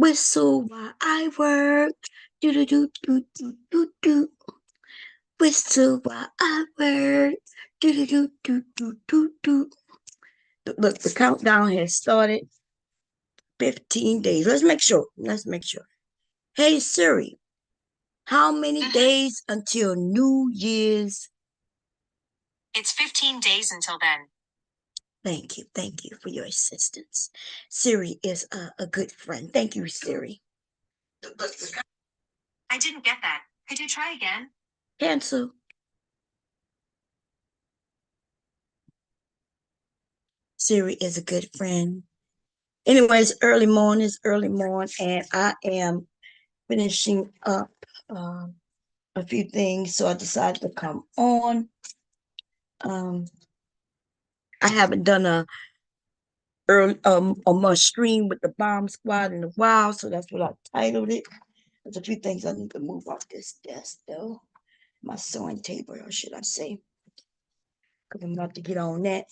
Whistle while I work. Do do do do do do do. Whistle while I work. Do do do do do do do. Look, the countdown has started. 15 days. Let's make sure. Let's make sure. Hey Siri, how many days until New Year's? It's 15 days until then. Thank you. Thank you for your assistance. Siri is a good friend. Thank you, Siri. I didn't get that. Could you try again? Cancel. Siri is a good friend. Anyways, early morning, and I am finishing up a few things, so I decided to come on. Um, I haven't done a stream with the bomb squad in a while, so that's what I titled it. There's a few things I need to move off this desk though. My sewing table, or should I say, because I'm about to get on that.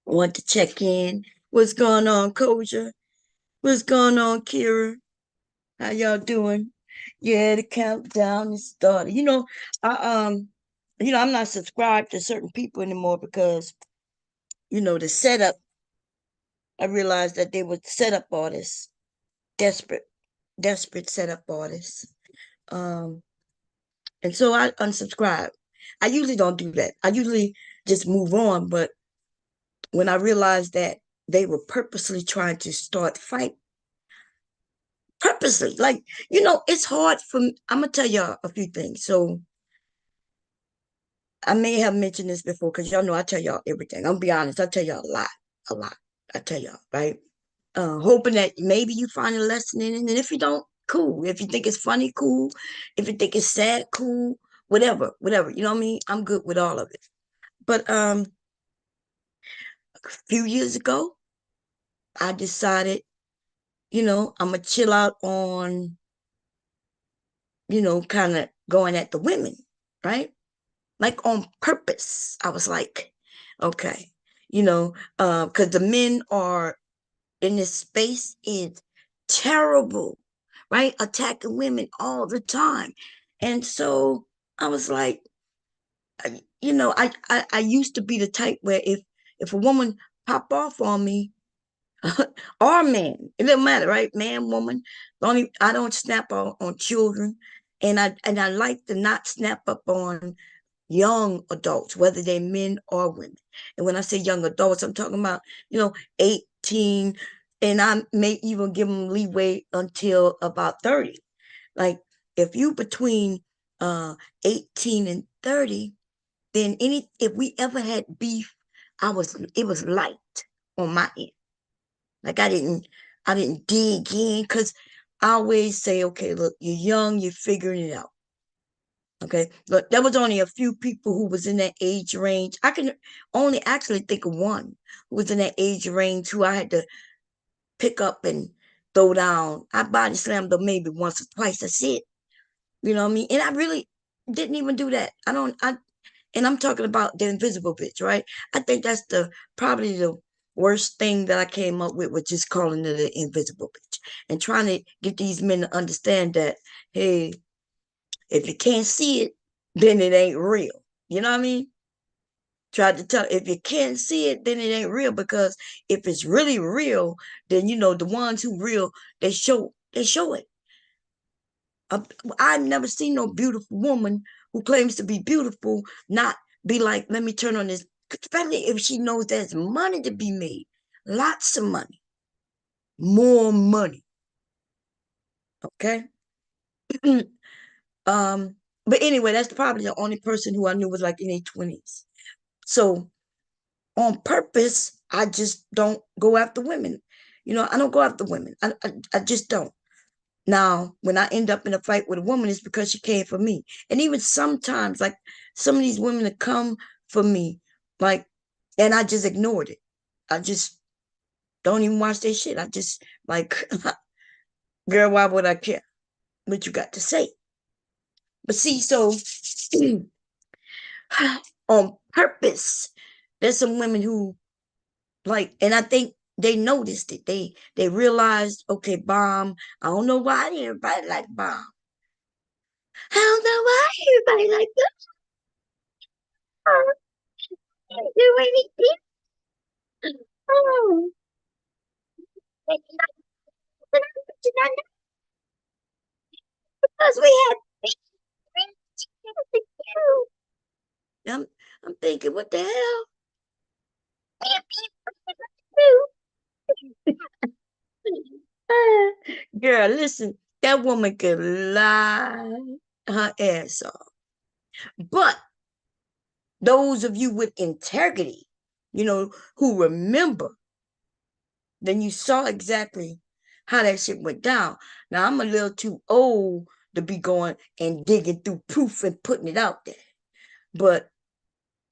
I want to check in. What's going on, Koja? What's going on, Kira? How y'all doing? Yeah, the countdown is started. I I'm not subscribed to certain people anymore because the setup. I realized that they were setup artists, desperate, desperate setup artists. Um, and so I unsubscribe. I usually don't do that. I usually just move on. But when I realized that they were purposely trying to start fight, purposely, like it's hard for me. I'm gonna tell y'all a few things. So I may have mentioned this before because y'all know I tell y'all everything. I'm gonna be honest. I tell y'all a lot, a lot. I tell y'all, right? Hoping that maybe you find a lesson in it. And if you don't, cool. If you think it's funny, cool. If you think it's sad, cool. Whatever, whatever. You know what I mean? I'm good with all of it. But a few years ago, I decided, I'm gonna chill out on, kind of going at the women, right? Like on purpose. I was like, okay, because the men are in this space is terrible, right? Attacking women all the time. And so I was like, I used to be the type where if a woman pop off on me, or man, it doesn't matter, right? Man, woman, only I don't snap on children, and I like to not snap up on young adults, whether they're men or women. And when I say young adults, I'm talking about, 18, and I may even give them leeway until about 30. Like if you between 18 and 30, then if we ever had beef, it was light on my end. Like I didn't dig in because I always say, okay, look, you're young, you're figuring it out. Okay, but there was only a few people who was in that age range. I can only actually think of one who was in that age range who I had to pick up and throw down. I body slammed them maybe once or twice. That's it. You know what I mean? And I really didn't even do that. And I'm talking about the invisible bitch, right? I think that's probably the worst thing that I came up with was just calling it an invisible bitch and trying to get these men to understand that, hey, if you can't see it, then it ain't real. You know what I mean? Tried to tell if you can't see it, then it ain't real because if it's really real, then the ones who real, they show it. Uh, I've never seen no beautiful woman who claims to be beautiful not be like, let me turn on this, especially if she knows there's money to be made, lots of money, more money. Okay. um, but anyway, that's probably the only person who I knew was like in their 20s. So on purpose, I just don't go after women. I don't go after women. I just don't. Now, when I end up in a fight with a woman, it's because she came for me. And even sometimes, like some of these women that come for me, like, and I just ignored it. I just don't even watch their shit. I just like, girl, why would I care what you got to say? But see, so on purpose, there's some women who like, and I think they noticed it. They realized, okay, Bomb. I don't know why everybody like Bomb. I don't know why everybody like Bomb. Do anything. Oh, because we had I'm I'm thinking, what the hell? Girl, listen, that woman could lie her ass off. But those of you with integrity, who remember, then you saw exactly how that shit went down. Now, I'm a little too old to be going and digging through proof and putting it out there. But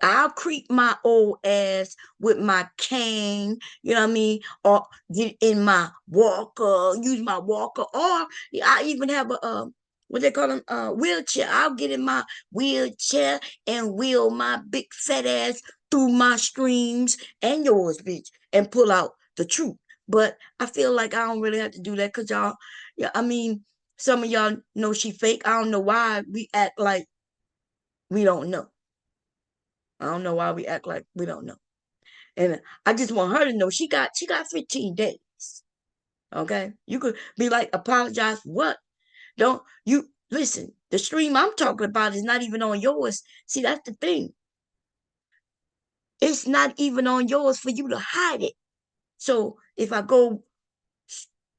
I'll creep my old ass with my cane, you know what I mean? Or get in my walker, use my walker, or I even have a what they call them, wheelchair. I'll get in my wheelchair and wheel my big fat ass through my streams and yours, bitch, and pull out the truth. But I feel like I don't really have to do that because y'all, yeah, I mean, some of y'all know she fake. I don't know why we act like we don't know. I don't know why we act like we don't know. And I just want her to know she got 15 days. Okay? You could be like, apologize for what? Don't you listen, the stream I'm talking about is not even on yours. See, that's the thing. It's not even on yours for you to hide it. So if I go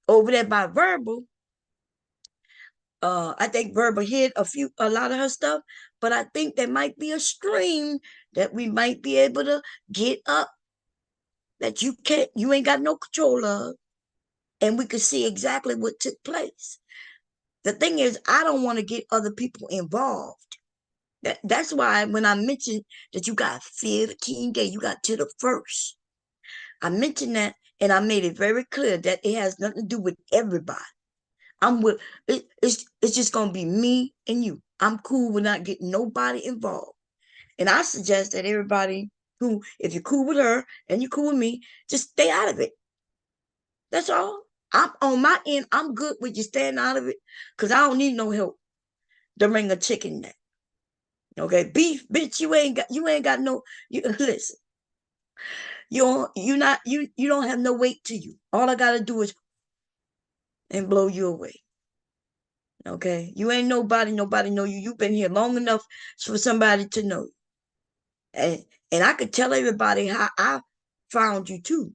over there by verbal, I think verbal hid a lot of her stuff, but I think there might be a stream that we might be able to get up that you ain't got no control of, and we could see exactly what took place. The thing is, I don't want to get other people involved. That's why when I mentioned that you got 15 days, you got to the first. I mentioned that and I made it very clear that it has nothing to do with everybody. I'm with it's just gonna be me and you. I'm cool with not getting nobody involved. And I suggest that everybody who, if you're cool with her and you're cool with me, just stay out of it. That's all. I'm on my end. I'm good with you staying out of it because I don't need no help to bring a chicken neck. Okay, beef, bitch. You ain't got no. You listen. You don't have no weight to you. All I gotta do is and blow you away. Okay, you ain't nobody. Nobody know you. You've been here long enough for somebody to know you. And I could tell everybody how I found you too,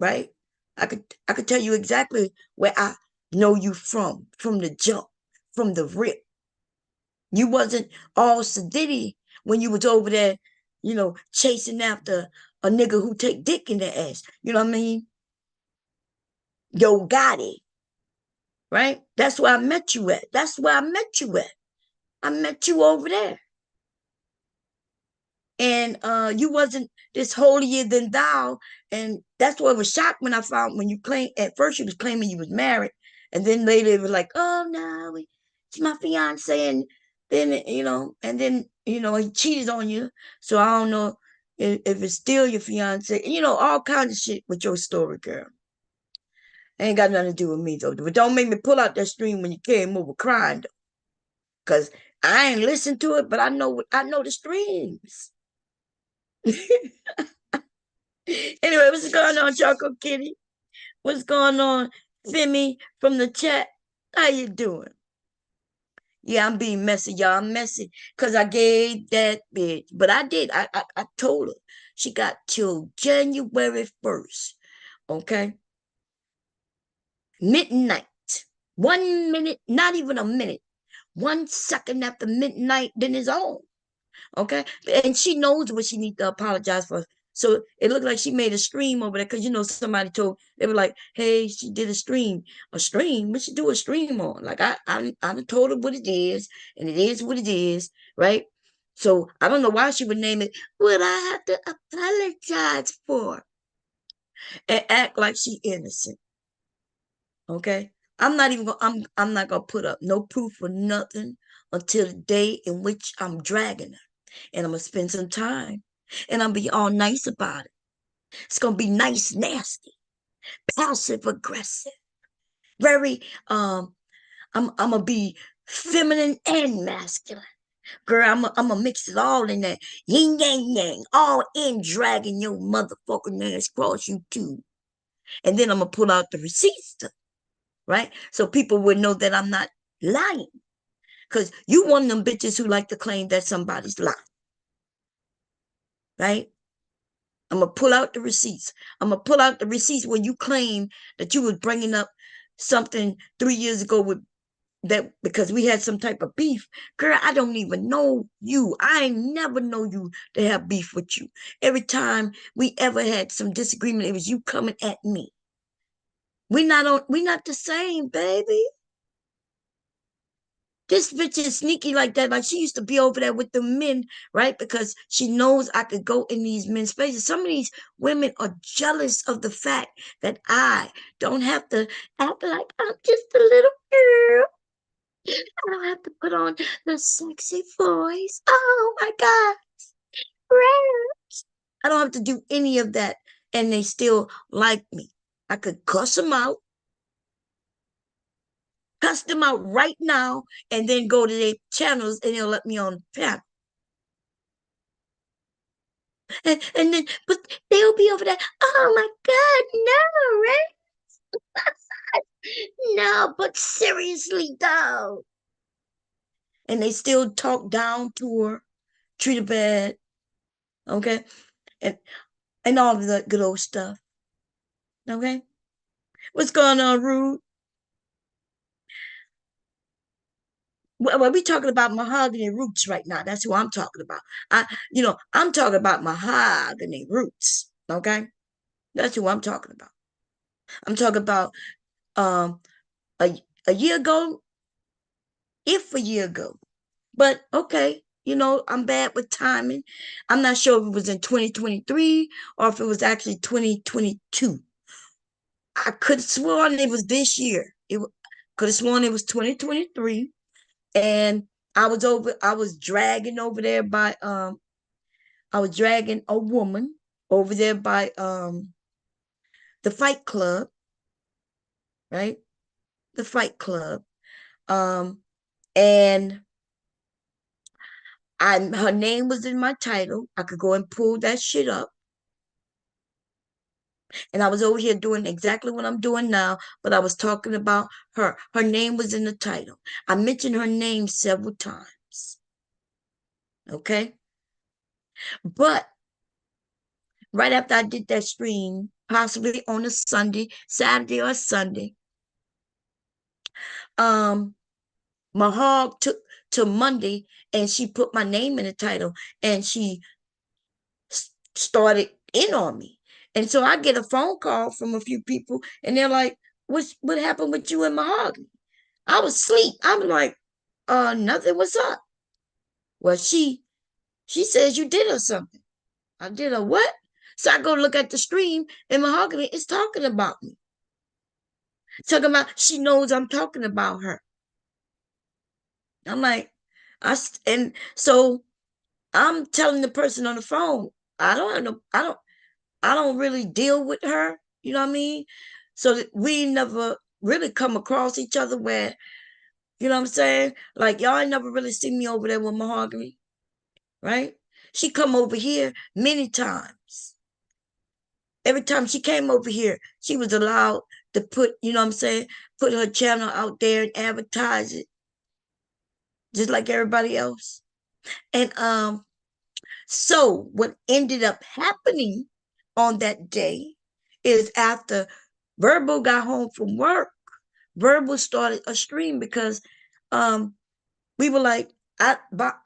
right? I could tell you exactly where I know you from the jump, from the rip. You wasn't all sedity when you was over there, chasing after a nigga who take dick in the ass. You know what I mean? Yo Gotti, right? That's where I met you at. That's where I met you at. I met you over there. And you wasn't this holier than thou. And that's what was shocked when I found when you claimed at first you was claiming you was married, and then later it was like, oh no, it's my fiance, and then and then he cheated on you. So I don't know if it's still your fiance. All kinds of shit with your story, girl. Ain't got nothing to do with me though. But don't make me pull out that stream when you came over crying, though, cause I ain't listened to it, but I know the streams. Anyway, what's going on, Choco Kitty? What's going on, Femi from the chat? How you doing? Yeah, I'm being messy, y'all. I'm messy because I gave that bitch, but I did. I told her she got till January 1st. Okay, midnight. 1 minute, not even a minute. 1 second after midnight, then it's on. Okay, and she knows what she needs to apologize for. So it looked like she made a stream over there because somebody told they were like, "Hey, she did a stream. What she do a stream on?" Like I told her what it is, and it is what it is, right? So I don't know why she would name it. What I have to apologize for and act like she innocent. Okay, I'm not even gonna. I'm not gonna put up no proof for nothing until the day in which I'm dragging her, and I'm gonna spend some time, and I'm gonna be all nice about it. It's gonna be nice, nasty. passive aggressive, very I'm gonna be feminine and masculine. Girl, I'm gonna mix it all in there. Yin yang yang, all in dragging your motherfucking ass across YouTube. And then I'm gonna pull out the receipts, right? So people would know that I'm not lying. Because you one of them bitches who like to claim that somebody's lying, right? I'm gonna pull out the receipts. I'm gonna pull out the receipts when you claim that you was bringing up something 3 years ago with that because we had some type of beef. Girl, I don't even know you. I ain't never know you to have beef with you. Every time we ever had some disagreement, it was you coming at me. We not the same, baby. This bitch is sneaky like that. Like she used to be over there with the men, right? Because she knows I could go in these men's spaces. Some of these women are jealous of the fact that I don't have to act like I'm just a little girl. I don't have to put on the sexy voice. Oh my God. I don't have to do any of that. And they still like me. I could cuss them out right now, and then go to their channels and they'll let me on the panel. And then, but they'll be over there. Oh my God, no, right? No, but seriously, though. And they still talk down to her, treat her bad, okay? And and all of that good old stuff, okay? What's going on, Rude? Well, we talking about mahogany roots right now. That's who I'm talking about. I'm talking about mahogany roots, okay? That's who I'm talking about. I'm talking about um a year ago, if a year ago. But okay, I'm bad with timing. I'm not sure if it was in 2023 or if it was actually 2022. I could have sworn it was this year. It could have sworn it was 2023. And I was dragging over there by I was dragging a woman over there by the Fight Club, right? The Fight Club. Um and her name was in my title. I could go and pull that shit up. And I was over here doing exactly what I'm doing now, but I was talking about her. Her name was in the title. I mentioned her name several times. Okay. But right after I did that stream, possibly on a Sunday, Saturday or Sunday, um, Mahog took to Monday and she put my name in the title and she started in on me. And so I get a phone call from a few people and they're like, what happened with you and Mahogany? I was asleep. I'm like, nothing, what's up? Well, she says you did her something. I did her what? So I go look at the stream and Mahogany is talking about me. Talking about she knows I'm talking about her. I'm like, and so I'm telling the person on the phone, I don't really deal with her. You know what I mean? So that we never really come across each other where, you know what I'm saying? Like y'all never really see me over there with Mahogany, right? She come over here many times. Every time she came over here, she was allowed to put, you know what I'm saying, put her channel out there and advertise it, just like everybody else. And so what ended up happening on that day is after Verbal got home from work, Verbal started a stream because we were like, I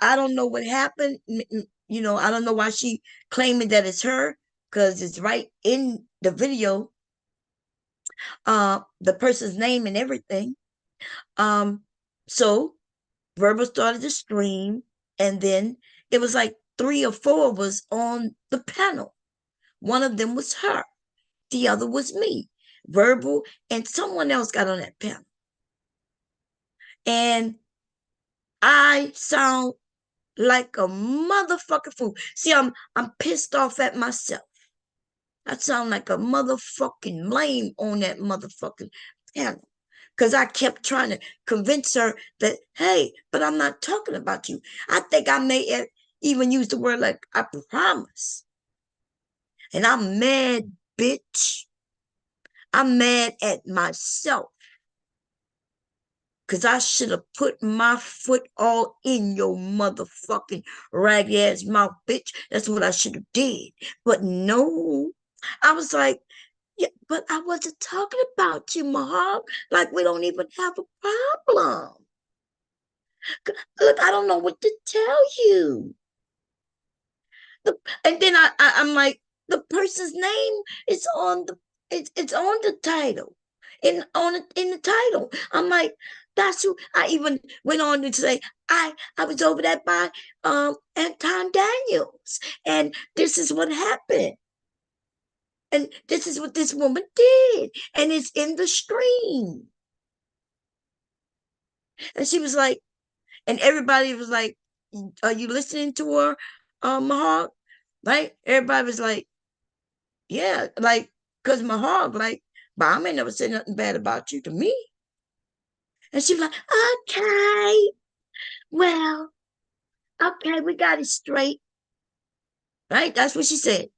don't know what happened. I don't know why she claiming that it's her because it's right in the video, the person's name and everything. Um, so Verbal started the stream, and then it was like 3 or 4 of us on the panel. One of them was her, the other was me, Verbal, and someone else got on that panel. And I sound like a motherfucking fool. See, I'm pissed off at myself. I sound like a motherfucking lame on that motherfucking panel. Because I kept trying to convince her that, hey, but I'm not talking about you. I think I may even use the word like, I promise. And I'm mad, bitch. I'm mad at myself. Because I should have put my foot all in your motherfucking ragged ass mouth, bitch. That's what I should have did. But no, I was like, yeah, but I wasn't talking about you, Mahal. Like, we don't even have a problem. Look, I don't know what to tell you. And then I'm like, the person's name is on it's on the title. In the title. I'm like, that's who. I even went on to say I was over there by Anton Daniels, and this is what happened. And this is what this woman did. And it's in the stream. And she was like, and everybody was like, are you listening to her, Mahog? Right? Everybody was like, yeah, like, because Mahog, like, but I may never say nothing bad about you to me. And she was like, okay, well, okay, we got it straight. Right? That's what she said.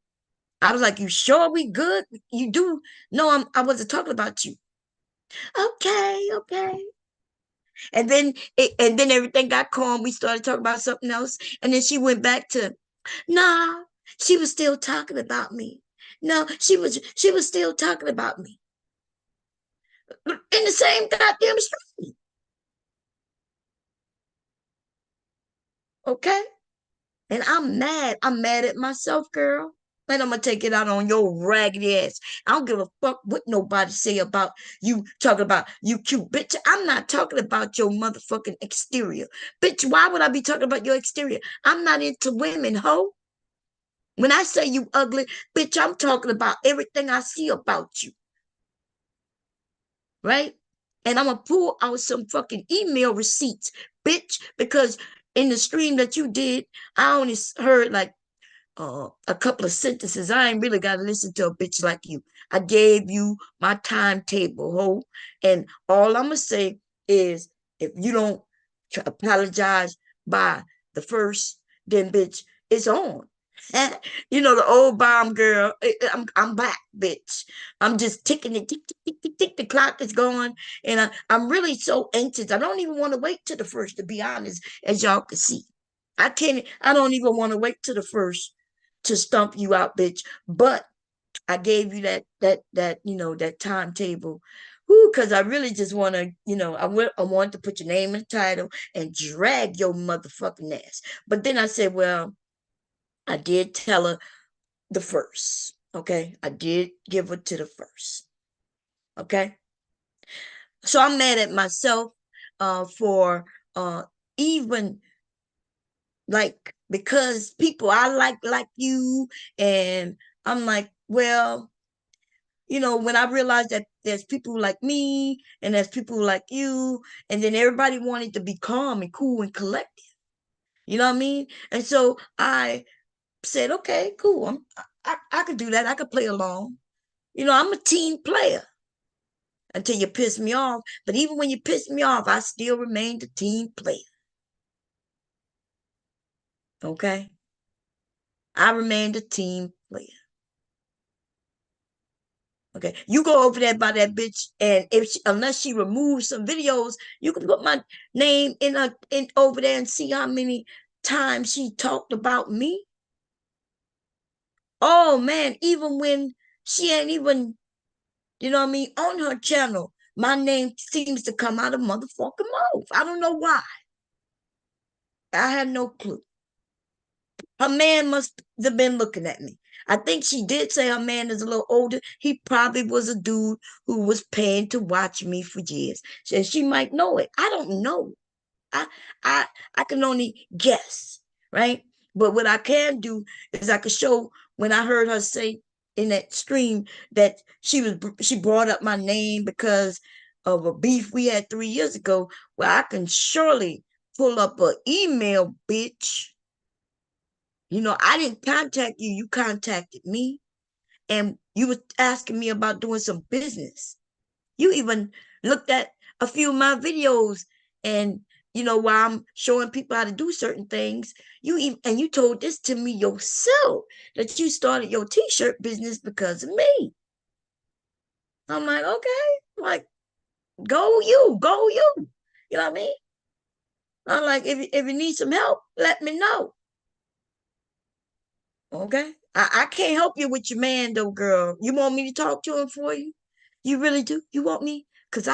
I was like, you sure we good? You do? No, I wasn't talking about you. Okay, okay. And then everything got calm. We started talking about something else. And then she went back to, nah, she was still talking about me. No, she was still talking about me. In the same goddamn street. Okay. And I'm mad. I'm mad at myself, girl. And I'm gonna take it out on your raggedy ass. I don't give a fuck what nobody say about you talking about you cute bitch. I'm not talking about your motherfucking exterior. Bitch, why would I be talking about your exterior? I'm not into women, ho. When I say you ugly, bitch, I'm talking about everything I see about you. Right? And I'm gonna pull out some fucking email receipts, bitch, because in the stream that you did, I only heard like a couple of sentences. I ain't really got to listen to a bitch like you. I gave you my timetable, ho. And all I'm going to say is if you don't apologize by the first, then bitch, it's on. You know, the old bomb girl, I'm back, bitch. I'm just ticking it, tick, tick, tick, tick, tick. The clock is going. And I'm really so anxious. I don't even want to wait till the first, to be honest, as y'all can see. I don't even want to wait till the first to stump you out, bitch. But I gave you that that timetable. Because I really just want to, I want to put your name in the title and drag your motherfucking ass. But then I said, well, I did tell her the first. Okay. I did give her to the first. Okay. So I'm mad at myself for even like because people I like you, and I'm like, well, when I realized that there's people like me and there's people like you, and then everybody wanted to be calm and cool and collective. You know what I mean? And so I said, okay, cool. I could do that. I could play along. I'm a team player until you piss me off. But even when you piss me off, I still remained a team player. Okay? I remained a team player. Okay, you go over there by that bitch, and unless she removes some videos, you can put my name in over there and see how many times she talked about me. Oh man, even when she ain't even, you know what I mean, on her channel, my name seems to come out of motherfucking mouth. I don't know why. I have no clue. Her man must have been looking at me. I think she did say her man is a little older. He probably was a dude who was paying to watch me for years. And she might know it. I don't know. I I I can only guess, right? But what I can do is I could show when I heard her say in that stream that she brought up my name because of a beef we had 3 years ago. Well, I can surely pull up an email, bitch. I didn't contact you. You contacted me. and you were asking me about doing some business. You even looked at a few of my videos, and while I'm showing people how to do certain things, you told this to me yourself, that you started your t-shirt business because of me. I'm like, okay, like, go you, go you. You know what I mean? I'm like, if you need some help, let me know. Okay. I can't help you with your man though, girl. You want me to talk to him for you? You really do? You want me? Because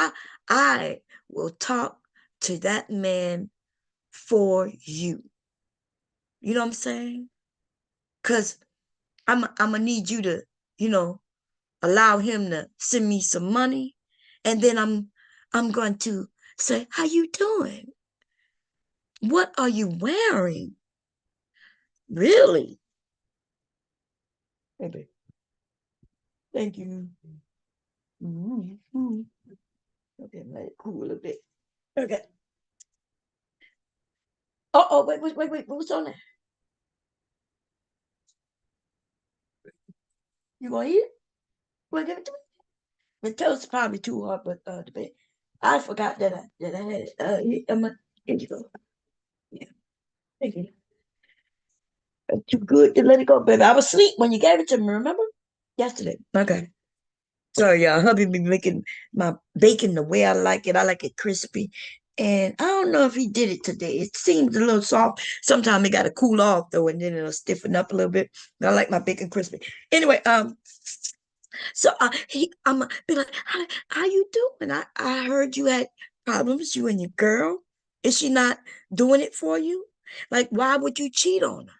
I will talk to that man for you. You know what I'm saying? Because I'm gonna need you to, you know, allow him to send me some money. And then I'm going to say, how you doing? What are you wearing? Really? Okay. Thank you. Mm-hmm. Okay, let it cool a bit. Okay. Oh, wait. What's on there? You gonna eat it? Well, give it to me. The toast is probably too hard, but the bit. I forgot that I had it. Here you go. Yeah, thank you. It's too good to let it go, baby. I was asleep when you gave it to me. Remember? Yesterday. Okay. Sorry, y'all. Hubby be making my bacon the way I like it. I like it crispy. And I don't know if he did it today. It seems a little soft. Sometimes it got to cool off though, and then it'll stiffen up a little bit. But I like my bacon crispy. Anyway, so I'm gonna be like, how you doing? I heard you had problems, you and your girl. Is she not doing it for you? Like, why would you cheat on her?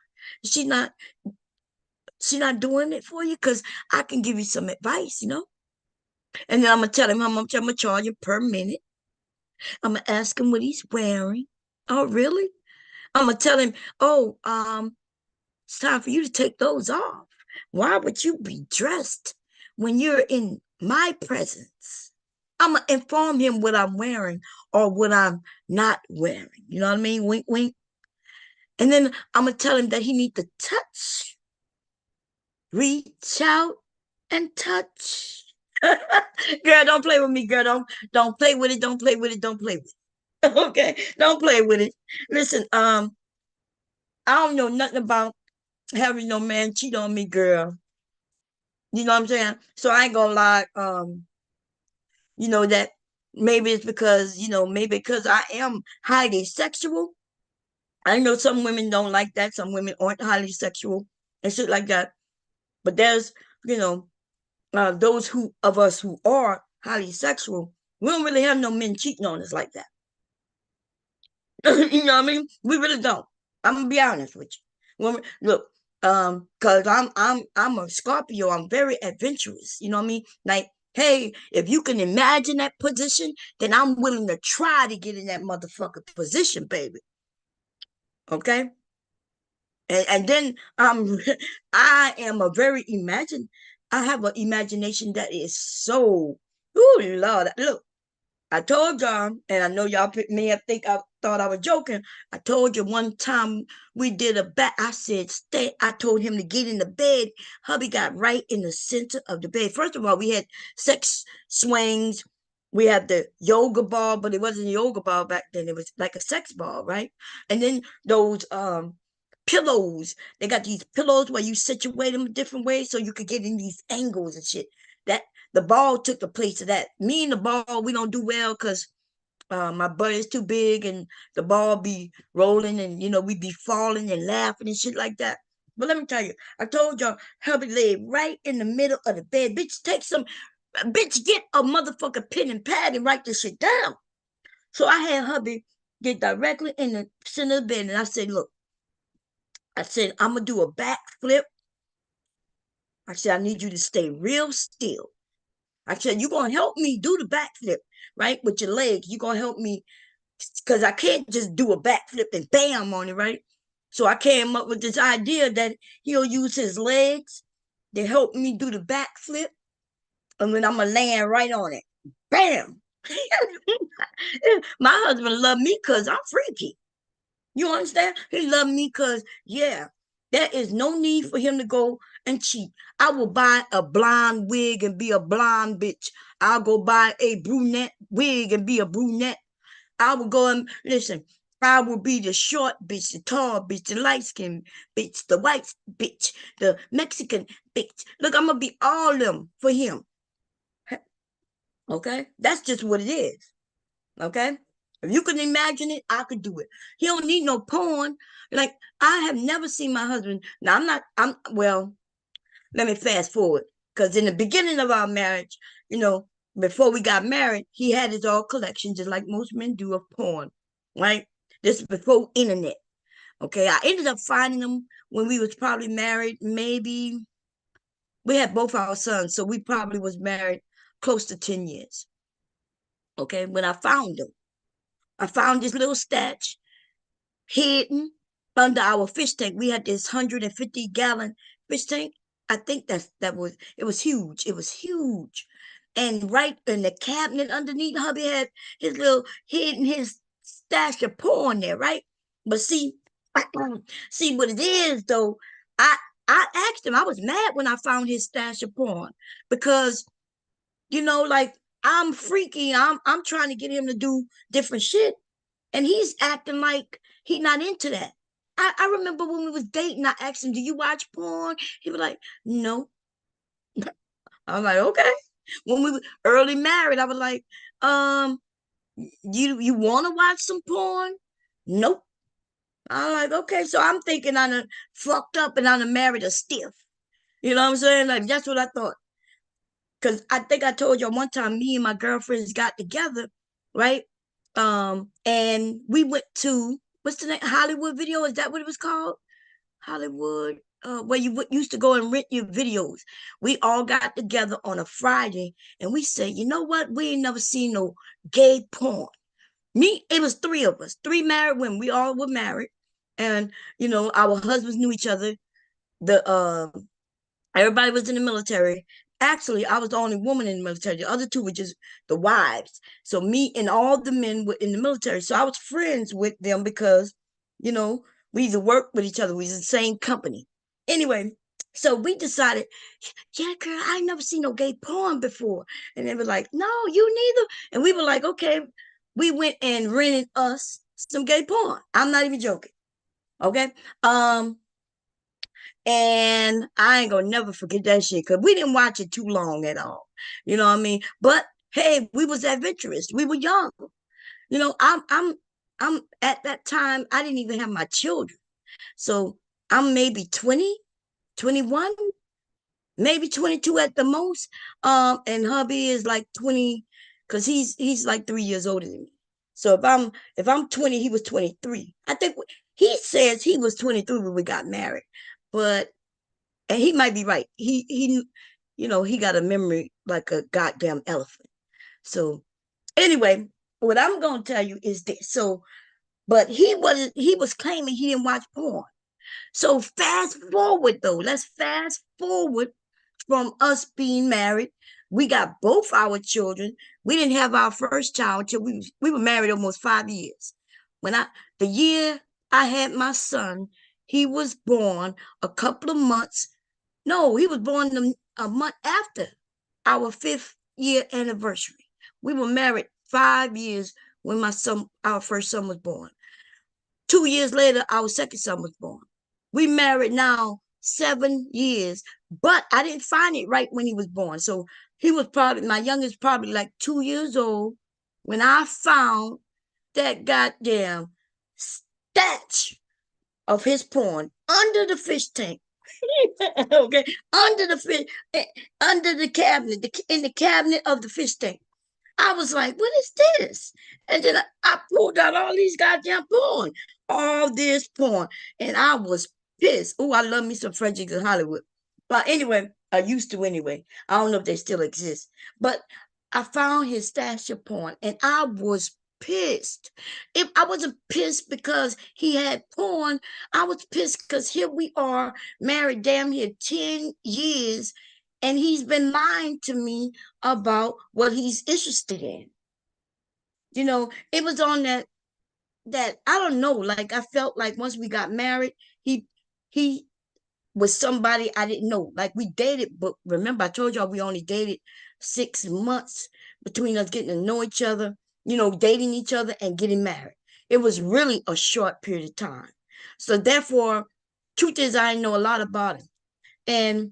Is she not doing it for you? Because I can give you some advice. And then I'm gonna tell him how much I'm gonna charge him per minute. I'm gonna ask him what he's wearing. Oh, really? I'm gonna tell him, oh, it's time for you to take those off. Why would you be dressed when you're in my presence? I'm gonna inform him what I'm wearing or what I'm not wearing. You know what I mean? Wink, wink. And then I'm gonna tell him that he need to touch, reach out, and touch. Girl, don't play with me, girl. Don't play with it. Don't play with it. Don't play with it. Okay, don't play with it. Listen, I don't know nothing about having no man cheat on me, girl. You know what I'm saying? So I ain't gonna lie. That maybe it's because maybe because I am highly sexual. I know some women don't like that. Some women aren't highly sexual and shit like that. But there's you know those who of us who are highly sexual. We don't really have no men cheating on us like that. You know what I mean? We really don't. I'm gonna be honest with you. Look, cause I'm a Scorpio. I'm very adventurous. You know what I mean? Like, hey, if you can imagine that position, then I'm willing to try to get in that motherfucker position, baby. Okay. And then I am a very imagine. I have an imagination that is so. Oh Lord, look. I told y'all, and I know y'all may have I thought I was joking. I told you one time we did a bet. I said, stay. I told him to get in the bed. Hubby got right in the center of the bed. First of all, we had sex swings. We had the yoga ball, but it wasn't a yoga ball back then. It was like a sex ball, right? And then those pillows. They got these pillows where you situate them a different way so you could get in these angles and shit. That the ball took the place of that. Me and the ball, we don't do well because my butt is too big and the ball be rolling and we be falling and laughing and shit like that. But let me tell you, I told y'all, hubby lay right in the middle of the bed. Bitch, get a motherfucker pen and pad and write this shit down. So I had hubby get directly in the center of the bed and I said, look, I'm gonna do a back flip. I said, I need you to stay real still. I said, you're going to help me do the backflip, right? With your legs. You're going to help me because I can't just do a backflip and bam on it, right? So I came up with this idea that he'll use his legs to help me do the backflip. And then I'm going to land right on it. Bam. My husband loved me because I'm freaky. You understand? He loved me because, yeah, there is no need for him to go and cheat. I will buy a blonde wig and be a blonde bitch. I'll go buy a brunette wig and be a brunette. I will go and listen. I will be the short bitch, the tall bitch, the light skinned bitch, the white bitch, the Mexican bitch. Look, I'm gonna be all them for him. Okay, that's just what it is. Okay, if you can imagine it, I could do it. He don't need no porn. Like I have never seen my husband. Now I'm not. I'm well. Let me fast forward because in the beginning of our marriage, you know, before we got married, he had his own collection, just like most men do of porn. Right. This is before internet. Okay, I ended up finding them when we was probably married. Maybe we had both our sons, so we probably was married close to 10 years. Okay, when I found this little stash hidden under our fish tank. We had this 150-gallon fish tank. I think that was it was huge. It was huge. And right in the cabinet underneath, hubby had his little hidden his stash of porn there, right? But see, see what it is though. I I asked him. I was mad when I found his stash of porn because like I'm freaky. I'm trying to get him to do different shit, and he's acting like he not into that. I remember when we was dating, I asked him, "Do you watch porn?" He was like, "No." I'm like, "Okay." When we were early married, I was like, "Um, you want to watch some porn?" Nope. I'm like, "Okay." So I'm thinking I done fucked up and I done married a stiff. You know what I'm saying? Like that's what I thought. Cause I think I told you one time, me and my girlfriends got together, right? And we went to what's the name? Hollywood Video. Is that what it was called? Hollywood. Where you used to go and rent your videos. We all got together on a Friday, and we said, you know what? We ain't never seen no gay porn. It was three of us, three married women. We all were married, and our husbands knew each other. The Everybody was in the military. Actually, I was the only woman in the military. The other two were just the wives. So me and all the men were in the military. So I was friends with them because, you know, we either worked with each other. We was in the same company. Anyway, so we decided, yeah, girl, I ain't never seen no gay porn before. And they were like, no, you neither. And we were like, okay. We went and rented us some gay porn. I'm not even joking. Okay. Um, and I ain't gonna never forget that shit because we didn't watch it too long at all. You know what I mean? But hey, we was adventurous. We were young. I'm at that time, I didn't even have my children. So I'm maybe 20, 21, maybe 22 at the most. And hubby is like 20, because he's like 3 years older than me. So if I'm 20, he was 23. I think he says he was 23 when we got married. But and he might be right. He got a memory like a goddamn elephant. So anyway, what I'm gonna tell you is this. So, but he was claiming he didn't watch porn. So fast forward though. Let's fast forward from us being married. We got both our children. We didn't have our first child until we were married almost 5 years. When the year I had my son, he was born a couple of months. No, he was born a month after our 5th-year anniversary. We were married 5 years when our first son was born. 2 years later, our second son was born. We married now 7 years, but I didn't find it right when he was born. So my youngest, probably like 2 years old when I found that goddamn statue of his porn under the fish tank. Okay, under the fish, under the cabinet, in the cabinet of the fish tank. I was like, what is this? And then I pulled out all these goddamn porn, all this porn, and I was pissed. Oh, I love me some Frederick in Hollywood. But anyway, I used to anyway. I don't know if they still exist. But I found his stash of porn, and I was pissed. If I wasn't pissed because he had porn, I was pissed because here we are married damn near 10 years, and he's been lying to me about what he's interested in. It was on that I don't know, like I felt like once we got married, he he with somebody I didn't know. Like we dated, but remember I told y'all we only dated 6 months between us getting to know each other, dating each other and getting married. It was really a short period of time. So therefore, truth is I know a lot about him. And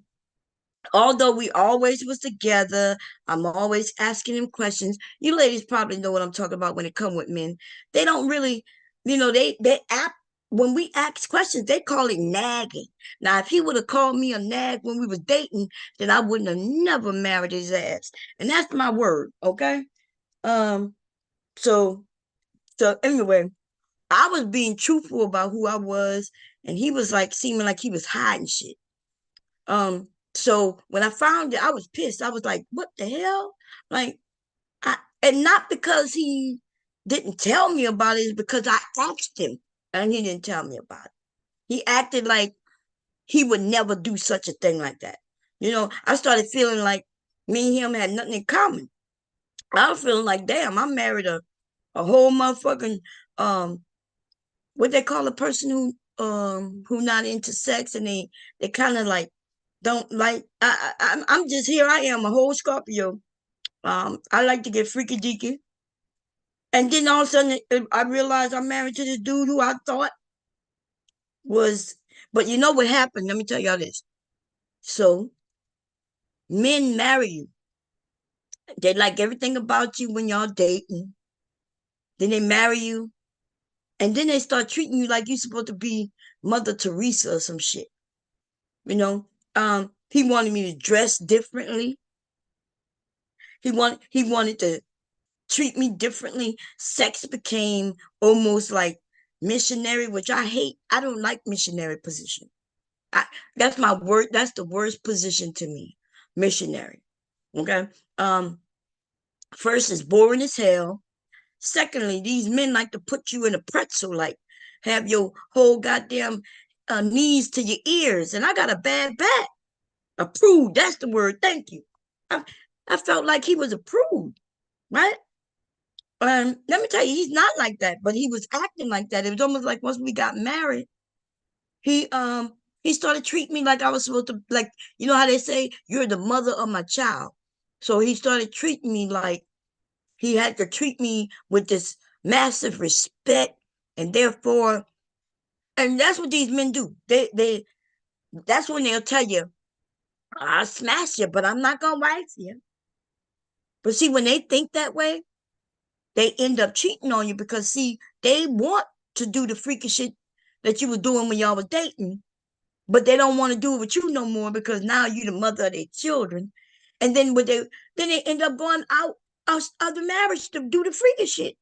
although we always was together, I'm always asking him questions. You ladies probably know what I'm talking about when it come with men. They don't really, they act when we ask questions, they call it nagging. Now, if he would have called me a nag when we was dating, then I wouldn't have never married his ass. And that's my word, okay? Um, so so anyway, I was being truthful about who I was, and he was like seeming like he was hiding shit. So when I found it, I was pissed. I was like, what the hell? Like, and not because he didn't tell me about it, it's because I asked him and he didn't tell me about it. He acted like he would never do such a thing like that. I started feeling like me and him had nothing in common. I was feeling like, damn, I married a whole motherfucking what they call a person who not into sex, and they kind of like don't like. I'm just here. I am a whole Scorpio. I like to get freaky deaky, and then all of a sudden I realized I'm married to this dude who I thought was. But you know what happened? Let me tell y'all this. So men marry you. They like everything about you when y'all dating. Then they marry you, and then they start treating you like you're supposed to be Mother Teresa or some shit. You know, he wanted me to dress differently. He wanted to treat me differently. Sex became almost like missionary, which I hate. I don't like missionary position. I, that's my word. That's the worst position to me. Missionary. Okay. Um, First, it's boring as hell. Secondly, these men like to put you in a pretzel, like have your whole goddamn knees to your ears. And I got a bad back. Approved. That's the word. Thank you. I, I felt like he was approved, right? Let me tell you, he's not like that, but he was acting like that. It was almost like once we got married, he um he started treating me like I was supposed to, like, you know how they say you're the mother of my child. So he started treating me like he had to treat me with this massive respect, and therefore, and that's what these men do. They that's when they'll tell you, I'll smash you, but I'm not gonna wife you. But see, when they think that way, they end up cheating on you because see, they want to do the freaky shit that you were doing when y'all was dating, but they don't want to do it with you no more because now you the mother of their children. And then they end up going out of the marriage to do the freaky shit.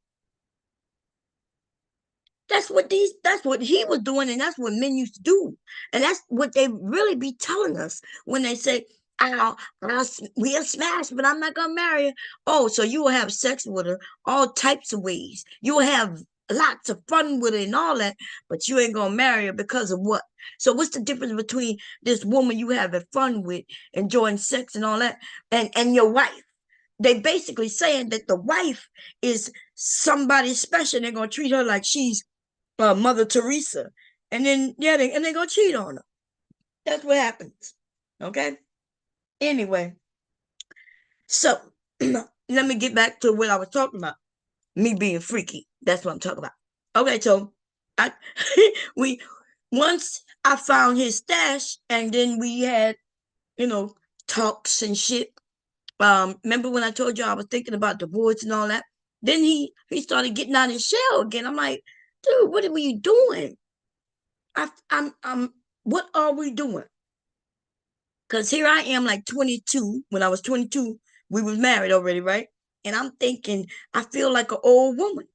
That's what he was doing, and that's what men used to do. And that's what they really be telling us when they say, we'll smash, but I'm not gonna marry her. Oh, so you will have sex with her all types of ways. You will have lots of fun with her and all that, but you ain't gonna marry her because of what? So what's the difference between this woman you having fun with, enjoying sex and all that, and your wife? They basically saying that the wife is somebody special. They're gonna treat her like she's Mother Teresa, and then they're gonna cheat on her. That's what happens. Okay. Anyway, so let me get back to what I was talking about. Me being freaky. That's what I'm talking about. Okay, so I we once I found his stash, and then we had you know talks and shit. Remember when I told you I was thinking about divorce and all that? Then he started getting out of his shell again. I'm like, dude, what are we doing? I'm what are we doing? Because here I am like 22. When I was 22, we was married already, right? And I'm thinking, I feel like an old woman.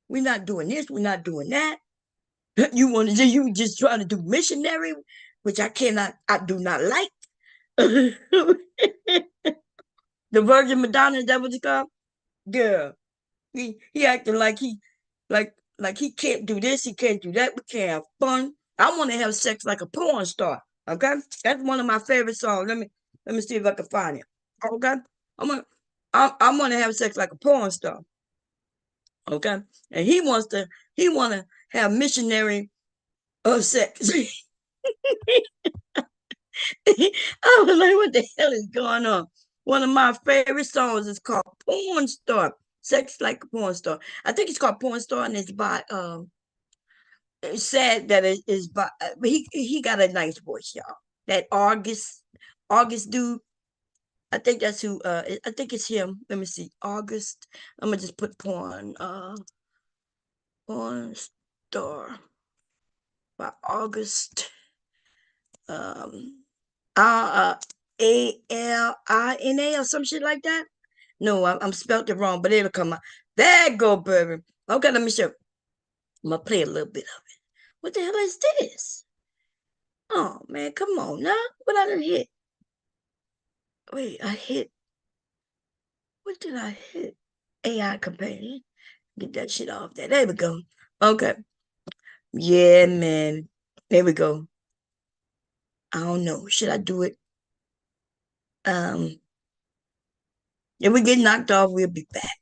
We're not doing this, we're not doing that. You just trying to do missionary, which I do not like. The Virgin Madonna, is that what it's called? Yeah. He acting like like he can't do this, he can't do that, we can't have fun. I want to have sex like a porn star. Okay, that's one of my favorite songs. Let me see if I can find it. Okay, I'm gonna I want to have sex like a porn star. Okay, and he want to have missionary of sex. I was like, what the hell is going on? One of my favorite songs is called Porn Star. Sex Like a Porn Star. I think it's called Porn Star, and it's by it's sad that it is by but he got a nice voice, y'all. That August dude. I think that's who I think it's him. Let me see. August. I'm gonna just put porn star by August. Um Alina or some shit like that. No, I'm spelled it wrong, but it'll come out. There go, baby. Okay, let me show. I'm gonna play a little bit of it. What the hell is this? Oh man, come on now. What I done hit? Wait, I hit. What did I hit? AI companion. Get that shit off there. There we go. Okay. Yeah, man. There we go. I don't know. Should I do it? If we get knocked off, we'll be back.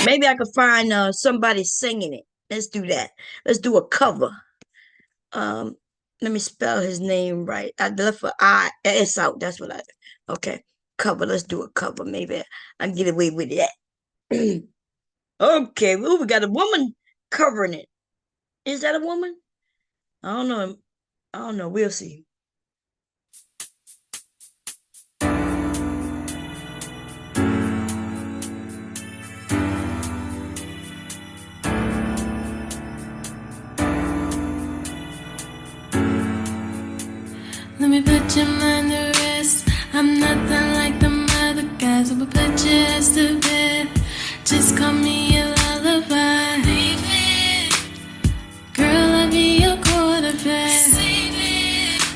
Maybe I could find somebody singing it. Let's do that. Let's do a cover. Let me spell his name right. I left for S out. That's what I okay. Cover. Let's do a cover. Maybe I can get away with that. Okay. Ooh, we got a woman covering it. Is that a woman? I don't know. I don't know. We'll see. Let me put your mind to rest. I'm nothing like the other guys who will put your ass to bed. Just call me a lullaby. Baby, girl, I'll be your quarterback.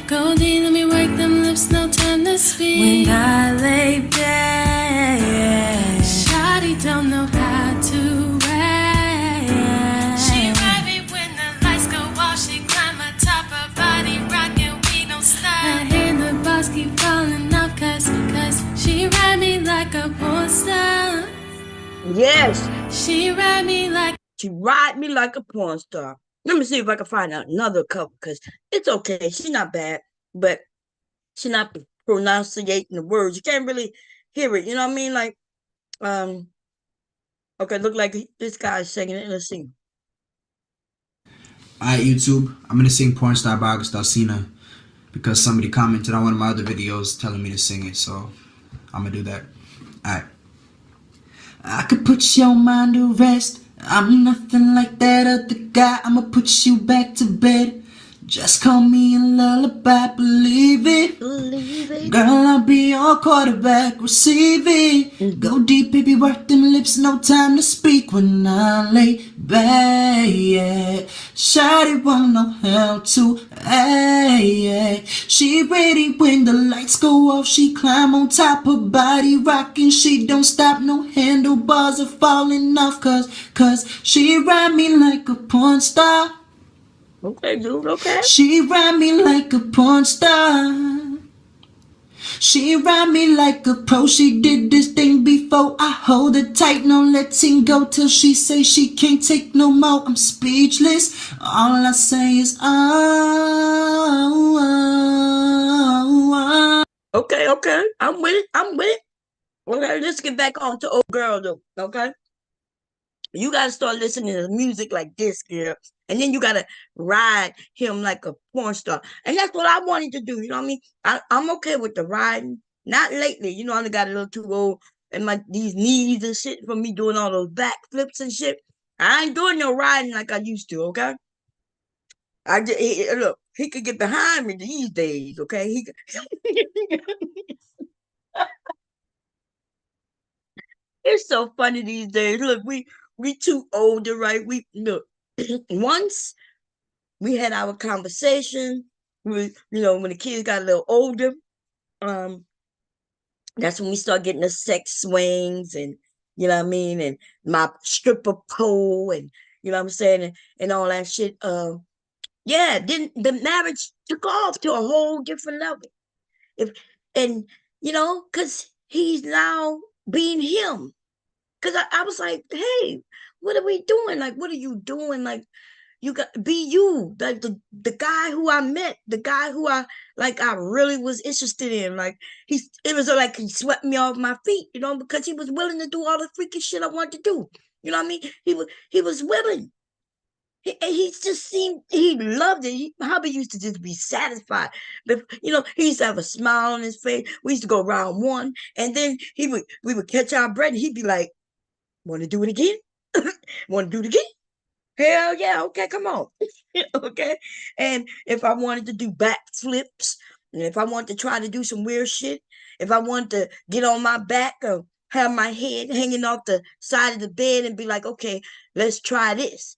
Goldie, let me work them lips, no time to speak. When I lay back, shawty don't know how to act. She ride me when the lights go off. She climb atop her body, rockin', we don't stop. I hear the boss keep falling off, cause she ride me like a porn star. Yes. She ride me like a porn star. Let me see if I can find out another cover, because it's okay. She's not bad, but she's not pronunciating the words. You can't really hear it. You know what I mean? Like, okay, look like this guy's singing it. Let's see. Alright, YouTube, I'm gonna sing Porn Star by August Alsina because somebody commented on one of my other videos telling me to sing it, so I'm gonna do that. Alright. I could put your mind to rest. I'm nothing like that other guy. I'ma put you back to bed. Just call me a lullaby, believe it. Believe it. Girl, I'll be your quarterback, receive it. Go deep, baby, work them lips, no time to speak when I lay back. Yeah. Shawty won't know how to act. She ready when the lights go off. She climb on top her body, rocking. She don't stop, no handlebars are falling off. Cause she ride me like a porn star. Okay, dude, okay. She ride me like a porn star. She ride me like a pro. She did this thing before. I hold her tight, no letting go till she say she can't take no more. I'm speechless. All I say is Okay, I'm with it. Okay, let's get back on to old girl though. Okay. You gotta start listening to music like this, girl. And then you gotta ride him like a porn star. And that's what I wanted to do. You know what I mean? I'm okay with the riding. Not lately. You know, I got a little too old and these knees and shit for me doing all those backflips and shit. I ain't doing no riding like I used to, okay? Look, he could get behind me these days, okay? He could. It's so funny these days. Look, we too older, right? We look once we had our conversation. When the kids got a little older, that's when we start getting the sex swings and you know what I mean, and my stripper pole and you know what I'm saying, and all that shit. Yeah, then the marriage took off to a whole different level. If and because he's now being him. Cause I was like, hey, what are we doing? Like, what are you doing? Like, you got be you. Like the guy who I met, the guy who I really was interested in. Like it was like he swept me off my feet, because he was willing to do all the freaking shit I wanted to do. You know what I mean? He was willing. He just seemed he loved it. Hubby used to just be satisfied. But he used to have a smile on his face. We used to go round one, and then we would catch our breath, and he'd be like, "Want to do it again? Want to do it again? Hell yeah, okay, come on." Okay. And if I wanted to do backflips, and if I wanted to try to do some weird shit, if I wanted to get on my back or have my head hanging off the side of the bed and be like, okay, let's try this.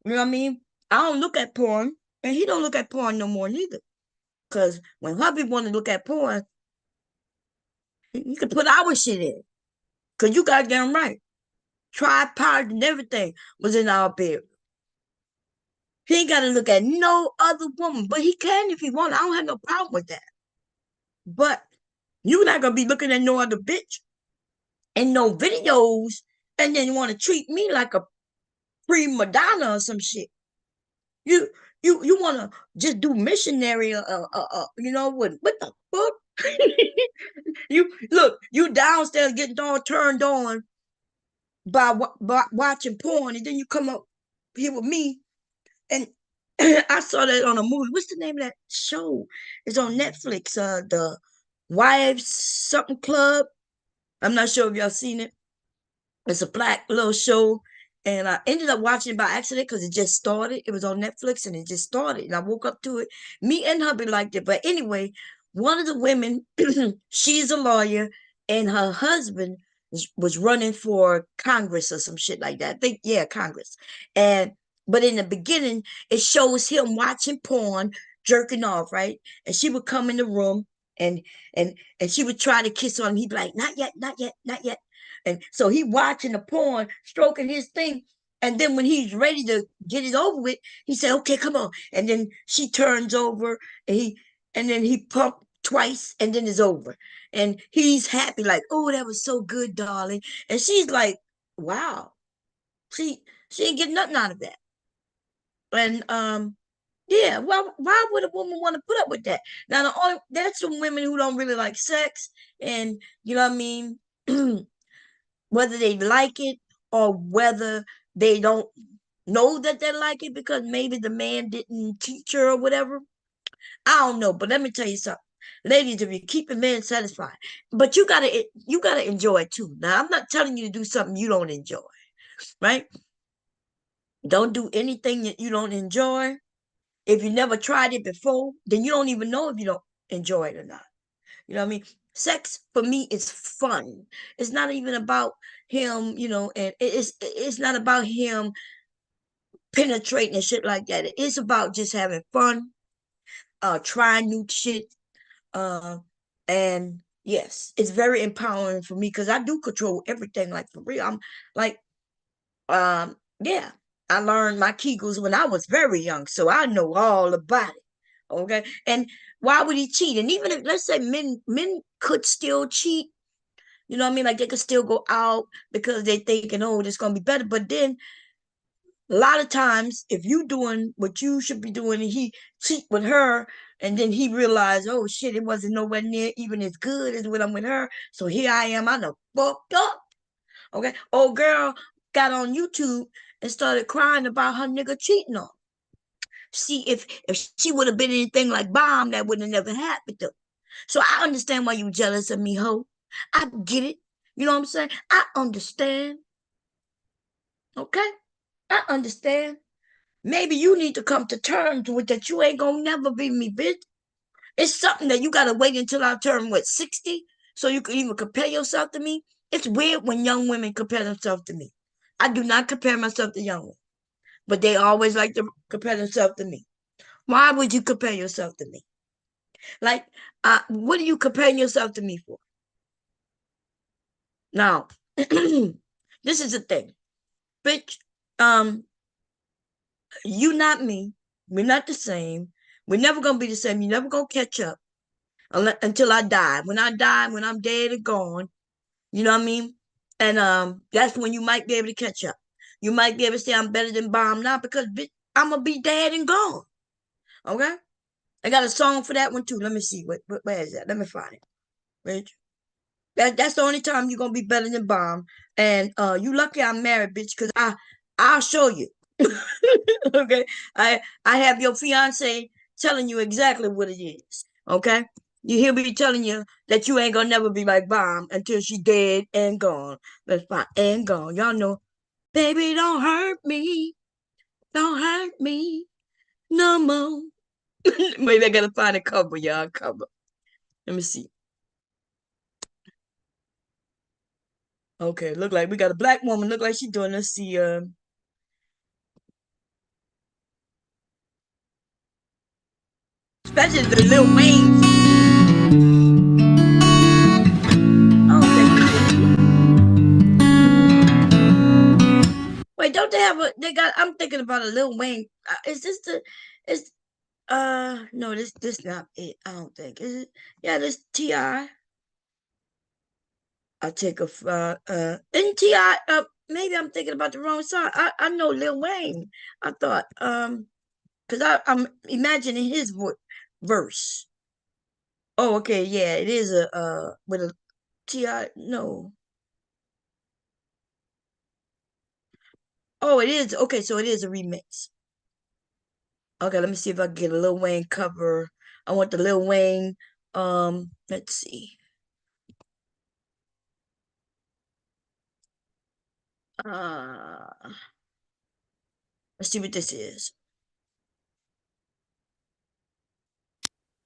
You know what I mean? I don't look at porn, and he don't look at porn no more neither. Because when hubby want to look at porn, he could put our shit in. Because you goddamn right. Tripod and everything was in our bed. He ain't got to look at no other woman, but he can if he want. I don't have no problem with that. But you're not going to be looking at no other bitch and no videos, and then you want to treat me like a prima donna or some shit. You want to just do missionary, what the fuck? You downstairs getting all turned on by watching porn, and then you come up here with me, and I saw that on a movie. What's the name of that show? It's on Netflix. The Wives something Club. I'm not sure if y'all seen it. It's a black little show, and I ended up watching it by accident because it just started. It was on Netflix, and it just started, and I woke up to it. Me and hubby liked it, but anyway, one of the women, she's a lawyer, and her husband was running for Congress or some shit like that. I think, yeah, Congress. But in the beginning, it shows him watching porn, jerking off, right? And she would come in the room, and she would try to kiss on him. He'd be like, not yet, not yet, not yet. And so he watching the porn, stroking his thing. And then when he's ready to get it over with, he said, okay, come on. And then she turns over, and then he pumped twice, and then it's over. And he's happy, like, oh, that was so good, darling. And she's like, wow. She ain't getting nothing out of that. And yeah, well, why would a woman want to put up with that? Now that's some women who don't really like sex, and you know what I mean? Whether they like it or whether they don't know that they like it because maybe the man didn't teach her or whatever. I don't know, but let me tell you something. Ladies, if you keep a man satisfied, but you gotta enjoy it too. Now, I'm not telling you to do something you don't enjoy, right? Don't do anything that you don't enjoy. If you never tried it before, then you don't even know if you don't enjoy it or not. You know what I mean? Sex for me is fun. It's not even about him, and it's not about him penetrating and shit like that. It's about just having fun, trying new shit. And yes, it's very empowering for me because I do control everything, like for real. I'm like, yeah, I learned my Kegels when I was very young, so I know all about it. Okay. And why would he cheat? And even if, let's say, men could still cheat, you know what I mean? Like they could still go out because they thinking, oh, this gonna be better. But then a lot of times, if you doing what you should be doing, and he cheat with her, and then he realized, oh shit, it wasn't nowhere near even as good as when I'm with her. So here I am, I done fucked up. Okay. Old girl got on YouTube and started crying about her nigga cheating on. See, if she would have been anything like Bomb, that would have never happened to her. So I understand why you jealous of me, ho. I get it. You know what I'm saying? I understand. Okay? I understand. Maybe you need to come to terms with that you ain't gonna never be me, bitch. It's something that you gotta wait until I turn, 60, so you can even compare yourself to me. It's weird when young women compare themselves to me. I do not compare myself to young women, but they always like to compare themselves to me. Why would you compare yourself to me? Like, what are you comparing yourself to me for? Now, this is the thing, bitch. You not me. We're not the same. We're never gonna be the same. You're never gonna catch up until I die. When I die, when I'm dead and gone, you know what I mean? And that's when you might be able to catch up. You might be able to say I'm better than Bomb now because bitch, I'm gonna be dead and gone. Okay? I got a song for that one too. Let me see. Where is that? Let me find it. Bitch. That's the only time you're gonna be better than Bomb. And you lucky I'm married, bitch, because I'll show you. Okay? I have your fiance telling you exactly what it is. Okay? He'll be telling you that you ain't gonna never be like Bomb until she dead and gone. That's fine. And gone. Y'all know, baby, don't hurt me. Don't hurt me no more. Maybe I gotta find a cover, y'all. Cover. Let me see. Okay, look like we got a black woman. Look like she's doing. Let's see. Especially the Lil Wayne. I don't think wait, don't they have a? They got. I'm thinking about a Lil Wayne. Is this the? Is no, this not it. I don't think. Is it? Yeah, this T.I. I'll take a in T.I. Maybe I'm thinking about the wrong song. I know Lil Wayne. I thought because I'm imagining his verse. Oh, okay, yeah, it is a with a T.I. No. Oh, it is okay. So it is a remix. Okay, let me see if I can get a Lil Wayne cover. I want the Lil Wayne. Let's see. Let's see what this is.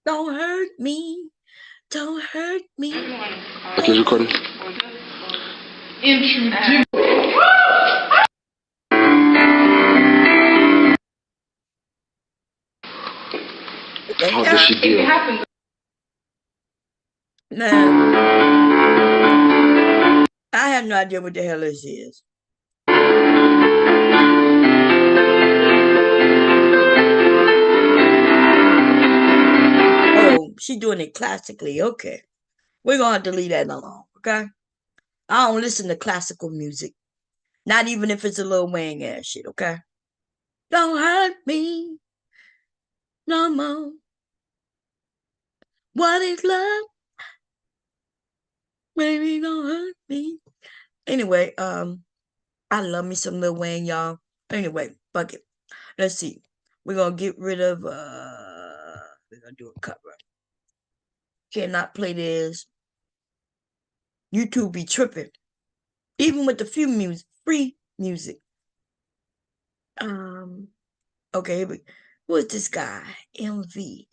Don't hurt me. Don't hurt me. Okay, recording. How does she deal? Man, I have no idea what the hell this is. Oh, she doing it classically. Okay. We're gonna have to leave that alone, okay? I don't listen to classical music. Not even if it's a Lil Wayne ass shit, okay? Don't hurt me no more. What is love? Baby, don't hurt me. Anyway, I love me some Lil Wayne, y'all. Anyway, fuck it. Let's see. We're gonna get rid of we're gonna do a cover. Cannot play this. YouTube be tripping. Even with the free music. Okay, here we who is this guy? MV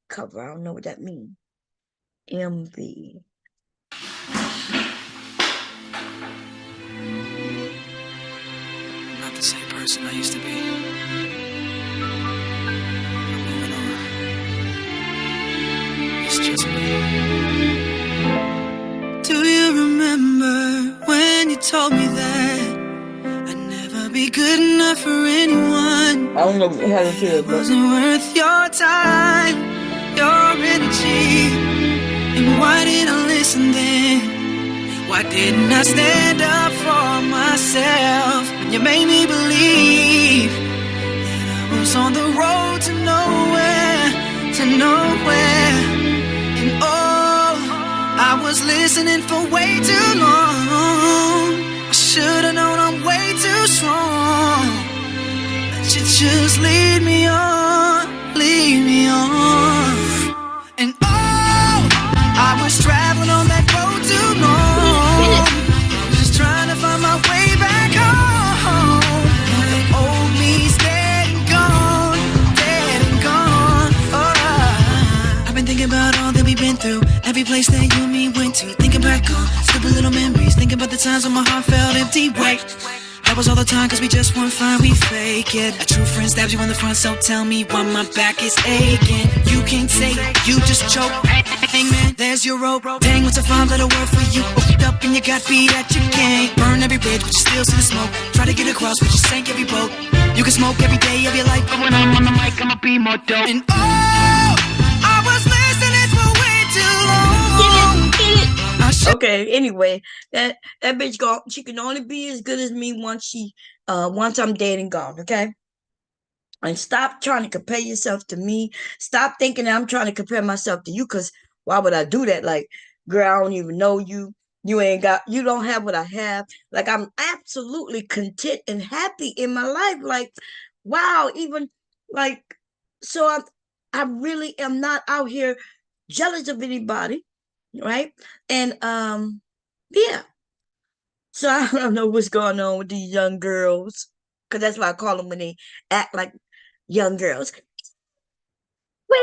cover. I don't know what that means. MV. I'm not the same person I used to be. I'm moving on. It's just me. Do you remember when you told me that I'd never be good enough for anyone? I don't know what the hell it is, It but wasn't worth your time, your energy. And why didn't I listen then? Why didn't I stand up for myself when you made me believe that I was on the road to nowhere, and oh, I was listening for way too long. I should've known I'm way too strong. That you just lead me on. And oh, I was traveling on that road too long, just trying to find my way back home. The old me's dead and gone. I've been thinking about all that we've been through, every place that you and me went to. Thinking back on stupid little memories, thinking about the times when my heart felt empty. Wait, that was all the time, cause we just weren't fine, we fake it. A true friend stabs you in the front, so tell me why my back is aching. You can't say it, you just choke. Hangman, there's your rope. Dang, what's a 5-letter word for you? Hooked up and you got beat at your game. Burn every bridge, but you still see the smoke. Try to get across, but you sank every boat. You can smoke every day of your life, but when I'm on the mic, I'ma be more dope. And oh, I was listening for way too long. I Okay, anyway, that bitch gone. She can only be as good as me once I'm dead and gone. Okay. And stop trying to compare yourself to me. Stop thinking that I'm trying to compare myself to you, because why would I do that? Like, girl, I don't even know you. You don't have what I have. Like, I'm absolutely content and happy in my life. Like, wow, even like, so I really am not out here jealous of anybody, right? And yeah. So I don't know what's going on with these young girls, because that's why I call them when they act like young girls. Well,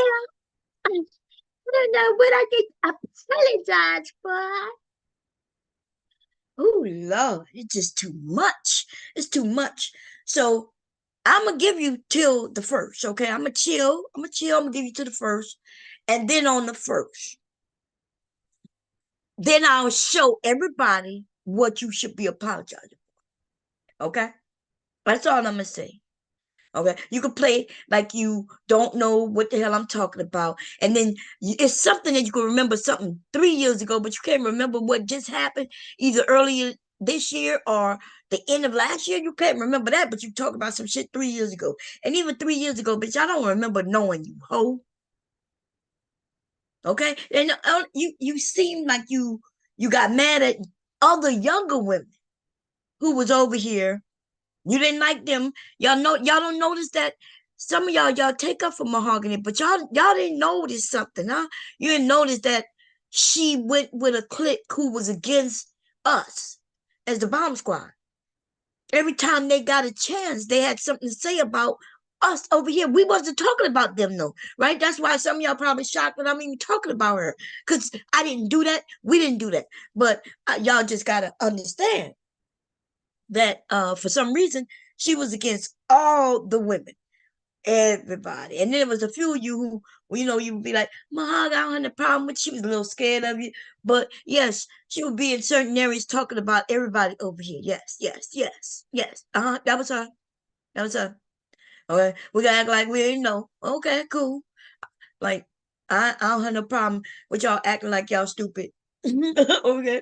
I don't know what I can apologize for. Oh Lord, it's just too much. It's too much. So I'm gonna give you till the first, okay? I'm gonna chill. I'm gonna give you to the first, and then on the first, then I'll show everybody what you should be apologizing for. Okay, that's all I'm gonna say. Okay, you can play like you don't know what the hell I'm talking about, and then it's something that you can remember something 3 years ago, but you can't remember what just happened either earlier this year or the end of last year. You can't remember that, but you talk about some shit 3 years ago, and even 3 years ago, bitch, I don't remember knowing you, ho. Okay, and you seem like you got mad at other younger women who was over here. You didn't like them. Y'all don't notice that some of y'all take up for Mahogany, but y'all didn't notice something, huh? You didn't notice that she went with a clique who was against us as the bomb squad. Every time they got a chance, they had something to say about us over here. We wasn't talking about them though, right? That's why some of y'all probably shocked that I'm even talking about her, because I didn't do that. We didn't do that. But y'all just gotta understand that for some reason she was against all the women, everybody. And then there was a few of you who, well, you would be like, Mahog, I don't have a problem with. She was a little scared of you, but yes, she would be in certain areas talking about everybody over here. Yes, yes, yes, yes. That was her. That was her. Okay, we gotta act like we didn't know. Okay, cool. Like I don't have no problem with y'all acting like y'all stupid. Okay,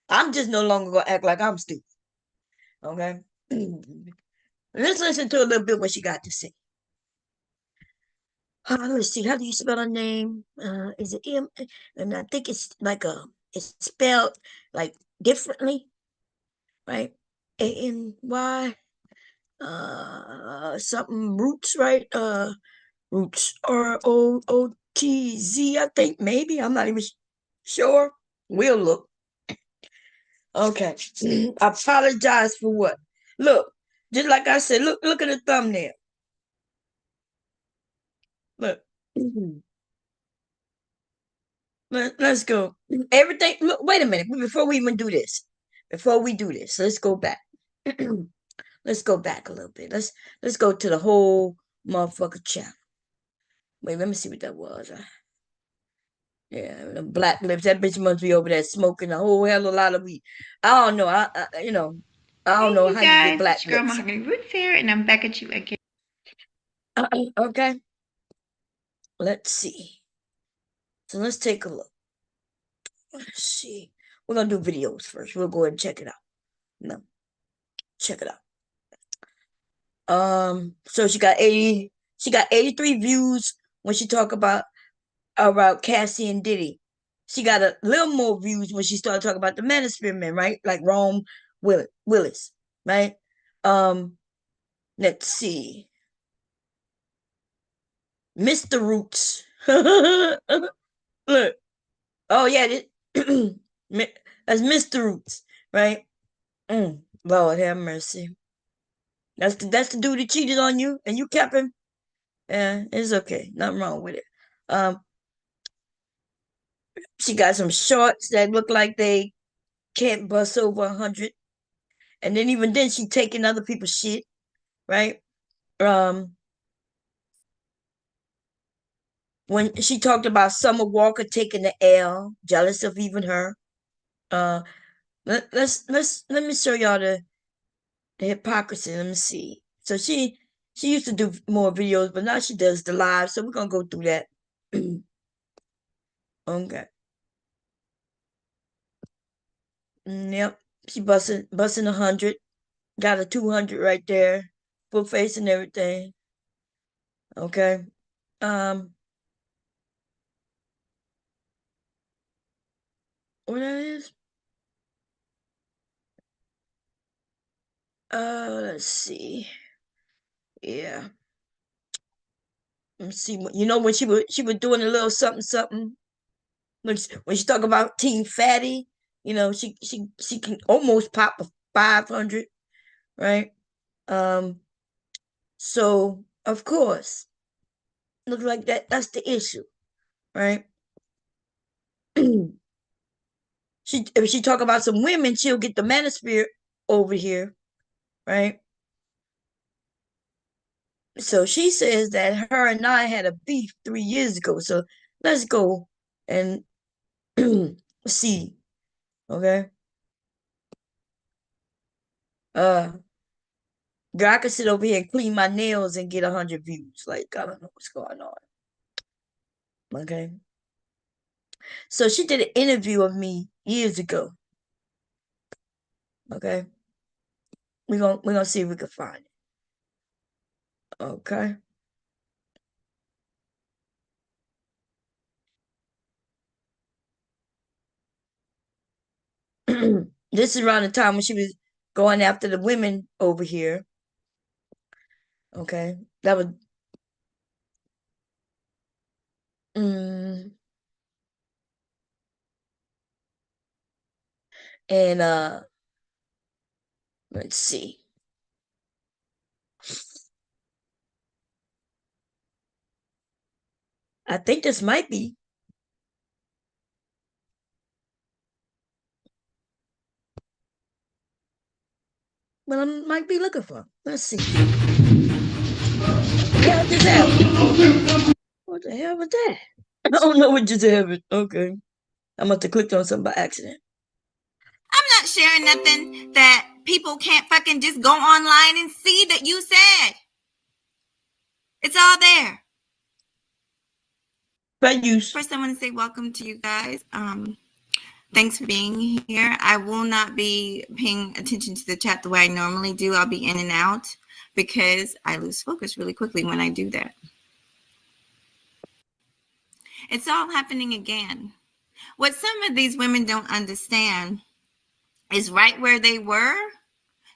I'm just no longer gonna act like I'm stupid. Okay. Let's listen to a little bit what she got to say. Let's see. How do you spell her name? Is it M? And I think it's like it's spelled like differently, right? A-N-Y, something Roots, right? Roots, R-O-O-T-Z, I think, maybe. I'm not even sure. We'll look. Okay. Apologize for what? Look, just like I said, look at the thumbnail. Look. Let's go. Everything. Look, wait a minute. Before we even do this, let's go back. Let's go back a little bit. Let's go to the whole motherfucker channel. Wait, let me see what that was. Yeah, the black lips. That bitch must be over there smoking a whole hell of a lot of weed. I don't know. I don't know how you get black it's your girl lips. Mahogany Root Fair, and I'm back at you again. Okay. Let's see. So let's take a look. Let's see. We're gonna do videos first. We'll go ahead and check it out. No, check it out. So she got 83 views when she talk about Cassie and Diddy. She got a little more views when she started talking about the Manosphere Men, right? Like Rome Willis, right? Let's see. Mr. Roots. Look. Oh yeah, that's Mr. Roots, right? Lord have mercy. That's the dude that cheated on you and you kept him. Yeah, it's okay. Nothing wrong with it. She got some shorts that look like they can't bust over 100. And then even then she taking other people's shit, right? When she talked about Summer Walker taking the L, jealous of even her. Let me show y'all the hypocrisy. Let me see. So she used to do more videos, but now she does the live. So we're gonna go through that. Okay. Yep. She busting 100. Got a 200 right there. Full face and everything. Okay. What that is? Let's see. Yeah. Let's see. You know when she was doing a little something. When she talk about Team Fatty, you know, she can almost pop a 500, right? So of course, looks like that's the issue, right? If she talk about some women, she'll get the manosphere over here, right? So she says that her and I had a beef 3 years ago. So let's go and see. Okay. Girl, I could sit over here and clean my nails and get 100 views. Like, I don't know what's going on. Okay. So she did an interview of me years ago. Okay. We're gonna see if we can find it. Okay. This is around the time when she was going after the women over here. Okay. That was and let's see. I think this might be. What I might be looking for. Let's see. Yeah, just happened. What the hell was that? I don't know what just happened. Okay. I must have clicked on something by accident. I'm not sharing nothing that people can't fucking just go online and see that you said. It's all there. Bad use. First, I want to say welcome to you guys. Thanks for being here. I will not be paying attention to the chat the way I normally do. I'll be in and out because I lose focus really quickly when I do that. It's all happening again. What some of these women don't understand is right where they were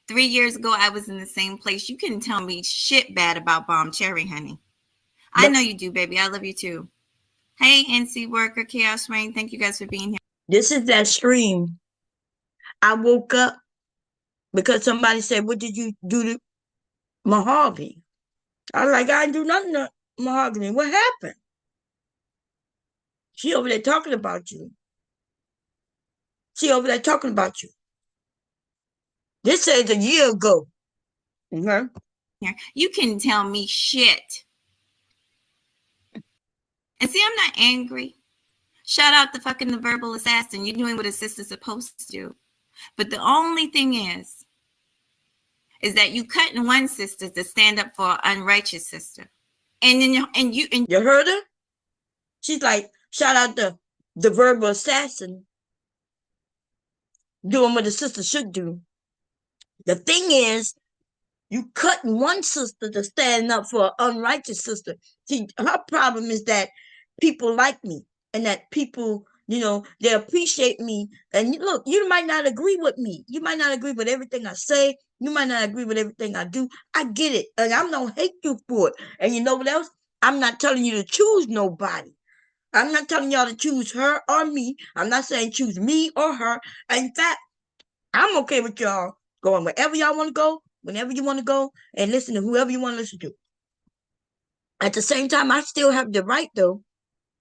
3 years ago. I was in the same place. You couldn't tell me shit bad about Bomb Cherry, honey. I know you do, baby. I love you too. Hey, NC Worker, Chaos Rain. Thank you guys for being here. This is that stream. I woke up because somebody said, "What did you do to Mahogany?" I was like, "I didn't do nothing to Mahogany. What happened?" She over there talking about you. She over there talking about you. This says a year ago. Okay. You can tell me shit. And see, I'm not angry. Shout out to fucking the verbal assassin. You're doing what a sister's supposed to do. But the only thing is that you cutting one sister to stand up for an unrighteous sister. And then you heard her? She's like, shout out to the verbal assassin doing what a sister should do. The thing is, you cutting one sister to stand up for an unrighteous sister. See, her problem is that people like me and that people, you know, they appreciate me. And look, you might not agree with me. You might not agree with everything I say. You might not agree with everything I do. I get it. And I'm not hate you for it. And you know what else? I'm not telling you to choose nobody. I'm not telling y'all to choose her or me. I'm not saying choose me or her. In fact, I'm okay with y'all going wherever y'all want to go, whenever you want to go, and listen to whoever you want to listen to. At the same time, I still have the right, though,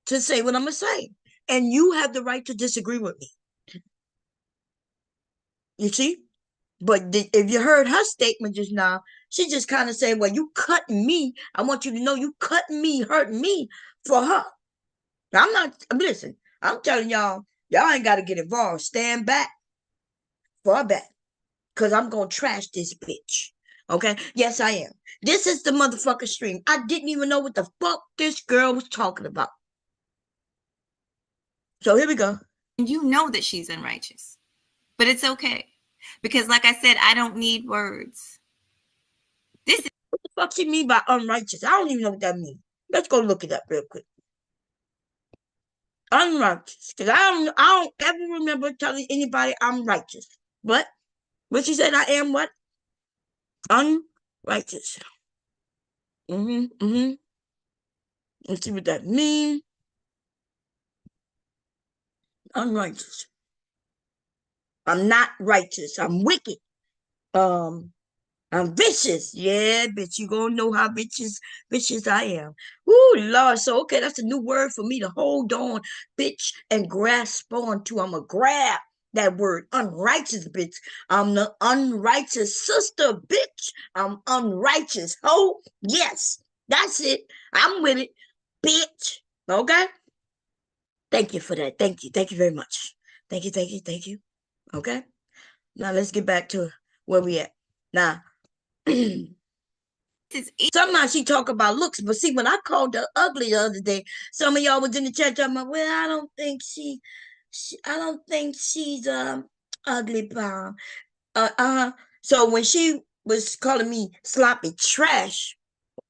to say what I'm going to say. And you have the right to disagree with me. You see? But if you heard her statement just now, she just kind of said, well, you cutting me. I want you to know you cutting me, hurting me for her. Now, listen, I'm telling y'all ain't got to get involved. Stand back. Far back. Because I'm going to trash this bitch. Okay? Yes, I am. This is the motherfucker stream. I didn't even know what the fuck this girl was talking about. So here we go. You know that she's unrighteous. But it's okay. Because like I said, I don't need words. This is What the fuck she mean by unrighteous? I don't even know what that means. Let's go look it up real quick. Unrighteous. Because I don't ever remember telling anybody I'm righteous. But what she said, I am what? Unrighteous. Let's see what that means. Unrighteous. I'm not righteous. I'm wicked. I'm vicious. Yeah, bitch, you gonna know how vicious I am. Ooh, Lord. So, okay, that's a new word for me to hold on, bitch, and grasp on to. I'm gonna grab that word, unrighteous, bitch. I'm the unrighteous sister, bitch. I'm unrighteous. Oh, yes, that's it. I'm with it, bitch. Okay? Thank you for that. Thank you. Thank you very much. Thank you. Okay? Now, let's get back to where we at. Now, somehow she talk about looks, but see, when I called her ugly the other day, some of y'all was in the chat talking about, well, I don't think she's ugly, Bomb. So when she was calling me sloppy trash,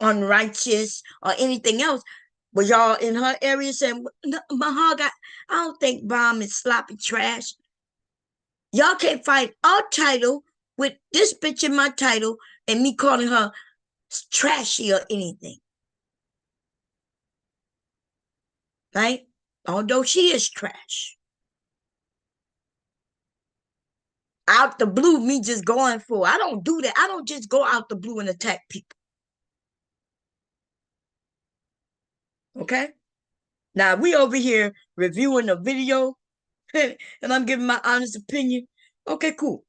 unrighteous, or anything else, was y'all in her area saying, Mahog, I don't think Bomb is sloppy trash. Y'all can't find our title with this bitch in my title and me calling her trashy or anything. Right? Although she is trash. Out the blue, me just going for. I don't do that. I don't just go out the blue and attack people. Okay? Now, we over here reviewing a video and I'm giving my honest opinion. Okay, cool.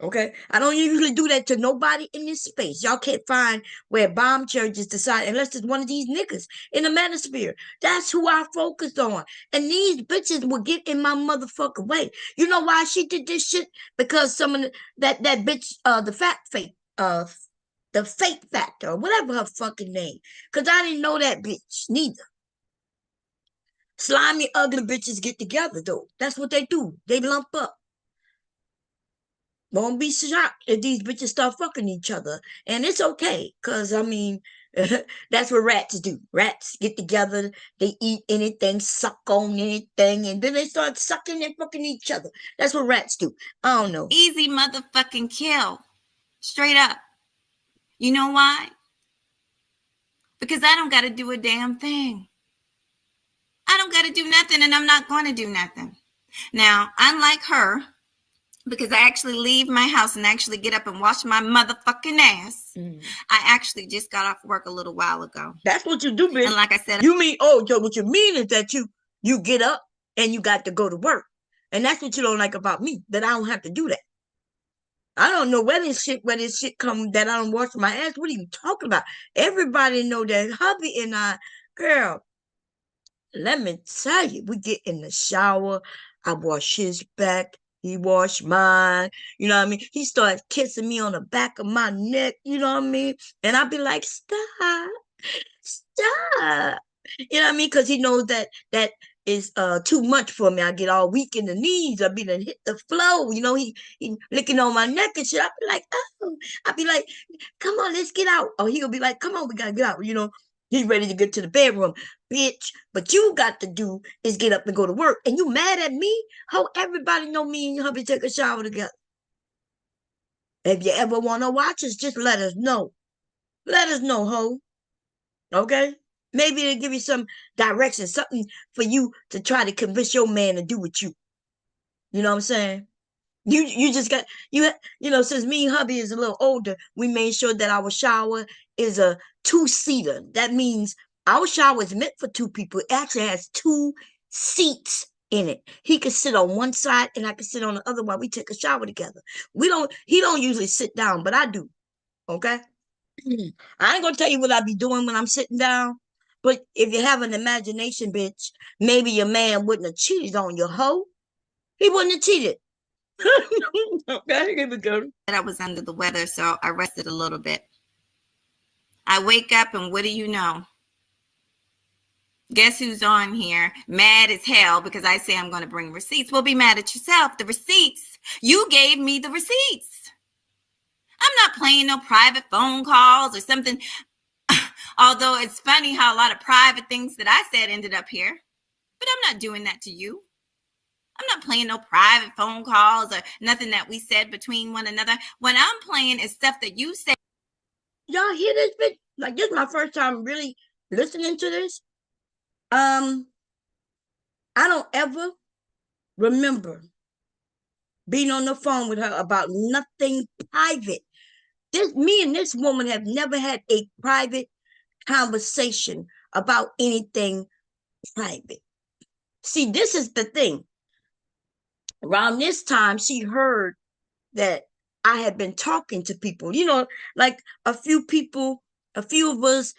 Okay? I don't usually do that to nobody in this space. Y'all can't find where bomb churches decide, unless it's one of these niggas in the manosphere. That's who I focused on. And these bitches will get in my motherfucking way. You know why she did this shit? Because some of that bitch, the fake factor, or whatever her fucking name. Because I didn't know that bitch, neither. Slimy, ugly bitches get together, though. That's what they do. They lump up. Won't be shocked if these bitches start fucking each other. And it's okay, because, I mean, that's what rats do. Rats get together, they eat anything, suck on anything, and then they start sucking and fucking each other. That's what rats do. I don't know. easy motherfucking kill. Straight up. You know why? Because I don't got to do a damn thing. I don't got to do nothing, and I'm not going to do nothing. Now, unlike her, because I actually leave my house and actually get up and wash my motherfucking ass. I actually just got off work a little while ago. That's what you do, bitch. And like I said, You mean, what you mean is that you get up and you got to go to work. And that's what you don't like about me, that I don't have to do that. I don't know where this shit come that I don't wash my ass. What are you talking about? Everybody know that hubby and I, girl, let me tell you, we get in the shower. I wash his back. He washed mine, you know what I mean? He started kissing me on the back of my neck, you know what I mean? And I'd be like, stop. You know what I mean? Because he knows that is too much for me. I get all weak in the knees. I be done hit the floor. You know, he licking on my neck and shit. I'd be like, oh. I'd be like, come on, let's get out. Or he'll be like, come on, we gotta get out, you know? He's ready to get to the bedroom. Bitch, what you got to do is get up and go to work. And you mad at me? How everybody know me and your hubby take a shower together. If you ever want to watch us, just let us know. Let us know, ho. Okay? Maybe it'll give you some direction, something for you to try to convince your man to do with you. You know what I'm saying? You just got, you know, since me and hubby is a little older, we made sure that our shower is a 2-seater. That means our shower is meant for 2 people. It actually has 2 seats in it. He could sit on one side and I could sit on the other while we take a shower together. He don't usually sit down, but I do. Okay? I ain't gonna tell you what I be doing when I'm sitting down. But if you have an imagination, bitch, maybe your man wouldn't have cheated on your hoe. He wouldn't have cheated. Okay, here we go. I was under the weather, so I rested a little bit. I wake up and what do you know? Guess who's on here? Mad as hell because I say I'm going to bring receipts. Well, be mad at yourself. The receipts. You gave me the receipts. I'm not playing no private phone calls or something. Although it's funny how a lot of private things that I said ended up here. But I'm not doing that to you. I'm not playing no private phone calls or nothing that we said between one another. What I'm playing is stuff that you said. Y'all hear this bitch? Like, this is my first time really listening to this. I don't ever remember being on the phone with her about nothing private. Me and this woman have never had a private conversation about anything private. See, this is the thing. Around this time, she heard that I had been talking to people, you know, like a few of us,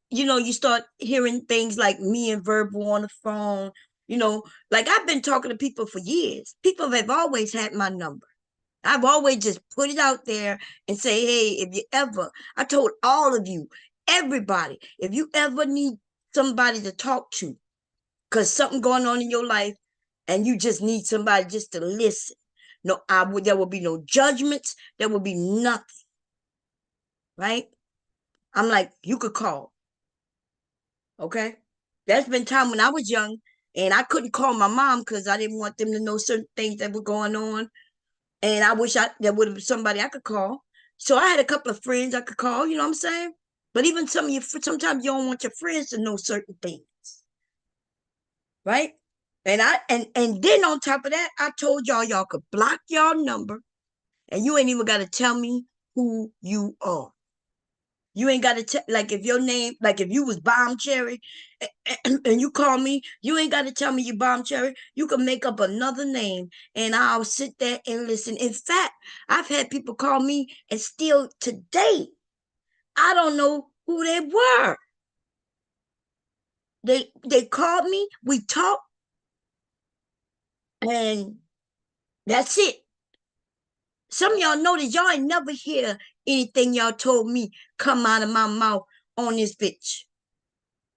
you start hearing things like me and Verbal on the phone, like I've been talking to people for years. People have always had my number. I've always just put it out there and say, hey, if you ever, I told all of you, everybody, if you ever need somebody to talk to, because something going on in your life, and you just need somebody just to listen. No, there will be no judgments. There will be nothing. Right? I'm like, you could call. Okay? There's been time when I was young and I couldn't call my mom because I didn't want them to know certain things that were going on. And I wish there would have been somebody I could call. So I had a couple of friends I could call, you know what I'm saying? But even sometimes you don't want your friends to know certain things. Right? And then on top of that, I told y'all could block y'all number and you ain't even got to tell me who you are. You ain't got to like if your name, like if you was Bomb Cherry and you call me, you ain't got to tell me you Bomb Cherry. You can make up another name and I'll sit there and listen. In fact, I've had people call me and still today, I don't know who they were. They called me, we talked, and that's it. Some of y'all know that y'all ain't never hear anything y'all told me come out of my mouth on this bitch.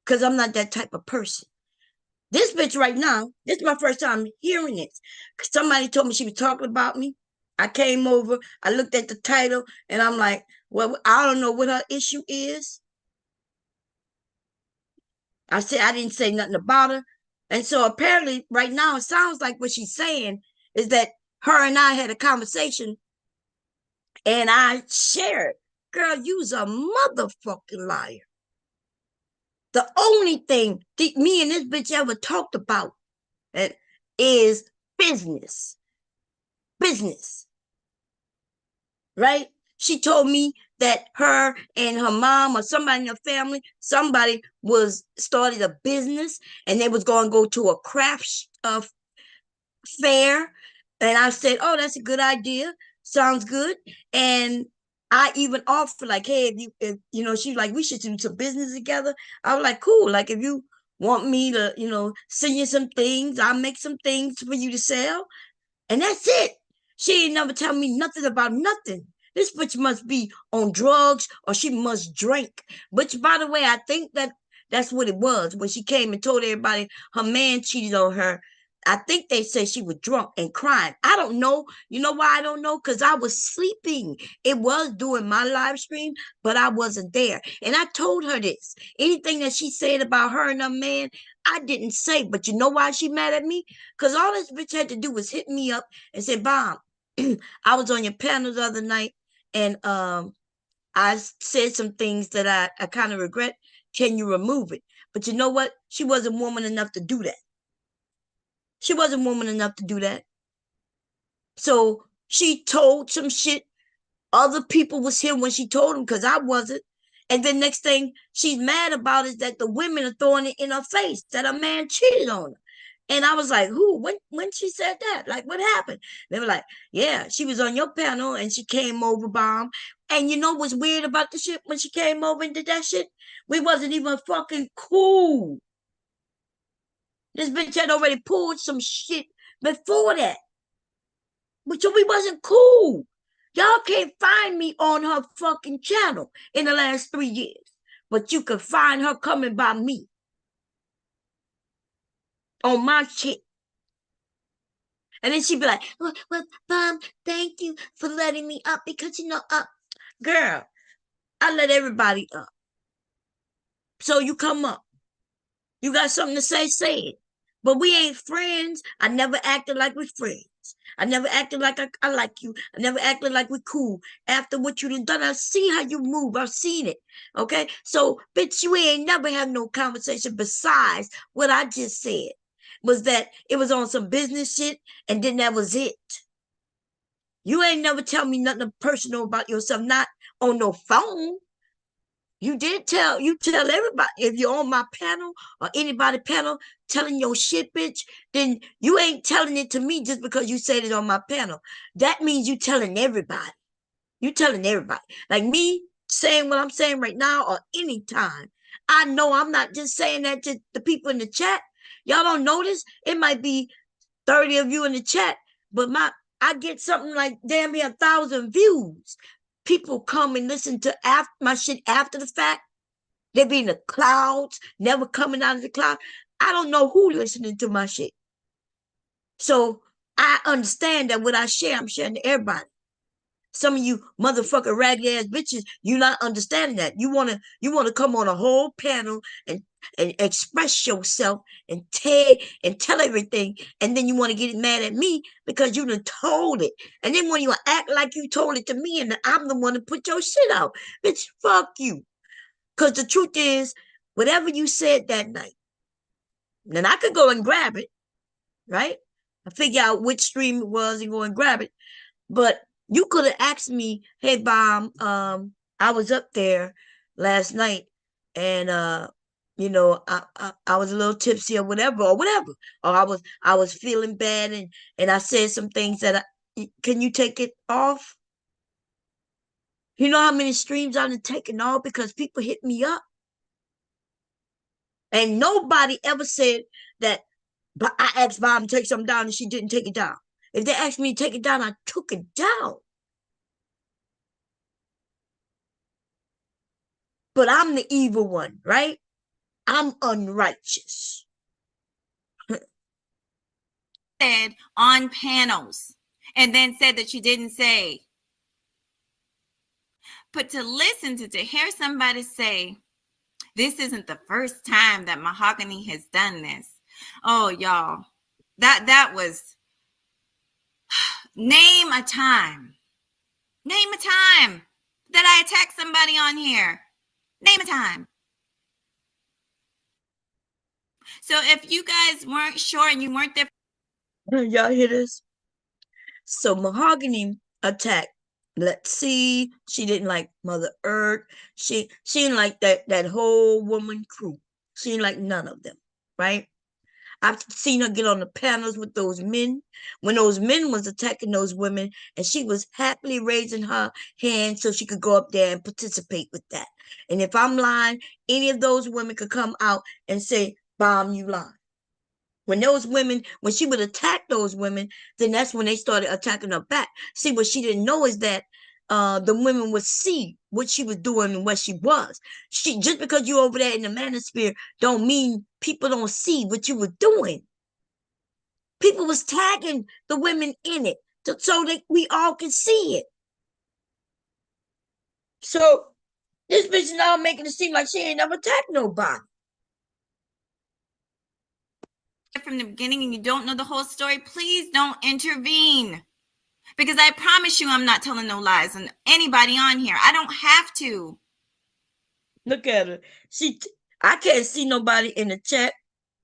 Because I'm not that type of person. This bitch right now, this is my first time hearing it. Somebody told me she was talking about me. I came over, I looked at the title, and I'm like, well, I don't know what her issue is. I didn't say nothing about her. And so apparently right now it sounds like what she's saying is that her and I had a conversation and I shared, girl, you's a motherfucking liar. The only thing me and this bitch ever talked about is business. Business. Right? She told me that her and her mom or somebody in her family, somebody started a business and they was going to go to a craft fair. And I said, oh, that's a good idea. Sounds good. And I even offered like, hey, if she's like, we should do some business together. I was like, cool. Like if you want me to, send you some things, I'll make some things for you to sell. And that's it. She ain't never tell me nothing about nothing. This bitch must be on drugs or she must drink. Which, by the way, I think that's what it was. When she came and told everybody her man cheated on her, I think they said she was drunk and crying. I don't know. You know why I don't know? Because I was sleeping. It was doing my live stream, but I wasn't there. And I told her this. Anything that she said about her and her man, I didn't say. But you know why she mad at me? Because all this bitch had to do was hit me up and say, Bomb, I was on your panel the other night and I said some things that I kind of regret. Can you remove it? But you know what? She wasn't woman enough to do that. She wasn't woman enough to do that. So she told some shit. Other people was here when she told them because I wasn't. And then next thing she's mad about is that the women are throwing it in her face that a man cheated on her. And I was like, who? When she said that? Like, what happened? They were like, yeah, she was on your panel and she came over, Bomb. And you know what's weird about the shit when she came over and did that shit? We wasn't even fucking cool. This bitch had already pulled some shit before that. But so we wasn't cool. Y'all can't find me on her fucking channel in the last 3 years. But you can find her coming by me. on my shit. And then she'd be like, well, Mom, thank you for letting me up because, girl, I let everybody up. So you come up. You got something to say it. But we ain't friends. I never acted like we're friends. I never acted like I like you. I never acted like we're cool. After what you done, I see how you move. I've seen it. Okay? So, bitch, you ain't never had no conversation besides what I just said. Was that it was on some business shit, and then that was it. You ain't never tell me nothing personal about yourself, not on no phone. You tell everybody. If you're on my panel or anybody panel telling your shit, bitch, then you ain't telling it to me just because you said it on my panel. That means you telling everybody. You telling everybody. Like me saying what I'm saying right now or anytime. I know I'm not just saying that to the people in the chat. Y'all don't notice? It might be 30 of you in the chat, but I get something like damn near 1,000 views. People come and listen to my shit after the fact. They be in the clouds, never coming out of the cloud. I don't know who listening to my shit. So I understand that what I share, I'm sharing to everybody. Some of you motherfucking raggedy ass bitches, you not understanding that. You wanna come on a whole panel and express yourself and tell everything, and then you want to get mad at me because you done told it. And then when you act like you told it to me and I'm the one to put your shit out. Bitch, fuck you. Because the truth is, whatever you said that night, then I could go and grab it, right? I figure out which stream it was and go and grab it. But you could have asked me, hey, Bomb, I was up there last night and I was a little tipsy or whatever. Or I was feeling bad and I said some things that can you take it off? You know how many streams I've taken off because people hit me up? And nobody ever said that, but I asked Bomb to take something down and she didn't take it down. If they asked me to take it down, I took it down. But I'm the evil one, right? I'm unrighteous. Said on panels and then said that you didn't say. But to hear somebody say, this isn't the first time that Mahogany has done this. Oh, y'all, that was, name a time that I attacked somebody on here. Name a time. So if you guys weren't sure and you weren't there. Y'all hear this? So Mahogany attacked. Let's see. She didn't like Mother Earth. She didn't like that whole woman crew. She didn't like none of them, right? I've seen her get on the panels with those men when those men was attacking those women, and she was happily raising her hand so she could go up there and participate with that. And if I'm lying, any of those women could come out and say, Bomb, you lying. When she would attack those women, then that's when they started attacking her back. See, what she didn't know is that the women would see what she was doing and what she was. Just because you're over there in the manosphere don't mean people don't see what you were doing. People was tagging the women in it so that we all could see it. So this bitch now making it seem like she ain't never attacked nobody. From the beginning and you don't know the whole story, please don't intervene. Because I promise you I'm not telling no lies on anybody on here. I don't have to. Look at her. I can't see nobody in the chat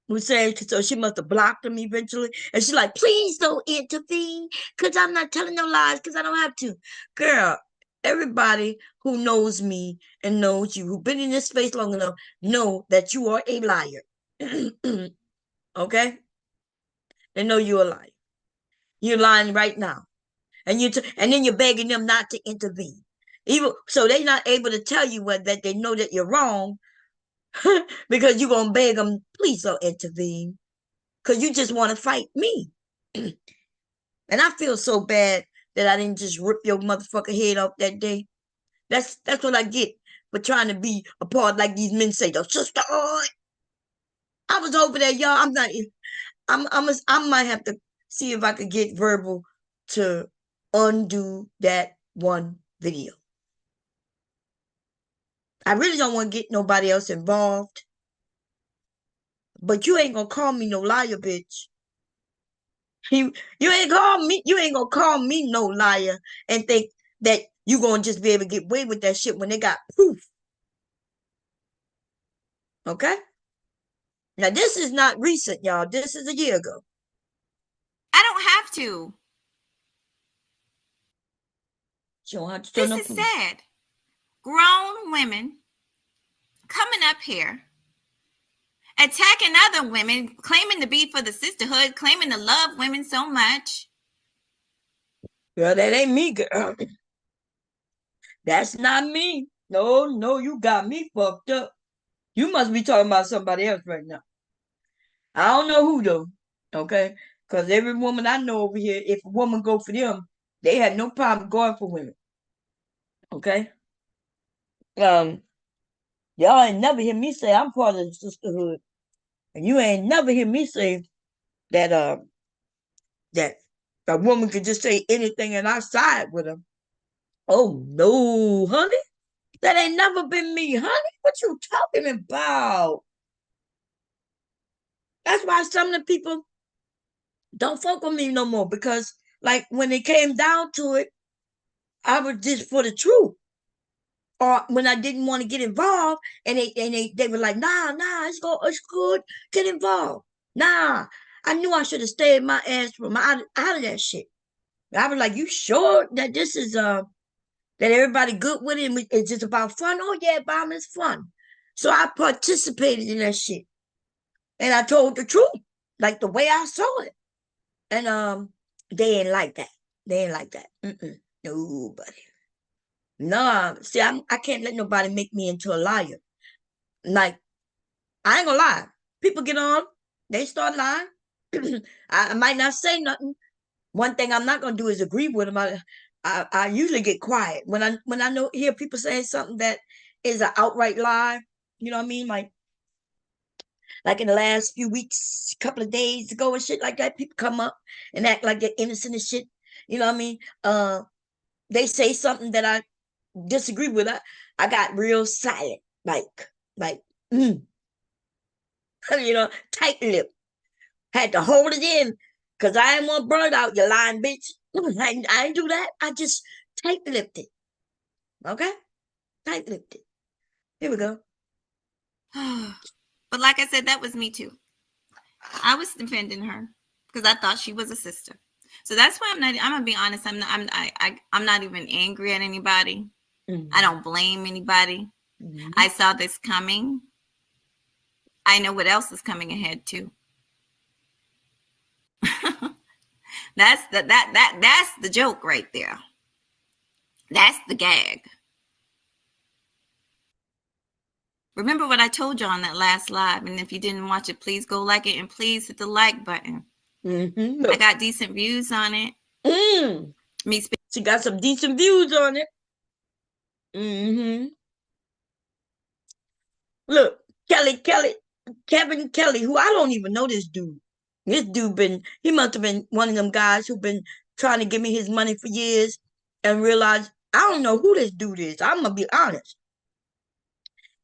who said, so she must have blocked them eventually. And she's like, please don't intervene because I'm not telling no lies because I don't have to. Girl, everybody who knows me and knows you, who've been in this space long enough, know that you are a liar. Okay? They know you're a liar. You're lying right now. And then you're begging them not to intervene. Even so they're not able to tell you that they know that you're wrong because you're going to beg them, please don't intervene. Because you just want to fight me. And I feel so bad that I didn't just rip your motherfucking head off that day. That's what I get for trying to be a part like these men say, the sisterhood. I was over there, y'all. I might have to see if I could get verbal to undo that one video. I really don't want to get nobody else involved. But you ain't gonna call me no liar, bitch. You ain't gonna call me no liar and think that you gonna just be able to get away with that shit when they got proof. Okay? Now this is not recent, y'all. This is a year ago. I don't have to. You don't have to show This no is proof. sad. Grown women coming up here attacking other women, claiming to be for the sisterhood, claiming to love women so much. Well, that ain't me, girl. That's not me. No, you got me fucked up. You must be talking about somebody else right now. I don't know who though. Okay? Because every woman I know over here, if a woman go for them, they had no problem going for women. Okay? Y'all ain't never hear me say I'm part of the sisterhood. And you ain't never hear me say that that a woman could just say anything and I side with them. Oh no, honey. That ain't never been me, honey. What you talking about? That's why some of the people don't fuck with me no more. Because like when it came down to it, I was just for the truth. Or when I didn't want to get involved, and they were like, nah, it's good, get involved. Nah, I knew I should have stayed my ass from out of that shit. I was like, you sure that this is that everybody good with it? It's just about fun. Oh yeah, bomb is fun. So I participated in that shit, and I told the truth, like the way I saw it. And they ain't like that. They ain't like that. Nobody. No, see, I can't let nobody make me into a liar. Like, I ain't gonna lie. People get on, they start lying. I might not say nothing. One thing I'm not gonna do is agree with them. I usually get quiet when I hear people saying something that is an outright lie. You know what I mean? Like in the last few weeks, couple of days ago and shit like that, people come up and act like they're innocent and shit. You know what I mean? They say something that I disagree with. I got real silent, like you know, tight lip. Had to hold it in because I ain't want to burn out, you lying bitch. I ain't do that. I just tight lipped it. Okay? Tight lipped it. Here we go. But like I said, that was me too. I was defending her because I thought she was a sister. So that's why I'm gonna be honest. I'm not even angry at anybody. Mm-hmm. I don't blame anybody. Mm-hmm. I saw this coming. I know what else is coming ahead too. That's the joke right there. That's the gag. Remember what I told you on that last live, and if you didn't watch it, please go like it and please hit the like button. Mm-hmm. I got decent views on it. She got some decent views on it. Mm-hmm. Look, Kevin Kelly, who I don't even know this dude. This dude he must have been one of them guys who've been trying to give me his money for years and realized I don't know who this dude is. I'm gonna be honest.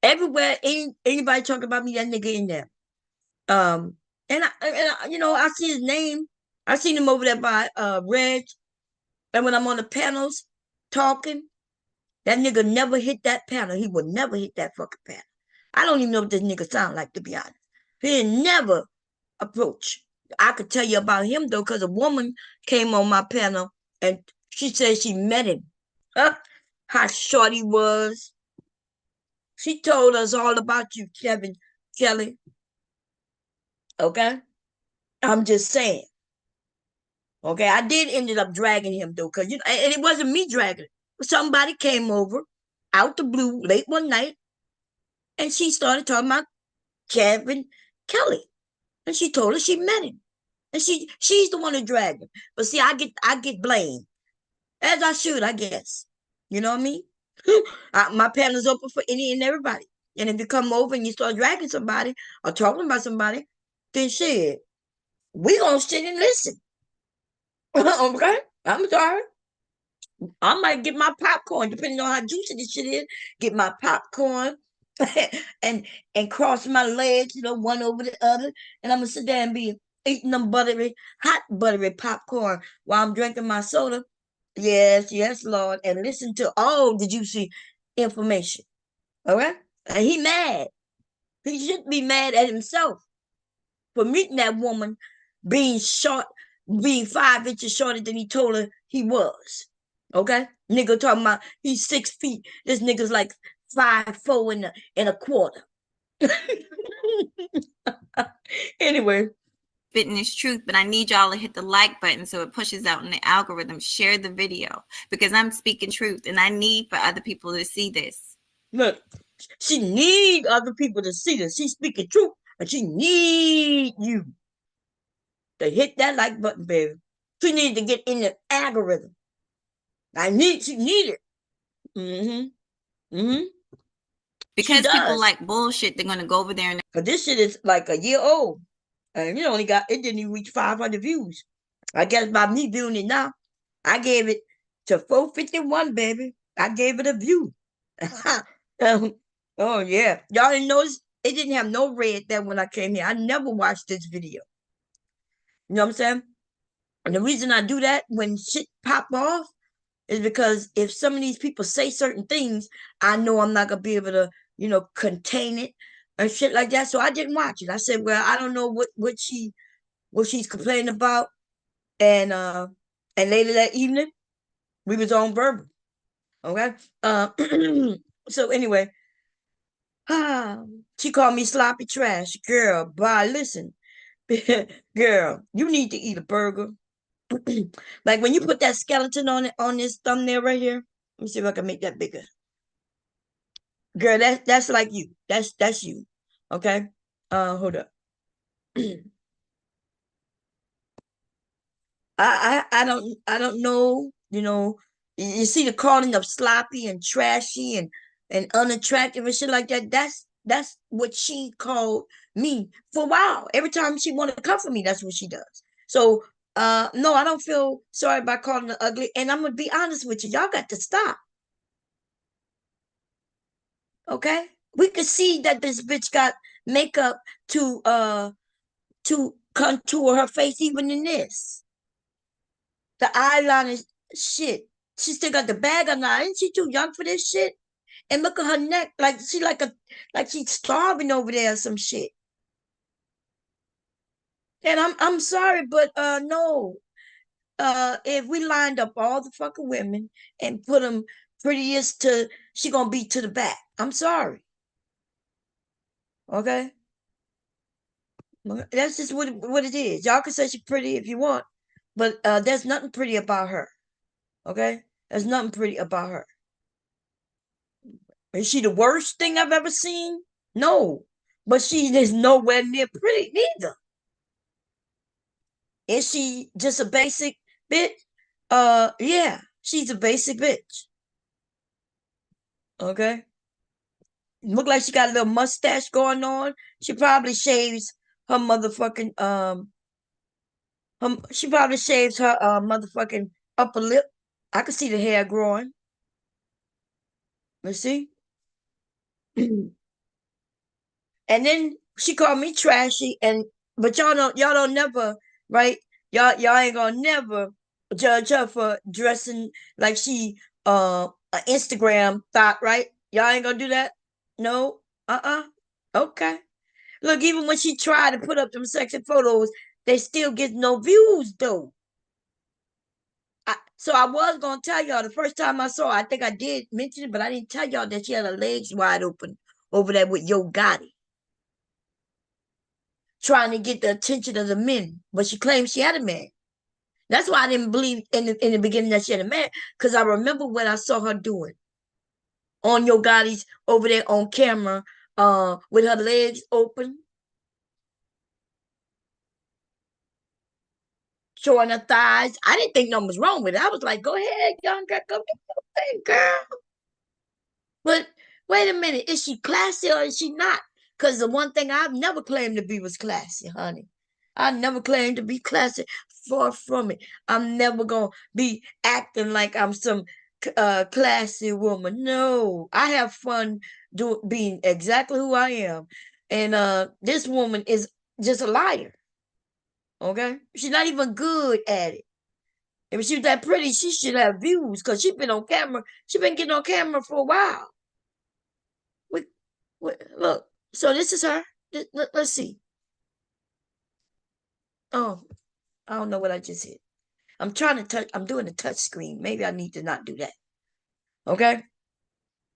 Everywhere anybody talking about me, that nigga in there. And I you know, I see his name. I seen him over there by Reg. And when I'm on the panels talking, that nigga never hit that panel. He would never hit that fucking panel. I don't even know what this nigga sound like, to be honest. He never approach. I could tell you about him though, because a woman came on my panel and she said she met him. How short he was. She told us all about you, Kevin Kelly. Okay? I'm just saying. Okay, I did ended up dragging him though, because you know, and it wasn't me dragging him. Somebody came over out the blue late one night, and she started talking about Kevin Kelly, and she told us she met him, and she's the one who dragged him. But see, I get blamed, as I should, I guess. You know what I mean? My panel's open for any and everybody, and if you come over and you start dragging somebody or talking about somebody, then shit. We gonna sit and listen. Okay, I'm sorry. I might get my popcorn, depending on how juicy this shit is. Get my popcorn and cross my legs, one over the other, and I'm gonna sit there and be eating them hot buttery popcorn while I'm drinking my soda. Yes, yes, Lord, and listen to all the juicy information. All right, and he mad. He should be mad at himself for meeting that woman being 5 inches shorter than he told her he was. Okay? Nigga talking about he's 6 feet. This nigga's like 5'4" and a quarter. Anyway. Fitness truth, but I need y'all to hit the like button so it pushes out in the algorithm. Share the video because I'm speaking truth and I need for other people to see this. Look, she need other people to see this. She's speaking truth, and she need you to hit that like button, baby. She need to get in the algorithm. She need it. Because people like bullshit, they're gonna go over there and. But this shit is like a year old, and it didn't even reach 500 views. I guess by me viewing it now, I gave it to 451, baby. I gave it a view. Oh yeah, y'all didn't notice it didn't have no red there when I came here. I never watched this video. You know what I'm saying? And the reason I do that when shit pop off is because if some of these people say certain things, I know I'm not gonna be able to, contain it and shit like that. So I didn't watch it. I said, well, I don't know what she's complaining about. And later that evening, we was on verbal. Okay. So anyway, she called me sloppy trash. Girl, bye. Listen, girl, you need to eat a burger. Like when you put that skeleton on this thumbnail right here. Let me see if I can make that bigger. Girl, that's like you. That's you. Okay. Hold up. I don't know. You see the calling of sloppy and trashy and unattractive and shit like that. That's what she called me for a while. Every time she wanted to come for me, that's what she does. So no, I don't feel sorry about calling her ugly. And I'm gonna be honest with you, y'all got to stop. Okay? We could see that this bitch got makeup to contour her face even in this. The eyeliner shit. She still got the bag on her. Isn't she too young for this shit? And look at her neck, like she's starving over there or some shit. And I'm sorry, but no. If we lined up all the fucking women and put them prettiest she gonna be to the back. I'm sorry. Okay? That's just what it is. Y'all can say she's pretty if you want, but there's nothing pretty about her. Okay? There's nothing pretty about her. Is she the worst thing I've ever seen? No. But she is nowhere near pretty neither. Is she just a basic bitch? Yeah, she's a basic bitch. Okay? Look like she got a little mustache going on. She probably shaves her motherfucking she probably shaves her motherfucking upper lip. I can see the hair growing. Let's see. And then she called me trashy, but y'all don't never, right? Y'all ain't gonna never judge her for dressing like she an Instagram thought, right? Y'all ain't gonna do that? No? Okay. Look, even when she tried to put up them sexy photos, they still get no views though. So I was gonna tell y'all the first time I saw her, I think I did mention it, but I didn't tell y'all that she had her legs wide open over there with Yo Gotti, trying to get the attention of the men. But she claimed she had a man. That's why I didn't believe in the beginning that she had a man, because I remember what I saw her doing on Yo Gotti's over there on camera, with her legs open, showing her thighs. I didn't think nothing was wrong with it. I was like, go ahead, young girl, go get your thing, girl. But wait a minute, is she classy or is she not? Because the one thing I've never claimed to be was classy, honey. I never claimed to be classy. Far from it. I'm never gonna be acting like I'm some classy woman. No, I have fun being exactly who I am. And this woman is just a liar. Okay, she's not even good at it. If she was that pretty, she should have views because she's been on camera. She's been getting on camera for a while. Look, so this is her. Let's see. Oh, I don't know what I just hit. I'm trying to touch. I'm doing the touch screen. Maybe I need to not do that. Okay.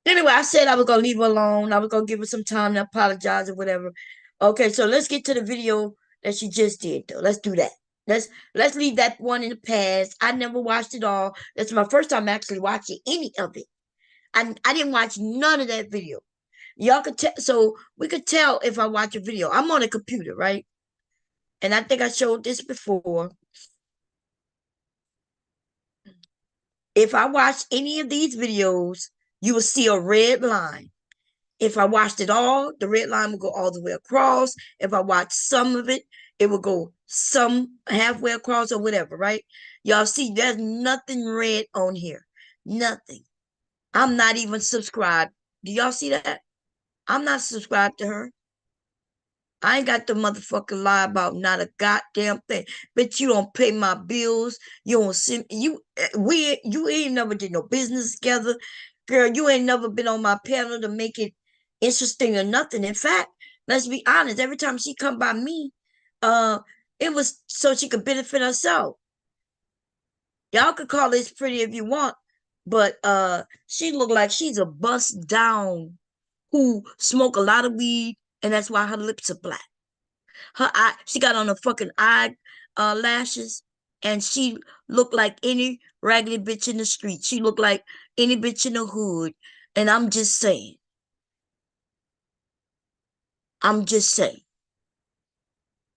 Anyway, I said I was gonna leave her alone. I was gonna give her some time to apologize or whatever. Okay, so let's get to the video that she just did, though. Let's do that. Let's leave that one in the past. I never watched it all. That's my first time actually watching any of it. I didn't watch none of that video. Y'all could tell, so we could tell if I watch a video. I'm on a computer, right? And I think I showed this before. If I watch any of these videos, you will see a red line. If I watched it all, the red line will go all the way across. If I watch some of it, it will go some halfway across or whatever, right? Y'all see, there's nothing red on here. Nothing. I'm not even subscribed. Do y'all see that? I'm not subscribed to her. I ain't got the motherfucking lie about not a goddamn thing. But you don't pay my bills. You don't send you ain't never did no business together. Girl, you ain't never been on my panel to make it interesting or nothing. In fact, let's be honest, every time she come by me, it was so she could benefit herself. Y'all could call this pretty if you want, but she look like she's a bust down who smoke a lot of weed, and that's why her lips are black. Her eye, she got on her fucking eye lashes, and she looked like any raggedy bitch in the street. She looked like any bitch in the hood. And I'm just saying.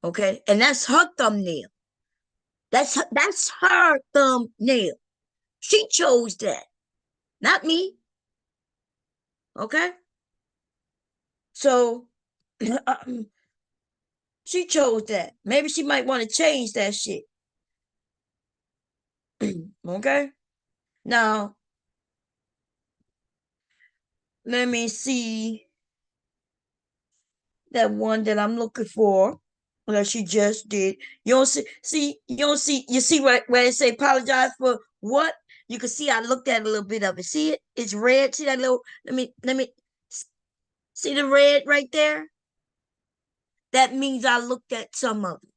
Okay? And that's her thumbnail. That's her thumbnail. She chose that. Not me. Okay? So she chose that. Maybe she might want to change that shit. Okay? Now, let me see that one that I'm looking for that she just did. You don't see where it say apologize for what? You can see I looked at a little bit of it. See it? It's red. See that little, let me see the red right there? That means I looked at some of it.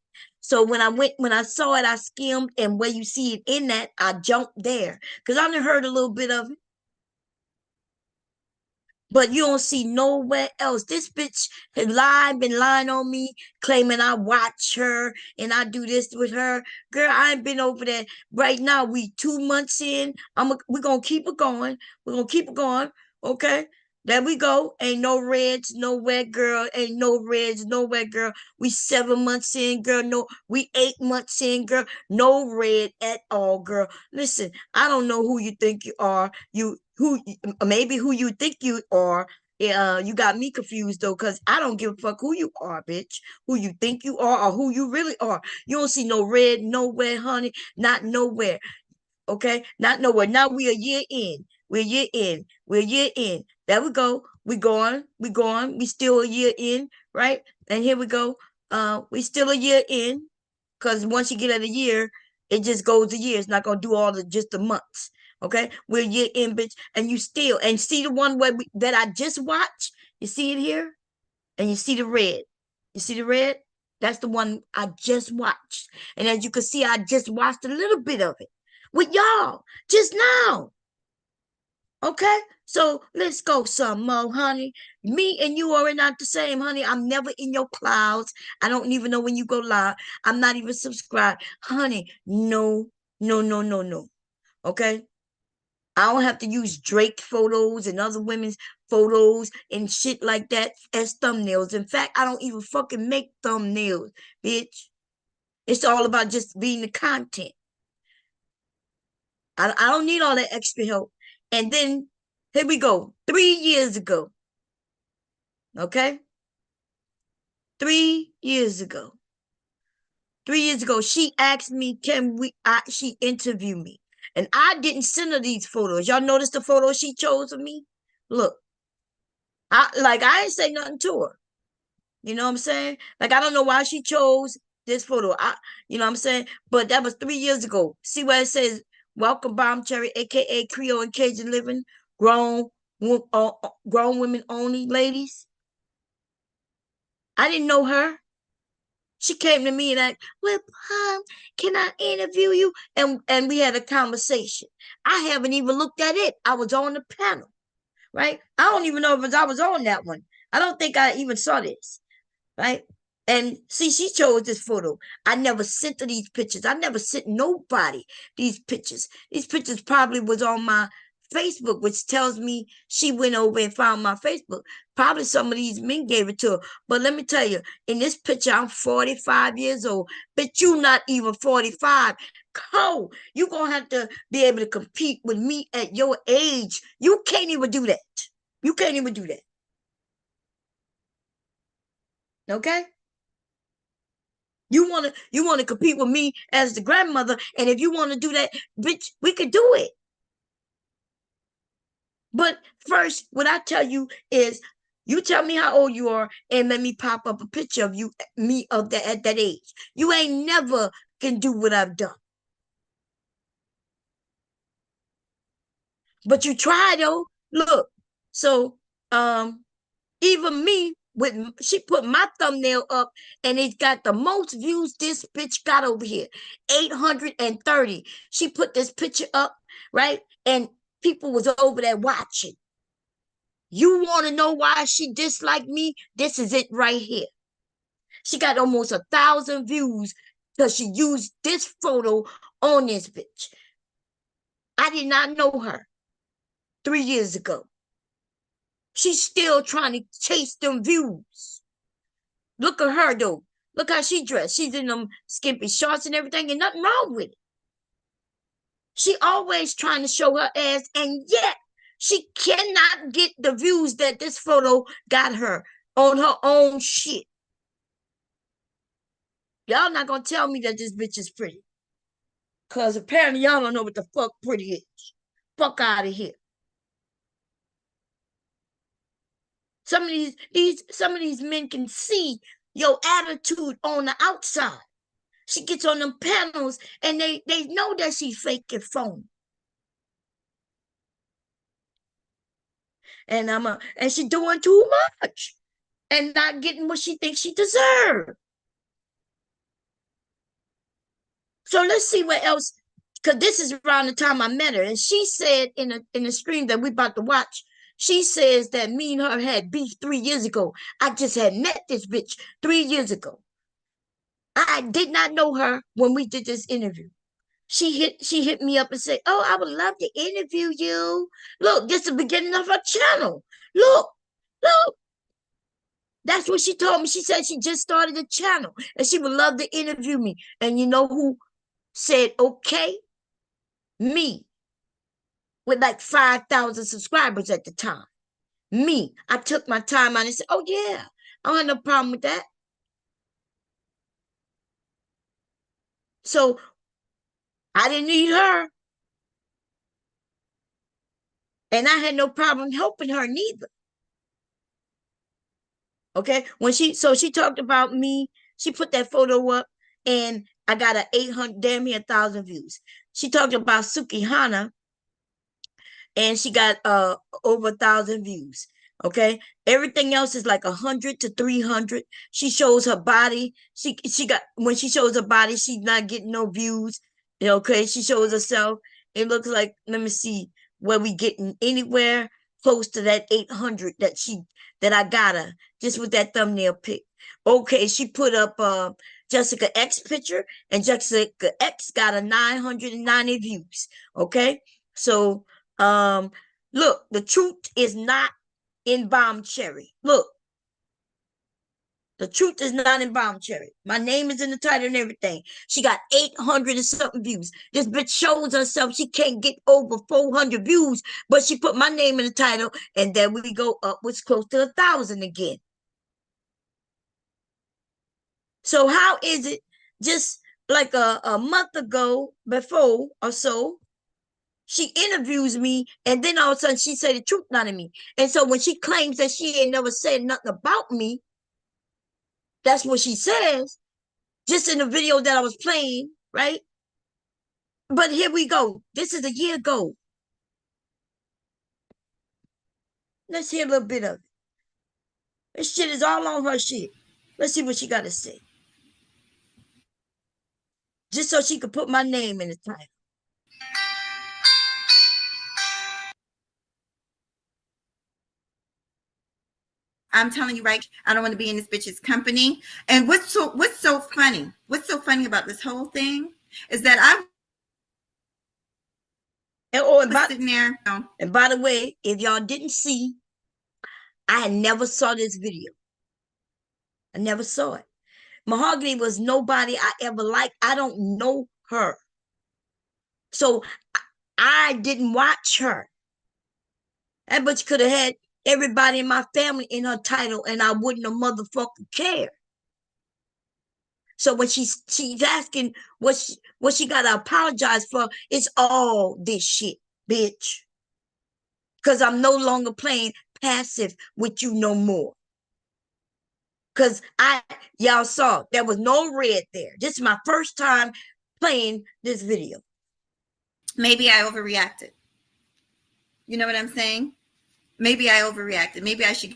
So when I saw it, I skimmed, and where you see it in that, I jumped there. Because I done heard a little bit of it. But you don't see nowhere else. This bitch has been lying on me, claiming I watch her and I do this with her. Girl, I ain't been over there. Right now, we 2 months in. We're going to keep it going. We're going to keep it going. Okay? There we go. Ain't no reds nowhere, girl. Ain't no reds nowhere, girl. We 7 months in, girl. No, we 8 months in, girl. No red at all, girl. Listen, I don't know who you think you are. Maybe who you think you are. You got me confused though, because I don't give a fuck who you are, bitch. Who you think you are or who you really are. You don't see no red nowhere, honey. Not nowhere. Okay? Not nowhere. Now we a year in. We're a year in. We're a year in. There we go. We going. We going. We still a year in, right? And here we go. We still a year in. Because once you get at a year, it just goes a year. It's not gonna do all just the months. Okay, we're a year in, bitch, and you still and see the one that I just watched. You see it here, and you see the red. You see the red? That's the one I just watched. And as you can see, I just watched a little bit of it with y'all just now. Okay, so let's go some more, honey. Me and you are not the same, honey. I'm never in your clouds. I don't even know when you go live. I'm not even subscribed, honey. No, no, no, no, no. Okay. I don't have to use Drake photos and other women's photos and shit like that as thumbnails. In fact, I don't even fucking make thumbnails, bitch. It's all about just being the content. I don't need all that extra help. And then, here we go. 3 years ago. Okay? 3 years ago. 3 years ago, she asked me, she interviewed me. And I didn't send her these photos. Y'all notice the photo she chose of me? Look, I ain't say nothing to her. You know what I'm saying? Like, I don't know why she chose this photo. You know what I'm saying? But that was 3 years ago. See where it says, welcome Bomb Cherry, aka Creole and Cajun Living, grown women only, ladies. I didn't know her. She came to me and I, well, can I interview you? And we had a conversation. I haven't even looked at it. I was on the panel, right? I don't even know if I was on that one. I don't think I even saw this, right? And see, she chose this photo. I never sent her these pictures. I never sent nobody these pictures. These pictures probably was on my Facebook, which tells me she went over and found my Facebook. Probably some of these men gave it to her. But let me tell you, in this picture, I'm 45 years old. But you not even 45. Cole, you're going to have to be able to compete with me at your age. You can't even do that. You can't even do that. Okay? You want to compete with me as the grandmother, and if you want to do that, bitch, we could do it. But first, what I tell you is, you tell me how old you are, and let me pop up a picture of you, me of that at that age. You ain't never can do what I've done. But you try though. Look, so even me, she put my thumbnail up and it got the most views this bitch got over here, 830. She put this picture up, right? And people was over there watching. You want to know why she disliked me? This is it right here. She got almost 1,000 views because she used this photo on this bitch. I did not know her 3 years ago. She's still trying to chase them views. Look at her, though. Look how she dressed. She's in them skimpy shorts and everything, and nothing wrong with it. She always trying to show her ass, and yet she cannot get the views that this photo got her on her own shit. Y'all not gonna tell me that this bitch is pretty. Because apparently y'all don't know what the fuck pretty is. Fuck out of here. Some of these men can see your attitude on the outside. She gets on them panels and they know that she's fake and phony. And she doing too much and not getting what she thinks she deserves. So let's see what else, because this is around the time I met her, and she said in the stream that we about to watch, she says that me and her had beef 3 years ago. I just had met this bitch 3 years ago. I did not know her when we did this interview. She hit me up and said, "Oh, I would love to interview you. Look, this is the beginning of her channel. Look. That's what she told me. She said she just started a channel and she would love to interview me. And you know who said okay? Me, with like 5,000 subscribers at the time. Me, I took my time out and said, oh yeah, I don't have no problem with that. So I didn't need her. And I had no problem helping her neither. Okay, so she talked about me, she put that photo up and I got 1,000 views. She talked about Sukihana and she got over 1,000 views. Okay, everything else is like 100 to 300. She shows her body. When she shows her body, she's not getting no views. Okay, she shows herself. It looks like, let me see, where we getting anywhere close to that 800 that I got her just with that thumbnail pic. Okay, she put up Jessica X picture, and Jessica X got 990 views. Okay, so look, the truth is not in Bomb Cherry. Look, the truth is not in Bomb Cherry. My name is in the title and everything. She got 800 and something views. This bitch shows herself she can't get over 400 views, but she put my name in the title, and then we go upwards close to 1,000 again. So how is it just like a month ago before or so, she interviews me, and then all of a sudden she said the truth out of me. And so when she claims that she ain't never said nothing about me, that's what she says, just in the video that I was playing, right? But here we go. This is a year ago. Let's hear a little bit of it. This shit is all on her shit. Let's see what she got to say. Just so she could put my name in the title. I'm telling you, right? I don't want to be in this bitch's company. And what's so funny? What's so funny about this whole thing is that I was sitting there. And by the way, if y'all didn't see, I never saw this video. I never saw it. Mahogany was nobody I ever liked. I don't know her. So I didn't watch her. That bitch could have had everybody in my family in her title, and I wouldn't have motherfucking cared. So when she's asking what she gotta apologize for, it's all this shit, bitch. Because I'm no longer playing passive with you no more. Because y'all saw there was no red there. This is my first time playing this video. Maybe I overreacted. You know what I'm saying? Maybe I overreacted. Maybe I should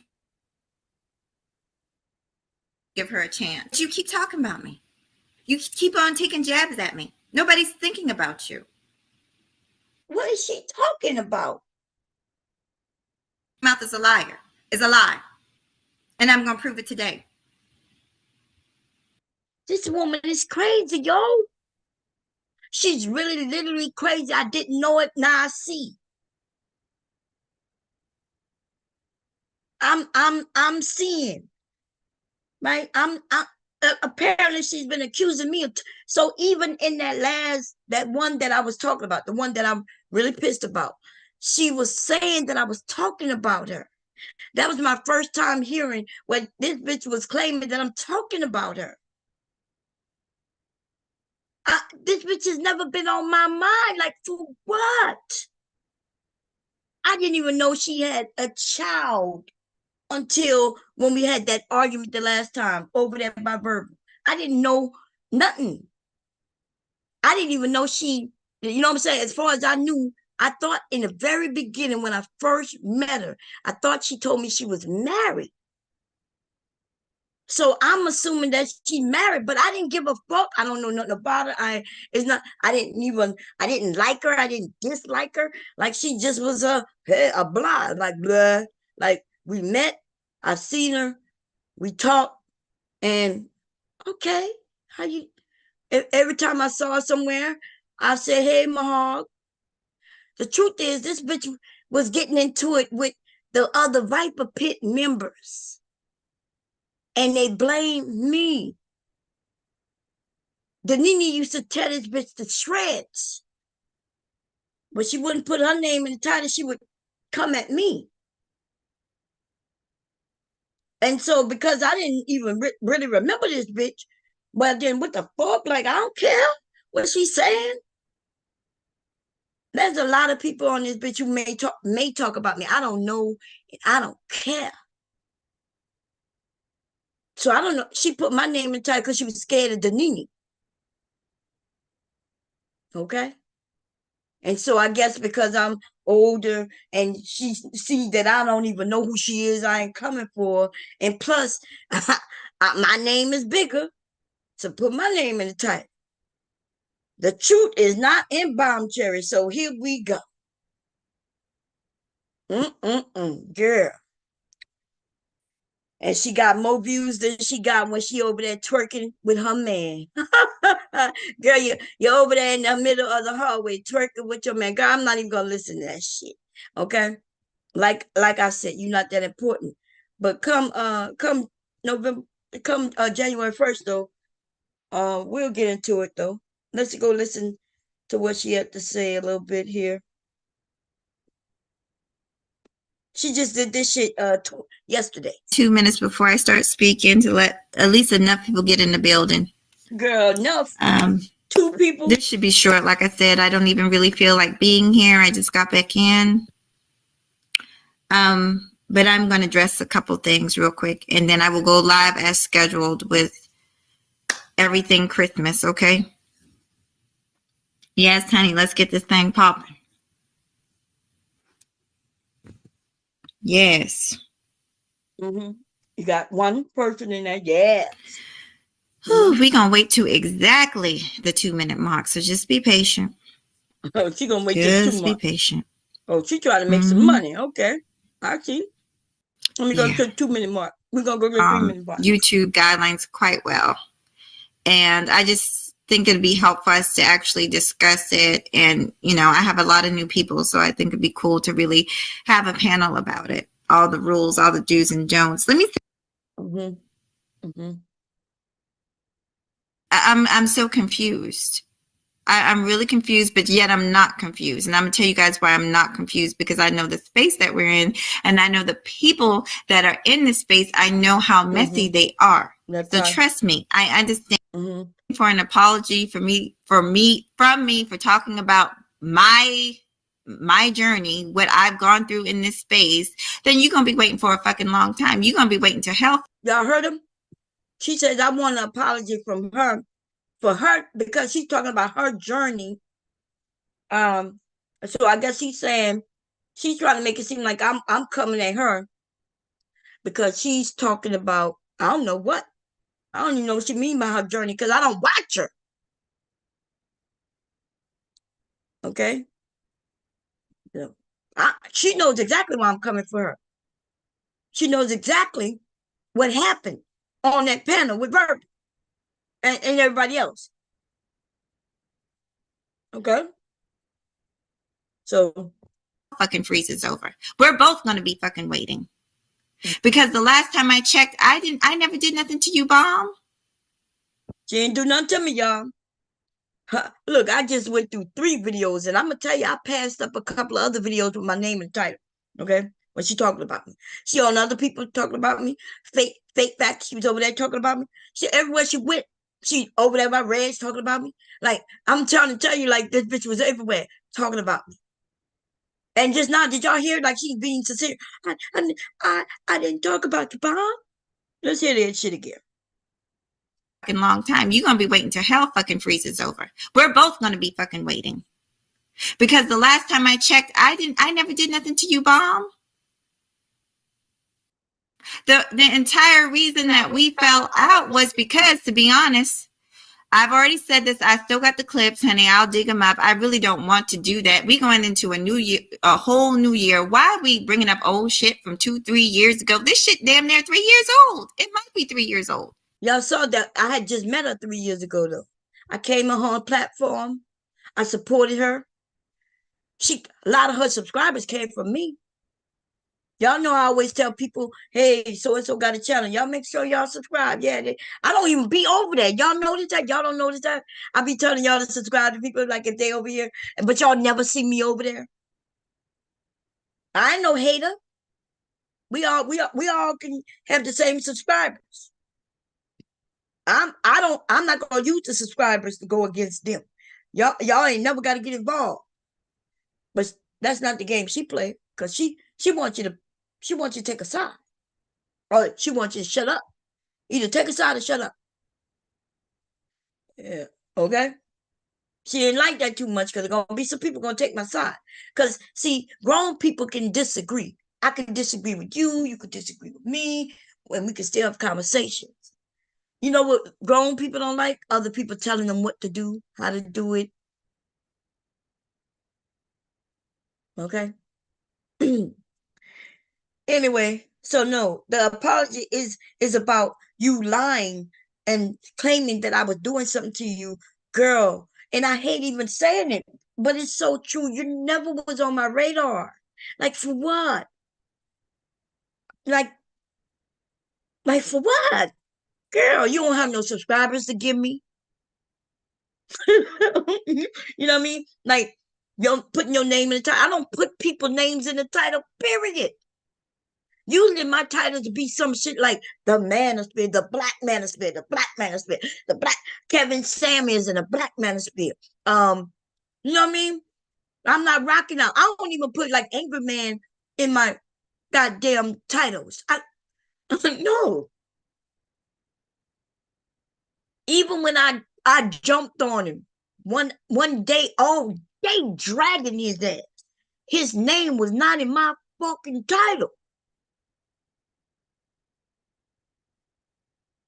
give her a chance. You keep talking about me. You keep on taking jabs at me. Nobody's thinking about you. What is she talking about? Mouth is a liar. Is a lie. And I'm going to prove it today. This woman is crazy, yo. She's really literally crazy. I didn't know it. Now I see. I'm seeing. Right? Apparently she's been accusing me of so even in that one that I was talking about, the one that I'm really pissed about, she was saying that I was talking about her. That was my first time hearing when this bitch was claiming that I'm talking about her. This bitch has never been on my mind. Like, for what? I didn't even know she had a child until when we had that argument the last time over there by Verbal. I didn't know nothing. I didn't even know she, you know what I'm saying? As far as I knew, I thought in the very beginning when I first met her, I thought she told me she was married. So I'm assuming that she's married, but I didn't give a fuck. I don't know nothing about her. I didn't like her. I didn't dislike her. Like she just was a blah, like blah. Like we met, I seen her, we talked, and okay, how you? Every time I saw her somewhere, I said, "Hey, Mahog." The truth is, this bitch was getting into it with the other Viper Pit members. And they blame me. Danini used to tear this bitch to shreds. But she wouldn't put her name in the title. She would come at me. And so because I didn't even really remember this bitch, well then what the fuck? Like, I don't care what she's saying. There's a lot of people on this bitch who may talk about me. I don't know. I don't care. So I don't know. She put my name in the title because she was scared of Danini. Okay. And so I guess because I'm older and she sees that I don't even know who she is, I ain't coming for her. And plus, my name is bigger. So put my name in the title. The truth is not in Bomb Cherry. So here we go. Girl. And she got more views than she got when she over there twerking with her man. Girl, you're over there in the middle of the hallway twerking with your man. Girl, I'm not even gonna listen to that shit. Okay? Like I said, you're not that important. But come November, January 1st though, we'll get into it though. Let's go listen to what she had to say a little bit here. She just did this shit yesterday. 2 minutes before I start speaking to let at least enough people get in the building. Girl, enough. Two people. This should be short. Like I said, I don't even really feel like being here. I just got back in. But I'm going to address a couple things real quick, and then I will go live as scheduled with everything Christmas, okay? Yes, honey, let's get this thing popping. Yes. Mm-hmm. You got one person in there. Yes. We're going to wait to exactly the 2-minute mark, so just be patient. Oh, she going to wait till 2 Just be months. patient. Oh, she trying to make some money. Okay. I see. Let me go Yeah. to the 2-minute mark. We're going to go to the 3-minute mark. YouTube guidelines quite well. And I just think it'd be helpful for us to actually discuss it. And, you know, I have a lot of new people, so I think it'd be cool to really have a panel about it. All the rules, all the do's and don'ts. Let me Mm-hmm. Mm-hmm. I'm so confused. I'm really confused, but yet I'm not confused. And I'm going to tell you guys why I'm not confused, because I know the space that we're in, and I know the people that are in this space. I know how messy they are. That's So right. trust me, I understand. Mm-hmm. For an apology from me for talking about my journey, what I've gone through in this space, then you're going to be waiting for a fucking long time. You're going to be waiting to hell. Y'all heard him? She says, I want an apology from her for her because she's talking about her journey. So I guess she's saying she's trying to make it seem like I'm coming at her because she's talking about I don't know what. I don't even know what she mean by her journey because I don't watch her. Okay? Yeah. She knows exactly why I'm coming for her. She knows exactly what happened on that panel with Verb and everybody else. Okay? So Fucking freeze is over. We're both going to be fucking waiting. Because the last time I checked, I never did nothing to you, Bomb. she ain't do nothing to me, y'all. Look, I just went through 3 videos, and I'm gonna tell you, I passed up a couple of other videos with my name and title. Okay, when she talking about me, she on other people talking about me. Fake facts. She was over there talking about me. She everywhere she went, she over there by Reds talking about me. Like I'm trying to tell you, like this bitch was everywhere talking about me. And just now, did y'all hear? Like she's being sincere. I didn't talk about the bomb. Let's hear that shit again. Long time. You're going to be waiting till hell fucking freezes over. We're both going to be fucking waiting. Because the last time I checked, I never did nothing to you, Bomb. The entire reason that we fell out was because, to be honest, I've already said this. I still got the clips, honey. I'll dig them up. I really don't want to do that. We going into a new year, a whole new year. Why are we bringing up old shit from 2-3 years ago? This shit damn near 3 years old. It might be 3 years old. Y'all saw that I had just met her 3 years ago, though. I came on her platform. I supported her. A lot of her subscribers came from me. Y'all know I always tell people, hey, so-and-so got a channel. Y'all make sure y'all subscribe. Yeah, I don't even be over there. Y'all notice that? Y'all don't notice that? I be telling y'all to subscribe to people like if they over here, but y'all never see me over there. I ain't no hater. We all can have the same subscribers. I'm not gonna use the subscribers to go against them. Y'all ain't never got to get involved. But that's not the game she played, because she wants you to take a side, or she wants you to shut up. Either take a side or shut up. Yeah, okay. She didn't like that too much because there's gonna be some people gonna take my side. Because see, grown people can disagree. I can disagree with you. You could disagree with me, and we can still have conversations. You know what grown people don't like? Other people telling them what to do, how to do it. Okay. Anyway, so no, the apology is about you lying and claiming that I was doing something to you, girl. And I hate even saying it, but it's so true. You never was on my radar. Like for what? Like for what? Girl, you don't have no subscribers to give me. You know what I mean? Like, you're putting your name in the title. I don't put people names in the title, period. Usually my titles would be some shit like the Manosphere, the Black Manosphere, the Black Manosphere, the Black Kevin Samuels and the Black Manosphere. You know what I mean? I'm not rocking out. I don't even put like Angry Man in my goddamn titles. No. Even when I jumped on him one day, all day dragging his ass. His name was not in my fucking title.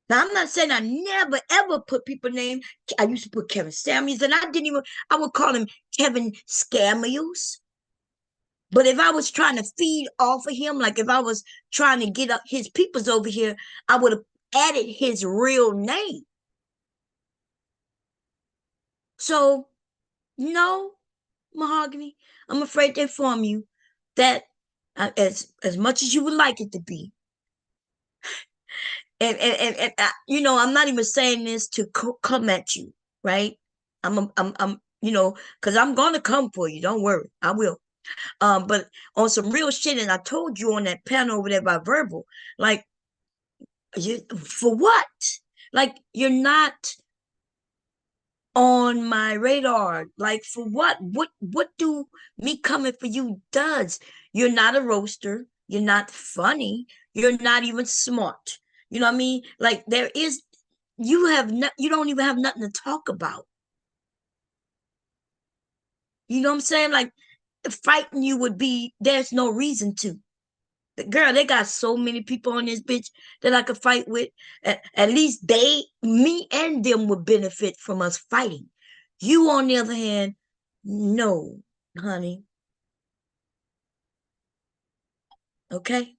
Now, I'm not saying I never ever put people's name. I used to put Kevin Samuels, and I would call him Kevin Scamiels. But if I was trying to feed off of him, like if I was trying to get up his peoples over here, I would have added his real name. So, no, Mahogany, I'm afraid to inform you that as much as you would like it to be, and you know, I'm not even saying this to come at you, right? I'm you know, because I'm gonna come for you. Don't worry, I will. But on some real shit, and I told you on that panel over there by Verbal, like, for what? Like, you're not on my radar. Like, for what? What do me coming for you does? You're not a roaster. You're not funny. You're not even smart. You know what I mean? Like, you don't even have nothing to talk about. You know what I'm saying? Like, fighting you would be, there's no reason to. Girl, they got so many people on this bitch that I could fight with. At least me and them would benefit from us fighting. You, on the other hand, no, honey. Okay?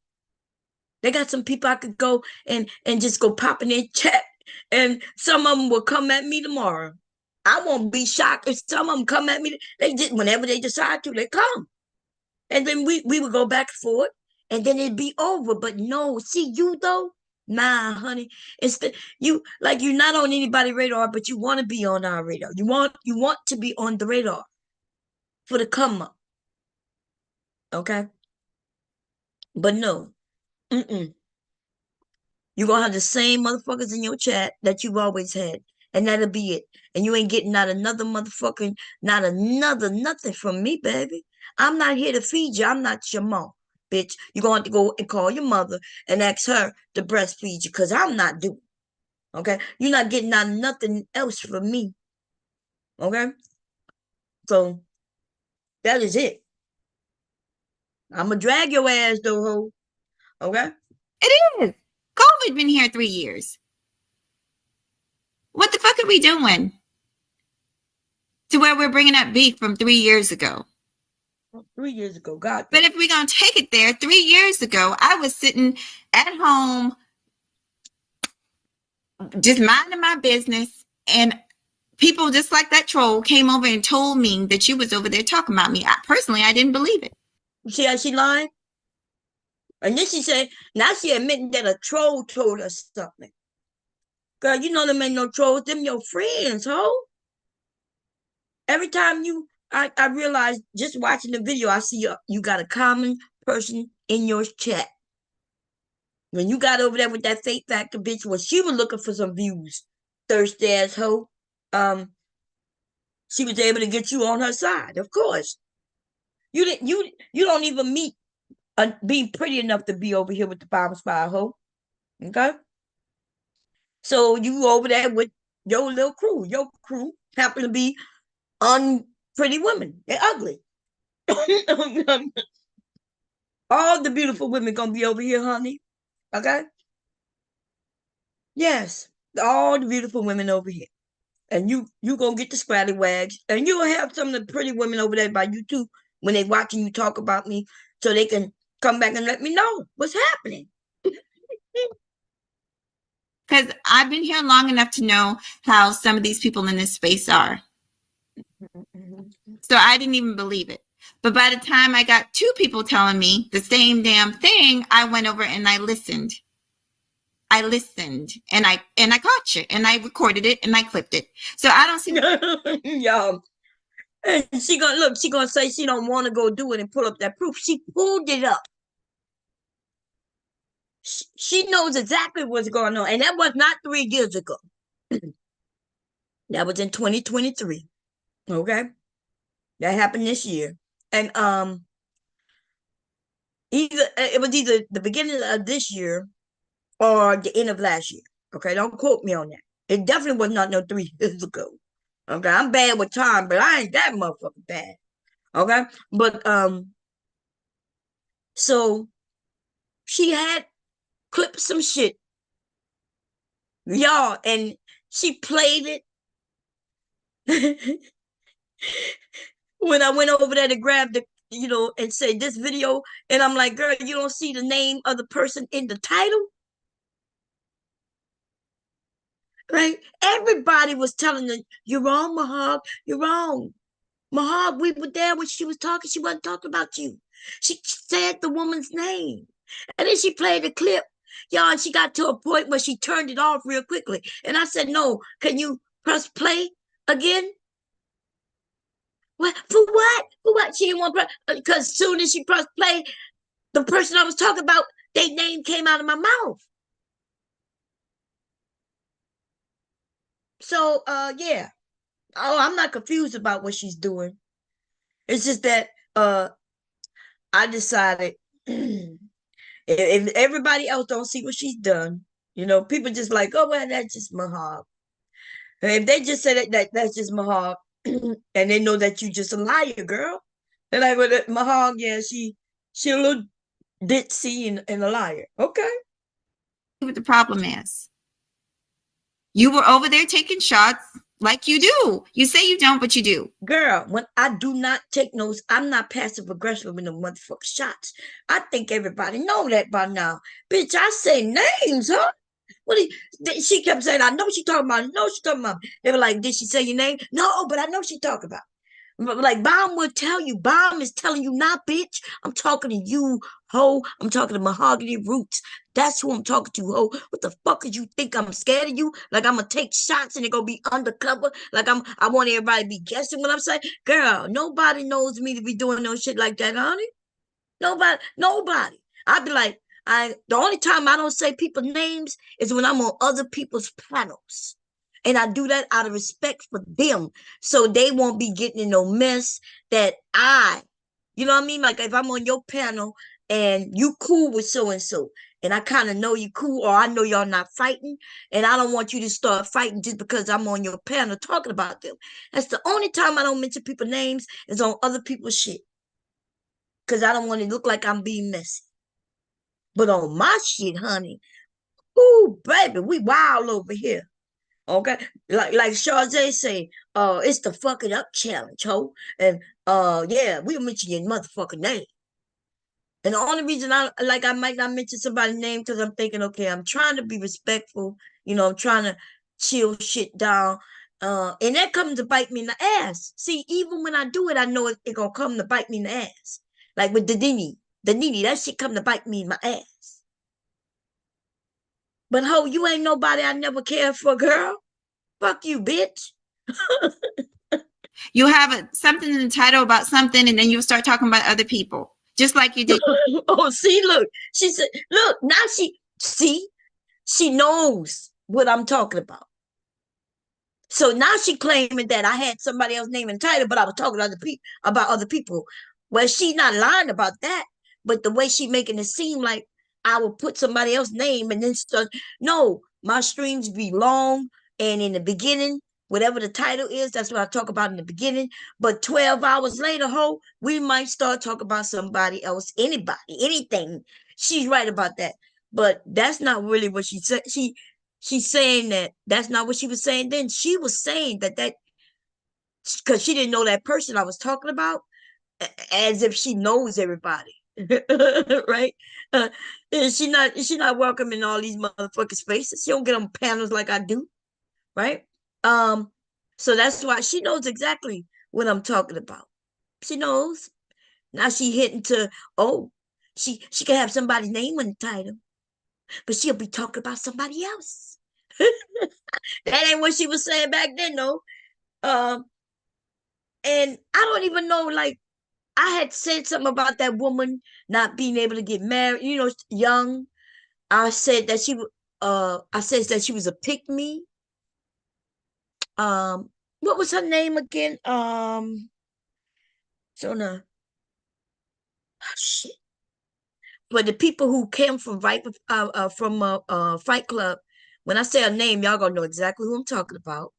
They got some people I could go and just go pop in their chat, and some of them will come at me tomorrow. I won't be shocked if some of them come at me. They did whenever they decide to, they come. And then we would go back and forth, and then it'd be over. But no, see, you though, nah, honey. You're not on anybody's radar, but you want to be on our radar. You want to be on the radar for the come up. Okay? But no. You're gonna have the same motherfuckers in your chat that you've always had, and that'll be it. And you ain't getting not another motherfucking, not another nothing from me, baby. I'm not here to feed you. I'm not your mom, bitch. You're going to have to go and call your mother and ask her to breastfeed you, because I'm not doing. Okay? You're not getting out nothing else from me. Okay? So that is it. I'ma drag your ass though, ho. Okay? It is. COVID been here 3 years. What the fuck are we doing? To where we're bringing up beef from 3 years ago. 3 years ago, God. But if we're going to take it there, 3 years ago, I was sitting at home just minding my business, and people just like that troll came over and told me that you was over there talking about me. I didn't believe it. You see how she lying? And then she said, now she admitting that a troll told her something. Girl, you know them ain't no trolls. Them your friends, ho. Every time I realize just watching the video, I see you got a common person in your chat. When you got over there with that fake factor bitch, well, she was looking for some views, thirsty ass hoe. She was able to get you on her side, of course. You don't even meet being pretty enough to be over here with the bomb spy hoe. Okay? So you over there with your little crew. Your crew happen to be unpretty women. They're ugly. All the beautiful women gonna be over here, honey. Okay? Yes. All the beautiful women over here. And you gonna get the scallywags. And you'll have some of the pretty women over there by you too, when they watching you talk about me, so they can come back and let me know what's happening. Because I've been here long enough to know how some of these people in this space are. So I didn't even believe it. But by the time I got 2 people telling me the same damn thing, I went over and I listened. And I caught you, and I recorded it, and I clipped it. So I don't see. Y'all. And she gonna say she don't want to go do it and pull up that proof. She pulled it up. She knows exactly what's going on. And that was not 3 years ago. That was in 2023. Okay. That happened this year. And it was either the beginning of this year or the end of last year. Okay, don't quote me on that. It definitely was not no 3 years ago. Okay, I'm bad with time, but I ain't that motherfucker bad. Okay, but so she had clipped some shit, y'all, and she played it. When I went over there to grab the, and say this video, and I'm like, girl, you don't see the name of the person in the title? Right? Everybody was telling her, you're wrong, Mahog, you're wrong. Mahog, we were there when she was talking. She wasn't talking about you. She said the woman's name. And then she played the clip. Y'all, and she got to a point where she turned it off real quickly. And I said, no, can you press play again? What? For what? For what? She didn't want to press, because as soon as she pressed play, the person I was talking about, their name came out of my mouth. So, yeah. Oh, I'm not confused about what she's doing. It's just that I decided if everybody else don't see what she's done, people just like, oh well, that's just Mahog. If they just say that's just Mahog, and they know that you just a liar, girl. They're like, well, Mahog, yeah, she a little ditzy and a liar. Okay. What the problem is? You were over there taking shots like you do. You say you don't, but you do. Girl, when I do not take notes, I'm not passive aggressive with the motherfucking shots. I think everybody know that by now. Bitch, I say names, huh? She kept saying, I know she talking about, I know she talking about. They were like, did she say your name? No, but I know she talking about. Like Bomb will tell you. Bomb is telling you, not bitch. I'm talking to you, ho. I'm talking to Mahogany Roots. That's who I'm talking to, ho. What the fuck did you think? I'm scared of you? Like I'm gonna take shots and they're gonna be undercover? Like I want everybody to be guessing what I'm saying? Girl, nobody knows me to be doing no shit like that, honey. Nobody. I'd be like, the only time I don't say people's names is when I'm on other people's panels. And I do that out of respect for them. So they won't be getting in no mess that you know what I mean? Like if I'm on your panel and you cool with so-and-so, and I kind of know you cool, or I know y'all not fighting, and I don't want you to start fighting just because I'm on your panel talking about them. That's the only time I don't mention people's names is on other people's shit. Because I don't want to look like I'm being messy. But on my shit, honey, ooh, baby, we wild over here. Okay, like Charze say, it's the fucking up challenge, ho. And yeah, we'll mention your motherfucking name. And the only reason I might not mention somebody's name because I'm thinking, okay, I'm trying to be respectful, I'm trying to chill shit down. And that comes to bite me in the ass. See, even when I do it, I know it gonna come to bite me in the ass. Like with the Nene, that shit come to bite me in my ass. But ho, you ain't nobody I never cared for, girl. Fuck you, bitch. You have something in the title about something, and then you'll start talking about other people, just like you did. Oh, see, look. She said, look, now she knows what I'm talking about. So now she claiming that I had somebody else's name in the title, but I was talking about other people. Well, she's not lying about that, but the way she making it seem like I would put somebody else's name and then start. No, my streams be long, and in the beginning, whatever the title is, that's what I talk about in the beginning. But 12 hours later, ho, we might start talking about somebody else, anybody, anything. She's right about that. But that's not really what she said. She's saying that's not what she was saying then. She was saying that because she didn't know that person I was talking about, as if she knows everybody. Right? She not welcome in all these motherfucking spaces. She don't get on panels like I do. Right? So that's why she knows exactly what I'm talking about. She knows. Now she hitting to, she can have somebody's name in the title, but she'll be talking about somebody else. That ain't what she was saying back then, though. And I don't even know, like, I had said something about that woman not being able to get married, young. I said that I said that she was a pick me. What was her name again? So no, shit. But the people who came from Fight Club, when I say her name, y'all gonna know exactly who I'm talking about.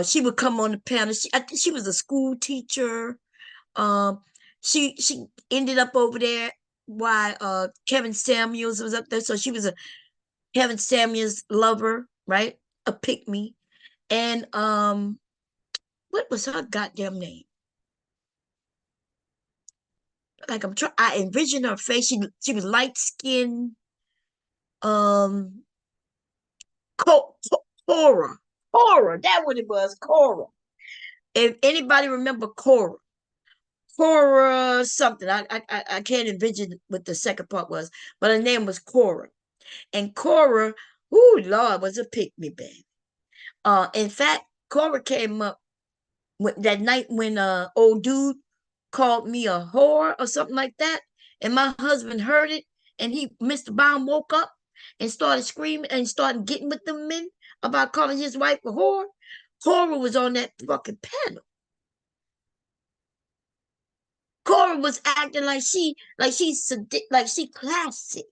She would come on the panel. I think she was a school teacher. Um, she ended up over there while Kevin Samuels was up there. So she was a Kevin Samuels lover, right? A pick me. And what was her goddamn name? Like I envisioned her face. She was light skinned. Um, Cora. Cora, that what it was. Cora. If anybody remember Cora, Cora something. I can't envision what the second part was, but her name was Cora. And Cora, oh Lord, was a pick me baby. In fact, Cora came up that night when old dude called me a whore or something like that, and my husband heard it, and Mr. Baum woke up and started screaming and started getting with the men about calling his wife a whore. Cora was on that fucking panel. Cora was acting like she's classy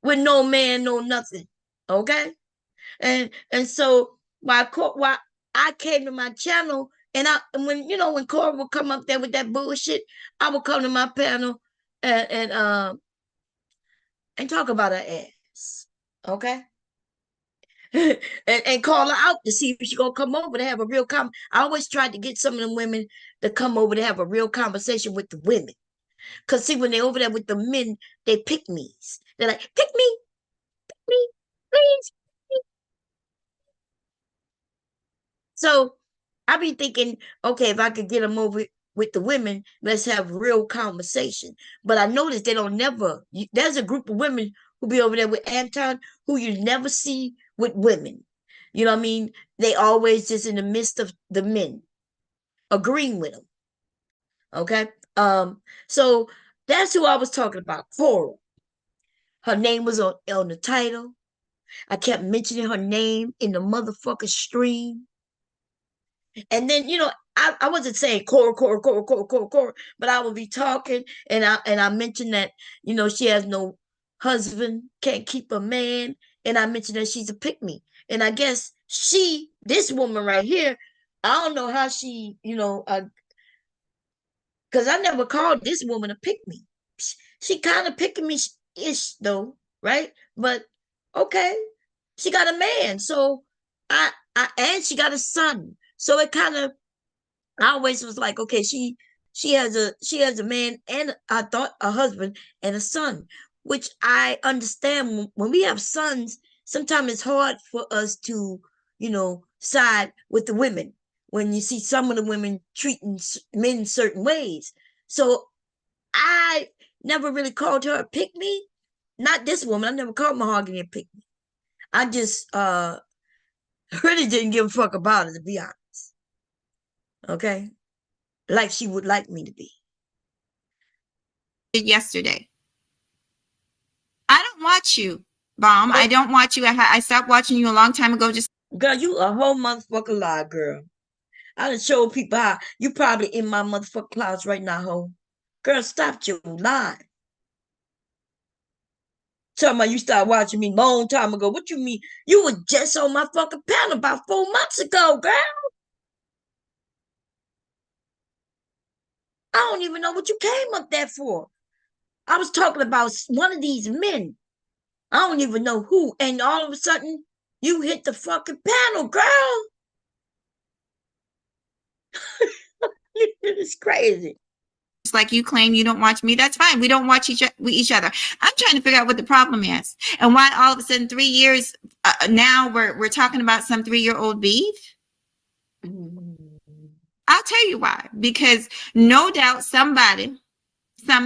with no man, no nothing. Okay, and so while I came to my channel, and when Cora would come up there with that bullshit, I would come to my panel and talk about her ass. Okay. and call her out to see if she gonna come over to have a real I always tried to get some of them women to come over to have a real conversation with the women. Cause see, when they're over there with the men, they pick me's. They're like, pick me, please. So I be thinking, okay, if I could get them over with the women, let's have real conversation. But I noticed they don't there's a group of women who be over there with Anton who you never see with women. You know what I mean? They always just in the midst of the men, agreeing with them. Okay. So that's who I was talking about, Cora. Her name was on the title. I kept mentioning her name in the motherfucking stream. And then, I wasn't saying Cora, but I would be talking and I mentioned that, she has no husband, can't keep a man. And I mentioned that she's a pick me. And I guess this woman right here, I don't know how she, because I never called this woman a pick me. She kind of picking me ish though, right? But okay, she got a man. So and she got a son. So it kind of, I always was like, okay, she has a man and I thought a husband and a son, which I understand when we have sons, sometimes it's hard for us to, side with the women when you see some of the women treating men certain ways. So I never really called her a pick me. Not this woman. I never called Mahogany a pick me. I just really didn't give a fuck about it, to be honest. Okay, like she would like me to be. Yesterday, I don't watch you, Bomb. I don't watch you. I stopped watching you a long time ago. Just girl, you a whole motherfucking lie, girl. I done showed people how you probably in my motherfucking clouds right now, ho. Girl, stop your lie. Talking about you started watching me a long time ago. What you mean? You were just on my fucking panel about 4 months ago, girl. I don't even know what you came up there for. I was talking about one of these men. I don't even know who. And all of a sudden, you hit the fucking panel, girl. It's crazy. It's like you claim you don't watch me. That's fine. We don't watch each other. I'm trying to figure out what the problem is and why all of a sudden 3 years now we're talking about some 3-year-old beef. I'll tell you why. Because no doubt some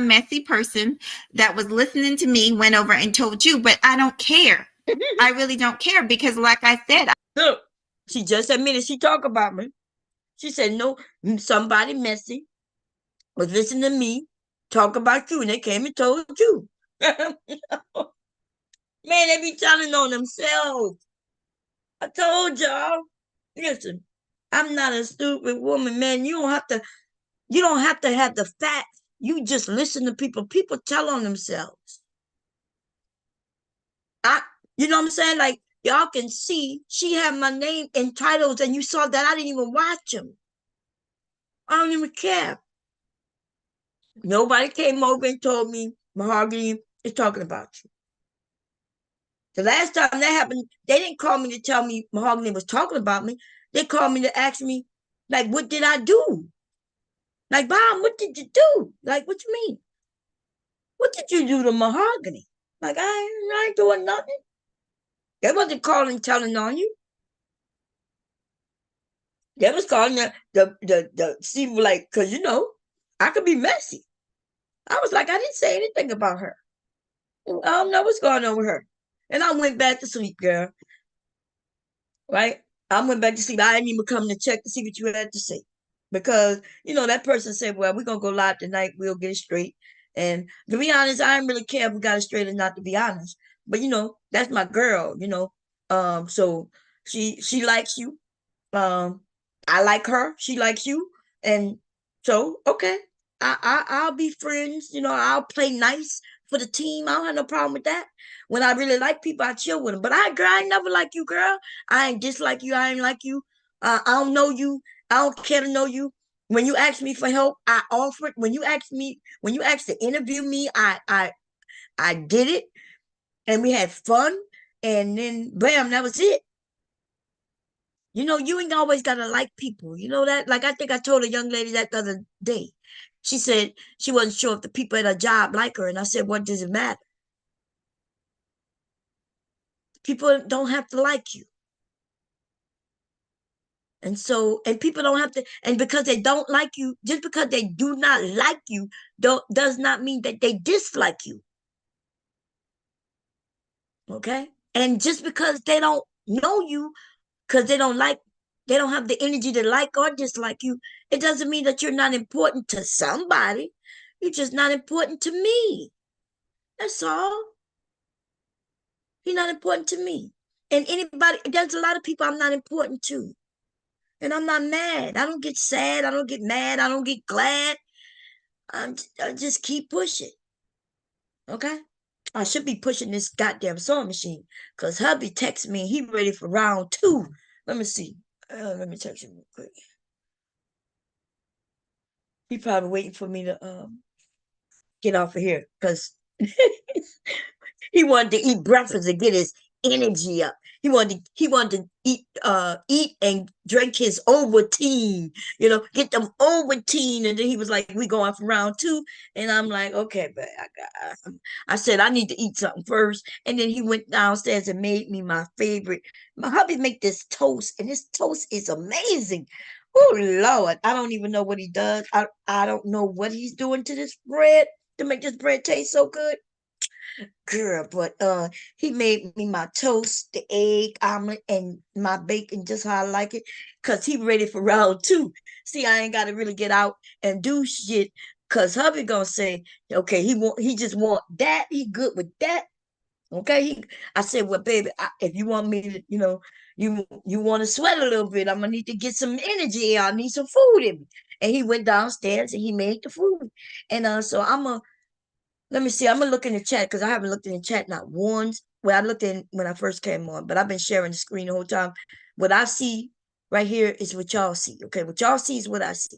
messy person that was listening to me went over and told you, but I don't care. I really don't care because like I said. Look, she just admitted she talked about me. She said, no, somebody messy was listening to me talk about you and they came and told you. Man, they be telling on themselves. I told y'all. Listen, I'm not a stupid woman, man. You don't have to have the facts. You just listen to people. People tell on themselves. You know what I'm saying? Like, y'all can see she had my name in titles, and you saw that I didn't even watch them. I don't even care. Nobody came over and told me Mahogany is talking about you. The last time that happened, they didn't call me to tell me Mahogany was talking about me. They called me to ask me, like, what did I do? Like, Bob, what did you do? Like, what you mean? What did you do to Mahogany? Like, I ain't doing nothing. They wasn't calling, telling on you. They was calling the see, like, because, you know, I could be messy. I was like, I didn't say anything about her. I don't know what's going on with her. And I went back to sleep, girl. Right? I went back to sleep. I didn't even come to check to see what you had to say. Because, you know, that person said, well, we're going to go live tonight. We'll get it straight. And to be honest, I didn't really care if we got it straight or not, to be honest. But, you know, that's my girl, you know. So she likes you. I like her. She likes you. And so, okay. I'll be friends. You know, I'll play nice for the team. I don't have no problem with that. When I really like people, I chill with them. But girl, I ain't never like you, girl. I ain't dislike you. I ain't like you. I don't know you. I don't care to know you. When you ask me for help, I offered. When you asked to interview me, I did it, and we had fun. And then, bam, that was it. You know, you ain't always gotta like people. You know that? Like, I think I told a young lady that the other day. She said she wasn't sure if the people at her job like her. And I said, what does it matter? People don't have to like you. And so, and people don't have to, and because they don't like you, just because they do not like you, does not mean that they dislike you. Okay? And just because they don't know you, because they don't have the energy to like or dislike you, it doesn't mean that you're not important to somebody. You're just not important to me. That's all. You're not important to me. And there's a lot of people I'm not important to. And I'm not mad. I don't get sad. I don't get mad. I don't get glad. I just keep pushing. Okay? I should be pushing this goddamn sewing machine because hubby texts me. He ready for round 2. Let me see. Let me text him real quick. He probably waiting for me to get off of here because he wanted to eat breakfast and get his energy up. He wanted to eat and drink his Ovaltine, you know, get them Ovaltine. And then he was like, we going for round 2. And I'm like, okay, but I said, I need to eat something first. And then he went downstairs and made me my favorite. My hubby make this toast, and this toast is amazing. Oh, Lord. I don't even know what he does. I don't know what he's doing to this bread to make this bread taste so good. Girl, but he made me my toast, the egg omelet, and my bacon just how I like it. Cause he ready for round 2. See, I ain't gotta really get out and do shit. Cause hubby gonna say, okay, he just want that. He good with that. Okay. I said, well, baby, if you want me to, you know, you want to sweat a little bit, I'm gonna need to get some energy. I need some food in me. And he went downstairs and he made the food. And so let me see. I'm gonna look in the chat because I haven't looked in the chat not once. Well, I looked in when I first came on, but I've been sharing the screen the whole time. What I see right here is what y'all see. Okay, what y'all see is what I see,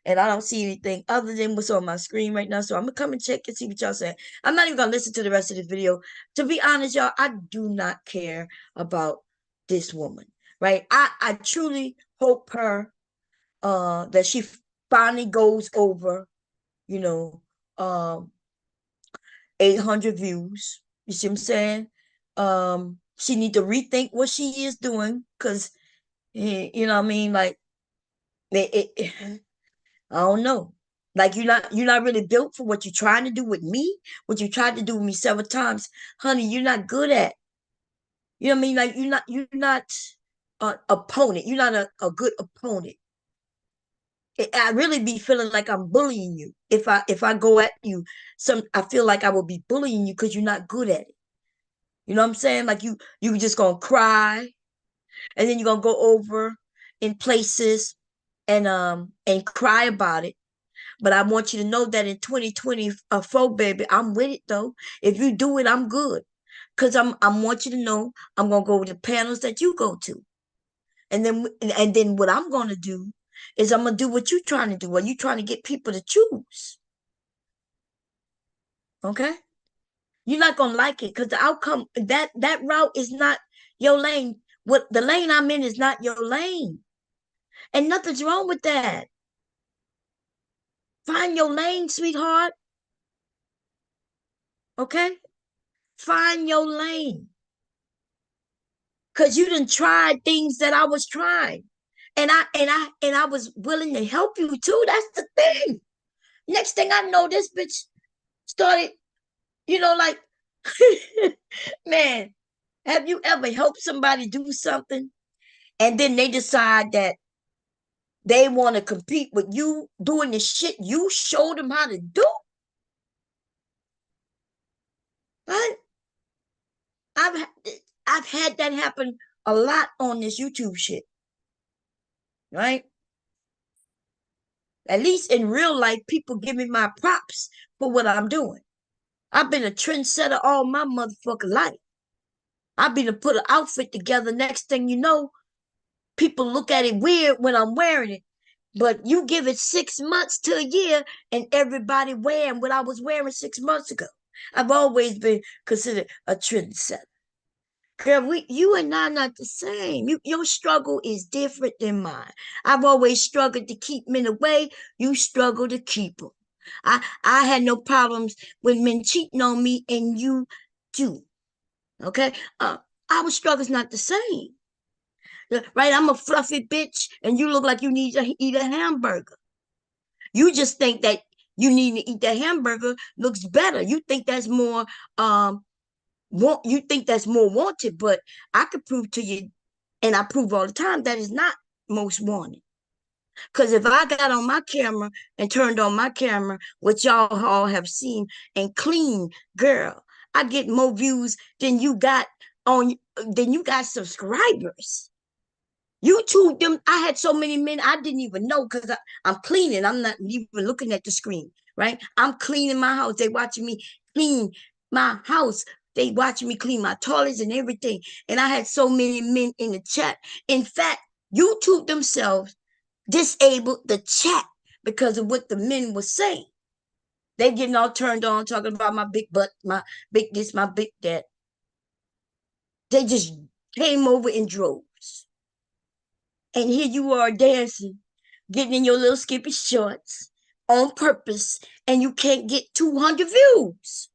and I don't see anything other than what's on my screen right now. So I'm gonna come and check and see what y'all saying. I'm not even gonna listen to the rest of the video. To be honest, y'all, I do not care about this woman. Right? I truly hope that she finally goes over. You know, 800 views. You see what I'm saying? She need to rethink what she is doing because, you know what I mean? Like, I don't know. Like, you're not really built for what you're trying to do with me. What you tried to do with me several times, honey. You're not good at. You know what I mean? Like, you're not an opponent. You're not a good opponent. I really be feeling like I'm bullying you. If I go at you, I feel like I will be bullying you because you're not good at it. You know what I'm saying? Like you just gonna cry, and then you're gonna go over in places and cry about it. But I want you to know that in 2024, baby, I'm with it though. If you do it, I'm good. Cause I want you to know I'm gonna go to the panels that you go to. And then what I'm gonna do is I'm gonna do what you're trying to do. Are you trying to get people to choose? Okay? You're not gonna like it because the outcome that route is not your lane. What the lane I'm in is not your lane. And nothing's wrong with that. Find your lane, sweetheart. Okay? Find your lane. Cause you done tried things that I was trying. And I was willing to help you too. That's the thing. Next thing I know, this bitch started, like, man, have you ever helped somebody do something and then they decide that they want to compete with you doing the shit you showed them how to do? Right? I've had that happen a lot on this YouTube shit. Right? At least in real life, people give me my props for what I'm doing. I've been a trendsetter all my motherfucking life. I've been to put an outfit together. Next thing you know, people look at it weird when I'm wearing it. But you give it 6 months to a year, and everybody wearing what I was wearing 6 months ago. I've always been considered a trendsetter. Girl, you and I not the same. Your struggle is different than mine. I've always struggled to keep men away. You struggle to keep them. I had no problems with men cheating on me, and you do. Okay? Our struggle's not the same. Right? I'm a fluffy bitch, and you look like you need to eat a hamburger. You just think that you need to eat that hamburger looks better. You think that's more you think that's more wanted, but I could prove to you, and I prove all the time, that is not most wanted. Because if I got on my camera and turned on my camera, which y'all all have seen, and clean, girl, I get more views than you got subscribers. YouTube, them, I had so many men I didn't even know because I'm cleaning. I'm not even looking at the screen, right? I'm cleaning my house. They watching me clean my house. They watching me clean my toilets and everything. And I had so many men in the chat. In fact, YouTube themselves disabled the chat because of what the men were saying. They getting all turned on, talking about my big butt, my big this, my big that. They just came over in droves. And here you are dancing, getting in your little skimpy shorts on purpose, and you can't get 200 views.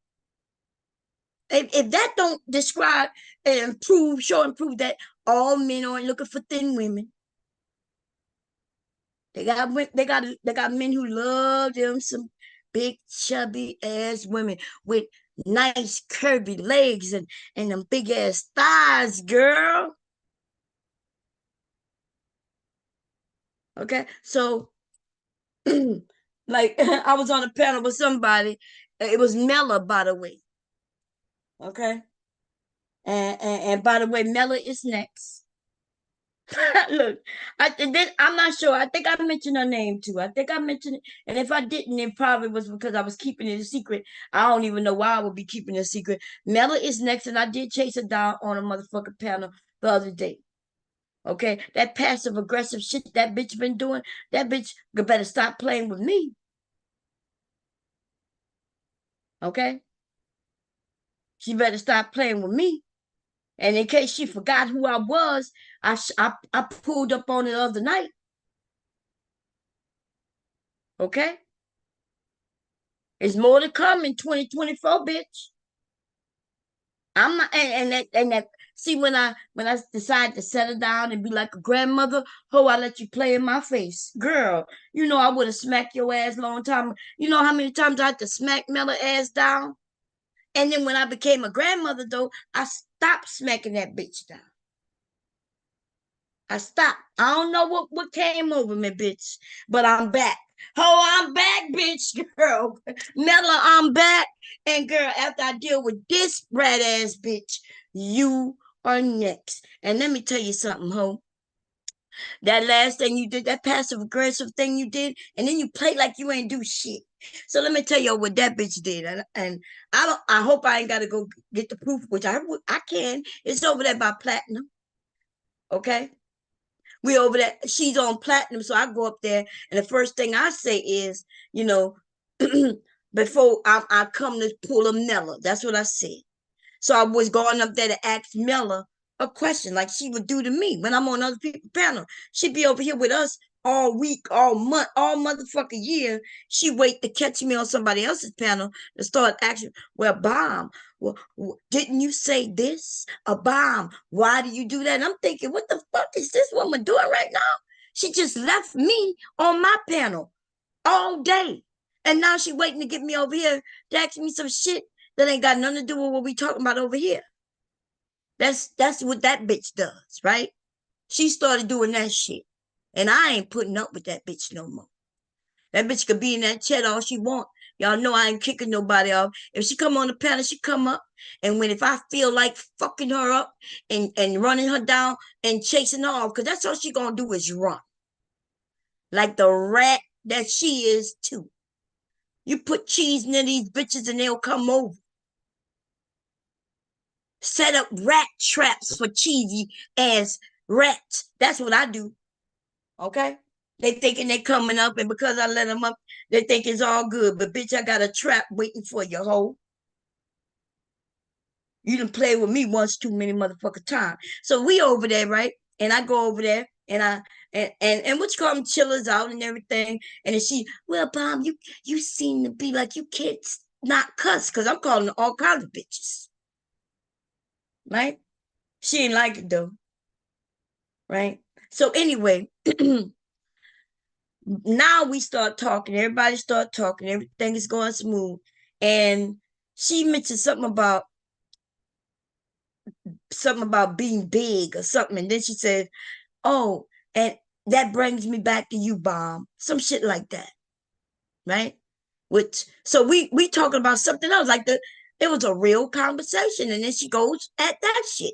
If that don't describe and show and prove that all men aren't looking for thin women. They got men who love them some big chubby ass women with nice curvy legs and them big ass thighs, girl. Okay, so like I was on a panel with somebody. It was Mela, by the way. Okay, and by the way, Mela is next. Look, I'm not sure. I think I mentioned her name too. I think I mentioned it, and if I didn't, it probably was because I was keeping it a secret. I don't even know why I would be keeping it a secret. Mela is next, and I did chase her down on a motherfucking panel the other day. Okay, that passive aggressive shit that bitch been doing, that bitch better stop playing with me. Okay, she better stop playing with me. And in case she forgot who I was, I pulled up on it the other night. Okay, there's more to come in 2024, bitch. I'm not, and that. See, when I decide to settle down and be like a grandmother, I let you play in my face, girl. You know I would have smacked your ass long time. You know how many times I had to smack Mela ass down? And then when I became a grandmother, though, I stopped smacking that bitch down. I stopped. I don't know what came over me, bitch, but I'm back. Oh, I'm back, bitch, girl. Mella, I'm back. And girl, after I deal with this rat ass bitch, you are next. And let me tell you something, ho. That last thing you did, that passive aggressive thing you did, and then you play like you ain't do shit. So let me tell you what that bitch did. And I hope I ain't gotta go get the proof, which I can. It's over there by Platinum. Okay. We over there. She's on Platinum, so I go up there, and the first thing I say is, you know, before I come to pull a Mella. That's what I said. So I was going up there to ask Mella a question, like she would do to me when I'm on other people's panel. She'd be over here with us all week, all month, all motherfucking year. She wait to catch me on somebody else's panel to start asking, well, Bomb, well, didn't you say this? A Bomb, why do you do that? And I'm thinking, what the fuck is this woman doing right now? She just left me on my panel all day. And now she waiting to get me over here to ask me some shit that ain't got nothing to do with what we talking about over here. That's what that bitch does, right? She started doing that shit. And I ain't putting up with that bitch no more. That bitch could be in that chat all she want. Y'all know I ain't kicking nobody off. If she come on the panel, she come up. And if I feel like fucking her up and running her down and chasing her off, because that's all she gonna do is run. Like the rat that she is too. You put cheese in these bitches and they'll come over. Set up rat traps for cheesy ass rats. That's what I do. Okay? They thinking they coming up, and because I let them up, they think it's all good. But bitch, I got a trap waiting for you, hoe. You done play with me once too many motherfucking times. So we over there, right? And I go over there and and what you call them, chillers out and everything. And then she, well, Bomb, you seem to be like you can't not cuss, because I'm calling all kinds of bitches. Right? She ain't like it though. Right? So anyway, now we start talking. Everybody start talking. Everything is going smooth. And she mentioned something about being big or something. And then she said, oh, and that brings me back to you, Bomb. Some shit like that. Right? So we talking about something else. Like it was a real conversation. And then she goes at that shit.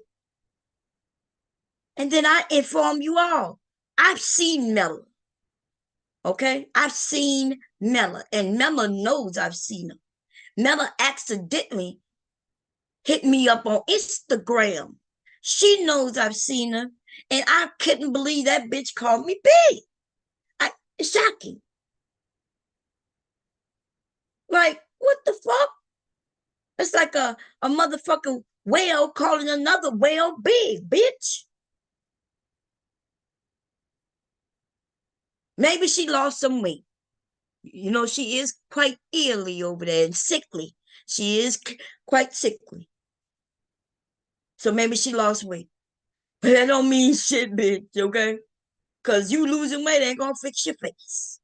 And then I inform you all, I've seen Mella. Okay? I've seen Mella. And Mella knows I've seen her. Mella accidentally hit me up on Instagram. She knows I've seen her. And I couldn't believe that bitch called me big. It's shocking. Like, what the fuck? It's like a motherfucking whale calling another whale big, bitch. Maybe she lost some weight. You know, she is quite illy over there and sickly. She is quite sickly. So maybe she lost weight. But that don't mean shit, bitch, okay? Because you losing weight ain't going to fix your face.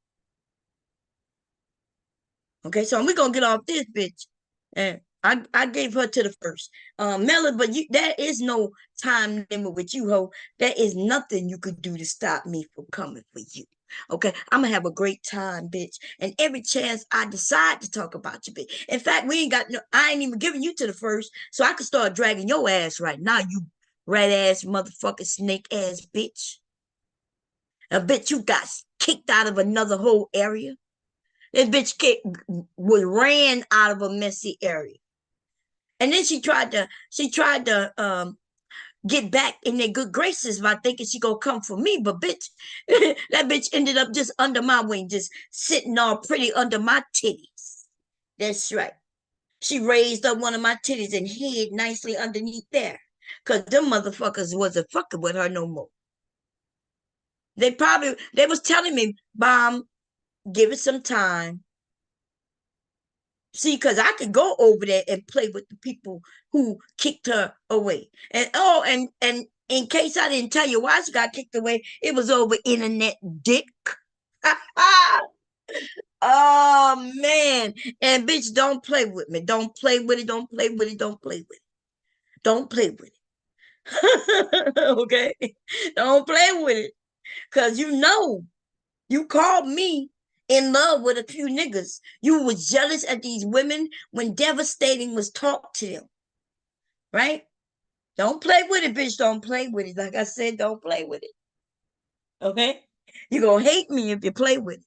Okay, so we're going to get off this, bitch. And I gave her to the first. Mella, but there is no time limit with you, ho. There is nothing you could do to stop me from coming for you. Okay, I'm gonna have a great time, bitch. And every chance I decide to talk about you, bitch. In fact, I ain't even giving you to the first, so I could start dragging your ass right now, you rat ass motherfucking snake ass bitch. A bitch, you got kicked out of another whole area. This bitch was ran out of a messy area. And then she tried to get back in their good graces by thinking she gonna come for me. But bitch, that bitch ended up just under my wing, just sitting all pretty under my titties. That's right. She raised up one of my titties and hid nicely underneath there. Because them motherfuckers wasn't fucking with her no more. They was telling me, Bomb, give it some time. See, because I could go over there and play with the people who kicked her away. And in case I didn't tell you why she got kicked away, it was over internet dick. Oh, man. And bitch, don't play with me. Don't play with it. Don't play with it. Don't play with it. Don't play with it. Okay? Don't play with it. Cause you called me in love with a few niggas. You was jealous at these women when devastating was talked to them. Right? Don't play with it, bitch. Don't play with it. Like I said, don't play with it. Okay? You're gonna hate me if you play with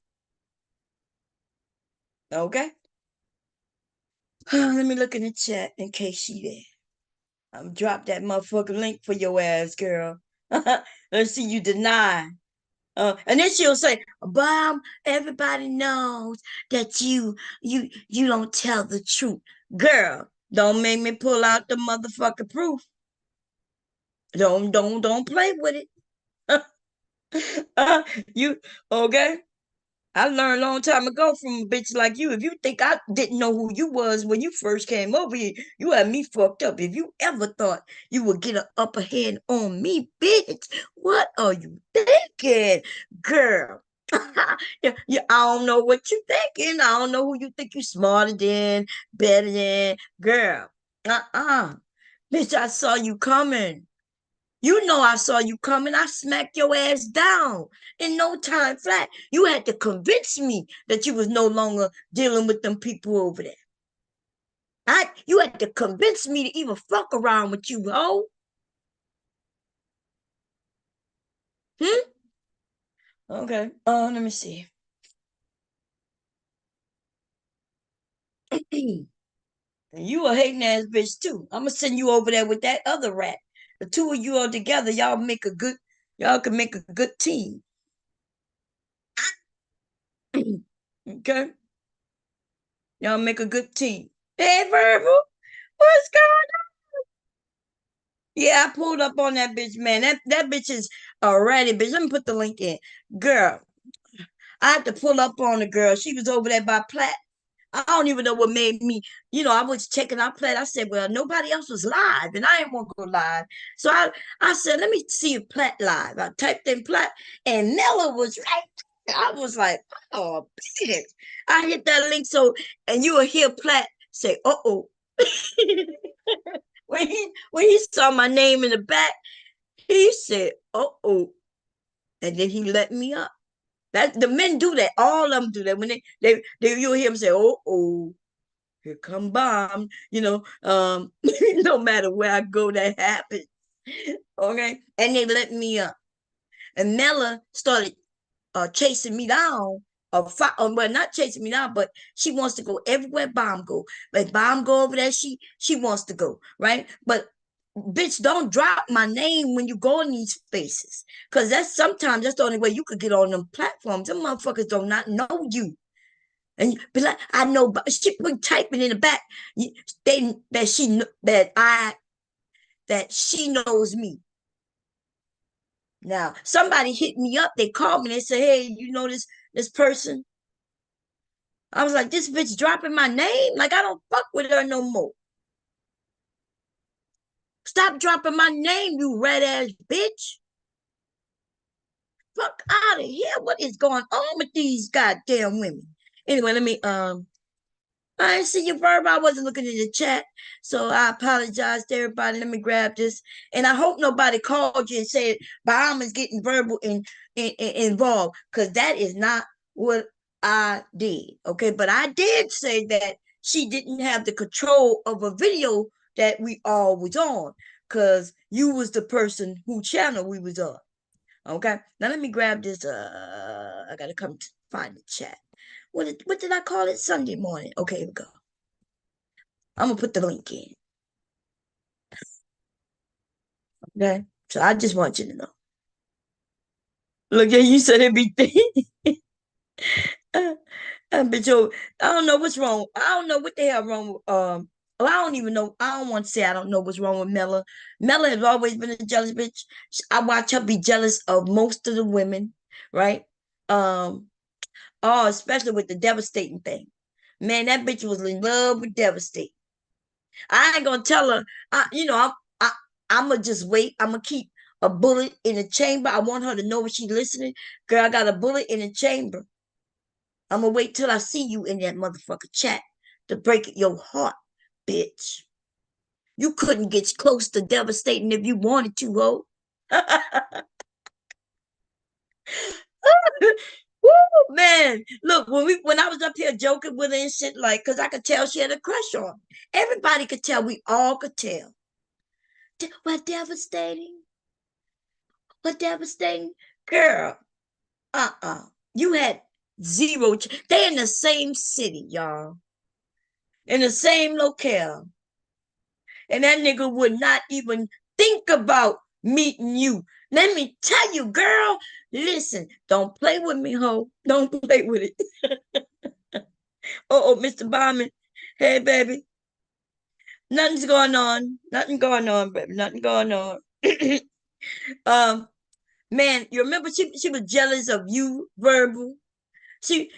it. Okay? Let me look in the chat in case she there. I'm drop that motherfucking link for your ass, girl. Let's see you deny. And then she'll say, "Bomb, everybody knows that you don't tell the truth." Girl, don't make me pull out the motherfucking proof. Don't play with it. You okay? I learned a long time ago from a bitch like you. If you think I didn't know who you was when you first came over here, you had me fucked up. If you ever thought you would get an upper hand on me, bitch, what are you thinking, girl? I don't know what you thinking. I don't know who you think you smarter than, better than, girl. Bitch, I saw you coming. You know I saw you coming. I smacked your ass down in no time flat. You had to convince me that you was no longer dealing with them people over there. You had to convince me to even fuck around with you, ho. Okay. Let me see. You a hating ass bitch too. I'm gonna send you over there with that other rat. The two of you all together, y'all can make a good team. Okay? Y'all make a good team. Hey, Verbal, what's going on? Yeah, I pulled up on that bitch, man. That bitch is a ratty bitch. Let me put the link in. Girl, I had to pull up on the girl. She was over there by Platt. I don't even know what made me, I was checking out Platt. I said, well, nobody else was live, and I didn't want to go live. So I said, let me see if Platt live. I typed in Platt, and Nella was right there. I was like, oh, bitch. I hit that link, and you will hear Platt say, uh-oh. when he saw my name in the back, he said, uh-oh. And then he let me up. That the men do that. All of them do that. When they you'll hear them say, oh, here come bomb. No matter where I go, that happens. Okay. And they let me up. And Mella started chasing me down. Well, not chasing me down, but she wants to go everywhere bomb go. Like bomb go over there, she wants to go, right? But bitch, don't drop my name when you go in these spaces. Cause sometimes that's the only way you could get on them platforms. Them motherfuckers do not know you. And you be like, I know, but she put typing in the back that she knows me. Now, somebody hit me up, they called me, they said, hey, you know this person? I was like, this bitch dropping my name? Like, I don't fuck with her no more. Stop dropping my name, you red ass bitch. Fuck out of here. What is going on with these goddamn women? Anyway, let me I didn't see your verb. I wasn't looking in the chat. So I apologize to everybody. Let me grab this. And I hope nobody called you and said Bomb is getting verbal involved. Because that is not what I did. Okay. But I did say that she didn't have the control of a video that we all was on. Because you was the person who channel we was on. Okay. Now let me grab this. I gotta come to find the chat. What did I call it? Sunday morning. Okay, here we go. I'm gonna put the link in. Okay. So I just want you to know. Look at you said it be but yo, I don't know what's wrong. I don't know what the hell wrong with I don't even know. I don't want to say I don't know what's wrong with Mella. Mella has always been a jealous bitch. I watch her be jealous of most of the women, right? Especially with the devastating thing. Man, that bitch was in love with devastating. I ain't gonna tell her. I'm gonna just wait. I'm gonna keep a bullet in the chamber. I want her to know when she's listening. Girl, I got a bullet in the chamber. I'm gonna wait till I see you in that motherfucker chat to break your heart, bitch. You couldn't get close to devastating if you wanted to, ho. Woo, man. Look, when I was up here joking with her and shit, like, cause I could tell she had a crush on me. Everybody could tell. We all could tell. What devastating? What devastating? Girl, you had zero. They in the same city, y'all. In the same locale. And that nigga would not even think about meeting you. Let me tell you, girl, listen, don't play with me, ho. Don't play with it. Oh, Mr. Bauman. Hey, baby. Nothing's going on. Nothing going on, baby. Nothing going on. Man, you remember she was jealous of you, Verbal. She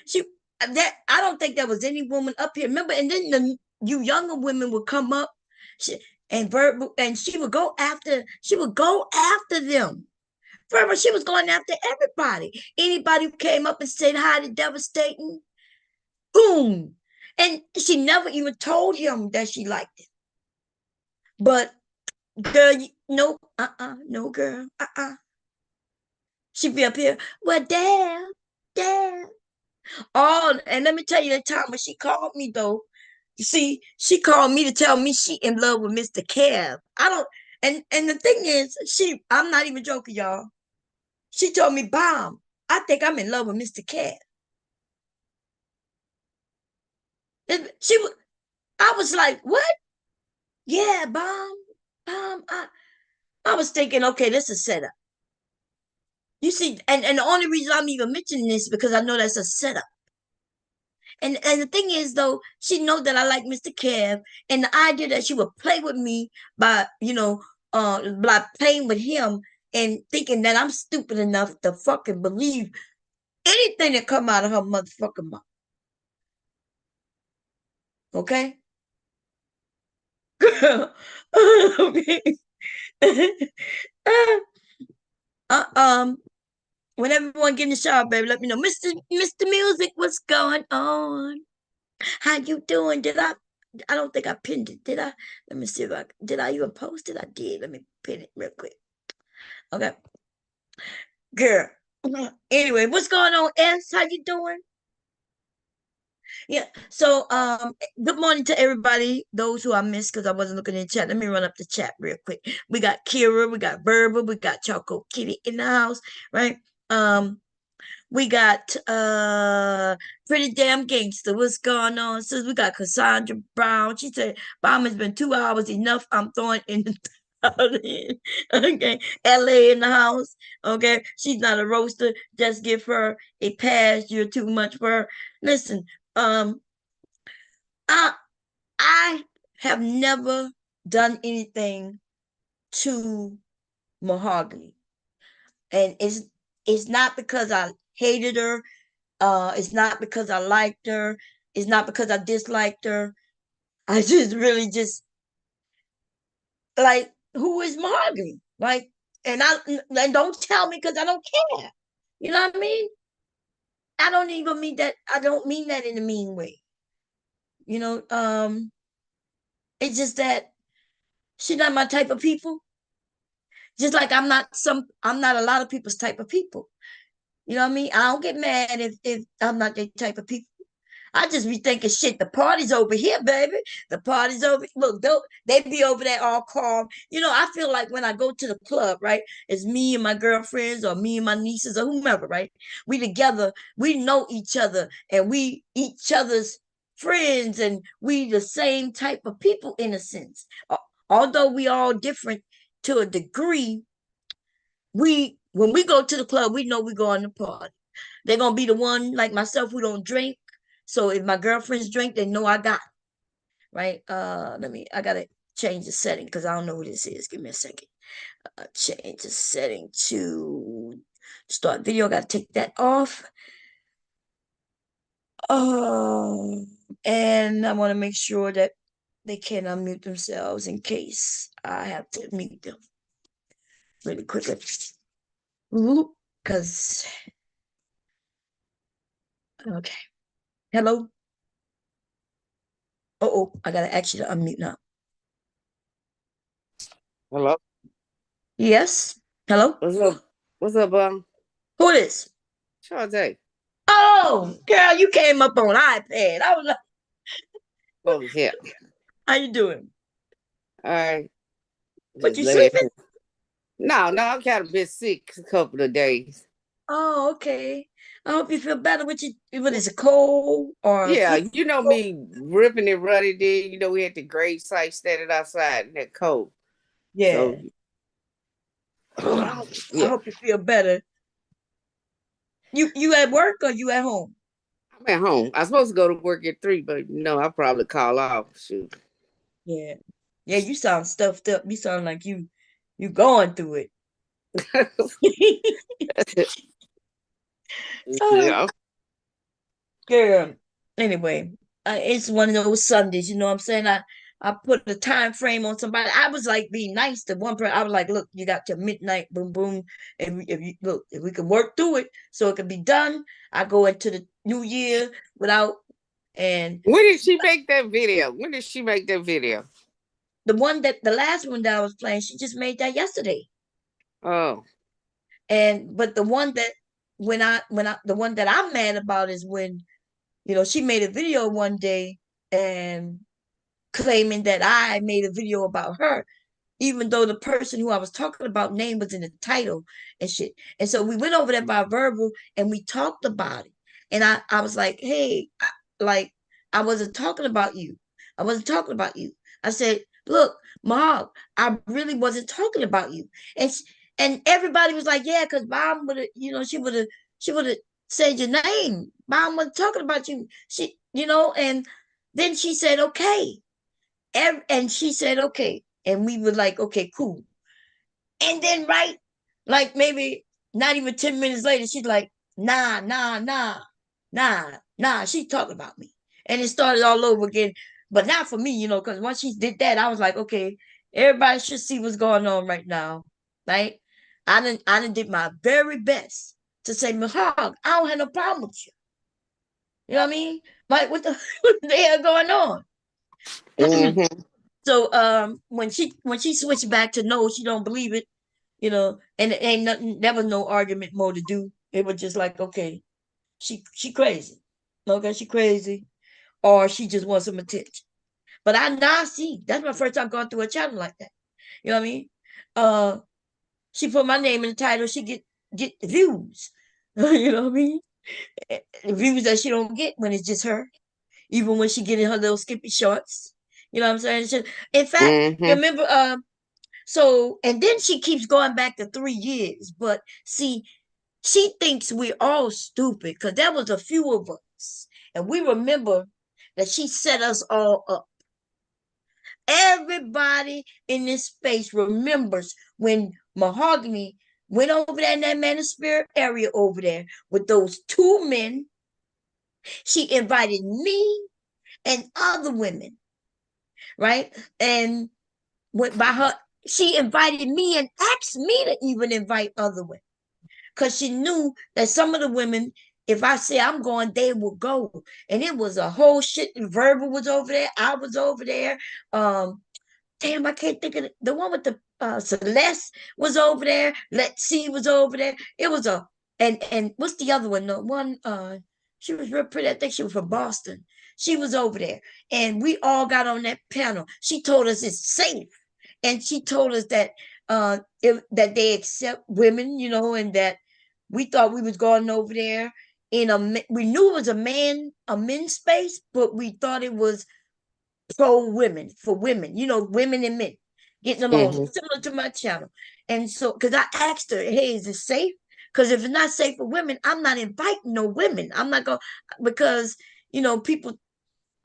that I don't think there was any woman up here. Remember, and then you younger women would come up, and Verbal, and she would go after them. Verbal, she was going after everybody. Anybody who came up and said hi to Devastating, boom. And she never even told him that she liked it. But girl, no, no, girl, She be up here, well, damn. Oh, and let me tell you the time when she called me though. You see, she called me to tell me she in love with Mr. Kev. I don't, and the thing is, I'm not even joking, y'all. She told me, Bomb, I think I'm in love with Mr. Kev. I was like, what? Yeah, Bomb, I was thinking, okay, this is a setup. You see, and the only reason I'm even mentioning this is because I know that's a setup. And the thing is, though, she know that I like Mr. Kev, and the idea that she would play with me by playing with him and thinking that I'm stupid enough to fucking believe anything that come out of her motherfucking mouth. Okay? Girl. Okay. When everyone get in the shower, baby, let me know. Mr. Music, what's going on? How you doing? I don't think I pinned it. Did I? Let me see if did I even post it? I did. Let me pin it real quick. Okay. Girl. Anyway, what's going on, S? How you doing? Yeah. So good morning to everybody, those who I missed because I wasn't looking in the chat. Let me run up the chat real quick. We got Kira, we got Verbal, we got Choco Kitty in the house, right? We got Pretty Damn Gangster. What's going on? Sis, we got Cassandra Brown. She said, Bomb has been 2 hours enough. I'm throwing in the okay. LA in the house. Okay. She's not a roaster. Just give her a pass. You're too much for her. Listen, I have never done anything to Mahogany. And it's not because I hated her. It's not because I liked her. It's not because I disliked her. I just really just like, who is Mahogany? Like, and don't tell me because I don't care. You know what I mean? I don't even mean that. I don't mean that in a mean way. You know, it's just that she's not my type of people. Just like I'm not a lot of people's type of people. You know what I mean? I don't get mad if I'm not that type of people. I just be thinking, shit, the party's over here, baby. The party's over. Look, they be over there all calm. You know, I feel like when I go to the club, right, it's me and my girlfriends or me and my nieces or whomever, right? We together, we know each other and we each other's friends and we the same type of people in a sense. Although we all different to a degree, when we go to the club, we know we going to party. They're gonna be the one like myself who don't drink. So if my girlfriends drink, they know I got it, right. I gotta change the setting because I don't know what this is. Give me a second. Change the setting to start video. Gotta take that off. And I want to make sure that they can unmute themselves in case I have to mute them really quickly. Because okay. Hello. I gotta ask you to unmute now. Hello. Yes. Hello. What's up? What's up, Who is? Sade? Oh, girl, you came up on iPad. I was like, Oh yeah. how you doing? All right. But Just you lay. sleeping? No, I'm kind of been sick a couple of days. Oh, okay. I hope you feel better. What is it, cold or Yeah, flu? you know me ripping and running. Then we had the grave site standing outside in that cold. So Yeah. Well, I yeah, hope you feel better. You at work or you at home? I'm at home. I'm supposed to go to work at 3, but I'll probably call off. Shoot. Yeah. Yeah, you sound stuffed up. You sound like you going through it. Oh, Yeah. girl. Anyway, it's one of those Sundays, you know what I'm saying? I put a time frame on somebody. I was like being nice to one person. I was like, look, you got till midnight, boom, boom. If you look, if we can work through it so it can be done, I go into the new year without and When did she make that video? When did she make that video? the last one that I was playing, she just made that yesterday. Oh. And but the one that when I the one that I'm mad about is when, she made a video one day and claiming that I made a video about her, even though the person who I was talking about name was in the title and shit. And so we went over there by verbal and we talked about it. And I was like, hey, I wasn't talking about you. I wasn't talking about you. I said, look, Mom, I really wasn't talking about you. And and everybody was like, yeah, because Mom would have, she would have said your name. Mom wasn't talking about you. And then she said, okay. And she said, okay. And we were like, okay, cool. And then, right, like maybe not even 10 minutes later, she's like, nah, nah, nah, nah, nah. She's talking about me. And it started all over again. But not for me, because once she did that, I was like, okay, everybody should see what's going on right now. Right? I didn't did my very best to say, Mahog, I don't have no problem with you. You know what I mean? Like, what the, what the hell going on? Mm-hmm. So when she switched back to no, she don't believe it, and it ain't nothing, there was no argument more to do. It was just like, okay, she crazy. Okay, she crazy. Or she just wants some attention. But I now see that's my first time going through a channel like that. You know what I mean? Uh she put my name in the title, she get views. You know what I mean? Views that she don't get when it's just her, even when she get in her little skippy shorts. You know what I'm saying? In fact, Mm-hmm. remember, so, and then she keeps going back to 3 years. But see, she thinks we're all stupid because there was a few of us. And we remember that she set us all up. Everybody in this space remembers when Mahogany went over there in that Manosphere area over there with those two men. She invited me and other women, right? And went by her, she invited me and asked me to even invite other women because she knew that some of the women, if I say I'm going, they will go. And it was a whole shit. Verbal was over there. I was over there. Damn, I can't think of the one with the Celeste was over there. Let's see was over there. It was and what's the other one? The one she was real pretty. I think she was from Boston. She was over there. And we all got on that panel. She told us it's safe. And she told us that that they accept women, and that we thought we was going over there we knew it was a men's space, but we thought it was pro women, for women, women and men getting along, Mm-hmm. similar to my channel. And so, because I asked her, hey, is it safe? Because if it's not safe for women, I'm not inviting no women. I'm not going, because, people,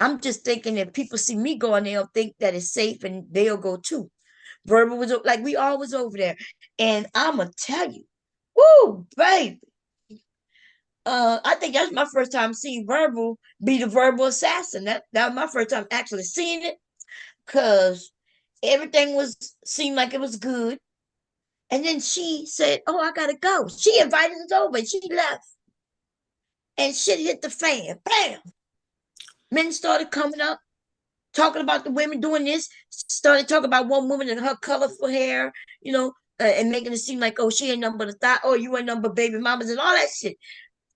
I'm just thinking that people see me going, they'll think that it's safe and they'll go too. Verbal was like, we all was over there. And I'm going to tell you, woo, baby. I think that's my first time seeing Verbal be the verbal assassin. That was my first time actually seeing it, because everything seemed like it was good. And then she said, oh, I gotta go. She invited us over and she left. And shit hit the fan. Bam! Men started coming up. talking about the women doing this, started talking about one woman and her colorful hair, and making it seem like, oh, she ain't nothing but a thought, oh, you ain't nothing but baby mamas and all that shit.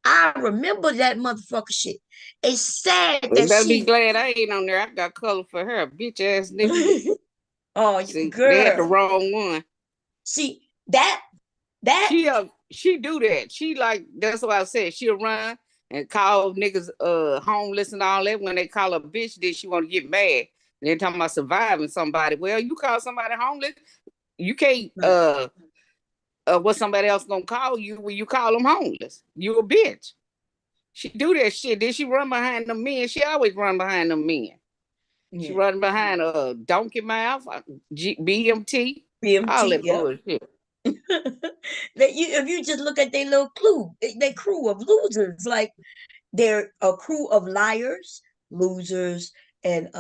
I remember that motherfucker shit. It's sad You that better be she. glad I ain't on there. I got color for her, bitch ass nigga. Oh, See, girl, they had the wrong one. See that She do that. She like that's what I said. She'll run and call niggas homeless and all that. When they call her bitch, then she want to get mad. They're talking about surviving somebody. Well, you call somebody homeless, you can't what somebody else gonna call you when you call them homeless. You a bitch. She do that shit. Then she run behind them men. She always run behind them men. Yeah. She run behind Donkey Mouth, BMT, all that bullshit. If you just look at their little their crew of losers, like they're a crew of liars, losers, and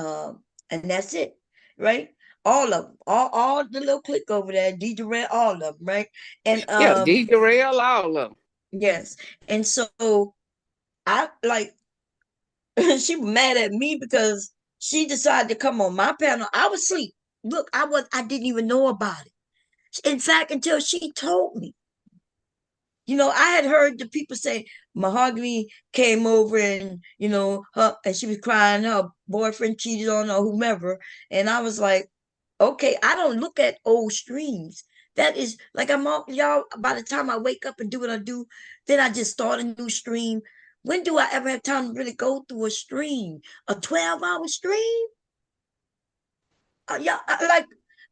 that's it, right? All of them, all the little clique over there, D Durrell, all of them, right? And yeah, D Durrell, all of them. Yes, and so I like she was mad at me because she decided to come on my panel. I was asleep. Look, I didn't even know about it. In fact, until she told me. I had heard the people say Mahogany came over and, her and she was crying, her boyfriend cheated on her, whomever. And I was like, okay, I don't look at old streams. That is like y'all, by the time I wake up and do what I do, then I just start a new stream. When do I ever have time to really go through a stream? A 12-hour stream? Yeah, like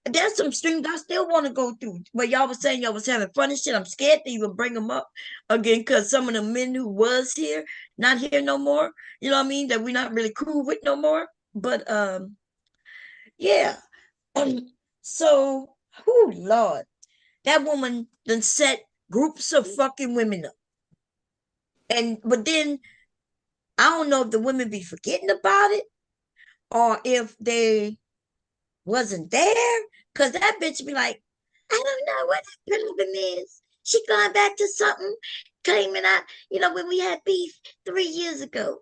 there's some streams I still want to go through. But y'all was saying y'all was having fun and shit. I'm scared to even bring them up again because some of the men who was here, not here no more. You know what I mean? That we're not really cool with no more. But yeah. So, oh Lord, that woman then set groups of fucking women up. But then I don't know if the women be forgetting about it or if they wasn't there. Cause that bitch be like, I don't know what that problem is. She going back to something, claiming when we had beef 3 years ago.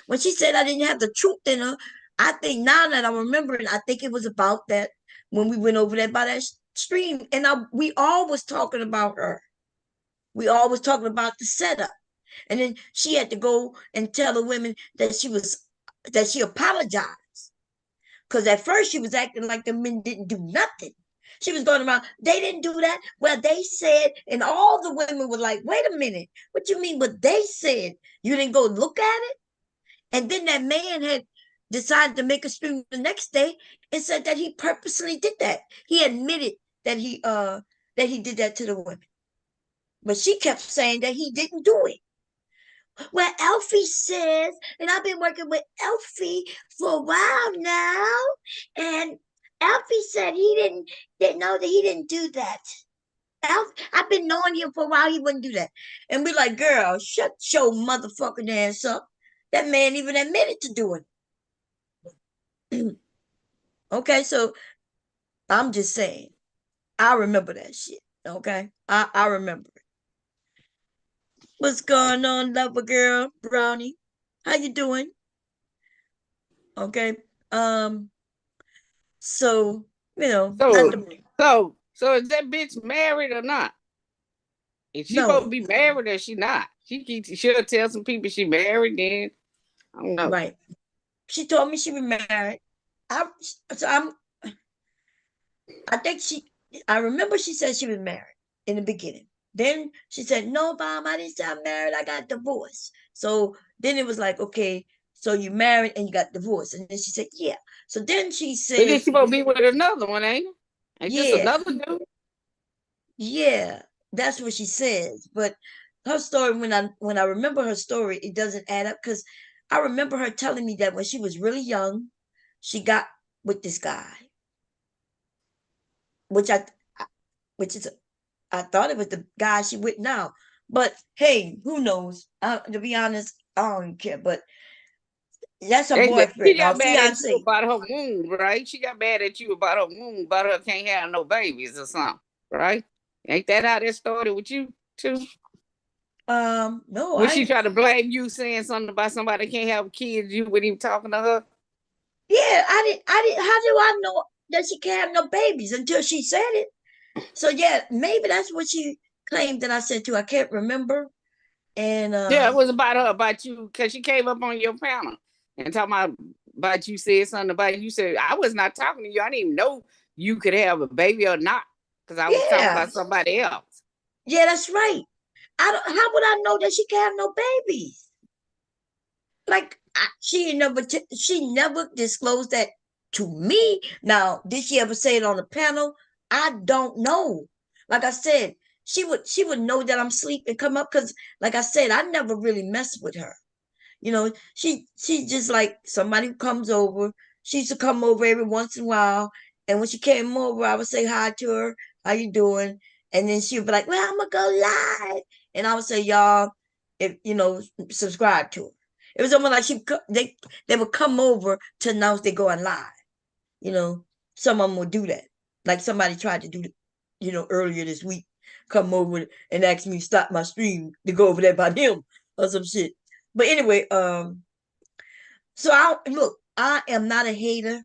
When she said I didn't have the truth in her, I think now that I'm remembering, I think it was about that when we went over there by that stream. And we all was talking about her. We all was talking about the setup. And then she had to go and tell the women that she apologized. Because at first she was acting like the men didn't do nothing. She was going around, they didn't do that. Well, they said, and all the women were like, wait a minute, what you mean what they said? You didn't go look at it? And then that man had decided to make a stream the next day and said that he purposely did that. He admitted that he did that to the women. But she kept saying that he didn't do it. Well, Elfie says, and I've been working with Elfie for a while now, and Elfie said he didn't know that he didn't do that. I've been knowing him for a while, he wouldn't do that. And we're like, girl, shut your motherfucking ass up. That man even admitted to doing it. Okay, so I'm just saying, I remember that shit. Okay, I remember it. What's going on, lover girl, Brownie? How you doing? Okay. So So is that bitch married or not? Is she No. supposed to be married or she not? She'll tell some people she married, then I don't know. Right. She told me she was married. I remember she said she was married in the beginning. Then she said, no, Mom, I didn't say I'm married. I got divorced. So then it was like, okay, so you married and you got divorced. And then she said, yeah. So then she said, But then she supposed to be with another one, ain't it? Ain't yeah. this another dude? Yeah, that's what she says. But her story, when I remember her story, it doesn't add up because I remember her telling me that when she was really young, she got with this guy, which I thought it was the guy she with now. But hey, who knows? To be honest, I don't care. But that's her boyfriend. She got mad at you about her womb, right? She got mad at you about her womb, about her can't have no babies or something, right? Ain't that how that started with you too? No. When she tried to blame you, saying something about somebody can't have kids, you wouldn't even talking to her. Yeah, how do I know that she can't have no babies until she said it? So yeah, maybe that's what she claimed that I said too. I can't remember. And Yeah, it was about her, about you, because she came up on your panel and talking about you said something about you said I was not talking to you. I didn't even know you could have a baby or not because I was talking yeah, about somebody else. yeah, that's right. I don't. How would I know that she can't have no babies? Like she never disclosed that to me. Now, did she ever say it on the panel? I don't know. Like I said, she would know that I'm asleep and come up because, like I said, I never really messed with her. She just like somebody who comes over. She used to come over every once in a while, and when she came over, I would say hi to her. How you doing? And then she would be like, "Well, I'm gonna go live," and I would say, "Y'all, if subscribe to her." It was almost like they would come over to announce they're going live. You know, some of them would do that. Like somebody tried to do, earlier this week, come over and ask me to stop my stream to go over there by them or some shit. But anyway, so I am not a hater,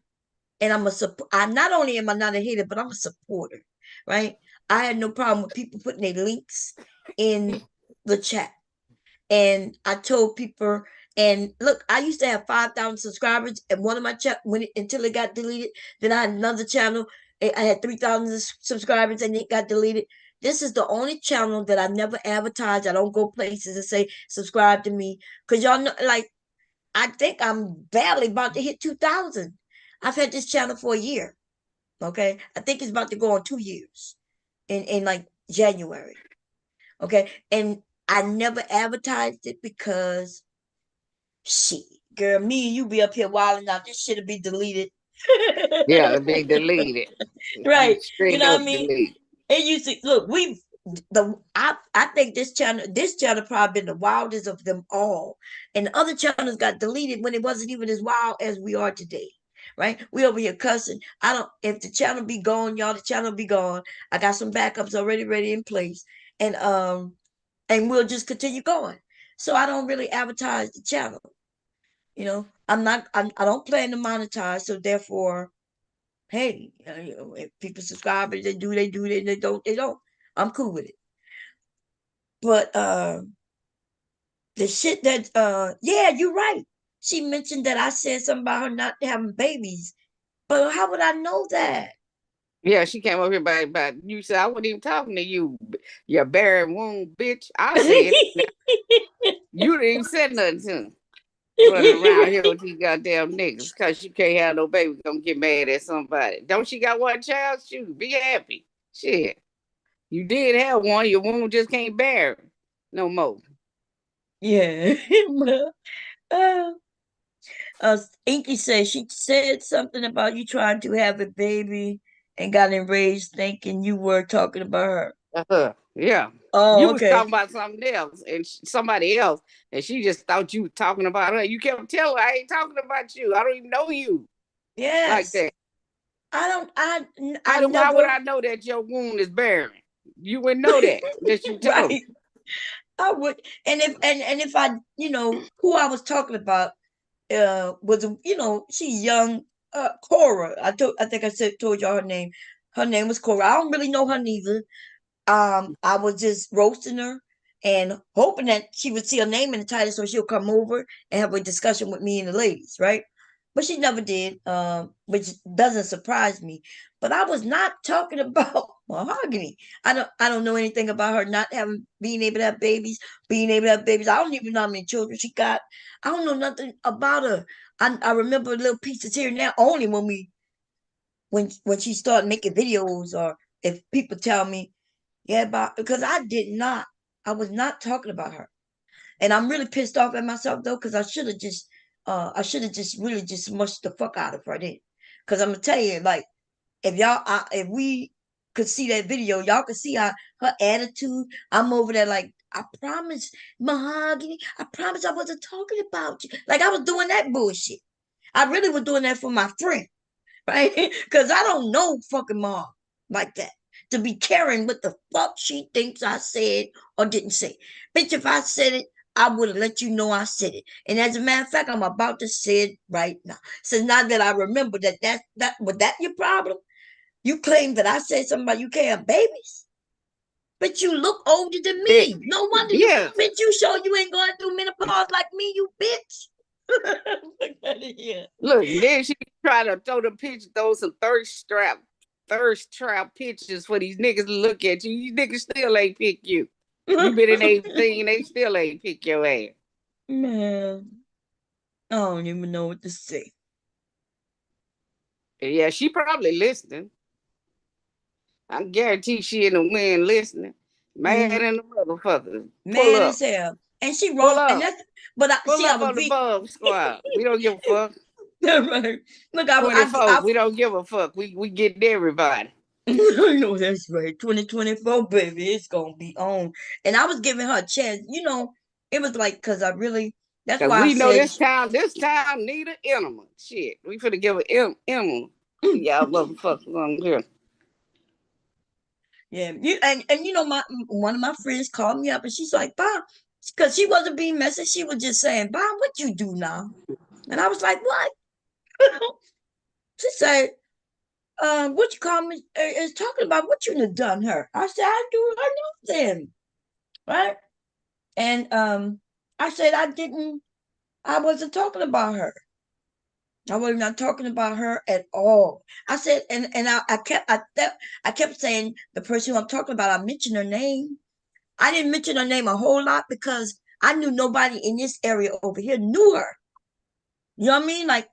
and I not only am I not a hater, but I'm a supporter, right? I had no problem with people putting their links in the chat. And I told people, and look, I used to have 5,000 subscribers, and one of my until it got deleted. Then I had another channel. I had 3,000 subscribers, and it got deleted. This is the only channel that I never advertise. I don't go places and say subscribe to me because y'all know, like, I think I'm barely about to hit 2,000. I've had this channel for a year. Okay, I think it's about to go on 2 years in like January. Okay, and I never advertised it because shit, girl, me and you be up here wilding out. This shit'll be deleted. Yeah, they deleted. Right. You Straight know what up I mean? delete. It used to look, I think this channel probably been the wildest of them all. And the other channels got deleted when it wasn't even as wild as we are today. Right? We over here cussing. I don't if the channel be gone, y'all, the channel be gone. I got some backups already ready in place. And we'll just continue going. So I don't really advertise the channel. I don't plan to monetize, so therefore, hey, if people subscribe, if they do, they do, they don't, they don't. I'm cool with it. But the shit that yeah, you're right. She mentioned that I said something about her not having babies. But how would I know that? Yeah, she came over here but you said I wasn't even talking to you, you barren womb bitch. I said you didn't even say nothing to me. Running around here with these goddamn niggas because you can't have no baby gonna get mad at somebody. Don't she got one child? Shoot, be happy. Shit. You did have one, your womb just can't bear it no more. Yeah. uh, Inky says she said something about you trying to have a baby and got enraged thinking you were talking about her. Yeah. Oh, You was okay. talking about something else and somebody else, and she just thought you were talking about her. You kept telling her, I ain't talking about you. I don't even know you like Yes. that. I Why would never I know that your wound is barren? You wouldn't know that unless you told me. right. I would, and if I, who I was talking about, was she's young, Cora. I think I told y'all her name. Her name was Cora. I don't really know her neither. I was just roasting her and hoping that she would see her name in the title so she'll come over and have a discussion with me and the ladies, right? But she never did, which doesn't surprise me. But I was not talking about Mahogany. I don't know anything about her not being able to have babies, being able to have babies. I don't even know how many children she got. I don't know nothing about her. I remember little pieces here and there only when she started making videos, or if people tell me, yeah, because I was not talking about her. And I'm really pissed off at myself though, because I should have just really just smushed the fuck out of her then. Because I'm gonna tell you, like, if we could see that video, y'all could see her attitude. I'm over there like, I promise, Mahogany, I promise I wasn't talking about you. Like I was doing that bullshit. I really was doing that for my friend, right? Because I don't know fucking mom like that to be caring what the fuck she thinks I said or didn't say. Bitch, if I said it, I would have let you know I said it. And as a matter of fact, I'm about to say it right now. So now that I remember that was that your problem? You claim that I said something about you can't have babies, but you look older than me. No wonder Yeah. bitch, you show you ain't going through menopause like me, you bitch. Look at it here. Look, then she try to throw some thirst trap pictures for these niggas to look at you. You niggas still ain't pick you. You been in 18, they still ain't pick your ass. Man, I don't even know what to say. Yeah, she probably listening. I guarantee she in the wind listening. Mad in the motherfucker. Pull Mad up. as hell. And she Pull wrong. And up. that's but I Pull see I up was on the bug squad. We don't give a fuck. right. Look, 24, we don't give a fuck. We get everybody. I know that's right. 2024, baby, it's gonna be on. And I was giving her a chance. You know, it was like because I really. That's Cause why I we know said this town need an enema. Shit, we finna give an enema. Y'all motherfuckers on here. yeah. And you know one of my friends called me up and she's like, Bob, because she wasn't being messy. She was just saying, Bob, what you do now? And I was like, what? She said, what you call me is talking about what you done her. I said, I do her nothing. Right? And I said I wasn't talking about her. I was not talking about her at all. I said, and I kept saying the person who I'm talking about. I mentioned her name. I didn't mention her name a whole lot because I knew nobody in this area over here knew her. You know what I mean? Like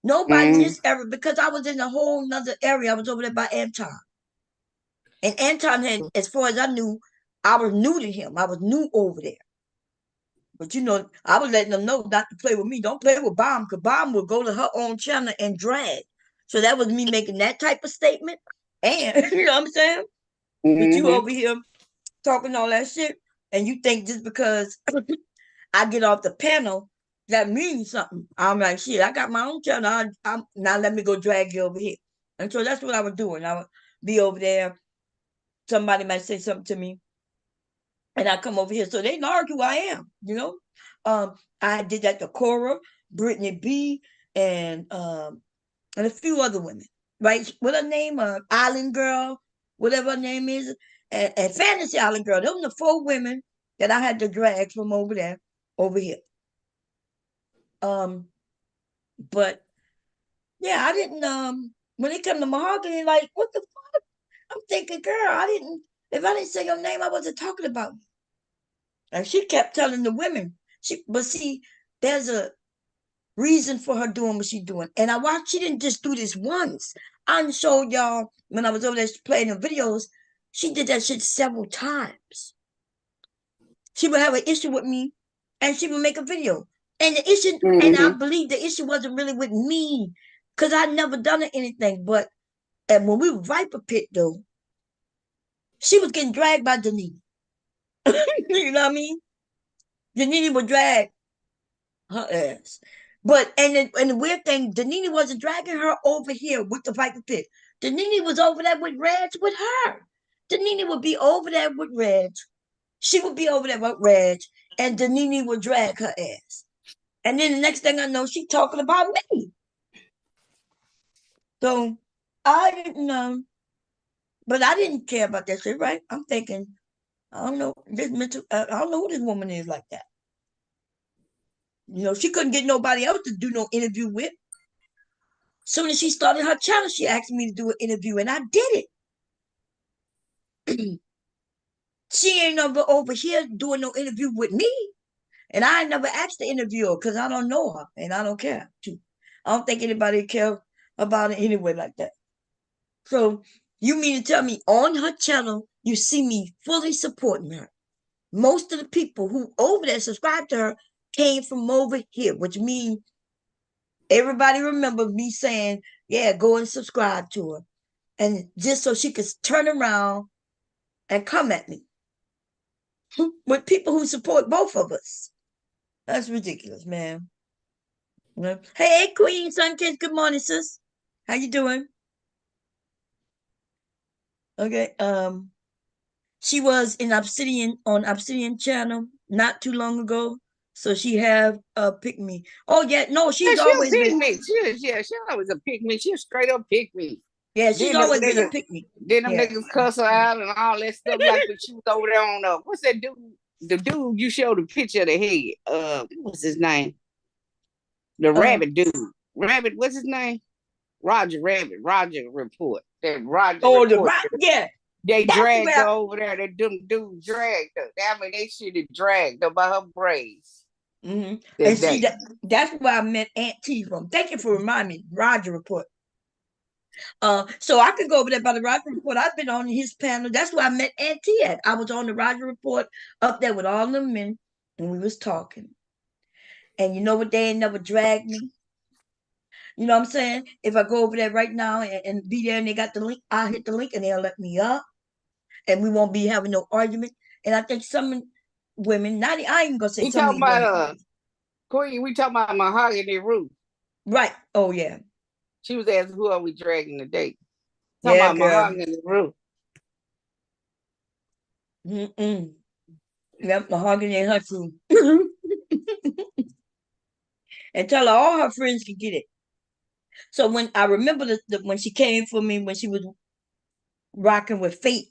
nobody in this area because I was in a whole nother area. I was over there by Anton, and Anton had, as far as I knew, I was new to him. I was new over there. But you know, I was letting them know not to play with me. Don't play with Bomb, because Bomb will go to her own channel and drag. So that was me making that type of statement. And you know what I'm saying? But you over here talking all that shit, and you think just because I get off the panel, that means something. I'm like, shit, I got my own channel. I'm now let me go drag you over here. And so that's what I was doing. I would be over there. Somebody might say something to me, and I come over here. So they know who I am, you know. I did that to Cora, Brittany B, and a few other women, right? What her name? Island Girl, whatever her name is, and Fantasy Island Girl. Those are the 4 women that I had to drag from over there, over here. But yeah, I didn't. When it come to Mahogany, like, what the fuck? I'm thinking, girl, if I didn't say your name, I wasn't talking about you. And she kept telling the women. But see, there's a reason for her doing what she's doing. And I watched, she didn't just do this once. I showed y'all when I was over there playing the videos, she did that shit several times. She would have an issue with me and she would make a video. And the issue, and I believe the issue wasn't really with me, because I'd never done anything. But and when we were Viper Pit though, she was getting dragged by Danini. You know what I mean? Danini would drag her ass. But and the weird thing, Danini wasn't dragging her over here with the Viper Pit. Danini was over there with Reg with her. Danini would be over there with Reg. She would be over there with Reg, and Danini would drag her ass. And then the next thing I know, she talking about me. So I didn't know, but I didn't care about that shit, right? I'm thinking, I don't know, I don't know who this woman is like that. You know, she couldn't get nobody else to do no interview with. Soon as she started her channel, she asked me to do an interview, and I did it. She ain't never over here doing no interview with me. And I never asked the interviewer because I don't know her and I don't care. I don't think anybody care about it anyway like that. So you mean to tell me on her channel, you see me fully supporting her? Most of the people who over there subscribe to her came from over here, which means everybody remember me saying, yeah, go and subscribe to her. And just so she could turn around and come at me with people who support both of us. That's ridiculous, man. Hey, Queen Sunkiss, good morning, sis. How you doing? Okay. She was in Obsidian on Obsidian channel not too long ago. So she have pick me. Oh yeah, no, Yeah, she's she a always pick been. me. She always a pick me. She a straight up pick me. Yeah, she's Then them always been a niggas, pick me. then them Yeah. niggas cuss her out and all that stuff. Like when she was over there on what's that dude? The dude you showed the picture of the head. What's his name? The rabbit dude. Rabbit, what's his name? Roger Rabbit. Roger Report. That Roger Oh, the Report. rock. Yeah. They That's dragged where- her over there. That dumb dude dragged her. I mean, they should have dragged her by her braids. And that see day. that's where I met Aunt T from. Thank you for reminding me. Roger Report. So I could go over there by the Roger Report. I've been on his panel. That's where I met Aunt T at. I was on the Roger Report up there with all them men, and we was talking. And you know what? They ain't never dragged me. You know what I'm saying? If I go over there right now and be there and they got the link, I'll hit the link and they'll let me up. And we won't be having no argument. And I think some women, I ain't gonna say We some talking about Queen, we talking about Mahogany Ruth. Right. Oh yeah. She was asking who are we dragging today. Talking Yeah, about girl. Mahogany Ruth. Yep, Mahogany and her crew. And tell her all her friends can get it. So when I remember when she came for me when she was rocking with Fate,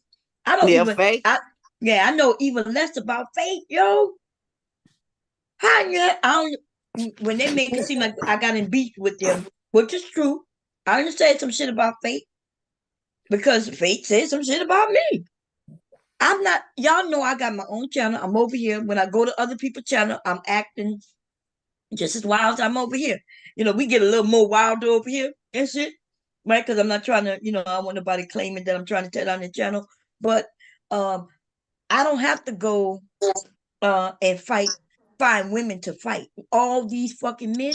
I don't even Fate. I know even less about Fate, yo. How you? I don't. When they make it seem like I got in beef with them, which is true. I understand some shit about Fate because Fate said some shit about me. I'm not. Y'all know I got my own channel. I'm over here. When I go to other people's channel, I'm acting just as wild as I'm over here. You know, we get a little more wilder over here and shit, right? Because I'm not trying to, I don't want nobody claiming that I'm trying to tear down the channel. But I don't have to go and find women to fight. All these fucking men,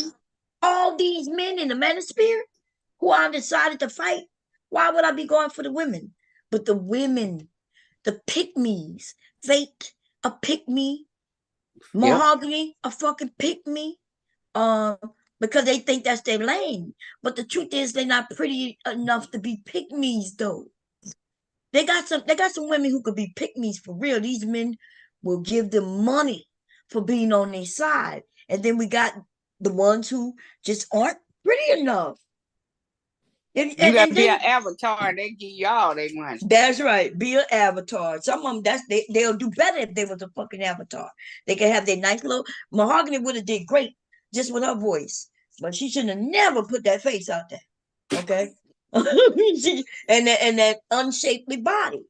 all these men in the manosphere who I decided to fight. Why would I be going for the women? But the women, the pick-me's, Fate, a pick-me, Mahogany, a fucking pick-me. Because they think that's their lane. But the truth is they're not pretty enough to be pick-me's though. They got some women who could be pick-me's for real. These men will give them money for being on their side. And then we got the ones who just aren't pretty enough. You got to be an avatar and they give you all their money. That's right. Be an avatar. Some of them, they'll do better if they was a fucking avatar. They can have their nice little... Mahogany would have did great just with her voice. But she shouldn't have never put that face out there. Okay? and that unshapely body.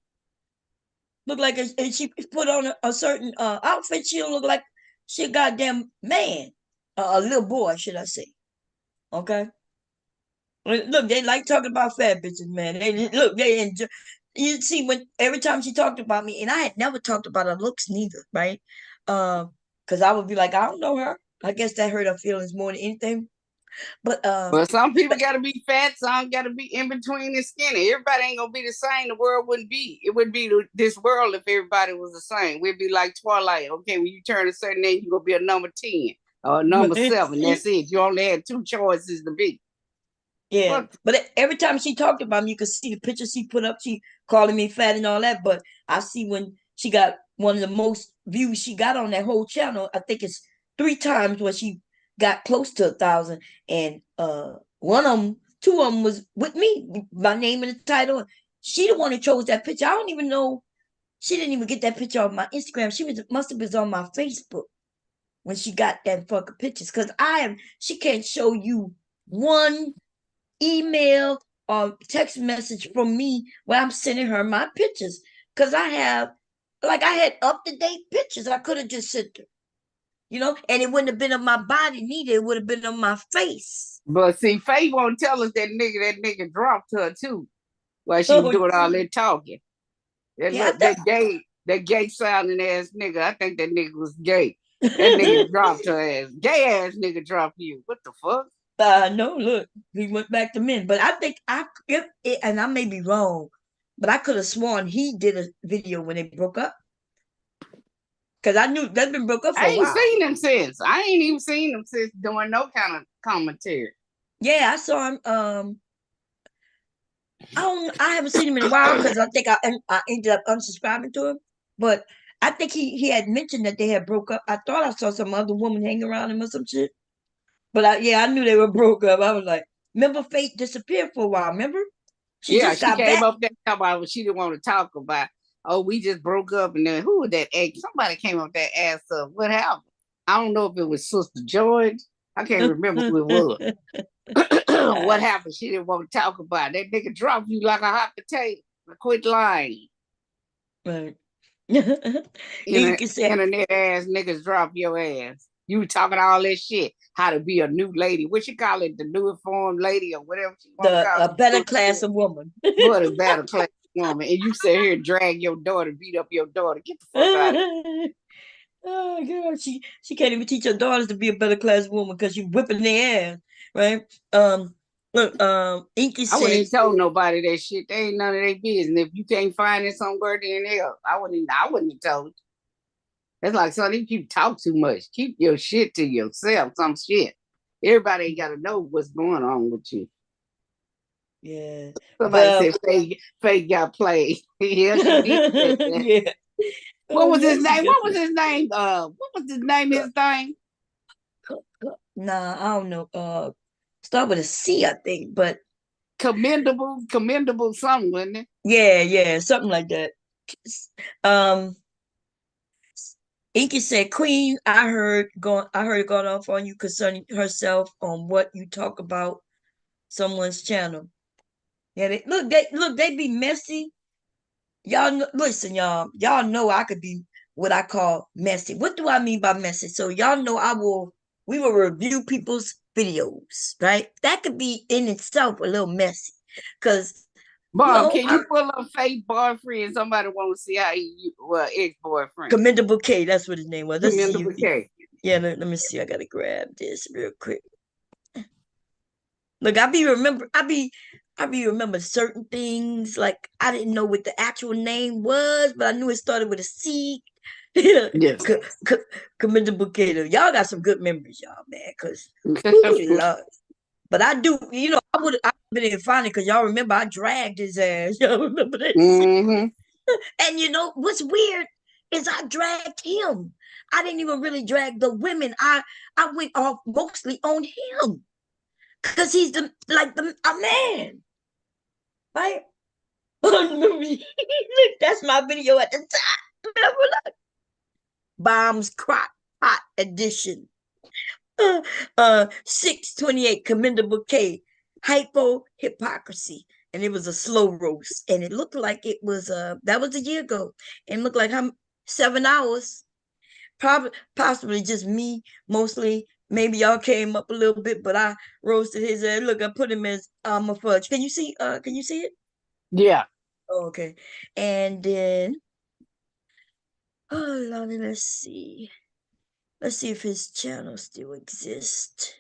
Look like if she put on a certain outfit, she'll look like she a goddamn man. A little boy, should I say. Okay? Look, they like talking about fat bitches, man. They enjoy. You see, every time she talked about me, and I had never talked about her looks neither, right? Because I would be like, I don't know her. I guess that hurt her feelings more than anything. But some people gotta be fat, some gotta be in between and skinny. Everybody ain't gonna be the same. The world wouldn't be. It wouldn't be this world if everybody was the same. We'd be like Twilight. Okay, when you turn a certain age, you're gonna be a number 10 or a number 7. That's it. You only had 2 choices to be. Yeah, but every time she talked about me, you could see the pictures she put up. She calling me fat and all that. But I see when she got one of the most views she got on that whole channel. I think it's 3 times where she got close to 1,000, and 2 of them was with me. My name in the title. She the one who chose that picture. I don't even know. She didn't even get that picture on my Instagram. Must have been on my Facebook when she got that fucking pictures. Because she can't show you one email or text message from me where I'm sending her my pictures. Because I had up-to-date pictures. I could have just sent her. And it wouldn't have been on my body neither. It would have been on my face. But see, Faye won't tell us that nigga dropped her too while she was doing all that talking. That gay sounding ass nigga, I think that nigga was gay. That nigga dropped her ass. Gay ass nigga dropped you. What the fuck? No, look, he went back to men. But I think and I may be wrong, but I could have sworn he did a video when they broke up. Because I knew they've been broke up for a while. I ain't seen them since. I ain't even seen them since doing no kind of commentary. Yeah, I saw him. I haven't seen him in a while because I think I ended up unsubscribing to him. But I think he had mentioned that they had broke up. I thought I saw some other woman hanging around him or some shit. But I knew they were broke up. I was like, remember Faith disappeared for a while, remember? She Yeah, just she got came back. up there about what she didn't want to talk about. Oh, we just broke up, and then who was that ex? Somebody came up there and asked her what happened. I don't know if it was Sister George. I can't remember who it was. What happened? She didn't want to talk about it. That nigga dropped you like a hot potato. Quit lying. Right. And you can say, Internet ass niggas drop your ass. You talking all this shit. How to be a new lady. What you call it? The new informed lady or whatever she want to call it. a better class of woman. What a better class woman. And you sit here and drag your daughter, beat up your daughter. Get the fuck out of here. Oh girl, she can't even teach her daughters to be a better class woman because she whipping their ass, right? Look, Inky I wouldn't even said, tell nobody that shit. They ain't none of their business. If you can't find it somewhere, then hell, I wouldn't have told you. It's like, son, you talk too much. Keep your shit to yourself, some shit. Everybody ain't gotta know what's going on with you. yeah. Somebody said Faye got played. Yeah, she did say that. Yeah. What was his she name? got What was his name? What was his name? His thing? Nah, I don't know. Start with a C, I think, but Commendable something, wasn't it? yeah, something like that. Inky said, Queen, I heard it going off on you concerning herself on what you talk about someone's channel. Yeah, they be messy. Y'all know, listen, y'all know I could be what I call messy. What do I mean by messy? So y'all know we will review people's videos, right? That could be in itself a little messy. Cause Mom, can you pull up fake boyfriend? Somebody want to see how ex-boyfriend. Commendable K, that's what his name was. Commendable K. Yeah, let me see. I gotta grab this real quick. Look, I be remember certain things. Like I didn't know what the actual name was, but I knew it started with a C. Yes. Commendable K. Y'all got some good memories, y'all, man. Cause Lord. But I do, I've been in funny because y'all remember I dragged his ass. Y'all remember that? Mm-hmm. And you know what's weird is I dragged him. I didn't even really drag the women. I went off mostly on him because he's a man, right? Look, that's my video at the top. Remember, look. Bombs Crock Pot Edition. 628 Commendable K, Hypo Hypocrisy, and it was a slow roast, and it looked like it was that was a year ago, and it looked like 7 hours, possibly just me, mostly. Maybe y'all came up a little bit, but I roasted his head. Look, I put him as a fudge. Can you see it? Yeah. Oh, okay. And then Lordy, let's see if his channel still exists.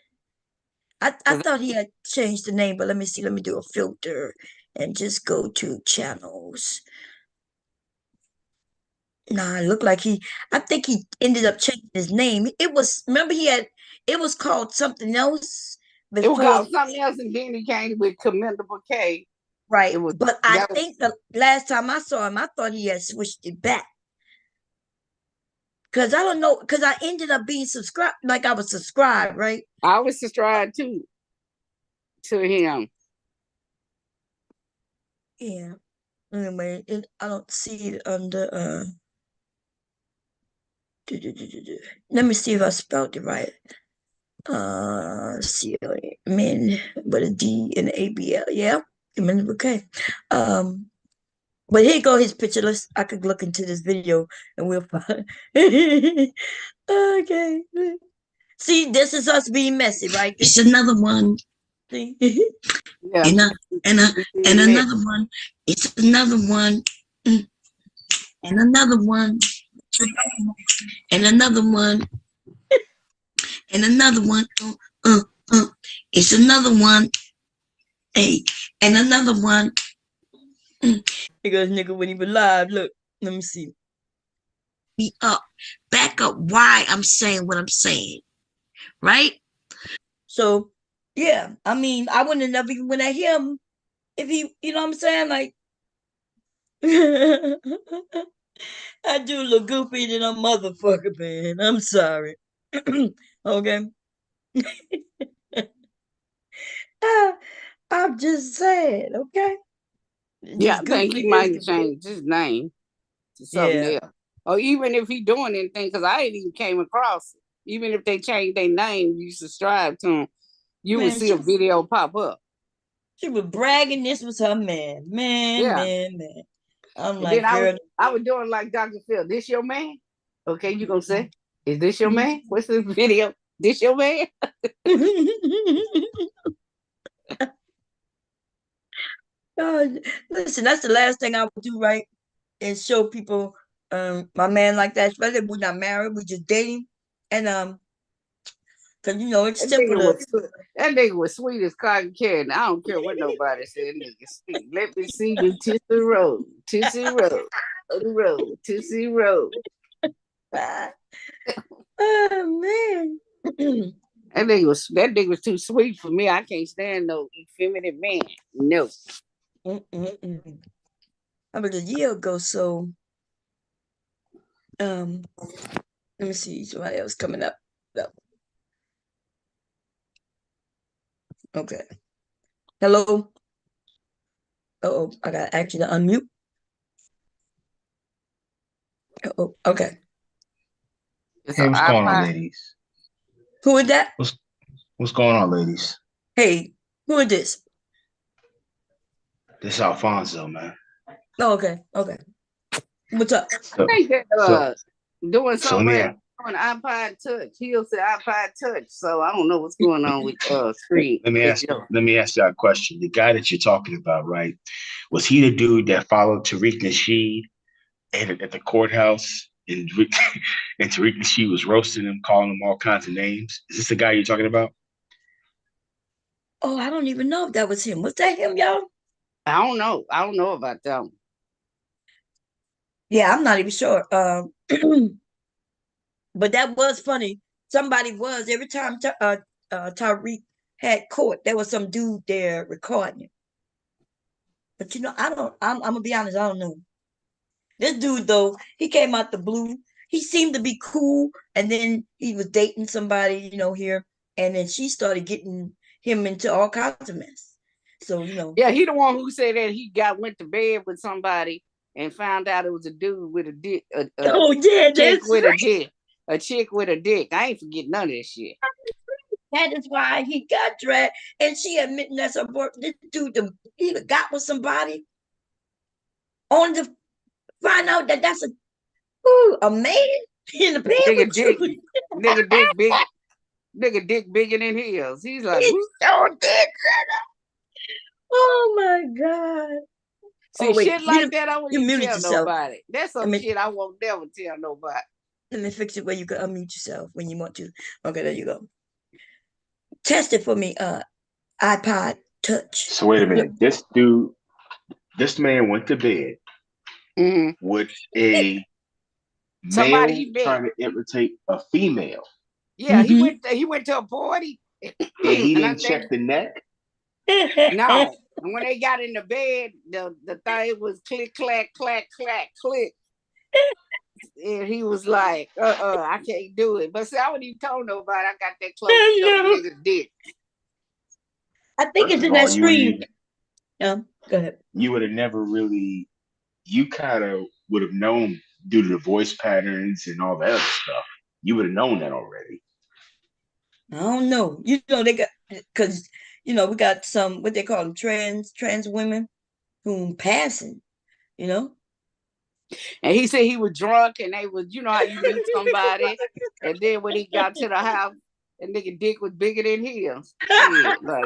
I thought he had changed the name, but let me see. Let me do a filter and just go to channels. Nah, it looked like I think he ended up changing his name. It was called something else before. It was called something else, and then he came with Commendable K. Right. But I think the last time I saw him, I thought he had switched it back. Because I don't know, because I ended up being subscribed, like I was subscribed, right? I was subscribed too to him. Yeah. Anyway, I don't see it under let me see if I spelled it right. C-O-M-N with a D and an A-B-L. Yeah. Okay. But here go his picture. I could look into this video and we'll find. Okay. See, this is us being messy, right? It's another one. See? Yeah. And another one. It's another one. And another one. And another one. And another one. It's another one. Hey, and another one. Here goes nigga when he was live. Look, let me see. Be up. Back up why I'm saying what I'm saying. Right? So, yeah. I mean, I wouldn't have never even went at him if he, you know what I'm saying? Like, I do look goofy than a motherfucker, man. I'm sorry. Okay. Ah, I'm just saying, okay? Yeah, Just I think goofy he as might can be. change his name to something Yeah. else. Or even if he doing anything, because I ain't even came across it. Even if they change their name, you subscribe to them, you would Man, see a video pop up. she was bragging this was her man. Man, Yeah. man, man. I'm And then like, girl. I was doing like Dr. Phil. This your man? Okay, you gonna say, is this your man? What's this video? This your man? God, listen, that's the last thing I would do, right? Is show people my man like that, especially if we're not married, we just dating. And because you know it's That simple to nigga was sweet as cotton candy. I don't care what nobody said. Nigga sweet. Let me see you Tootsie Roll, Tootsie Roll, roll, Tootsie Roll. oh man. That nigga was too sweet for me. I can't stand no effeminate man. No. I was a year ago, so let me see somebody else coming up. No. Okay. Hello. Oh, I got actually to unmute. Oh, okay. Hey, what's going on, ladies? Who is that? What's going on, ladies? Hey, who is this? This is Alfonso, man. Oh, okay. What's up? So, I think that doing so let me somewhere on iPod Touch. He'll say iPod Touch. So I don't know what's going on with screen. let me ask you a question. The guy that you're talking about, right? Was he the dude that followed Tariq Nasheed at the courthouse? And Tariq Nasheed was roasting him, calling him all kinds of names. Is this the guy you're talking about? Oh, I don't even know if that was him. Was that him, y'all? I don't know. I don't know about them. Yeah, I'm not even sure. But that was funny. Somebody was every time Tariq had court, there was some dude there recording it. But you know, I'm gonna be honest, I don't know. This dude though, he came out the blue. He seemed to be cool, and then he was dating somebody, you know, here, and then she started getting him into all kinds of mess. So, you know. Yeah, he the one who said that he went to bed with somebody and found out it was a dude with a dick. Oh yeah, chick that's with right. a dick. A chick with a dick. I ain't forget none of this shit. That is why he got dragged. And she admitting that's her boy. This dude he got with somebody only to find out that that's a man in the bed Nigga with dick, you. nigga dick big, nigga dick bigger than his. He's like, He sure did. Oh my God. see, Oh, wait. shit like that, I won't You even muted tell yourself. nobody. That's some shit I won't never tell nobody. Let me fix it where you can unmute yourself when you want to. Okay, there you go. Test it for me, iPod Touch. So wait a minute. This man went to bed with a Somebody male trying to imitate a female. Yeah, he went to a party. And he didn't check the neck? No. And when they got in the bed, the thing was click, clack, clack, clack, click. And he was like, I can't do it. But see, I wouldn't even tell nobody I got that close to nigga's dick. I think it's in that screen. Yeah, go ahead. You would have never really, you kind of would have known due to the voice patterns and all that other stuff. You would have known that already. I don't know. You know, they got, because, you know, we got some, what they call them, trans women who passing, you know? And he said he was drunk and they was, you know how you meet somebody. And then when he got to the house, that nigga dick was bigger than his. Shit, like,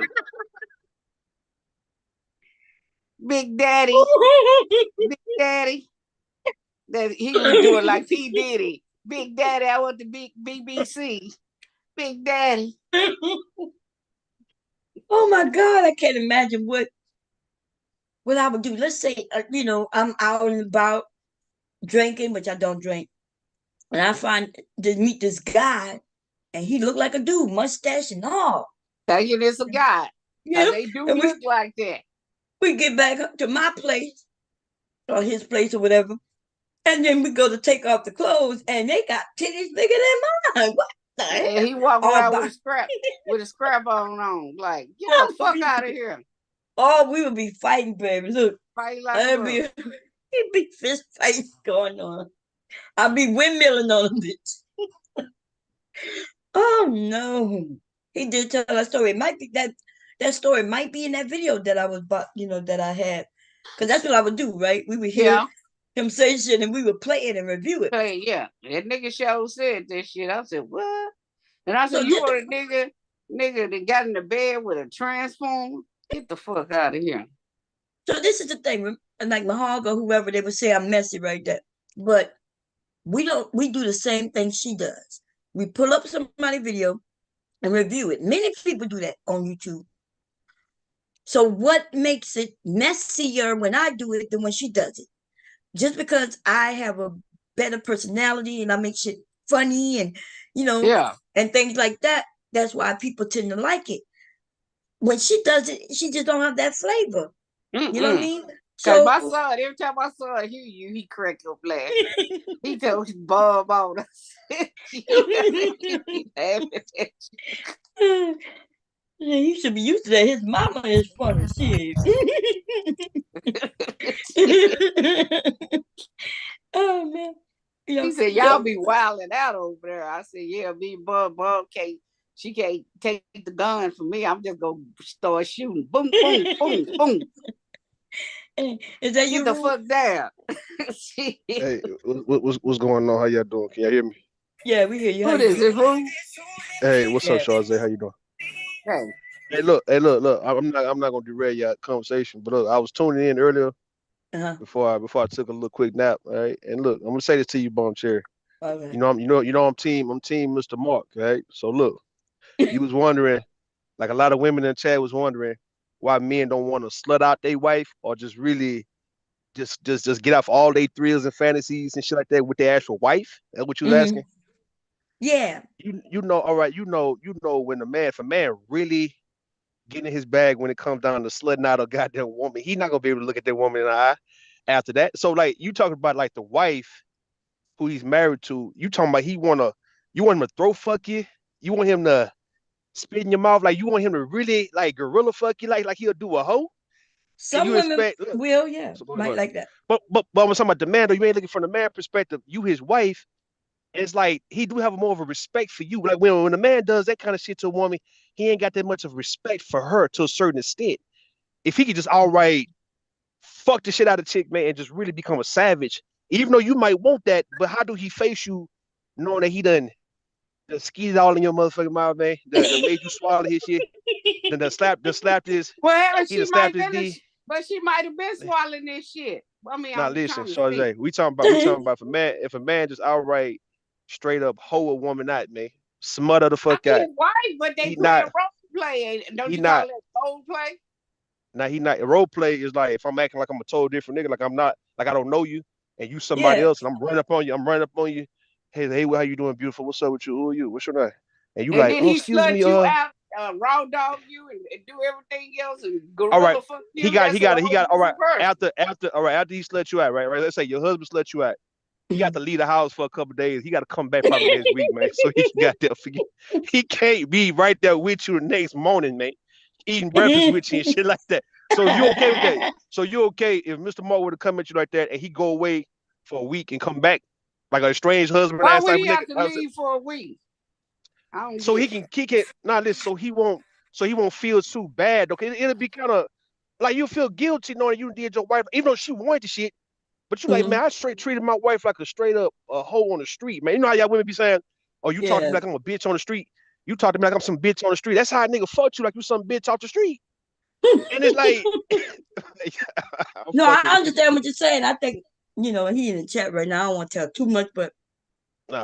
Big Daddy. Big Daddy. That he was doing like P. Diddy. Big Daddy, I want the big BBC. Big Daddy. Oh my God, I can't imagine what I would do. Let's say, you know, I'm out and about drinking, which I don't drink. And I meet this guy, and he looked like a dude, mustache and all. Tell you this a guy. Yeah, they do look like that. We get back to my place, or his place, or whatever. And then we go to take off the clothes, and they got titties bigger than mine. What the And hell? he walk All around by- with a scrap on. Like, get Oh, the fuck we- out of here. Oh, we would be fighting, baby. Look, Fight like it'd a be, mother. it'd be fist fights going on. I'd be windmilling on them, bitch. Oh no, he did tell that story. It might be that story might be in that video that I was about, that I had, because that's what I would do, right? We would hear Yeah. him say shit, and we would play it and review it. Hey, yeah. That nigga show said this shit. I said, what? And I said, So you this- want a nigga that got in the bed with a transformer? Get the fuck out of here. So this is the thing, and like Mahaga, whoever, they would say I'm messy right there, but we do the same thing she does. We pull up somebody's video and review it. Many people do that on YouTube. So what makes it messier when I do it than when she does it? Just because I have a better personality and I make shit funny and Yeah. and things like that, that's why people tend to like it. When she does it, she just don't have that flavor. You know what I mean? Cause my son, every time my son hear you, he crack up laughing. He told his bub on us. He laughing at you. Yeah, he should be used to that. His mama is funny. Shit. Oh man. He said, y'all be wilding out over there. I said, yeah, me and Bub can't take the gun from me. I'm just gonna start shooting. Boom, boom, boom, boom. Is that you? Get the fuck down. Hey, what's going on? How y'all doing? Can y'all hear me? Yeah, we hear you. Who this is? Who? Hey, what's up, Yeah. Charlotte? How you doing? Hey. Hey, look. I'm not gonna derail your conversation, but look, I was tuning in earlier Uh-huh. before I took a little quick nap. All right, and look, I'm gonna say this to you, Bone Cherry. Okay. I'm team Mr. Mark. Right. So look, you was wondering, like a lot of women in the chat was wondering why men don't want to slut out their wife or just really just get off all their thrills and fantasies and shit like that with their actual wife. That's what you was asking. Yeah. You know, all right, you know when if a man really getting in his bag when it comes down to slutting out a goddamn woman, he's not gonna be able to look at that woman in the eye after that. So like you talking about like the wife who he's married to, you talking about you want him to throat fuck you, you want him to spit in your mouth, like you want him to really like gorilla fuck you, like he'll do a hoe. Some you women expect- will, yeah, So go might ahead. like that. But I'm talking about the man though, you ain't looking from the man perspective, you his wife. It's like he do have more of a respect for you. Like when a man does that kind of shit to a woman, he ain't got that much of respect for her to a certain extent. If he could just outright fuck the shit out of the chick, man, and just really become a savage, even though you might want that, but how do he face you knowing that he done skeeted all in your motherfucking mouth, man? That made you swallow his shit. Then slapped his. Well, He done slapped his but she might have been swallowing this shit. I mean, Now I'm listen, trying to Charles, see. we talking about if a man just outright straight up hoe a woman out, man, smother the fuck out. Why? But they He play not- a role play. Don't he you not- call it role play? Now he not role play is like if I'm acting like I'm a total different nigga, like I'm not, like I don't know you, and you somebody Yeah. else, and I'm running up on you. Hey, how you doing, beautiful? What's up with you? Who are you? What's your name? And you And like, then oh, he excuse slut me, you out, raw dog you, and do everything else, and gorilla right. fuck you. he got, all right. After. After he slut you out, right? Let's say your husband slut you out. He got to leave the house for a couple of days. He got to come back probably next week, man. So he got there forget. He can't be right there with you the next morning, man. Eating breakfast with you and shit like that. So you okay with that? So you okay if Mr. Moore were to come at you like that and he go away for a week and come back like a strange husband? Why ass would type he of have nigga? to leave for a week? I don't So get he can kick it. Nah, listen. So he won't feel too bad. Okay, it'll be kind of like you feel guilty knowing you did your wife, even though she wanted the shit. But you like, man, I straight treated my wife like a straight up a hoe on the street, man. You know how y'all women be saying, oh, you talk to me Yeah. like I'm a bitch on the street. You talk to me like I'm some bitch on the street. That's how a nigga fucked you, like you some bitch off the street. And it's like, No, I understand what you're saying. I think, he in the chat right now. I don't want to tell too much, but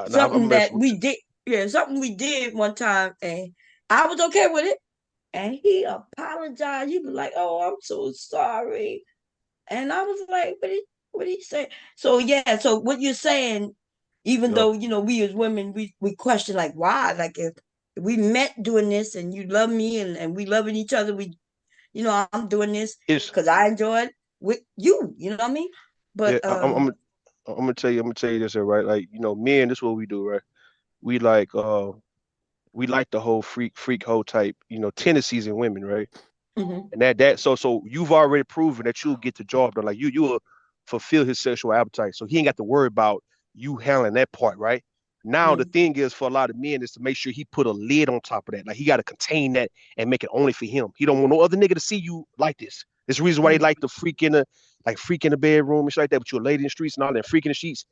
something that we did, something we did one time, and I was okay with it. And he apologized. He was like, "Oh, I'm so sorry," and I was like, "What did he say?" So yeah, so what you're saying, even Yeah. though we as women we question like why, like if we met doing this and you love me and we loving each other, I'm doing this It's because I enjoy it with you. You know what I mean? But yeah, I'm gonna tell you this here, right? Like, you know, men, this is what we do, right? We like the whole freak hoe type, you know, tendencies in women, right? Mhm. And so you've already proven that you'll get the job done. Like you will fulfill his sexual appetite. So he ain't got to worry about you handling that part, right? Now the thing is for a lot of men is to make sure he put a lid on top of that. Like he got to contain that and make it only for him. He don't want no other nigga to see you like this. It's the reason why they like the freak in the bedroom and shit like that, but you're a lady in the streets and all that, freak in the sheets.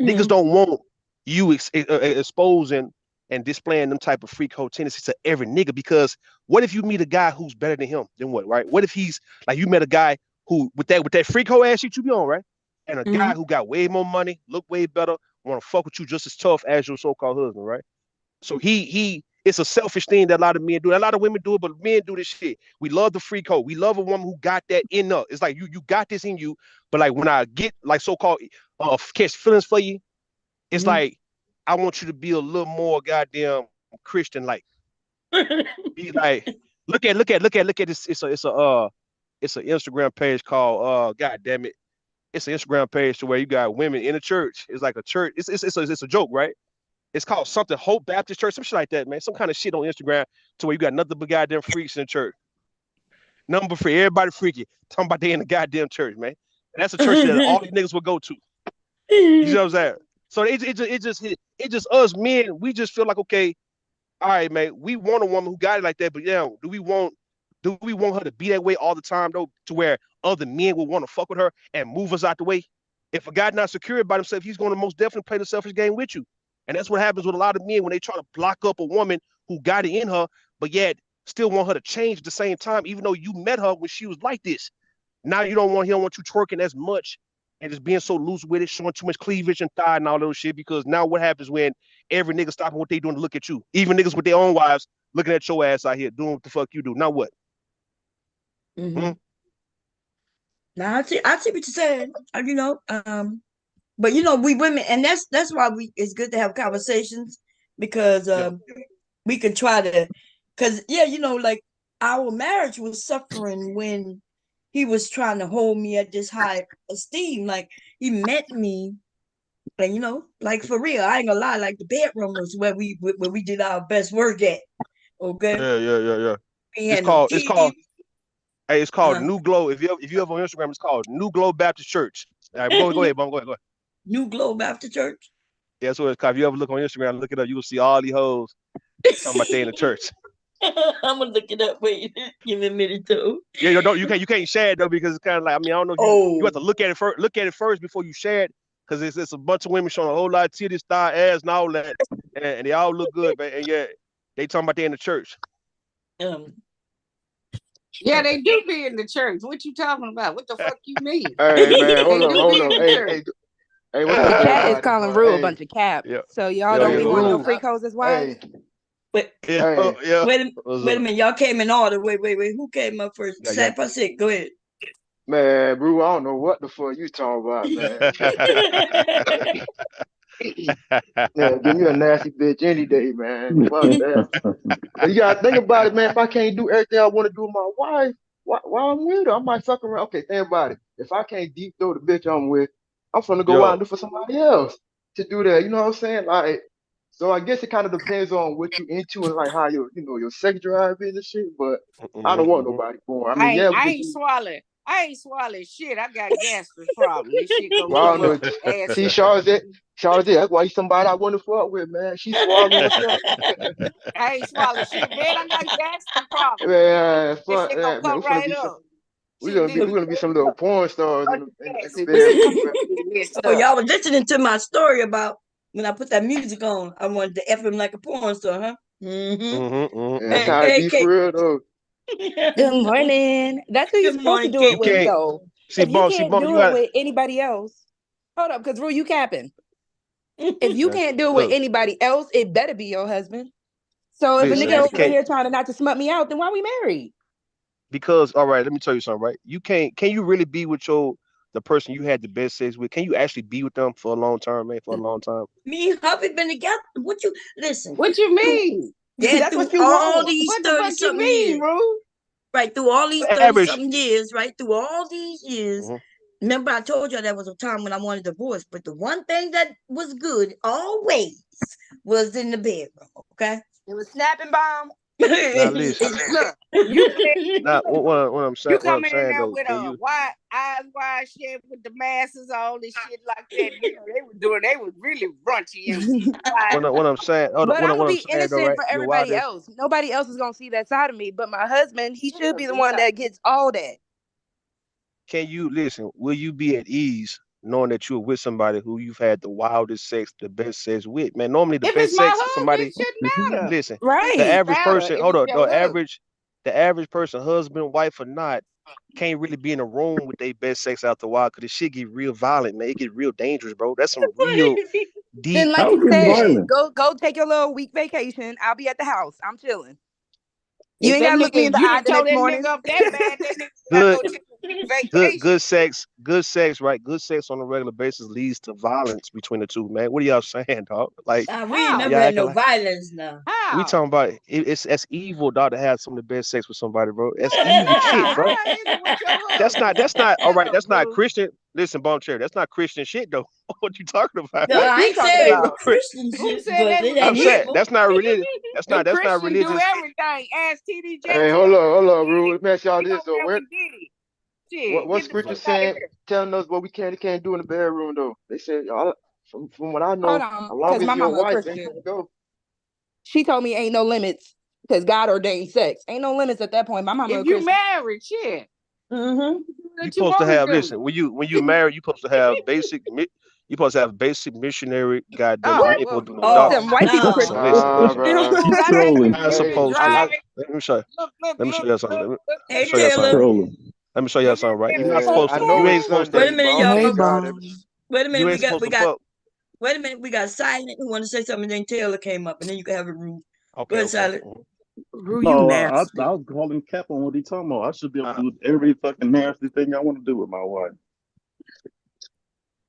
Niggas don't want you exposing and displaying them type of freak hoe tendencies to every nigga, because what if you meet a guy who's better than him? Then what, right? What if he's like, you met a guy who with that freak hoe ass shit you be on, right? And a guy who got way more money, look way better, want to fuck with you just as tough as your so-called husband, right? So it's a selfish thing that a lot of men do. A lot of women do it, but men do this shit. We love the freak hoe. We love a woman who got that in us. It's like you got this in you, but like when I get like so-called catch feelings for you, it's like I want you to be a little more goddamn Christian, like be like look at this. It's an Instagram page called God damn it. It's an Instagram page to where you got women in a church. It's like a church. It's a joke, right? It's called something Hope Baptist Church, some shit like that, man. Some kind of shit on Instagram to where you got nothing but goddamn freaks in the church. Number free, everybody freaky. Talking about they in the goddamn church, man. And that's a church that all these niggas will go to. You know what I'm saying? So it just us men, we just feel like, okay, all right, man, we want a woman who got it like that, but yeah, do we want her to be that way all the time though, to where other men will want to fuck with her and move us out the way? If a guy not secure about himself, he's going to most definitely play the selfish game with you. And that's what happens with a lot of men when they try to block up a woman who got it in her, but yet still want her to change at the same time, even though you met her when she was like this. Now he don't want you twerking as much and just being so loose with it, showing too much cleavage and thigh and all those shit, because now what happens when every nigga stopping what they doing to look at you? Even niggas with their own wives looking at your ass out here doing what the fuck you do. Now what? Now I see what you're saying. You know, but you know, we women, and that's why it's good to have conversations, because we can try to, because you know, like our marriage was suffering when he was trying to hold me at this high esteem. Like he met me, and you know, like for real, I ain't gonna lie, like the bedroom was where we did our best work at. Okay. Yeah. It's called New Glow. If you ever on Instagram, it's called New Glow Baptist Church. All right, go ahead, Mom. Go ahead. New Glow Baptist Church. Yeah, that's what it's called. If you ever look on Instagram, look it up, you will see all these hoes talking about they in the church. I'm gonna look it up. Wait, give me a minute too. Yeah, you can't share it though, because it's kind of like, I mean, I don't know. You have to look at it first. Look at it first before you share it, because it's a bunch of women showing a whole lot of titties, thigh, ass, and all that, and they all look good, man. And yeah, they talking about they in the church. Yeah, they do be in the church. What you talking about? What the fuck you mean? Hey man, hold on. Hey, the chat is calling Rue a bunch of cap. Yeah. So y'all don't be wanting no freak hoes as wives. Wait a minute, y'all came in order. Wait. Who came up first? Say, go ahead. Man, bro, I don't know what the fuck you talking about, man. Yeah, give me a nasty bitch any day, man. Fuck that. But you gotta think about it, man. If I can't do everything I want to do with my wife, why I'm with her, I might fuck around. Okay, think about it. If I can't deep throw the bitch I'm with, I'm gonna go out and do for somebody else to do that. You know what I'm saying? Like, so I guess it kind of depends on what you into and like how your sex drive is and shit. But I don't want nobody born. I mean, I ain't swallowing shit. I got gastric problem. This shit gonna ass. See, Charlotte, that's why you somebody I want to fuck with, man. She swallowing herself. I ain't swallowing shit, man. I got gastric problem. Man, fuck this shit gonna come right up. We're gonna be some little porn stars in the bed. So y'all was listening to my story about when I put that music on. I wanted to F him like a porn star, huh? That's how it be for real though. Good morning. That's who you're supposed to do it with, though. If you can't do it with anybody else, hold up, because Rue, you capping. If you can't do it with anybody else, it better be your husband. So if a nigga over here trying to not to smut me out, then why we married? Because, all right, let me tell you something, right? Can you really be with the person you had the best sex with? Can you actually be with them for a long time, man? For a long time? Me and hubby been together. What you mean? Yeah, that's through what you all want. these What 30 the fuck you mean, Rue? Right, through all these 30 something years, right? Through all these years, remember I told you there was a time when I wanted a divorce, but the one thing that was good always was in the bedroom. Okay. It was snapping bomb. Now listen. Look, you Now what I'm saying, you come in there though, with can a you eyes wide shut with the masses on and shit like that. You know, they was really raunchy and what I'm saying, But I'm gonna be saying, though, innocent right? for Your everybody wife, else. Nobody else is gonna see that side of me. But my husband, he should be the one that gets all that. can you listen? Will you be at ease knowing that you're with somebody who you've had the wildest sex, the best sex with? Man, normally the if best it's my sex is husband, somebody. it shouldn't matter. Listen, Right. the average Matter person, if hold it's on, your husband. the average person, husband, wife or not, can't really be in a room with their best sex after a while because the shit get real violent, man. It get real dangerous, bro. That's some real deep. Then, like How you is it said, violent? go take your little week vacation. I'll be at the house. I'm chilling. You If ain't that gotta look me in nigga, the you eye done the told next that morning. nigga up that bad, that nigga Good, gotta go take a vacation. good sex, right? Good sex on a regular basis leads to violence between the two, man. What are y'all saying, dog? Like, we ain't How? never y'all had acting no like violence now. we How? talking about it's evil, dog, to have some of the best sex with somebody, bro. That's evil shit, bro. How is it with your That's husband? not all right. Shut up, That's not Bruce. Christian. Listen, Bone Cherry, that's not Christian shit, though. What you talking about, No, man? I You ain't talking saying it was about? Christian Who shit, said but they it was I'm ain't saying evil. that's not religious. Them That's not Christians do religious. everything. Ask T.D. Hey, Jakes. hold up, Rue. Let me ask y'all He this over though. there with Diddy. Shit, What get the scripture fuck out of saying here. telling us what we can and can't do in the bedroom though? They said, y'all, from what I Hold know, on, as long because as my your mama a wife ain't Christian. gonna go. She told me ain't no limits because God ordained sex. Ain't no limits at that point. My mama a If you Christian. married, shit. Mm-hmm. You What you supposed to want to have do? listen when you marry. You supposed to have basic. You supposed to have basic missionary. Goddamn, Oh, you ain't well, supposed to do no well, dog. Oh, Them white people no. Christian. So listen. Nah, bro. Dude, I Trolling. can't Not Hey, supposed to. drive it. Let me show you. Look, Let me show you something. Let Hey, me show you something. Taylor. Trolling. Let me show you something. Right? You're not yeah, supposed I to. know You it's ain't supposed Wait to. a Sunday, but minute, I'm y'all. thank God that Wait a You minute. ain't supposed to fuck. Wait a minute. We got Silent who want to say something. Then Taylor came up, and then you can have a room. Go Okay. ahead, Silent. Rue, you No, nasty. I was calling Cap on what he talking about. I should be able Uh, to do every fucking nasty thing I want to do with my wife.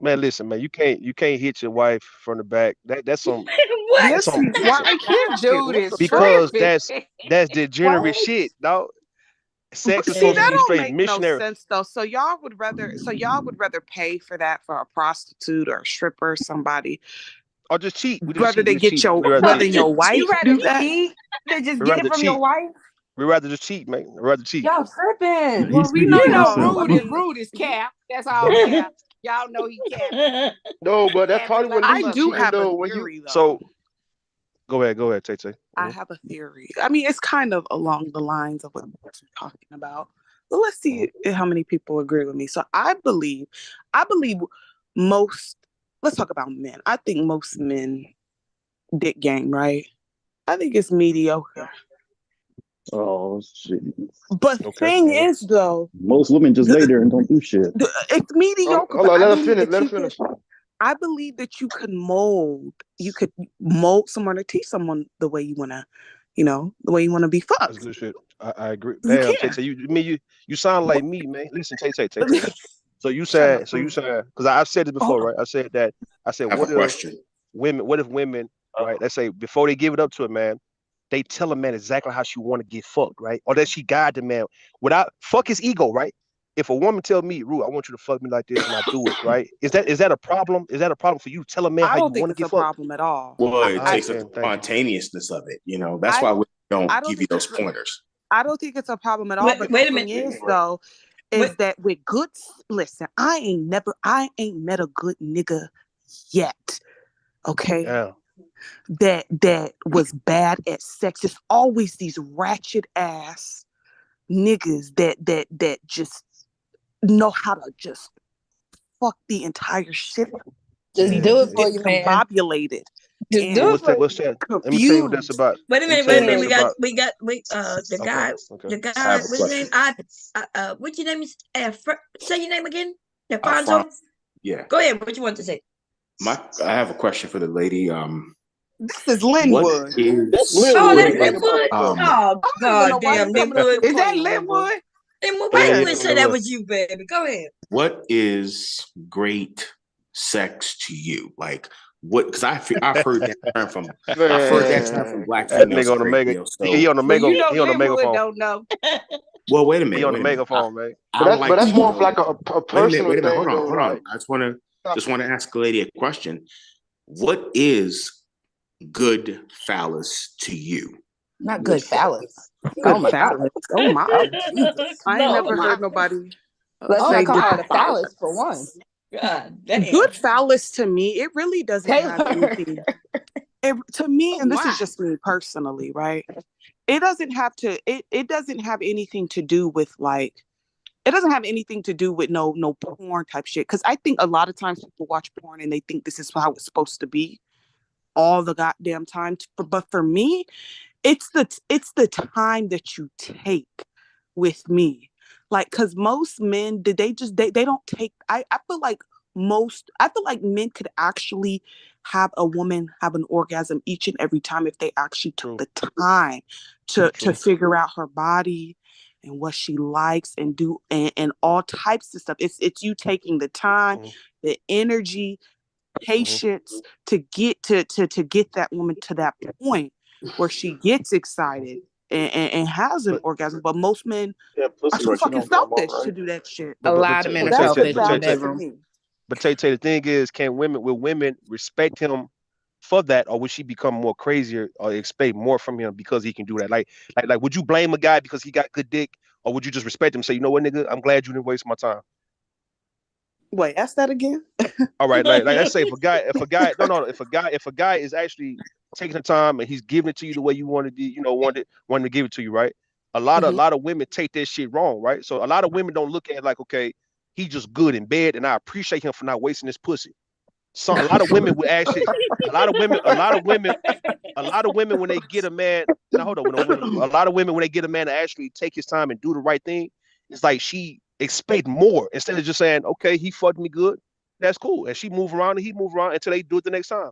Man, listen, man. You can't hit your wife from the back. That's some. What? That's some. Why this dude is Because tripping? that's degenerate shit, dog. Sex is See, supposed to that be don't straight make no missionary. sense though. So y'all would rather pay for that for a prostitute or a stripper or somebody, Or just cheat. We just whether cheat. they We just get cheat. We rather whether cheat. your wife You rather do that. cheat than just We get it rather from your cheat. wife? We rather just cheat, man. We rather cheat. Y'all tripping. He's Well, we speaking know for himself. rude is cap. That's all cap. Y'all know he cap. no, but that probably Like, wouldn't I be do cheating have a though. When you theory though. So go ahead, Tay. I have a theory. I mean, it's kind of along the lines of what we're talking about. But let's see how many people agree with me. So I believe most, let's talk about men. I think most men dick game, right? I think it's mediocre. Oh shit! But the thing is though, Most women just lay there and don't do shit. it's mediocre. hold But on, I let us believe finish. that Let you us finish. I believe that you could mold someone or teach someone the way you want to, the way you want to be fucked. That's good shit. I agree. You Damn, can. Tay, you sound like me, man. Listen, Tay. So you said, because I've said it before, right? I said, what if women, right? Let's say before they give it up to a man, they tell a man exactly how she want to get fucked, right? Or that she guide the man without fuck his ego, right? If a woman tell me, Rue, I want you to fuck me like this, and I do it, right? Is that a problem? Is that a problem for you to tell a man I how you don't think want to it's get a fucked? problem at all. Well, it takes Okay, the spontaneousness of it. That's I why don't- we I don't don't give you think those it's- pointers. I don't think it's a problem at all. But Wait the a thing minute. is, though, is that with good, listen, I ain't met a good nigga yet. Okay. Yeah. That was bad at sex. There's always these ratchet ass niggas that just know how to just fuck the entire shit. Just do it for you, man. Combobulated. Just do it for What's that? Let me tell you what that's about. Wait a minute. We got the guy. Okay. The guy. What's his name? What's your name? Say your name again. Alfonso. Yeah. Go ahead. What you want to say? I have a question for the lady. This is Linwood. That's Linwood. Oh, God damn, Linwood. Is that Linwood? Why you wouldn't say that was you, baby? Go ahead. What is great sex to you? Like what? Because I've heard that term from black That females nigga on the a great mega. deal. So He on the Well, megaphone. Linwood don't know. Well, wait a Be minute. on the Wait a minute. megaphone, man. But that's more of like a Wait a minute. personal Wait a minute. thing, though, Hold right? on. I just want to ask a lady a question. What is good phallus to you? Not good phallus. Good Oh my phallus. God. Oh my. Oh Jesus. I ain't No. never heard nobody Let's say not call good it a phallus for one. God damn. Good phallus to me, it really doesn't have Taylor. anything. To me, and this Why? is just me personally, right? It doesn't have to. It doesn't have anything to do with like. It doesn't have anything to do with no porn type shit. Because I think a lot of times people watch porn and they think this is how it's supposed to be all the goddamn time. But for me, it's the time that you take with me. Like, because most men, they don't take. I feel like men could actually have a woman have an orgasm each and every time if they actually took the time to figure out her body and what she likes and do and all types of stuff. It's you taking the time, the energy, patience to get to get that woman to that point where she gets excited and has an orgasm. But most men are too fucking selfish to do that shit. A lot of men are selfish in the bedroom. But Tay, the thing is, will women respect him for that, or would she become more crazier or expect more from him because he can do that? Like, would you blame a guy because he got good dick, or would you just respect him and say, you know what, nigga, I'm glad you didn't waste my time? Wait, ask that again. All right, like let's say if a guy is actually taking the time and he's giving it to you the way you wanted to give it to you, right? A lot of women take that shit wrong, right? So a lot of women don't look at it like, okay, he just good in bed, and I appreciate him for not wasting his pussy. So a lot of women would actually, a lot of women when they get a man, now hold on, a lot of women when they get a man to actually take his time and do the right thing, it's like she expect more instead of just saying, okay, he fucked me good, that's cool, and she move around and he move around until they do it the next time.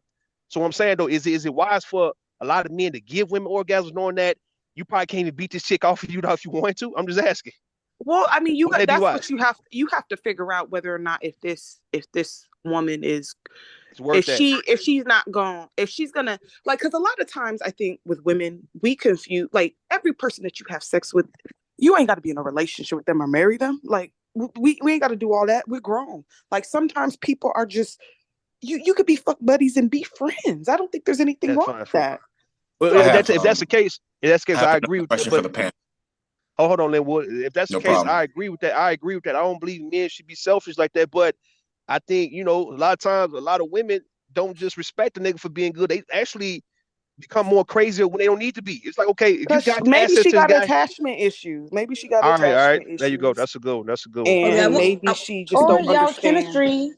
So what I'm saying though, is it wise for a lot of men to give women orgasms knowing that you probably can't even beat this chick off of you if you want to? I'm just asking. Well, I mean, that's what you have to figure out whether or not if this woman is if she's gonna like, because a lot of times I think with women we confuse, like, every person that you have sex with, you ain't got to be in a relationship with them or marry them. Like, we ain't got to do all that. We're grown. Like, sometimes people are just you could be fuck buddies and be friends. I don't think there's anything wrong with that. Well, if that's the case, I agree with that. But hold on, Linwood. If that's the case, I agree with that. I don't believe men should be selfish like that. But I think, a lot of times, a lot of women don't just respect the nigga for being good. They actually become more crazier when they don't need to be. It's like, okay, if you got maybe access she to this got guy, attachment issues. Maybe she got all attachment right. issues. There you go. That's a good one. And maybe she just or don't y'all understand. chemistry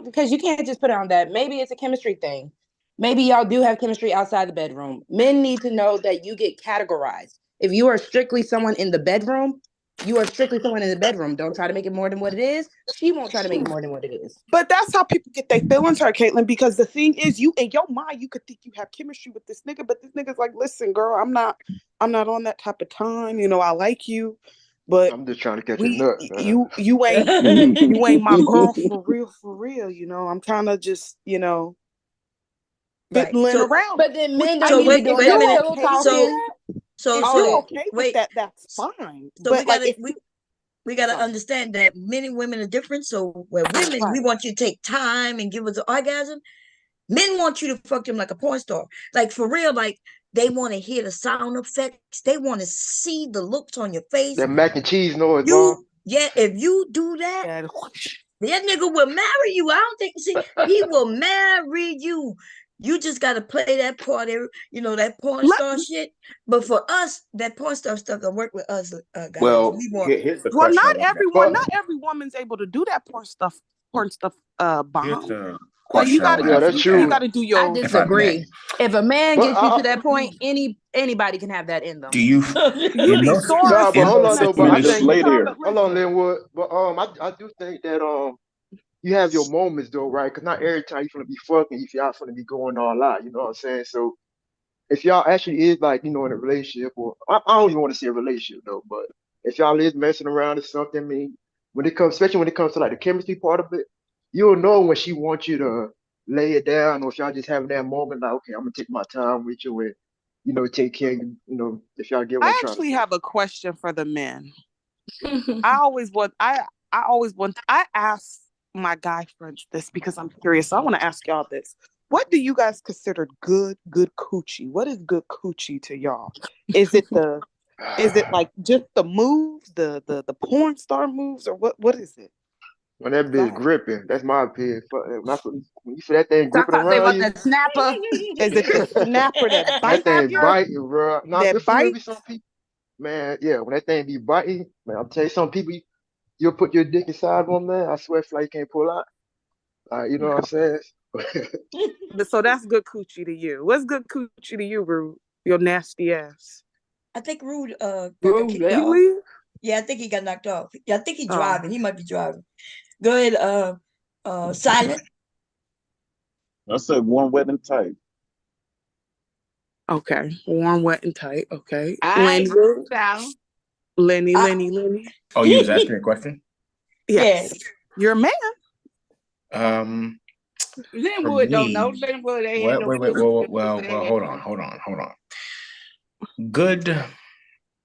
because you can't just put it on that. Maybe it's a chemistry thing. Maybe y'all do have chemistry outside the bedroom. Men need to know that you get categorized. If you are strictly someone in the bedroom, you are strictly someone in the bedroom. Don't try to make it more than what it is. She won't try to make it more than what it is. But that's how people get their feelings hurt, Caitlin, because the thing is, you in your mind, you could think you have chemistry with this nigga, but this nigga's like, listen, girl, I'm not on that type of time. I like you, but I'm just trying to catch a nut. You ain't my girl for real. I'm kind of just, fiddling around. But then men don't So need to be doing that pillow talking. So okay with that, that's fine. So we gotta understand that men and women are different. So where women, we want you to take time and give us an orgasm. Men want you to fuck them like a porn star. Like, for real, like, they want to hear the sound effects. They want to see the looks on your face. That mac and cheese noise, Yeah, if you do that nigga will marry you. I don't think, he will marry you. You just got to play that part, that porn star shit. But for us, that porn star stuff don't work with us, guys. Well, here's the question. Not every woman's able to do that porn stuff. Bomb. Well, you gotta do your. I disagree. If a man gets you to that point, anybody can have that in them. Do you? Hold on, Linwood. But I do think that you have your moments though, right? Because not every time you're gonna be fucking, if y'all gonna be going all out, you know what I'm saying? So if y'all actually is like, in a relationship, or I don't even want to say a relationship though, but if y'all is messing around or something, I mean, especially when it comes to like the chemistry part of it, you'll know when she wants you to lay it down, or if y'all just having that moment like, okay, I'm gonna take my time with you and take care of you, if y'all get what I'm trying to say. I actually have a question for the men. I always want. I ask my guy friends this because I'm curious. So I want to ask y'all this. What do you guys consider good coochie? What is good coochie to y'all? Is it like just the moves, the porn star moves, or what is it? When that bitch gripping, that's my opinion. When you feel that thing gripping Talk about around you, the snapper. Is it the snapper that bites? that thing biting, bro. No, That there still be some people, man. Yeah, when that thing be biting, man, I'll tell you, some people, you'll put your dick inside one, man. I swear, it's like you can't pull out. You know what I'm saying? So that's good coochie to you. What's good coochie to you, Rude? Your nasty ass. I think Rude yeah, I think he got knocked off. Yeah, I think he's driving. He might be driving. Go ahead, Silent. I said warm, wet, and tight. Okay. Warm, wet, and tight. Okay. Lenny. Lenny. Oh, you was asking a question? Yes. You're a man. Linwood don't know. Linwood ain't Well, hold on. Good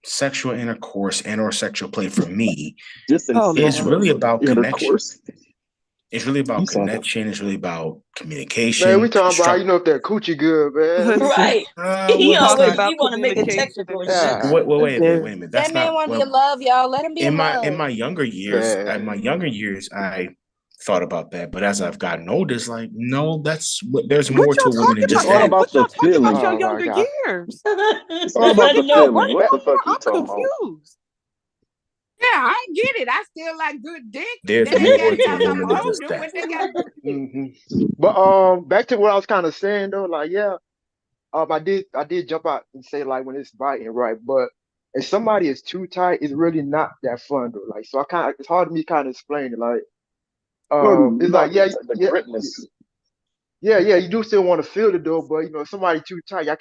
sexual intercourse and or sexual play for me is really about connection. It's really about connection. It's really about communication. Man, we talking about if that coochie good, man. Right. He want to make a technical shit. Wait a minute. That's that man not want to be in love, y'all. Let him be in love. In my younger years, I thought about that, but as I've gotten older, it's like, no, there's more to a woman than just all about the feeling. Your younger years. It's all about the feeling. What the fuck you talking about? Confused. Yeah, I get it. I still like good dick. There's more to a woman than just that. But back to what I was kind of saying though, like I did jump out and say like when it's biting, right? But if somebody is too tight, it's really not that fun though. Like so, it's hard to me kind of explain it. Like it's like you do still want to feel it though, but if somebody too tight, y'all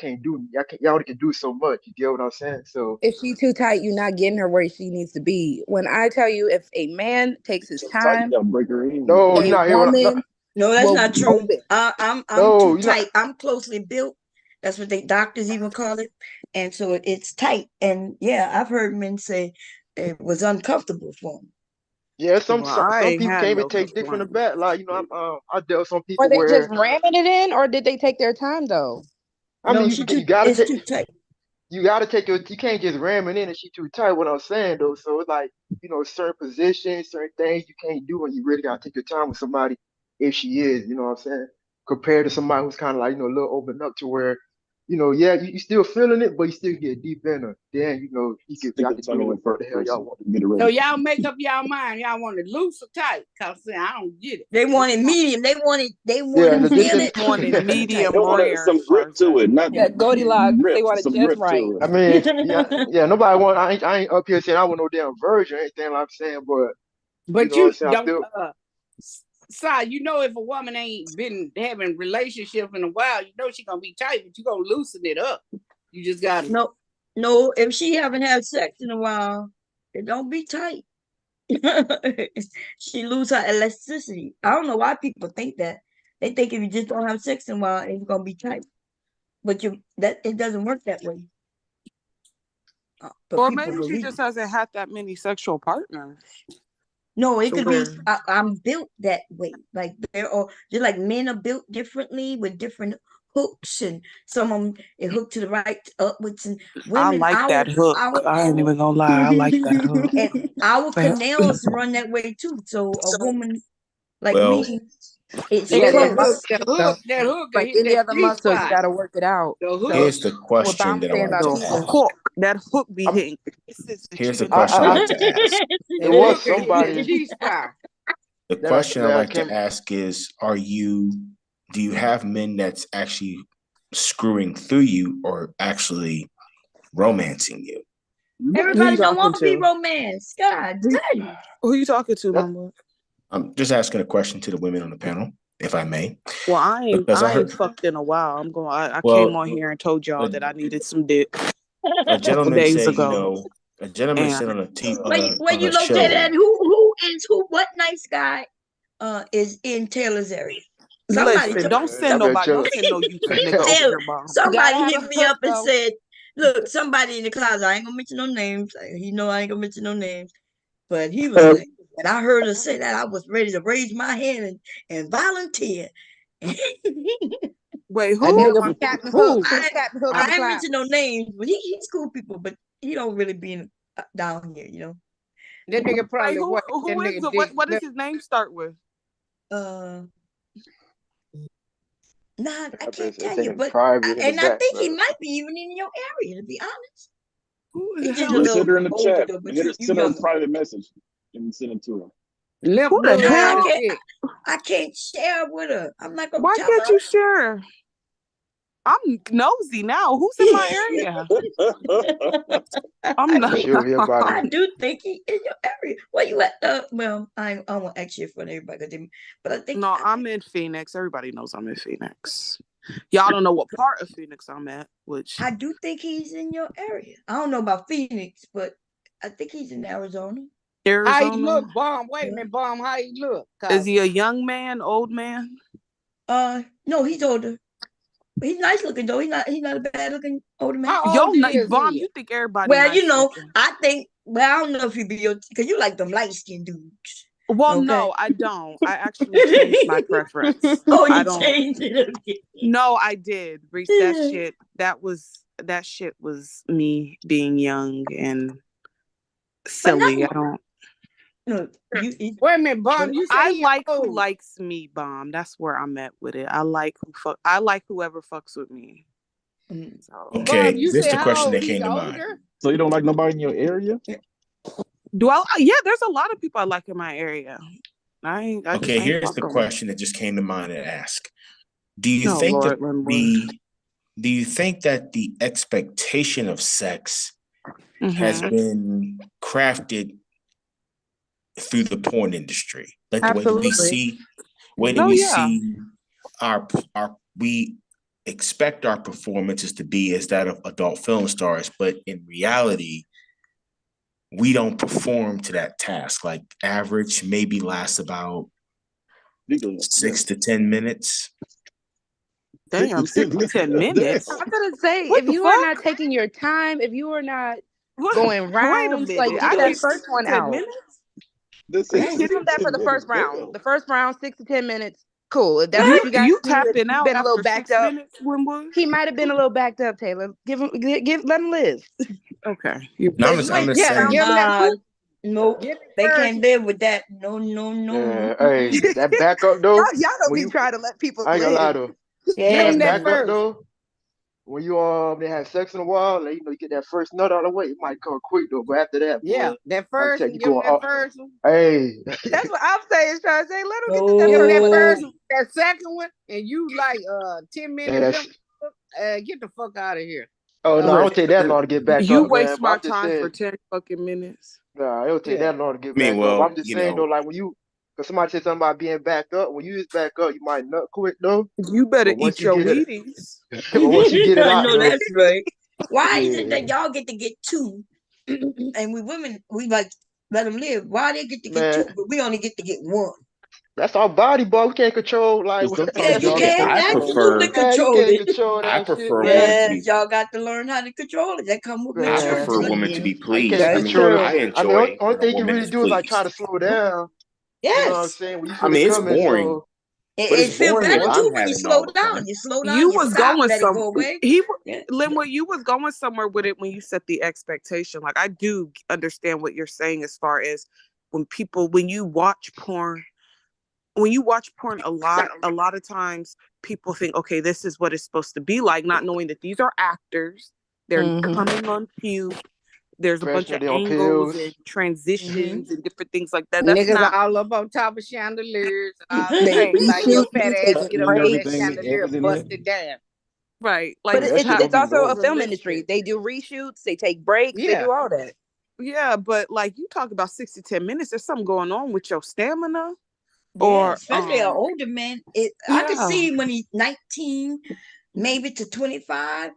only can do so much. You get what I'm saying? So if she's too tight, you're not getting her where she needs to be. When I tell you, if a man takes his time, no, you're not hearing. No, that's not true. I'm too tight. I'm closely built. That's what doctors even call it, and so it's tight. And yeah, I've heard men say it was uncomfortable for them. Yeah, some people can't even take dick from the back. Like I dealt with some people. Were they just ramming it in, or did they take their time though? I mean, you gotta take. Too tight. You gotta take it. You can't just ram it in and she too tight. What I'm saying though, so it's like certain positions, certain things you can't do, and you really gotta take your time with somebody if she is. You know what I'm saying? Compared to somebody who's kind of like a little open up to where. You still feeling it, but you still get deep in her. Then y'all can do what the hell y'all want to get. So y'all make up y'all mind. Y'all want it loose or tight? Cause I don't get it. They want it medium. They want it medium rare. Some grip to it, not Goldilocks. They want it just right. I mean, nobody want. I ain't up here saying I want no damn virgin or anything like I'm saying, but you don't. Si, if a woman ain't been having relationship in a while, she gonna be tight, but you gonna loosen it up. You just gotta no. If she haven't had sex in a while, it don't be tight. She lose her elasticity. I don't know why people think that. They think if you just don't have sex in a while, it's gonna be tight. But it doesn't work that way. Or maybe she just hasn't had that many sexual partners. No, it could be. I'm built that way. Like just like men are built differently with different hooks, and some of them is hooked to the right upwards. And women, I like that hook. I ain't even gonna lie. I like that hook. And our canals run that way too. So a woman like me, that hook. Like any other muscle, you gotta work it out. Here's the question that I want to ask. That hook be hitting. Here's the question I like to ask. It was somebody. The question I like to ask is, do you have men that's actually screwing through you or actually romancing you? Everybody don't want to be romanced. God dang. Who are you talking to, Mama? I'm just asking a question to the women on the panel, if I may. Well, I ain't fucked in a while. I came on here and told y'all that I needed some dick. A gentleman said, a gentleman said on a TV. Where you located at? What nice guy is in Taylor's area? Listen, don't send nobody. Don't send no YouTube nigga over here, Mom. Somebody hit me up and said, "Look, somebody in the closet. I ain't gonna mention no names. I ain't gonna mention no names. But he was like, and I heard her say that, I was ready to raise my hand and volunteer. Wait, That nigga who? from Captain Hook. I Captain Hook. ain't mention no names, but he's cool people, but he don't really be down here, you know. That nigga probably Who what? That is nigga it? dick. What does his name start with? Nah, I can't They tell you, taking but private in and the I back, think he bro. might be even in your area, to be honest. Who He's the just hell? a Let's hit little her in the older chat. though, but Hit her, you send her a younger. private message and send it to her. Lip Who the blue hell? ass. I can't share with her. I'm not gonna Why tell can't her. you share? I'm nosy now. Who's in my area? I'm not. She'll hear about I it. do think he in your area. Where you at? Well, I won't ask you for everybody, but I think No, I'm in Phoenix. Everybody knows I'm in Phoenix. Y'all don't know what part of Phoenix I'm at, which I do think he's in your area. I don't know about Phoenix, but I think he's in Arizona. How he Arizona. look, Bomb? Wait a minute, Bomb. How he look? Is he a young man, old man? No, he's older. He's nice looking though. He's not a bad looking older man. How Yo, old is Bomb, he? you think everybody Well, nice you know, looking. I think. Well, I don't know if he be your because you like them light skinned dudes. Well, Okay. no, I don't. I actually changed my preference. Oh, you I don't. changed it again. No, I did. Reese, that shit was me being young and silly. I don't. No, Wait a minute, Bomb. You say I he like who old. likes me, Bomb. That's where I'm at with it. I like whoever fucks with me. So, Okay, Bomb, you this say the how question old? that He came to mind. older? So you don't like nobody in your area? yeah, there's a lot of people I like in my area. Okay, here's the fucking- question that just came to mind to ask. Do you Oh, think Lord, that Linwood. do you think that the expectation of sex has Mhm. been crafted through the porn industry? Like the way Absolutely. we see we expect our performances to be as that of adult film stars, but in reality, we don't perform to that task. Like average maybe lasts about 6 to 10 minutes. Damn, 6 to 10 minutes. I'm gonna say, What if the you are fuck? not taking your time, if you are not What? going Wait a rounds, like minute. get I that get first 6 to one 10 out. minutes? This You is give him that for the 6 first to 10 round. minutes. The first round, 6 to 10 minutes. Cool. If that's what you got You to do, if tapping he's out been a little after backed 6 up. minutes, Winwood? He might have been a little backed up, Taylor. Let him live. Okay. No, I'm just saying. Give him that food. Nope. Give it They first. can't live with that. No. Yeah, hey, that backup though. Y'all don't when be you, trying to let people I ain't gonna lie live. though. Give Yeah, him that That backup first. though. When you they have sex in a while, and you get that first nut out of the way, it might come quick though. But after that, Yeah, boy, that I'm first telling one. you, Give him going that up. first one. Hey, That's what I'm saying. Trying to say, let him get No. that Give him first that one first out. one. That second one, and you like 10 yeah, minutes. that's. Get the fuck out of here. Oh no, I Look, don't take that long to get back you up, man. waste But I'm my just time for saying, 10 fucking minutes. nah, it don't take Yeah. that long to get I mean, back up. well, I'm just saying though, like cause somebody said something about being backed up. When you is back up, you might nut quick though. You better But once eat you your get it, Wheaties. but once you get it I out know though, that's right. Why is it yeah, that y'all get to get two, and we women we like let them live? Why they get to get two, man, but we only get to get one? that's our body, boy. We can't control like Because Yeah, sometimes you y'all can get I absolutely prefer man, you control can't it. control I that shit, prefer women man. to Yes, be y'all got to learn how to control it. That come with I Man, prefer maturity. women to be I pleased. can't I That's mean, control it. true. I I mean, enjoy only when a thing you can woman really is do is like try to pleased. slow down. You know what I'm Yes, saying? When you I feel it mean, it's coming, boring, so but it it's feel boring better if once too I'm when you having all slow the down. fun. You slow down, You you was stop, going let it go away. Yeah. Linwood, you was going somewhere with it when you set the expectation. Like, I do understand what you're saying as far as when you watch porn a lot of times people think, okay, this is what it's supposed to be like, not knowing that these are actors. They're coming on cue. There's a bunch especially of they on angles pills. and transitions and different things like that. That's Niggas not all up on top of chandeliers and all They that. Like your reshoot, fat they ass taking get up on that breaks. chandelier everything that busted down. right. But Like, Yeah, that shit it's don't be also a normal. film Realistic. industry. They do reshoots. They take breaks. They Yeah. do all that. yeah, but like you talk about 6 to 10 minutes, there's something going on with your stamina. Yeah, Or especially an older man. I could see him when he's 19, maybe to 25.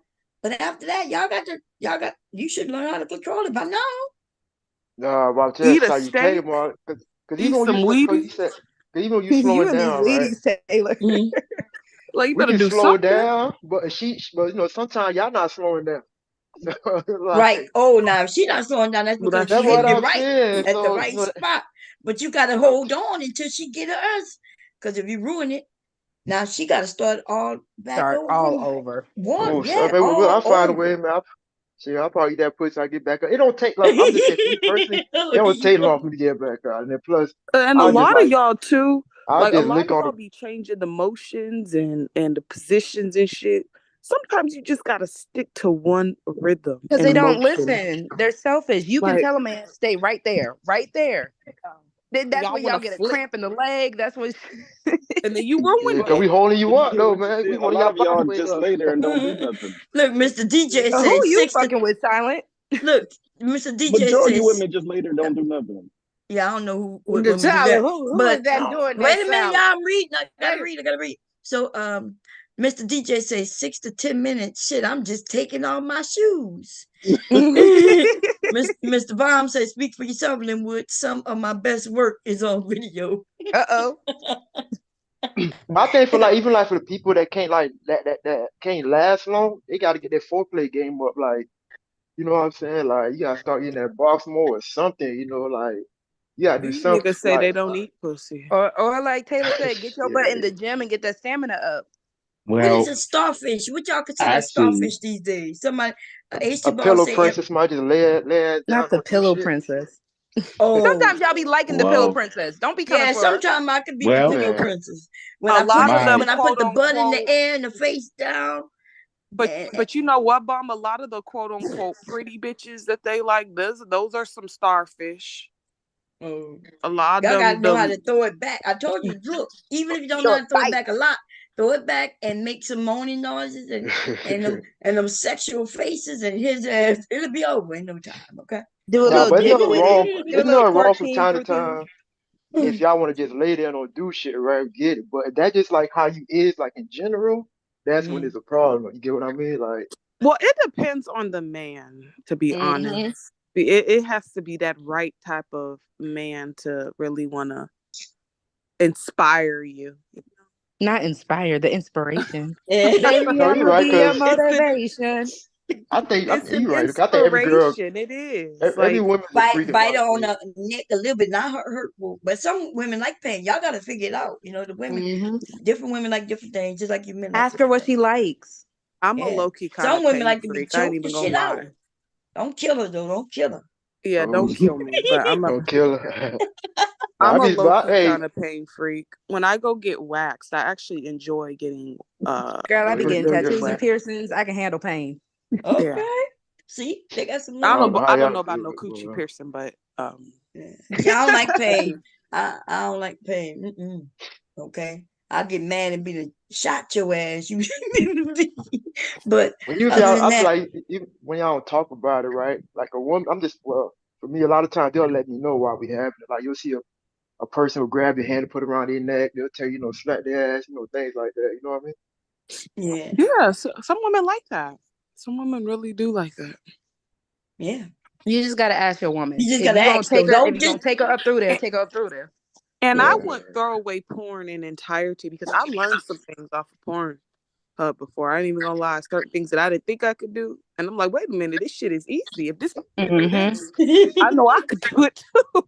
But after that, you should learn how to control it by now. Nah, but I'm telling you, eat a how you take steak, them all. Cause eat even when some you slow, cause you Wheaties. said, cause even when you You slowing and these down, right? Wheaties, Taylor. Like, you We better can do slow something. down, but but sometimes y'all not slowing down. Right. Oh, now if she not slowing down, that's because That's she what hitting it I'm right saying. at the So, right spot. But you gotta hold on until she get hers. Because if you ruin it, now she gotta start all back Start over all from over. one. so Yeah, maybe all I'll find a over. way, man. See, I'll probably eat that pussy. I get back up. It don't take like I'm just saying, for me personally, it Look at don't you take go. long for me to get back out. And then plus, And a I'll just lot of like y'all too, I'll like a just lot lick of on y'all the. be changing the motions and the positions and shit. Sometimes you just gotta stick to one rhythm Because and they don't motion. listen. They're selfish. You can Like tell a man, stay right there, right there. That's y'all when wanna y'all get a flip, cramp in the leg. That's when and then you Yeah, ruined because we it. holding you up Yeah, though, what you man. We did. A holding lot your of y'all body weight just up. lay there and don't do nothing. Look, Mr. DJ who says you 6 to fucking with, Silent? look, Mr. DJ Majority of says, women just lay there and don't do nothing. yeah, I don't know what The women do Tyler, that. who is But that doing wait that a minute, y'all, sound? I'm reading. I gotta Wait. read, I gotta read. So Mr. DJ says 6 to 10 minutes. Shit, I'm just taking off my shoes. Mr. Baum says, speak for yourself, Linwood. Some of my best work is on video. Uh-oh. But I think for like even like for the people that can't like that can't last long, they got to get their foreplay game up. Like you know what I'm saying? Like you gotta start getting that box more or something. You know, like you gotta do These something. niggas say they don't eat pussy. Or like Taylor said, get your butt in Yeah. the gym and get that stamina up. What is Well, a starfish? What y'all consider a actually, starfish these days? Somebody, A HT Ball pillow say, princess might just lay it down Not the on some pillow shit. princess. oh, Sometimes y'all be liking the pillow well, princess. Don't be coming yeah, for her. sometimes I could be the well, pillow Man, princess. When A I put lot the of them my when I put quote the butt in the unquote, air and the face down, but you know what, Bomb? A lot of the quote unquote pretty bitches that they like, those are some starfish. oh, A lot y'all of gotta know how them to throw it back. I told you, look, even if you don't know Sure, how to throw it bite. back a lot, throw it back and make some moaning noises and them sexual faces and his ass. It'll be over in no time. Okay. Do a nah, little but it's jiggle nothing with wrong. it. Do a It's little nothing wrong twerk from king time to through too. time if y'all want to just lay there and don't do shit, right? Get it. But if that just like how you is, like in general, that's when it's a problem. You get what I mean? Like, well, it depends on the man, to be honest. It has to be that right type of man to really want to inspire you. Not inspire, the inspiration. Yeah. Baby, no, I'm you're gonna right. be your Cause motivation. I think It's an you're right. I think every girl, inspiration. It is. every Like, woman's a freak Bite about on it. the neck a little bit, not hurtful. But some women like pain. Y'all gotta figure it out. You know, the women, different women like different things, just like you men like Ask her different what she things. likes. I'm a Yeah. low-key kind Some of women pain like to be freak. I ain't choked the even gonna shit out. lie. Don't kill her though. Don't kill her. Yeah, Oh, don't kill me. But don't kill her. Nah, I I'm a be, but low-key hey, kind of pain freak. When I go get waxed, I actually enjoy getting Girl, I be getting really tattoos and waxed. piercings. I can handle pain. Okay. Yeah. See, they got some I I don't don't know know. how I don't y'all know about do no it, coochie boy. piercing, but Yeah. See, I don't like pain. I don't like pain. Okay. I get mad and be the shot your ass. You but When you other y'all, than I feel that, like even when y'all don't talk about it, right? Like a woman, I'm just well, for me, a lot of times they'll let me know why we having it. Like you'll see a person will grab your hand and put it around their neck. They'll tell you, slap their ass, things like that. You know what I mean? yeah. yeah, some women like that. Some women really do like that. Yeah. You just gotta ask your woman. You just If gotta you gonna ask though. take her, if Don't you just gonna take her up through there, take her up through there. And yeah. I wouldn't throw away porn in entirety because I learned some things off of porn before. I ain't even gonna lie, certain things that I didn't think I could do, and I'm like, wait a minute, this shit is easy. If this can do this, I know I could do it too.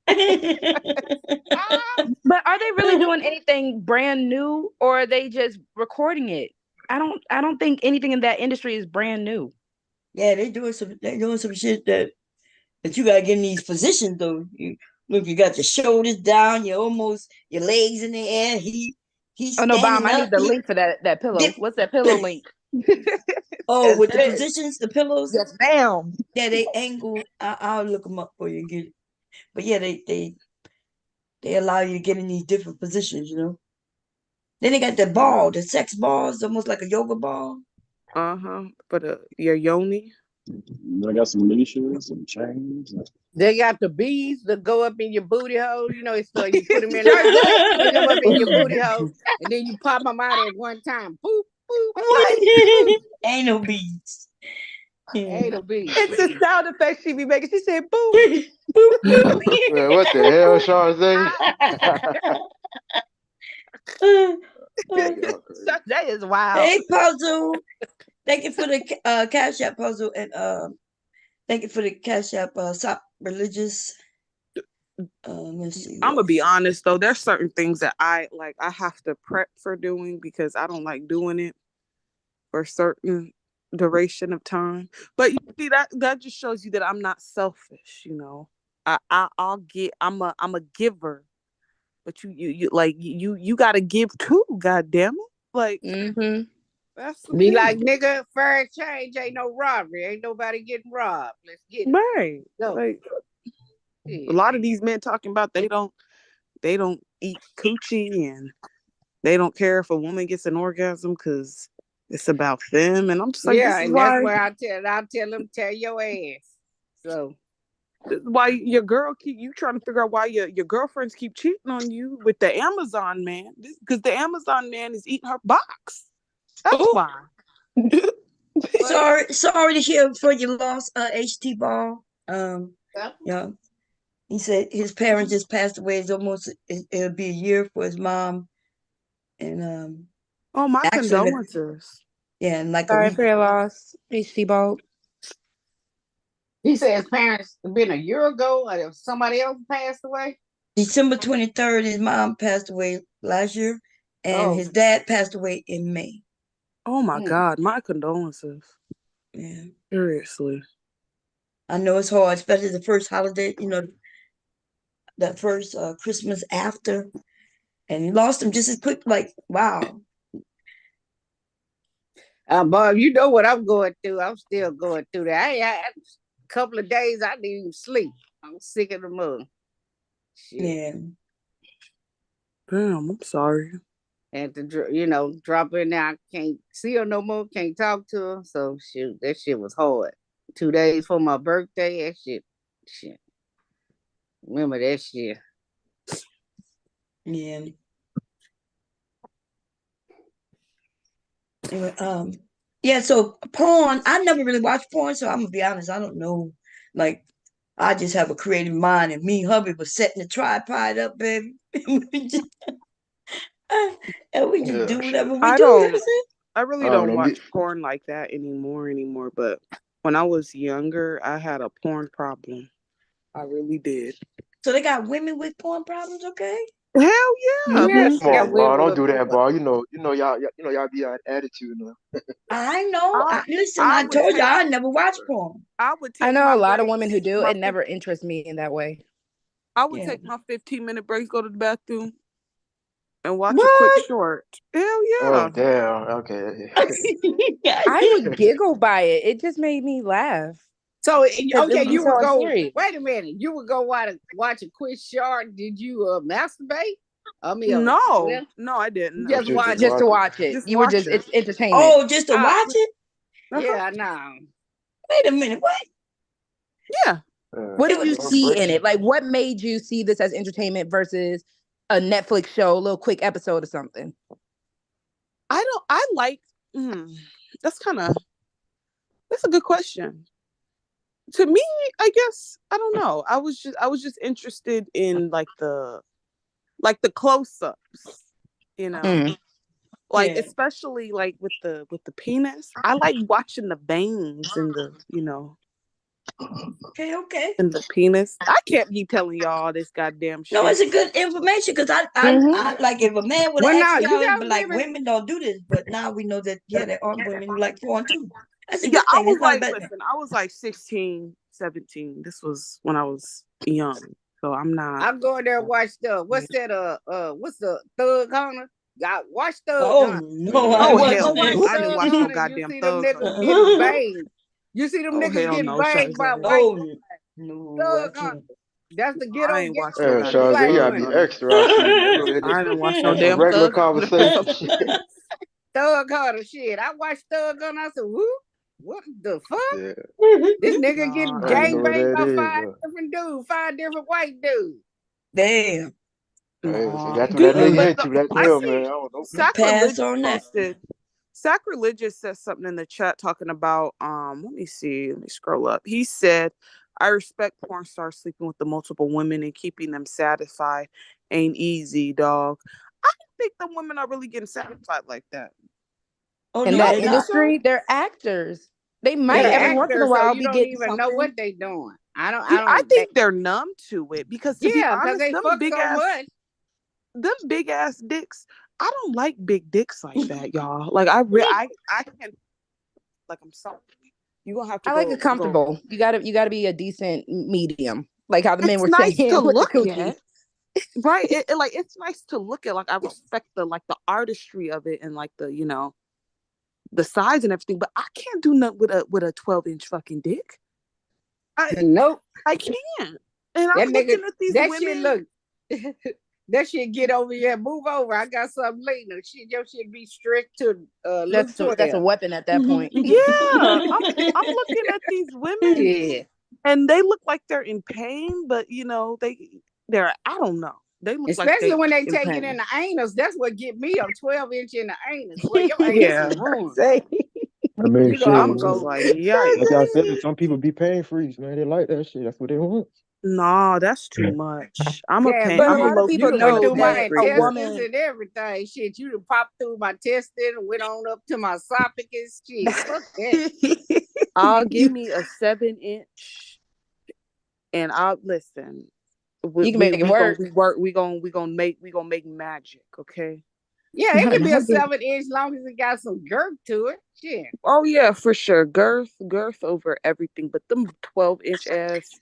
But are they really doing anything brand new, or are they just recording it? I don't think anything in that industry is brand new. Yeah, they doing some shit that you gotta get in these positions though. You got your shoulders down, your legs in the air. He's Oh no, Bomb, standing I up. need the link for that pillow. What's that pillow link? Oh, with the Yes, positions, the pillows. yes, ma'am. Yeah, they angle. I'll look them up for you and get it. But yeah, they allow you to get in these different positions. Then they got the sex balls, almost like a yoga ball. For your yoni. I got some leashes and chains. They got the bees that go up in your booty hole. So you put them in line, they come up in your booty hole, and then you pop them out at one time. Boop, boop. What? Ain't no bees. Ain't no bees. It's the sound effect she be making. She said, "Boop, boop, boop." Well, what the hell, Charze? That is wild. Hey, Puzzle. Thank you for the Cash App puzzle and thank you for the Cash App religious. Let's see. I'm gonna be honest though. There's certain things that I have to prep for doing because I don't like doing it for a certain duration of time. But you see that just shows you that I'm not selfish. You know, I'll get. I'm a giver, but you gotta give too. God damn it! Like that's the Be thing. like, nigga, fair change ain't no robbery. Ain't nobody getting robbed. Let's get it. Right. Go. Like a lot of these men talking about they don't eat coochie and they don't care if a woman gets an orgasm because it's about them. And I'm just like, yeah, this is and why that's where I tell them, tell your ass. So this is why your girl you trying to figure out why your girlfriends keep cheating on you with the Amazon man, because the Amazon man is eating her box. That's why. Sorry to hear for your loss, HT Ball. Yeah. He said his parents just passed away. It'll be a year for his mom. And oh, my actually, condolences. Yeah, and like sorry for your loss, HT Ball. He said his parents been a year ago, or if somebody else passed away. December 23rd, his mom passed away last year, and his dad passed away in May. Oh my God, my condolences. Yeah. Seriously. I know it's hard, especially the first holiday, that first Christmas after, and you lost him just as quick. Like, wow. Bob, you know what I'm going through. I'm still going through that. A couple of days I didn't even sleep. I'm sick of the mud. Shit. Yeah. Damn, I'm sorry. And to drop in there, I can't see her no more. Can't talk to her. So shoot, that shit was hard. 2 days for my birthday. That shit. Remember that shit. Yeah. Anyway, yeah, so porn, I never really watched porn, so I'm gonna be honest, I don't know. Like, I just have a creative mind, and me and hubby was setting the tripod up, baby. And we just do whatever we do. I really don't watch porn like that anymore. But when I was younger, I had a porn problem. I really did. So they got women with porn problems, okay? Hell yeah! Yes, Come on, Ball, don't do that, Ball. You know, y'all be on attitude now. I know. Listen, I told you I never watched porn. I know a lot of women who do. It never interests me in that way. I would take my 15-minute breaks, go to the bathroom, and watch a quick short. Hell yeah! Oh damn. Okay. I would giggle by it. It just made me laugh. So okay, you would go. Serious. Wait a minute. You would go watch a quick short. Did you masturbate? No, I didn't. Just watch to watch it. Just you were watch just it. it's entertainment. Oh, just to watch it? Yeah, no. Wait a minute. What? Yeah. What did you see in it? Like, what made you see this as entertainment versus a Netflix show, a little quick episode or something? That's a good question. To me, I guess, I don't know. I was just interested in like the close-ups, especially like with the penis. I like watching the veins and the, Okay. and the penis. I can't be telling y'all this goddamn shit. No, it's a good information because I like if a man would have asked y'all, but like women don't do this, but now we know that there are women who like porn too. That's a good thing. I was like 16, 17. This was when I was young. So I'm not. I'm going there and watch what's that? What's the Thug Hunter? I watched Thug Hunter. No, I didn't watch no goddamn Thug Hunter. You see them niggas getting banged by white. Thug Hunter. That's the get on. Yeah, Charles, you gotta be extra. I didn't watch no damn regular conversation. Thug Hunter shit. I watched Thug Hunter. I said, "Who? What the fuck? Yeah. This nigga getting gang banged by 5 different dudes, 5 different white dudes." Damn. That's what that nigga into. That deal, man. I don't know. Pass on that. Sacrilegious said something in the chat talking about let me scroll up. He said, I respect porn stars sleeping with the multiple women and keeping them satisfied ain't easy, dog. I don't think the women are really getting satisfied like that. Oh in no, that they're not. industry, they're actors. They might They're every once in a actors, so while you be don't getting even know something. what they doing. I don't. I think they're numb to it because, to be Yeah, because honest, they fuck so much. them big ass dicks. I don't like big dicks like that, y'all. Like I can't. Like, I'm sorry. You gonna have to. I like it comfortable. You gotta be a decent medium, like how the men It's were nice saying to with the look coochie. at, right? Like, it's nice to look at. Like, I respect the artistry of it and like the the size and everything, but I can't do nothing with a 12-inch fucking dick. Nope, I can't. And that I'm looking nigga, at these that women. shit look. That shit get over here, move over. I got something later. Shit, your shit be strict to That's a weapon at that point. Yeah, I'm looking at these women, Yeah, and they look like they're in pain, but they're I don't know. They look especially like when they in take pain. it in the anus. That's what get me a 12-inch in the anus. Well, your anus Yeah. is ruined. I mean, You shit. go, I'm just go. like, yikes. Like I said, some people be pain freaks, man. They like that shit. That's what they want. Nah, that's too much. I'm Yeah, a pain. But a I'm a lot of low people You went know through my that a intestines woman. and everything. Shit, you done popped through my intestine and went on up to my esophagus. Shit, fuck that. I'll give me a 7-inch, and I'll listen. You can make it work. We gonna make magic, okay? Yeah, it could be a 7-inch long as it got some girth to it. Shit. Oh yeah, for sure. Girth over everything. But them 12-inch ass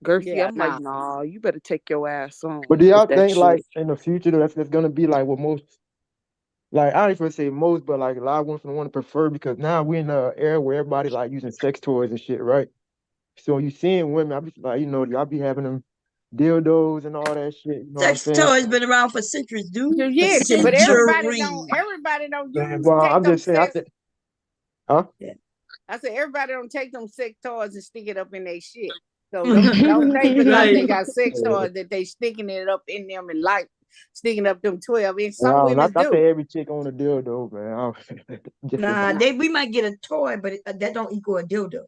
girthy, Yeah, I'm like, nah, you better take your ass on. But do y'all with that think, shit. like, in the future, that's gonna be like what most, like, I don't even say most, but like a lot of women want to prefer, because now we're in an era where everybody like using sex toys and shit, right? So you seeing women, I be like, y'all be having them dildos and all that shit. You know what I'm Sex saying? toys been around for centuries, dude. Yeah, For but everybody centuries. don't use Well, take I'm them just saying, sex. huh? I said everybody don't take them sex toys and stick it up in their shit. So don't think because they got sex toys that they sticking it up in them and like sticking up them 12-inch. Some Wow, women I do. say every chick on a dildo, man. Nah, we might get a toy, but that don't equal a dildo.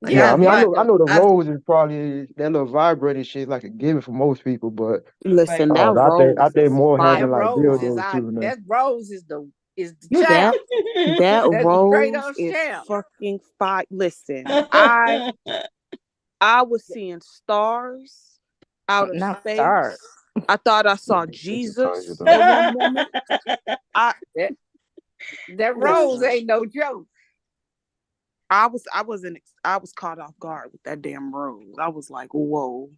Like, Yeah, I mean, I know the I've- rose is probably that little vibrating shit like a given for most people, but listen, I think more having like dildos too. Man. That rose is the That champ. that That's rose straight up is champ. fucking fire. Listen, I was seeing stars out of Not space. stars. I thought I saw Jesus at one moment. That rose ain't no joke. I was caught off guard with that damn rose. I was like, whoa.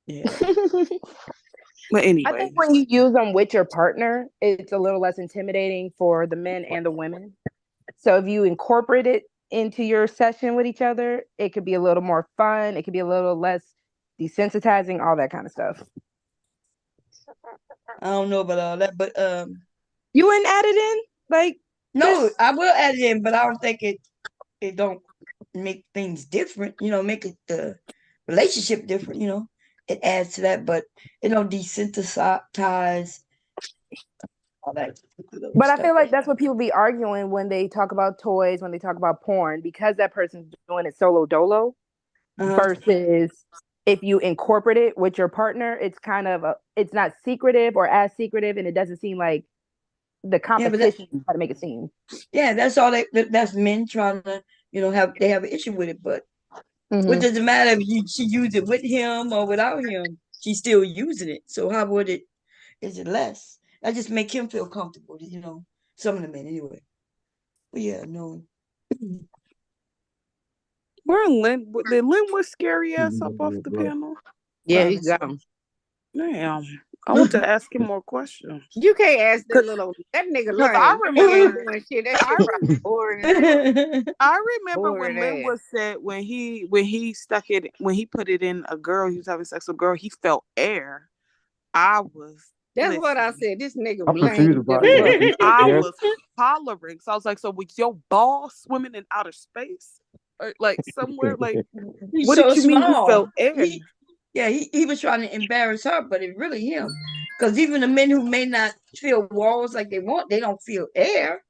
Yeah. But anyway, I think when you use them with your partner, it's a little less intimidating for the men and the women. So if you incorporate it into your session with each other, it could be a little more fun. It could be a little less desensitizing, all that kind of stuff. I don't know about all that, but you wouldn't add it in? Like, no, I will add it in, but I don't think it don't make things different, make it the relationship different, it adds to that, but it don't desensitize all that. But I feel like that's what people be arguing when they talk about toys, when they talk about porn, because that person's doing it solo dolo versus if you incorporate it with your partner, it's kind of it's not secretive or as secretive, and it doesn't seem like the competition is how to make it seem. Yeah, that's all that's men trying to, they have an issue with it, but what does it matter if she used it with him or without him? She's still using it. So how would is it less? That just make him feel comfortable, some of the men anyway. But yeah, no. Where Lynn was scary ass up off the panel? Yeah, he's gone. Damn. I want to ask him more questions. You can't ask that nigga. Look, I remember shit. I remember when Lynn was said when he put it in a girl, he was having sex with a girl, he felt air. That's what I said. This nigga I'm confused about it. I was hollering. So I was like, so was your ball swimming in outer space? Or like somewhere? Like, what did you mean you felt air? He was trying to embarrass her, but it's really him. Because even the men who may not feel walls like they want, they don't feel air.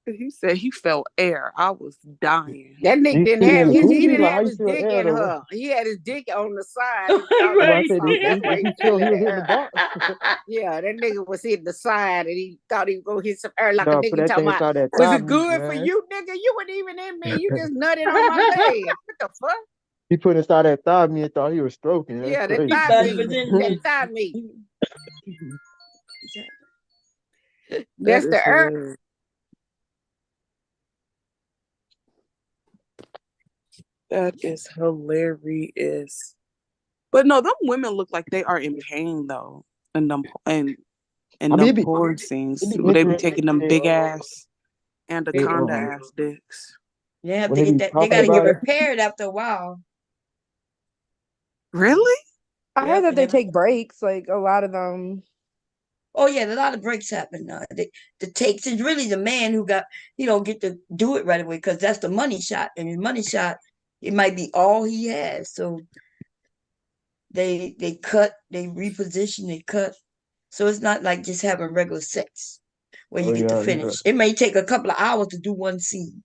He said he felt air. I was dying. That nigga You didn't see have in the his. He movie, didn't like how have you his feel dick air in though. her. He had his dick on the side. He thought But it I was said, something. was That's why he he feel felt he was that hitting the air. box? Yeah, that nigga was hitting the side, and he thought he was gonna hit some air like a No, put nigga that talking thing about. inside that Was thigh it meat, good for man. you, nigga? You weren't even in me. You just nutted on my leg. What the fuck? He put inside that thigh meat and thought he was stroking. That's Yeah, that crazy. thigh meat. That thigh meat. That's the air. Hilarious. That is hilarious. But no, them women look like they are in pain though. And them porn scenes. They be taking them big ass anaconda ass dicks. Yeah, When they be they talking gotta get about it, prepared after a while. Really? I heard that they take breaks. Like a lot of them. Oh yeah, a lot of breaks happen. The takes is really the man who don't get to do it right away because that's the money shot, and his money shot it might be all he has. So they cut, they reposition, they cut. So it's not like just having regular sex where you get to finish. It may take a couple of hours to do one scene.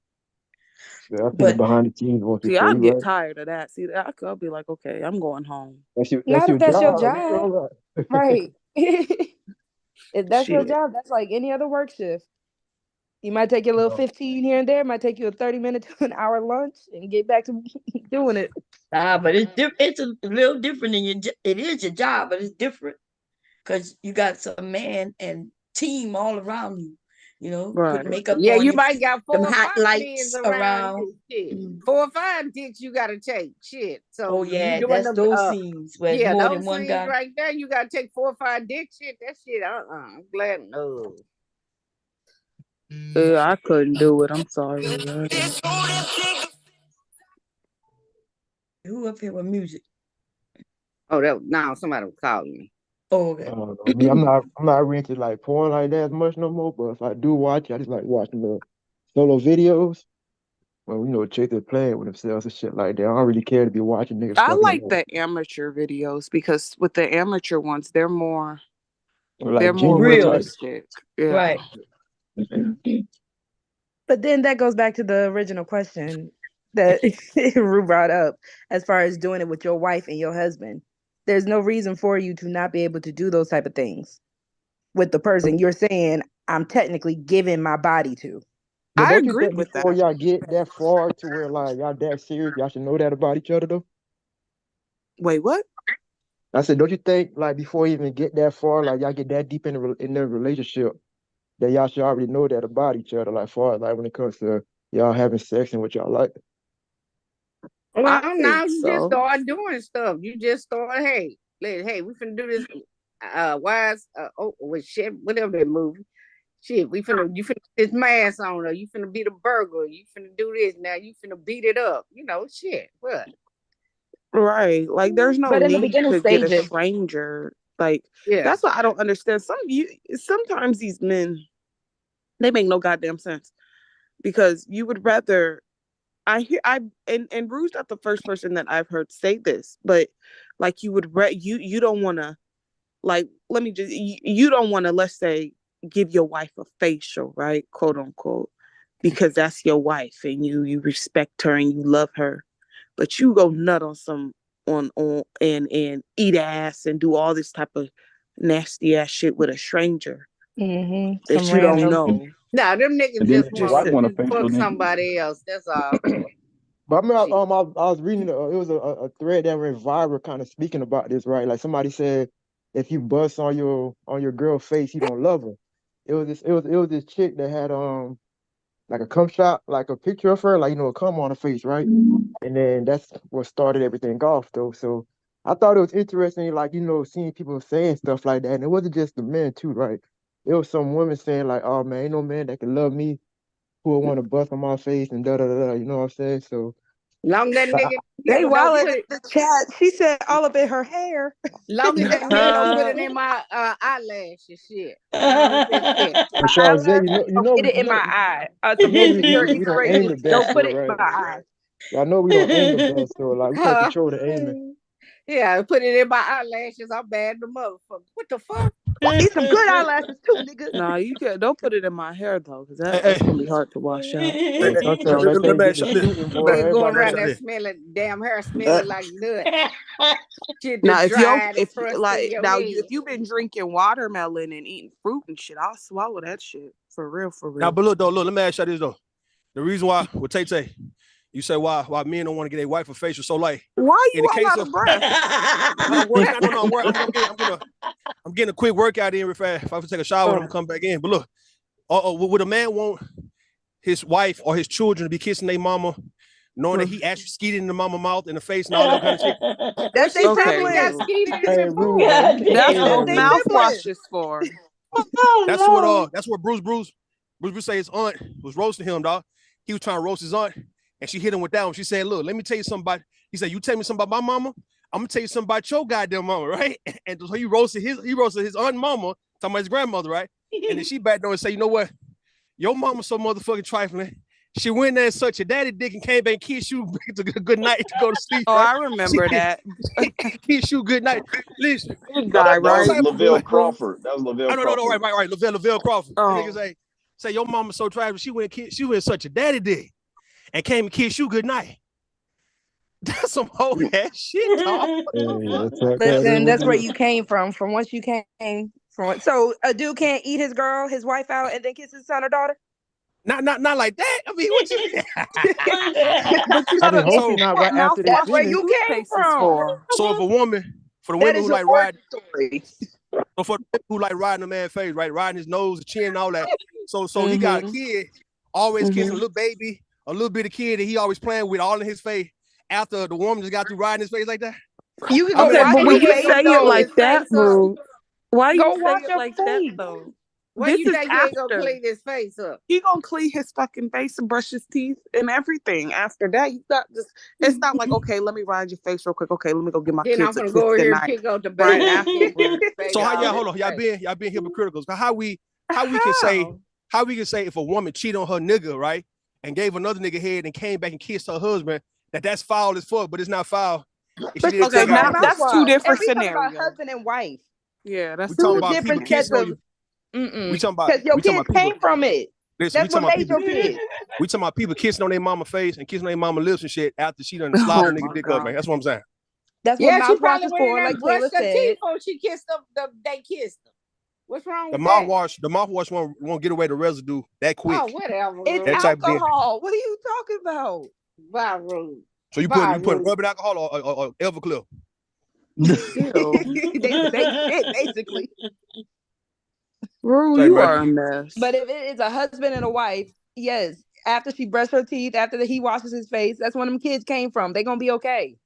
Yeah, I see the behind the scenes ones See, before I'd you get right. tired of that. See, I'll be like, okay, I'm going home. Not if that's your job. All right. Right. If that's your Shit. job, that's like any other work shift. You might take your little 15 here and there, might take you a 30-minute to an hour lunch and get back to doing it. But it's a little different than it is your job, but it's different because you got some man and team all around you. You know, Right. put makeup Yeah, on you you, might got 4 them or hot 5 lights men around around. you. Shit. 4 or 5 dicks you gotta take. Shit. So Oh yeah, you doing that's them those scenes where it's more than those one scenes guy. right there, you gotta take 4 or 5 dicks. Shit, that shit. I'm glad no. I couldn't do it. I'm sorry. Who up here with music? Oh, somebody was calling me. Oh, okay. I mean, I'm not really into like porn like that as much no more. But if I do watch it, I just like watching the solo videos. Well, chicks are playing with themselves and shit like that. I don't really care to be watching niggas. I like the amateur videos because with the amateur ones, they're more realistic. Yeah. Right. But then that goes back to the original question that Rue brought up as far as doing it with your wife and your husband. There's no reason for you to not be able to do those type of things with the person you're saying I'm technically giving my body to. But don't you think before y'all get that far to where like y'all that serious, y'all should know that about each other though? Wait, what? I said, don't you think like before you even get that far, like y'all get that deep in the relationship, that y'all should already know that about each other, like far as like when it comes to y'all having sex and what y'all like? Well, now you just start doing stuff. You just start, hey, we finna do this. With shit, whatever that movie. Shit, you finna put this mask on her. You finna be the burglar. You finna do this now. You finna beat it up. Shit. What? Right. Like there's no need to get a stranger. Like that's what I don't understand. Sometimes these men, they make no goddamn sense. Because you would rather and Rue's not the first person that I've heard say this, but like you don't want to, like, you don't want to, let's say, give your wife a facial, right, quote unquote, because that's your wife and you respect her and you love her, but you go nut on and eat ass and do all this type of nasty ass shit with a stranger that you don't know. Nah, them niggas just want to fuck somebody else. That's all. But I mean, I was reading. It was a thread that went viral, kind of speaking about this, right? Like somebody said, if you bust on your girl's face, you don't love her. It was this chick that had like a cum shot, like a picture of her, like a cum on her face, right? And then that's what started everything off, though. So I thought it was interesting, like seeing people saying stuff like that, and it wasn't just the men too, right? It was some women saying like, "Oh man, ain't no man that can love me who would want to bust on my face and da da da." You know what I'm saying? So long that nigga, they wild in the chat. She said all up in her hair. Long as that nigga don't put it in my eyelashes, shit. Charlotte, you know, get it in my eye. We don't aim the best, don't put though, it in right? my eye. Y'all know we don't aim the best, so like we can't control the aiming. Yeah, put it in my eyelashes. I'm bad the motherfucker. What the fuck? Eat some good eyelashes too, nigga. Nah, you can't. Don't put it in my hair though, because that's gonna be hard to wash out. Sometimes they can't get the shooting, boy. Nigga going Everybody around got there smelling damn hair smelling like nut. Shit Now, just dried and crusty in your head. if you've been drinking watermelon and eating fruit and shit, I'll swallow that shit for real. Now, but look, let me ask you this though. The reason why with Tay, you say why men don't want to get a wife a facial so light. Why in you the case all out of breath? I'm getting a quick workout in if I take a shower and I'm come back in. But look, would a man want his wife or his children to be kissing their mama, knowing that he actually skeeted in the mama mouth in the face and all that kind of shit? That's their Okay. sibling. That's what mouthwash is for. That's what Bruce say his aunt was roasting him, dog. He was trying to roast his aunt, and she hit him with that one. She said, "Look, let me tell you something about." He said, "You tell me something about my mama, I'm gonna tell you something about your goddamn mama, right?" And so he roasted his aunt and mama, talking about his grandmother, right? And then she back there and say, "You know what? Your mama's so motherfucking trifling. She went there and sucked your daddy dick and came back and kissed you to good night to go to sleep." Oh, right? I remember that. Kiss you good night. Listen, good guy, That right? was Lavelle Crawford. That was Lavelle Crawford. No, right. Lavelle Crawford. Oh. Niggas say your mama's so trifling. She went and such your daddy dick and came and kissed you good night. That's some whole ass shit, dog. Listen, that's where you came from whence you came from. So a dude can't eat his wife out and then kiss his son or daughter? Not like that. I mean, what you But you gotta hopefully not right after that. that's where you came from. So if a woman, for the That women is who your like riding, story. so for the women who like riding a man's face, right, riding his nose, chin, and all that. So he got a kid, always kissing a little baby, a little bit of kid that he always playing with all in his face. After the woman just got through riding his face like that. You can go Okay, watch but when you his say face, it like that, bro, why Go you watch say it your like face. that though? Why This you is think he ain't gonna after. clean his face up? He gonna clean his fucking face and brush his teeth and everything. After that, you got just. It's not like, okay, let me ride your face real quick. Okay, let me go get my Then I'm kids a gonna kiss go over here and tonight. pick up the Right baby. afterwards. So how y'all hold on? Y'all being hypocritical. How we can say if a woman cheated on her nigga, right, and gave another nigga head and came back and kissed her husband, that's foul as fuck, but it's not foul. But okay, now that's two different and we talking about scenarios. husband and wife. Yeah, that's We talking two about people different kissing sets on of. you. We talking about Because your kids came from it. Listen, That's what made your kids. We talking about people kissing on their mama face and kissing on their mama lips and shit after she done Oh slapped a my nigga dick God. up, man. That's what I'm saying. That's Yeah, what she mouthwash probably is went in for, there like and brushed Taylor her said. teeth before she kissed them. They kissed them. What's wrong The with that? mouthwash won't get away the residue that quick. Oh, whatever. It's That type of thing. alcohol. What are you talking about? Bye, Rude. So you put rubbing alcohol or Everclear. Basically. Rue, Say, you man. are a mess. But if it is a husband and a wife, yes, after she brushed her teeth, after he washes his face, that's when them kids came from. They're gonna be okay.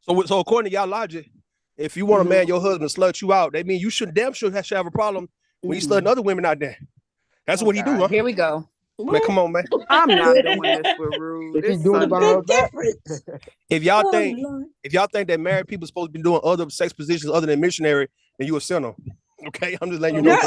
So according to y'all logic, if you want a man, your husband slut you out, that means you should have a problem when you slutting other women out there. That's what he do, huh? Here we go. Man, come on, man. I'm not doing this with Rue. If he's doing it behind her back. If y'all think that married people supposed to be doing other sex positions other than missionary, then you a sinner. Okay, I'm just letting you know.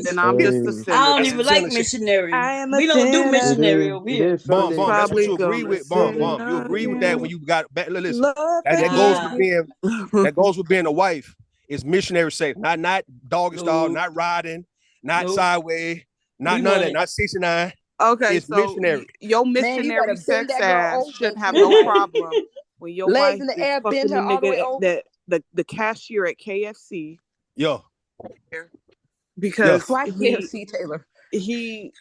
And I'm just a sinner. I don't then. even like missionary. I am a We don't do sinner. missionary over here. Bomb, that's what Probably you agree gonna with. Bomb. sin. You agree with that when you got back. Listen, Love that goes with being a wife. It's missionary sex, not doggy style, not riding, not sideways, not none of that, not 69. Okay, It's so missionary. your Man, you missionary better sex bend that girl ass over shouldn't have tonight. no problem when your Legs wife in the is air, fucking bend the her all the way nigga over. the cashier at KFC Yo, because Why KFC, Taylor? he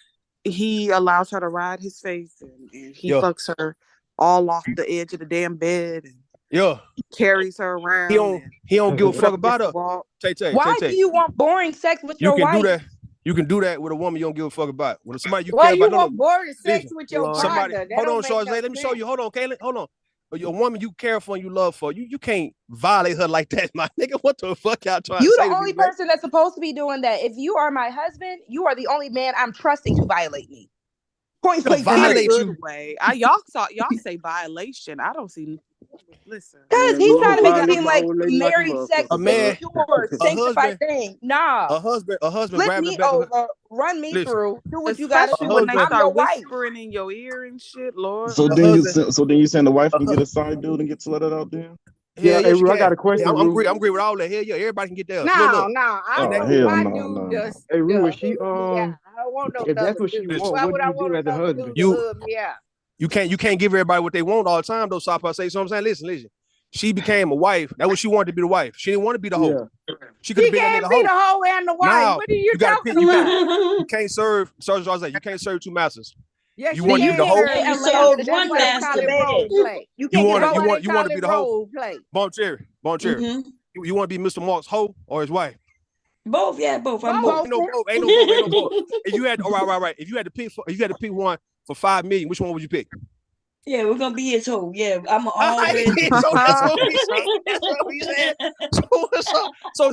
allows her to ride his face and he Yeah. fucks her all off the edge of the damn bed and yo, carries her around. he don't give a fuck about her. her. Tay. Why do you want boring sex with You your can wife? do that. You can do that with a woman you don't give a fuck about. With somebody you Why care you about. want boring sex listen, with your somebody, partner? That hold on, don't make Charles. no Let me show sense. you. Hold on, Kaylin. Hold on. A woman you care for and you love for, you can't violate her like that, my nigga. What the fuck y'all trying You to say the to only me, man? person that's supposed to be doing that. If you are my husband, you are the only man I'm trusting to violate me. Point To blank. violate Good you. way. Y'all say violation. I don't see. Listen, Because he's trying to make it seem like married sex A is man, a pure, sanctified thing. Nah. A husband Flip grabbing me the back of her. over, run me Listen. through, do what you gotta especially do. when they I'm your start wife. whispering in your ear and shit, Lord. So A then husband. you saying the wife can get a side dude and get slutted out there? Yeah, hey, she Rue, I can. got a question, I'm Rue. agree with all that. Hell yeah, everybody can get theirs. No, Look. I Oh, want hell my no, dude no, no. just Hey, Rue, is to she hook me out. I don't want no if that's another what she dude. want, Why what would do I you do want as a another husband? dude to hug me out? You can't give everybody what they want all the time, though, Sapa. Say, so I'm saying, listen. She became a wife. That's what she wanted to be the wife. She didn't want to be the hoe. She could He have been that can't nigga be hoe. the hoe and the wife. Now What are you you gotta talking pick. about? You can't serve. So I was like, you can't serve two masters. Yes, You you want to be the can hoe. serve And you a sold master. That's one why they call master, it role baby. play. You You can't want get That's a why hoe. they you want call to be it the hoe. role play. Bon Cherry. Mm-hmm. You want to be Mr. Mark's hoe or his wife? Both, yeah, both. I'm Both. both. Ain't no both. If you had right. If you had to pick one for $5 million, which one would you pick? Yeah, we're gonna be his hoe. Yeah, I'm always. So that's what we said. That's what we said.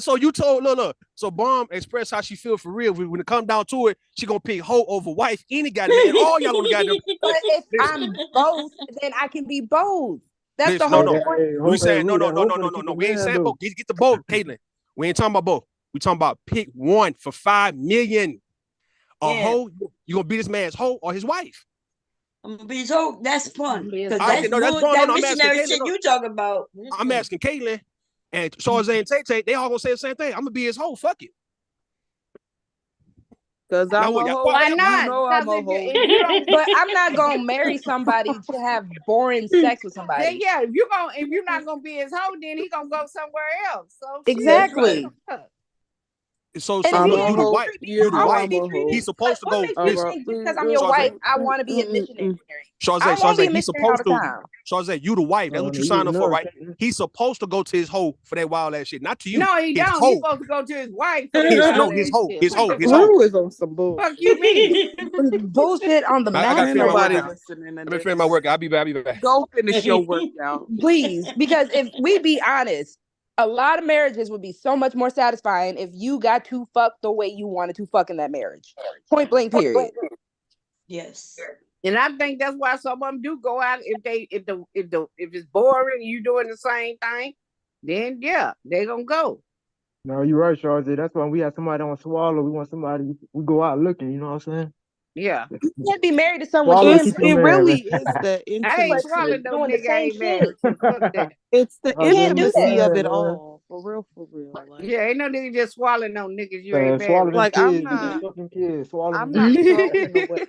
So you told look. So Bomb expressed how she feel for real. When it come down to it, she gonna pick hoe over wife. Any goddamn man. All y'all gonna goddamn. But if I'm both, then I can be both. That's the No, whole no. point. We saying no. We We ain't saying both. Get the both, Caitlin. We ain't talking about both. We talking about pick one for $5 million. A hoe, you gonna be this man's hoe or his wife? I'm gonna be his hoe. That's fun. Because I that's know that's good. That I'm asking missionary Caitlin. shit you talking about. I'm asking Caitlin and Charzay and Tay. They all gonna say the same thing. I'm gonna be his hoe. Fuck it. Because I'm a hoe. Why not? You know I'm a Because hoe. if you don't, But I'm not gonna marry somebody to have boring sex with then somebody. yeah, if you're not gonna be his hoe, then he gonna go somewhere else. So Exactly. So And you if he the ain't wife. treat me You the how wife. he treat me, He's supposed to what go. makes you Listen, think just because I'm your wife, I want to be a missionary? I don't want to Charzay, be a he's missionary all supposed the to. time. Charzay, you the wife. That's what you signed up for, right? He's supposed to go to his hoe for that wild ass shit, not to you. No, he his don't. hoe. He's supposed to go to his wife for His that his hoe. shit. His hoe. His Rue hoe. is on some bullshit. Fuck you mean? Bullshit on the I gotta Ain't finish my nobody workout. listening to Let me this. finish my workout. I'll be back. Go finish your workout. Please, because if we be honest, a lot of marriages would be so much more satisfying if you got to fuck the way you wanted to fuck in that marriage. Point blank, period. Yes. And I think that's why some of them do go out if it's boring, you doing the same thing, then yeah, they gonna go. No, you're right, Charzay. That's why we have somebody on Swallow. We want somebody, we go out looking, you know what I'm saying? Yeah. You can't be married to someone Swallow gambling. keep your It man, really man. is the I ain't swallowing intimacy. no Doing the nigga I same ain't married shit. to. Fuck that. It's the I can't do intimacy that. of it man. all. For real. Like, Yeah, ain't no nigga just swallowing no niggas you Man, ain't swallow married. them like kids, man. Fucking kids. Swallow I'm them not kids. throwing away.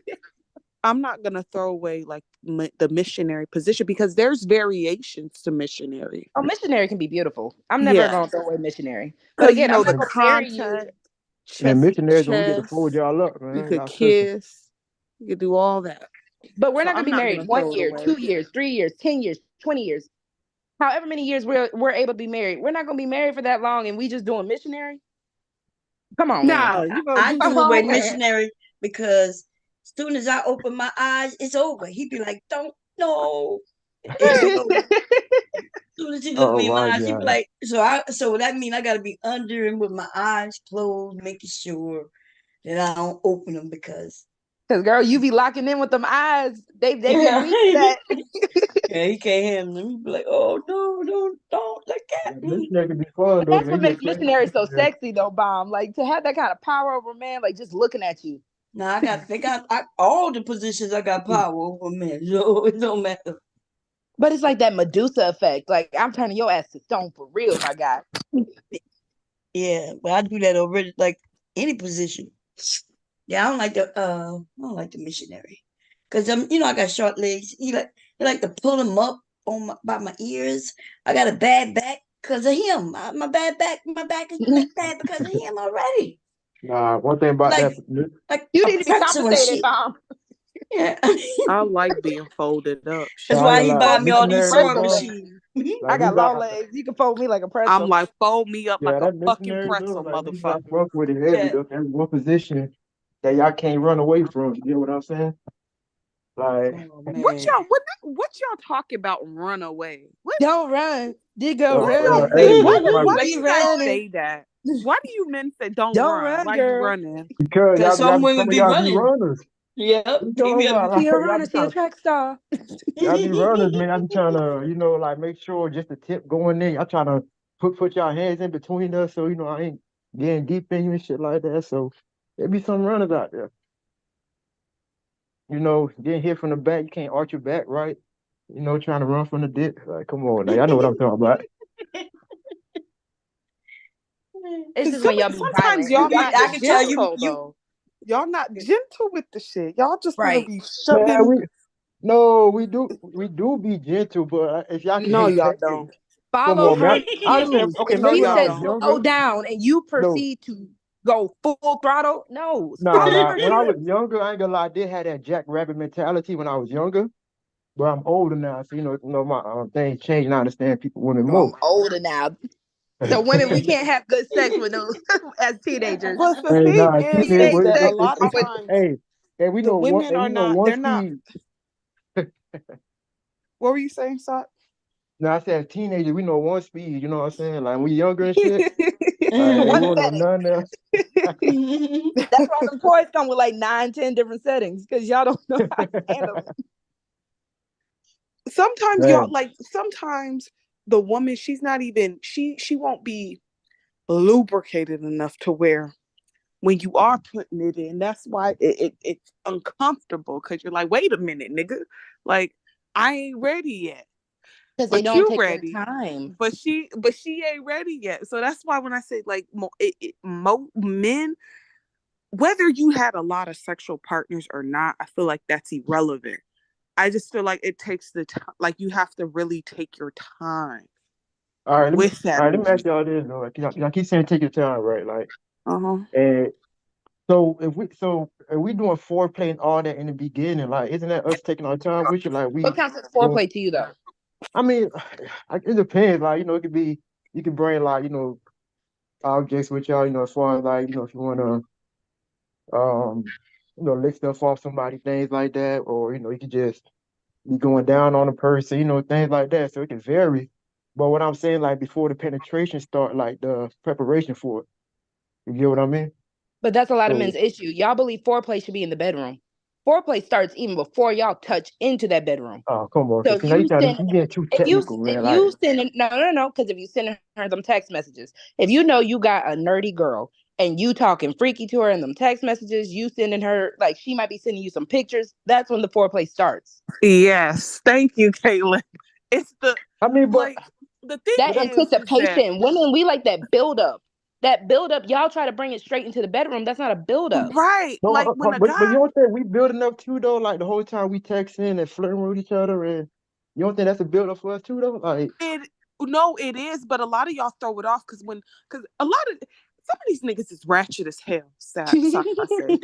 I'm not gonna throw away like the missionary position because there's variations to missionary. Oh, missionary can be beautiful. I'm never gonna throw away missionary. But Because you again, I'm know not the gonna marry you. contact, Man, chest to missionaries gonna get to chest. fold y'all up, man. You could Y'all tripping. kiss. You could do all that. But we're So not gonna I'm be not married gonna 1 throw it year, away. 2 years, 3 years, 10 years, 20 years. However many years we're able to be married. We're not gonna be married for that long and we just doing missionary. Come on, man. No, you gonna I do do some away shit. missionary because as soon as I open my eyes, it's over. He'd be like, "Don't know." As soon as he look Oh me in my my eyes, he be God. like, so that means I gotta be under him with my eyes closed, making sure that I don't open them because girl, you be locking in with them eyes. They yeah. can't reach that. Yeah, he can't handle them. He be like, "Oh no, don't look at me." Missionary can be fun But though, that's man. what You makes get crazy. missionary so sexy though, Bomb. Like to have that kind of power over a man, like just looking at you. Now they got all the positions I got power over men, so it don't matter. But it's like that Medusa effect. Like I'm turning your ass to stone for real, my guy. Yeah, but I do that already, like any position. Yeah, I don't like the missionary, cause I got short legs. He like to pull them up on by my ears. I got a bad back cause of him. My back is bad because of him already. Nah, one thing about Like that, You a need to be pretzel and compensated, shit. Bomb. Yeah, I like being folded up. that's nah, I why ain't he gonna lie. buy me all these Missionary though, sewing Pretzel bro. legs. machines. I Like we got long got legs. You can fold me like a I'm pretzel. like, fold me up like a that fucking missionary though. pretzel, Like we motherfucker. got fuck with it heavy Yeah. though. That's one position that y'all can't run away from. You get what I'm saying? Like Oh What man. y'all talking about? Run away? What? Don't run. Did go Why run. do y'all hey, why do like, you guys say that? Why do you men say don't run? Why you girl. running? because Cause some women some of be y'all be running. runners. Yep. What you They talking be about? Like, She a y'all runner. be She a trying, track star. y'all be runners, man. I be trying to, make sure just the tip going in. Y'all trying to put y'all hands in between us, so I ain't getting deep in you and shit like that. So there be some runners out there. Getting hit from the back, you can't arch your back right. Trying to run from the dick. Like, come on now, y'all know what I'm talking about. It's just when y'all be sometimes violent. y'all not I can tell gentle though. Y'all not gentle with the shit. Y'all just want to Right. be Man, shoving. we do be gentle, but if y'all No, can't y'all take it, don't. come Follow on, man. her I understand. cues. Okay, If No, maybe she when I y'all was says don't. slow younger, down and you no, proceed to go full throttle, no, nah, follow nah. her When I was cues. younger, I ain't gonna lie, I did have that jackrabbit mentality when I was younger. But I'm older now, so my things change, and I understand women No, I'm more. older now. So women, we can't have good sex with those as teenagers. But the Hey, thing nah, is Teenage that a sex. lot of with- times hey, we the know one, women hey, are we know not. one They're not. speed. What were you saying, Sok? No, I said teenagers, we know one speed. You know what I'm saying? Like when we younger and shit. One We don't know setting. none else. That's why the toys come with like 9-10 different settings because y'all don't know how to handle it. Sometimes y'all Man, sometimes the woman, she's not even she won't be lubricated enough to where when you are putting it in, that's why it's uncomfortable because you're like, wait a minute, nigga, like I ain't ready yet, Because they but don't you take their ready. time. But she ain't ready yet. So that's why when I say like men, whether you had a lot of sexual partners or not, I feel like that's irrelevant. I just feel like it takes the time. Like you have to really take your time all right, with that let me woman. ask y'all this though. Like, y'all keep saying take your time, right? Like, Uh-huh. and so if we doing foreplay and all that in the beginning, like, isn't that us taking our time with you? Like What counts as foreplay to you though? I mean, it depends. Like, it could be you can bring like objects with y'all. As far as like if you wanna lick stuff off somebody, things like that, or you could just be going down on a person, things like that. So it can vary. But what I'm saying, like before the penetration start, like the preparation for it. You get what I mean? But that's a lot of So, men's issue. Y'all believe foreplay should be in the bedroom. Foreplay starts even before y'all touch into that bedroom. oh, come on. So See, now you getting too technical, man. Like, no, because if you send her them text messages, if you know you got a nerdy girl and you talking freaky to her in them text messages, you sending her like she might be sending you some pictures, that's when the foreplay starts. Yes, thank you, Caitlin. It's the but the thing that is anticipation. Women, we like that build up. That build up, y'all try to bring it straight into the bedroom. That's not a build up. Right. no, Like when a but you guy, don't think we building up too though? Like the whole time we texting and flirting with each other, and you don't think that's a build up for us too though? Like, it is, but a lot of y'all throw it off because a lot of some of these niggas is ratchet as hell, Sok I say.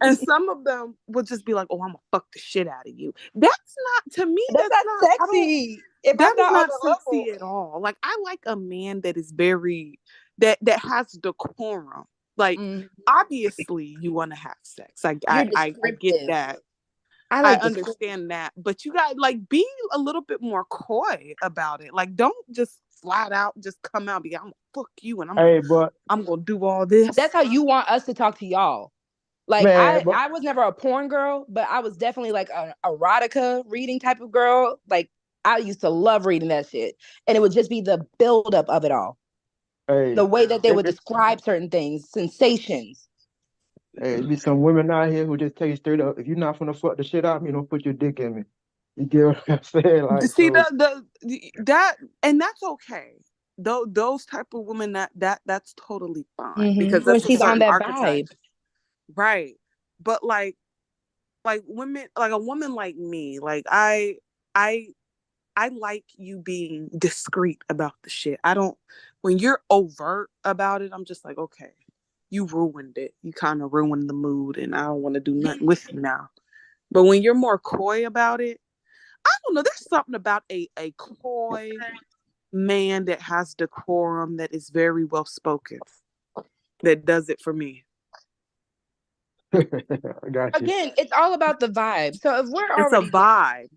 And some of them will just be like, "Oh, I'm gonna fuck the shit out of you." That's not, to me. That's not sexy. If that I'm is not not on the sexy level. at all. Like I like a man that is very that has decorum. Like obviously you want to have sex. Like I get that. I understand that, but you got like be a little bit more coy about it. Like don't just flat out just come out and be, I'm gonna fuck you and I'm gonna do all this. That's how you want us to talk to y'all. Like I was never a porn girl, but I was definitely like an erotica reading type of girl. Like I used to love reading that shit, and it would just be the buildup of it all. The way that they would describe certain things, sensations. Hey, there be some women out here who just tell you straight up, if you're not gonna fuck the shit out of me, don't put your dick in me. You get what I'm saying? Like, see so, that and that's okay. Those type of women that's totally fine because when that's she's a certain on that archetype. vibe. Right. But like women, like a woman like me, like I like you being discreet about the shit. I don't, when you're overt about it, I'm just like, okay, you ruined it. You kind of ruined the mood and I don't want to do nothing with you now. But when you're more coy about it, I don't know, there's something about a coy man that has decorum, that is very well spoken, that does it for me. Again, it's all about the vibe. So if we're it's already a vibe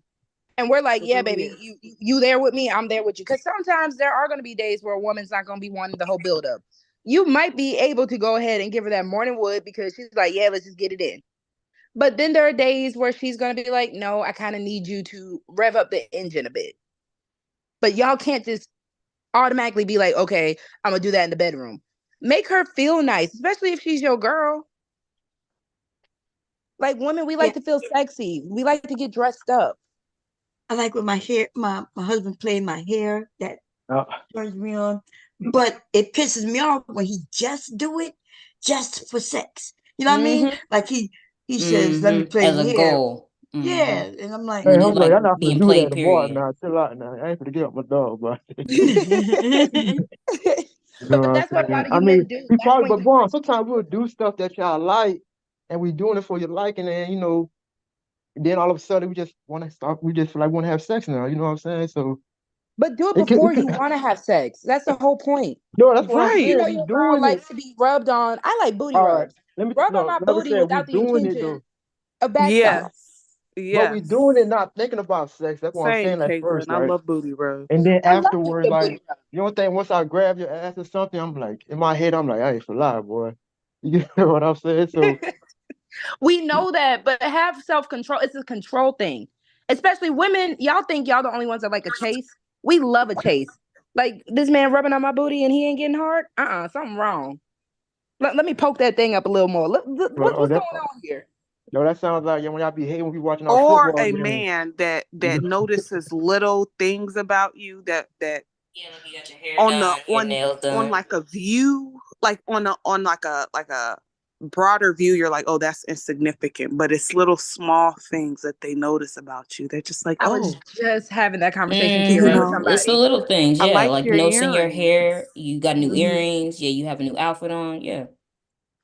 and we're like, it yeah, really baby, is. you there with me, I'm there with you. Because sometimes there are going to be days where a woman's not going to be wanting the whole build up. You might be able to go ahead and give her that morning wood because she's like, yeah, let's just get it in. But then there are days where she's going to be like, no, I kind of need you to rev up the engine a bit. But y'all can't just automatically be like, okay, I'm going to do that in the bedroom. Make her feel nice, especially if she's your girl. Like women, we like to feel sexy. We like to get dressed up. I like when my husband played my hair. That turns me on. but it pisses me off when he just do it just for sex. You know what I mean? Like he says, "Let me play as you a here." goal. Yeah, and I'm like, Hey, hold on, y'all not being gonna do that played, tomorrow period. now. Chill out now. I ain't gonna get up my dog, bro. But that's what a lot of I you men mean, do. we That's probably, when but you Vaughn, sometimes we'll do stuff that y'all like, and we doing it for your liking, and you know, then all of a sudden we just want to stop. We just like want to have sex now. You know what I'm saying? So, But do it it before could, you want to have sex. That's the whole point. no, that's what I'm You saying. know We your girl doing it. likes to be rubbed on. I like booty All right. rubs. Rub on No, my like I booty said, we without the doing it intention though. of backside. But we doing it Yes. not thinking about sex. That's what I'm Same, saying at Caitlin. first, I right? love booty rubs. And then I love me afterwards, some like, booty rubs. you know what I'm saying? Once I grab your ass or something, I'm like, in my head, I'm like, I ain't for lie, boy. You get what I'm saying? So, We know that, but have self-control. It's a control thing. Especially women, y'all think y'all the only ones that like a chase. We love a chase. Like this man rubbing on my booty and he ain't getting hard. Something wrong. Let me poke that thing up a little more. What's going on here? no, that sounds like when y'all be hating when we watching our Or football a games. man that notices little things about you that on like a view, like on like a broader view, you're like, oh, that's insignificant, but it's little small things that they notice about you. They're just like, I was just having that conversation you Kira, with know, somebody. It's the little things, I yeah. like Like your noticing your hair, earrings. you got new earrings, yeah, you have a new outfit on, yeah.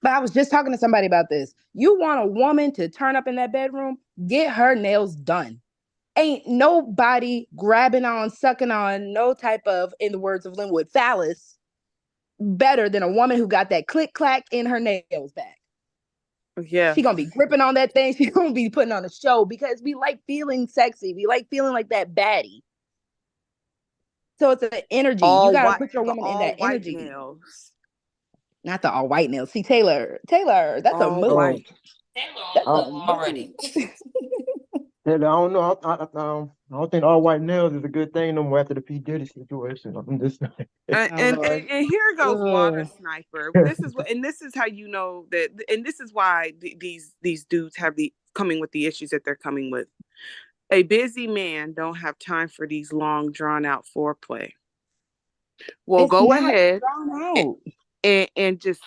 But I was just talking to somebody about this. You want a woman to turn up in that bedroom, get her nails done. Ain't nobody grabbing on, sucking on, no type of, in the words of Linwood, phallus, better than a woman who got that click clack in her nails back. Yeah. She gonna be gripping on that thing. She gonna be putting on a show because we like feeling sexy. We like feeling like that baddie. So it's an energy. You gotta put your woman in that energy. Nails. Not the all white nails. See, Taylor, that's a All move. white. That's a already. Yeah, I don't know. I don't think all white nails is a good thing no more after the P. Diddy situation. I'm just And here goes Water Sniper. This is how you know that, and this is why these dudes have coming with the issues that they're coming with. A busy man don't have time for these long drawn out foreplay. Well, go ahead and just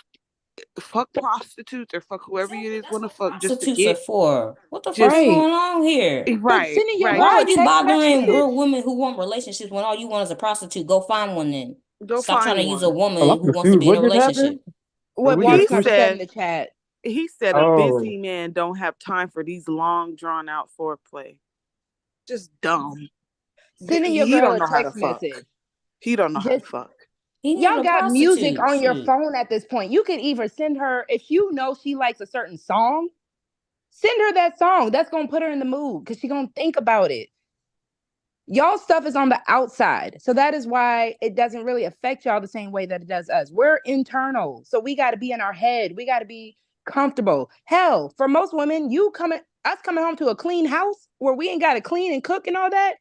fuck prostitutes or fuck whoever you just want to fuck just to Prostitutes get are for. What the fuck's going on here? Right. Why are you bothering real women who want relationships when all you want is a prostitute? Go find one then. Stop trying to use a woman who wants to be in a relationship. What Water Sniper said in the chat. He said a busy man don't have time for these long drawn out foreplay. Just dumb. Sending your girl a text message. He don't know how to fuck. Y'all got music on your phone at this point. You can either send her, if you know she likes a certain song, send her that song. That's going to put her in the mood because she's going to think about it. Y'all stuff is on the outside. So that is why it doesn't really affect y'all the same way that it does us. We're internal. So we got to be in our head. We got to be comfortable. Hell, for most women, us coming home to a clean house where we ain't got to clean and cook and all that,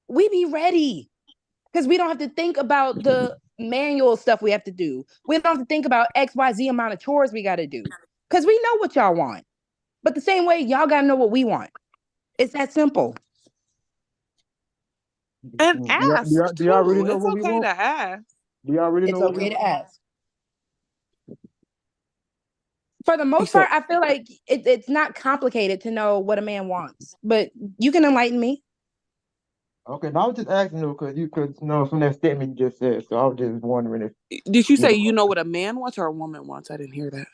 we be ready. Because we don't have to think about the manual stuff we have to do. We don't have to think about XYZ amount of chores we got to do. Because we know what y'all want. But the same way, y'all got to know what we want. It's that simple. And ask, do y'all really know it's what we okay want? to ask. Do y'all really know what we It's okay want? to ask. For the most part, I feel like it's not complicated to know what a man wants. But you can enlighten me. Okay, now I was just asking though, because from that statement you just said, so I was just wondering if. Did you say you know what a man wants or a woman wants? I didn't hear that.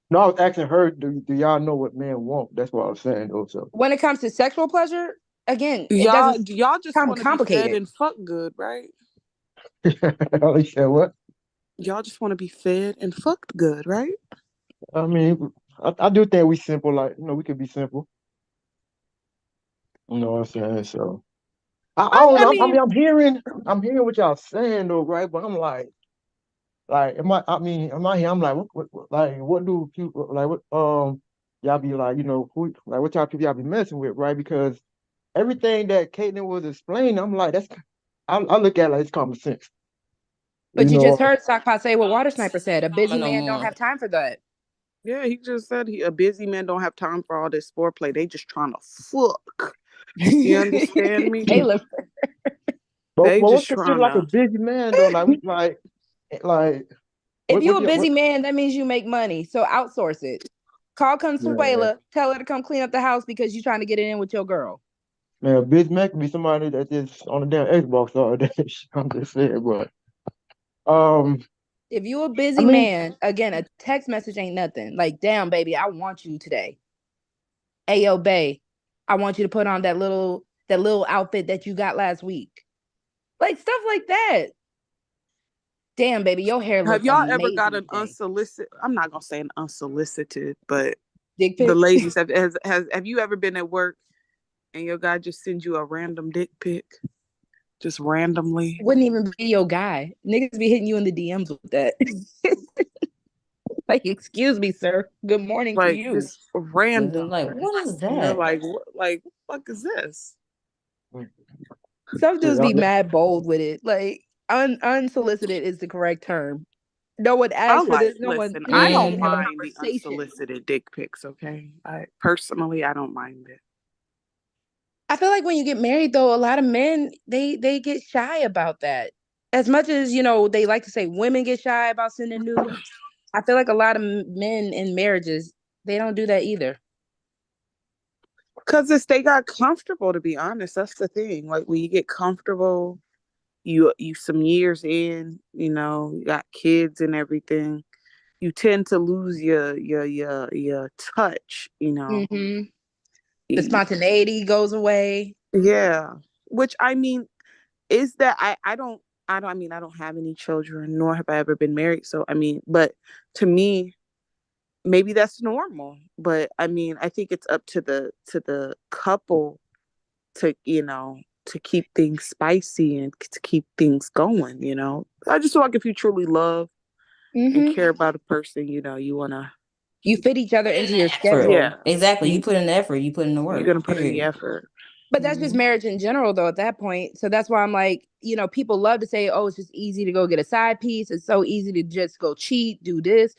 No, I was asking her, do y'all know what men want? That's what I was saying also. When it comes to sexual pleasure, again, y'all just want to be fed and fuck good, right? You said what? Y'all just want to be fed and fucked good, right? I mean, I do think we simple, like, we could be simple. You know what I'm saying? So I don't know. I mean, I'm hearing what y'all saying though, right? But I'm like, am I here? I'm like, what do people like? What y'all be like? Who like what type of people y'all be messing with, right? Because everything that Caitlin was explaining, I'm like, I look at it like it's common sense. But you just heard Stockpot say what Water Sniper said. A busy man don't have time for that. Yeah, he just said a busy man don't have time for all this foreplay. They just trying to fuck. You understand me? Taylor. But They what's just considered trying like a to. busy man though? Like we like If you're a what busy man, that means you make money. So outsource it. Call Consuela, tell her to come clean up the house because you're trying to get it in with your girl. man, a busy man could be somebody that's just on the damn Xbox all day. I'm just saying, but if you're a busy man, again, a text message ain't nothing. Like, damn, baby, I want you today. Hey, yo, bae, I want you to put on that little outfit that you got last week. Like stuff like that. Damn, baby, your hair looks Have y'all amazing ever got an today. unsolicited? I'm not gonna say an unsolicited, but dick pic? The ladies have you ever been at work and your guy just sends you a random dick pic, just randomly? Wouldn't even be your guy. Niggas be hitting you in the DMs with that. Like, excuse me, sir. Good morning to you. Just random. Like, what is that? And you're like, what the fuck is this? Some dudes be mad bold with it. Like, unsolicited is the correct term. No one asked for this. No one. I don't mind the unsolicited dick pics. Okay, I don't mind it. I feel like when you get married, though, a lot of men they get shy about that. As much as they like to say women get shy about sending nudes. I feel like a lot of men in marriages they don't do that either. Because they got comfortable, to be honest. That's the thing. Like when you get comfortable, you some years in, you got kids and everything, you tend to lose your touch, Mm-hmm. The spontaneity goes away. Yeah. Which I mean, is that I don't have any children, nor have I ever been married. So I mean, but to me, maybe that's normal. But I mean, I think it's up to the couple to keep things spicy and to keep things going. I just feel like if you truly love and care about a person, you fit each other into your schedule. Yeah, exactly. You put in the effort. You put in the work. You're gonna put in the effort. But that's just marriage in general, though, at that point. So that's why I'm like, people love to say, oh, it's just easy to go get a side piece. It's so easy to just go cheat, do this.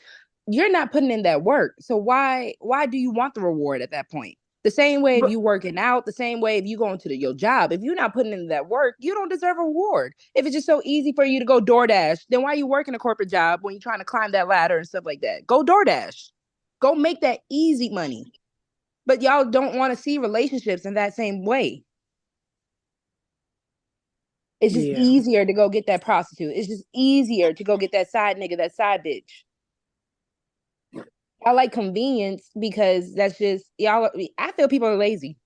You're not putting in that work. So why do you want the reward at that point? The same way if you working out, the same way if you going to your job. If you're not putting in that work, you don't deserve a reward. If it's just so easy for you to go DoorDash, then why are you working a corporate job when you're trying to climb that ladder and stuff like that? Go DoorDash. Go make that easy money. But y'all don't want to see relationships in that same way. It's just easier to go get that prostitute. It's just easier to go get that side nigga, that side bitch. I like convenience because that's just y'all. I feel people are lazy.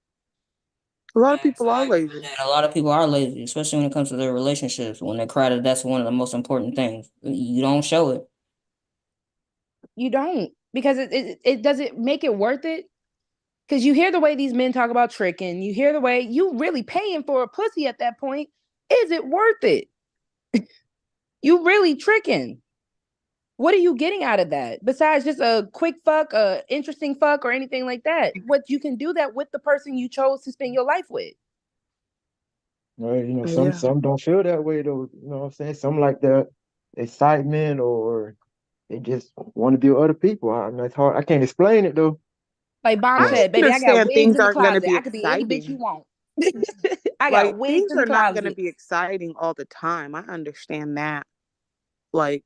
A lot of people are lazy. A lot of people are lazy, especially when it comes to their relationships. When they're crowded, that's one of the most important things. You don't show it. You don't, because it doesn't make it worth it. Because you hear the way these men talk about tricking. You hear the way you really paying for a pussy at that point. Is it worth it? You really tricking. What are you getting out of that? Besides just a quick fuck, a interesting fuck, or anything like that? What you can do that with the person you chose to spend your life with. Right, some don't feel that way though. You know what I'm saying? Some like the excitement, or they just want to be with other people. I mean, it's hard. I can't explain it though. Like Bomb said, baby, I got wigs in the closet. I could be any bitch you want. I got wigs things in the are not going closet. to be exciting all the time. I understand that. But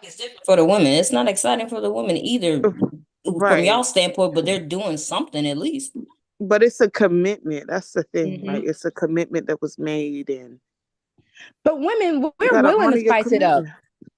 it's different for the women. It's not exciting for the women either, from y'all standpoint. But they're doing something at least. But it's a commitment. That's the thing. Like it's a commitment that was made, but women, we're willing to spice it up.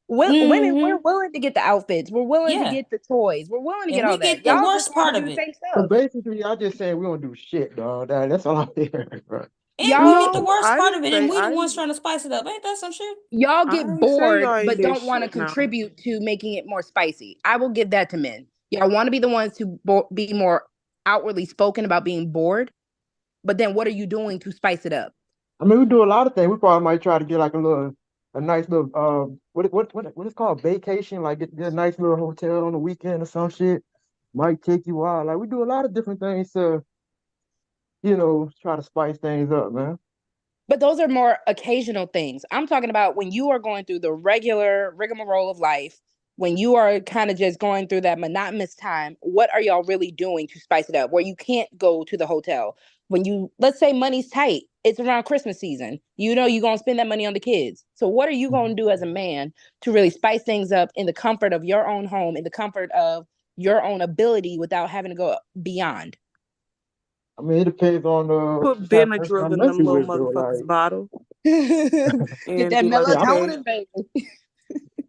Women, we're willing to get the outfits. We're willing to get the toys. We're willing to get all that. The worst part of it. So basically, y'all just saying we don't do shit, dog. That's all I'm hearing, bro. And y'all get the worst part of it, and we the ones trying to spice it up. Ain't that some shit? Y'all get bored, but don't want to contribute to making it more spicy. I will give that to men. Y'all want to be the ones to be more outwardly spoken about being bored, but then what are you doing to spice it up? I mean, we do a lot of things. We probably might try to get like a nice little what is called vacation, like get a nice little hotel on the weekend or some shit. Might take you out. Like we do a lot of different things to, try to spice things up, man. But those are more occasional things. I'm talking about when you are going through the regular rigmarole of life, when you are kind of just going through that monotonous time, what are y'all really doing to spice it up? Where you can't go to the hotel, when you, let's say money's tight, it's around Christmas season. You know you're going to spend that money on the kids. So what are you going to do as a man to really spice things up in the comfort of your own home, in the comfort of your own ability without having to go beyond? I mean, it depends on put Benadryl in them little motherfuckers bottle. Get that melatonin, baby.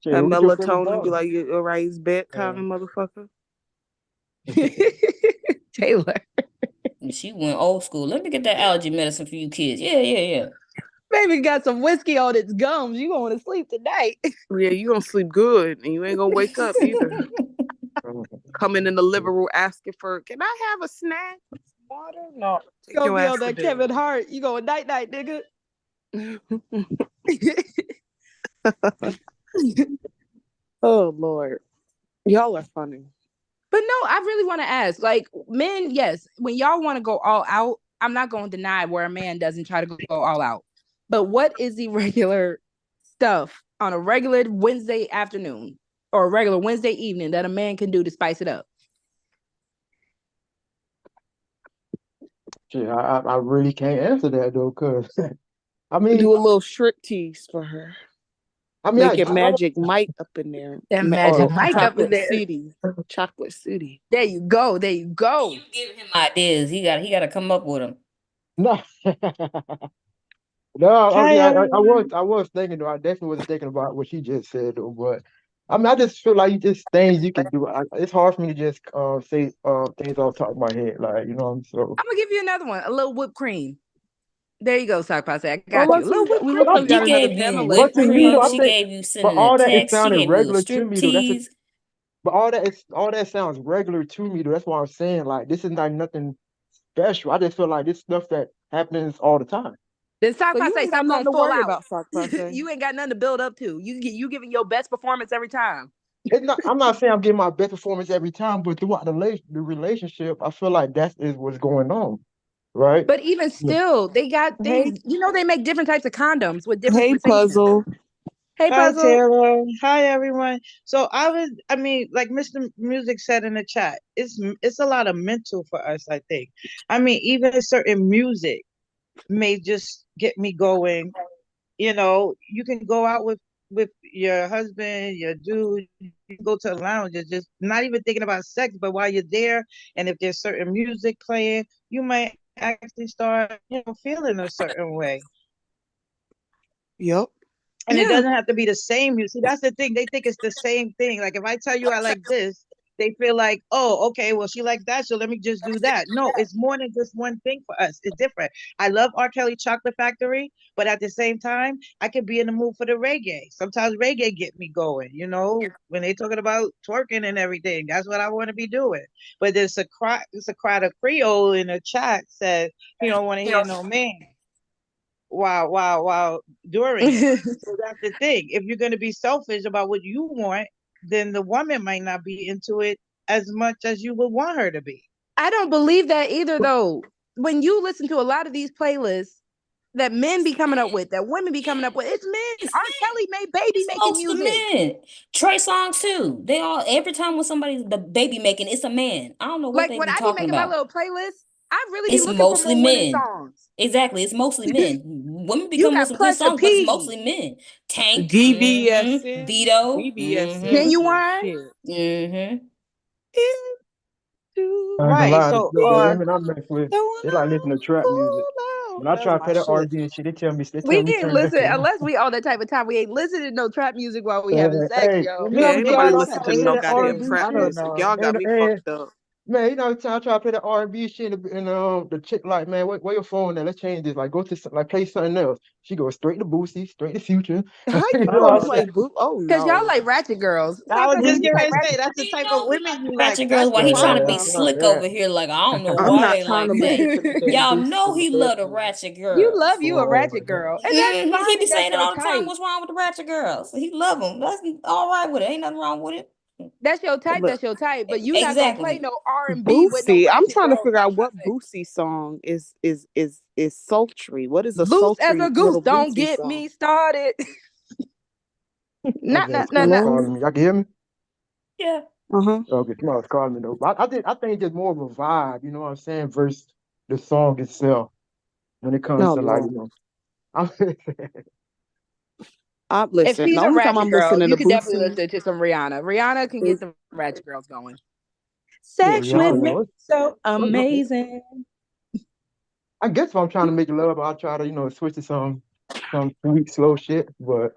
That melatonin be like, all right, it's bedtime, motherfucker. Taylor. She went old school. Let me get that allergy medicine for you kids. Yeah. Baby got some whiskey on its gums. You going to sleep tonight. Yeah, you gonna sleep good and you ain't gonna wake up either. Coming in the living room asking for, can I have a snack? Water? No. You gonna be on that Kevin Hart. You going night, nigga. Oh, Lord. Y'all are funny. But no, I really want to ask, like, men, yes, when y'all want to go all out, I'm not going to deny where a man doesn't try to go all out. But what is the regular stuff on a regular Wednesday afternoon or a regular Wednesday evening that a man can do to spice it up? Yeah, I really can't answer that though, cause I mean, do a little shriek tease for her. I mean, make it Magic Mike up in there. That Magic Mike up in there. Chocolate City. There you go. You give him ideas. He got to come up with them. No. No, I was thinking though. I definitely wasn't thinking about what she just said though, but I mean, I just feel like just things you can do. It's hard for me to just say things off the top of my head, like, you know. So I'm gonna give you another one, a little whipped cream. There you go, Sock Posse. I got you. A little whipped cream. She gave you whipped cream. She gave you sending a text. She gave you a strip tease. But all that sounds regular to me though. That's why I'm saying, like, this is not nothing special. I just feel like this stuff that happens all the time. Then Sock Posse, stop going full out. Sock Posse. You ain't got nothing to build up to. You giving your best performance every time. I'm not saying I'm giving my best performance every time, but throughout the relationship, I feel like that is what's going on, right? But even still, they got things. You know, they make different types of condoms with different. Hey, Puzzle. Hey, Puzzle. Hi, Taylor. Hi, everyone. So I mean, like Mr. Music said in the chat, it's a lot of mental for us, I think. I mean, even certain music may just get me going. You know, you can go out with your husband, your dude, you can go to a lounge and just not even thinking about sex, but while you're there, and if there's certain music playing, you might actually start, feeling a certain way. Yep. And it doesn't have to be the same. You see, that's the thing. They think it's the same thing. Like if I tell you I like this, they feel like, oh, okay, well, she likes that, so let me just do that. No, it's more than just one thing for us. It's different. I love R. Kelly Chocolate Factory, but at the same time, I could be in the mood for the reggae. Sometimes reggae get me going, when they talking about twerking and everything. That's what I want to be doing. But there's a crowd of Creole in the chat said, you don't want to hear no man. Wow, during it. So that's the thing. If you're going to be selfish about what you want, then the woman might not be into it as much as you would want her to be. I don't believe that either, though. When you listen to a lot of these playlists that men be coming up with, that women be coming up with, it's men. R. Kelly made baby making music. Men. Trey Songz too. They all, every time when somebody's the baby making, it's a man. I don't know what like they when be I talking be making about. my little playlist, I really it's be looking mostly for more men. songs. Exactly, it's mostly men. Women be coming with some good songs, but it's mostly men. Tank, DBS, Vito, Genuine. Right. So the women I mess with, they like listening to trap music. When I try to play that R&B and shit, they tell me we ain't listen unless we all that type of time. We ain't listening to no trap music while we having sex, yo. Yeah, ain't nobody listen to no goddamn trap music. Y'all got me fucked up. Man, I try to play the R&B shit, and the chick like, man, where your phone at? Let's change this. Like, go to play something else. She goes straight to Boosie, straight to Future. How you gonna play Boosie? Oh no, because y'all like ratchet girls. I was just gonna say that's the type of women you like. Ratchet girls. Why he trying to be slick over here? Like I don't know why they like that. Y'all know he love the ratchet girls. You love you a ratchet girl, and that's he be saying it all the time. What's wrong with the ratchet girls? He love them. That's all right with it. Ain't nothing wrong with it. That's your type. That's your type. But you not gonna play no R&B Boosie. with no I'm trying to figure out what Boosie song is sultry. What is a loose sultry as a goose? Don't Boosie get song? me started. Not. Y'all can hear me? Yeah. Okay, tomorrow's calling me though. I think it's just more of a vibe. You know what I'm saying? Versus the song itself when it comes No, to like, Lord. you know, I'm If listening. she's The a only time ratchet I'm girl, listening you to could definitely Boosie listen to some Rihanna. Rihanna can get is some ratchet girls going. yeah, Sex with me Rihanna. so amazing. I guess if I'm trying to make love, I'll try to, you know, switch to some sweet, slow shit. But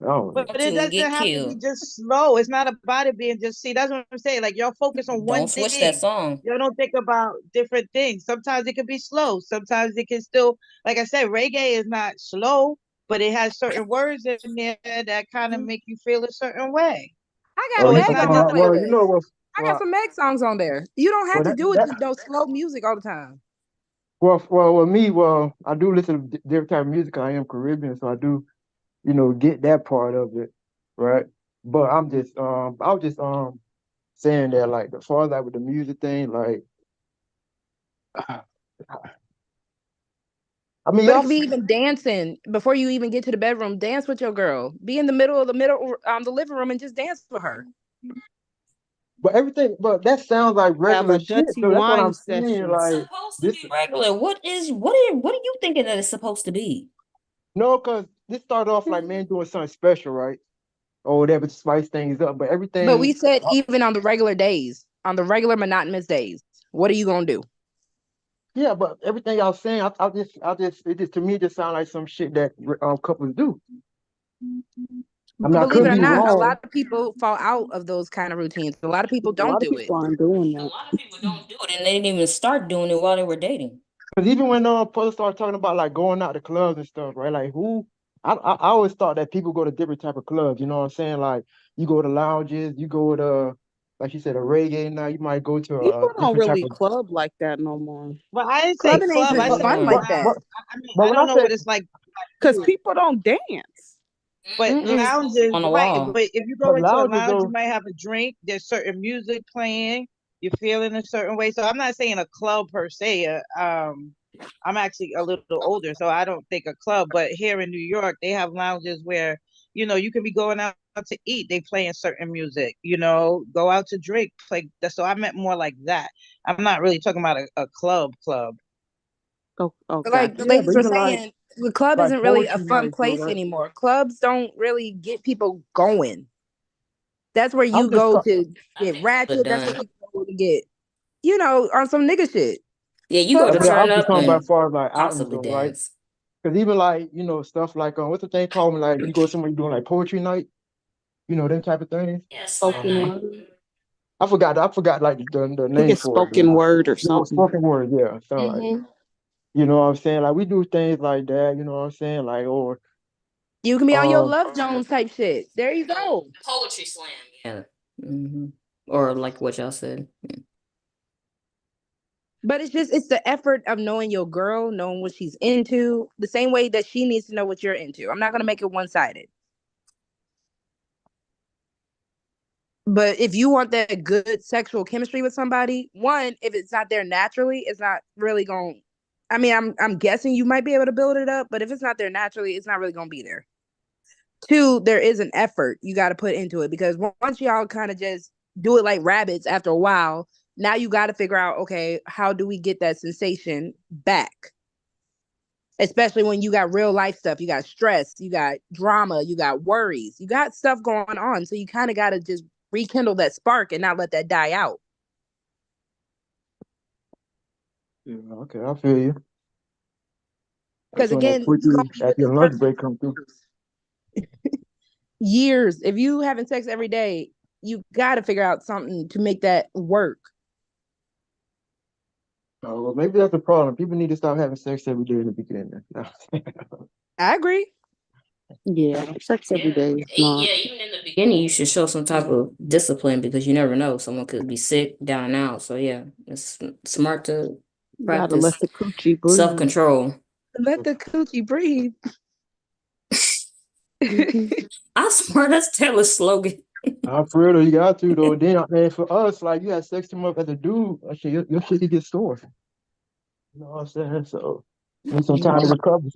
I don't know. But it doesn't have to be just slow. It's not about it being just, see, that's what I'm saying. Like, y'all focus on one Don't switch that thing. song. Y'all don't think about different things. Sometimes it can be slow. Sometimes it can still, like I said, reggae is not slow, but it has certain words in there that kind of make you feel a certain way. I got Meg on my Well, playlist. you know what? I got some Meg songs on there. You don't have to do it to no slow music all the time. Well, I do listen to different type of music. I am Caribbean, so I do, you know, get that part of it, right? But I was just saying that, like, as far as like with the music thing, like, I mean, But it could be even dancing before you even get to the bedroom. Dance with your girl. Be in the middle of the living room and just dance with her. but that sounds like have a regular shit. dirty So that's what wine I'm saying. session. Like, Supposed to be regular. What are you thinking that it's supposed to be? no, because this started off like man doing something special, right? Or whatever to spice things up. But everything. But we said even on the regular days, on the regular monotonous days, what are you gonna do? Yeah, but everything y'all saying, it just to me it just sound like some shit that couples do. I mean, I Believe could it or be not, a wrong. lot of people fall out of those kind of routines. A lot of people A lot don't of do it. people aren't doing that. A lot of people don't do it, and they didn't even start doing it while they were dating. Because even when people start talking about like going out to clubs and stuff, right? Like I always thought that people go to different type of clubs. You know what I'm saying? Like you go to lounges, you go to, like you said, a reggae night. You might go to a People don't different type really of. club like that no more. Well, I didn't say Clubbing ain't club. I super said fun like that. I mean, But I when don't I know say what it's like. Because people don't dance. But lounges, On the right? wall. But if you go but into a lounges lounge, you though, might have a drink. There's certain music playing. You're feeling a certain way. So I'm not saying a club per se. I'm actually a little older, so I don't think a club. But here in New York, they have lounges where you can be going out to eat. They playing certain music. Go out to drink. Play. So I meant more like that. I'm not really talking about a club. Oh, Like the yeah, ladies but were even saying, the club like isn't really a poetry fun nights, though, place right? anymore. Clubs don't really get people going. That's where you I'm just go ta- to get ratchet. That's where you go to get, on some nigga shit. Yeah, you go to I turn was just up talking about and as far as like outings possibly though, right? dance. Because even like stuff like what's the thing called when like you go somewhere doing like poetry night, them type of things. Yes, Spoken word. I forgot like the I think name it's for it. spoken word or something. Spoken word, yeah. Sound like Mm-hmm. you know what I'm saying. Like we do things like that. You know what I'm saying. Like or You can be on your Love Jones type shit. There you go. Poetry slam. Yeah. Or like what y'all said. Yeah. But it's the effort of knowing your girl, knowing what she's into, the same way that she needs to know what you're into. I'm not gonna make it one-sided. But if you want that good sexual chemistry with somebody, one, if it's not there naturally, it's not really going. I mean, I'm guessing you might be able to build it up, but if it's not there naturally, it's not really going to be there. Two, there is an effort you got to put into it, because once y'all kind of just do it like rabbits after a while, now you got to figure out, okay, how do we get that sensation back? Especially when you got real life stuff, you got stress, you got drama, you got worries, you got stuff going on. So you kind of got to just rekindle that spark and not let that die out. yeah, okay, I feel you. Because again, at your lunch break come through. Years. If you having sex every day, you got to figure out something to make that work. Oh, well, maybe that's the problem. People need to stop having sex every day in the beginning. I agree. Yeah, sex every day is not. Yeah, even in the beginning, you should show some type of discipline, because you never know. Someone could be sick, down and out. So yeah, it's smart to Gotta practice let the coochie breathe. self-control. Let the coochie breathe. I swear that's Taylor's slogan. For real though, you got to though. Then man, for us, like you had sex too much as a dude, your shit could get sore. You know what I'm saying? So need some time to recover.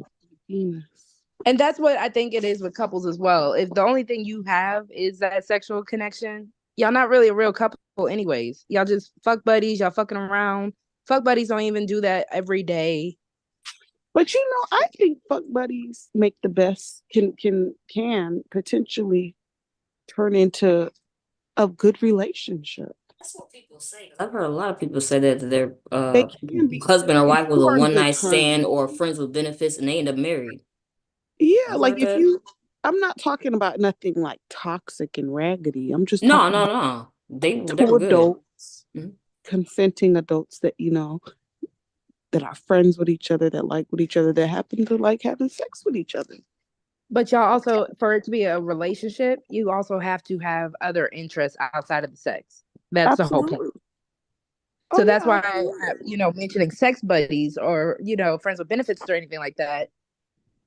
And that's what I think it is with couples as well. If the only thing you have is that sexual connection, y'all not really a real couple anyways. Y'all just fuck buddies, y'all fucking around. Fuck buddies don't even do that every day. But you know, I think fuck buddies make the best can potentially turn into a good relationship. That's what people say. I've heard a lot of people say that their They can be husband or wife was a on one good night stand terms. or friends with benefits, and they end up married. Yeah, I've like heard if that. you, I'm not talking about nothing like toxic and raggedy. I'm just No, talking no, about no. They two were good. adults, consenting adults that that are friends with each other, that like with each other, that happen to like having sex with each other. But y'all also, for it to be a relationship, you also have to have other interests outside of the sex. That's Absolutely. the whole point. So that's why, mentioning sex buddies or, friends with benefits or anything like that,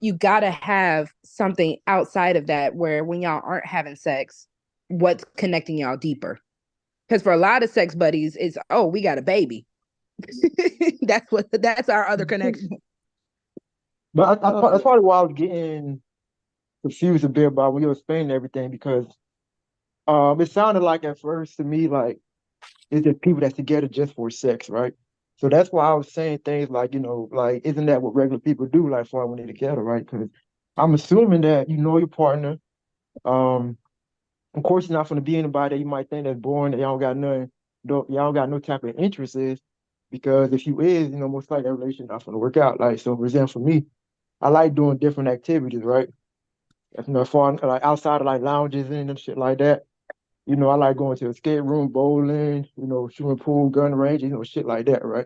you got to have something outside of that where when y'all aren't having sex, what's connecting y'all deeper? Because for a lot of sex buddies, it's, oh, we got a baby. That's our other connection. But that's probably why I was getting confused a bit about when you were explaining everything, because it sounded like at first to me like it's just people that's together just for sex, right? So that's why I was saying things like, like, isn't that what regular people do, like, for when they're together, right? Because I'm assuming that you know your partner. Of course, you're not going to be anybody that you might think that's boring, that y'all got nothing, y'all got no type of interest is, because if you is, most likely that relationship not going to work out. Like, so for example, for me, I like doing different activities, right? Far like outside of like lounges and shit like that. I like going to a skate room, bowling, swimming pool, gun range, shit like that, right?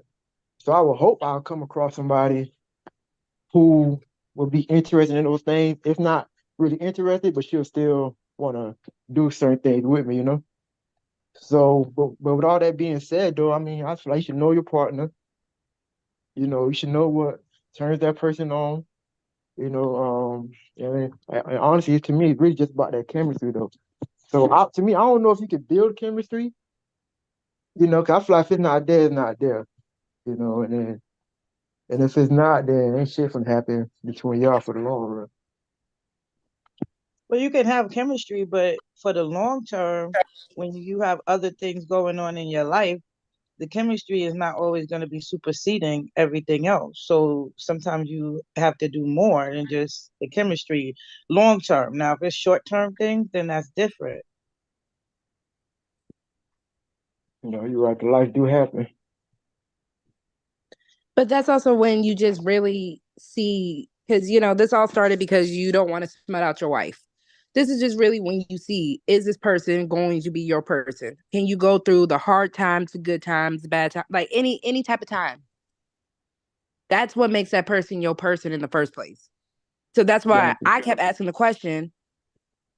So I would hope I'll come across somebody who will be interested in those things. If not really interested, but she'll still want to do certain things with me, So, but with all that being said, though, I mean, I feel like you should know your partner. You should know what turns that person on. And honestly, to me, it's really just about that chemistry, though. So, to me, I don't know if you can build chemistry. Because I feel like if it's not there, it's not there. And if it's not, then ain't shit gonna happen between y'all for the long run. Well, you can have chemistry, but for the long term, when you have other things going on in your life, the chemistry is not always going to be superseding everything else. So sometimes you have to do more than just the chemistry long term. Now, if it's short term things, then that's different. You're right. The life do happen. But that's also when you just really see, because, this all started because you don't want to smut out your wife. This is just really when you see, is this person going to be your person? Can you go through the hard times, the good times, the bad times, like any type of time? That's what makes that person your person in the first place. So that's why I kept asking the question,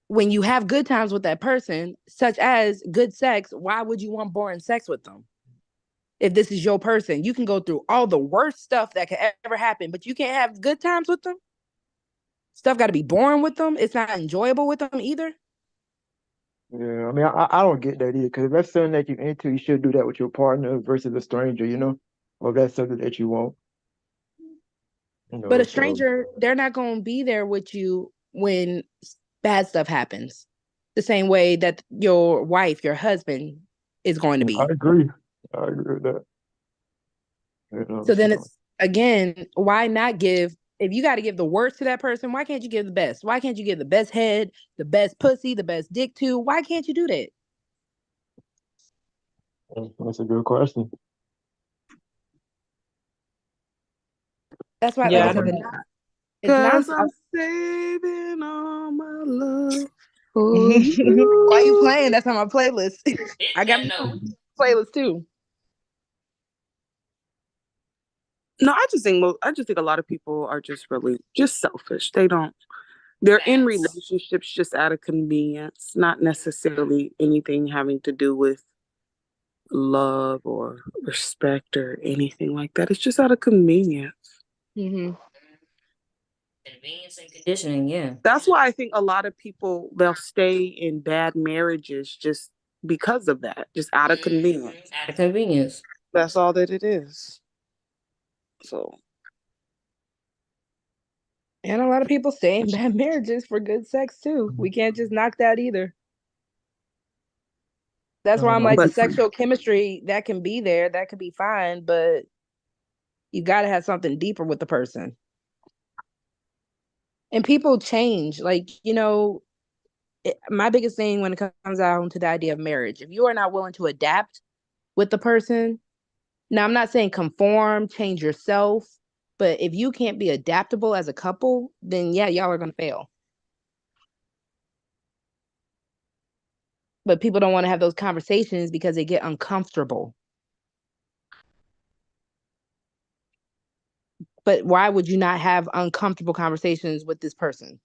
when you have good times with that person, such as good sex, why would you want boring sex with them? If this is your person, you can go through all the worst stuff that could ever happen, but you can't have good times with them. Stuff got to be boring with them. It's not enjoyable with them either. Yeah, I mean, I don't get that either, because if that's something that you're into, you should do that with your partner versus a stranger, or if that's something that you want. But a stranger, they're not going to be there with you when bad stuff happens, the same way that your wife, your husband is going to be. I agree with that. So then it's, again, why not give, if you got to give the worst to that person, why can't you give the best? Why can't you give the best head, the best pussy, the best dick to? Why can't you do that? That's a good question. That's why, Yeah, like I said, because I'm saving all my love for you. Why you playing? That's on my playlist. I got my playlist too. No, I just think a lot of people are just really just selfish. They're in relationships just out of convenience, not necessarily anything having to do with love or respect or anything like that. It's just out of convenience. Mm-hmm. Convenience and conditioning, yeah. That's why I think a lot of people, they'll stay in bad marriages just because of that, just out of convenience. Out of convenience. That's all that it is. So. And a lot of people stay in bad marriages for good sex too. We can't just knock that either. That's why I'm like, the But sexual chemistry that can be there, that could be fine, but you got to have something deeper with the person. And people change. Like, my biggest thing when it comes down to the idea of marriage, if you are not willing to adapt with the person, now I'm not saying conform, change yourself, but if you can't be adaptable as a couple, then yeah, y'all are going to fail. But people don't want to have those conversations because they get uncomfortable. But why would you not have uncomfortable conversations with this person?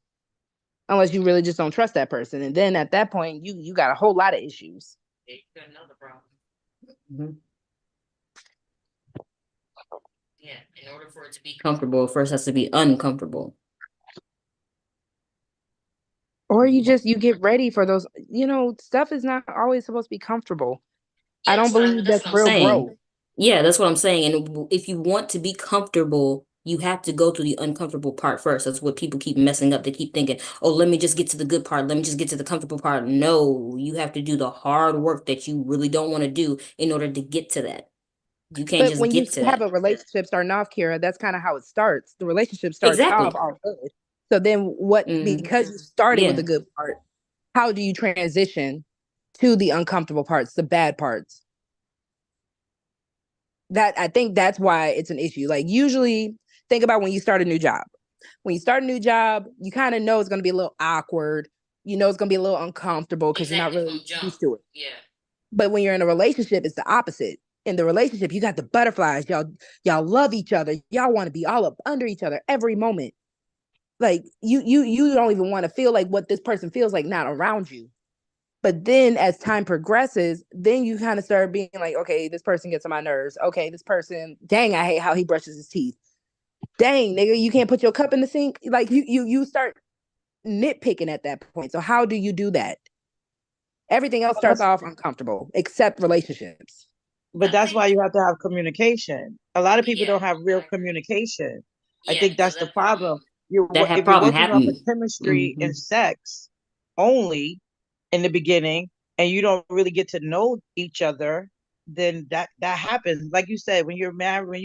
Unless you really just don't trust that person. And then at that point, you got a whole lot of issues. You got another problem. Mm-hmm. Yeah, in order for it to be comfortable, it first has to be uncomfortable. Or you get ready for those, stuff is not always supposed to be comfortable. Yeah, I don't believe that's real growth. Yeah, that's what I'm saying. And if you want to be comfortable, you have to go through the uncomfortable part first. That's what people keep messing up. They keep thinking, oh, let me just get to the good part. Let me just get to the comfortable part. No, you have to do the hard work that you really don't want to do in order to get to that. You can't just when get to you have that. a relationship starting off, Kira, that's kind of how it starts. The relationship starts off all good. So then because you started with the good part, how do you transition to the uncomfortable parts, the bad parts? I think that's why it's an issue. Like, usually think about when you start a new job. When you start a new job, you kind of know it's going to be a little awkward. You know it's going to be a little uncomfortable because you're not really used to it. Yeah. But when you're in a relationship, it's the opposite. In the relationship, you got the butterflies. Y'all love each other. Y'all want to be all up under each other every moment. Like, you don't even want to feel like what this person feels like not around you. But then as time progresses, then you kind of start being like, okay, this person gets on my nerves. Okay, this person, dang, I hate how he brushes his teeth. Dang, nigga, you can't put your cup in the sink. Like, you start nitpicking at that point. So how do you do that? Everything else starts off uncomfortable, except relationships. But that's why you have to have communication. A lot of people don't have real communication. I think that's the problem. If you're working off of chemistry and sex only in the beginning, and you don't really get to know each other, then that happens. Like you said, when you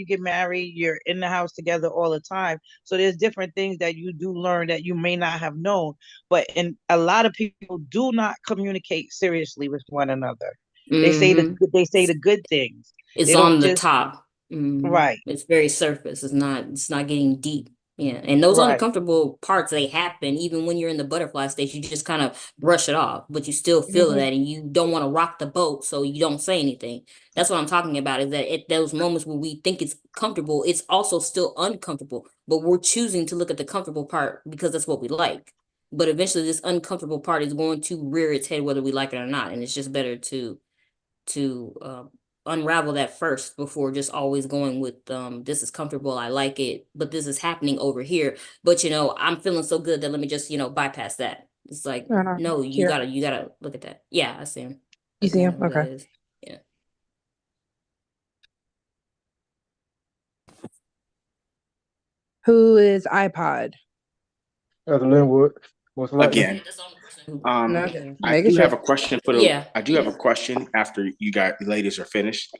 get married, you're in the house together all the time. So there's different things that you do learn that you may not have known. But a lot of people do not communicate seriously with one another. They say the good things. It's on the top. Right. It's very surface. It's not getting deep. Yeah. And those uncomfortable parts, they happen even when you're in the butterfly stage. You just kind of brush it off, but you still feel that, and you don't want to rock the boat, so you don't say anything. That's what I'm talking about, is that at those moments where we think it's comfortable, it's also still uncomfortable, but we're choosing to look at the comfortable part because that's what we like. But eventually this uncomfortable part is going to rear its head whether we like it or not. And it's just better to unravel that first before just always going with this is comfortable, I like it, but this is happening over here, but I'm feeling so good that let me just bypass that. It's like, no, you gotta look at that. Yeah, I see him. You see him? Okay. Yeah. Who is iPod? That's Linwood. Most likely. Again, I do have a question for the. I do have a question after you ladies are finished.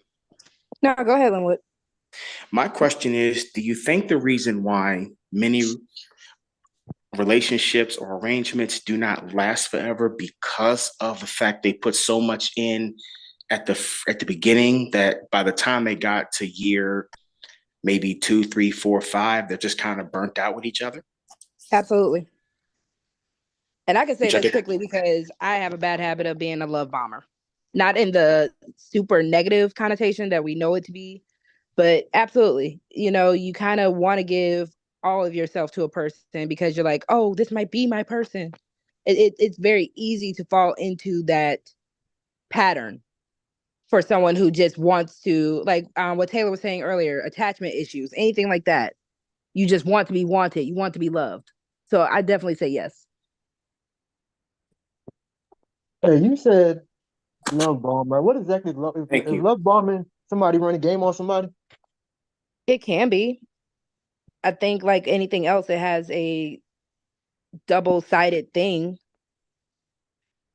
No, go ahead, Linwood. My question is: do you think the reason why many relationships or arrangements do not last forever because of the fact they put so much in at the beginning that by the time they got to year maybe 2, 3, 4, 5, they're just kind of burnt out with each other? Absolutely. And I can say that strictly because I have a bad habit of being a love bomber. Not in the super negative connotation that we know it to be, but absolutely. You kind of want to give all of yourself to a person because you're like, oh, this might be my person. It's very easy to fall into that pattern for someone who just wants to, like what Taylor was saying earlier, attachment issues, anything like that. You just want to be wanted. You want to be loved. So I definitely say yes. Hey, you said love bomber. What exactly is love? Is love bombing somebody running game on somebody? It can be. I think like anything else, it has a double-sided thing.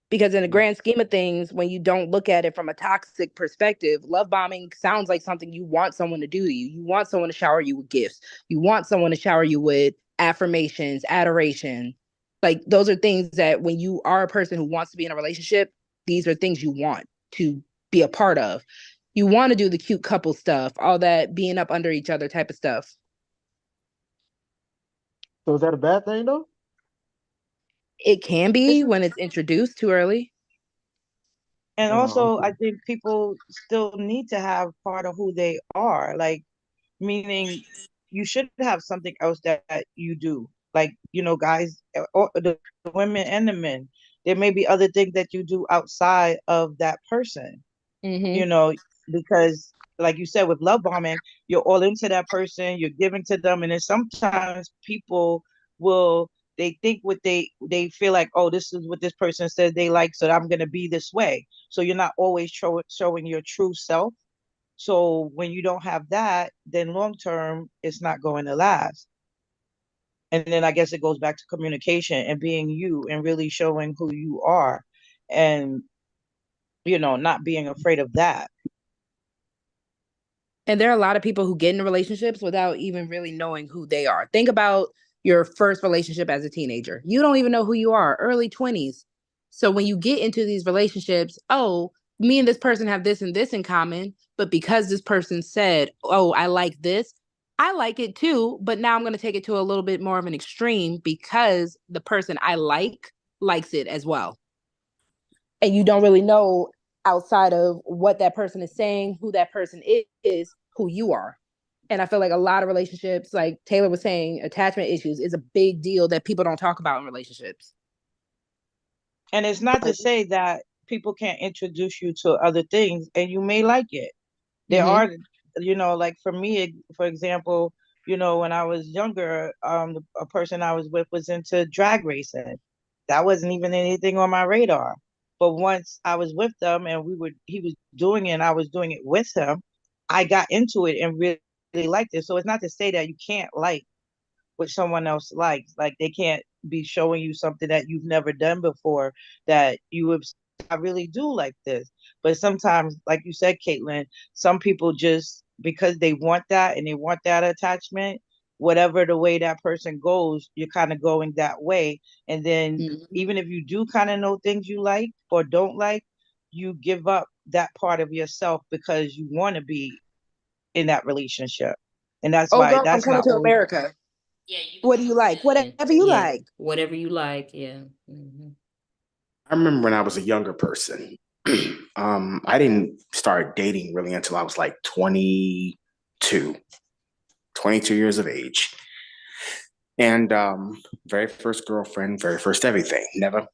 Because in the grand scheme of things, when you don't look at it from a toxic perspective, love bombing sounds like something you want someone to do to you. You want someone to shower you with gifts. You want someone to shower you with affirmations, adoration. Like those are things that when you are a person who wants to be in a relationship, these are things you want to be a part of. You want to do the cute couple stuff, all that being up under each other type of stuff. So is that a bad thing though? It can be when it's introduced too early. And also, I think people still need to have part of who they are, like, meaning you should have something else that you do. Like, guys, or the women and the men, there may be other things that you do outside of that person, because like you said, with love bombing, you're all into that person, you're giving to them. And then sometimes people they think they feel like, oh, this is what this person says they like, so I'm going to be this way. So you're not always showing your true self. So when you don't have that, then long term, it's not going to last. And then I guess it goes back to communication and being you and really showing who you are and, not being afraid of that. And there are a lot of people who get into relationships without even really knowing who they are. Think about your first relationship as a teenager. You don't even know who you are, early 20s. So when you get into these relationships, oh, me and this person have this and this in common, but because this person said, oh, I like this, I like it too, but now I'm going to take it to a little bit more of an extreme because the person I likes it as well. And you don't really know outside of what that person is saying, who that person is, who you are. And I feel like a lot of relationships, like Taylor was saying, attachment issues is a big deal that people don't talk about in relationships. And it's not to say that people can't introduce you to other things and you may like it. There are, like for me, for example, when I was younger, a person I was with was into drag racing. That wasn't even anything on my radar. But once I was with them and he was doing it and I was doing it with him, I got into it and really liked it. So it's not to say that you can't like what someone else likes. Like they can't be showing you something that you've never done before that you have. I really do like this. But sometimes, like you said, Caitlin, some people just, because they want that and they want that attachment, whatever the way that person goes, you're kind of going that way. And then even if you do kind of know things you like or don't like, you give up that part of yourself because you want to be in that relationship. And that's why girl, that's I'm coming not to America. Yeah, what do you like? Whatever you like. Whatever you like, yeah. I remember when I was a younger person, I didn't start dating really until I was like 22 years of age. And very first girlfriend, very first everything, never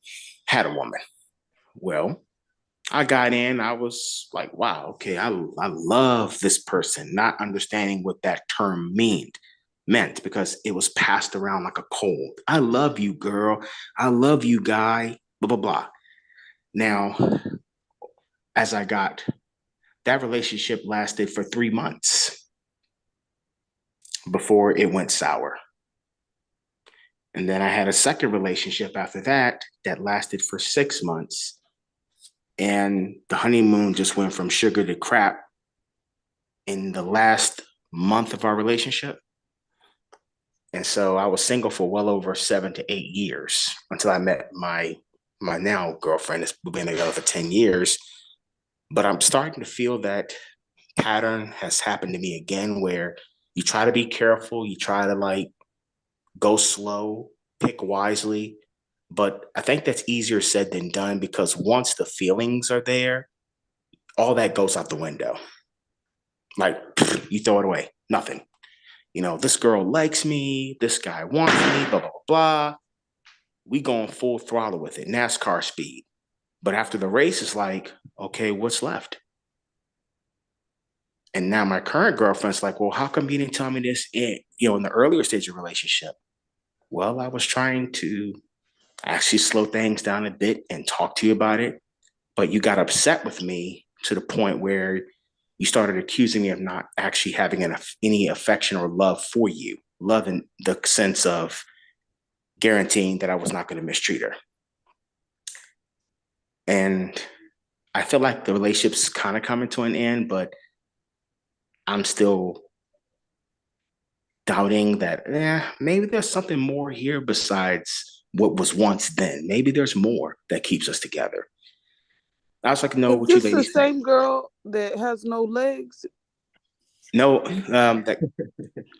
had a woman. Well, I got in, I was like, wow, okay, I love this person, not understanding what that term meant because it was passed around like a cold. I love you, girl. I love you, guy, blah, blah, blah. Now, as that relationship lasted for 3 months before it went sour. And then I had a second relationship after that lasted for 6 months. And the honeymoon just went from sugar to crap in the last month of our relationship. And so I was single for well over 7 to 8 years until I met my now girlfriend. We've been together for 10 years. But I'm starting to feel that pattern has happened to me again, where you try to be careful, you try to go slow, pick wisely. But I think that's easier said than done because once the feelings are there, all that goes out the window. You throw it away, nothing. This girl likes me, this guy wants me, blah, blah, blah. We going full throttle with it, NASCAR speed. But after the race, it's like, okay, what's left? And now my current girlfriend's like, well, how come you didn't tell me this in the earlier stage of relationship? Well, I was trying to actually slow things down a bit and talk to you about it. But you got upset with me to the point where you started accusing me of not actually having any affection or love for you. Love in the sense of guaranteeing that I was not going to mistreat her. And I feel like the relationship's kind of coming to an end, but I'm still doubting that maybe there's something more here besides what was once then. Maybe there's more that keeps us together. I was like to know Is what you this the ladies think. same girl that has no legs? No,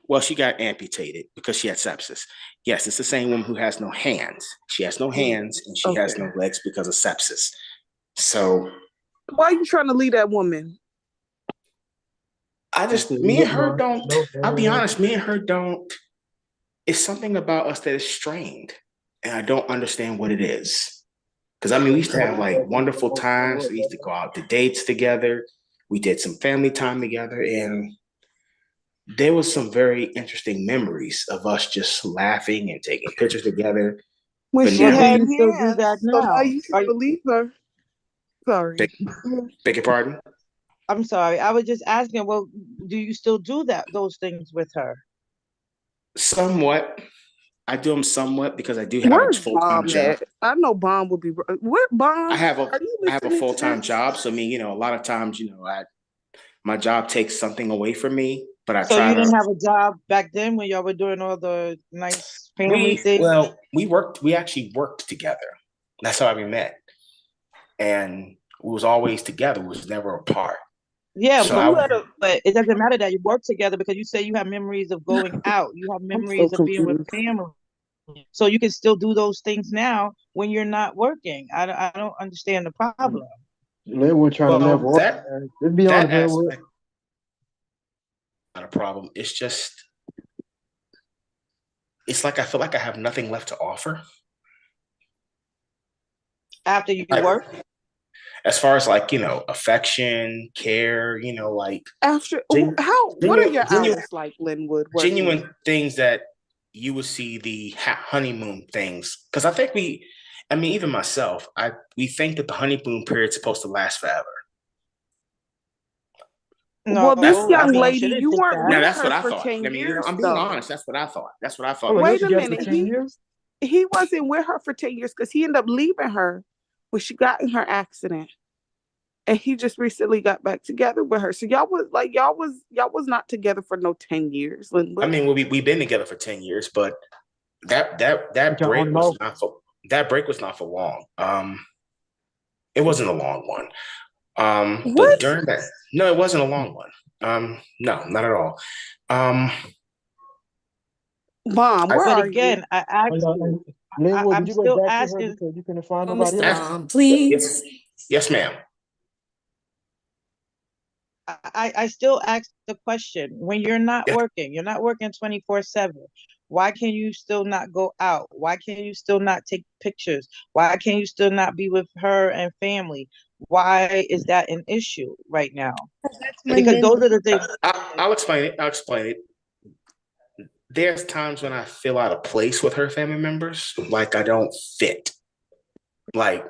well, she got amputated because she had sepsis. Yes, it's the same woman who has no hands. She has no hands and she has no legs because of sepsis. So why are you trying to leave that woman? Me and her don't, I'll be honest, me and her don't, it's something about us that is strained. And I don't understand what it is. Because I mean, we used to have like wonderful times. We used to go out to dates together. We did some family time together. And there was some very interesting memories of us just laughing and taking pictures together. When But she now, had You still do hands, that so now now. you should believe her. Sorry. beg your pardon? I'm sorry. I was just asking, well, do you still do those things with her? Somewhat. I do them somewhat because I do have a Where's full-time Bomb job. at? I know Bomb would be. Where Bomb? I have a Are you I have a listening to full-time this? job. So I mean, a lot of times, my job takes something away from me, but I So try you didn't to have a job back then when y'all were doing all the nice family things? we actually worked together. That's how we met. And we was always together, we was never apart. Yeah, So but it doesn't matter that you work together because you say you have memories of going out. You have memories of being with family. So you can still do those things now when you're not working. I don't understand the problem. They weren't trying to never. Let's be honest, man. aspect, not a problem. It's just, it's like I feel like I have nothing left to offer. After you work? As far as affection, care, After what are your hours like, Linwood? Genuine things that you would see the honeymoon things. Because I think even myself, we think that the honeymoon period is supposed to last forever. No, well, this young lady, you weren't with that's her what I for thought. 10 years. I'm being honest. That's what I thought. Wait a minute. He wasn't with her for 10 years because he ended up leaving her when she got in her accident. And he just recently got back together with her. So y'all was not together for no 10 years. Linwood. I mean, we've been together for 10 years, but that break was not for long. It wasn't a long one. But during that, no, it wasn't a long one. No, not at all. Mom, where are you? I asked you. I'm still asking. Because you couldn't find nobody else. Please. Yes, ma'am. I still ask the question, when you're not working 24/7, why can you still not go out? Why can you still not take pictures? Why can you still not be with her and family? Why is that an issue right now? Because those are the things. I'll explain it. There's times when I feel out of place with her family members, like I don't fit. Like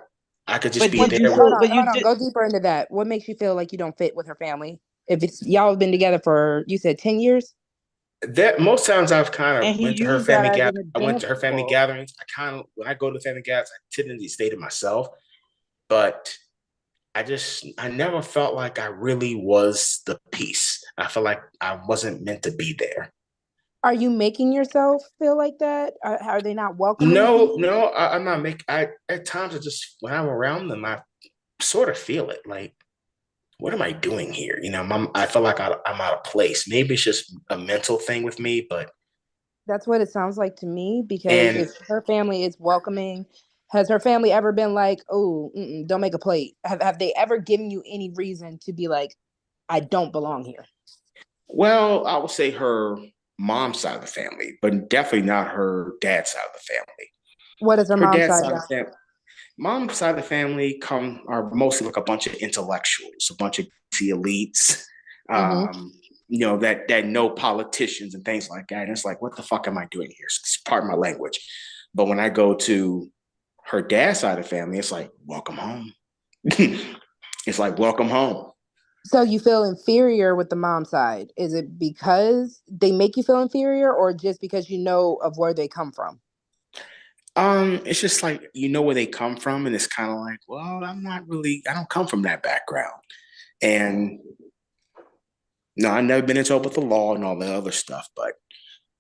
I could just be there. Hold on, go deeper into that. What makes you feel like you don't fit with her family? If it's y'all have been together for, you said 10 years? That most times I've kind of went to her family gatherings. I went to her family gatherings. When I go to family gatherings, I typically stay to myself. But I never felt like I really was the piece. I felt like I wasn't meant to be there. Are you making yourself feel like that? Are they not welcoming? No, I'm not making. At times, when I'm around them, I sort of feel it. Like, what am I doing here? I feel like I'm out of place. Maybe it's just a mental thing with me, but that's what it sounds like to me. Because if her family is welcoming, has her family ever been like, "Oh, don't make a plate"? Have they ever given you any reason to be like, "I don't belong here"? Well, I would say her mom's side of the family, but definitely not her dad's side of the family. What is her mom's side of the family? Mom's side of the family are mostly like a bunch of intellectuals, a bunch of elites, that know politicians and things like that. And it's like, what the fuck am I doing here? It's part of my language. But when I go to her dad's side of the family, it's like, welcome home. It's like, welcome home. So you feel inferior with the mom side. Is it because they make you feel inferior or just because you know of where they come from? It's just like you know where they come from, and it's kind of like, well, I don't come from that background. And no, I've never been in trouble with the law and all the other stuff, but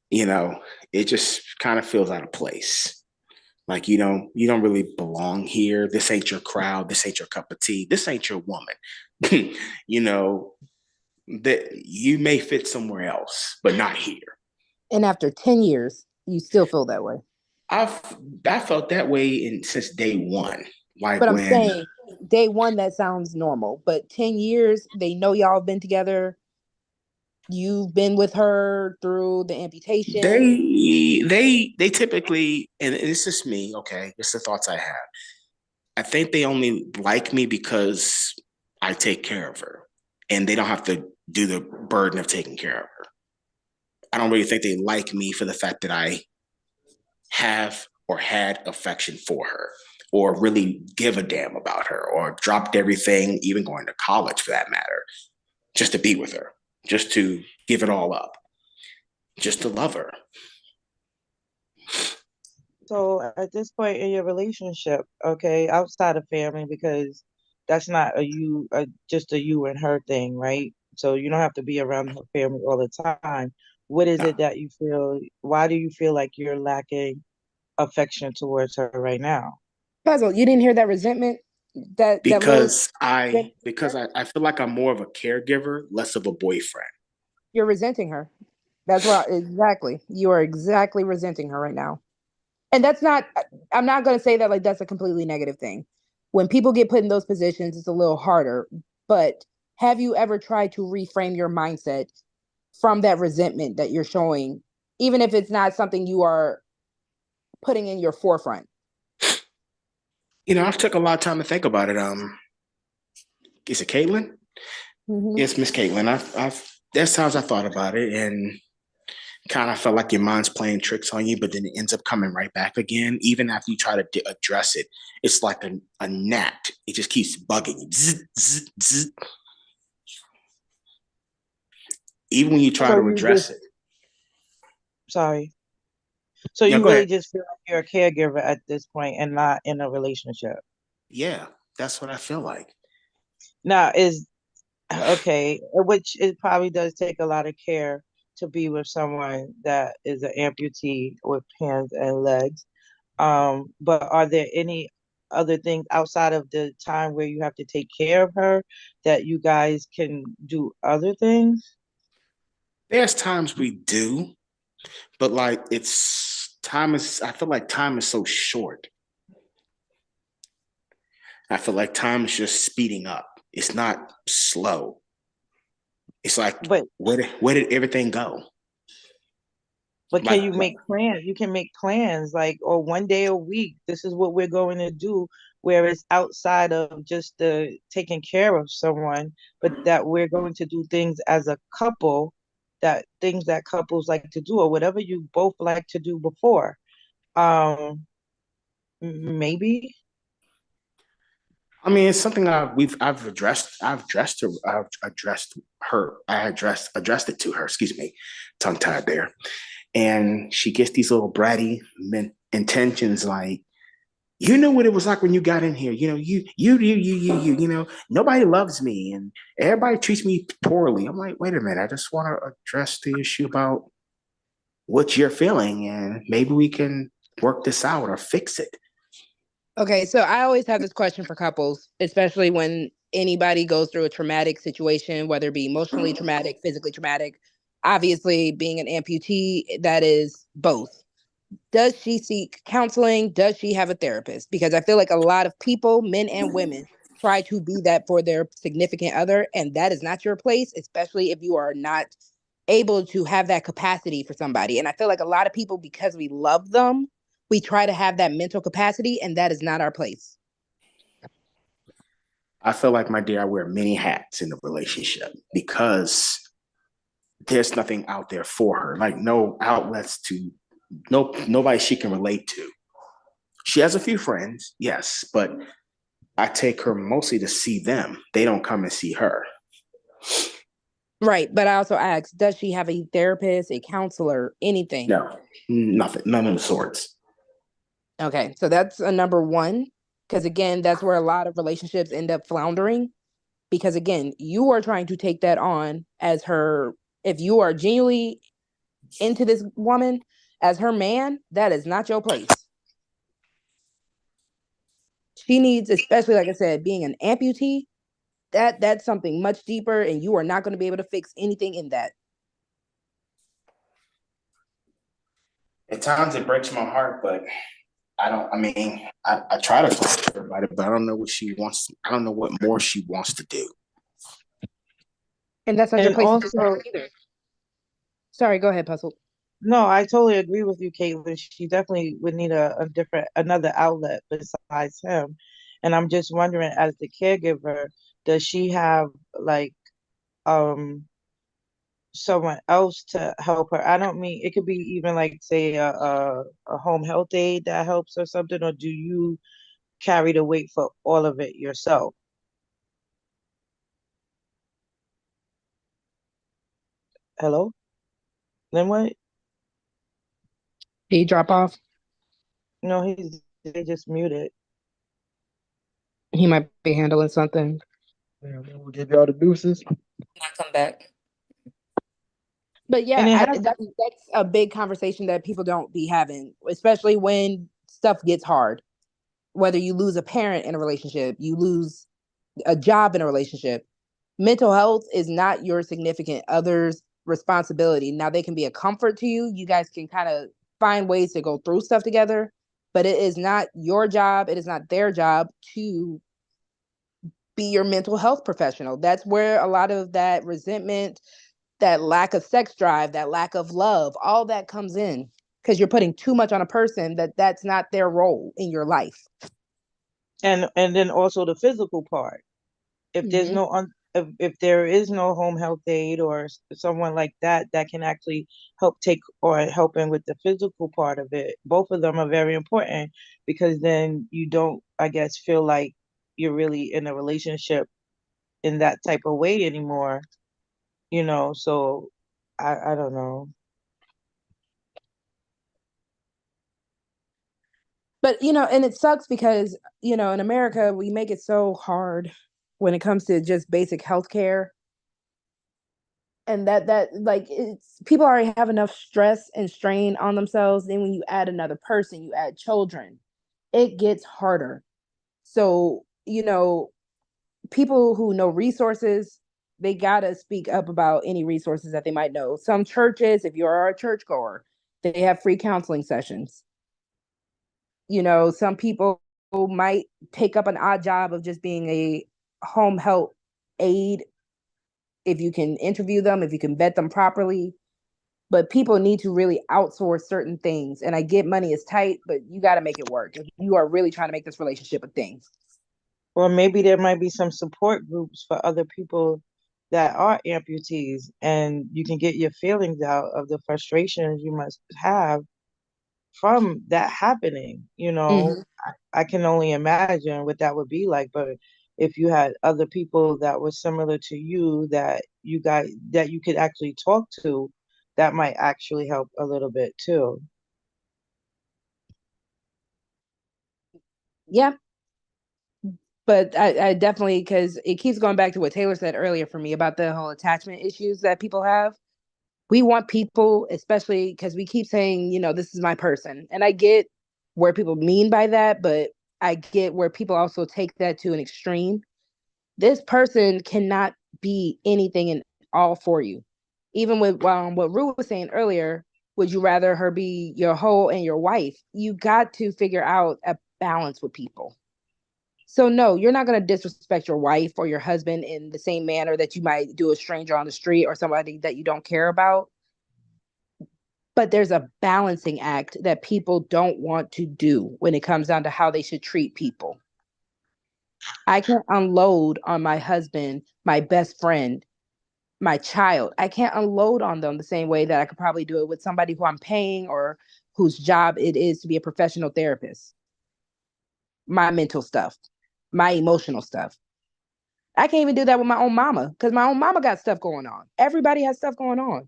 it just kind of feels out of place. Like you don't really belong here. This ain't your crowd. This ain't your cup of tea. This ain't your woman. That you may fit somewhere else, but not here. And after 10 years, you still feel that way. I felt that way since day one. But I'm saying day one, that sounds normal. But 10 years, they know y'all have been together. You've been with her through the amputation. They typically, and it's just me, okay? It's the thoughts I have. I think they only like me because I take care of her, and they don't have to do the burden of taking care of her. I don't really think they like me for the fact that I have or had affection for her, or really give a damn about her, or dropped everything, even going to college for that matter, just to be with her, just to give it all up, just to love her. So at this point in your relationship, okay, outside of family, because that's not just a you and her thing, right? So you don't have to be around her family all the time. What is it that you feel? Why do you feel like you're lacking affection towards her right now? Puzzle, you didn't hear that resentment? Because I feel like I'm more of a caregiver, less of a boyfriend. You're resenting her. That's why, exactly. You are exactly resenting her right now. And I'm not going to say that like that's a completely negative thing. When people get put in those positions, it's a little harder. But have you ever tried to reframe your mindset from that resentment that you're showing, even if it's not something you are putting in your forefront? I've took a lot of time to think about it. Is it Caitlin? Mm-hmm. Yes, Miss Caitlin. There's times I thought about it and kind of felt like your mind's playing tricks on you, but then it ends up coming right back again. Even after you try to address it, it's like a gnat. It just keeps bugging you. Zzz, zzz, zzz. Even when you try to address it. Sorry. So you really just feel like you're a caregiver at this point and not in a relationship? Yeah, that's what I feel like. Now which it probably does take a lot of care to be with someone that is an amputee with hands and legs. But are there any other things outside of the time where you have to take care of her that you guys can do other things? There's times we do, but like I feel like time is so short. I feel like time is just speeding up. It's not slow. It's like, where did everything go? But can you make plans? You can make plans like, or one day a week, this is what we're going to do, where it's outside of just the taking care of someone, but that we're going to do things as a couple, things that couples like to do, or whatever you both like to do before. Maybe. I mean, it's something I've addressed it to her. Excuse me, tongue tied there. And she gets these little bratty intentions like, you know what it was like when you got in here. Nobody loves me and everybody treats me poorly. I'm like, wait a minute, I just want to address the issue about what you're feeling and maybe we can work this out or fix it. Okay, so I always have this question for couples, especially when anybody goes through a traumatic situation, whether it be emotionally traumatic, physically traumatic. Obviously, being an amputee, that is both. Does she seek counseling? Does she have a therapist? Because I feel like a lot of people, men and women, try to be that for their significant other, and that is not your place, especially if you are not able to have that capacity for somebody. And I feel like a lot of people, because we love them, we try to have that mental capacity, and that is not our place. I feel like, my dear, I wear many hats in a relationship because there's nothing out there for her. Like no outlets nobody she can relate to. She has a few friends, yes, but I take her mostly to see them. They don't come and see her. Right, but I also ask, does she have a therapist, a counselor, anything? No, nothing, none of the sorts. Okay, so that's a number one, because again, that's where a lot of relationships end up floundering. Because again, you are trying to take that on as her, if you are genuinely into this woman as her man, that is not your place. She needs, especially like I said, being an amputee, that's something much deeper, and you are not going to be able to fix anything in that. At times it breaks my heart, but I try to talk to her about it, but I don't know what she wants. I don't know what more she wants to do. And that's not your place to control either. Sorry, go ahead, Puzzle. No, I totally agree with you, Caitlin. She definitely would need another outlet besides him. And I'm just wondering, as the caregiver, does she have like someone else to help her? I don't mean, it could be even like, say, a home health aide that helps or something, or do you carry the weight for all of it yourself? Hello? Then what? Did he drop off? No, they just muted. He might be handling something. We'll give y'all the deuces. Might come back. But yeah, that's a big conversation that people don't be having, especially when stuff gets hard. Whether you lose a parent in a relationship, you lose a job in a relationship, mental health is not your significant other's responsibility. Now, they can be a comfort to you. You guys can kind of find ways to go through stuff together, but it is not your job. It is not their job to be your mental health professional. That's where a lot of that resentment, that lack of sex drive, that lack of love, all that comes in, because you're putting too much on a person that's not their role in your life. And then also the physical part. If there's no if there is no home health aide or someone like that can actually help in with the physical part of it, both of them are very important, because then you don't, I guess, feel like you're really in a relationship in that type of way anymore. So I don't know. But, and it sucks because, in America, we make it so hard when it comes to just basic healthcare. And that like, people already have enough stress and strain on themselves. Then when you add another person, you add children, it gets harder. So, people who know resources, they gotta speak up about any resources that they might know. Some churches, if you're a churchgoer, they have free counseling sessions. Some people might take up an odd job of just being a home health aide if you can interview them, if you can vet them properly. But people need to really outsource certain things. And I get money is tight, but you got to make it work if you are really trying to make this relationship a thing. Or maybe there might be some support groups for other people that are amputees, and you can get your feelings out of the frustrations you must have from that happening. I can only imagine what that would be like. But if you had other people that were similar to you that you could actually talk to, that might actually help a little bit too. Yeah. But I definitely, because it keeps going back to what Taylor said earlier for me about the whole attachment issues that people have. We want people, especially because we keep saying, this is my person. And I get where people mean by that, but I get where people also take that to an extreme. This person cannot be anything and all for you. Even with what Rue was saying earlier, would you rather her be your hoe and your wife? You got to figure out a balance with people. So no, you're not going to disrespect your wife or your husband in the same manner that you might do a stranger on the street or somebody that you don't care about. But there's a balancing act that people don't want to do when it comes down to how they should treat people. I can't unload on my husband, my best friend, my child. I can't unload on them the same way that I could probably do it with somebody who I'm paying or whose job it is to be a professional therapist. My mental stuff, my emotional stuff. I can't even do that with my own mama, because my own mama got stuff going on. Everybody has stuff going on.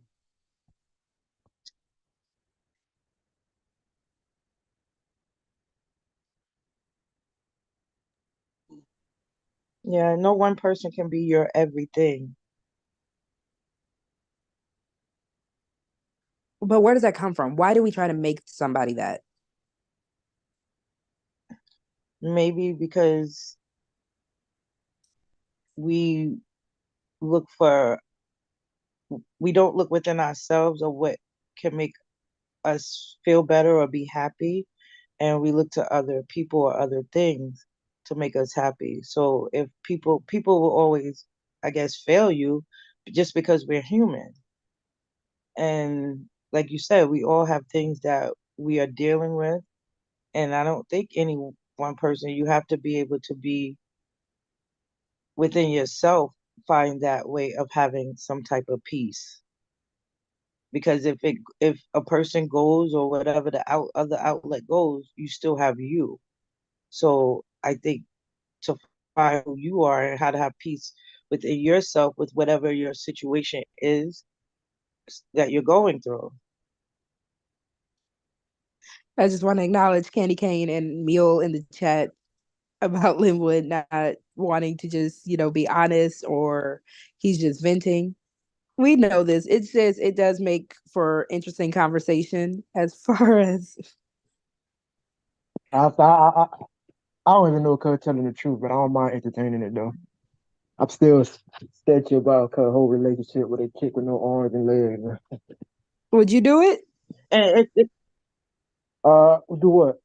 Yeah, no one person can be your everything. But where does that come from? Why do we try to make somebody that? Maybe because we look for, we don't look within ourselves or what can make us feel better or be happy, and we look to other people or other things to make us happy. So if people will always, I guess, fail you just because we're human. And like you said, we all have things that we are dealing with. And I don't think any one person, you have to be able to be within yourself, find that way of having some type of peace. Because if a person goes or whatever the other outlet goes, you still have you. So I think to find who you are and how to have peace within yourself with whatever your situation is that you're going through. I just want to acknowledge Candy Cane and Mule in the chat about Linwood not wanting to just, be honest, or he's just venting. We know this. It says it does make for interesting conversation as far as I don't even know if her telling the truth, but I don't mind entertaining it though. I'm still sketchy about her whole relationship with a chick with no arms and legs. Would you do it? Do what?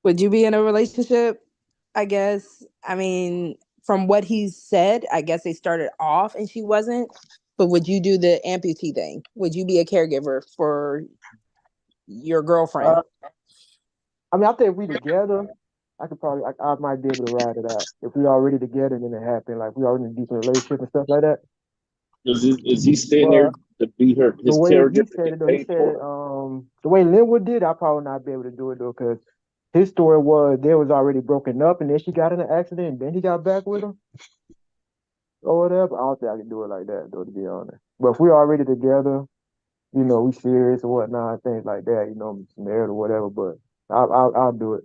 Would you be in a relationship? I guess. I mean, from what he said, I guess they started off and she wasn't. But would you do the amputee thing? Would you be a caregiver for your girlfriend? I mean, I think if we together, I could probably, I might be able to ride it out. If we already together, then it happened. Like we already in a decent relationship and stuff like that. Is he staying there to be his The way caregiver? he said it, though, he said, the way Linwood did, I probably not be able to do it though, because his story was they was already broken up, and then she got in an accident, and then he got back with her or whatever. I don't think I can do it like that though, to be honest. But if we already together, we serious or whatnot, things like that, married or whatever. But I'll do it.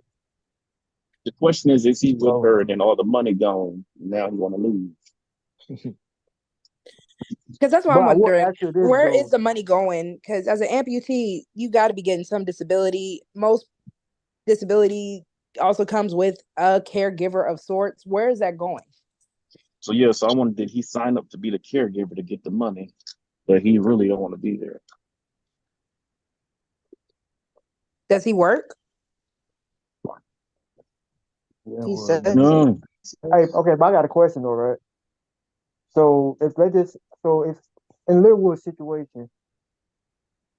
The question is he with her and then all the money gone? Now he want to lose. Because that's what I'm wondering. Where is the money going? Because as an amputee, you got to be getting some disability. Most disability also comes with a caregiver of sorts. Where is that going? So I wondered, did he sign up to be the caregiver to get the money, but he really don't want to be there? Does he work? Yeah, He said no. Hey, okay, but I got a question though, right? So if in Linwood's situation,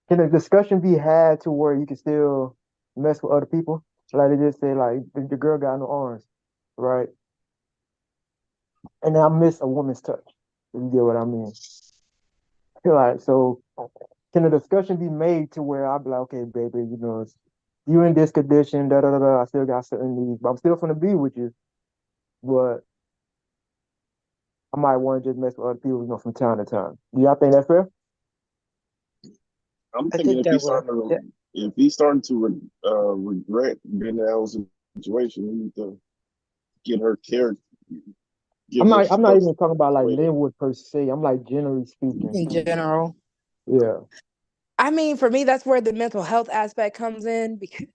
can a discussion be had to where you can still mess with other people? Like they just say, like the girl got no arms, right? And I miss a woman's touch. If you get what I mean? Like, so can a discussion be made to where I'll be like, okay, baby, you in this condition, da da da da. I still got certain needs, but I'm still gonna be with you. But I might want to just mess with other people, from time to time. Do y'all think that's fair? I'm thinking if he's starting to regret being in that situation, we need to get her care. I'm not even talking about like Linwood per se. I'm like generally speaking. In general. Yeah. I mean, for me, that's where the mental health aspect comes in because.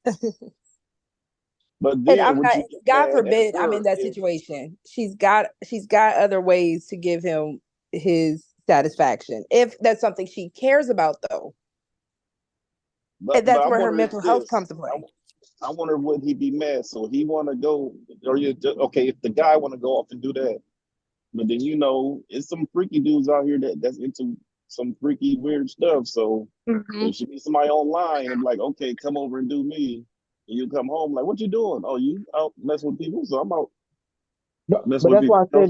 But then, and I'm not. God forbid, I'm in that situation. She's got other ways to give him his satisfaction if that's something she cares about, though. And that's where her mental health comes to play. I wonder would he be mad? So he want to go, or okay? If the guy want to go off and do that, but then it's some freaky dudes out here that's into some freaky weird stuff. So there should be somebody online and like, okay, come over and do me. And you come home like, what you doing? Oh, you out messing with people? So I'm out. But that's why I said.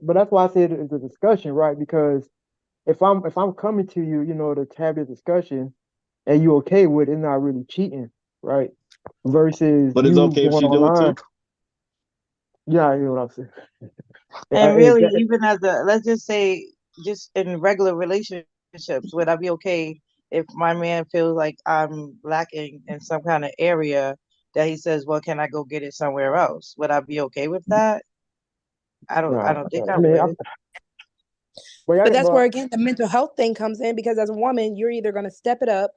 But that's why I said it's a discussion, right? Because if I'm coming to you, to have this discussion, and you okay with it, it's not really cheating, right? Versus, but it's okay if she do it too. Yeah, you know what I'm saying. And really, even as let's just say, just in regular relationships, would I be okay if my man feels like I'm lacking in some kind of area that he says, well, can I go get it somewhere else? Would I be okay with that? I don't think I mean, would. But that's where again the mental health thing comes in, because as a woman, you're either gonna step it up,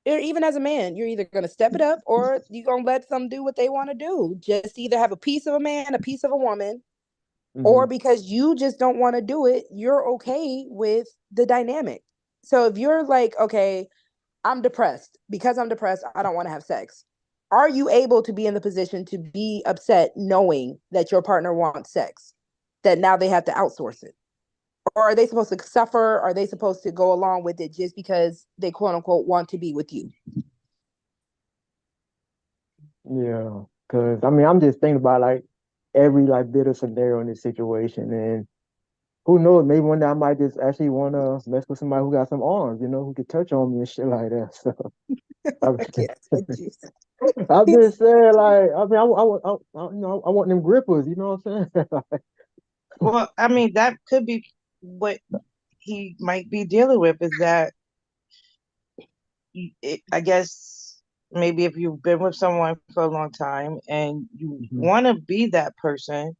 or even as a man, you're either gonna step it up or you're gonna let them do what they want to do. Just either have a piece of a man, a piece of a woman, or because you just don't want to do it, you're okay with the dynamic. So if you're like, okay, I'm depressed. Because I'm depressed, I don't want to have sex. Are you able to be in the position to be upset knowing that your partner wants sex? That now they have to outsource it? Or are they supposed to suffer? Are they supposed to go along with it just because they quote unquote want to be with you? Yeah, because I mean, I'm just thinking about like every like bit of scenario in this situation, and who knows, maybe one day I might just actually want to mess with somebody who got some arms, you know, who could touch on me and shit like that. So I'm just saying, like, I mean, I want them grippers, you know what I'm saying? Well, I mean, that could be what he might be dealing with, is that I guess maybe if you've been with someone for a long time and you want to be that person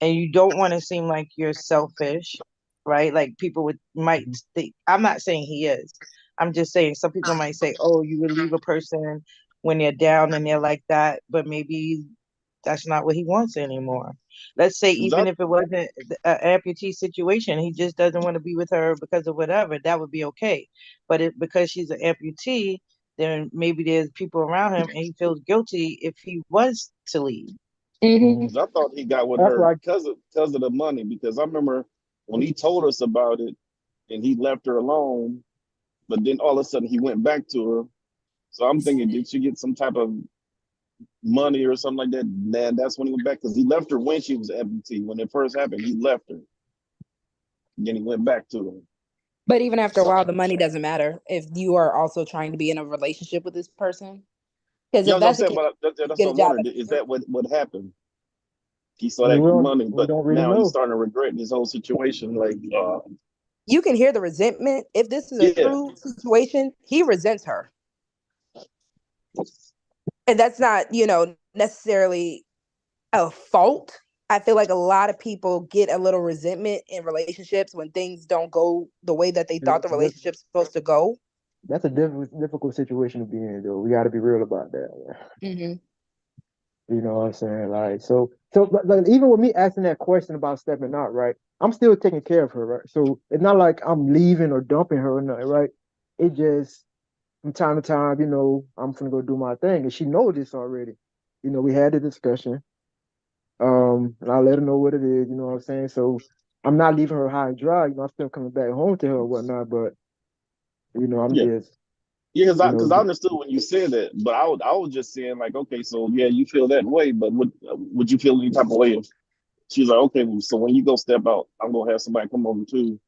and you don't want to seem like you're selfish, right? Like people might think, I'm not saying he is. I'm just saying some people might say, oh, you would leave a person when they're down and they're like that, but maybe that's not what he wants anymore. Let's say even if it wasn't an amputee situation, he just doesn't want to be with her because of whatever, that would be okay. But because she's an amputee, then maybe there's people around him and he feels guilty if he was to leave. I thought he got with her because of the money, because I remember when he told us about it and he left her alone, but then all of a sudden he went back to her. So I'm thinking, did she get some type of money or something like that? Man, that's when he went back, because he left her when she was amputee. When it first happened, he left her. And then he went back to her. But even after a while, the money doesn't matter if you are also trying to be in a relationship with this person. Because if that's that's what I'm wondering. Is that what happened? He saw that money, but now he's starting to regret his whole situation. Like, you can hear the resentment. If this is a true situation, he resents her. And that's not, necessarily a fault. I feel like a lot of people get a little resentment in relationships when things don't go the way that they thought the relationship's supposed to go. That's a difficult situation to be in, though. We got to be real about that. You know what I'm saying? Like, so like, even with me asking that question about stepping out, right? I'm still taking care of her, right? So it's not like I'm leaving or dumping her or nothing, right? It just, from time to time, I'm gonna go do my thing, and she knows this already. We had the discussion, and I let her know what it is. You know what I'm saying? So I'm not leaving her high and dry. I'm still coming back home to her or whatnot. But I'm just because I understood when you said that, but I was just saying like, okay, so yeah, you feel that way, but would you feel any type of way if she's like, okay, so when you go step out, I'm gonna have somebody come over too?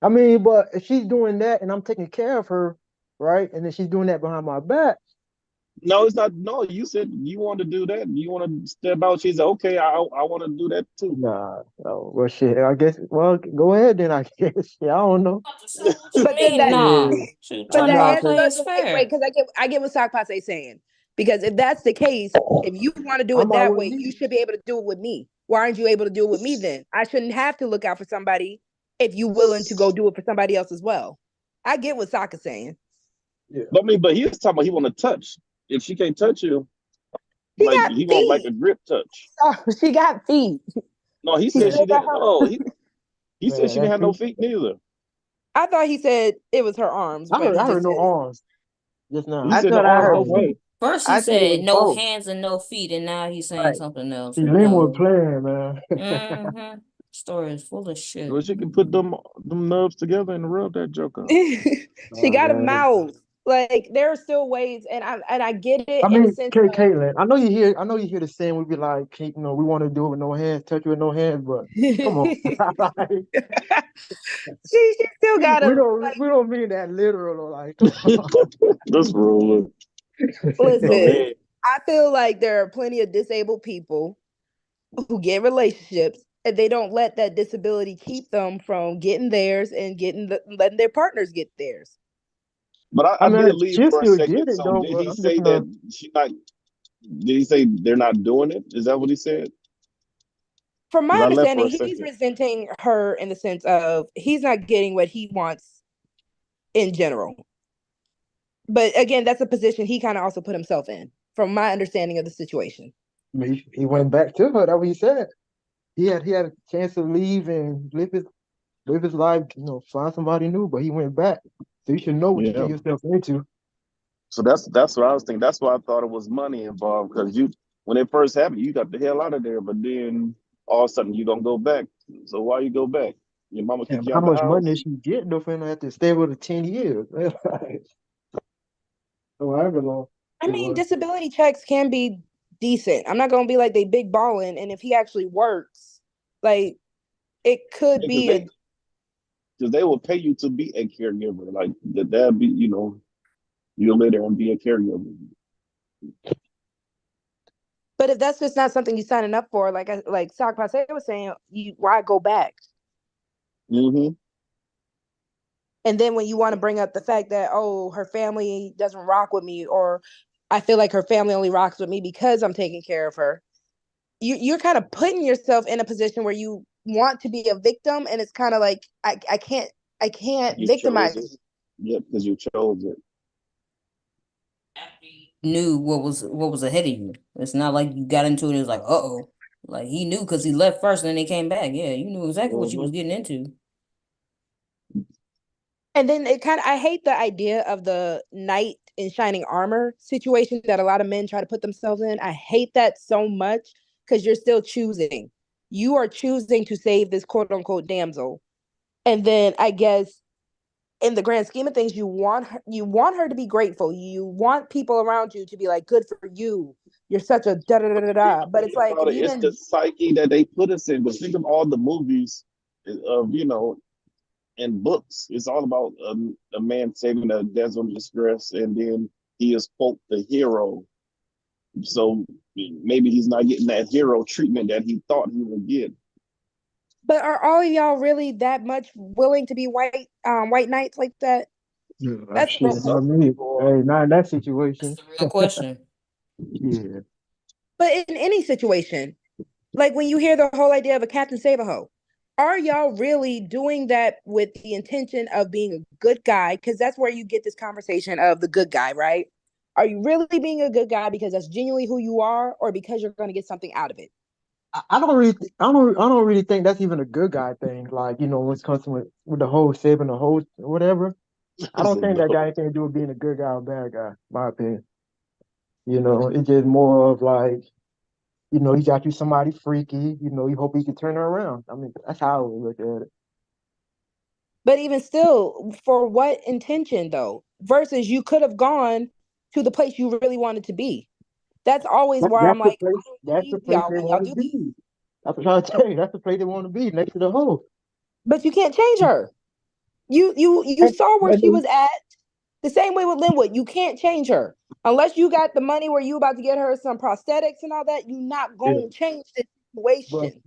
I mean, but if she's doing that and I'm taking care of her, right, and then she's doing that behind my back. No, it's not. No, you said you want to do that. You want to step out. She's like, okay, I want to do that too. Nah, no. Well, shit. I guess. Well, go ahead then. I guess. Yeah, I don't know. But that answer wait, because I get what Sakpase saying. Because if that's the case, if you want to do it that way, you should be able to do it with me. Why aren't you able to do it with me then? I shouldn't have to look out for somebody if you're willing to go do it for somebody else as well. I get what Saka's saying. Yeah. But he was talking about he want to touch. If she can't touch you, he want like a grip touch. Oh, she got feet. No, he said she didn't. Oh, he said she didn't have no feet neither. I thought he said it was her arms. I heard no arms just now. He said no arms, no feet. First he said no hands and no feet, and now he's saying something else. He's more playing, man. Story is full of shit. Well, she can put them nubs together and rub that joke up. She got a mouth. Like there are still ways, and I get it. I mean, Caitlin, I know you hear the saying. We be like, we want to do it with no hands, touch it with no hands, but come on. she still got it. We don't mean that literal or like. That's rude. Listen, I feel like there are plenty of disabled people who get relationships, and they don't let that disability keep them from getting theirs and letting their partners get theirs. But I did leave for a second. So did he say that she not? Did he say they're not doing it? Is that what he said? From my 'Cause I left for understanding, a he's second. resenting her in the sense of he's not getting what he wants in general. But again, that's a position he kind of also put himself in, from my understanding of the situation. I mean, he went back to her. That's what he said. He had a chance to leave and live his life, find somebody new, but he went back. So you should know what you Yeah. get yourself into. So that's what I was thinking. That's why I thought it was money involved, because when it first happened, you got the hell out of there, but then all of a sudden you don't go back. So why you go back? Your mama kick And you how out the much money did house? she get though for him to have to stay with her 10 years? However long I it mean, was. disability checks can be decent. I'm not gonna be like they big balling, and if he actually works, like it could be a. Because they will pay you to be a caregiver, like that. Be you'll live there and be a caregiver. But if that's just not something you're signing up for, like Sak Passe was saying, why go back? Mm-hmm. And then when you want to bring up the fact that, oh, her family doesn't rock with me, or I feel like her family only rocks with me because I'm taking care of her, you're kind of putting yourself in a position where you want to be a victim, and it's kind of like I can't You victimize chose it. you. Yep, because you chose it. Knew what was ahead of you. It's not like you got into it. It was like, uh-oh. Like he knew because he left first and then he came back. Yeah, you knew exactly what you was getting into. And then I hate the idea of the knight in shining armor situation that a lot of men try to put themselves in. I hate that so much because you're still choosing. You are choosing to save this quote unquote damsel. And then I guess in the grand scheme of things, you want her to be grateful. You want people around you to be like, good for you. You're such a da da da da da. But it's like if you It's the psyche that they put us in. Because think of all the movies of and books. It's all about a man saving a damsel in distress, and then he is quote the hero. So maybe he's not getting that hero treatment that he thought he would get. But are all of y'all really that much willing to be white knights like that? Yeah, That's shit, not me. Hey, not in that situation. That's the real question. Yeah. But in any situation, like when you hear the whole idea of a Captain Save-A-Ho, are y'all really doing that with the intention of being a good guy? Because that's where you get this conversation of the good guy, right? Are you really being a good guy because that's genuinely who you are, or because you're going to get something out of it? I don't really think that's even a good guy thing. Like, when it comes to with the whole saving the host or whatever. I don't think that got anything to do with being a good guy or bad guy, my opinion. It's just more of like, he got you somebody freaky, you hope he can turn her around. I mean, that's how I would look at it. But even still, for what intention though? Versus you could have gone to the place you really wanted to be. That's always where I'm like, that's the place they want to be. That's what I'm trying to tell you. That's the place they want to be, next to the hole. But you can't change her. You saw where she was at. The same way with Linwood, you can't change her unless you got the money where you about to get her some prosthetics and all that. You're not gonna change the situation.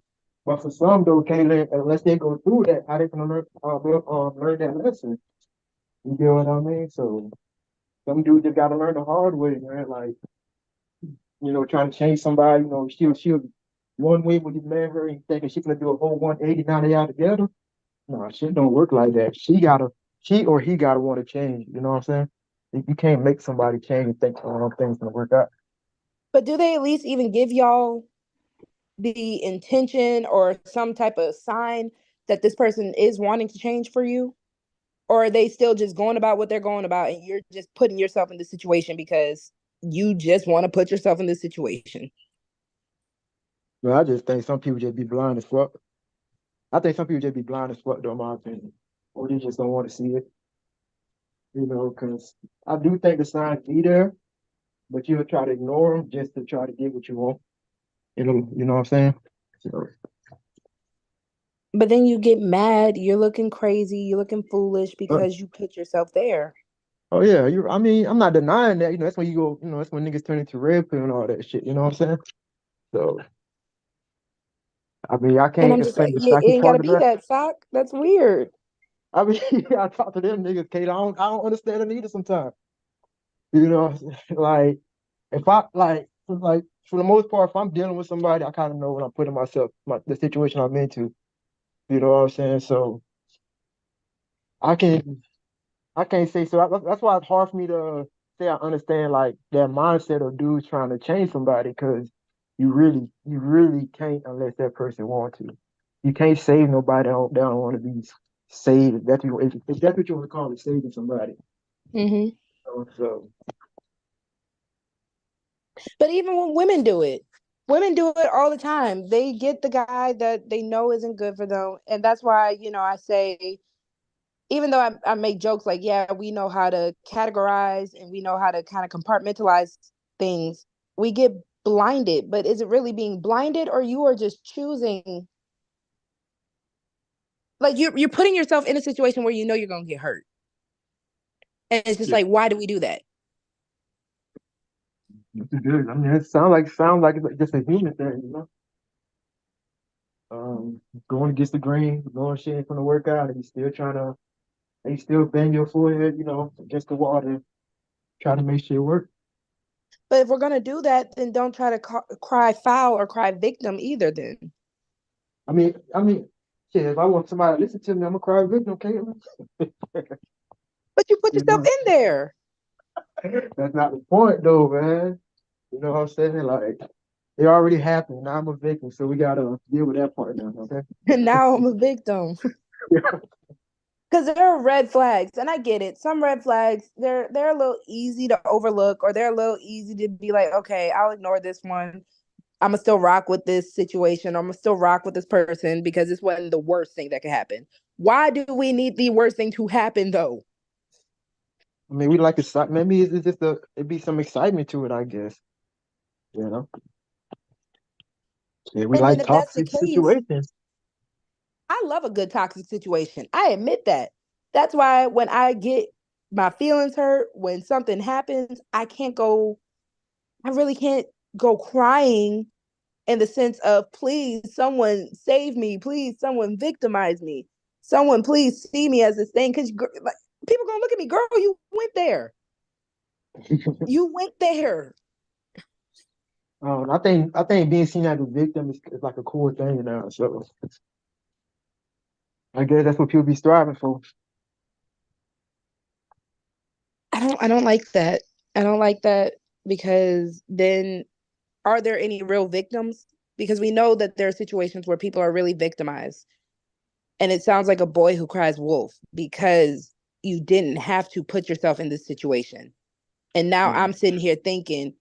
But for some though, Kaylin, unless they go through that, how they can learn that lesson? You get what I mean? So some dudes just gotta learn the hard way, man. Like, trying to change somebody, she'll one way with this man her and thinking she's gonna do a whole 180 now they out together. No, shit don't work like that. She or he gotta want to change. You know what I'm saying? You can't make somebody change and think things gonna work out. But do they at least even give y'all the intention or some type of sign that this person is wanting to change for you? Or are they still just going about what they're going about and you're just putting yourself in this situation because you just want to put yourself in this situation? Well, I just think some people just be blind as fuck. I think some people just be blind as fuck, though, in my opinion. Or they just don't want to see it. Because I do think the signs be there, but you'll try to ignore them just to try to get what you want. You know what I'm saying? So. But then you get mad, you're looking crazy, you're looking foolish because you put yourself there. Oh yeah, I'm not denying that. That's when you go, that's when niggas turn into red pill and all that shit. You know what I'm saying? So I can't. And I'm just like, it ain't gotta be that, Sock. That's weird. I mean, I talk to them niggas, Kate. I don't understand them either sometimes. Like if I like for the most part, if I'm dealing with somebody, I kind of know when I'm putting myself, the situation I'm into. You know what I'm saying? So I can't say so. That's why it's hard for me to say I understand like that mindset of dudes trying to change somebody because you really can't unless that person want to. You can't save nobody that don't want to be saved. If that's what you want to call it, saving somebody. Mm-hmm. So But even when women do it all the time. They get the guy that they know isn't good for them. And that's why, I say, even though I make jokes like, yeah, we know how to categorize and we know how to kind of compartmentalize things, we get blinded. But is it really being blinded, or you are just choosing? Like you're putting yourself in a situation where you're going to get hurt. And it's just like, why do we do that? it's good. I mean, it sounds like it's just a human thing, going against the grain, going shit ain't gonna work out, and you still bang your forehead, against the wall to try to make shit work. But if we're gonna do that, then don't try to cry foul or cry victim either. Then. I mean, shit. If I want somebody to listen to me, I'm gonna cry victim, okay? But you put yourself in there. That's not the point, though, man. You know what I'm saying? Like, it already happened. Now I'm a victim, so we gotta deal with that part now, okay? And now I'm a victim. Because there are red flags, and I get it. Some red flags, they're a little easy to overlook, or they're a little easy to be like, okay, I'll ignore this one. I'm gonna still rock with this situation. I'm gonna still rock with this person because this wasn't the worst thing that could happen. Why do we need the worst thing to happen, though? I mean, we like excitement. Maybe it's just it'd be some excitement to it, I guess. Yeah, we And like then if that's the toxic case, situations. I love a good toxic situation. I admit that. That's why when I get my feelings hurt, when something happens, I really can't go crying in the sense of, please, someone save me. Please, someone victimize me. Someone, please see me as this thing. Because like, people going to look at me, girl, you went there. You went there. I think being seen as a victim is like a cool thing now. So I guess that's what people be striving for. I don't like that. I don't like that because then are there any real victims? Because we know that there are situations where people are really victimized. And it sounds like a boy who cries wolf because you didn't have to put yourself in this situation. And now I'm sitting here thinking,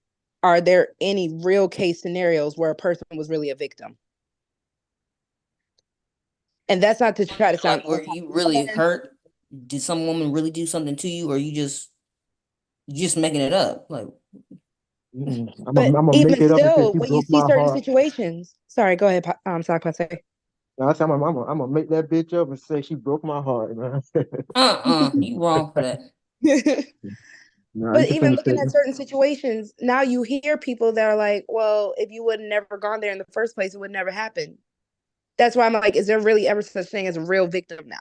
are there any real case scenarios where a person was really a victim? And that's not to try to sound like, were you really hurt? Did some woman really do something to you, or you just making it up? Like, I'm gonna make it up and say she when you broke see my certain heart. situations, sorry, go ahead, Sock Passe. I'm gonna make that bitch up and say she broke my heart, man. You wrong for that. But even looking at certain situations, now you hear people that are like, well, if you would have never gone there in the first place, it would never happen. That's why I'm like, is there really ever such thing as a real victim now?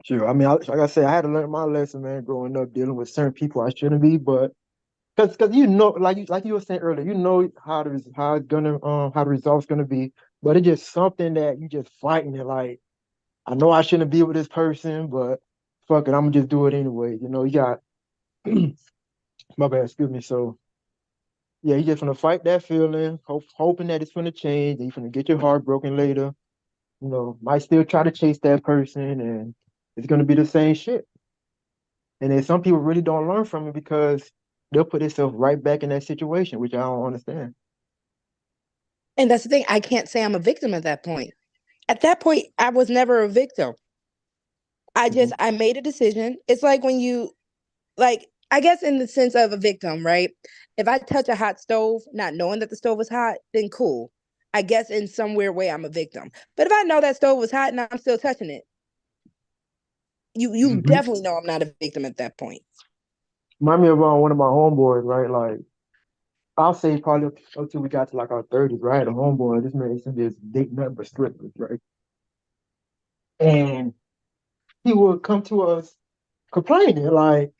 Sure. I mean, like I said, I had to learn my lesson, man, growing up, dealing with certain people I shouldn't be, but because like you were saying earlier, how the result's gonna be, but it's just something that you just fighting it. Like, I know I shouldn't be with this person, but fuck it, I'm gonna just do it anyway. You got my bad, excuse me. So yeah, you just gonna fight that feeling, hoping that it's gonna change, and you're gonna get your heart broken later. Might still try to chase that person, and it's gonna be the same shit. And then some people really don't learn from it because they'll put themselves right back in that situation, which I don't understand. And that's the thing. I can't say I'm a victim at that point. At that point, I was never a victim. I made a decision. It's like when you, I guess in the sense of a victim, right? If I touch a hot stove, not knowing that the stove was hot, then cool. I guess in some weird way, I'm a victim. But if I know that stove was hot and I'm still touching it, you definitely know I'm not a victim at that point. Remind me of one of my homeboys, right? Like, I'll say probably up till we got to like our 30s, right? A homeboy, this man used to just date nothing but strippers, right? And he would come to us complaining, like,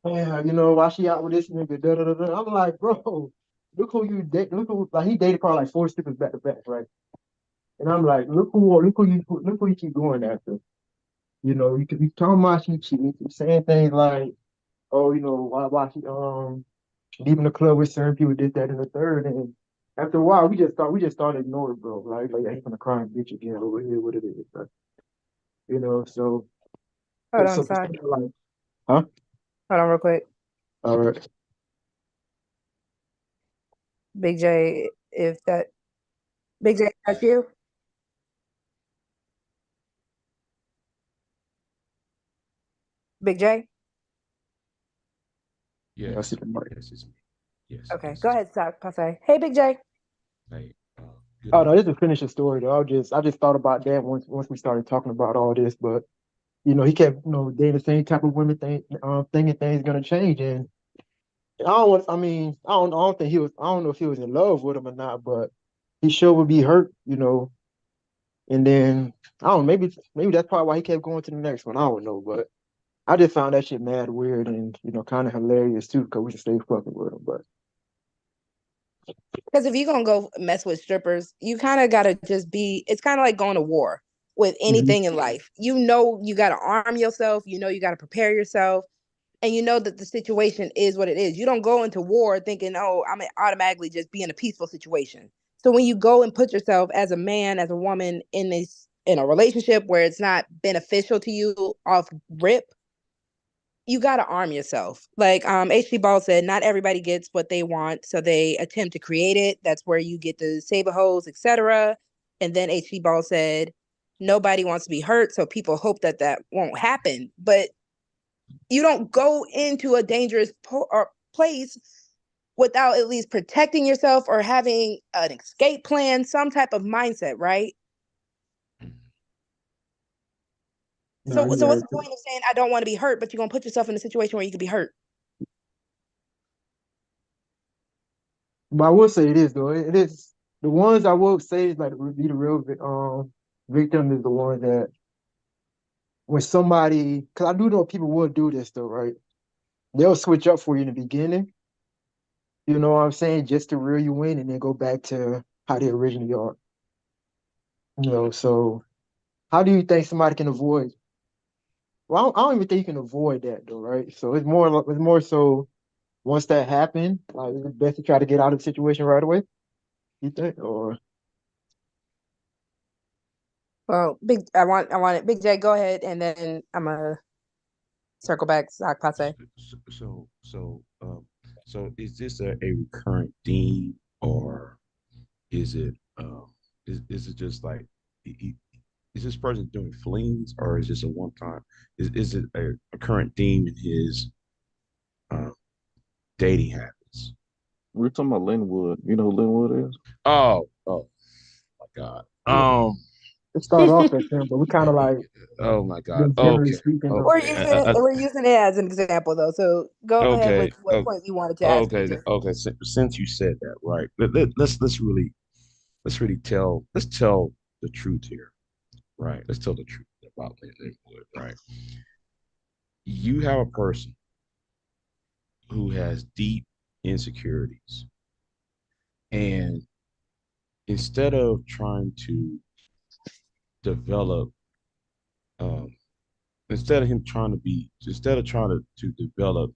Yeah, you know, why she out with this nigga? Da, da, da, da. I'm like, bro, look who you date. Look who like he dated probably like 4 strippers back to back, right? And I'm like, look who you keep going after. You know, you could be talking about she keep saying things like, oh, you know, why she leaving the club with certain people, this, that, and the third. And after a while, we just started ignoring, bro. Like I ain't gonna cry and bitch again over here, what it is, but you know, so Hold on, so sorry. like, huh? Hold on real quick. All right. Big J, Big J, that's you? Big J? Yeah, I see the mic. Yes, it's me. Yes. Okay, Yes, go ahead, Zach Passe. Hey, Big J. hey, Oh no, this is a finishing story though. I just thought about that once we started talking about all this, but you know, he kept, you know, dating the same type of women thinking things gonna change. And I don't think I don't know if he was in love with him or not, but he sure would be hurt, you know. And then I don't know, maybe that's probably why he kept going to the next one. I don't know, but I just found that shit mad weird and, you know, kind of hilarious too, because we should stay fucking with him. But Because if you're gonna go mess with strippers, you kind of gotta just be. It's kind of like going to war with anything in life. You know, you gotta arm yourself. You know, you gotta prepare yourself, and you know that the situation is what it is. You don't go into war thinking, "Oh, I'm gonna automatically just be in a peaceful situation." So when you go and put yourself as a man, as a woman in a relationship where it's not beneficial to you off rip, you got to arm yourself. Like HG Ball said, not everybody gets what they want, so they attempt to create it. That's where you get the saber hose, etc. And then HG Ball said, nobody wants to be hurt, so people hope that that won't happen. But you don't go into a dangerous place without at least protecting yourself or having an escape plan, some type of mindset, right? So what's the point of saying I don't want to be hurt, but you're gonna put yourself in a situation where you could be hurt? I will say it is though. It is the ones I will say is like be the real victim is the one that when somebody, because I do know people will do this though, right? They'll switch up for you in the beginning. You know what I'm saying? Just to reel you in and then go back to how they originally are. You know, so how do you think somebody can avoid? Well, I don't even think you can avoid that though, right? So it's more so once that happened, like it's best to try to get out of the situation right away. You think, or Well, I want it. Big J, go ahead, and then I'm gonna circle back. Zach Passe. So is this a recurrent theme, or is it is it just like is this person doing flings, or is this a one time? Is it a current theme in his dating habits? We're talking about Linwood. You know who Linwood is? Oh my God. it started off as him, but we kind of like, oh my God. generally Okay. speaking, We're using it as an example though. So go ahead with what point you wanted to ask. Okay. Since you said that, right? Let's really tell the truth here, right? Let's tell the truth about Linwood, right? You have a person who has deep insecurities, and instead of trying to develop, instead of trying to develop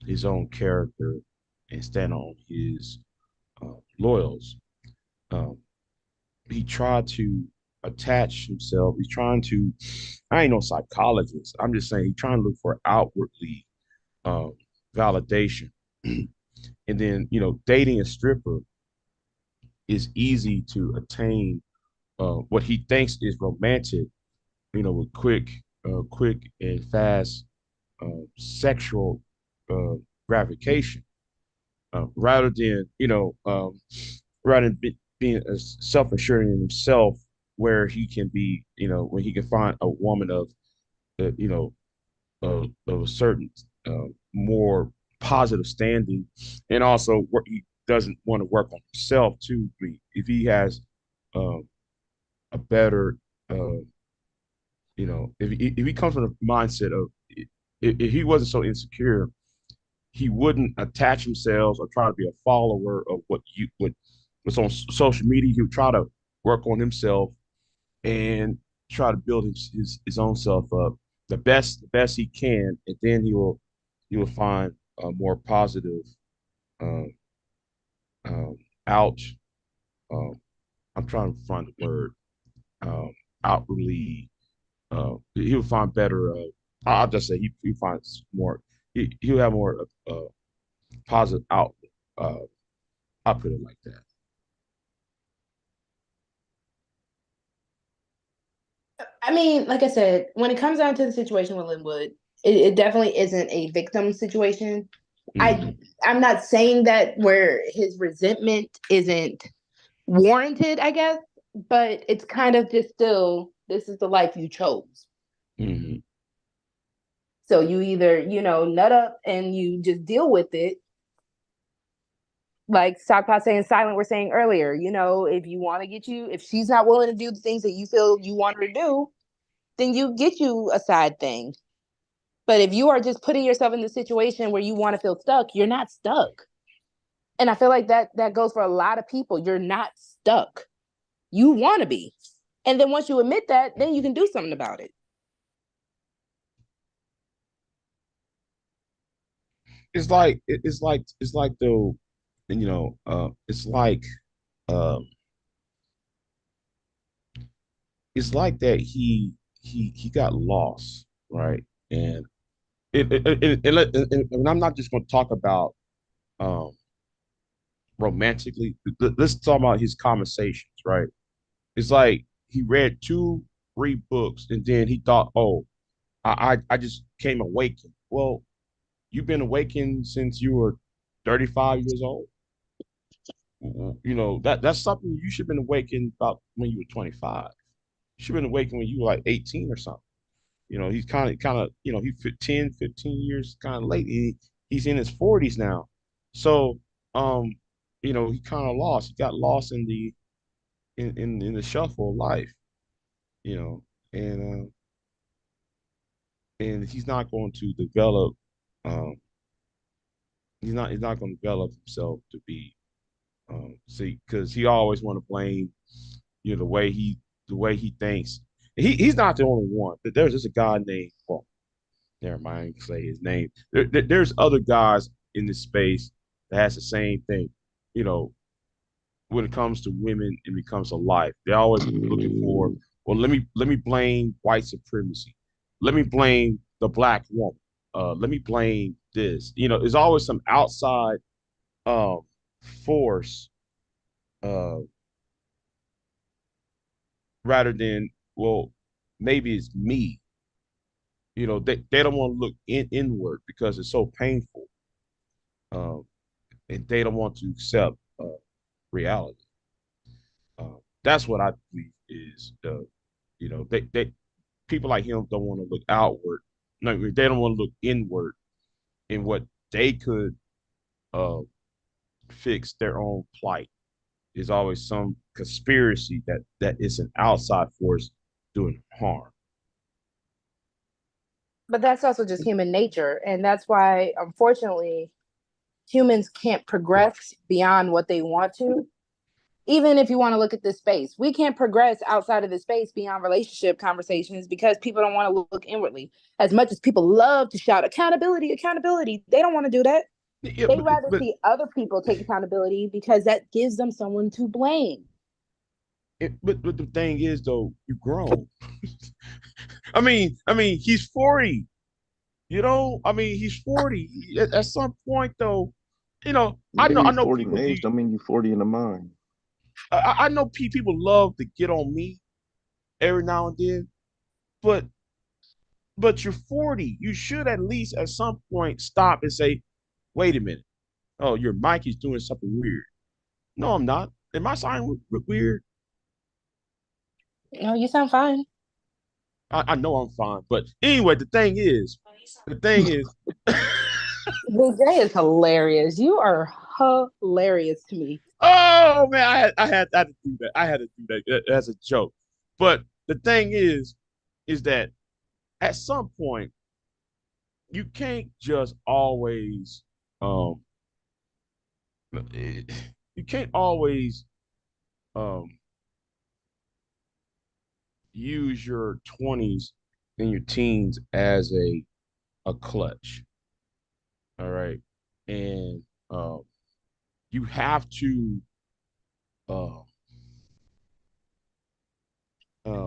his own character and stand on his loyals, he tried to attach himself. He's trying to, I ain't no psychologist. I'm just saying he's trying to look for outwardly validation. And then, dating a stripper is easy to attain what he thinks is romantic, with quick and fast sexual gratification, rather than being self-assured in himself, where he can be, when he can find a woman of of a certain more positive standing, and also he doesn't want to work on himself too. If he has a better, if he comes from the mindset of, if he wasn't so insecure, he wouldn't attach himself or try to be a follower of what's on social media. He would try to work on himself and try to build his own self up the best he can, and then he will find a more positive um, out. I'm trying to find the word outwardly. He'll find better. I'll just say he finds more. He'll have more positive outlook. I'll put it like that. I mean, like I said, when it comes down to the situation with Linwood, it definitely isn't a victim situation. I'm not saying that where his resentment isn't warranted, I guess, but it's kind of just still, this is the life you chose. Mm-hmm. So you either, nut up and you just deal with it. Like Stockpot saying silent, we're saying earlier, if you want to if she's not willing to do the things that you feel you want her to do, then you get you a side thing. But if you are just putting yourself in the situation where you want to feel stuck, you're not stuck. And I feel like that goes for a lot of people. You're not stuck. You want to be. And then once you admit that, then you can do something about it. It's like though, it's like that he got lost, right? And and I'm not just going to talk about romantically. Let's talk about his conversations, right? It's like he read 2-3 books and then he thought, oh, I just came awakened. Well, you've been awakened since you were 35 years old. That's something you should have been awakened about when you were 25. You should have been awakened when you were like 18 or something. He's kind of, he's 10, 15 years kind of late. He's in his 40s now. So, he kind of lost. He got lost in the shuffle of life, and he's not going to develop, he's not going to develop himself to be, because he always want to blame, the way he thinks. He's not the only one. There's just a guy named, well, never mind, I can say his name. There's other guys in this space that has the same thing. When it comes to women and it comes to life, they're always looking for, well, let me blame white supremacy. Let me blame the black woman. Let me blame this. There's always some outside force rather than, well, maybe it's me. They don't want to look inward because it's so painful, and they don't want to accept reality. That's what I believe is they people like him don't want to look outward. No, they don't want to look inward in what they could fix their own plight. There's always some conspiracy that is an outside force doing harm. But that's also just human nature. And that's why, unfortunately, humans can't progress beyond what they want to. Even if you want to look at this space, we can't progress outside of this space beyond relationship conversations because people don't want to look inwardly. As much as people love to shout accountability, they don't want to do that. Yeah, They'd rather see other people take accountability because that gives them someone to blame. But the thing is, though, you've grown. I mean, he's 40. He's 40. At some point, though, I know 40 in age don't mean you're 40 in the mind. I know people love to get on me every now and then, but you're 40. You should at least at some point stop and say, wait a minute. Oh, your mic is doing something weird. No, I'm not. Am I sounding weird? No, you sound fine. I know I'm fine. But anyway, the thing is, Jay is hilarious. You are hilarious to me. Oh man, I had to do that. I had to do that as a joke. But the thing is that at some point, you can't just always you can't always use your 20s and your teens as a clutch. All right. And you have to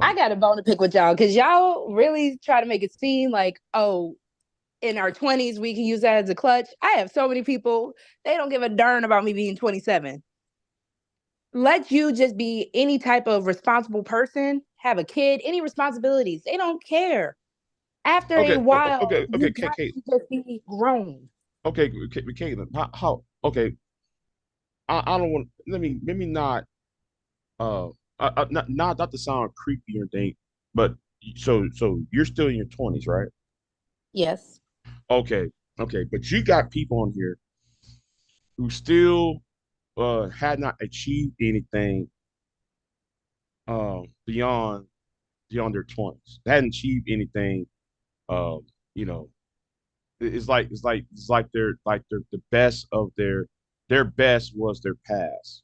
I got a bone to pick with y'all because y'all really try to make it seem like, oh, in our 20s, we can use that as a clutch. I have so many people, they don't give a darn about me being 27. Let you just be any type of responsible person, have a kid, any responsibilities. They don't care. After a while, you got to just be grown. Okay, Caitlin, how okay. I don't want, let me not not to sound creepy or anything, but so you're still in your 20s, right? Yes. Okay, but you got people on here who still had not achieved anything beyond their 20s. They hadn't achieved anything. You know, it's like they're the best of their best was their past,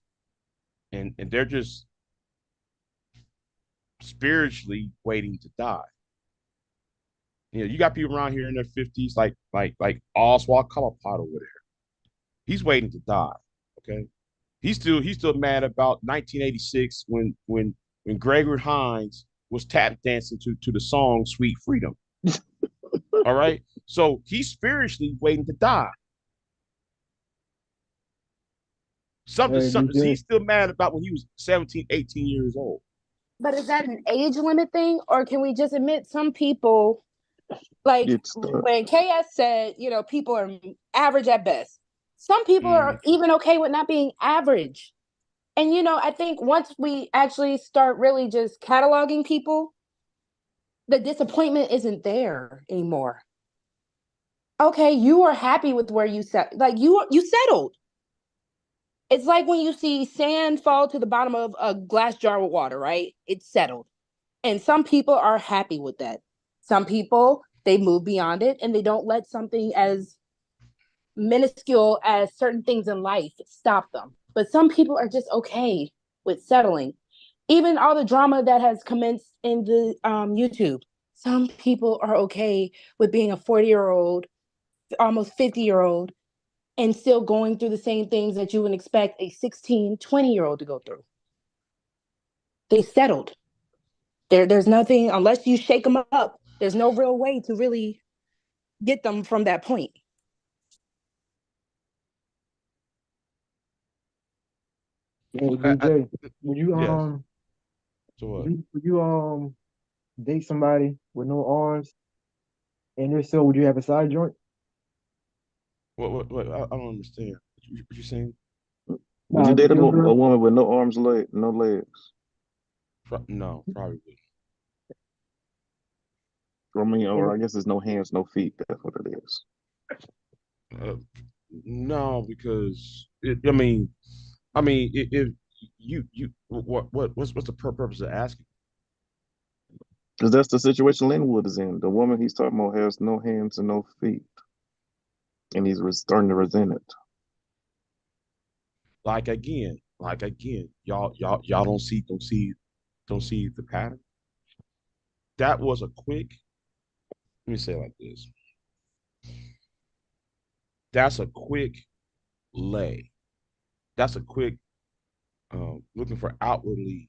and they're just spiritually waiting to die. You know, you got people around here in their 50s, like Oswald Cobblepot over there. He's waiting to die. Okay, he's still mad about 1986 when Gregory Hines was tap dancing to the song "Sweet Freedom." All right, so he's spiritually waiting to die. Something he's still mad about when he was 17, 18 years old. But is that an age limit thing, or can we just admit some people, like when KS said, you know, people are average at best. Some people are even okay with not being average. And, you know, I think once we actually start really just cataloging people, the disappointment isn't there anymore. Okay, you are happy with where you set, like you settled. It's like when you see sand fall to the bottom of a glass jar with water, right? It's settled. And some people are happy with that. Some people, they move beyond it and they don't let something as minuscule as certain things in life stop them. But some people are just okay with settling. Even all the drama that has commenced in the YouTube, some people are okay with being a 40-year-old, almost 50-year-old, and still going through the same things that you would expect a 16, 20-year-old to go through. They settled. There's nothing, unless you shake them up, there's no real way to really get them from that point. Hey, DJ, would you date somebody with no arms? And if so, would you have a side joint? What? I don't understand. What you saying? Would you date a woman with no arms, no legs? No, probably wouldn't. I mean, or I guess there's no hands, no feet. That's what it is. No, because if you what's the purpose of asking? Because that's the situation Linwood is in. The woman he's talking about has no hands and no feet, and he's starting to resent it. Like again, y'all don't see the pattern. That was a quick. Let me say it like this. That's a quick lay. That's a quick looking for outwardly.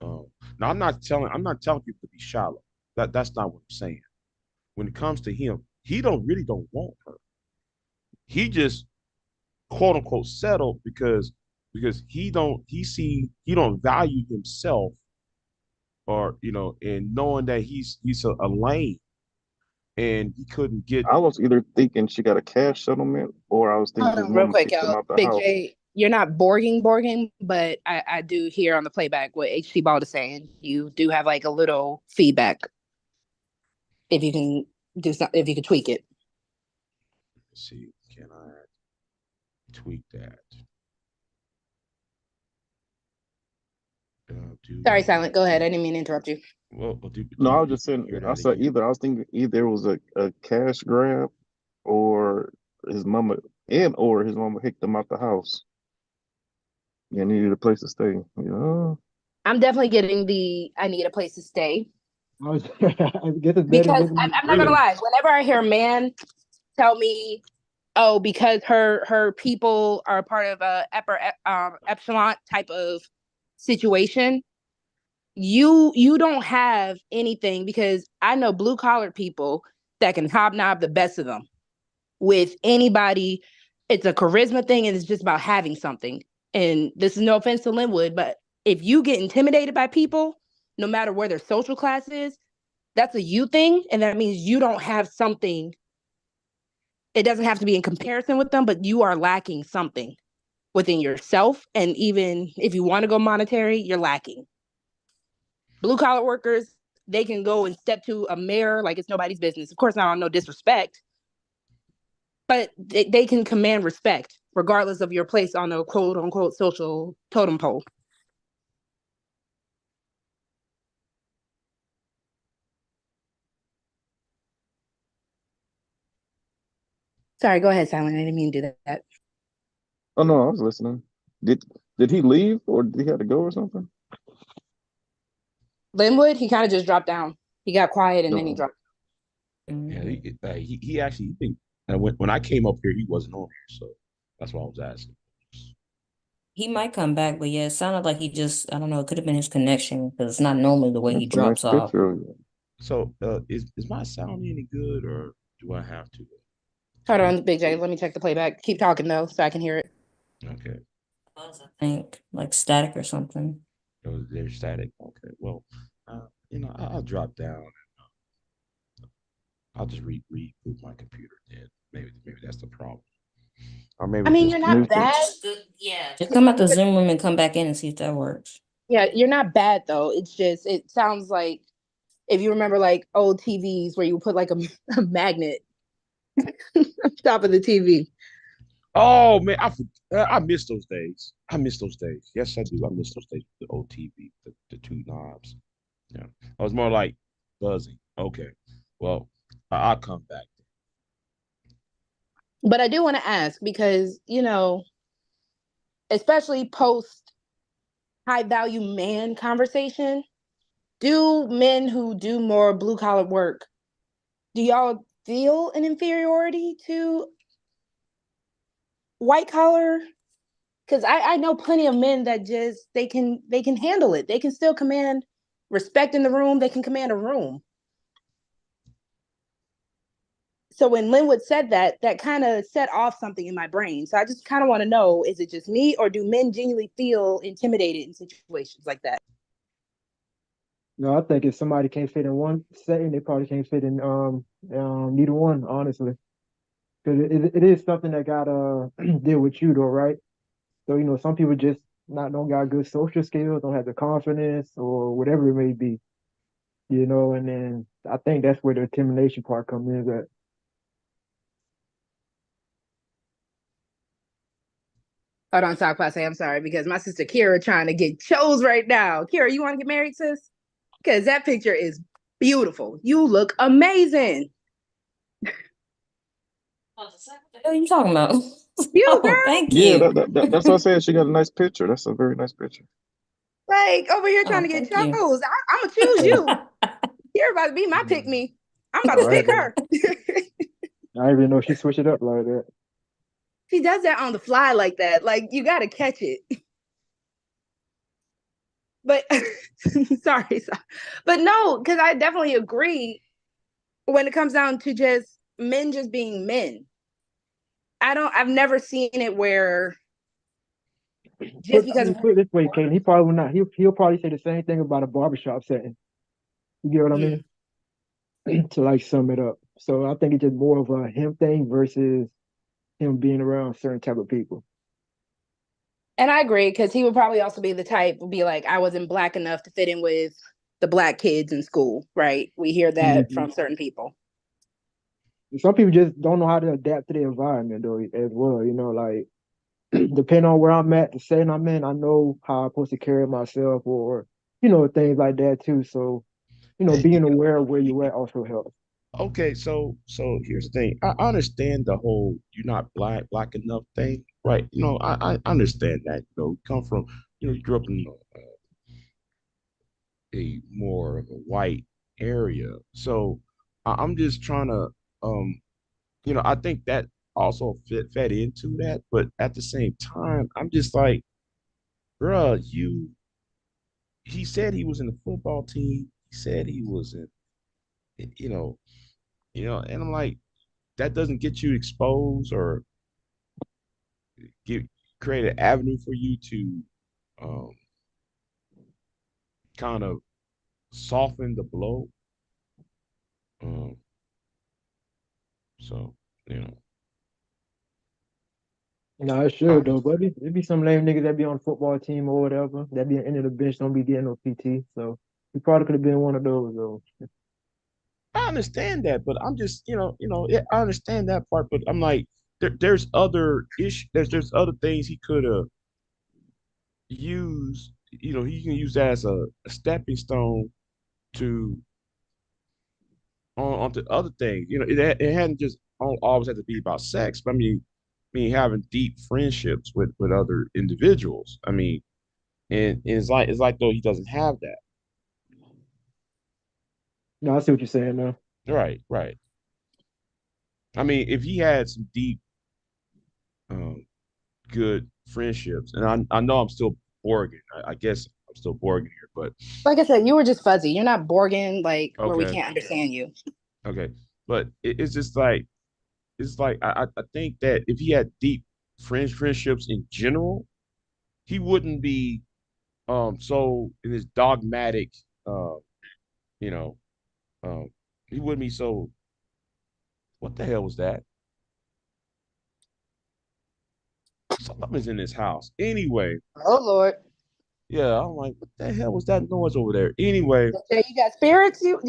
Now I'm not telling people to be shallow. That's not what I'm saying. When it comes to him, he don't want her. He just quote unquote settled because he don't value himself, or and knowing that he's a lame, and he couldn't get. I was either thinking she got a cash settlement, or I was thinking his real mama quick, kicked him y'all. out the Big house. J, you're not borging, but I do hear on the playback what HC Bald is saying. You do have like a little feedback. If you can if you can tweak it. Let's see, can I tweak that? Sorry, Silent. Go ahead. I didn't mean to interrupt you. Well, no, I was just saying. I said either. I was thinking either it was a cash grab, or his mama or his mama kicked him out the house and needed a place to stay. You know, I'm definitely getting the I need a place to stay. I guess it's better Because living in I'm not gonna lie, whenever I hear a man tell me, oh, because her people are part of a upper epsilon type of situation, you don't have anything, because I know blue collar people that can hobnob the best of them with anybody. It's a charisma thing, and it's just about having something. And this is no offense to Linwood, but if you get intimidated by people, no matter where their social class is, that's a you thing, and that means you don't have something. It doesn't have to be in comparison with them, but you are lacking something within yourself. And even if you want to go monetary, you're lacking. Blue collar workers, they can go and step to a mayor like it's nobody's business. Of course, not on no disrespect, but they can command respect regardless of your place on a quote unquote social totem pole. Sorry, go ahead, Silent. I didn't mean to do that. Oh no, I was listening. Did he leave or did he have to go or something? Linwood, he kind of just dropped down. He got quiet and then he dropped. Yeah, he actually think when I came up here, he wasn't on here, so that's why I was asking. He might come back, but yeah, it sounded like he just, I don't know, it could have been his connection, because it's not normally the way he drops off. So is my sound any good, or do I have to? Hold on, Big J. Let me check the playback. Keep talking though, so I can hear it. Okay. I think like static or something. Oh, they're static. Okay. Well, I'll drop down. And, I'll just reboot my computer. Then maybe that's the problem. Or maybe I mean, you're not bad. Yeah, just come out the Zoom room and come back in and see if that works. Yeah, you're not bad though. It's just, it sounds like if you remember like old TVs where you put like a magnet on top of the TV. Oh man, I miss those days. I miss those days. Yes, I do. I miss those days. The old TV, the two knobs. Yeah, I was more like buzzing. Okay, well, I'll come back. But I do want to ask, because especially post high value man conversation, do men who do more blue collar work, do y'all feel an inferiority to white collar? Because I know plenty of men that just they can handle it. They can still command respect in the room. They can command a room. So when Linwood said that kind of set off something in my brain. So I just kind of want to know, is it just me, or do men genuinely feel intimidated in situations like that? No, I think if somebody can't fit in one setting, they probably can't fit in neither one, honestly. Because it is something that gotta deal with you though, right? So, some people just don't got good social skills, don't have the confidence or whatever it may be. And then I think that's where the intimidation part comes in at. Hold on, South Class. I'm sorry, because my sister Kira trying to get chose right now. Kira, you want to get married, sis? Because that picture is beautiful. You look amazing. What the hell are you talking about? You, girl. Thank you. Yeah, that's what I said. She got a nice picture. That's a very nice picture. Like over here trying to get chose. I'm gonna choose you. You're about to be my pick me. I'm about to pick her. I didn't even know she switched it up like that. She does that on the fly like that. Like, you got to catch it. But sorry. But no, because I definitely agree when it comes down to just men just being men. I've never seen it where just because put it this way, Kaden, he probably will not. He'll probably say the same thing about a barbershop setting. You get what I mean? To like sum it up. So I think it's just more of a him thing versus him being around certain type of people. And I agree, because he would probably also be the type would be like, I wasn't black enough to fit in with the black kids in school, right? We hear that from certain people. Some people just don't know how to adapt to the environment though as well. Like depending on where I'm at, the setting I'm in, I know how I'm supposed to carry myself, or things like that too. So being aware of where you're at also helps. Okay, so here's the thing. I understand the whole you're not black enough thing, right? I understand that. You come from, you grew up in a more of a white area. So I'm just trying to, I think that also fed into that. But at the same time, I'm just like, bruh, he said he was in the football team. He said he was you know, and I'm like, that doesn't get you exposed or give create an avenue for you to um, kind of soften the blow. Um, so you know, No, it should though, buddy. There be some lame niggas that be on the football team or whatever that be in the bench, don't be getting no PT. So he probably could have been one of those though. I understand that, but I'm just yeah, I understand that part, but I'm like, there's other issues. There's other things he could have used. He can use that as a stepping stone to onto other things. It hadn't just always had to be about sex. But I mean, having deep friendships with other individuals. I mean, and it's like though he doesn't have that. No, I see what you're saying now. Right, right. I mean, if he had some deep, um, good friendships, and I know I'm still Borgin. I guess I'm still Borgin here, but Like I said, you were just fuzzy. You're not Borgin, like where we okay, can't understand you. okay. But it's just like I think that if he had deep friendships in general, he wouldn't be so in his dogmatic you know um he wouldn't be so what the hell was that? Something's in this house. Anyway, Oh Lord. yeah, I'm like, what the hell was that noise over there? Anyway, Yeah, you got spirits? You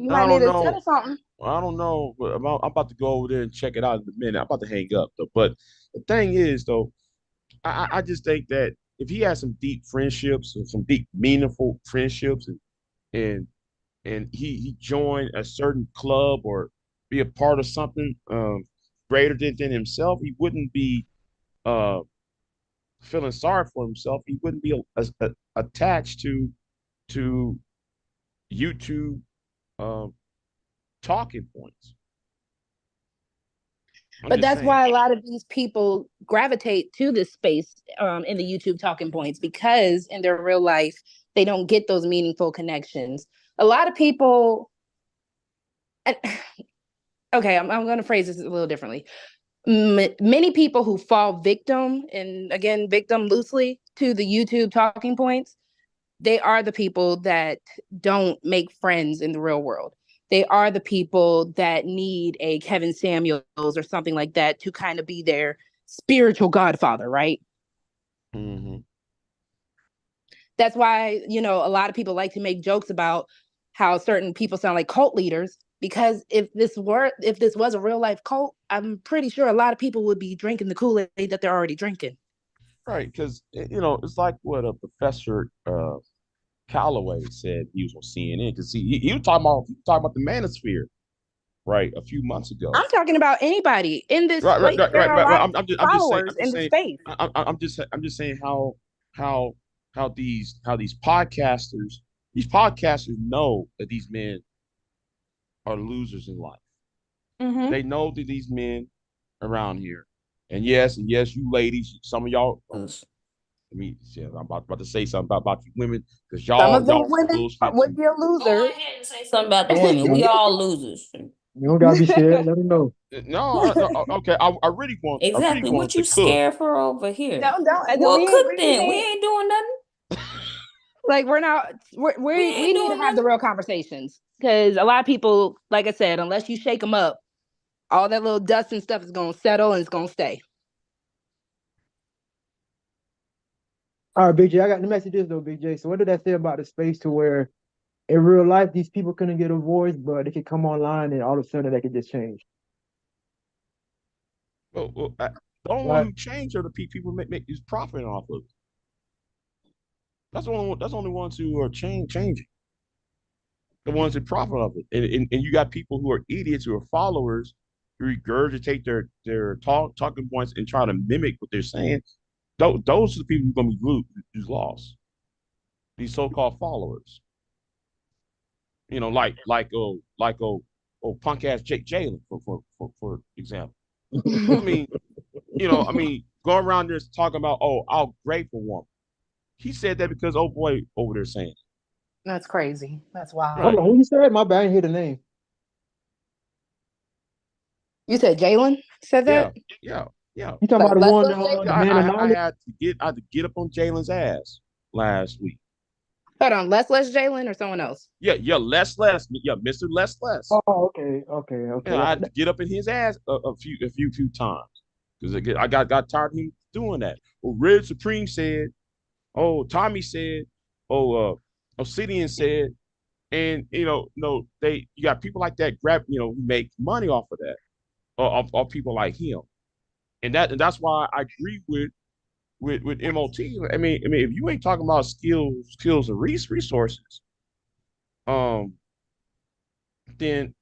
might I need don't to settle know. something. I don't know, but I'm about to go over there and check it out in a minute. I'm about to hang up though. But the thing is though, I just think that if he has some deep friendships and some deep meaningful friendships and he joined a certain club or be a part of something greater than himself, he wouldn't be uh feeling sorry for himself. He wouldn't be attached to YouTube um talking points. I'm But just that's saying. why a lot of these people gravitate to this space in the YouTube talking points, because in their real life, they don't get those meaningful connections. A lot of people, okay, I'm going to phrase this a little differently. Many people who fall victim, and again, victim loosely, to the YouTube talking points, they are the people that don't make friends in the real world. They are the people that need a Kevin Samuels or something like that to kind of be their spiritual godfather, right? Mm-hmm. That's why, a lot of people like to make jokes about how certain people sound like cult leaders, because if this was a real life cult, I'm pretty sure a lot of people would be drinking the Kool-Aid that they're already drinking. Right, because it's like what a professor Calloway said he was on CNN, because he was talking about the manosphere, right, a few months ago. I'm talking about anybody in this. Right. There are a lot I'm of just followers in the saying. space. I'm just saying how these podcasters know that these men are losers in life. Mm-hmm. They know that these men around here, and yes, you ladies, some of y'all. I mean, yeah, I'm about to say something about you women, because Some of them y'all women would be a loser. Go ahead and say something about the women. We all losers. You don't gotta be scared. Let them know. No, okay. I really want. Exactly. What to you cook. scared for over here? Don't. Well, cook then. We ain't doing nothing. Like we're not. We need to have the real conversations, because a lot of people, like I said, unless you shake them up, all that little dust and stuff is gonna settle and it's gonna stay. All right, Big J, I got the messages though, Big J. So what did that say about the space to where in real life these people couldn't get a voice, but they could come online and all of a sudden they could just change? Well, the only one who changed are the people make is profiting off of it. That's the only ones who are changing. the ones that profit of it. And you got people who are idiots who are followers who regurgitate their talking points and try to mimic what they're saying. Those are the people who are going to be lost. These so-called followers. You know, like punk ass Jake Jalen, for example. I mean, go around there talking about, I'll grape a woman. He said that because old boy over there saying it. That's crazy. That's wild. Hold on, who you said? My bad, I didn't hear the name. You said Jalen said that? Yeah. You talking about the one that man of knowledge? I had to get up on Jalen's ass last week. Hold on, Les Jalen or someone else? Yeah, Les. Yeah, Mr. Les. Oh, okay. Yeah, I had to get up in his ass a few times because I got tired of him doing that. Well, Red Supreme said, Tommy said, Obsidian said, and you got people like that who make money off of that, or people like him, and that's why I agree with MOT. I mean, if you ain't talking about skills and resources, then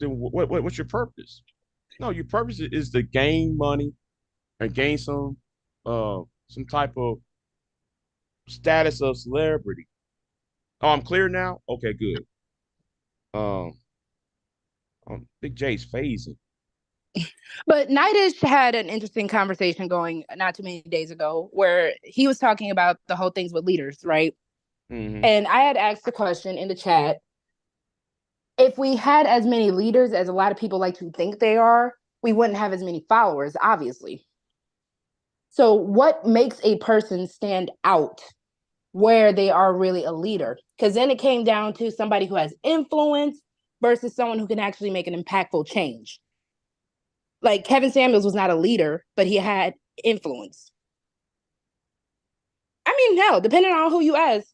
what's your purpose? No, your purpose is to gain money and gain some type of status of celebrity. I'm clear now. Okay, good. Big J's phasing. But Nightish had an interesting conversation going not too many days ago where he was talking about the whole things with leaders, right? Mm-hmm. And I had asked the question in the chat, if we had as many leaders as a lot of people like to think they are, we wouldn't have as many followers, obviously. So what makes a person stand out where they are really a leader? Because then it came down to somebody who has influence versus someone who can actually make an impactful change. Like Kevin Samuels was not a leader, but he had influence. I mean, hell, depending on who you ask,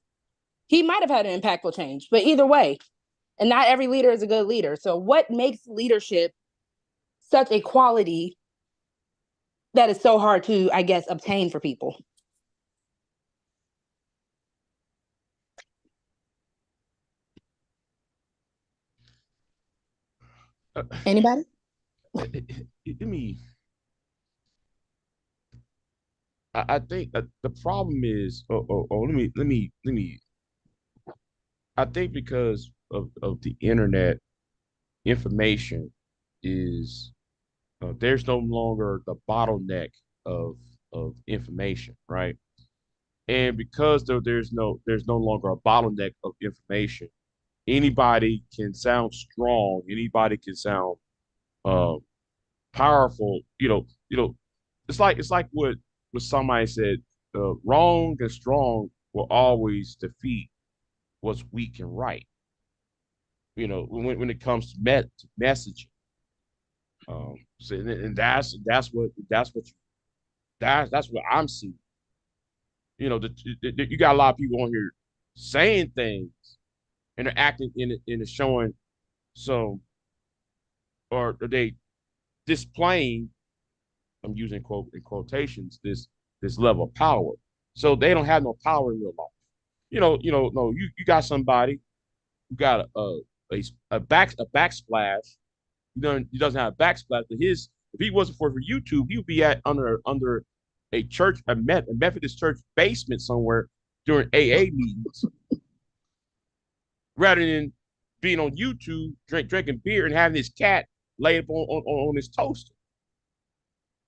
he might have had an impactful change, but either way, and not every leader is a good leader. So what makes leadership such a quality that is so hard to, I guess, obtain for people? Anybody? I think that the problem is, let me. I think because of the internet, information is there's no longer the bottleneck of information, right? And because there's no longer a bottleneck of information, anybody can sound strong, anybody can sound powerful. It's like what somebody said, wrong and strong will always defeat what's weak and right. When it comes to messaging. So, and that's what I'm seeing. You got a lot of people on here saying things and they're acting in it showing some, or they displaying, I'm using quotations, this level of power. So they don't have no power in real life. No, you got somebody who got a backsplash. He doesn't have a backsplash, but if he wasn't for YouTube, he would be under a church, a Methodist church basement somewhere during AA meetings, rather than being on YouTube, drinking beer and having his cat laid up on his toaster.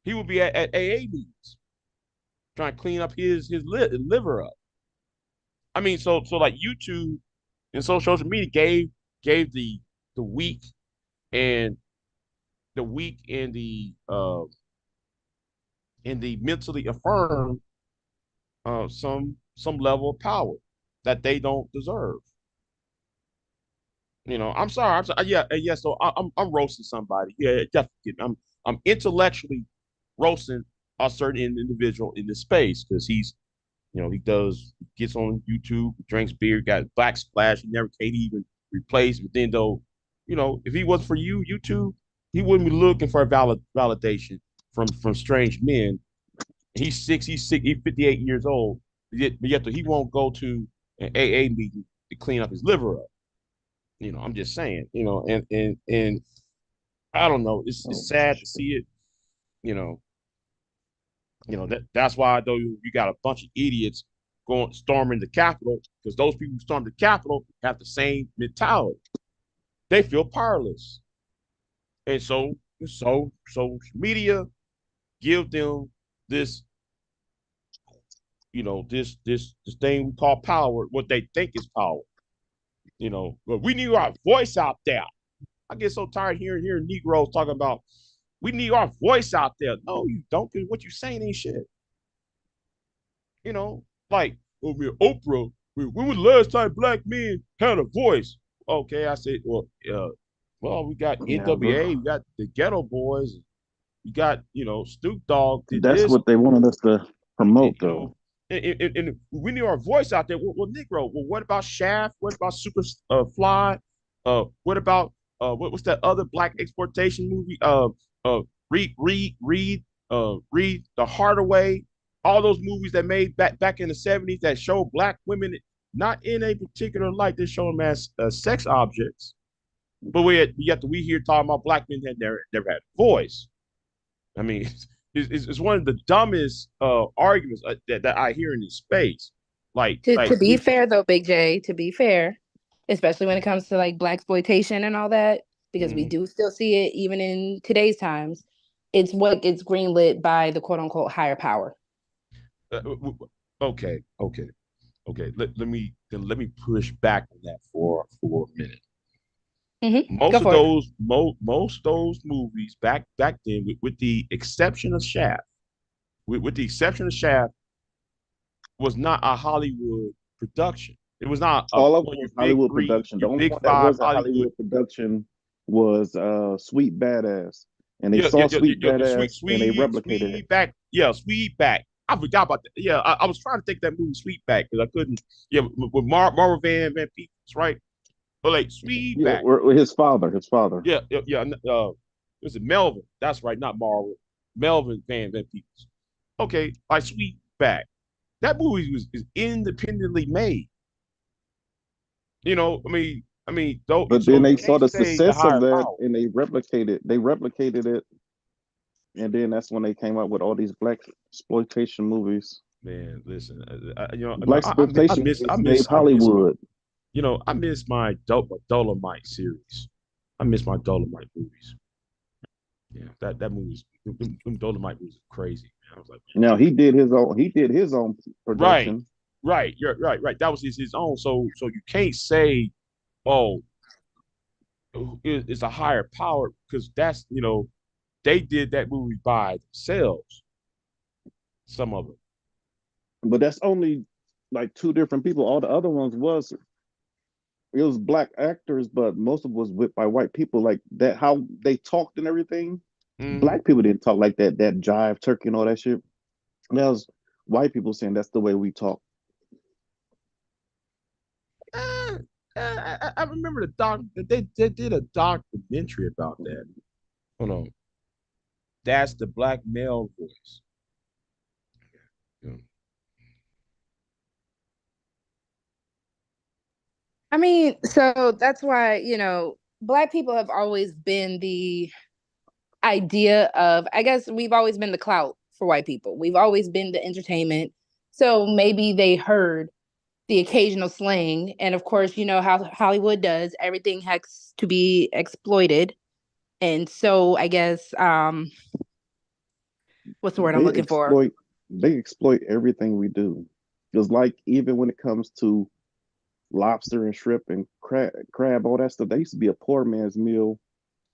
He would be at AA meetings, trying to clean up his liver up. I mean, so like YouTube and social media gave the weak and the mentally affirmed some level of power that they don't deserve. I'm sorry. Yeah. So I'm roasting somebody. Yeah, definitely. I'm intellectually roasting a certain individual in this space because he's, he gets on YouTube, drinks beer, got backsplash. He never can't even replace. But then though, if he wasn't for YouTube, he wouldn't be looking for a validation from strange men. He's 58 years old, yet he won't go to an AA meeting to clean up his liver up. I'm just saying, and I don't know. It's sad to see it. That's why though you got a bunch of idiots going storming the Capitol, because those people who stormed the Capitol have the same mentality. They feel powerless, and so media give them this, this thing we call power, what they think is power. But we need our voice out there. I get so tired hearing Negroes talking about we need our voice out there. No, you don't, because what you saying ain't shit. Like Oprah. When was the last time black men had a voice? Okay, I said, well, we got NWA, we got the Ghetto Boys, we got Snoop Dogg. That's what they wanted us to promote, though. And we need our voice out there. Well, Negro. Well, what about Shaft? What about Super Fly? What about what's that other black exploitation movie? Read the Hardaway. All those movies that made back in the 70s that show black women not in a particular light, they show them as sex objects. But we hear talking about black men that never had a voice. I mean, it's one of the dumbest arguments that I hear in this space. To be fair though, Big J, to be fair, especially when it comes to like black exploitation and all that, because we do still see it even in today's times. It's what gets greenlit by the quote unquote higher power. Okay. Let me push back on that for a minute. Most of those movies back then, with the exception of Shaft, was not a Hollywood production. It was not all of it was Hollywood production. The only one that was a Hollywood production was Sweet Badass, and they saw Sweet Badass and they replicated it. Sweetback. I forgot about that. Yeah, I was trying to think that movie Sweetback because I couldn't. Yeah, with Marlon Van Peebles, right? But like Sweetback. Yeah, his father. Yeah. Was it Melvin? That's right, not Marlon. Melvin Van Peebles. Okay, like Sweetback. That movie is independently made. But then they saw the success of that, and they replicated it. And then that's when they came up with all these black exploitation movies. Man, listen, black exploitation made Hollywood. I miss my Dolomite series. I miss my Dolomite movies. Yeah, that movie's them Dolomite movies are crazy. Man. I was like, now he did his own production. Right. You're right. That was his own. So you can't say, oh, it's a higher power, because that's they did that movie by themselves. Some of it. But that's only like two different people. All the other ones was black actors, but most of it was by white people. Like that, how they talked and everything. Black people didn't talk like that jive turkey and all that shit. And that was white people saying that's the way we talk. I remember they did a documentary about that. Hold on. That's the black male voice. Yeah. I mean, so that's why, black people have always been the idea of, I guess we've always been the clout for white people. We've always been the entertainment. So maybe they heard the occasional slang. And of course, how Hollywood does, everything has to be exploited. And so I guess, what's the word I'm looking for? They exploit everything we do. Because like, even when it comes to lobster and shrimp and crab, all that stuff, that used to be a poor man's meal.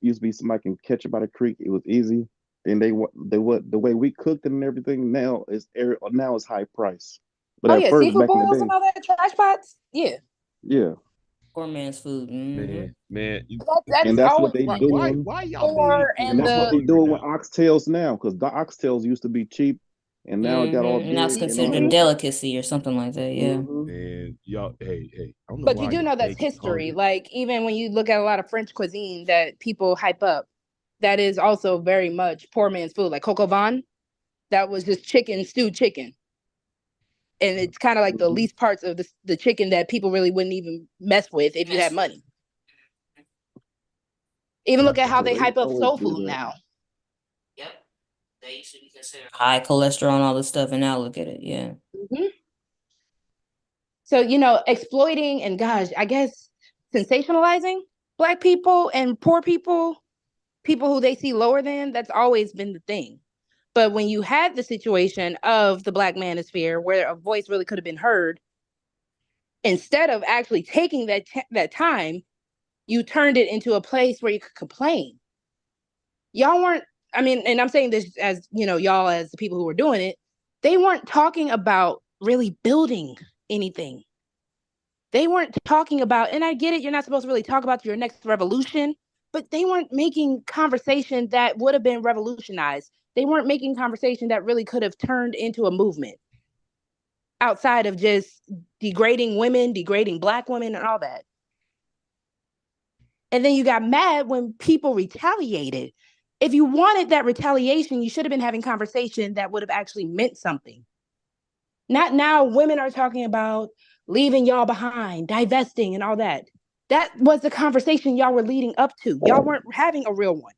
It used to be somebody can catch it by the creek. It was easy. And the way we cooked it and everything now is high price. But first, seafood boils and all that, trash pots. Yeah. Poor man's food. Man. And that's what they doing. Why y'all? And that's what they doing with oxtails now, because the oxtails used to be cheap, and now it got all big. Now it's considered a delicacy or something like that. Yeah. And y'all, hey. I don't know but you do know that's history. Like, even when you look at a lot of French cuisine that people hype up, that is also very much poor man's food. Like coq au vin, that was just stewed chicken. And it's kind of like the least parts of the chicken that people really wouldn't even mess with if you had money. Even look at how they They hype up always soul do food that. now. Yep. They used to be considered high cholesterol and all this stuff, and now look at it. Yeah. Mhm. So, exploiting and gosh, I guess sensationalizing Black people and poor people who they see lower than, that's always been the thing. But when you had the situation of the Black manosphere where a voice really could have been heard, instead of actually taking that time, you turned it into a place where you could complain. Y'all weren't, and I'm saying this as, y'all as the people who were doing it, they weren't talking about really building anything. They weren't talking about, and I get it, you're not supposed to really talk about your next revolution, but they weren't making conversation that would have been revolutionized. They weren't making conversation that really could have turned into a movement outside of just degrading women, degrading Black women, and all that. And then you got mad when people retaliated. If you wanted that retaliation, you should have been having conversation that would have actually meant something. Not now, women are talking about leaving y'all behind, divesting, and all that. That was the conversation y'all were leading up to. Y'all weren't having a real one.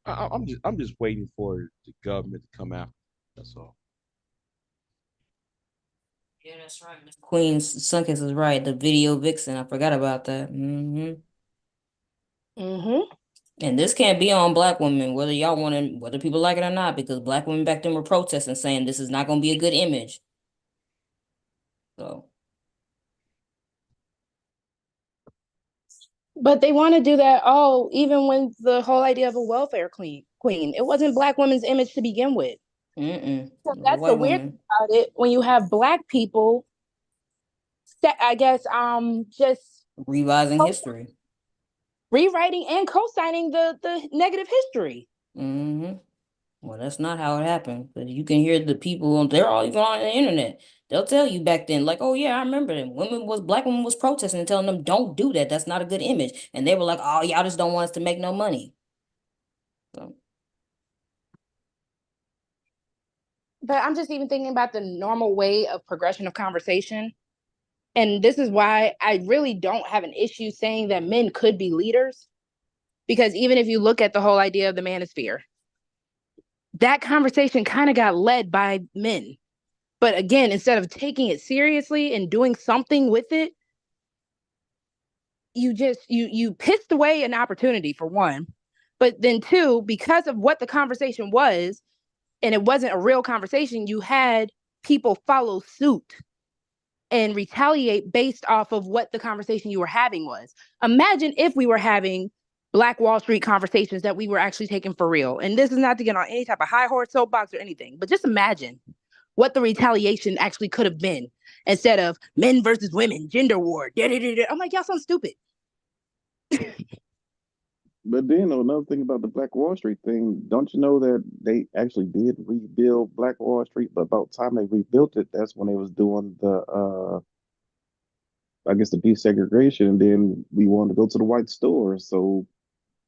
I'm just waiting for the government to come out. That's all. Yeah, that's right. Queen Sunkiss is right. The video vixen. I forgot about that. And this can't be on Black women, whether y'all want to, whether people like it or not, because Black women back then were protesting, saying this is not going to be a good image. So. But they want to do that. Even when the whole idea of a welfare queen, it wasn't Black women's image to begin with. So that's the weird thing about it. When you have Black people, I guess, just revising history, rewriting and co-signing the negative history. Well, that's not how it happened. But you can hear the people, they're all even on the internet. They'll tell you back then, like, oh yeah, I remember them. Black women was protesting and telling them, don't do that. That's not a good image. And they were like, oh, y'all just don't want us to make no money. So. But I'm just even thinking about the normal way of progression of conversation. And this is why I really don't have an issue saying that men could be leaders. Because even if you look at the whole idea of the manosphere, that conversation kind of got led by men. But again, instead of taking it seriously and doing something with it, you pissed away an opportunity, for one. But then two, because of what the conversation was, and it wasn't a real conversation, you had people follow suit and retaliate based off of what the conversation you were having was. Imagine if we were having Black Wall Street conversations that we were actually taking for real. And this is not to get on any type of high horse soapbox or anything, but just imagine what the retaliation actually could have been instead of men versus women, gender war. I'm like, y'all sound stupid. But then another thing about the Black Wall Street thing, don't you know that they actually did rebuild Black Wall Street, but about the time they rebuilt it, that's when they was doing the I guess the desegregation, and then we wanted to go to the white stores. So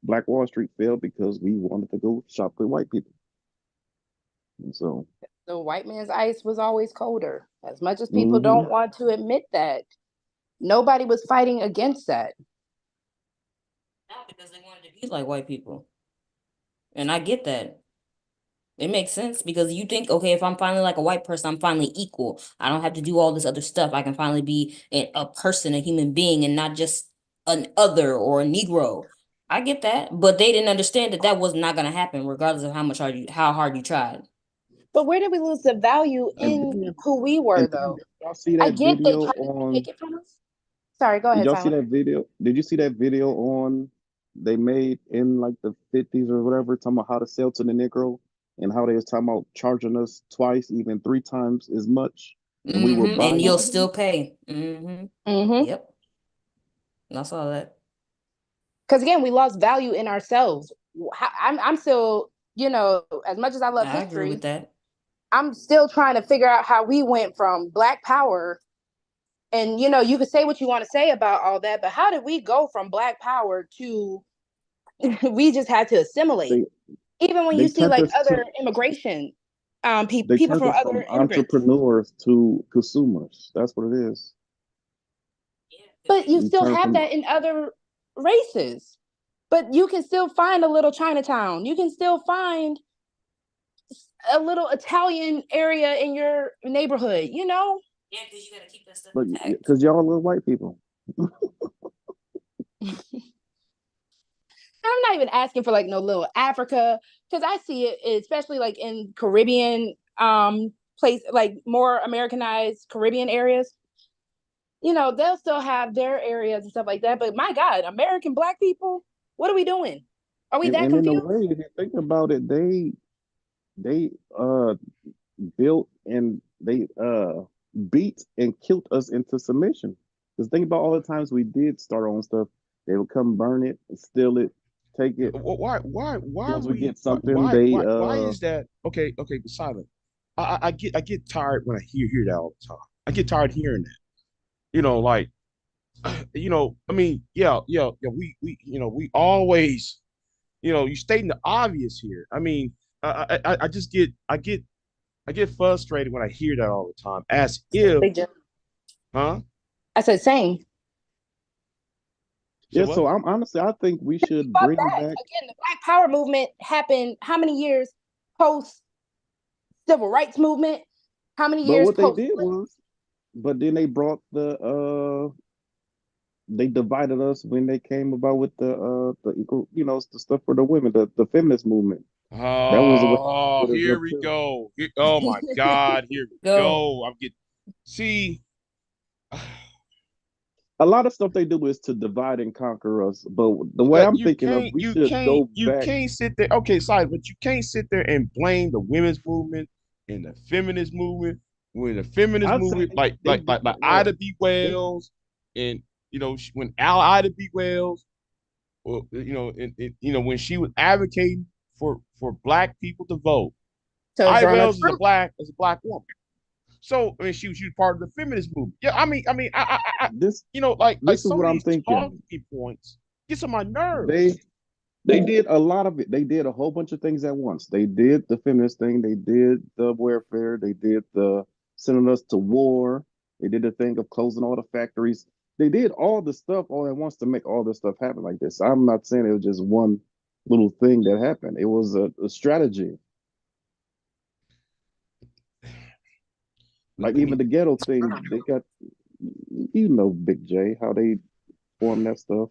Black Wall Street failed because we wanted to go shop with white people. And so the white man's ice was always colder. As much as people don't want to admit that, nobody was fighting against that. Not because they wanted to be like white people. And I get that. It makes sense because you think, okay, if I'm finally like a white person, I'm finally equal. I don't have to do all this other stuff. I can finally be a person, a human being, and not just an other or a Negro. I get that, but they didn't understand that that was not going to happen, regardless of how hard you tried. But where did we lose the value in who we were, though? Y'all see that video on? Take it from us. Sorry, go ahead. Did y'all see that video? Did you see that video on? They made in like the 50s or whatever, talking about how to sell to the Negro and how they was talking about charging us twice, even 3 times as much, and we were buying. And you'll still pay. Yep. I saw that. Because again, we lost value in ourselves. I'm still, as much as I love history, agree with that. I'm still trying to figure out how we went from Black power, and you could say what you want to say about all that, but how did we go from Black power to we just had to assimilate? Even when you see like other immigration, people from other entrepreneurs to consumers. That's what it is. But you still have that in other races, but you can still find a little Chinatown. You can still find a little Italian area in your neighborhood, you know? Yeah, because you gotta keep that stuff intact. Because y'all little white people. I'm not even asking for like no little Africa, because I see it, especially like in Caribbean place, like more Americanized Caribbean areas. You know, they'll still have their areas and stuff like that. But my God, American Black people, what are we doing? Are we that and confused? in a way, if you think about it, they built and they beat and killed us into submission. Because think about all the times we did start our own stuff, they would come burn it, steal it, take it. Why Once we get something, why is that? Okay, silent. I get tired when I hear that all the time. I get tired hearing that. You know, like, you know, I mean, yeah, we always, you know, you stating the obvious here. I mean, I get frustrated when I hear that all the time, as if, huh? I said same. Yeah, so I'm honestly, I think we should bring back again. The Black Power movement happened how many years post civil rights movement? How many years? But what they did was, but then they brought they divided us when they came about with the equal, you know, the stuff for the women, the feminist movement. That was here we go. Oh my God, here we go. I'm getting see. A lot of stuff they do is to divide and conquer us. But the way I'm thinking of, we should go back. You can't sit there. Okay, sorry, but you can't sit there and blame the women's movement and the feminist movement when the feminist movement, like Ida B. Wells, and you know when Ida B. Wells, or you know, and you know when she was advocating for Black people to vote. So Ida Wells is a black woman. So I mean, she was part of the feminist movement. Yeah, I mean, this, you know, this is what I'm thinking. Talking points gets on my nerves. They did a lot of it. They did a whole bunch of things at once. They did the feminist thing. They did the welfare. They did the sending us to war. They did the thing of closing all the factories. They did all the stuff all at once to make all this stuff happen like this. I'm not saying it was just one little thing that happened. It was a strategy. Like even the ghetto thing, they got, you know, Big J, how they form that stuff.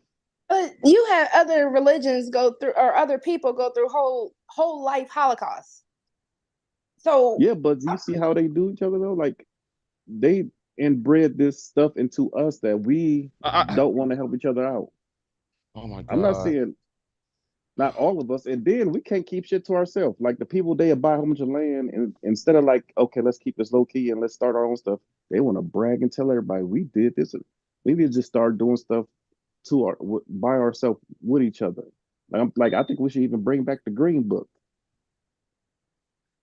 But you have other religions go through, or other people go through whole life Holocaust. So yeah, but you see how they do each other though? Like they inbred this stuff into us that we don't want to help each other out. Oh my God. I'm not saying not all of us, and then we can't keep shit to ourselves. Like the people, they buy a whole bunch of land, and instead of like, okay, let's keep this low key and let's start our own stuff, they want to brag and tell everybody we did this. We need to just start doing stuff by ourselves with each other. Like I think we should even bring back the Green Book.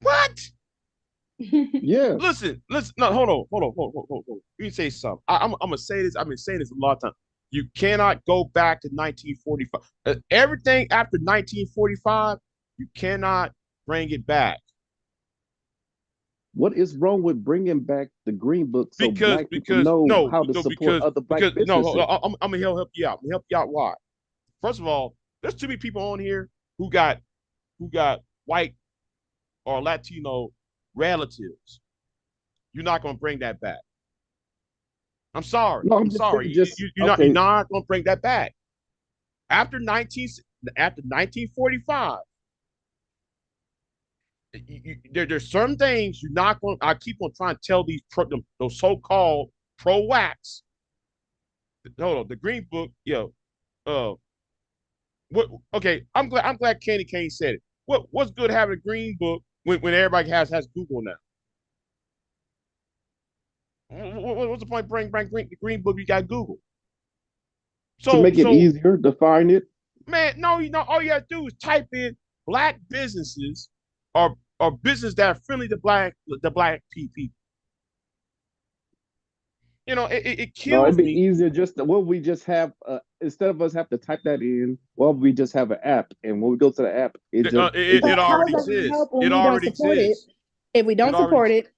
What? Yeah. Listen. No, hold on. Let me say something. I'm gonna say this. I've been saying this a lot of times. You cannot go back to 1945. Everything after 1945, you cannot bring it back. What is wrong with bringing back the Green Book so Black people know how to support other Black businesses? No, I'm gonna help you out. I'm gonna help you out. Why? First of all, there's too many people on here who got white or Latino relatives. You're not gonna bring that back. I'm sorry. No, I'm sorry. You're not going to bring that back. After 1945, there's certain things you're not going. I keep on trying to tell those so-called pro-wax. Hold on, the Green Book. What? Okay, I'm glad Candy Cane said it. What's good having a Green Book when everybody has Google now? What's the point? Bring the Green Book. You got Google. To make it easier to find it. Man, no, all you gotta do is type in Black businesses or business that are friendly to Black people. You know, it kills it'd be me. easier we just have instead of us have to type that in. We just have an app, and when we go to the app, it already exists. It already exists. If we don't support it.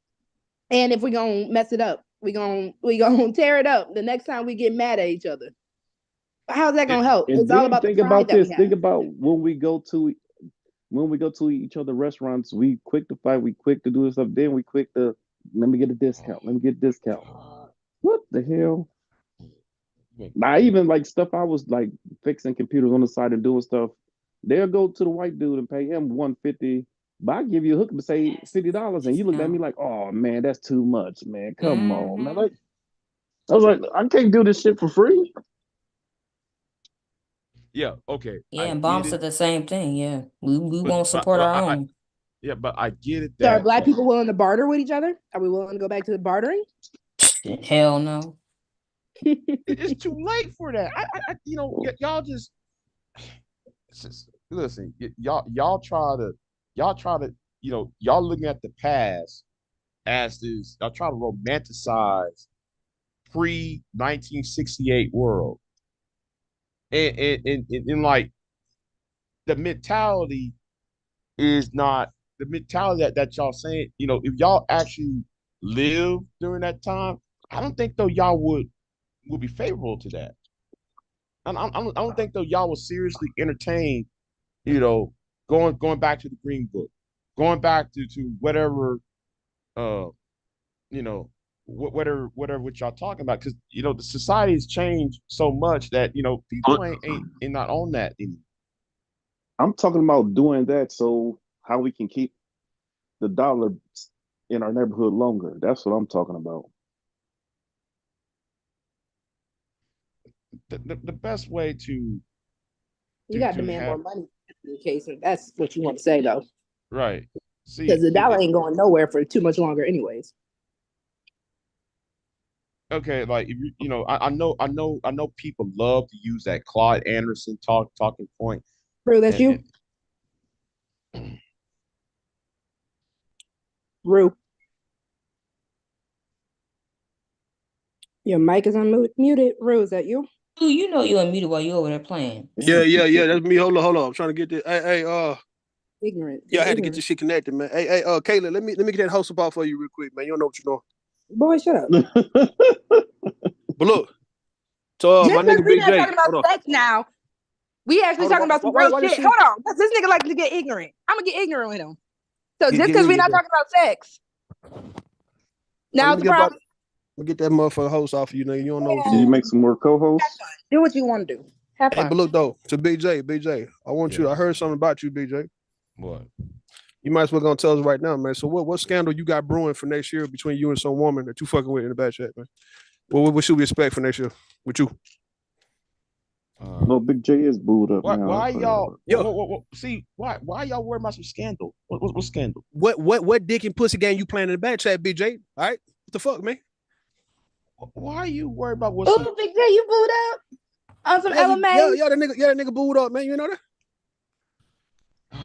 And if we're gonna mess it up, we're gonna tear it up the next time we get mad at each other. How's that gonna help? And It's all then about the think pride about that we this. Think have. about when we go to each other restaurants, we quick to fight, we quick to do this stuff, then we quick to let me get a discount. Let me get a discount. What the hell? Now even like stuff I was like fixing computers on the side and doing stuff, they'll go to the white dude and pay him $150. But I give you a hook and say $50, and you look at me like, oh man, that's too much, man. Come on, man. Like, I was like, I can't do this shit for free. Yeah, okay. Yeah, and Bomb said the same thing. Yeah, we won't support our own. Yeah, but I get it. So are Black people willing to barter with each other? Are we willing to go back to the bartering? Hell no. It's too late for that. Y'all just listen. Y'all try to, y'all looking at the past as this. Y'all try to romanticize pre-1968 world, and like the mentality is not the mentality that y'all saying. If y'all actually live during that time, I don't think though y'all would be favorable to that. I don't think though y'all will seriously entertain, going back to the Green Book, going back to whatever, whatever what y'all talking about, because the society has changed so much that people ain't not on that anymore. I'm talking about doing that so how we can keep the dollar in our neighborhood longer. That's what I'm talking about. The best way to You got to demand more money in case that's what you want to say, though. Right. See, because the dollar ain't going nowhere for too much longer, anyways. Okay, like if I know people love to use that Claude Anderson talking point. Bro, that's you. Rue. Your mic is unmuted. Rue, is that you? Ooh, you know you're unmuted while you're over there playing. Yeah. That's me. Hold on. I'm trying to get this. Hey, ignorant. Yeah, I had to get this shit connected, man. Hey, Kayla, let me get that host about for you real quick, man. You don't know what you're doing. Boy, shut up. But look, so my nigga we Big J. not talking about sex now. We actually talking about some real shit. Hold on, because this nigga likes to get ignorant. I'm gonna get ignorant with him. So just because we're not talking about sex, now it's a problem. We'll get that motherfucker host off of you, nigga. You don't know. Did you make some more co-hosts? Do what you want to do. Have fun. Hey, but look though, to BJ, I want you. I heard something about you, BJ. What? You might as well gonna tell us right now, man. So what scandal you got brewing for next year between you and some woman that you fucking with in the back chat, man? What should we expect for next year with you? No, Big J is booed up now. Why y'all? See, why y'all worried about some scandal? What scandal? What dick and pussy game you playing in the back chat, BJ? All right, what the fuck, man? Why are you worried about what? Oh, Big J, you booed up on some LMA? Yeah, that nigga booed up, man. You know that?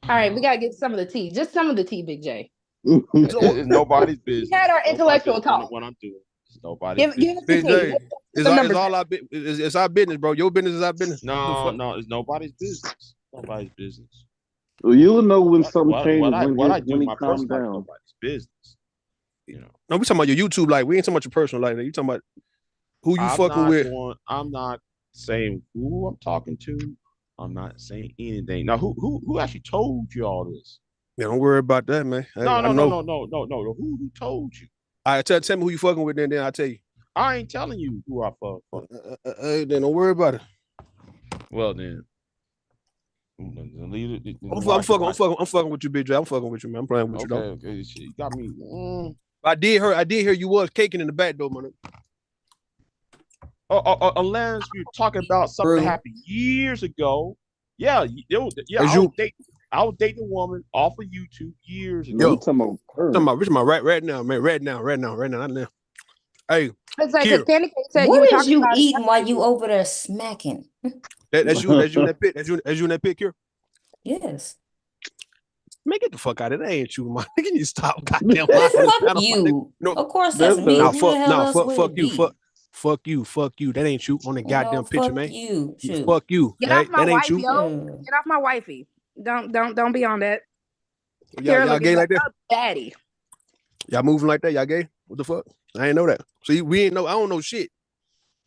All right, we gotta get some of the tea. Just some of the tea, Big J. It's nobody's business. We had our intellectual talk. What I'm doing. It's nobody's business. Big J, it's our business, bro. Your business is our business. No, it's nobody's business. Nobody's business. Well, you'll know when something changes when he calms down. Nobody's business. No, we talking about your YouTube life. We ain't talking about your personal life. You talking about who you fucking with. I'm not saying who I'm talking to. I'm not saying anything. Now, who actually told you all this? Yeah, don't worry about that, man. No. Who told you? All right, tell me who you fucking with, then I'll tell you. I ain't telling you who I fuck. Then don't worry about it. Well, then. I'm fucking with you, Big J. I'm fucking with you, man. I'm playing with you, though. Okay, you got me. I did hear you was caking in the back door, man. Unless you're talking about something that happened years ago. Yeah, I was dating a woman off of YouTube years ago. Talking about right now, man. Right now, not now. Hey, what is you eating while you over there smacking? That's you in that pit. That's you in that pit, Kira? Yes. Man, get the fuck out of it. That ain't you, man. Can you stop? Goddamn. Fuck you. No, of course that's me. Fuck you. That ain't you on the goddamn picture, man. You. Fuck you. Get off my wife, yo. Get off my wifey. Don't be on that. Y'all gay like that? Daddy. Y'all moving like that? Y'all gay? What the fuck? I ain't know that. So we ain't know. I don't know shit.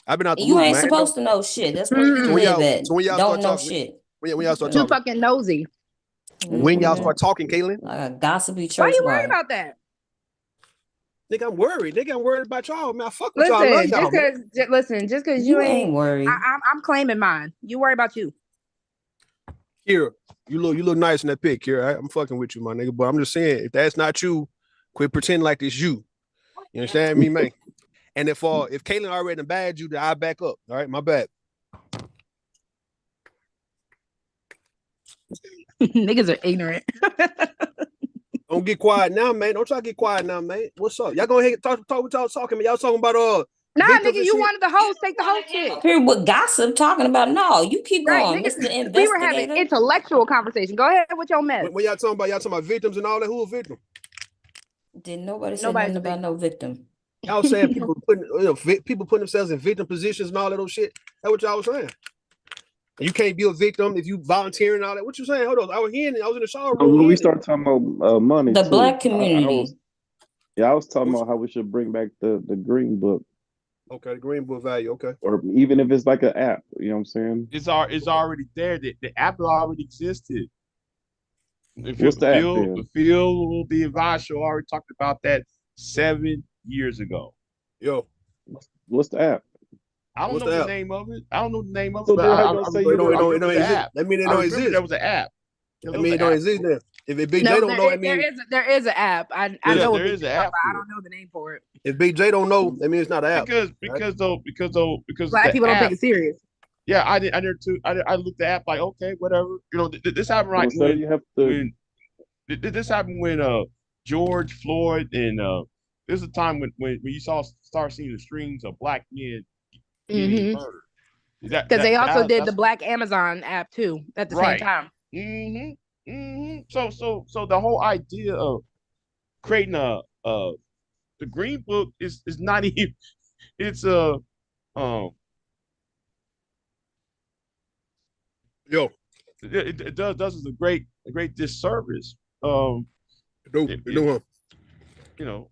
I've been out the You loop, ain't man. supposed to know shit. That's where you live at. So when y'all Don't start know talking, shit. when y'all start Too talking, fucking nosy. when y'all start talking, Caitlin, Like a gossipy Why church you worried wife. about that? nigga, I'm worried. Nigga, I'm worried about y'all, man. I fuck with y'all. I love Listen, y'all, man. just cause You you ain't worried. I'm claiming mine. You worry about you. Kira, you look nice in that pic, Kira. I'm fucking with you, my nigga. But I'm just saying, if that's not you, quit pretending like it's you. You understand me, man? And if Caitlin already bad you, then I back up. All right, my bad. Niggas are ignorant. Don't get quiet now, man. Don't try to get quiet now, man. What's up? Y'all go ahead and talk what y'all talking, man. Y'all talking about Nah, victims nigga, and you shit? wanted the host, take the host shit. Here with gossip talking about no, you keep Right, going, nigga. Mr. We were having Investigator. intellectual conversation. Go ahead with your mess. When y'all talking about victims and all that, who a victim? Did nobody say Nobody's nothing a about no victim? Y'all saying people putting themselves in victim positions and all that old shit. That's what y'all was saying. You can't be a victim if you volunteering and all that. What you saying? Hold on. I was in the shower room. When we start talking about money, The too, black community. I was talking about how we should bring back the Green Book. Okay, the Green Book value. Okay. Or even if it's like an app, you know what I'm saying? It's already there. The app already existed. What's the app then? Phil the advisor already talked about that 7 years ago. Yo, what's the app? I don't know the name of it. I don't know the name of it. So But then how I gonna say remember, you I don't remember the exist? app. That mean it I don't remember exist. there was an app. I mean, it don't exist then. If BJ don't know, I mean, there is an app. I know what there is an app. I don't know the name for it. if BJ don't know, that means it's not an app. Because Black the people don't app, take it serious. Yeah, I did too. I looked at the app like, okay, whatever. You know, this happened right So you have to. this happened when George Floyd and this is a time when you start seeing the streams of black men getting murdered. Because they also did the Black Amazon app too at the same time. So the whole idea of creating the Green Book is not even. It's Yo, it does us a great disservice. You know,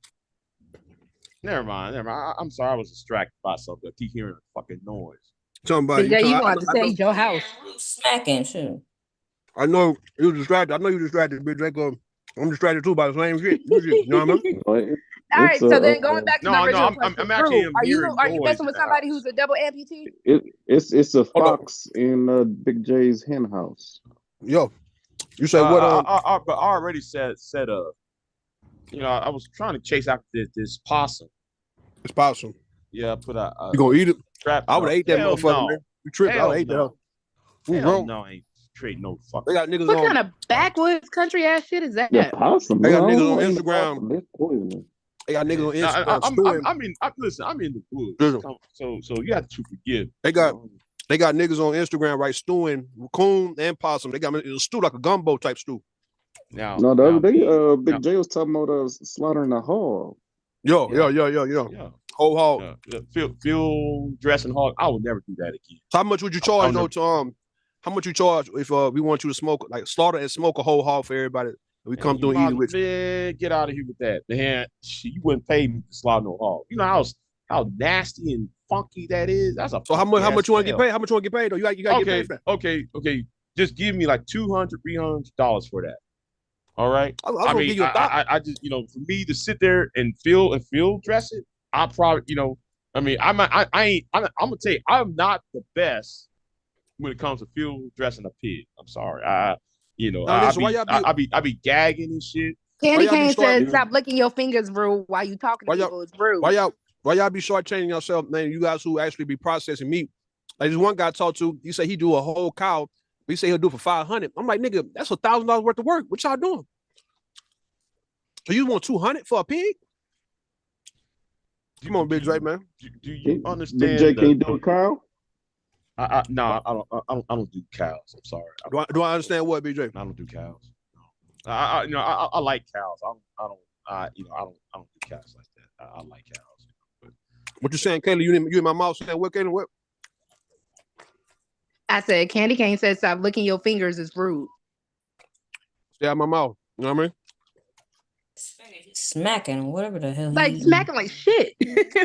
never mind. I'm sorry, I was distracted by something. I keep hearing a fucking noise. Talking about you want to say your house. Smacking shit. I know you distracted. I know you distracted, BJ. I'm distracted too by the same shit. You know what I mean? All right, so then going back to the original question, I'm actually Drew, are you messing with somebody who's a double amputee? It's a fox in Big J's hen house. Yo, you say what? I already said you know, I was trying to chase after this possum. It's possum. Yeah, I put a you gonna eat it? Trap I would have ate that Hell motherfucker, no. man. You tripping? I would have ate that. Hell no, I ain't trading no fuck. They got niggas What on. kind of backwoods country ass shit is that? Yeah, possum. They got I niggas don't on know Instagram. They're poisonous. They got niggas on Instagram. Listen, I'm in the woods. So you have to forgive. They got niggas on Instagram, right? Stewing raccoon and possum. They got a stew like a gumbo type stew. Now, no, the other day, Big J was talking about slaughtering a hog. Yo. Whole hog. Phil dressing hog. I would never do that again. So how much would you charge though to how much you charge if we want you to smoke, like slaughter and smoke a whole hog for everybody? We come through and eat it with you. Man, get out of here with that. Man, you wouldn't pay me to slaughter no hog. You know how nasty and funky that is? That's a so how much you want to get paid? How much you want to get paid though? You got to get paid for that. Okay. Just give me like $200, $300 for that. All right. I mean, I just, you know, for me to sit there and feel dress it, I probably, you know, I mean, I'm gonna tell you, I'm not the best when it comes to field dressing a pig. I'm sorry. I be gagging and shit. Candy Cane said, "Stop licking your fingers, bro, while you talking to people. It's rude." Why y'all be shortchanging yourself, man? You guys who actually be processing meat. Like this one guy talked to, he said he do a whole cow. He say he'll do it for $500. I'm like, nigga, that's $1,000 worth of work. What y'all doing? So you want $200 for a pig? Come on, Big J, man. Do you understand? Big J, can you do a cow? No, I don't do cows. I'm sorry. Do I understand what, BJ? I don't do cows. No. I like cows. I don't do cows like that. I like cows. But what you saying, Kayla? You in my mouth saying what, Kayla? What? I said, Candy Cane said, "Stop licking your fingers. It's rude." Stay out my mouth. You know what I mean? Smacking, whatever the hell. Like smacking like shit.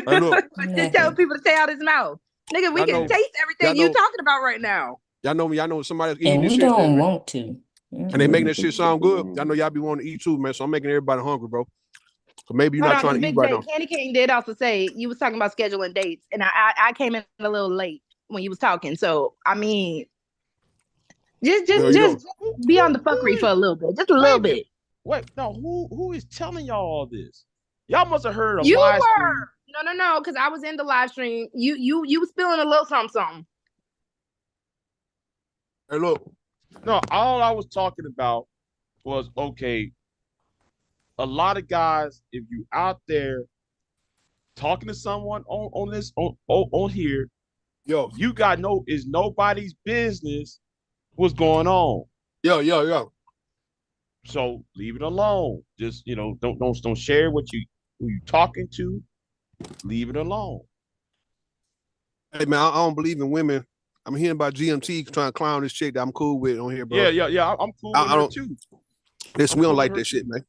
I know. Just telling people to stay out his mouth. Nigga, we can taste everything you talking about right now. Y'all know me. Y'all know somebody's eating And this we shit. don't want to. And they making that shit sound good. Y'all know y'all be wanting to eat too, man. So I'm making everybody hungry, bro. So maybe you're not trying to eat right now. Candy King did also say you was talking about scheduling dates, and I came in a little late when you was talking. So I mean, just be on the fuckery for a little bit, just a little bit. Wait, no, who is telling y'all all this? Y'all must have heard a You live were stream. no, because I was in the live stream. You was spilling a little something. Hey, look. No, all I was talking about was okay. A lot of guys, if you out there talking to someone on here, yo, you got it's nobody's business what's going on. Yo. So leave it alone. Just don't share who you talking to. Leave it alone. Hey man, I don't believe in women. I'm hearing about GMT trying to clown this chick that I'm cool with on here, bro. Yeah. I'm cool with her too. Listen, we don't like that shit, man.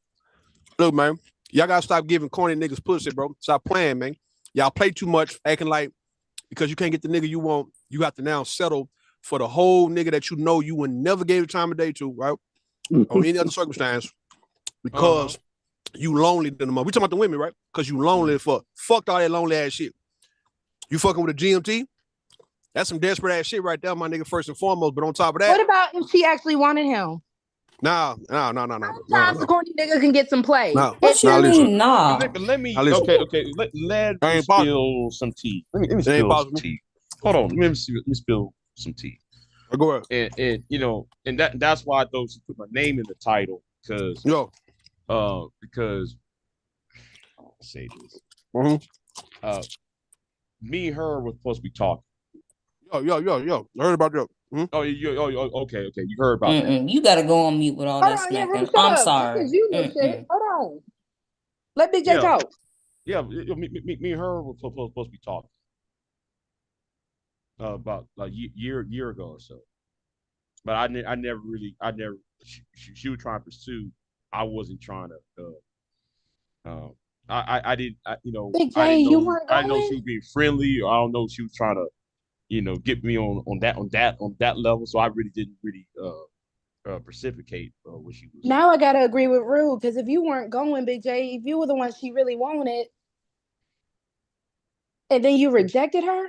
Look, man, y'all gotta stop giving corny niggas pussy, bro. Stop playing, man. Y'all play too much, acting like because you can't get the nigga you want, you have to now settle for the whole nigga that you know you would never gave the time of day to, right? Or any other circumstance, because you lonely than the mother. We talking about the women, right? Because you lonely for fucked all that lonely ass shit. You fucking with a GMT? That's some desperate ass shit right there, my nigga, first and foremost. But on top of that, what about if she actually wanted him? No. Sometimes the corny nigga can get some play. No. What you mean, nah? Let me. Listen. Okay. Let me spill some tea. Let me spill some tea. Hold on. Let me spill some tea. Go ahead. And that's why I thought she put my name in the title because I'll say this. Me and her were supposed to be talking. Yo. I heard about that. Okay. You heard about that. You gotta go on mute with all that smacking. I'm sorry. Hold on. Let Big J talk. Yeah, me and her were supposed to be talking about like year ago or so. But I never. She was trying to pursue. I wasn't trying to. I didn't. Big J, you weren't going? I know she was being friendly, or I don't know if she was trying to. Get me on that level. So I really didn't precipitate what she was. Now I gotta agree with Rue because if you weren't going, Big J, if you were the one she really wanted, and then you rejected her.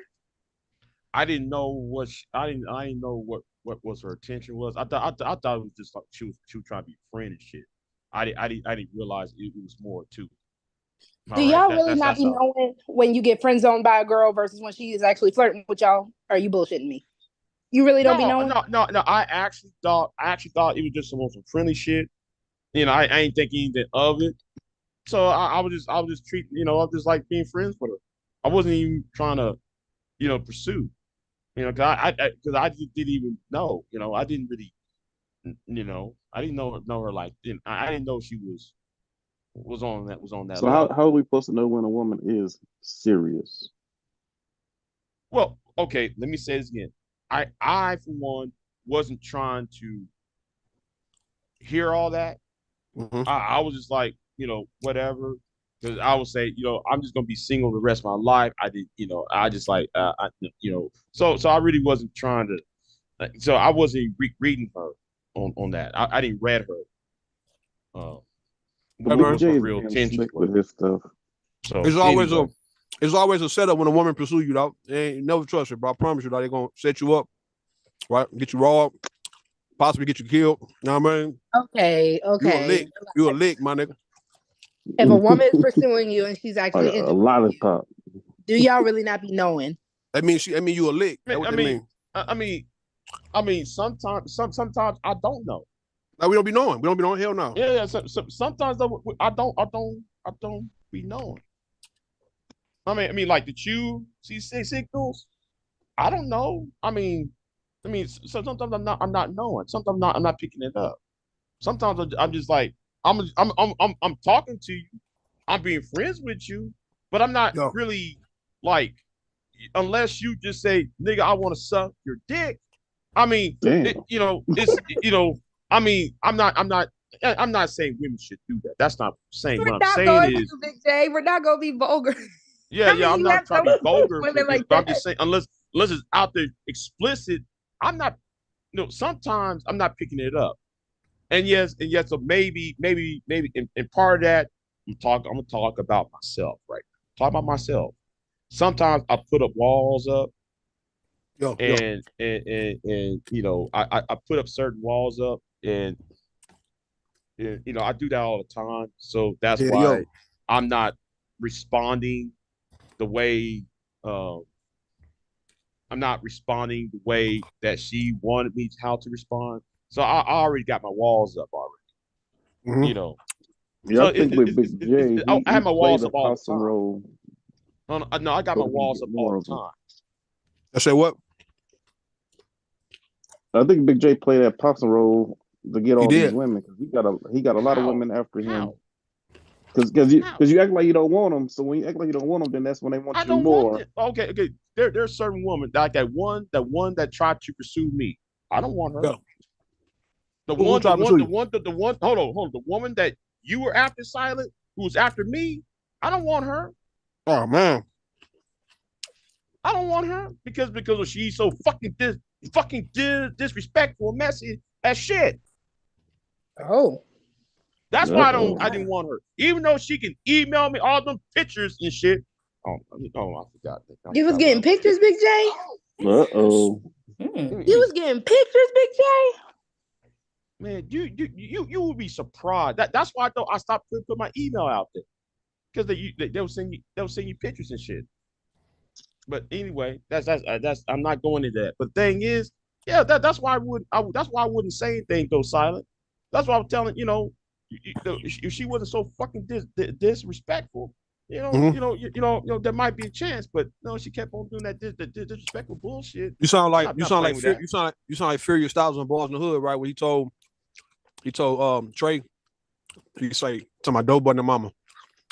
I didn't know what I didn't know what was her intention was. I thought it was just like she was trying to be a friend and shit. I didn't realize it was more to it. Do y'all really not be knowing when you get friend zoned by a girl versus when she is actually flirting with y'all? Or are you bullshitting me? You really don't be knowing? No. I actually thought it was just some friendly shit. I ain't thinking anything of it. So I was just treating, I was just like being friends with her. I wasn't even trying to, pursue. Because I just didn't even know. I didn't really, I didn't know her like. I didn't know she was on that. So how are we supposed to know when a woman is serious? Well, okay, let me say this again. I for one wasn't trying to hear all that. I was just like, whatever. Because I would say, I'm just gonna be single the rest of my life. I did, I just like, So I really wasn't trying to. So I wasn't reading her on that. I didn't read her. Real attention with this stuff. So it's always a setup when a woman pursue you, though. You never trust her, but I promise you, they're gonna set you up, right? Get you raw, possibly get you killed. You know what I mean? Okay. You a lick, my nigga. If a woman is pursuing you and she's actually a lollipop, do y'all really not be knowing? I mean, you a lick. I mean, sometimes I don't know. Like we don't be knowing. We don't be knowing. Hell no. Yeah. So sometimes I don't be knowing. I mean, like, did you see signals? I don't know. I mean, so sometimes I'm not knowing. Sometimes I'm not picking it up. Sometimes I'm just like, I'm talking to you. I'm being friends with you, but I'm not really like, unless you just say, nigga, I want to suck your dick. I mean, I mean, I'm not saying women should do that. That's not saying. What I'm saying is, Big J, we're not gonna be vulgar. Yeah, I'm not trying to be vulgar. I'm just saying, unless it's out there explicit, I'm not, sometimes I'm not picking it up. And yes, so maybe, and part of that, I'm gonna talk about myself, right? Talk about myself. Sometimes I put up walls up, and I put up certain walls up, and I do that all the time. So that's why I'm not responding the way that she wanted me how to respond. So I already got my walls up already. Yeah, So I think with Big J, I have my walls up all the possum time. role. No, I got my walls up all the time. I say what? I think Big J played that possum role to get all these did. women because he got a lot of women after him. Because you act like you don't want them, so when you act like you don't want them, then that's when they want I you don't more. want it. Okay. There's certain women like that one that tried to pursue me. I don't want her. Yeah. The Who one. tried to pursue you? Hold on. The woman that you were after, Silent, who was after me. I don't want her. Oh man. I don't want her because she's so fucking disrespectful, messy as shit. Oh. That's why I didn't want her. Even though she can email me all them pictures and shit. I forgot. You was getting pictures, Big J? Uh-oh. You was getting pictures, Big J? Man, you would be surprised. That's why I stopped putting my email out there. Because they'll send you pictures and shit. But anyway, that's I'm not going into that. But the thing is, yeah, that's why I wouldn't say anything though, Silent. That's why I'm telling if she wasn't so fucking disrespectful, there might be a chance. But no, she kept on doing that disrespectful bullshit. You sound like Furious Styles on Boys in the Hood, right? Where he told Trey, he say to my dope button mama,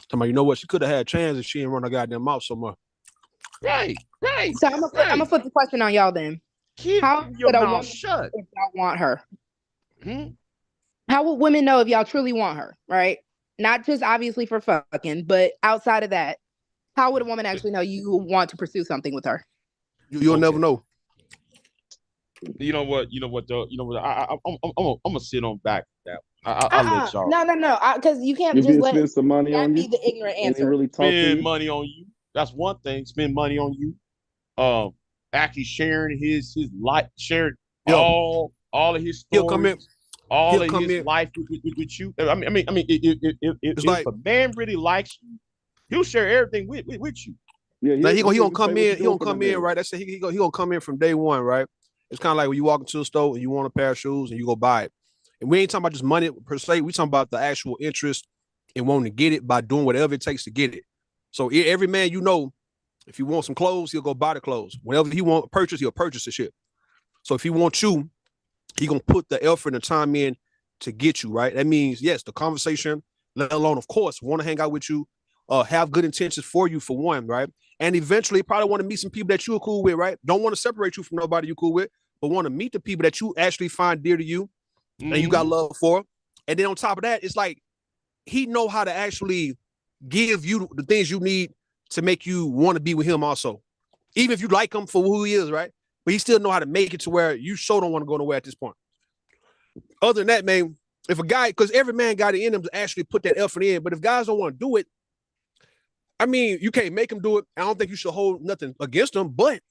tell me, you know what? She could have had a chance if she didn't run her goddamn mouth so much. Right. So I'm gonna flip the question on y'all then. Keep your mouth shut if y'all want her. Hmm? How would women know if y'all truly want her, right? Not just obviously for fucking, but outside of that, how would a woman actually know you want to pursue something with her? You'll never know. You know what? Though, I'm gonna sit on back that. I'll let y'all. No, because you can't You just can let spend some money on be you. the ignorant and they answer. really talk to Spend you. money on you. That's one thing. Spend money on you. Actually sharing his life, sharing all of his stories. He'll come in. All of his life with you. I mean, if a man really likes you, he'll share everything with you. Yeah, now he gonna come in. He gonna come in, right? That's it. He gonna come in from day one, right? It's kind of like when you walk into a store and you want a pair of shoes and you go buy it. And we ain't talking about just money per se. We talking about the actual interest in wanting to get it by doing whatever it takes to get it. So every man, if he wants some clothes, he'll go buy the clothes. Whenever he want to purchase, he'll purchase the shit. So if he wants you, he gonna put the effort and the time in to get you, right? That means, yes, the conversation, let alone, of course, want to hang out with you, have good intentions for you, for one, right? And eventually probably want to meet some people that you're cool with, right? Don't want to separate you from nobody you're cool with, but want to meet the people that you actually find dear to you and you got love for. And then on top of that, it's like he know how to actually give you the things you need to make you want to be with him also. Even if you like him for who he is, right? But he still know how to make it to where you so don't want to go nowhere at this point. Other than that, man, if a guy, because every man got it in him to actually put that effort in, but if guys don't want to do it, I mean, you can't make him do it. I don't think you should hold nothing against him, but,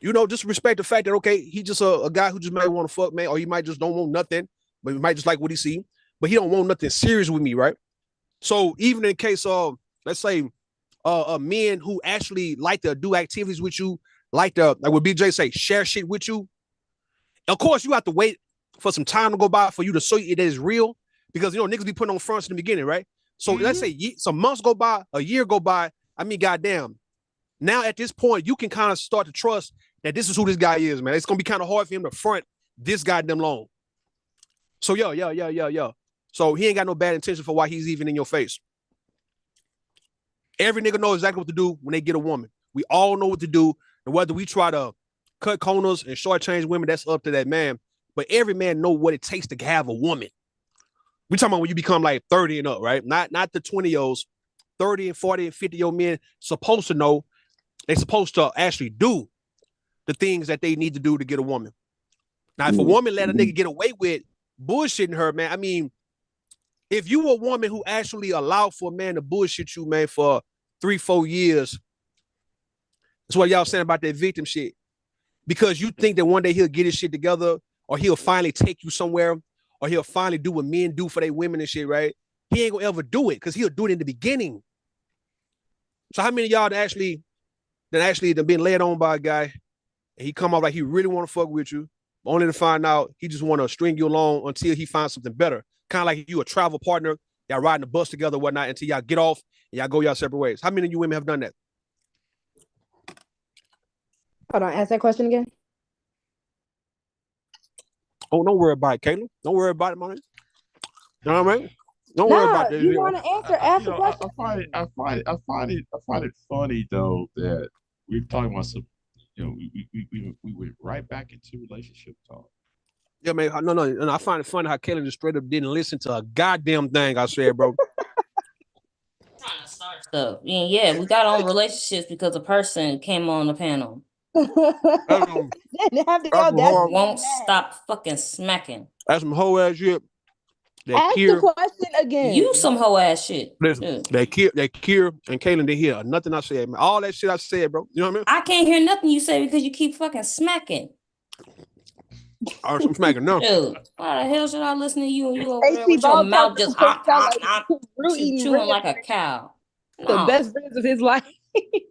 just respect the fact that, okay, he just a guy who just might want to fuck, man, or he might just don't want nothing, but he might just like what he see, but he don't want nothing serious with me, right? So even in case of, let's say, men who actually like to do activities with you, like what BJ say, share shit with you. Of course, you have to wait for some time to go by for you to show you it is real, because niggas be putting on fronts in the beginning, right? So let's say some months go by, a year go by. I mean, goddamn. Now at this point, you can kind of start to trust that this is who this guy is, man. It's gonna be kind of hard for him to front this goddamn long. So yeah. So he ain't got no bad intention for why he's even in your face. Every nigga knows exactly what to do when they get a woman. We all know what to do. And whether we try to cut corners and shortchange women, that's up to that man. But every man know what it takes to have a woman. We talking about when you become like 30 and up, right? Not the 20-year-olds, 30 and 40 and 50-year-old men supposed to know. They supposed to actually do. the things that they need to do to get a woman. Now, if a woman let a nigga get away with bullshitting her, man, I mean, if you a woman who actually allowed for a man to bullshit you, man, for 3-4 years, that's what y'all saying about that victim shit. Because you think that one day he'll get his shit together, or he'll finally take you somewhere, or he'll finally do what men do for their women and shit, right? He ain't gonna ever do it because he'll do it in the beginning. So how many of y'all that actually been led on by a guy and he come off like he really want to fuck with you, only to find out he just want to string you along until he finds something better? Kind of like you a travel partner, y'all riding the bus together, whatnot, until y'all get off and y'all go y'all separate ways. How many of you women have done that? Hold on, ask that question again. Oh, don't worry about it, Caitlin. Don't worry about it, man. You know what I mean? Don't worry about this. You want to answer? Ask the question. I find it funny though that we're talking about some, we went right back into relationship talk. Yeah, man. No. And I find it funny how Caitlin just straight up didn't listen to a goddamn thing I said, bro. So yeah, we got on relationships because a person came on the panel. Won't stop fucking smacking. That's some hoe ass shit. Ask the question again. You some hoe ass shit. Listen, that Kier and Caitlin didn't hear nothing I said, man. All that shit I said, bro. You know what I mean? I can't hear nothing you say because you keep fucking smacking. I'm smacking no. Dude, why the hell should I listen to you and you over there with your mouth just chewing like a cow? The best friends of his life.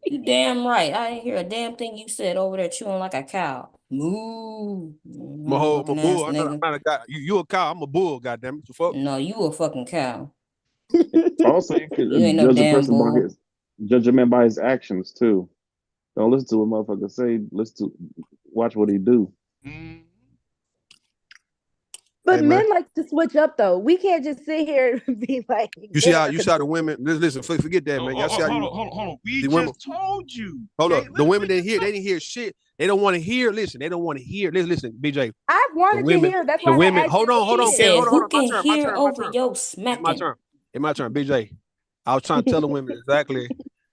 You damn right. I didn't hear a damn thing you said over there chewing like a cow. Moo. I'm a bull. I'm not a guy. You a cow. I'm a bull. Goddamn it. The fuck? No, you a fucking cow. Also, you can You ain't no judge a damn person bull. by judge a man by his actions too. Don't listen to what motherfucker say. Watch what he do. But men like to switch up though. We can't just sit here and be like. You see how the women listen. Forget that, man. Y'all see how Hold on. We just women, told you. Hold up. The women didn't hear. They didn't hear shit. They don't want to hear. Listen, they don't want to hear. Listen, BJ. I wanted to hear. That's why the women. I Hold on. Who can My hear turn. over your smacking? It's my turn. BJ. I was trying to tell the women exactly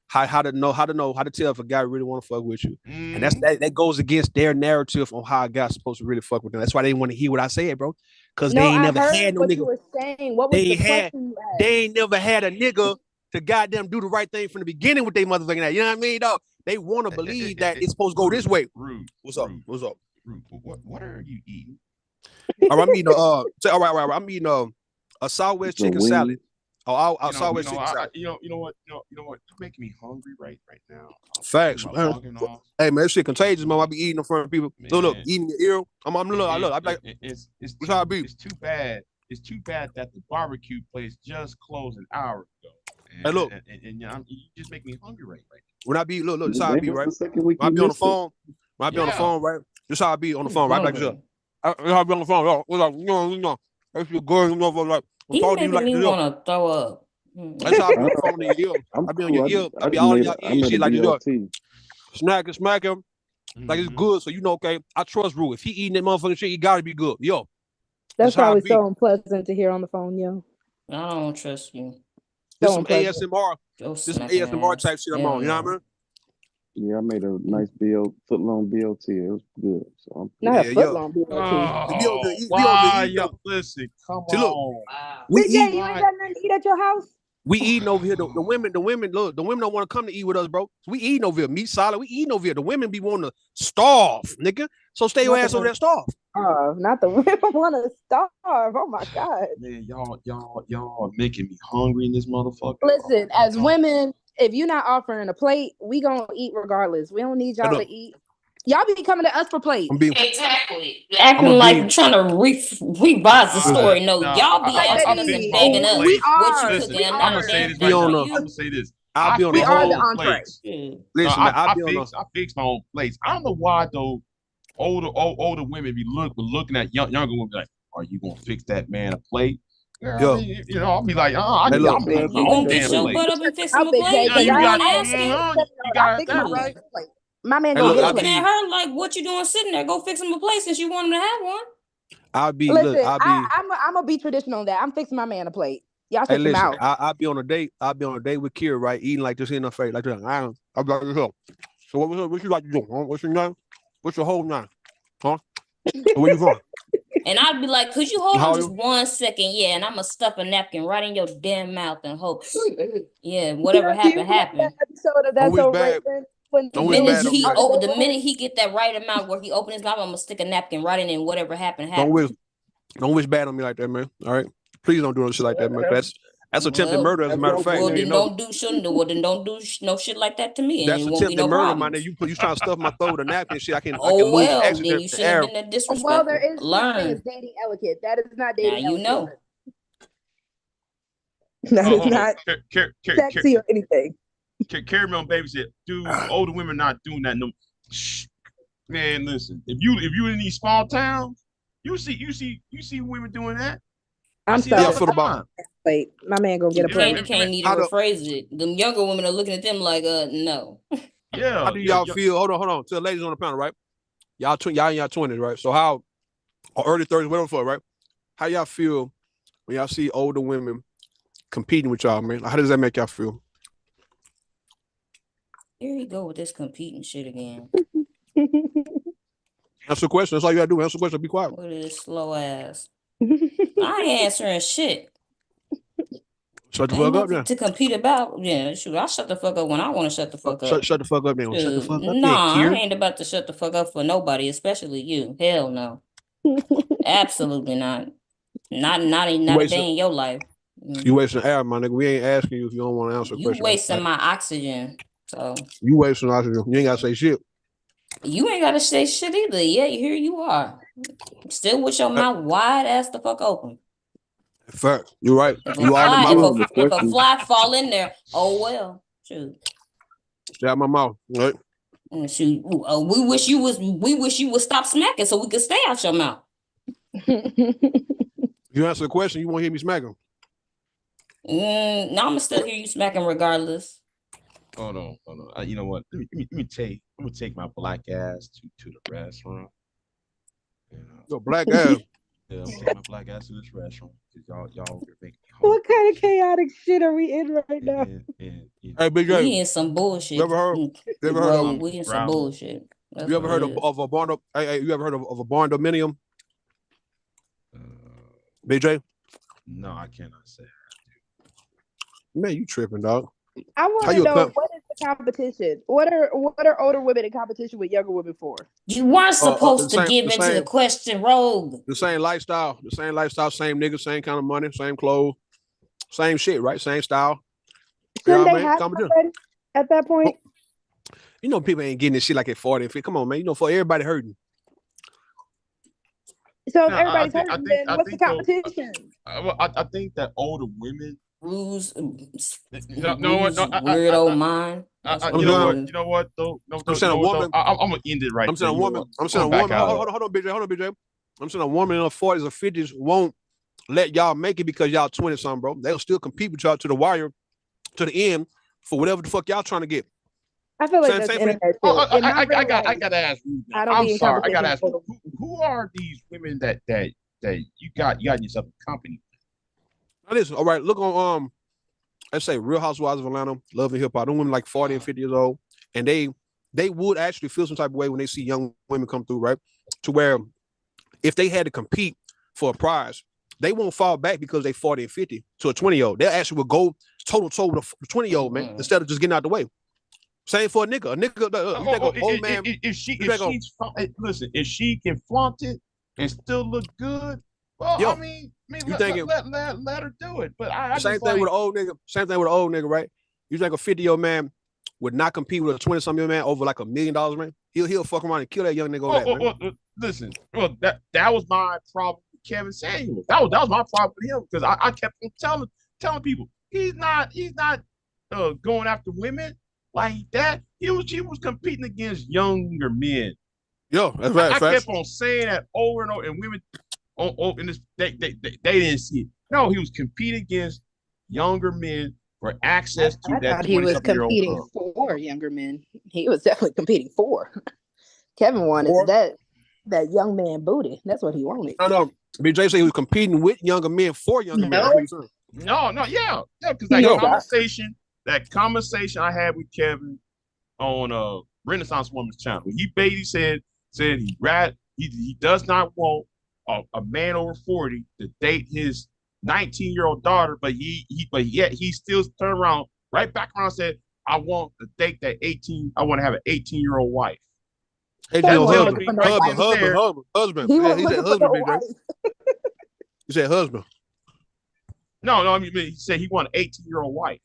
how to tell if a guy really want to fuck with you, and that goes against their narrative on how a guy's supposed to really fuck with them. That's why they want to hear what I said, bro. Because they ain't never had no nigga. You were saying. What was the question you asked? They ain't never had a nigga to goddamn do the right thing from the beginning with they motherfucking ass. You know what I mean, dog? They want to believe that it's supposed to go this way. Rude. What's up? Rude. What are you eating? All right, I'm eating all right. I'm eating a Southwest chicken salad. Southwest chicken salad. You know what? You're making me hungry right now. Facts, man. Hey, man, that shit contagious, man. I be eating in front of people. Look, eating your ear. I'm like, it's too bad. It's too bad that the barbecue place just closed an hour ago. Hey, look. And you just make me hungry right now. When I be, look, this is how I be, right? When I be on the phone, right? This is how I be on the phone, right? Like this. I be on the phone, like, that's your girl, like, I'm talking to you like this. You want to throw up. That's how I be on the phone in your ear. I be on your ear. I be all in your ear shit like this. Smacking. Like it's good. So, okay, I trust Rue. If he eating that motherfucking shit, he got to be good. Yo. That's probably so unpleasant to hear on the phone, yo. I don't trust you. This some ASMR. This some ASMR type shit I'm on. You know what I mean? Yeah, I made a nice foot-long BLT. It was good. So I'm not a foot-long BLT. Why, listen, come on. BJ, you ain't got nothing to eat at your house? We eating over here. The women, look, the women don't want to come to eat with us, bro. So we eating over here. Meat solid. We eating over here. The women be wanting to starve, nigga. So stay your ass over there, starve. Not the women want to starve. Oh my God. Man, y'all making me hungry in this motherfucker. Listen, as women, if you're not offering a plate, we gonna eat regardless. We don't need y'all to eat. Y'all be coming to us for plates. Exactly. Acting like you're trying to revise the story. No, y'all be asking us and begging us. I'm gonna say this right now. I'm gonna say this. I'll be on the whole plates. Listen, I fix my own plates. I don't know why though. Older women be looking at younger women like, are you gonna fix that man a plate? Girl, I'll be like, I'm you gonna fix your butt up and fix him a plate? You got that right. My man gonna be looking at her like, what you doing sitting there? Go fix him a plate since you want him to have one. I'm gonna be traditional on that. I'm fixing my man a plate. Y'all check him out. I'll be on a date. I'll be on a date with Kira, right? Eating like this in her face, like that. I'll be like, so what you like to do? What's your name? What's your whole nine? Huh? Where you from? And I'd be like, could you hold How on old just you? 1 second? Yeah, and I'm gonna stuff a napkin right in your damn mouth and hope, yeah, whatever happened, happened. Episode of Don't That's wish So bad. Raven. When Don't The wish minute bad on me he like open, the minute he get that right amount where he open his mouth, I'm gonna stick a napkin right in, and whatever happened, Don't happened. wish bad on me like that, man. All right. Please don't do no shit like that, man. That's attempted murder, as a matter of fact. Well, Man, then you know. don't do shit. Well, then don't do no shit like that to me, and That's it won't be attempted no murder, man. problems. You trying to stuff my throat with a napkin shit. I can Oh lose well, oxygen then in you the shouldn't have air. been that Well, disrespectful. there is such thing as Learn. dating etiquette. That is not Now dating you etiquette. know. That is not sexy or anything. Carry me on baby said, dude, older women not doing that no. Shh. Man, listen, if you in these small towns, you see women doing that. I'm see it all sorry. the time. Wait, my man gonna get a Candy plate. can't even rephrase it. The younger women are looking at them like, no. Yeah. How do y'all feel? Hold on. To the ladies on the panel, right? Y'all in y'all 20s, right? So how, or early 30s, whatever for, right? How y'all feel when y'all see older women competing with y'all, man? How does that make y'all feel? Here you go with this competing shit again. Answer the question. That's all you gotta do. Answer the question. Be quiet. With this slow ass. I ain't answering shit. Shut the Ain't fuck up, nothing then. to compete about. Yeah, shoot, I shut the fuck up when I want to shut the fuck up. Shut the fuck up, then. Shut the fuck up, Nah, then, I Kier. ain't about to shut the fuck up for nobody, especially you. Hell no. Absolutely not. Not a day in your life. You wasting air, my nigga. We ain't asking you if you don't want to answer a You question. wasting my oxygen. So You wasting oxygen. You ain't gotta say shit. you ain't gotta say shit either. Yeah, here you are. Still with your mouth wide ass the fuck open. Fact. You're right. If You are my mouth. if a fly fall in there, oh well. Shoot. Stay out my mouth. Right? Shoot. We wish you would stop smacking so we could stay out your mouth. You answer the question, you won't hear me smacking. No, I'm gonna still hear you smacking regardless. Hold on. You know what? Let me take. I'm gonna take my black ass to the restaurant. Your black ass. Yeah, I'm taking my black ass to this restaurant because y'all are making me What kind of chaotic shit are we in right now? Hey, Big J. We in some bullshit. You ever heard of we in some bullshit. That's you ever what heard it of a barn? Hey, you ever heard of a barn dominium? BJ? No, I cannot say. Man, you tripping, dog. I want to know what is the competition? What are older women in competition with younger women for? You weren't supposed to give the into same- the question, Rogue. The same lifestyle, same niggas, same kind of money, same clothes, same shit, right? Same style. Shouldn't You know what I they mean? have Competition. somebody at that point? You know, people ain't getting this shit like at 40 and 50. Come on, man. You know, for everybody hurting. So if No, everybody's I think- hurting, I then think what's the though- competition? I think that older women. Rules. Weirdo mind. You know what though? No, I'm saying a woman. I'm gonna end it right. I'm saying a there. You know woman. what? I'm saying a I'm back woman. out. Hold on, BJ. I'm saying a woman in her 40s or 50s won't let y'all make it because y'all 20 something, bro. They'll still compete with y'all to the wire, to the end, for whatever the fuck y'all trying to get. I feel like Same- that's same internet shit. I gotta ask you. I don't I'm be in sorry. I gotta competition ask you. Who are these women that you got yourself a company? Now listen, all right, look on let's say Real Housewives of Atlanta, Love and Hip Hop. Them women like 40 and 50 years old, and they would actually feel some type of way when they see young women come through, right? To where if they had to compete for a prize, they won't fall back because they 40 and 50 to a 20-year-old. They actually will go toe to toe with a 20-year-old man instead of just getting out the way. Same for a nigga. A nigga, you think an old man. Listen, if she can flaunt it and still look good, well, Yo, I mean, you thinking let her do it. But I same just thing like, with an old nigga. Same thing with an old nigga, right? You think a 50-year-old man would not compete with a 20-something-year man over like $1 million, man? He'll fuck around and kill that young nigga over that, man. Listen, that was my problem with Kevin Samuels. That was my problem with him because I kept on telling people he's not going after women like that. He was competing against younger men. Yo, that's right. I kept on saying that over and over, and women in this they didn't see it. No, he was competing against younger men for access to I that thought he was 20-something-year-old competing girl. for younger men. He was definitely competing for. Kevin wanted that young man booty. That's what he wanted. No. BJ said he was competing with younger men for younger men. That's what he's saying. No, yeah, because that conversation I had with Kevin on Renaissance Woman's channel, he basically said he does not want a man over 40 to date his 19-year-old daughter, but yet he still turned around right back around and said, I want to date that 18. I want to have an 18-year-old wife. Husband. He Yeah, was he said looking for husband, no Big J. wife. He said husband. No, I mean he said he wanted an 18-year-old wife.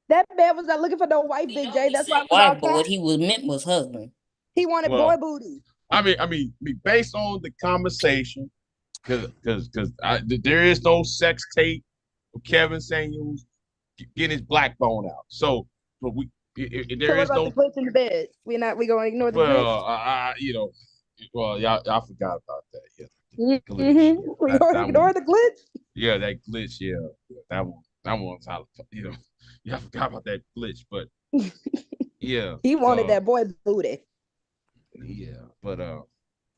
That man was not looking for no wife, Big J. That's why Wife, but what he was meant was husband. he wanted Well, boy booty. I mean, based on the conversation, because there is no sex tape of Kevin Samuels getting his black bone out. So, but there So is what about no. the glitch in the bed? We gonna ignore the Well, glitch? y'all forgot about that. Yeah, Mm-hmm. We gonna ignore the glitch. Yeah, that glitch. Yeah, that one's out. Y'all forgot about that glitch, but yeah, He wanted that boy booty. Yeah, but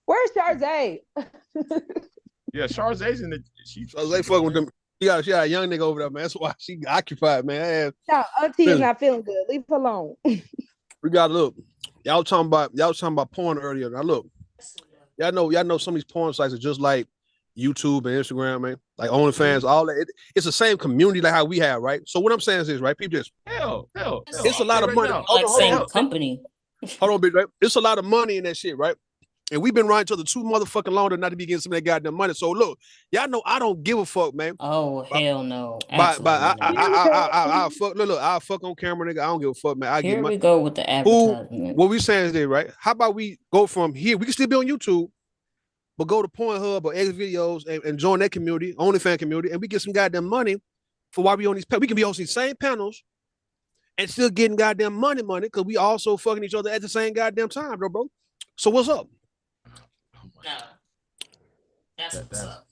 Where's Charze? yeah, Charze's in the. Charze fucking with them. She got a young nigga over there, man. That's why she occupied, man. No, Auntie is Listen. not feeling good. Leave her alone. We got look. Y'all talking about porn earlier. Now look, y'all know some of these porn sites are just like YouTube and Instagram, man. Like OnlyFans, all that. It's the same community like how we have, right? So what I'm saying is this, right? People just hell. It's a lot of money. Same company. Hold on, big right? It's a lot of money in that shit, right? And we've been riding each other too motherfucking long to not to be getting some of that goddamn money. So look, y'all know I don't give a fuck, man. Oh hell no! But I'll fuck. Look, I'll fuck on camera, nigga. I don't give a fuck, man. I Here get we my. go with the advertisement. What we saying is this, right? How about we go from here? We can still be on YouTube, but go to Pornhub or X videos and join that community, OnlyFans community, and we get some goddamn money for why we on these. We can be on these same panels and still getting goddamn money because we also fucking each other at the same goddamn time, bro. So what's up? No. That's what's up.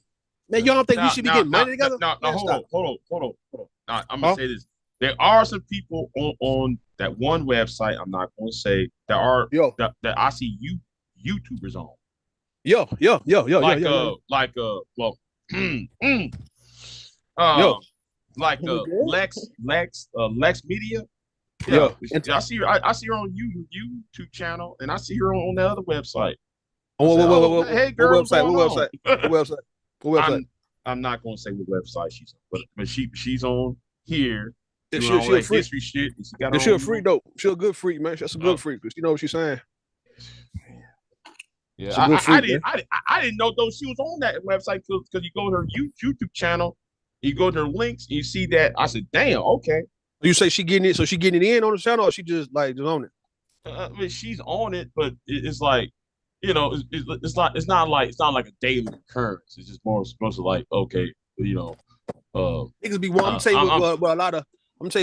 Man, y'all don't think we should be getting money together? No, hold on. Now, I'm gonna say this. There are some people on that one website. I'm not gonna say that I see YouTubers on. Lex Media. Yeah, I see her on YouTube channel, and I see her on the other website. Hey, girl, what website? I'm not gonna say what website she's on, but she's on here. She doing all a that freak. history shit. She a freak though. She a good freak, man. She's a good freak because you know what she's saying. Yeah, I didn't know though she was on that website because you go to her YouTube channel, you go to her links, and you see that. I said, damn, okay. You say she getting it, so she getting it in on the channel, or she just on it? I mean, she's on it, but it's like, you know, it's not like a daily occurrence. It's just more supposed to like, okay, you know, niggas be. I'm tell you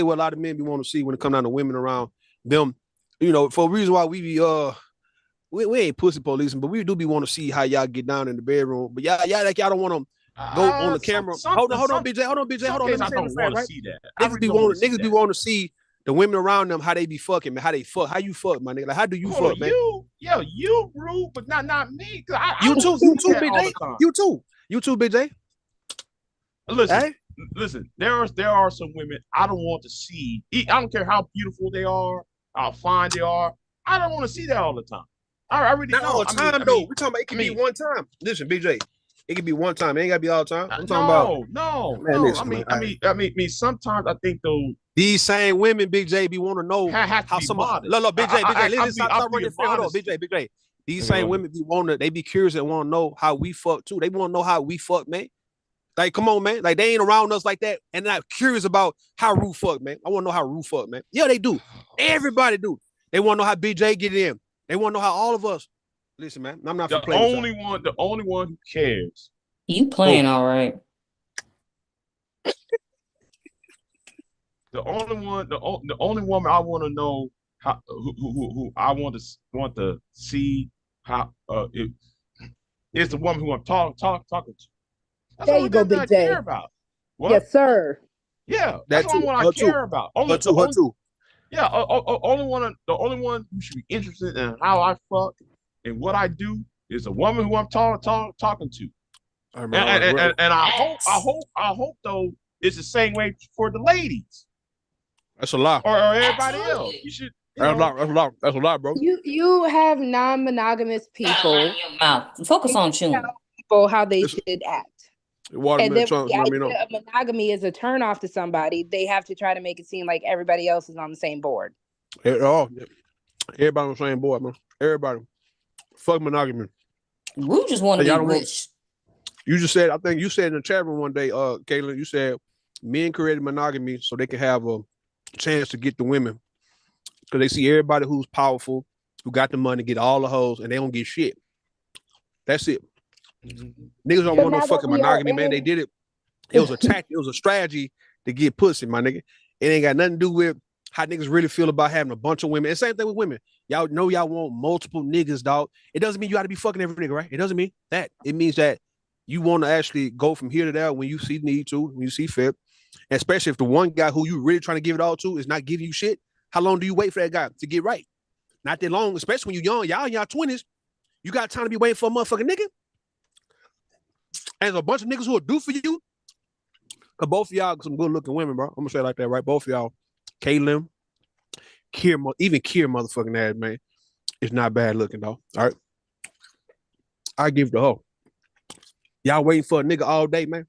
what a lot of men be want to see when it come down to women around them. You know, for a reason why we be we ain't pussy policing, but we do be want to see how y'all get down in the bedroom. But y'all like y'all don't want to go on the camera. Hold on, BJ. Hold on. I don't want to see that. Niggas be wanting to see the women around them how they be fucking, man. How they fuck? How you fuck, my nigga? Like how do you fuck, man? You rude, but not me. You too, BJ. You too, BJ. Listen. There are some women I don't want to see. I don't care how beautiful they are, how fine they are. I don't want to see that all the time. I really not don't. all the time though. We're talking about it can be one time. Listen, BJ, it can be one time. It ain't gotta be all the time. I'm talking about no. I mean, sometimes I think though these same women, Big J, be want to know how somebody. Look, Big J, listen, stop running. Hold on, Big J. These same women they be curious and want to know how we fuck too. They want to know how we fuck, man. Like, come on, man. Like, they ain't around us like that, and not curious about how Rue fuck, man. I want to know how Rue fuck, man. Yeah, they do. Everybody do. They want to know how BJ get in. They want to know how all of us. Listen, man. I'm not the only one who cares. You playing all right? The only woman I want to know how who I want to see how is the woman who I'm talking to. That's there you go, Big J. Care about. What? Yes, sir. Yeah, that's the only one I care about. Her too. Yeah, the only one who should be interested in how I fuck and what I do is a woman who I'm talking to. And I hope though it's the same way for the ladies. That's a lot. Or everybody else. You should That's a lot. That's a lot. That's a lot, bro. You have non-monogamous people. Focus on chewing. People how they should act. And then the idea of monogamy is a turn off to somebody. They have to try to make it seem like everybody else is on the same board. Everybody on the same board, man. Everybody. Fuck monogamy. We just want to be rich. You just said, I think you said in the chat room one day, Caitlin, you said men created monogamy so they can have a chance to get the women. Because they see everybody who's powerful, who got the money, get all the hoes, and they don't get shit. That's it. Niggas don't want no fucking monogamy, man. They did it. It was a tactic. It was a strategy to get pussy, my nigga. It ain't got nothing to do with how niggas really feel about having a bunch of women. And same thing with women. Y'all know y'all want multiple niggas, dog. It doesn't mean you got to be fucking every nigga, right? It doesn't mean that. It means that you want to actually go from here to there when you see need to, when you see fit. And especially if the one guy who you really trying to give it all to is not giving you shit, how long do you wait for that guy to get right? Not that long, especially when you're young. Y'all in y'all 20s, you got time to be waiting for a motherfucking nigga? And there's a bunch of niggas who will do for you. Cause both of y'all some good looking women, bro. I'm gonna say it like that, right? Both of y'all, Caitlin, Kier, even Kier motherfucking ass, man, is not bad looking, though. All right. I give the hoe. Y'all waiting for a nigga all day, man.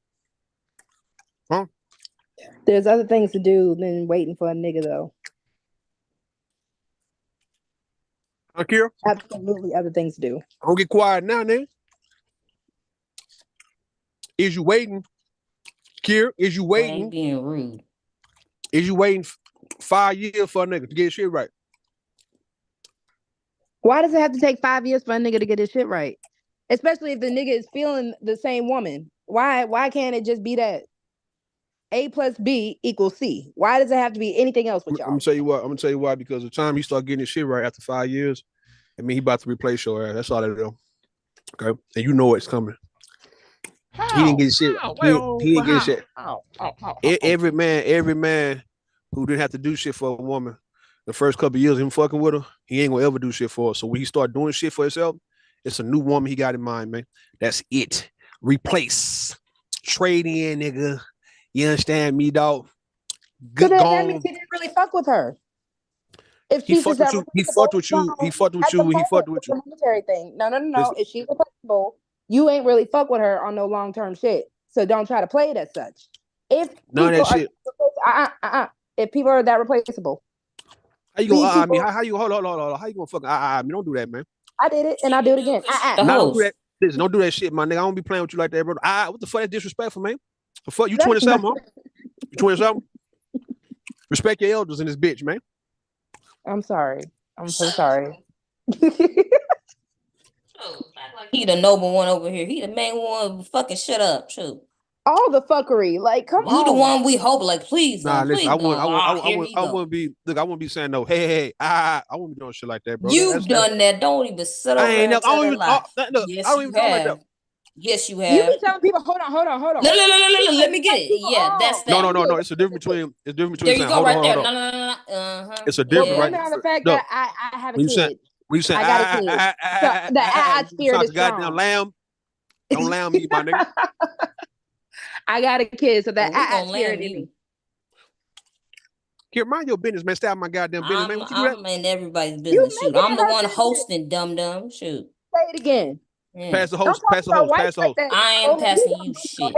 Huh? There's other things to do than waiting for a nigga, though. Kier? Absolutely other things to do. Don't get quiet now, nigga. Is you waiting? Kier, is you waiting? Ain't being rude. Is you waiting 5 years for a nigga to get his shit right? Why does it have to take 5 years for a nigga to get his shit right? Especially if the nigga is feeling the same woman. Why can't it just be that A plus B equals C? Why does it have to be anything else with y'all? I'm gonna tell you what. I'm gonna tell you why. Because the time he start getting his shit right after 5 years, I mean he about to replace your ass. That's all that do. Okay, and you know it's coming. He didn't get shit. He didn't get shit. Every man who didn't have to do shit for a woman, the first couple of years of him fucking with her, he ain't gonna ever do shit for her. So when he start doing shit for himself, it's a new woman he got in mind, man. That's it. Replace. Trade in, nigga. You understand me, dog? Good. So that means he didn't really fuck with her. If he fucked with you, he fucked with you. He fucked with you. He fucked with you. Military thing. No. If she's replaceable, you ain't really fuck with her on no long-term shit. So don't try to play it as such. If none of that shit. If people are that replaceable. How you gonna me? How you hold on. How you gonna fuck me? Don't do that, man. I did it and I do it again. Don't do that. Listen, don't do that shit, my nigga. I don't be playing with you like that, bro. What the fuck? That's disrespectful, man. The fuck, you 27, huh? You 27? Respect your elders in this bitch, man. I'm sorry. I'm so sorry. He the noble one over here. He the main one. Fucking shut up, true. All the fuckery, like come on. You the one we hope, like please. Nah, please listen. I wouldn't be. Look, I wouldn't be saying no. Hey. I wouldn't be doing shit like that, bro. You've done that. Don't even sit up. I ain't never. I don't even. Yes, I don't even know like that. Yes, you have. You be telling people, hold on. No. Let me get it. Yeah, that's that. No. It's a difference between. It's different between. There you go, right there. No. It's a difference, right? The fact that I have a kid. When you say I got a kid. So the I spirit is strong. Goddamn lamb. Don't lamb me, my nigga. I got a kid, so that I spirit in me. Here, mind your business, man. Stay out of my goddamn business, man. What you do that? I'm in everybody's business. Shoot, I'm the one hosting, dum. Shoot. Say it again. Pass the host. Pass the host. I ain't passing you shit.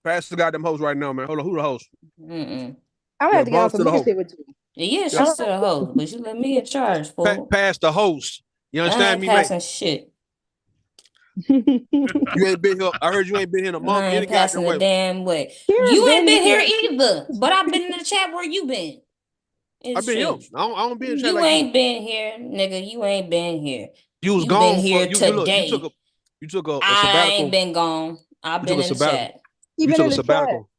Pass the goddamn host right now, man. Hold on, who the host? I'm gonna have to get on some bullshit with you. Yeah, she's the host, but you let me in charge, fool. Pass the host. You understand me, man? Passing shit. You ain't been here. I heard you ain't been here in a month. I ain't passing the damn way. You ain't been here either. But I've been in the chat where you been. I've been here. I don't be in the chat. You ain't been here, nigga. You ain't been here. You was gone. Been here today. You took a sabbatical. I ain't been gone. I've been in the chat. You took a sabbatical.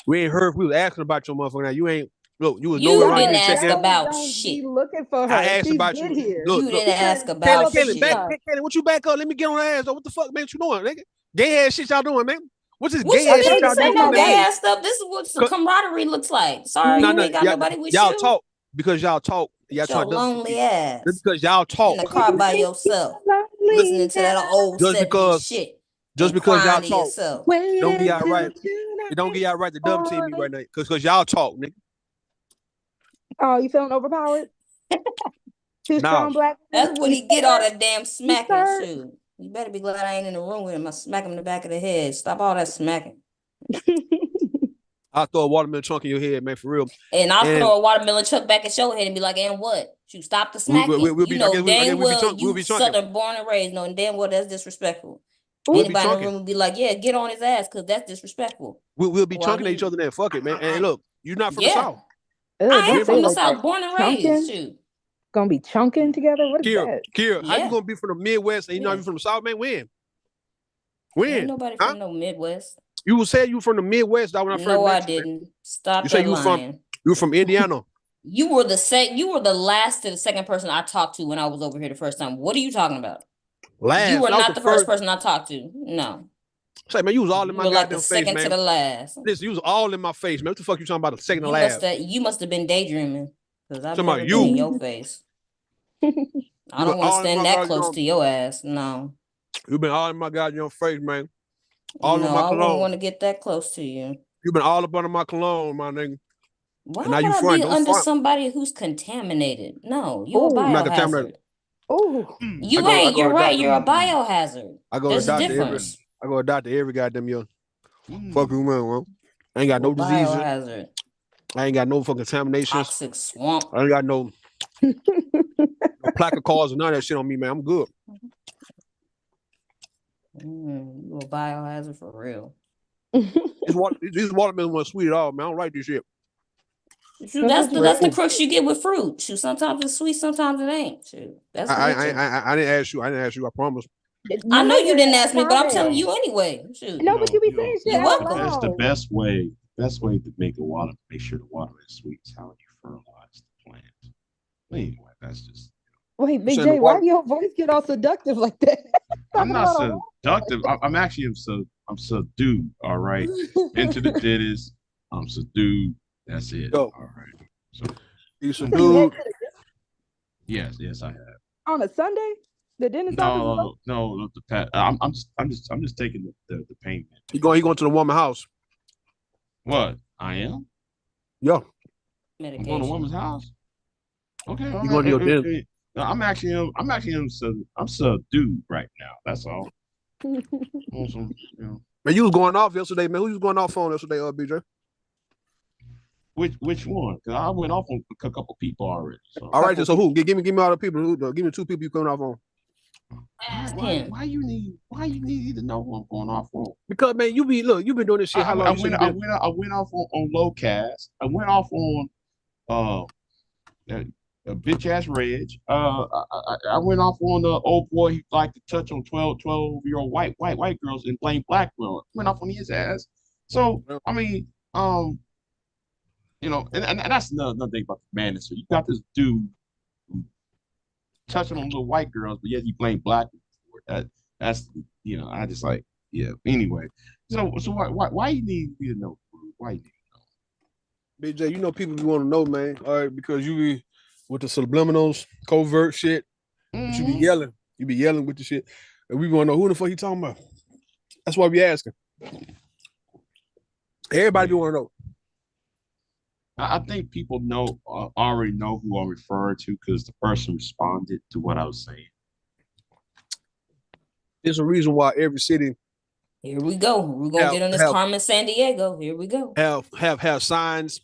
We ain't heard if we was asking about your motherfucker. Now you ain't. Look, you was you didn't ask about shit. Looking for her. I asked about you. Look, you didn't ask about shit. Kelly, what you back up? Let me get on the ass. What the fuck, man? What you doing, nigga? Gay ass shit y'all doing, man? What's this gay ass shit y'all doing? No gay ass stuff. This is what some camaraderie looks like. Sorry, you ain't got nobody with you. Y'all talk because y'all talk. Y'all talk lonely ass. Just because y'all talk in the car by yourself, listening to that old shit. Just because y'all talk, don't get y'all right. It don't get y'all right to dumb team me right now, because y'all talk, nigga. Oh, you feeling overpowered? Too strong, black. That's when he get all that damn smacking. Shoot. You better be glad I ain't in the room with him. I smack him in the back of the head. Stop all that smacking. I'll throw a watermelon chunk in your head, man, for real. And I'll throw a watermelon chunk back at your head and be like, and what? You stop the smacking. We'll be, you know damn well we'll be Southern born and raised, knowing damn well that's disrespectful. Anybody in the room would be like, yeah, get on his ass, because that's disrespectful. We'll be chunking at each other then. Fuck it, man. And look, you're not from the South. I am from the South, born and raised. Shoot. Gonna be chunking together? What is that? Kira, how you gonna be from the Midwest and you know you're from the South, man? When? Ain't nobody from no Midwest. You will say you from the Midwest. When I first no, I met you, didn't. Stop. You say you were from Indiana. You were the last to the second person I talked to when I was over here the first time. What are you talking about? Last. You were not the first person I talked to. No. Say, man, you was all in my goddamn like the face, second man. to the last. Listen, you was all in my face, man. What the fuck you talking about? The second to last. You must have been daydreaming. Because I've never been in your face. I don't want to stand that close to your ass. No. You've been all in my goddamn face, man. All in my I cologne. don't want to get that close to you. You've been all up under my cologne, my nigga. Why and now would you I front. be Don't under front. somebody who's contaminated? No, you're a I'm not biohazard. contaminated. Oh, You ain't. You're right. You're a biohazard. I go There's to a doctor difference. I go to doctor every goddamn year. Fuck you, man. I ain't got no diseases. Biohazard. I ain't got no fucking contaminations. Toxic swamp. I ain't got no plaque cards and none of that shit on me, man. I'm good. You a biohazard for real. This watermelon wasn't sweet at all, man. I don't like this shit. Shoot, that's the crux you get with fruit. Shoot, sometimes it's sweet, sometimes it ain't. Shoot, that's I didn't ask you. I didn't ask you. I promise. I know you didn't ask me, but I'm telling you anyway. Shoot. No, but you be saying shit out loud. That's the best way to make sure the water is sweet is how you fertilize the plant. Anyway, that's just. Wait, Big J, why do your voice get all seductive like that? I'm not seductive. I'm subdued. All right, into the dentist. I'm subdued. That's it. All right. So you subdued? Yes, I have. On a Sunday, the dentist office. No. I'm just taking the payment. He going to the woman's house. What? I am. Yeah. I'm going to a woman's house. Okay. You going to your dentist? No, I'm subdued right now. That's all. Awesome, Man, you was going off yesterday, man. Who you was going off on yesterday, BJ? Which one? Because I went off on a couple people already. So. All right, so who? Give me all the people. Give me 2 people you coming off on. Why you need to know who I'm going off on? Because man, you've been doing this shit. How long? I went off on low cast. I went off on a bitch ass Reg. I went off on the old boy who liked to touch on 12-year-old white girls and blame black girls. Went off on his ass. So I mean, and that's another thing about the madness. So you got this dude touching on little white girls, but yet he blamed black people. That's I just like Anyway, so why you need me to know? Why you need to know? BJ, people want to know, man. All right, because you be with the subliminals, covert shit. But you be yelling. You be yelling with the shit. And we want to know who the fuck you talking about. That's why we asking. Everybody want to know. I think people already know who I'm referring to because the person responded to what I was saying. There's a reason why every city. Here we go. We're gonna get on this Carmen San Diego. Here we go. Have signs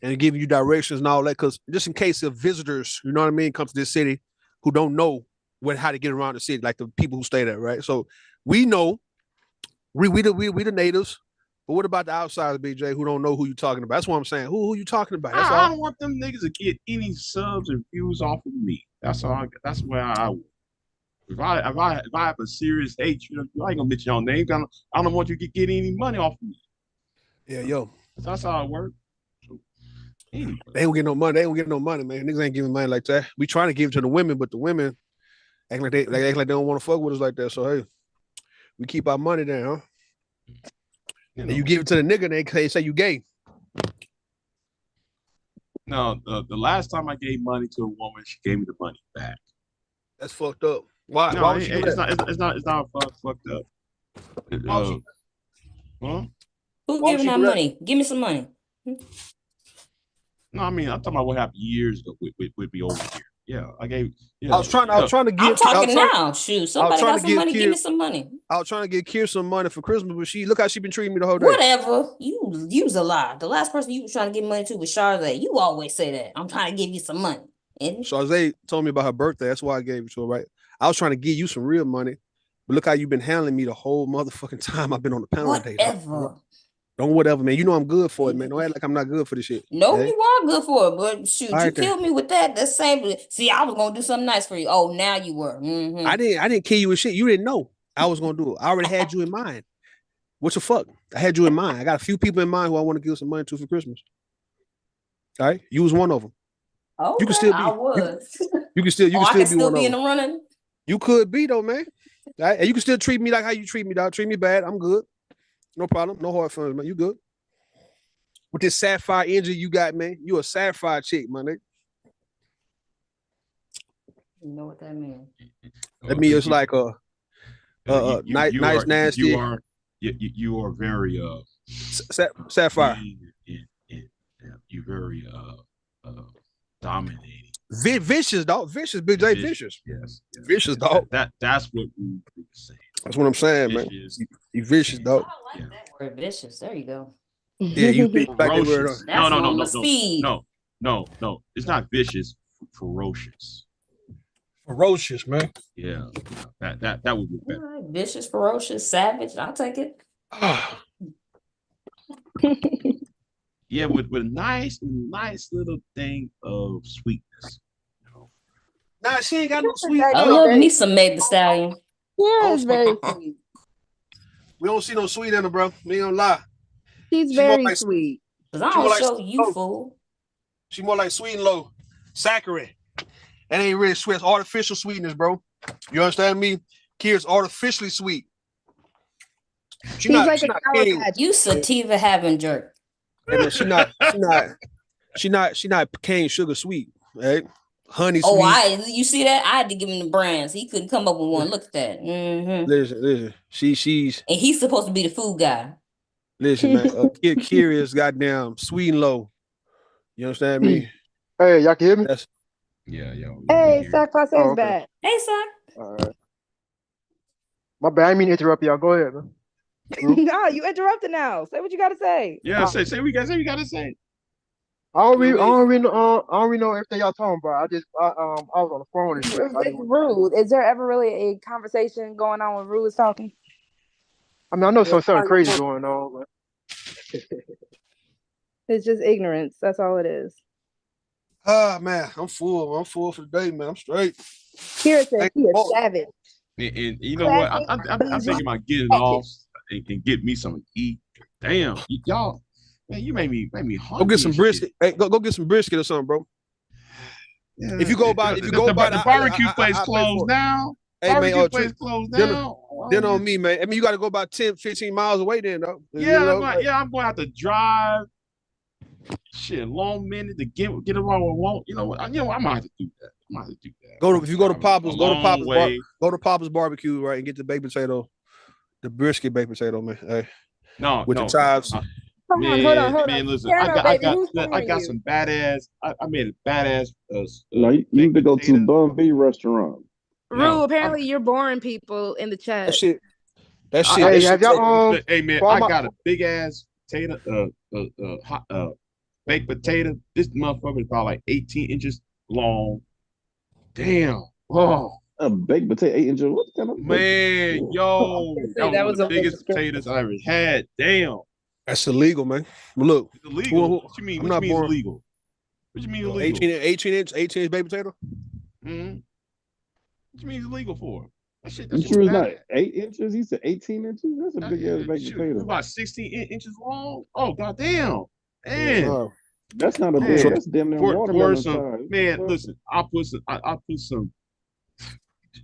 and give you directions and all that, because just in case of visitors, you know what I mean, come to this city who don't know how to get around the city, like the people who stay there, right? So we know we the natives. But what about the outsiders, BJ, who don't know who you're talking about? That's what I'm saying. Who you talking about? That's I don't want them niggas to get any subs and views off of me. That's all. That's where I. If I have a serious hate, I ain't gonna mention your name. I don't want you to get any money off of me. Yeah, yo. That's how it works. So, anyway. They don't get no money. They don't get no money, man. Niggas ain't giving money like that. We trying to give it to the women, but the women act like they don't want to fuck with us like that. So hey, we keep our money down. Huh? And you give it to the nigga, they say you gay. No, the last time I gave money to a woman, she gave me the money back. That's fucked up. Why? No, Why would she do that? It's not fucked up. Who's giving that money? Give me some money. No, I mean I'm talking about what happened years ago with me over here. Yeah, I gave. Yeah, I was trying to give. I'm talking now. Shoot, somebody got some money. Give me some money. I was trying to give Kier some money for Christmas, but look how she been treating me the whole day. Whatever. You's a lie. The last person you was trying to give money to was Charlotte. You always say that. I'm trying to give you some money. Charlotte told me about her birthday. That's why I gave it to her, right? I was trying to give you some real money, but look how you've been handling me the whole motherfucking time I've been on the panel today. Whatever. Don't whatever, man. You know I'm good for it, man. Don't act like I'm not good for this shit. No, you are good for it, but shoot, you killed me with that. That's same. See, I was gonna do something nice for you. Oh, now you were. Mm-hmm. I didn't kill you with shit. You didn't know I was gonna do it. I already had you in mind. What the fuck? I had you in mind. I got a few people in mind who I want to give some money to for Christmas. All right, you was one of them. Oh, you can still be. I was. You can still. You I can can still still be in the running. You could be though, man. All right? And you can still treat me like how you treat me, dog. Treat me bad. I'm good. No problem. No hard feelings, man. You good? With this sapphire engine you got, man. You a sapphire chick, my nigga. You know what that means? That means it's like nice, nasty. You are very sapphire. You're very dominating. Vicious, dog. Vicious, Big J. Vicious. Yes. Vicious, dog. That's what we saying. That's what I'm saying, man. You vicious, dog. I like that word, vicious. There you go. Yeah, you think back word. No. It's not vicious. Ferocious. Ferocious, man. Yeah. That would be better. Right. Vicious, ferocious, savage. I'll take it. Yeah, with a nice little thing of sweetness. Nah, she ain't got no sweet. I love me some Meg the Stallion. Yeah, it's very sweet. We don't see no sweet in her, bro. Me ain't gonna lie. She's very sweet. Cause I don't show you, fool. She more like sweet and low. Saccharine. That ain't really sweet. It's artificial sweetness, bro. You understand me? Kier's artificially sweet. She's like a you sativa having jerk. I mean, she not cane sugar sweet, right? Honey sweet. Oh, you see that? I had to give him the brands. He couldn't come up with one. Look at that. Mm-hmm. Listen. She's and he's supposed to be the food guy. Listen, man. Kier is goddamn sweet and low. You understand me? Hey, y'all can hear me? Yeah. Hey, Sock Plus is back. Hey, Sock. All right. My bad. I didn't mean to interrupt y'all. Go ahead, man. No, you interrupted now. Say what you gotta say. Yeah, say what you gotta say. I don't really know everything y'all talking about. I was on the phone and shit. It's rude. Is there ever really a conversation going on when Rue is talking? I mean, I know something crazy going on, but it's just ignorance. That's all it is. Man, I'm full for the day, man. I'm straight. Kira said he is savage. And you know what? I'm thinking about getting off and get me something to eat. Damn, y'all, man, you made me hungry. Go get some brisket. Hey, go get some brisket or something, bro. Yeah. If you go by the barbecue place closed now. Hey, man, place closed now. Then on me, man. I mean, you got to go about 10, 15 miles away then, though. Yeah, I'm going to have to drive. Shit, a long minute to get around where I want. You know what? I might have to do that. If you go to Papa's, go to Papa's barbecue, right, and get the baked potato, the brisket baked potato, man. Hey, with the chives. Hold on. Man, listen, I got some badass. I made a badass. No, you need to go to the Bun B restaurant. Rue, apparently you're boring people in the chat. That shit. Hey man, I got a big ass potato, baked potato. This motherfucker is about like 18 inches long. Damn. Oh, a baked potato 8 inches. What kind of man? Yo, that was the biggest potatoes I ever had. Damn. That's illegal, man. Look, it's illegal. What you mean? What you mean illegal? What you mean illegal? 18 inch baked potato. Mm-hmm. What you mean it's illegal for? That shit. You sure it's not 8 inches? He said 18 inches. That's a big ass baked potato. About 16 inches long. Oh goddamn. Man. Wow. That's not a big. That's damn near watermelon size. Man, listen. I put some.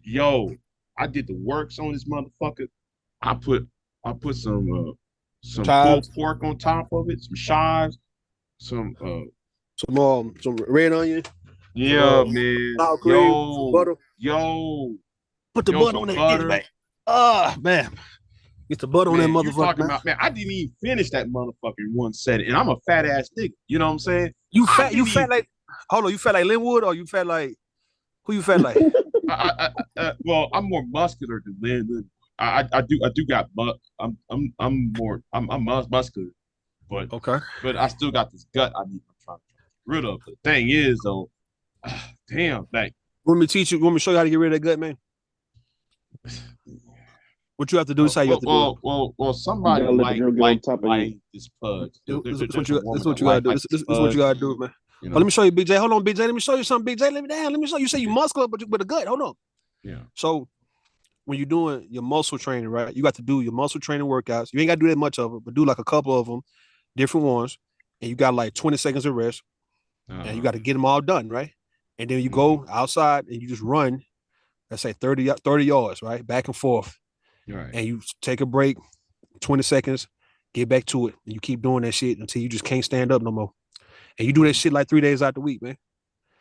Yo, I did the works on this motherfucker. I put some pulled pork on top of it, some chives, some red onion. Yeah, man. Cream, butter. Put the butter on that. Man. Get the butter on that motherfucker. Man, I didn't even finish that motherfucker in one setting. And I'm a fat ass nigga. You know what I'm saying? You fat like hold on, you fat like Linwood or you fat like who you fat like? Well, I'm more muscular than Lin. I do got I'm muscular, but okay. But I still got this gut I'm trying to get rid of. The thing is though, damn, like Want me to teach you? Want me to show you how to get rid of that gut, man? What you have to do is how you have to do it. Well, somebody like this pudge. This is what you gotta do. This is what you gotta do, man. You know? Let me show you, BJ. Hold on, BJ. Let me show you something, BJ. Let me show you. You say you muscular, but with a gut. Hold on. Yeah. So when you're doing your muscle training, right? You got to do your muscle training workouts. You ain't got to do that much of it, but do like a couple of them, different ones, and you got like 20 seconds of rest, and you got to get them all done, right? And then you go outside and you just run. Let's say 30 yards, right? Back and forth. Right. And you take a break, 20 seconds, get back to it. And you keep doing that shit until you just can't stand up no more. And you do that shit like 3 days out the week, man.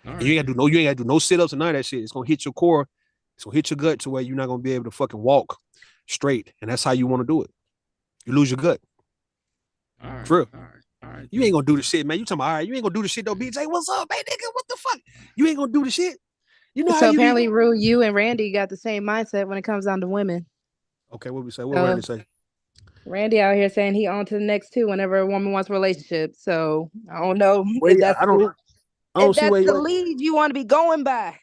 Right. And you ain't gotta do no sit-ups and none of that shit. It's gonna hit your core, it's gonna hit your gut to where you're not gonna be able to fucking walk straight. And that's how you want to do it. You lose your gut. All right. For real. All right. You ain't gonna do the shit, man. You talking about, all right, you ain't gonna do the shit though, BJ. What's up, man, nigga? What the fuck? You ain't gonna do the shit. You know so how you apparently, Rue, you and Randy got the same mindset when it comes down to women. Okay, what we say? What Randy say? Randy out here saying he on to the next two whenever a woman wants a relationship. So I don't know Wait, if that's I don't if see that's where the lead you want to be going by.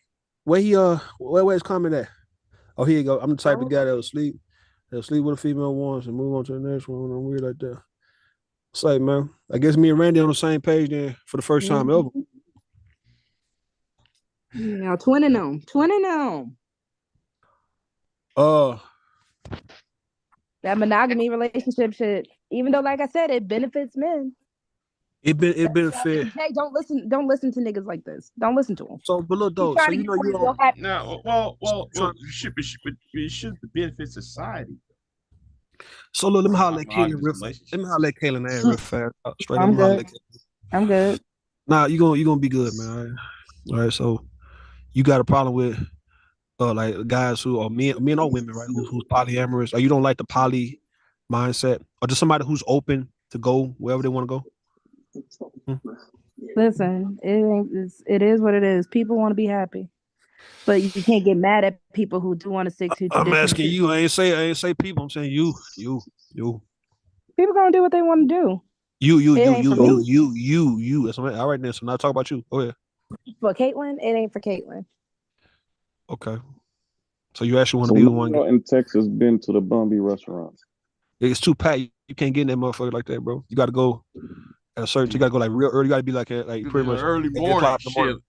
Where he where's comment at? Oh, here you go. I'm the type of guy that'll sleep with a female once and move on to the next one. I'm weird like that. Say, man. I guess me and Randy on the same page then for the first time ever. Now twinning them. That monogamy relationship shit, even though, like I said, it benefits men. It benefits. Hey, don't listen to niggas like this. Don't listen to them. So, but look though, so you know you don't. No, well, it should benefit society. So look, let me holler at Kaylin real fast. Let me holler at Kaylin real fast. Straight I'm up. good. I'm good. Nah, you gonna be good, man. All right. So you got a problem with like guys who are men or women, right? Who's polyamorous, or you don't like the poly mindset, or just somebody who's open to go wherever they want to go? Listen, it is what it is. People want to be happy, but you can't get mad at people who do want to stick to tradition. I'm asking you. I ain't say people. I'm saying you. People gonna do what they want to do. You. That's all right then. So now talk about you. Go ahead. For Caitlyn, it ain't for Caitlyn. Okay. So you actually want to be the one in Texas been to the Bumby restaurants? It's too packed. You can't get in that motherfucker like that, bro. You got to go at a certain. You got to go like real early. You got to be like pretty much early morning.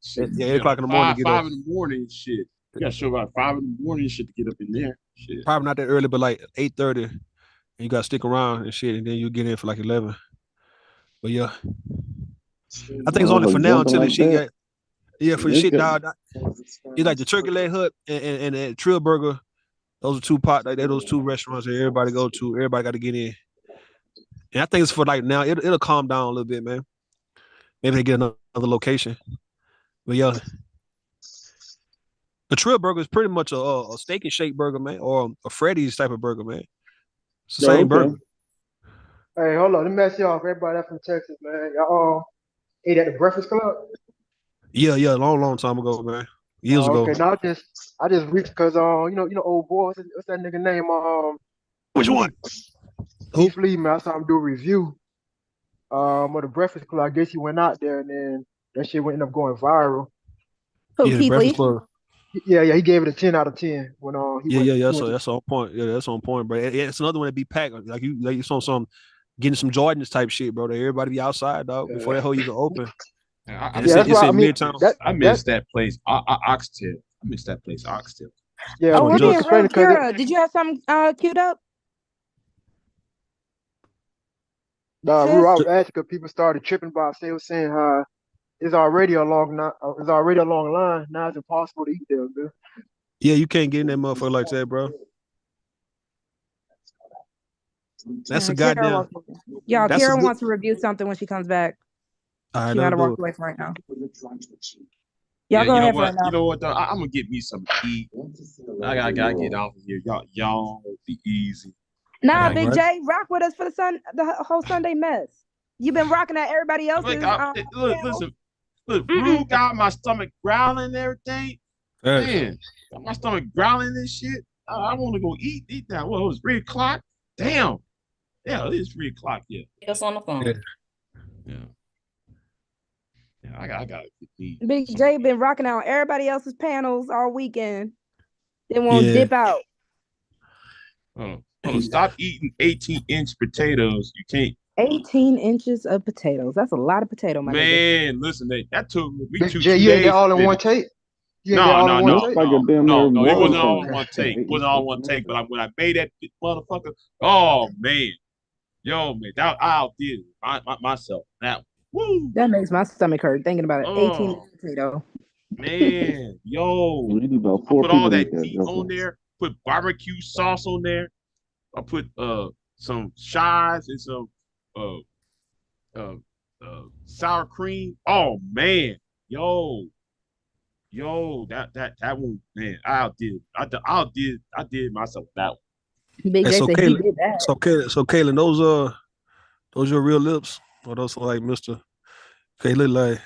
Shit. Yeah, 8 o'clock in the morning. Get 5 in the morning. Shit. You got to show about 5 in the morning. Shit to get up in there. Shit. Probably not that early, but like 8:30. And you got to stick around and shit, and then you get in for like 11. But yeah, I think it's only for now until the shit got. Yeah, for the shit, dog. It's like the Turkey Leg Hut and Trill Burger. Those are two those two restaurants that everybody go to. Everybody got to get in. And I think it's for like now. It'll calm down a little bit, man. Maybe they get another location. But yeah, the Trill Burger is pretty much a steak and shake burger, man, or a Freddy's type of burger, man. It's the same burger. Hey, hold on. Let me ask y'all, everybody that's from Texas, man. Y'all ate at the Breakfast Club? Yeah, long time ago, man. Years ago. Okay, now I just reached because you know old boy, what's that nigga name? Which one? Keith Lee, man. I saw him do a review of the Breakfast Club. I guess he went out there and then that shit ended up going viral. Who, Keith Lee? Yeah, he gave it a 10 out of 10 when that's on point. Yeah, that's on point, bro. It's another one that be packed. Like you saw some getting some Jordans type shit, bro. That everybody be outside, dog, before that hole even open. I miss that place, Oxtail. I miss that place, Oxtail. Yeah. Oh, Kira, did you have something queued up? Nah, I was asking because people started tripping about. They were saying how it's already a long line. Now it's impossible to eat there, man. Yeah, you can't get in that motherfucker like that, bro. That's a goddamn. Kira wants to review something when she comes back. She gotta walk away from right now. Y'all go ahead for now. You know what? Though? I'm gonna get me some to eat. I gotta get off of here. Y'all be easy. Nah, Big J, rock with us for the whole Sunday mess. You been rocking out everybody else's. Listen, look, Brew got my stomach growling and everything. Man, got my stomach growling and shit. I want to go eat now. Well, it was 3 o'clock. Damn. Yeah, it is 3 o'clock. Yeah. Just on the phone. Yeah. I gotta get these. Big J been rocking out everybody else's panels all weekend. They won't dip out. Stop eating 18-inch potatoes. You can't. 18 inches of potatoes. That's a lot of potato, my nigga. Man, listen, that took me Big 2 J, days. you ain't got all in one take. No, it wasn't all in take? one take. It wasn't all in one take. But when I made that motherfucker, oh man, that I outdid myself. That woo. That makes my stomach hurt thinking about it. 18 inch potato. Man, I put all that meat on there. Put barbecue sauce on there. I put some chives and some sour cream. Oh man, that one, man, I did myself that one. Big J said he did that. So Kaylin, those your real lips, or those like Mr. Kaylin, like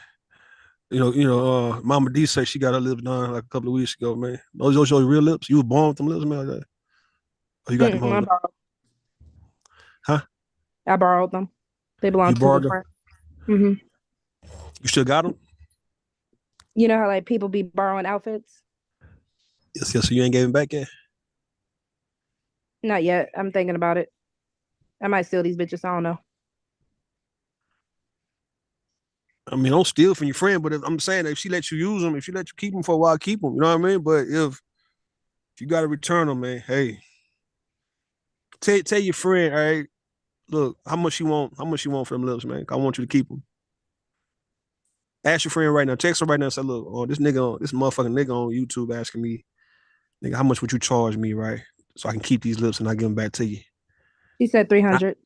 Mama D said she got her lips done like a couple of weeks ago, man. Those your real lips? You were born with them lips, man, like that? Or you got them home? Huh? I borrowed them. They belong to a friend. Mm-hmm. You still got them? You know how like people be borrowing outfits? Yes. So you ain't gave them back yet? Not yet. I'm thinking about it. I might steal these bitches. I don't know. I mean, don't steal from your friend, but I'm saying if she lets you use them, if she lets you keep them for a while, keep them. You know what I mean? But if you got to return them, man, hey, tell your friend, all right, look, how much you want for them lips, man? I want you to keep them. Ask your friend right now, text her right now and say, look, this motherfucking nigga on YouTube asking me, nigga, how much would you charge me, right? So I can keep these lips and I give them back to you. She said 300.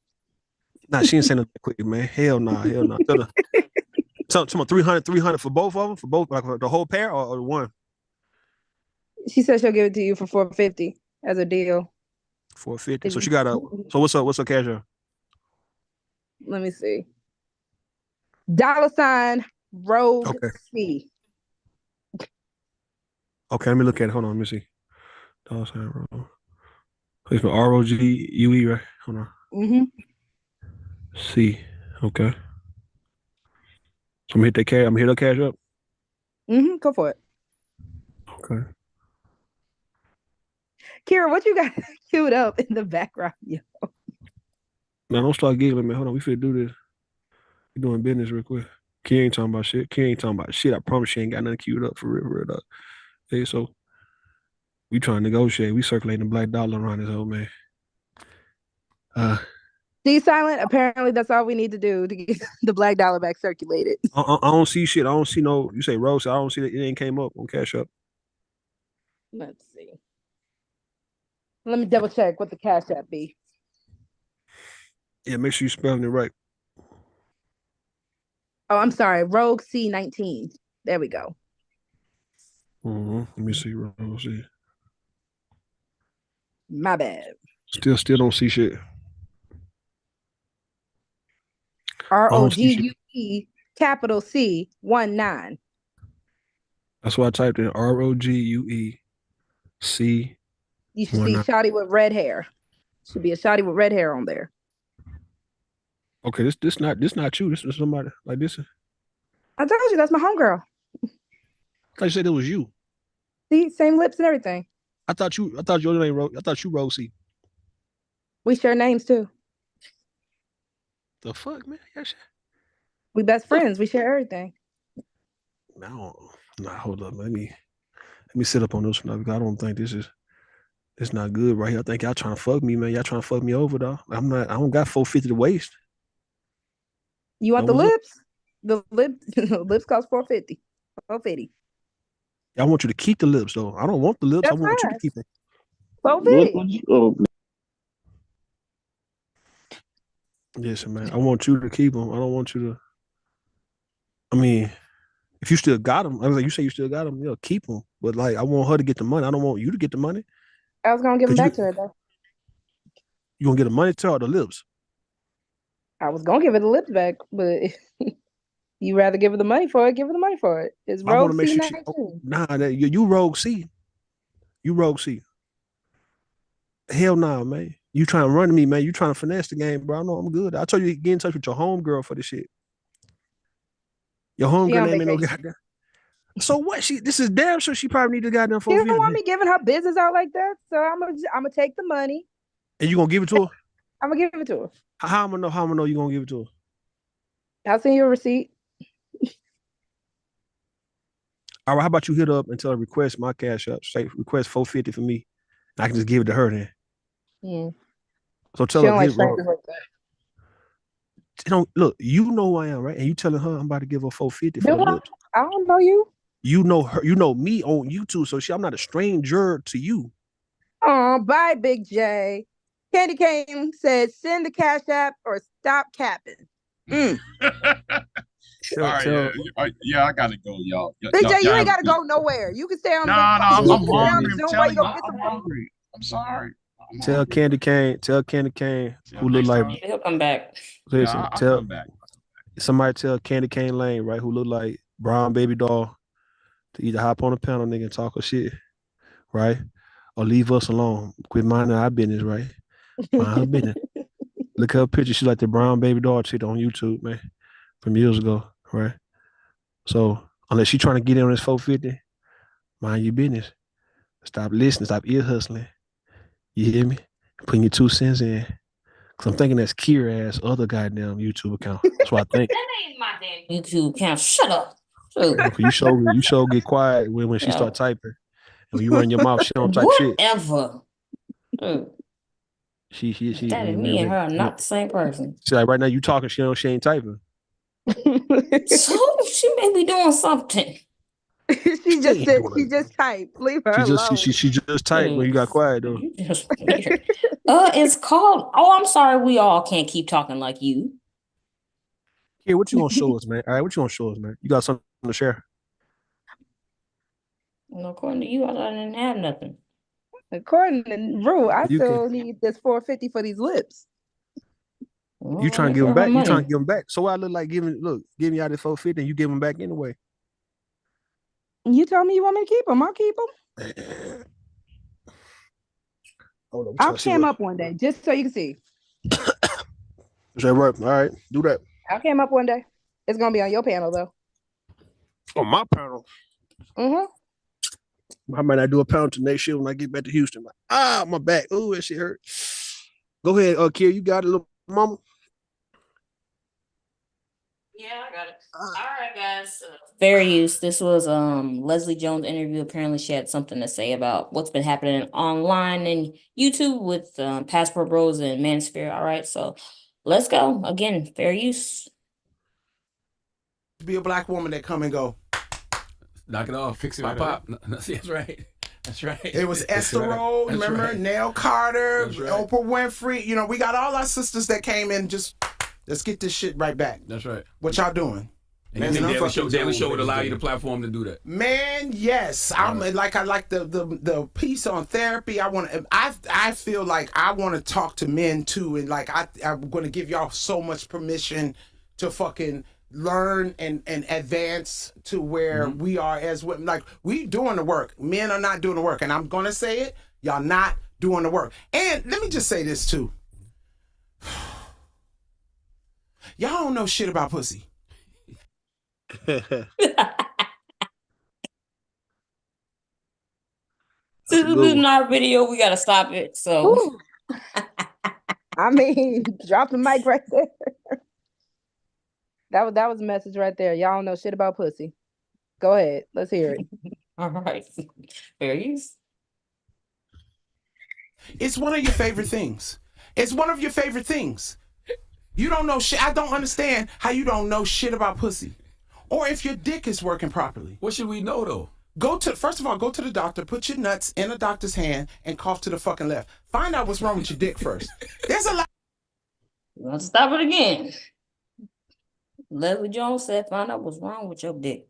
Nah, she didn't say nothing quick, man. Hell nah. Tell me 300 for both of them, like the whole pair or one? She said she'll give it to you for $450 as a deal. $450. So she got so what's her cash out? Let me see. $ Rogue C. Okay, let me look at it. Hold on, let me see. $ Rogue. It's for ROGUE, right? Hold on. Mm-hmm. C. Okay. So I'm gonna hit her cash up. Mm-hmm. Go for it. Okay. Kira, what you got queued up in the background, yo? Man, don't start giggling, man. Hold on, we finna do this. We doing business real quick. Key ain't talking about shit. I promise she ain't got nothing queued up for real, dog. Hey, so we trying to negotiate. We circulating the black dollar around this whole man. D silent. Apparently, that's all we need to do to get the black dollar back circulated. I don't see shit. I don't see no. You say Rose. I don't see that it ain't came up on Cash App. Let's see. Let me double check what the Cash App be. Yeah, make sure you spelling it right. Oh, I'm sorry. Rogue C19. There we go. Let me see. Rogue C. My bad. Still don't see shit. ROGUE capital C 19. That's why I typed in ROGUE C. You should see Shotty with red hair. Should be a Shotty with red hair on there. Okay, this not you. This is somebody like this. I told you that's my homegirl. I thought you said it was you. See, same lips and everything. I thought your name Rose. I thought you Rosie. We share names too. The fuck, man? We best friends. We share everything. Nah, hold up. Let me sit up on this one because I don't think it's not good right here. I think y'all trying to fuck me, man. Y'all trying to fuck me over though. I don't got $450 to waste. You want the lips? The lips cost $450. $450. I want you to keep the lips though. I don't want the lips. That's I want you to keep them. $450. Yes, man. I want you to keep them. I don't want you to. I mean, if you still got them, I was like, you say you still got them, keep them. But like, I want her to get the money. I don't want you to get the money. I was gonna give them back to her though. You gonna get the money to her or the lips? I was gonna give her the lips back, but you rather give her the money for it, give her the money for it. It's I want Rogue to make C sure 19. you Rogue C. You Rogue C. Hell nah, man. You trying to run me, man. You trying to finesse the game, bro. I know I'm good. I told you to get in touch with your homegirl for this shit. Your homegirl name ain't no goddamn. So what? This is damn sure she probably need the goddamn She don't 450. want me giving her business out like that, so I'm gonna take the money. And you gonna give it to her? I'm gonna give it to her. How I'm gonna know you gonna give it to her? I'll send you a receipt. All right, how about you hit up and tell her request my cash up, say request 450 for me. I can just give it to her then. Yeah. So tell She her don't like get wrong. strangers like that. You know, look, you know who I am, right? And you telling her I'm about to give her 450 for the lips. I don't know you. You know her, you know me on YouTube, so I'm not a stranger to you. Oh, bye, Big J. Candy Cane says, send the cash app or stop capping. All right, yeah, I gotta go, y'all. Big J, you ain't gotta go nowhere. You can stay on I'm the hungry. Zoom I'm while telling you you, go get some I'm hungry. I'm sorry. Tell Candy Cane who look like He'll come back. listen, I'll tell come back. somebody tell Candy Cane Lane, right, who look like Brown Baby Doll to either hop on the panel, nigga, and talk her shit, right? Or leave us alone. Quit minding our business, right? Mind her business. Look at her picture. She like the Brown Baby Doll chick on YouTube, man, from years ago, right? So unless she trying to get in on this 450, mind your business. Stop listening. Stop ear hustling. You hear me? Putting your 2 cents in. Cause I'm thinking that's Kira-ass other goddamn YouTube account. That's what I think. That ain't my damn YouTube account. Shut up. You show get quiet when she start typing. And when you run your mouth, she don't type shit. Whatever. She That is me and her are not the same person. See, like right now you talking, she ain't typing. So she may be doing something. She just typed. Leave her alone. She just typed when you got quiet though. It's called. Oh, I'm sorry. We all can't keep talking like you. Yeah, what you gonna show us, man? All right, what you gonna show us, man? You got something to share? Well, according to you, I didn't have nothing. According to Rue, I still need this 450 for these lips. You trying to give them back? You trying to give them back? So I look like giving you out this 450 and you give them back anyway. You tell me you want me to keep them, I'll keep them. I'll cam up one day just so you can see. Is that right? All right, do that. I'll cam up one day. It's gonna be on your panel though. On my panel. I might not do a panel till next year when I get back to Houston. Like, my back. Ooh, that shit hurt. Go ahead, Kier. You got it, little mama. Yeah, I got it. All right, guys. Fair use. This was Leslie Jones' interview. Apparently, she had something to say about what's been happening online and YouTube with Passport Bros and Manosphere. All right, so let's go. Again, fair use. Be a black woman that come and go. Knock it off. Fix it my pop. That's right. That's right. It was Esther Rowe, remember? Right. Nell Carter, right. Oprah Winfrey. You know, we got all our sisters that came in just, let's get this shit right back. That's right. What y'all doing? And man, Daily Show would allow you the platform to do that. Man, yes. I like the piece on therapy. I feel like I want to talk to men too, and like I'm going to give y'all so much permission to fucking learn and advance to where we are as women. Like, we doing the work. Men are not doing the work, and I'm going to say it. Y'all not doing the work. And let me just say this too. Y'all don't know shit about pussy. This is not a video. We gotta stop it. So, I mean, drop the mic right there. That was a message right there. Y'all don't know shit about pussy. Go ahead. Let's hear it. All right. Fair use. It's one of your favorite things. It's one of your favorite things. You don't know shit. I don't understand how you don't know shit about pussy. Or if your dick is working properly. What should we know though? First of all, go to the doctor, put your nuts in a doctor's hand, and cough to the fucking left. Find out what's wrong with your dick first. There's a lot. Let's stop it again. Leslie Jones said, find out what's wrong with your dick.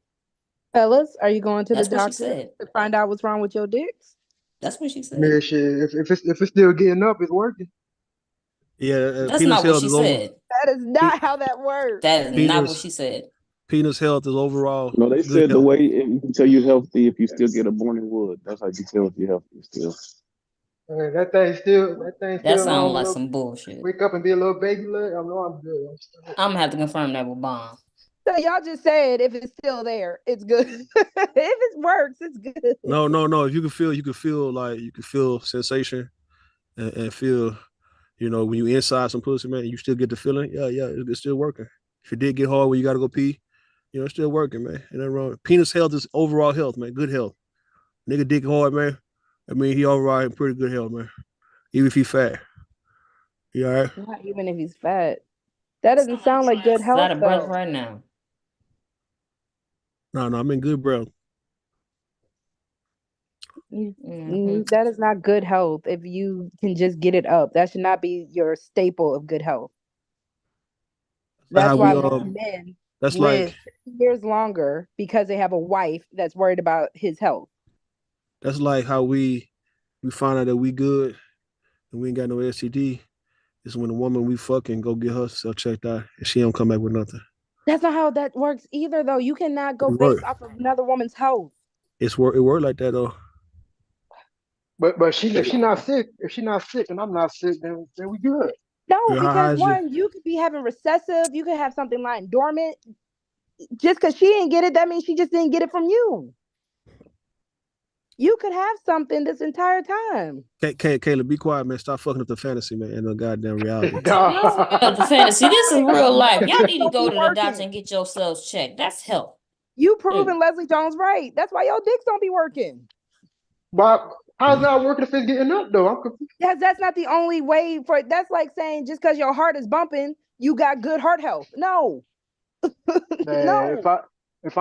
Fellas, are you going to That's the what doctor she said. to find out what's wrong with your dicks? That's what she said. Man, shit, if it's still getting up, it's working. Yeah, That's not what she said. That is not how that works. That is not what she said. Penis health is overall. No, they said the way you can tell you're healthy if you still get a morning wood. That's how you tell if you're healthy still. That thing still. That sounds like some bullshit. Wake up and be a little baby leg. I know I'm good. I'm gonna have to confirm that with Bomb. So y'all just said if it's still there, it's good. If it works, it's good. No. If you can feel sensation and feel, when you inside some pussy, man, you still get the feeling. Yeah, it's still working. If it did get hard when you gotta go pee, it's still working, man. Ain't nothing wrong. Penis health is overall health, man. Good health. Nigga dick hard, man. I mean, he overall in pretty good health, man. Even if he fat. You all right? Not even if he's fat. That doesn't sound like good health. Out of breath right now. No, I'm in good breath. That is not good health. If you can just get it up, that should not be your staple of good health. That's why men live 50 years longer because they have a wife that's worried about his health. That's like how we find out that we good and we ain't got no STD. It's when the woman we fucking go get herself checked out and she don't come back with nothing. That's not how that works either, though. You cannot go based off of another woman's health. It worked like that, though. But if she's not sick, and I'm not sick, then we good. No, because one, you could be having recessive, you could have something lying dormant. Just because she didn't get it, that means she just didn't get it from you. You could have something this entire time. Caleb, be quiet, man. Stop fucking up the fantasy, man, and the goddamn reality. The fantasy. This is real life. Y'all need to go to the doctor and get yourselves checked. That's health. You proving Leslie Jones right. That's why your dicks don't be working. But how's that working if it's getting up, though? That's not the only way for it. That's like saying just because your heart is bumping, you got good heart health. No. Man, no. If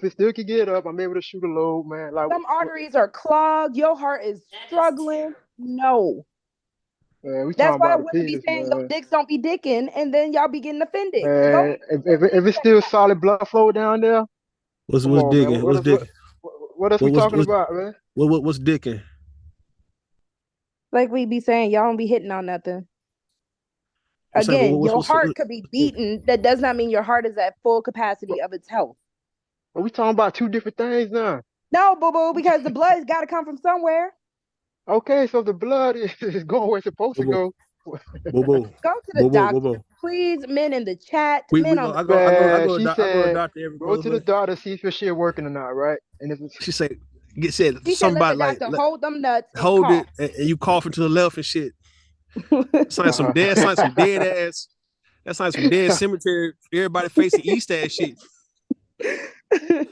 it still can get up, I'm able to shoot a load, man. Like some arteries are clogged, your heart is struggling. No. Man, that's why women be saying your dicks don't be dicking, and then y'all be getting offended. Man, if it's still solid blood flow down there, what's digging? What's digging? What else we talking about, man? What's dicking? Like we be saying, y'all don't be hitting on nothing. Again, your heart could be beaten. That does not mean your heart is at full capacity of its health. Are we talking about two different things now? No, boo-boo, because the blood's got to come from somewhere. Okay, so the blood is going where it's supposed to go. Boo-boo. Go to the doctor. Please, men in the chat. Go to the doctor, see if your shit working or not, right? And if she said somebody like hold them nuts. Hold it, and you coughing to the left and shit. It's like some dead ass. That's like some dead cemetery. Everybody facing east ass shit.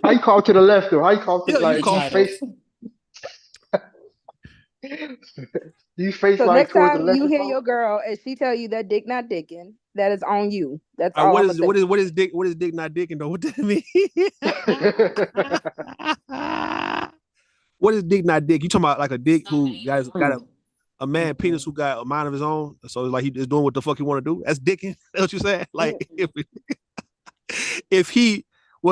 How you call to the left though? How you call to face? You face so like next towards time the left. You hear your girl and she tell you that dick not dicking, that is on you. That's all. What is dick not dicking though? What does that mean? What is dick not dick? You talking about like a dick who got a man penis who got a mind of his own, so it's like he is doing what the fuck he want to do? That's dicking. That's what you saying? Like if he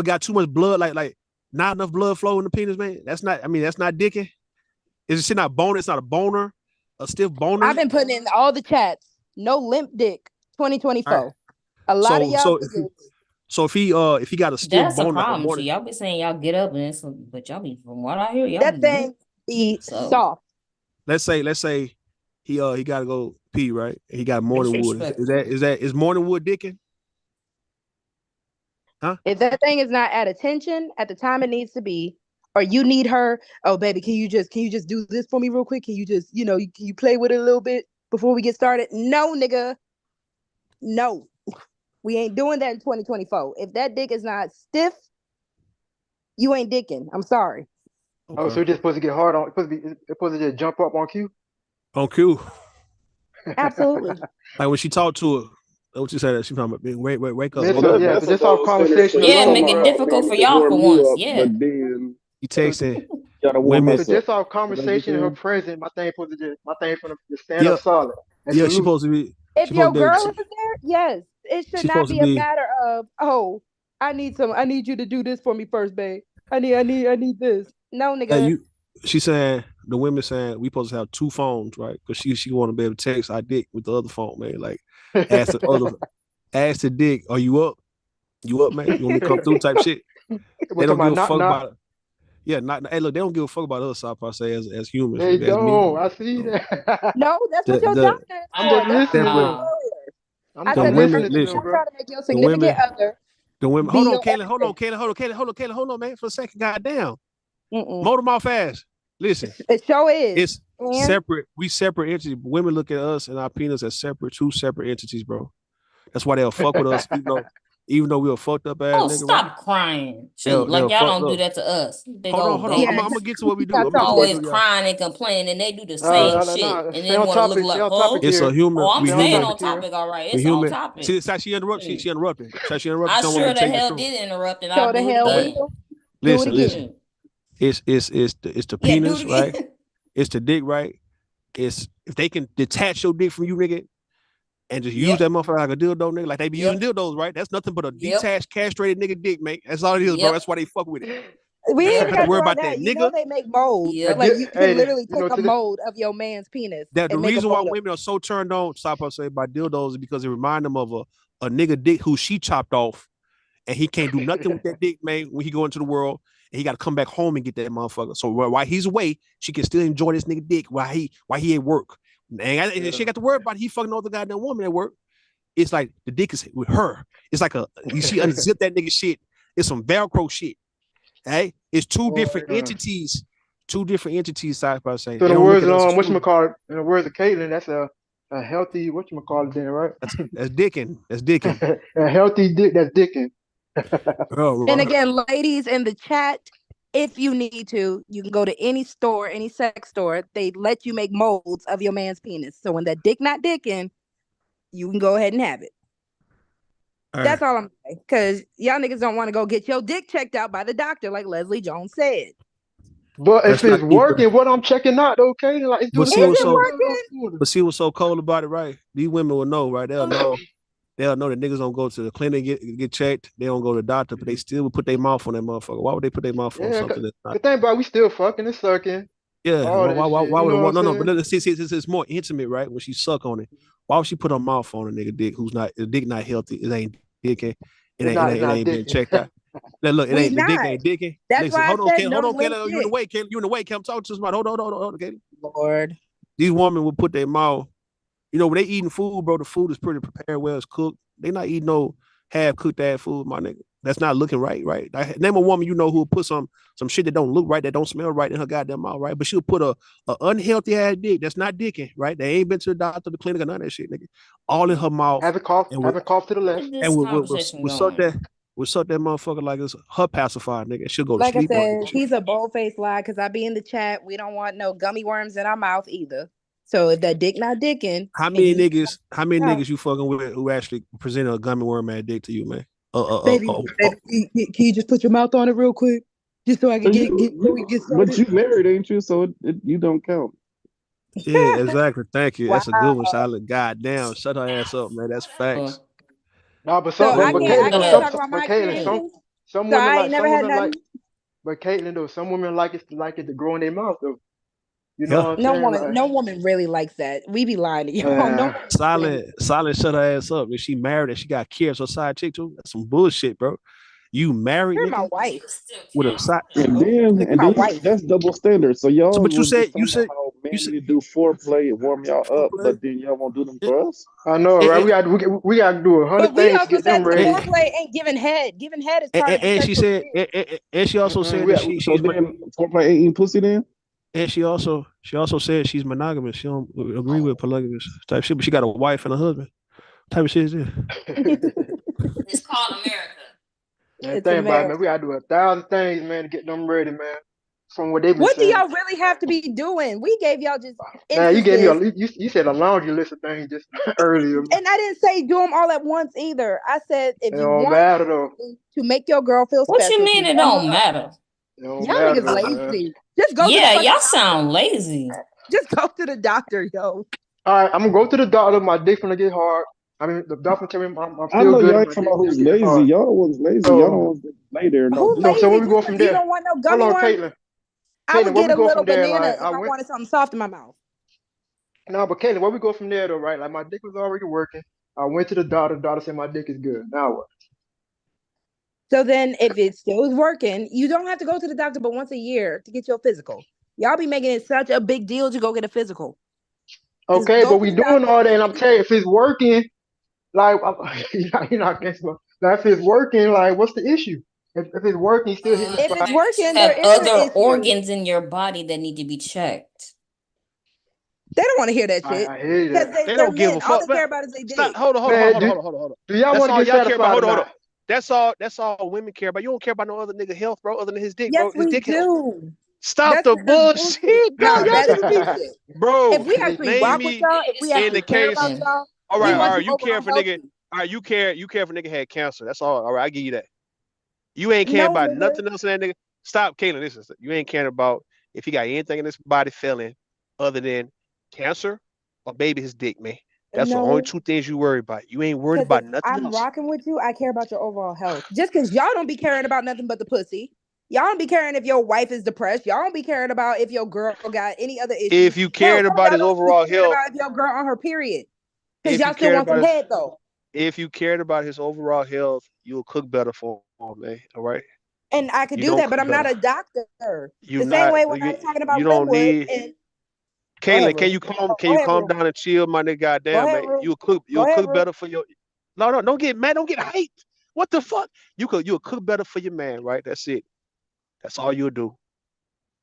got too much blood, like not enough blood flow in the penis, man. That's not dicking. Is this shit not boner? It's not a boner, a stiff boner. I've been putting in all the chats. No limp dick. 2024. Right. A lot of y'all. So if he got a stiff that's boner, a problem. So y'all be saying y'all get up but y'all be from what I hear, y'all that thing be soft. Let's say he got to go pee, right? He got morning wood. Is morning wood dicking? Huh? If that thing is not at attention at the time it needs to be, or you need her, oh baby, can you just do this for me real quick? Can you just, can you play with it a little bit before we get started? No, nigga. No. We ain't doing that in 2024. If that dick is not stiff, you ain't dicking. I'm sorry. Okay. Oh, so it's just supposed to get hard on. It's supposed to just jump up on cue. On cue. Absolutely. Like when she talked to her, what you said? She talking about wake up. Yeah, so this all conversation. Yeah, make it difficult for y'all for once. Yeah. You texting. Women. So just off conversation in her present, my thing supposed to stand up solid. Yeah, she's supposed to be. If your girl is there, yes, it should not be a matter of, oh, I need you to do this for me first, babe. I need this. No, nigga. She saying the women saying we supposed to have 2 phones, right? Because she want to be able to text our dick with the other phone, man. Like ask the dick, are you up? You up, man? You want me to come through type shit? They don't give a fuck about it. Yeah, hey, look, they don't give a fuck about us, I say, as humans. They don't. I see that. No, that's what your doctor is. I'm just listening. I said, listen, try to make your significant other. The women, hold on, Kayla, hold on, man, for a second. Goddamn. Motor mouth fast. Listen. It sure is. It's separate. We separate entities. Women look at us and our penis as separate, 2 separate entities, bro. That's why they'll fuck with us, even though we were fucked up ass Oh, nigga. stop crying. Shoot, like y'all don't do that to us. Hold on. I'm gonna get to what we do. I'm always crying and complaining, and they do the same shit. And then want to look like, oh, it's a human. I'm staying on topic, all right. It's on topic. See, it's how she interrupted. She interrupted. I sure the hell did interrupt, and I'll do it again. Listen. It's the penis, right? It's the dick, right? It's if they can detach your dick from you, nigga, and just use that motherfucker like a dildo, nigga. Like they be using dildos, right? That's nothing but a detached, castrated nigga dick, mate. That's all it is, bro. That's why they fuck with it. We ain't got to worry about that, you nigga. know they make molds. Like you can literally take a mold of your man's penis. That the reason why women are so turned on, stop us say, by dildos is because it remind them of a nigga dick who she chopped off, and he can't do nothing with that dick, man, when he go into the world. And he got to come back home and get that motherfucker. So while he's away, she can still enjoy this nigga dick while he at work. And she got to worry about he fucking another goddamn woman at work. It's like the dick is with her. It's like you see unzip that nigga shit. It's some Velcro shit. Hey, it's 2 different entities. 2 different entities side by side. So in the words of whatchamacallit, in the words of Caitlin, that's a healthy whatchamacallit then, right? That's dicking. That's dicking. A healthy dick, that's dicking. And again, ladies in the chat, if you need to, you can go to any store, any sex store. They let you make molds of your man's penis. So when that dick not dicking, you can go ahead and have it. That's all I'm saying. Because y'all niggas don't want to go get your dick checked out by the doctor, like Leslie Jones said. But if it's working, what I'm checking out, okay? Like, But see what's so cold about it, right? These women will know, right? They'll know. They'll know that niggas don't go to the clinic get checked. They don't go to the doctor, but they still would put their mouth on that motherfucker. Why would they put their mouth on something that's not? The thing about we still fucking and sucking. Yeah. Why would but see, it's more intimate, right? When she suck on it. Why would she put her mouth on a nigga dick who's not the dick not healthy? It ain't dicking. It ain't been checked out. Now look, the dick ain't dicking. That's why hold on, Kayla. You in the way, Kayla. You in the way, Kayla. I'm talking to somebody. Hold on, Kayla. Lord. These women will put their mouth. You know, when they eating food, bro, the food is pretty prepared well, it's cooked. They not eating no half-cooked ass food, my nigga. That's not looking right? Name a woman you know who will put some shit that don't look right, that don't smell right in her goddamn mouth, right? But she'll put a unhealthy ass dick that's not dicking, right? They ain't been to the doctor, the clinic, or none of that shit, nigga. All in her mouth. Have a cough to the left. And we'll suck that motherfucker like it's her pacifier, nigga. She'll go to sleep. Like I said, he's a bold-faced lie because I be in the chat. We don't want no gummy worms in our mouth either. So if that dick not dicking, how many niggas you fucking with who actually presented a gummy worm ass dick to you, man? Baby, can you just put your mouth on it real quick, just so I can get started? But you married, ain't you? So you don't count. Yeah, exactly. Thank you. That's a good one, Charlotte. Goddamn, shut her ass up, man. That's facts. No, but some women like it to grow in their mouth though. You know what I'm saying? No woman really likes that. We be lying to you. Silent shut her ass up. If she married and she got kids, her side chick too. That's some bullshit, bro. You married? You're my wife. With a side, and then that's double standard. So y'all. But you said do foreplay and warm y'all up, but then y'all won't do them for us. I know, right? We got to do 100 things to get them ready. Foreplay ain't giving head. Giving head is part of and she said, and she also said that she's foreplay ain't eating pussy then. And she also said she's monogamous. She don't agree with polygamous type shit, but she got a wife and a husband. What type of shit is this? It's called America. Man, think about it, man. We gotta do 1,000 things, man, to get them ready, man. From what they've been What saying. do y'all really have to be doing? We gave y'all just. Man, you gave me you said a laundry list of things just earlier. And I didn't say do them all at once either. I said if It you don't want matter though. to make your girl feel What special. you mean it don't matter? Y'all niggas lazy. Just go. Yeah, y'all sound lazy. Just go to the doctor, yo. All right, I'm gonna go to the doctor. My dick gonna get hard. I mean, the doctor tell me I'm I still know good. y'all ain't talking about who's lazy. Y'all was lazy. Y'all don't want to lay there. Who lazy? So where we go from there? You don't want no gummy Hold on, worm? Caitlin. I would where get we a go little from there? banana Like if I wanted something soft in my mouth. no, but Kaylin, where we go from there though, right? Like my dick was already working. I went to the doctor. The doctor said my dick is good. Now what? So then, if it still is working, you don't have to go to the doctor but once a year to get your physical. Y'all be making it such a big deal to go get a physical. Okay, but we doing all that, and I'm telling you, if it's working, like you're not against me. Now, if it's working, like what's the issue? If it's working, he's still hitting the If spot. it's working, Have there is other an issue. organs in your body that need to be checked. They don't want to hear that shit. I hear you. Because They they're don't give men. a All fuck. they care about is they Stop. dick. Hold on. Do y'all That's want all to get y'all care about. satisfied Hold or on. That's all women care about. You don't care about no other nigga health, bro, other than his dick, bro. Yes, His we dick health. do. Stop That's the bullshit, bro. Nah, Y'all that is just bullshit. bro. If we actually Name rock with me y'all, if we in actually the care case. about y'all, All we right, want all right. you You care overall for nigga. healthy. All right, you care for nigga had cancer. That's all. All right, I give you that. You ain't caring No, about nigga. nothing else in that nigga. Stop, Kaylin. Listen, you ain't caring about if he got anything in his body failing other than cancer or maybe his dick, man. That's the only No, two things you worry about. You ain't worried because about if nothing I'm else. rocking with you, I care about your overall health. Just because y'all don't be caring about nothing but the pussy. Y'all don't be caring if your wife is depressed. Y'all don't be caring about if your girl got any other issues. If you Hell, cared some of about y'all his don't even be overall caring health, about if your girl on her period. Because if you y'all still cared want about some his, head though. if you cared about his overall health, you'll cook better for him, man. All right. And I could You do don't that, but cook I'm not better. a doctor. You The same not. way when I was talking You about don't Linwood need. and go ahead, Kaylin, can Ru. you calm? Can Go you ahead, calm Ru. down and chill, my nigga? Go Goddamn, ahead, man. Ru. You'll cook. Go You'll ahead, cook Ru. better for your. No, don't get mad. Don't get hyped. What the fuck? You'll cook better for your man, right? That's it. That's all you'll do.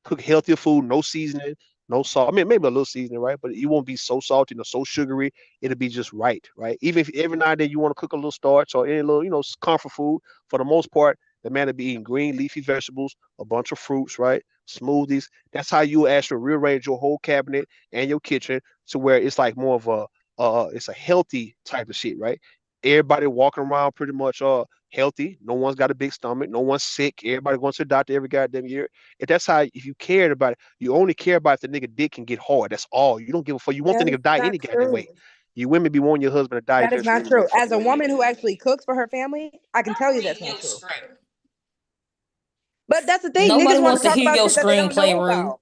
Cook healthier food, no seasoning, no salt. I mean, maybe a little seasoning, right? But you won't be so salty or so sugary. It'll be just right, right? Even if every now and then you want to cook a little starch or any little, comfort food, for the most part, the man will be eating green leafy vegetables, a bunch of fruits, right? Smoothies. That's how you actually rearrange your whole cabinet and your kitchen to where it's like more of it's a healthy type of shit, right? Everybody walking around pretty much healthy. No one's got a big stomach. No one's sick. Everybody going to the doctor every goddamn year. If you cared about it, you only care about if the nigga dick can get hard. That's all. You don't give a fuck. You want the That nigga is to die not any goddamn true. way. You women be wanting your husband to die That is eventually not any true. As motherfucking a way. woman who actually cooks for her family, I can tell you that's not true. But that's the thing. Nobody Niggas want wants to to talk hear about your shit that they don't screenplay, know Rue. about.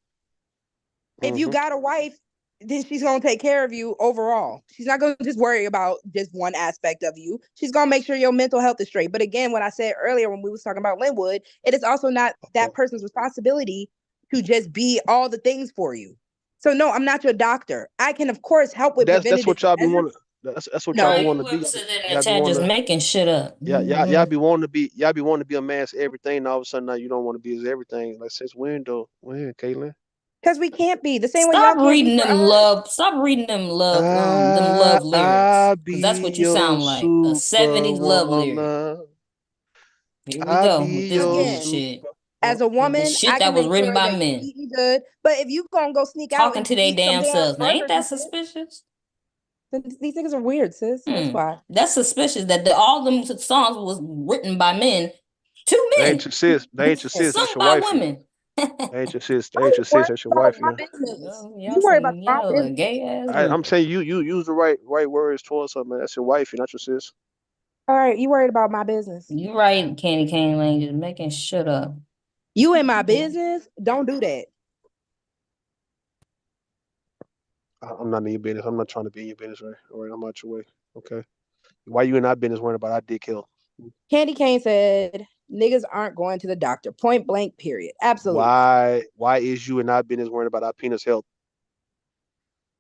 If you got a wife, then she's gonna take care of you overall. She's not gonna just worry about just one aspect of you. She's gonna make sure your mental health is straight. But again, what I said earlier when we was talking about Linwood, it is also not that person's responsibility to just be all the things for you. So no, I'm not your doctor. I can of course help with That's preventative what y'all be measures. wanting. That's what y'all be wanting to be. Y'all be Tad just wanting to. making shit up. Y'all be wanting to be. Y'all be wanting to be a man's everything. And all of a sudden now you don't want to be his everything. Like since when though? When, Caitlin? Because we can't be the same way Stop y'all can't be reading for them us. love. Stop reading them love lyrics. I'll Because that's what be you your sound like. A 70s love lyric. superwoman. Here we I'll go be with this your bullshit. As a The woman, shit I that can was make written sure by that you men. eating good. But if you gonna go sneak out Talking and to their eat some damn selves. Now, ain't burgers that and shit, suspicious? then these niggas are weird, sis. That's why. That's suspicious that all them songs was written by men to They men. ain't your sis. They ain't your sis. Sung That's your by wifey. women. They ain't your sis. They Why ain't you your sis. worried That's your about wife, my man. business? Y'all You worry about my a business. gay ass I'm group. saying you use the right words towards her, man. That's your wifey, not your sis. All right, you worried about my business. You right, Candy Cane Lane, just making shit up. You in my business? Don't do that. I'm not in your business. I'm not trying to be in your business, right? All right, I'm out your way. Okay. Why you in our business worrying about our dick health? Candy Cane said, niggas aren't going to the doctor. Point blank, period. Absolutely. Why is you in our business worrying about our penis health?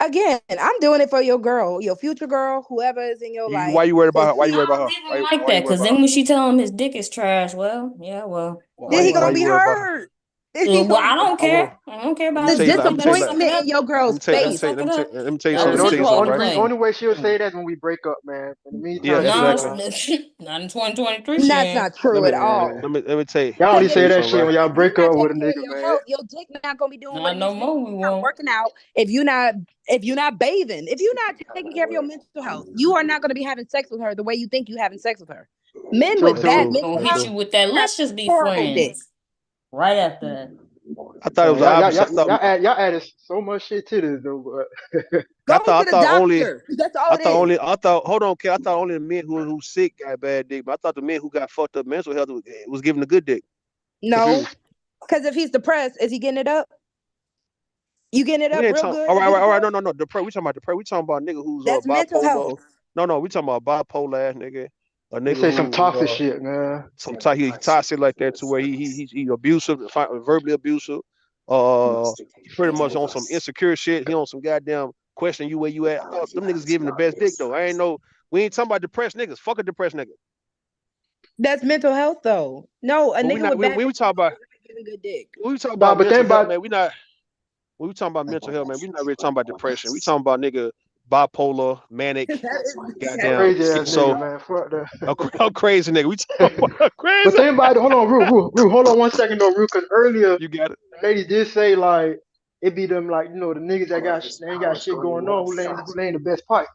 Again, I'm doing it for your girl, your future girl, whoever is in your life. Why you worried about her? Why To you worried about her? People Why like you that, worried because about then her? when she tell him his dick is trash, well, yeah, well. Then he Why gonna you be worried about her? hurt. Then he Well, gonna I be don't hurt. care. I don't care about The his dick. You better suck it disappointment up. in your girl's face. Suck it up. Let me tell you That something. was Let me his tell you role something, to right? play. Only way she'll say that is when we break up, man. In the Yeah, meantime, No, exactly. not in 2023, she That's ain't. not true at all. Let me tell you. y'all Let only me Because tell say you that something, shit right? when y'all if you're break not up with a taking care of nigga, your man. health, your dick not gonna be doing what Not it no needs to do. more. If We you're not won't. working out, if you're not bathing, if you're not taking care of your mental health, you are not gonna be having sex with her the way you think you having sex with her. Men So, with That's bad true. mental Gonna That's hit health true. you with that. have Let's just be horrible dick. friends. Right after that. I thought it was the opposite. y'all added so much shit to this though. Go I to the thought only. doctor. That's all it is. Hold on, kid. I thought only the men who sick got bad dick, but I thought the men who got fucked up mental health was giving the good dick. No, Confused. Because if he's depressed, is he getting it up? You getting it up real good? All right. No. Depressed. We talking about depressed. We talking about a nigga who's That's mental bipolar. health. No. We talking about bipolar ass nigga. A nigga They say some who, toxic shit, man. He's toxic like that to where he abusive, verbally abusive. Pretty much on some insecure shit. He on some goddamn question you where you at. Them niggas giving the best dick though. We ain't talking about depressed niggas. Fuck a depressed nigga. That's mental health though. No, a nigga with bad we talk about giving good dick. We talking about mental health, man. When we talking about mental health, man, we not really talking about depression. We talking about nigga bipolar, manic, goddamn crazy ass so nigga, man. Fuck that. a crazy nigga. We talking about crazy. But think about it. Hold on, Rue. Hold on 1 second though, Rue. Because earlier you got it. The lady did say like it be them like the niggas that they ain't got shit going on who ain't the best pipe.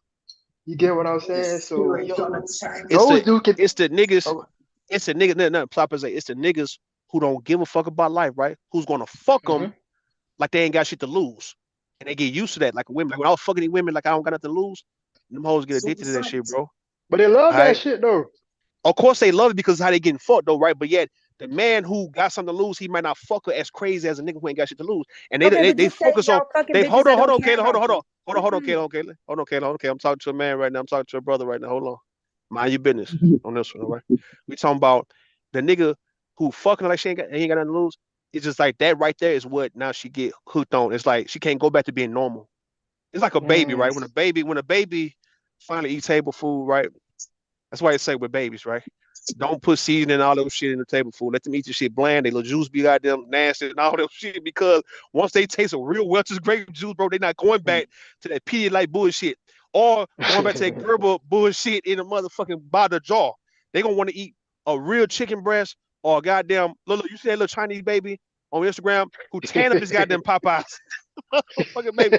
You get what I'm saying? So it's the niggas. It's the niggas. No, Plopper say it's the niggas who don't give a fuck about life, right? Who's gonna fuck them like they ain't got shit to lose, and they get used to that. Like women, like when I was fucking these women, like I don't got nothing to lose. Them hoes get addicted to that shit, bro. But they love that shit though. Of course they love it because of how they getting fucked though, right? But yet the man who got something to lose, he might not fuck her as crazy as a nigga who ain't got shit to lose. And they focus on hold on, Kayla. I'm talking to a man right now. I'm talking to a brother right now. Hold on. Mind your business on this one, all right? We talking about the nigga who fucking like she ain't got nothing to lose. It's just like that right there is what now she get hooked on. It's like she can't go back to being normal. It's like a baby, right? When a baby finally eats table food, right? That's why they say with babies, right? Don't put seasoning and all that shit in the table food. Let them eat the shit bland. They little juice be goddamn nasty and all that shit because once they taste a real Welch's grape juice, bro, they not going back to that Pedialyte bullshit or going back to that Gerber bullshit in a motherfucking by the jar. They gonna want to eat a real chicken breast or a goddamn you see that little Chinese baby on Instagram who tan up his goddamn Popeyes. Motherfucking baby,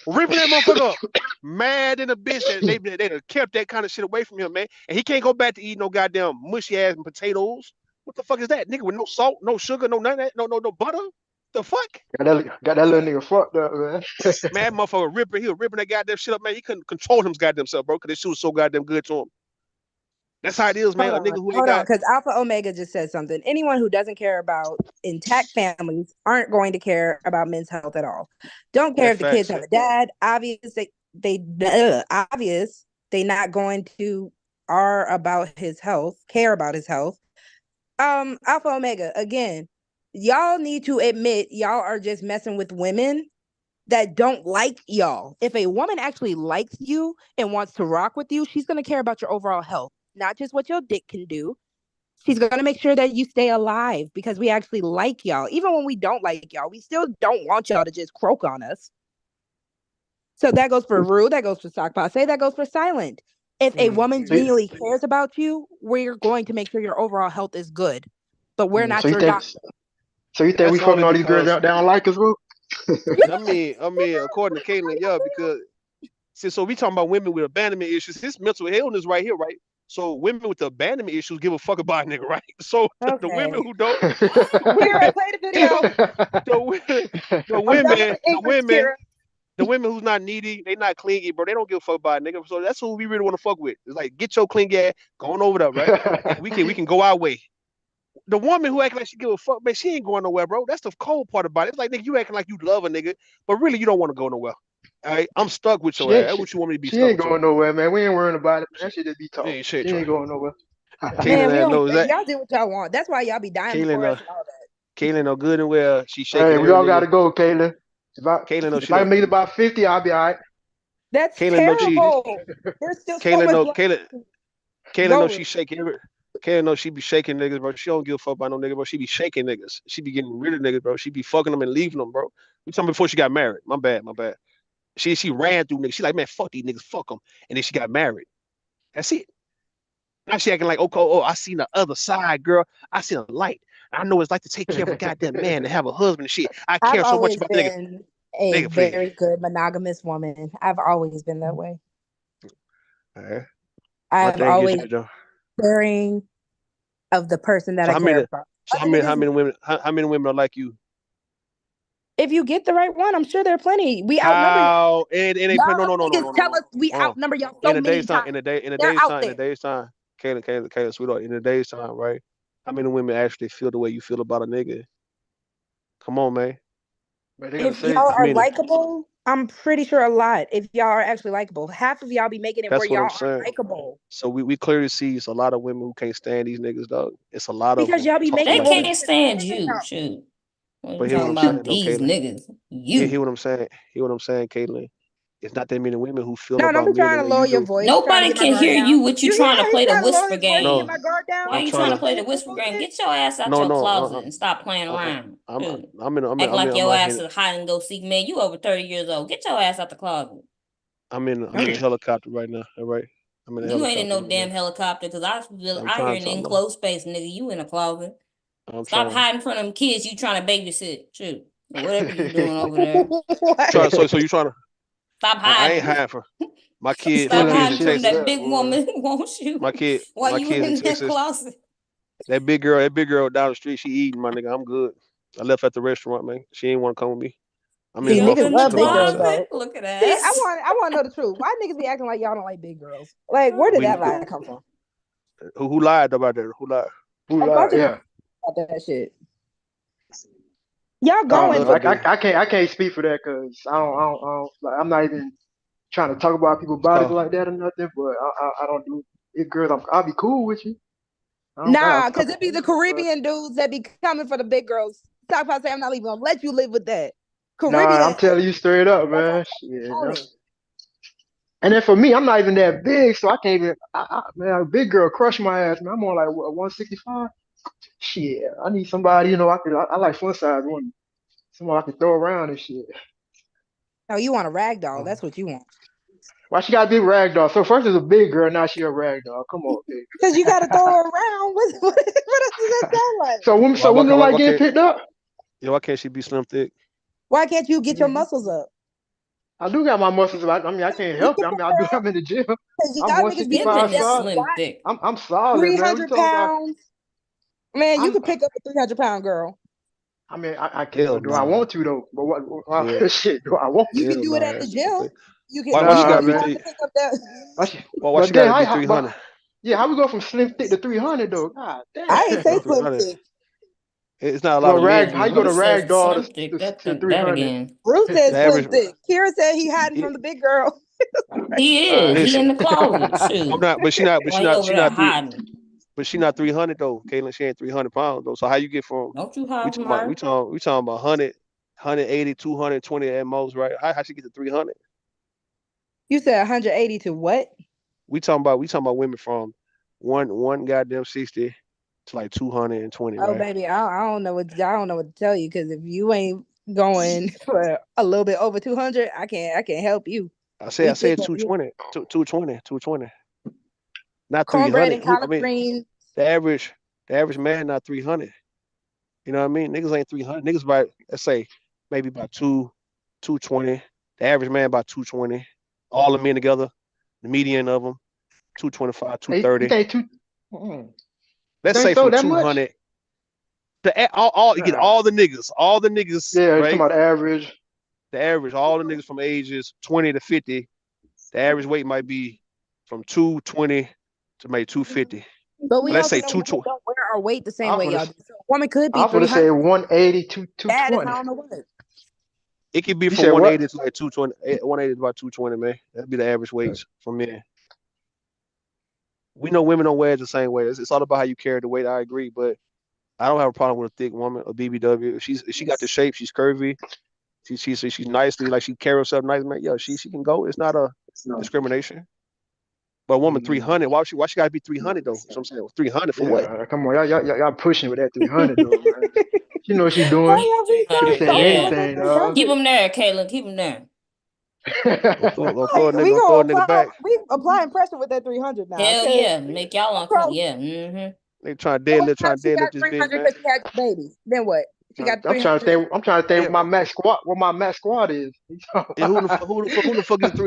ripping that motherfucker up, mad in a bitch that they done kept that kind of shit away from him, man. And he can't go back to eat no goddamn mushy ass potatoes. What the fuck is that, nigga? With no salt, no sugar, no none of that, no butter. The fuck? Got that little nigga fucked up, man. Man, motherfucker ripping, he was ripping that goddamn shit up, man. He couldn't control his goddamn self, bro, because this shit was so goddamn good to him. That's how it is, man. A nigga who ain't got. Because Alpha Omega just said something. Anyone who doesn't care about intact families aren't going to care about men's health at all. Don't care if the kids have a dad. Obvious they not going to care about his health. Alpha Omega, again, y'all need to admit y'all are just messing with women that don't like y'all. If a woman actually likes you and wants to rock with you, she's going to care about your overall health. Not just what your dick can do. She's going to make sure that you stay alive because we actually like y'all. Even when we don't like y'all, we still don't want y'all to just croak on us. So that goes for Rue, that goes for Sock Passe, that goes for Silent. If a woman genuinely cares about you, we're going to make sure your overall health is good. But we're not your doctor. So you think we fucking all these girls out there don't like us, Rue? I mean, according to Caitlin, yeah, because so we talking about women with abandonment issues. This mental illness right here, right? So women with the abandonment issues give a fuck about a nigga, right? So the women who don't, Here, I played a video. The women who's not needy, they not clingy, bro. They don't give a fuck about a nigga. So that's who we really want to fuck with. It's like get your clingy ass going over there, right? And we can go our way. The woman who act like she give a fuck, man, she ain't going nowhere, bro. That's the cold part about it. It's like, nigga, you acting like you love a nigga, but really you don't want to go nowhere. All right, I'm stuck with your ass. That's what you want me to be stuck with. She ain't going nowhere, man. We ain't worrying about it. That shit just be talking. She ain't going nowhere. Man, y'all do what y'all want. That's why y'all be dying for us and all that. Kaylin know good and well. She shaking. Hey, we all gotta go, Kaylin. If I made about 50, I'll be all right. That's terrible. There's still so much. Kaylin know she shaking. Kaylin know she be shaking niggas, bro. She don't give a fuck about no nigga, bro. She be shaking niggas. She be getting rid of niggas, bro. She be fucking them and leaving them, bro. We talking before she got married. My bad. She ran through niggas. She like, man, fuck these niggas, fuck them. And then she got married. That's it. Now she acting like, okay, I seen the other side, girl. I seen a light. I know it's like to take care of a goddamn man to have a husband and shit. I care so much about niggas. A very good monogamous woman. I've always been that way. I've always caring of the person that I care about. So how many women are like you? If you get the right one, I'm sure there are plenty. We outnumber. No. Tell us we outnumber y'all so many times. In the day's time, Kayla, sweetheart, in the day's time, right? How many women actually feel the way you feel about a nigga? Come on, man. If y'all are likable, I'm pretty sure a lot. If y'all are actually likable, half of y'all be making it where That's what y'all I'm saying. aren't likable. So we clearly see it's a lot of women who can't stand these niggas, dog. It's a lot Because of y'all be making They it. can't stand you. Shoot. What But you hear what talking I'm saying, about? though, These Caitlin. niggas. You. Hear what I'm saying. Hear what I'm saying, Caitlin. It's not that many women who feel No, about don't be men trying the to way lower you your do. voice. Trying to Nobody get my can guard hear down. you. What you trying to hear play him the trying to lower whisper his voice to get game? my guard down? Why you trying to play the whisper game? Get your ass out your closet and stop playing around. Act like your out ass here. is hide and go seek man. You over 30 years old. Get your ass out the closet. I'm in a helicopter right now. All right. I'm in a You helicopter. ain't in no damn helicopter because I feel out here in the enclosed space, nigga. You in a closet. Stop hiding from them kids you trying to babysit. Shoot. Or whatever you doing over there. So you trying to Stop I hiding. ain't hiding from my kids. Stop My kids in hiding from Texas. that big woman who wants you. My While you kids in in that Texas. closet. That big girl down the street, she eating, my nigga. I'm good. I left at the restaurant, man. She ain't want to come with me. I mean, Niggas love big girls though. Look at that. See, I want to know the truth. Why niggas be acting like y'all don't like big girls? Like, where did that lie come from? Who lied about that? Who lied? A bunch of about that shit. Y'all going for I can't speak for that because I don't like, I'm not even trying to talk about people's bodies like that or nothing. But I don't do it, girls. I'll be cool with you. Nah, because it be the Caribbean dudes that be coming for the big girls. Talk about saying I'm not even gonna let you live with that. Caribbean. Nah, I'm telling you straight up, man. Shit, and then for me, I'm not even that big, so I can't even. Man, a big girl crush my ass, man. I'm on like what, 165. Shit, I need somebody. I like fun size women. Someone I can throw around and shit. Oh, you want a rag doll? That's what you want. Why she gotta be a rag doll? So first it's a big girl, now she a rag doll. Come on, baby. Because you gotta throw her around. What else does that sound like? So women like getting picked up? Yeah, why can't she be slim thick? Why can't you get your muscles up? I do got my muscles. I can't help it. I'm in the gym. I'm 165 solid. I'm solid, 300 pounds. Man, you could pick up a 300-pound girl. I mean, I can't. Do I want to though? But what shit do I want? You can do it at the gym. You can. Why she gotta be pick up that. Why she gotta be 300? Yeah, how we go from slim thick to 300 though? God damn. I ain't say slim thick. It's not a lot of men. How you go to rag doll to 300? Bruce said slim thick. Kira said he hiding from the big girl. He is. He in the closet. Shoot. I'm not, but she not. Hiding. But she not 300 though, Caitlin. She ain't 300 pounds though. So how you get from? Don't you hide from her? We talking about 100, 180, 220 at most, right? How she get to 300? You said 180 to what? We talking about women from one goddamn 60 to like 220. Oh, right? Baby, I don't know what to tell you because if you ain't going for a little bit over 200, I can't help you. I said 220, 220. Not 300. Cornbread and collard greens. The average man not 300. You know what I mean? Niggas ain't 300. Niggas about, let's say, maybe about 220. The average man about 220. All the men together, the median of them, 225, 230. Let's say from 200. You get all the niggas. Yeah, right? You're talking about average. The average, all the niggas from ages 20 to 50. The average weight might be from 220 to maybe 250. But we let's also say know 220. Don't wear our weight the same way y'all do. So a woman could be. I'm gonna say 180 to 220. I don't know what. It could be from 180 to like 220. 180 to about 220, man. That'd be the average weights for men. We know women don't wear it the same way. It's all about how you carry the weight. I agree, but I don't have a problem with a thick woman, a BBW. If she got the shape, she's curvy. She's nicely, like she carries herself nice, man. Yeah, she can go. It's not a discrimination. But a woman 300, why she gotta be 300 though? So I'm saying 300 for what? Come on, y'all pushing with that 300 though, man. You know what she's doing. Keep them there, Caitlin. Keep them there. We applying pressure with that 300 now. Hell yeah, make y'all uncomfortable. Yeah. Mm-hmm. They trying to deadlift this bitch, man. Because she had babies. Then what? She got. I'm trying to think what my max squat is. Yeah, who the fuck is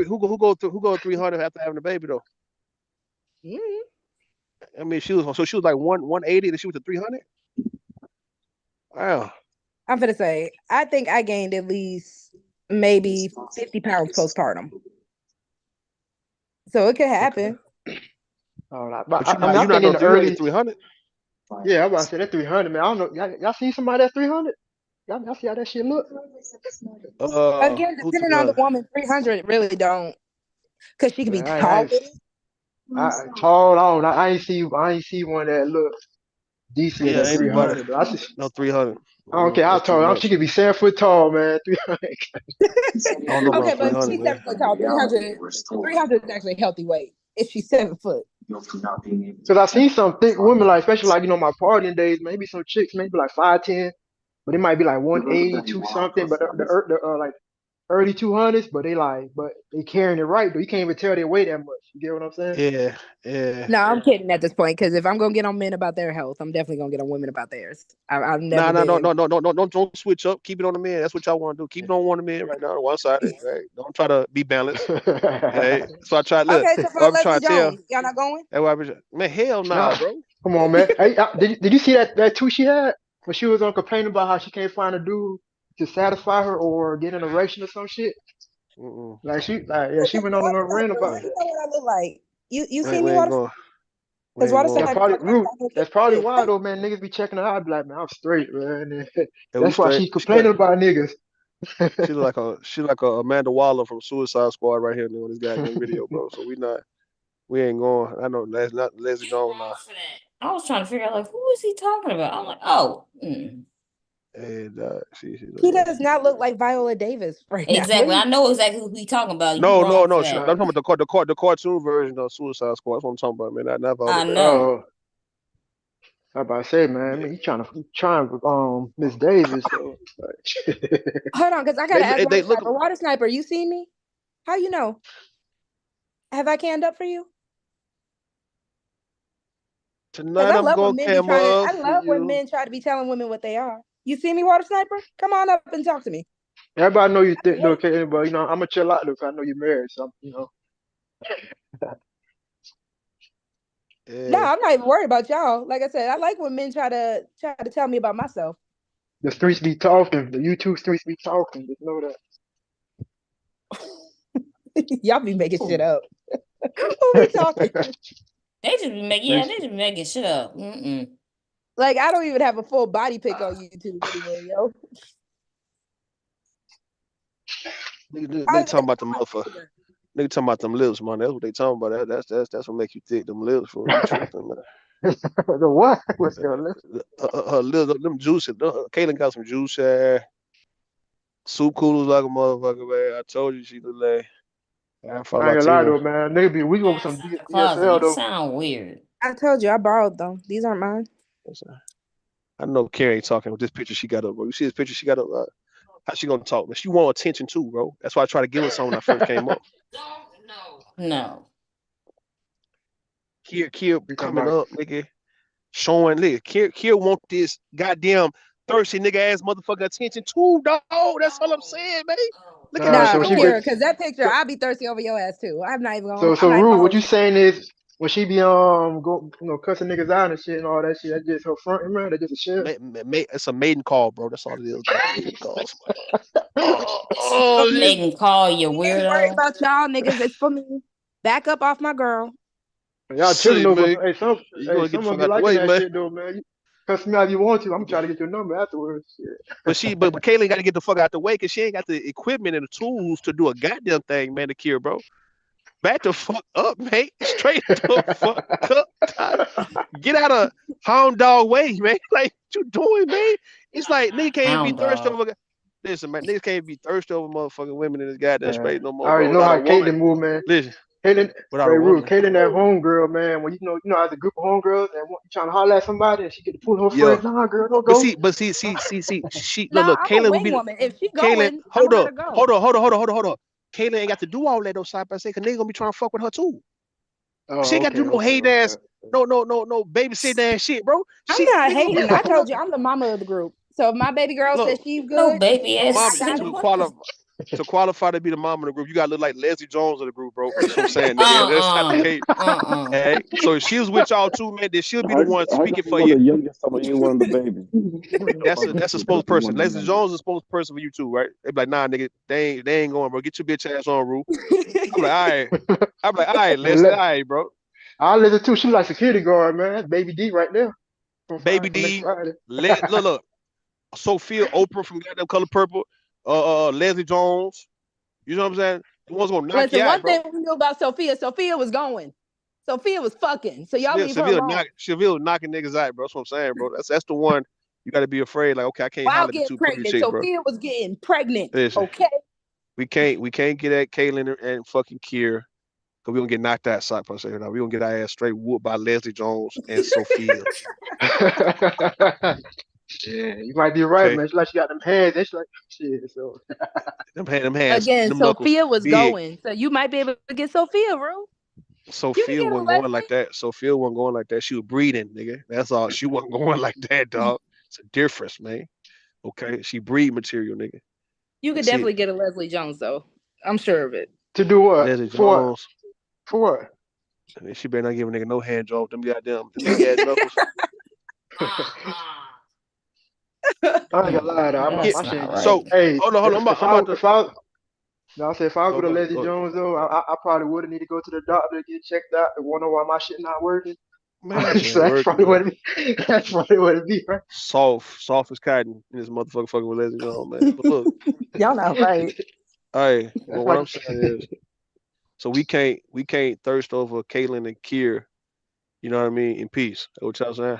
who go 300 after having a baby though? Mm-hmm. I mean, she was like 180 and she was at 300. Wow. I'm gonna say I think I gained at least maybe 50 pounds postpartum. So it could happen. All right, but you're not no 300. Yeah, I'm about to say that 300, man. I don't know. Y'all seen somebody that's 300? Y'all see how that shit look? Again, Who depending on the 300? woman, 300 really don't, because she could be Man, tall with it. tall on. I ain't see one that look decent Yeah, at ain't nobody. 300. But I see. No 300. I don't care how That's too tall. She much. could be 7 foot tall, man. 300. I don't know Okay, about but 300, she's man. 7 foot tall. 300 is actually a healthy weight if she's 7 foot. Cause I seen some thick women, like especially like my partying days, maybe some chicks, maybe like 5'10", but it might be like 182 something, but the like early 200s, but they carrying it right though. You can't even tell their weight that much. You get what I'm saying? Yeah. No, I'm kidding at this point, because if I'm gonna get on men about their health, I'm definitely gonna get on women about theirs. I've never been. Don't switch up. Keep it on the men. That's what y'all want to do. Keep it on one of the men right now, one sided. Right? Don't try to be balanced. Hey, so I try. Look, Okay, so what for I'm trying Leslie to tell. Jones, y'all not going? That's why man, hell nah, bro. Come on, man. Hey, did you see that tweet she had when she was complaining about how she can't find a dude to satisfy her or get an erection or some shit? Like she went on a little rant about it. You know what I look like? You see We me, ain't Water? going. Because Water said That's probably why though, man. Niggas be checking her out. I be like, man, I'm straight, man. Yeah, That's why she complaining about niggas. She like a Amanda Waller from Suicide Squad right here doing this goddamn video, bro. So we ain't going. I know that's not Leslie Jones now. I was trying to figure out, like, who is he talking about? I'm like, oh. And He does not look like Viola Davis right now. Exactly. I know exactly who he talking about. No. I'm talking about the cartoon version of Suicide Squad. That's what I'm talking about, man. Not I know. I about to say, man. I mean, he trying with Miss Davis. So, Hold on, because I gotta ask Water Sniper. Water Sniper, you see me? How you know? Have I canned up for you? Tonight I'm going to cam up. I love when men try to be telling women what they are. You see me, Water Sniper? Come on up and talk to me. Everybody know you think okay, but I'm gonna chill out though, 'cause I know you're married, so No, I'm not even worried about y'all. Like I said, I like when men try to tell me about myself. The streets be talking. The YouTube streets be talking. Just know that. Y'all be making shit up. Who be talking? They just be making shit up. Like, I don't even have a full body pic on YouTube anyway, yo. Nigga talking about the motherfucker. Nigga talking about them lips, man. That's what they talking about. That's what make you thick. Them lips for the what? What's your lips? Her lips, them juicy. Kaylin got some juice hair. Soup coolers like a motherfucker, man. I told you she look like. I ain't gonna lie though, man. Nigga we go with some DSL though. Sound weird. I told you I borrowed them. These aren't mine. I know Carrie ain't talking with this picture she got up, bro. You see this picture she got up? How she gonna talk? She want attention too, bro. That's why I try to give her some when I first came up. No. Kier coming up, nigga. Showing, look, Kier want this goddamn thirsty nigga ass motherfucker attention too, dog. That's all I'm saying, man. Look at that. Kier, because that picture, I'll be thirsty over your ass too. I'm not even gonna. So Rue, what you saying is when she be cussing niggas out and shit and all that shit, that's just her front, man. That's just a shit. It's a maiden call, bro. That's all it is. Maiden call, you weirdo. Worry about y'all niggas. It's for me. Back up off my girl. Y'all chilling over. Hey, some of you liking that shit though, man. Cuss me out if you want to. I'm trying to get your number afterwards. Shit. But Kaylin got to get the fuck out the way because she ain't got the equipment and the tools to do a goddamn thing, man. To Kier, bro. Back the fuck up, mate. Straight the fuck up. Get out of hound dog way, man. Like, what you doing, man? It's like niggas can't be thirsty over. Listen, man, niggas can't be thirsty over motherfucking women in this goddamn space no more. I already know how Caitlyn move, man. Listen, Caitlyn, that homegirl, man. When you know, as a group of homegirls and you trying to holler at somebody and she get to pull her friend, nah, girl, don't go. But see, she nah, look, Kaylin will be woman. If she going, going, hold on. Kaylin ain't got to do all that though, side by side, because niggas gonna be trying to fuck with her too. She ain't got to do no hate ass, no babysit ass shit, bro. I'm not hating. I told you I'm the mama of the group. So if my baby girl says she's good, no baby ass. To qualify to be the mom of the group, you gotta look like Leslie Jones of the group, bro. That's what I'm saying. That's not the case. Hey, so if she was with y'all too, man, then she'll be the one speaking for you. The youngest, you one of the babies. That's a spokesperson. Leslie Jones is a spokesperson for you too, right? They be like, nah, nigga, they ain't going, bro. Get your bitch ass on, Rue. I'm like, all right, Leslie, all right, bro. I'll listen too. She like security guard, man. That's Baby D right there. Baby D, look, Sophia, Oprah from goddamn Color Purple, Leslie Jones. You know what I'm saying? The one's gonna knock you Listen, out, one bro. thing we knew about Sophia was going. Sophia was fucking. So y'all leave her alone. Sophia was knocking niggas out, bro. That's what I'm saying, bro. That's the one you got to be afraid. Like, okay, I can't While holler at the getting two pretty pregnant, chick, bro. Sophia was getting pregnant. Listen, okay. We can't get at Caitlyn and fucking Kier. Cause we gonna get knocked out, sock per se. Now we gonna get our ass straight whooped by Leslie Jones and Sophia. Yeah, you might be right, man. She like she got them hands. It's like shit. So them hands. Again, them Sophia was big. going, so you might be able to get Sophia, bro. Sophia wasn't going like that. Sophia wasn't going like that. She was breeding, nigga. That's all. She wasn't going like that, dog. It's a difference, man. Okay, she breed material, nigga. You could definitely get a Leslie Jones, though. I'm sure of it. To do what? Leslie Jones. For what? I mean, she better not give a nigga no hand job. Them goddamn big ass knuckles. I ain't gonna lie though. My shit. Right. So hey, hold on. If I was with a Leslie Jones though, I probably wouldn't need to go to the doctor to get checked out to wonder why my shit not working. Man, so that's probably what it be. That's probably what it be, right? Soft as cotton in this motherfucker fucking with Leslie Jones, man. But look, y'all not right. Hey, well, what I'm saying is, so we can't thirst over Caitlyn and Kier, you know what I mean, in peace. That's what y'all saying.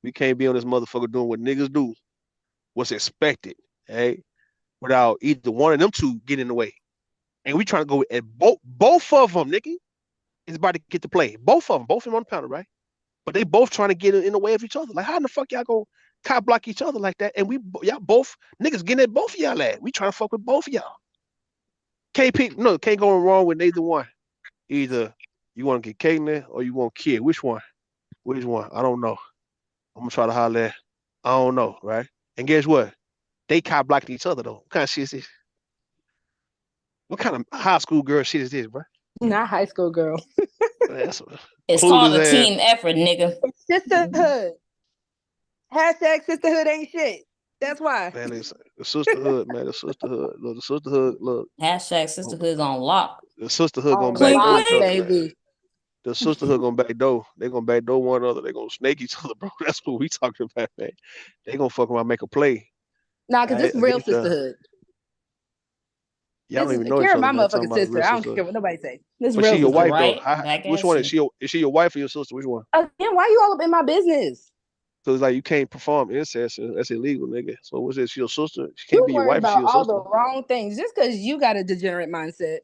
We can't be on this motherfucker doing what niggas do, what's expected, hey, without either one of them two getting in the way. And we trying to go at both of them, nigga. Is about to get to play. Both of them on the panel, right? But they both trying to get in the way of each other. Like, how in the fuck y'all gonna cop block each other like that? And y'all both niggas getting at both of y'all at. We trying to fuck with both of y'all. Can't go wrong with neither one. Either you want to get Caitlyn or you want Kier. Which one? I don't know. I'm gonna try to holler at. I don't know, right? And guess what? They cop blocking each other though. What kind of shit is this? What kind of high school girl shit is this, bro? Not high school girl. It's called a team effort, nigga. It's sisterhood. Hashtag sisterhood ain't shit. That's why. Man, it's the sisterhood, man. The sisterhood. Look, the sisterhood. Look. Hashtag sisterhood's on lock. The sisterhood gonna back door, baby. The sisterhood gonna back door. They gonna back door one another. They gonna snake each other, bro. That's what we talking about, man. They gonna fuck around, make a play. Nah, cause it's real sisterhood. Y'all don't even know each other. My motherfucking sister. I don't care what nobody say. This but real she your wife right? though. Which one is she? Is she your wife or your sister? Which one? Again, why you all up in my business? So it's like you can't perform incest. That's illegal, nigga. So what's this? She your sister? She can't be your wife. About she your all sister. the wrong things just because you got a degenerate mindset.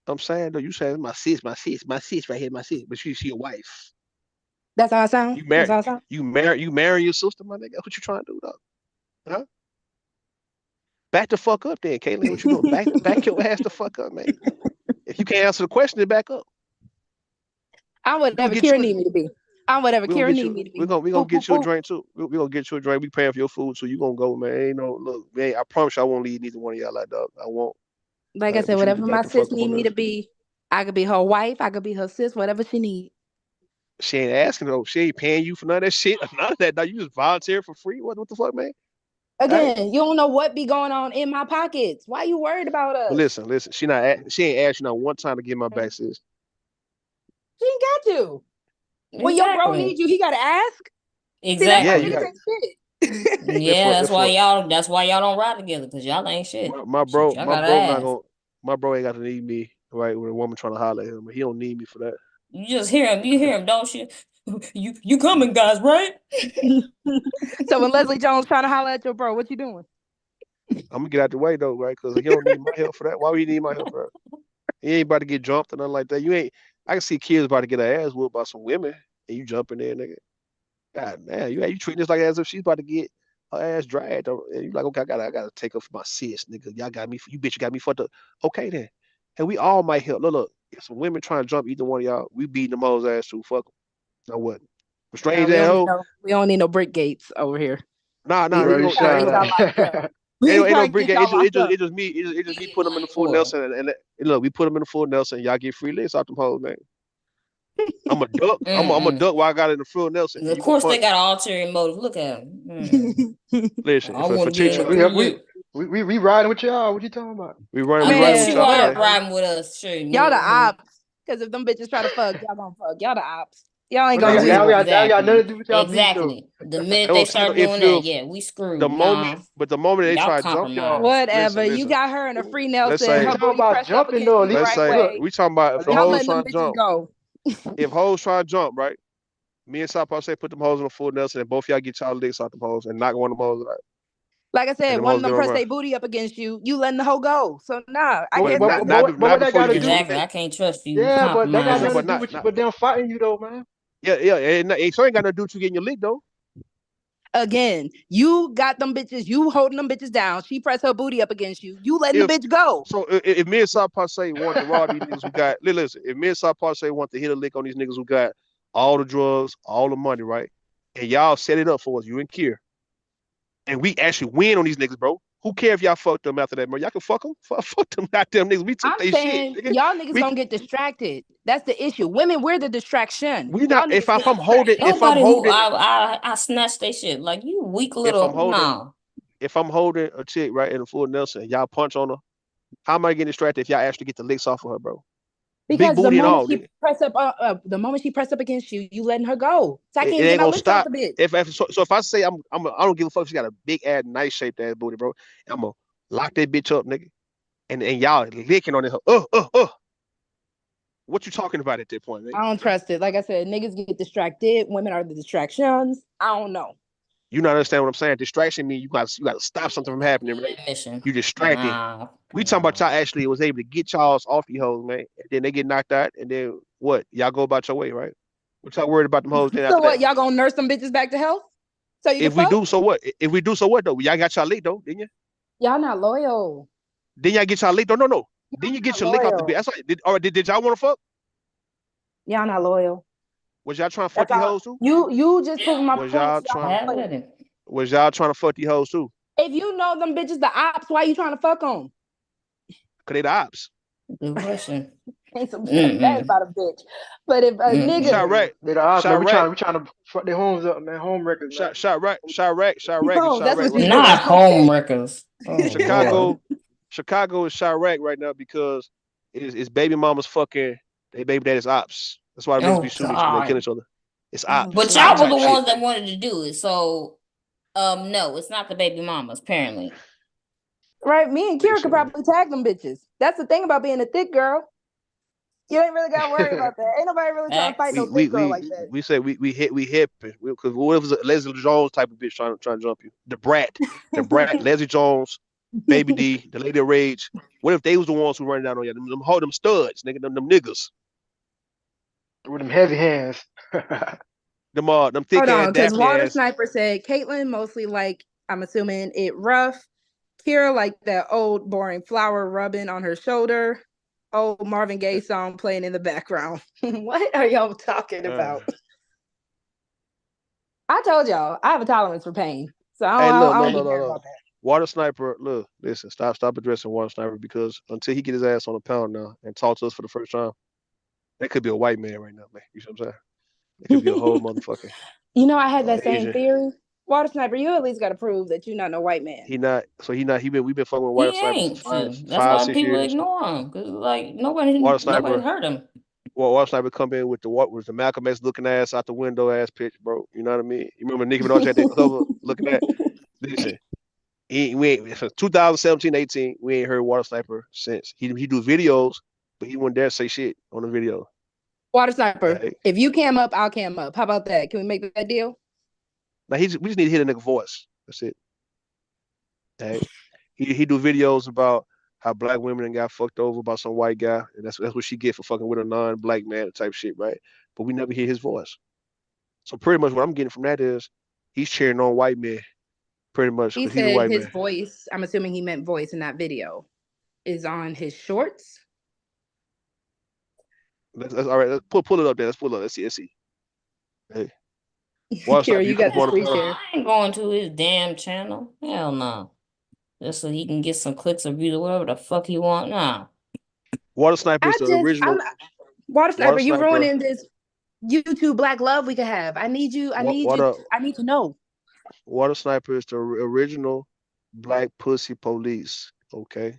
I'm saying though, you saying my sis right here, my sis. But she your wife. That's how I sound. You marry your sister, my nigga. That's what you trying to do, though? Huh? Back the fuck up, then, Caitlyn. What you doing? Back your ass the fuck up, man. If you can't answer the question, then back up. I'm whatever Kira need me to be. I'm whatever Kira need me to be. We're gonna get you a drink too. We're gonna get you a drink. We paying for your food, so you gonna go, man. Ain't no look, man. I promise you, I won't leave neither one of y'all like that. I won't. Like I said, whatever my sis need me to be, I could be her wife. I could be her sis. Whatever she need. She ain't asking though. She ain't paying you for none of that shit. None of that. Now you just volunteer for free. What the fuck, man? Again, you don't know what be going on in my pockets. Why you worried about us? But listen. She ain't asked you not one time to get my back, sis. She ain't got to. When your bro needs you, he gotta ask. Exactly. Yeah, that's why y'all don't ride together, because y'all ain't shit. My bro ain't got to need me, right? When a woman trying to holler at him, he don't need me for that. You just hear him, don't you? You coming, guys, right? So when Leslie Jones trying to holler at your bro, what you doing? I'm gonna get out the way though, right? Because he don't need my help for that. Why would he need my help, bro? He ain't about to get jumped or nothing like that. I can see kids about to get her ass whooped by some women, and you jump in there, nigga. God damn, you treating this like as if she's about to get her ass dragged. And you like, okay, I gotta take her for my sis, nigga. Y'all got me, you bitch, you got me fucked up. Okay then, and we all might help. Look, if some women trying to jump either one of y'all, we beating them hoes ass too. Fuck them. Now what? Strange we don't need no brick gates over here. Nah. Ain't no brick gate. It just me putting them in the full Nelson, and look, we put them in the full Nelson. Y'all get free licks off them hoes, man. I'm a duck. I'm a duck while I got it in the full Nelson. Of course, they got an ulterior motive. Look at them. Listen, we riding with y'all. What you talking about? We riding with y'all. Riding with us, sure. Y'all the ops. Because if them bitches try to fuck, y'all gonna fuck. Y'all the ops. Y'all ain't Well, gonna that do got nothing to do with y'all beef, Exactly. The minute they start doing that, yeah, we screwed. The moment they y'all try to jump y'all, Whatever. You listen. got her in a free Let's Nelson. say Her booty pressed up against you the let's right say way. we talking about if a Y'all hoes letting them trying to bitches jump. go. If hoes trying to jump, right? Me and South Park say put them hoes on the full Nelson, and both y'all get y'all licks out the hoes and knock one of them hoes out. Like I said, them one hoes of them get press on their booty up against you. You letting the hoe go. So nah, I But can't. what that got to do? Exactly. I can't trust you. Yeah, but that got Compromise. nothing to do with you. But them fighting you though, man. Yeah, it so ain't got nothing to do with you getting your lick though. Again, you got them bitches. You holding them bitches down. She press her booty up against you. You letting the bitch go. So if me and South Park say want to rob these niggas who got, listen, if me and South Park say want to hit a lick on these niggas who got all the drugs, all the money, right? And y'all set it up for us, you and Kier, and we actually win on these niggas, bro. Who care if y'all fuck them after that, bro? Y'all can fuck them. Fuck them goddamn niggas. We took I'm their saying shit. Nigga. y'all niggas gonna get distracted. That's the issue. Women, we're the distraction. We not. Y'all If niggas I'm get holding, distracted. if I'm Nobody who holding, I snatched they shit. Like you weak if I'm little holding, no. if I'm holding a chick right in a full Nelson, y'all punch on her. How am I getting distracted if y'all actually get the licks off of her, bro? Because Big booty and all. the moment she pressed up against you, you letting her go. So I can't It even ain't get my gonna licks off stop. the bitch. So if I say I don't give a fuck if she got a big ass, nice shaped ass booty, bro. I'm gonna lock that bitch up, nigga. And y'all licking on it. What you talking about at that point, nigga? I don't trust it. Like I said, niggas get distracted. Women are the distractions. I don't know. You not understand what I'm saying? Distraction means you got to stop something from happening, right? You distracted. We talking about y'all actually was able to get y'all's off the hoes, man. And then they get knocked out, and then what? Y'all go about your way, right? What y'all worried about them hoes then So after what? that? Y'all gonna nurse them bitches back to health? So you If can we fuck? do, so what? If we do, so what though? Y'all got y'all licked though, didn't you? Y'all not loyal. Then y'all get y'all licked. No. Then you get your lick off the bitch. That's right. Did y'all want to fuck? Y'all not loyal. Was y'all trying to fuck these hoes too? You just proving my Was point. y'all trying? Was y'all trying to fuck these hoes too? If you know them bitches the ops, why you trying to fuck them? Cause they the ops. Good question. Ain't some shit bad about a bitch. But if a nigga, Chirac, They the odds, man. We trying to fuck their homes up, man. Home records, man. Chirac, No, that's what you not home wreckers. Oh, Chicago is Chirac right now because it's baby mamas fucking they baby daddy's ops. That's why the niggas be shooting each other, they kill each other. It's ops. But y'all were the ones that wanted to do it, so no, it's not the baby mamas. Apparently, right? Me and Kira could probably tag them bitches. That's the thing about being a thick girl. You ain't really gotta worry about that. Ain't nobody really trying to fight no thick girl like that. We say we hit because what if it's a Leslie Jones type of bitch trying to jump you? The brat, Leslie Jones, Baby D, the Lady of Rage. What if they was the ones who running down on you? Them studs, nigga, them niggas. With them heavy hands. them thick Hold on, because Water ass. Sniper said Caitlyn mostly like, I'm assuming it rough. Kira like that old boring flower rubbing on her shoulder. Old Marvin Gaye song playing in the background. What are y'all talking about? I told y'all I have a tolerance for pain, so I don't care about that. Water Sniper, look, listen, stop addressing Water Sniper because until he get his ass on the pound now and talk to us for the first time, that could be a white man right now, man. You know what I'm saying? It could be a whole motherfucking. You know, I had that same Asian. theory. Water Sniper, you at least got to prove that you're not no white man. We've been fucking with Water Sniper for That's why people ignore him because like nobody heard him. Well, Water Sniper come in with the Malcolm X looking ass out the window ass pitch, bro. You know what I mean? You remember Nicki Minaj had that cover looking at? Listen, we ain't 2017, 18. We ain't heard Water Sniper since. He do videos, but he wouldn't dare say shit on the video. Water Sniper, if you cam up, I'll cam up. How about that? Can we make that deal? Now we just need to hear the nigga voice. That's it. Hey, he do videos about how black women got fucked over by some white guy, and that's what she get for fucking with a non-black man type shit, right? But we never hear his voice. So pretty much what I'm getting from that is he's cheering on white men, pretty much. He said his voice, I'm assuming he meant voice in that video, is on his shorts. That's all right. Let's pull it up there. Let's pull it up. Let's see. Hey. Kira, you got the screen share. I ain't going to his damn channel. Hell no. Just so he can get some clicks or views or whatever the fuck he want. Nah. Water Sniper is the original. Water Sniper, you ruining this YouTube black love we could have. I need to know. Water Sniper is the original black pussy police. Okay.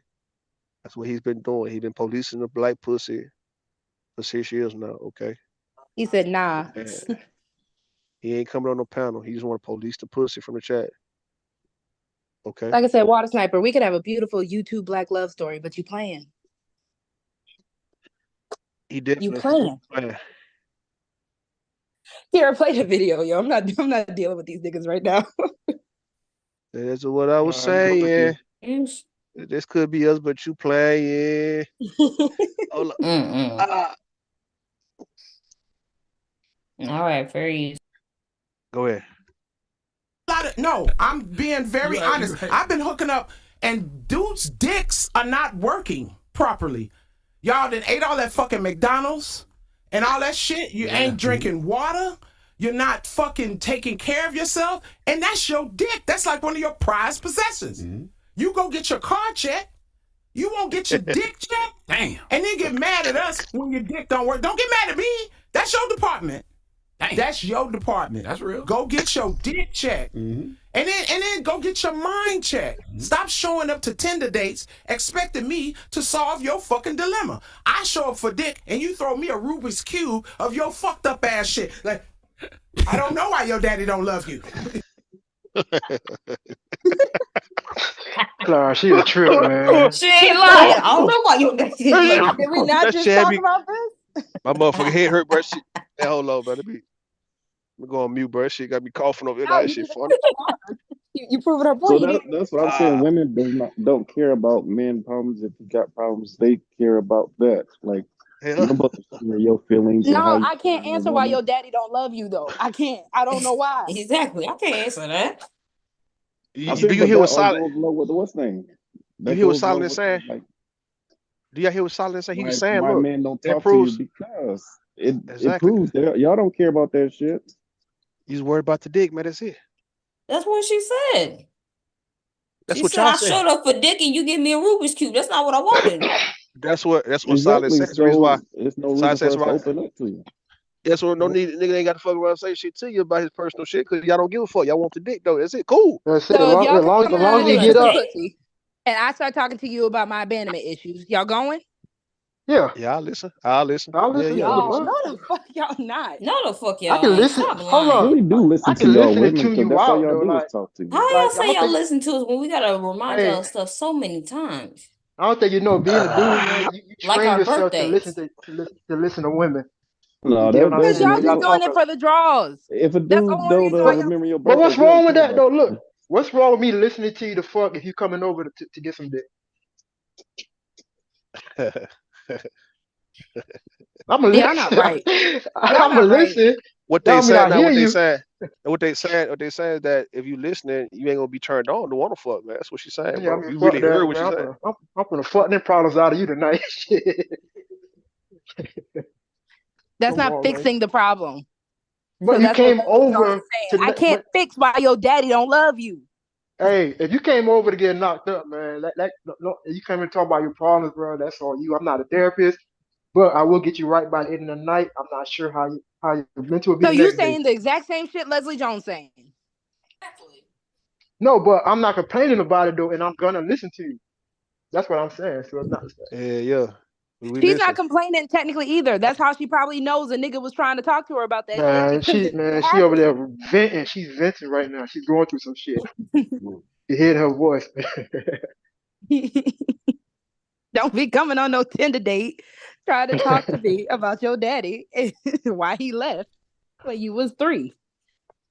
That's what he's been doing. He's been policing the black pussy for 6 years now. Okay. He said, nah. Yeah. He ain't coming on no panel. He just want to police the pussy from the chat. Okay. Like I said, Water Sniper, we could have a beautiful YouTube Black love story, but you playing. He did. You playing. Here, play the video, yo. I'm not dealing with these niggas right now. That's what I was saying. This could be us, but you playing. All right, fair use. Go ahead. No, I'm being very honest. I've been hooking up, and dudes' dicks are not working properly. Y'all done ate all that fucking McDonald's and all that shit. You ain't drinking water. You're not fucking taking care of yourself. And that's your dick. That's like one of your prized possessions. You go get your car checked. You won't get your dick checked. Damn. And then get mad at us when your dick don't work. Don't get mad at me. That's your department. Damn. That's your department. That's real. Go get your dick checked. And then go get your mind checked. Stop showing up to Tinder dates expecting me to solve your fucking dilemma. I show up for dick and you throw me a Rubik's Cube of your fucked up ass shit. Like, I don't know why your daddy don't love you. Clara, she a trip, man. She ain't lying. I don't know why you got Did we not just talk about this? My motherfucking head hurt, bro. Shit. Hey, hold on, bro. Let me go on mute, bro. Shit got me coughing over here. That shit funny. You proving her So point. that's what I'm saying. Women don't care about men problems. If you got problems, they care about that. Like, you're supposed to share your feelings. and how No, you I can't feel as a answer why woman. your daddy don't love you though. I can't. I don't know why. Exactly. I can't answer that. Do I you think hear what that Solid? goes along with what's name? Do you hear what Solid is saying? Like, Do y'all hear what Solid is saying? He was saying, why look, men don't that talk proves to you because it exactly. proves that y'all don't care about that shit. He's worried about the dick, man. That's it. That's what she said. That's She what said y'all I said. showed up for dick and you give me a Rubik's Cube. That's not what I wanted. That's what Solid Exactly. said. That's the reason why. So it's no Solid reason says for us to why. open up to you. That's what nigga ain't got to fuck around and say shit to you about his personal shit because y'all don't give a fuck. Y'all want the dick though. That's it. Cool. That's it. So if y'all As long come as you on get some up. pussy, and I start talking to you about my abandonment issues, y'all going? Yeah. Yeah, I'll listen. I'll listen. I'll listen. Yeah. No, What the no, the fuck y'all not. No, the fuck I y'all can ain't. listen. Stop Hold lying. on. Really do listen I to can y'all listen women to because you that's all out y'all though. do Like, is talk to How you. y'all like I say don't y'all think listen to us when we gotta remind y'all of stuff so many times? I don't think you know being a dude, man. You Like train our yourself to birthdays. listen to women. No, You get what I'm Because saying? y'all When y'all just doing talk. it for the draws. if a That's the dude only don't reason why y'all. remember your But birthday, what's he don't wrong with care that about though? you. Look, what's wrong with me listening to you to fuck if you coming over to get some dick? I'm gonna Y'all not listen. right. I'm Y'all gonna not right. listen. What That they don't mean said I now, hear what they you. saying, what they saying is that if you listening, you ain't gonna be turned on to want to fuck, man. That's what she's saying, Yeah, I bro. mean, You fuck really heard that, what man. she's saying. I'm gonna fuck them problems out of you tonight. That's Come not on, man. fixing the problem. But So you that's what came Leslie Jones over is saying. I to. can't fix why your daddy don't love you. Hey, if you came over to get knocked up, man, no, you came and talk about your problems, bro. That's on you. I'm not a therapist, but I will get you right by the end of the night. I'm not sure how your mental will be So the you next day. saying the exact same shit Leslie Jones saying? No, but I'm not complaining about it though, and I'm gonna listen to you. That's what I'm saying. So it's not. Yeah. We She's listen. not complaining technically either. That's how she probably knows a nigga was trying to talk to her about that shit Man, because she over there venting. She's venting right now. She's going through some shit. You hear her voice. Don't be coming on no Tinder date trying to talk to me about your daddy and why he left when you was 3.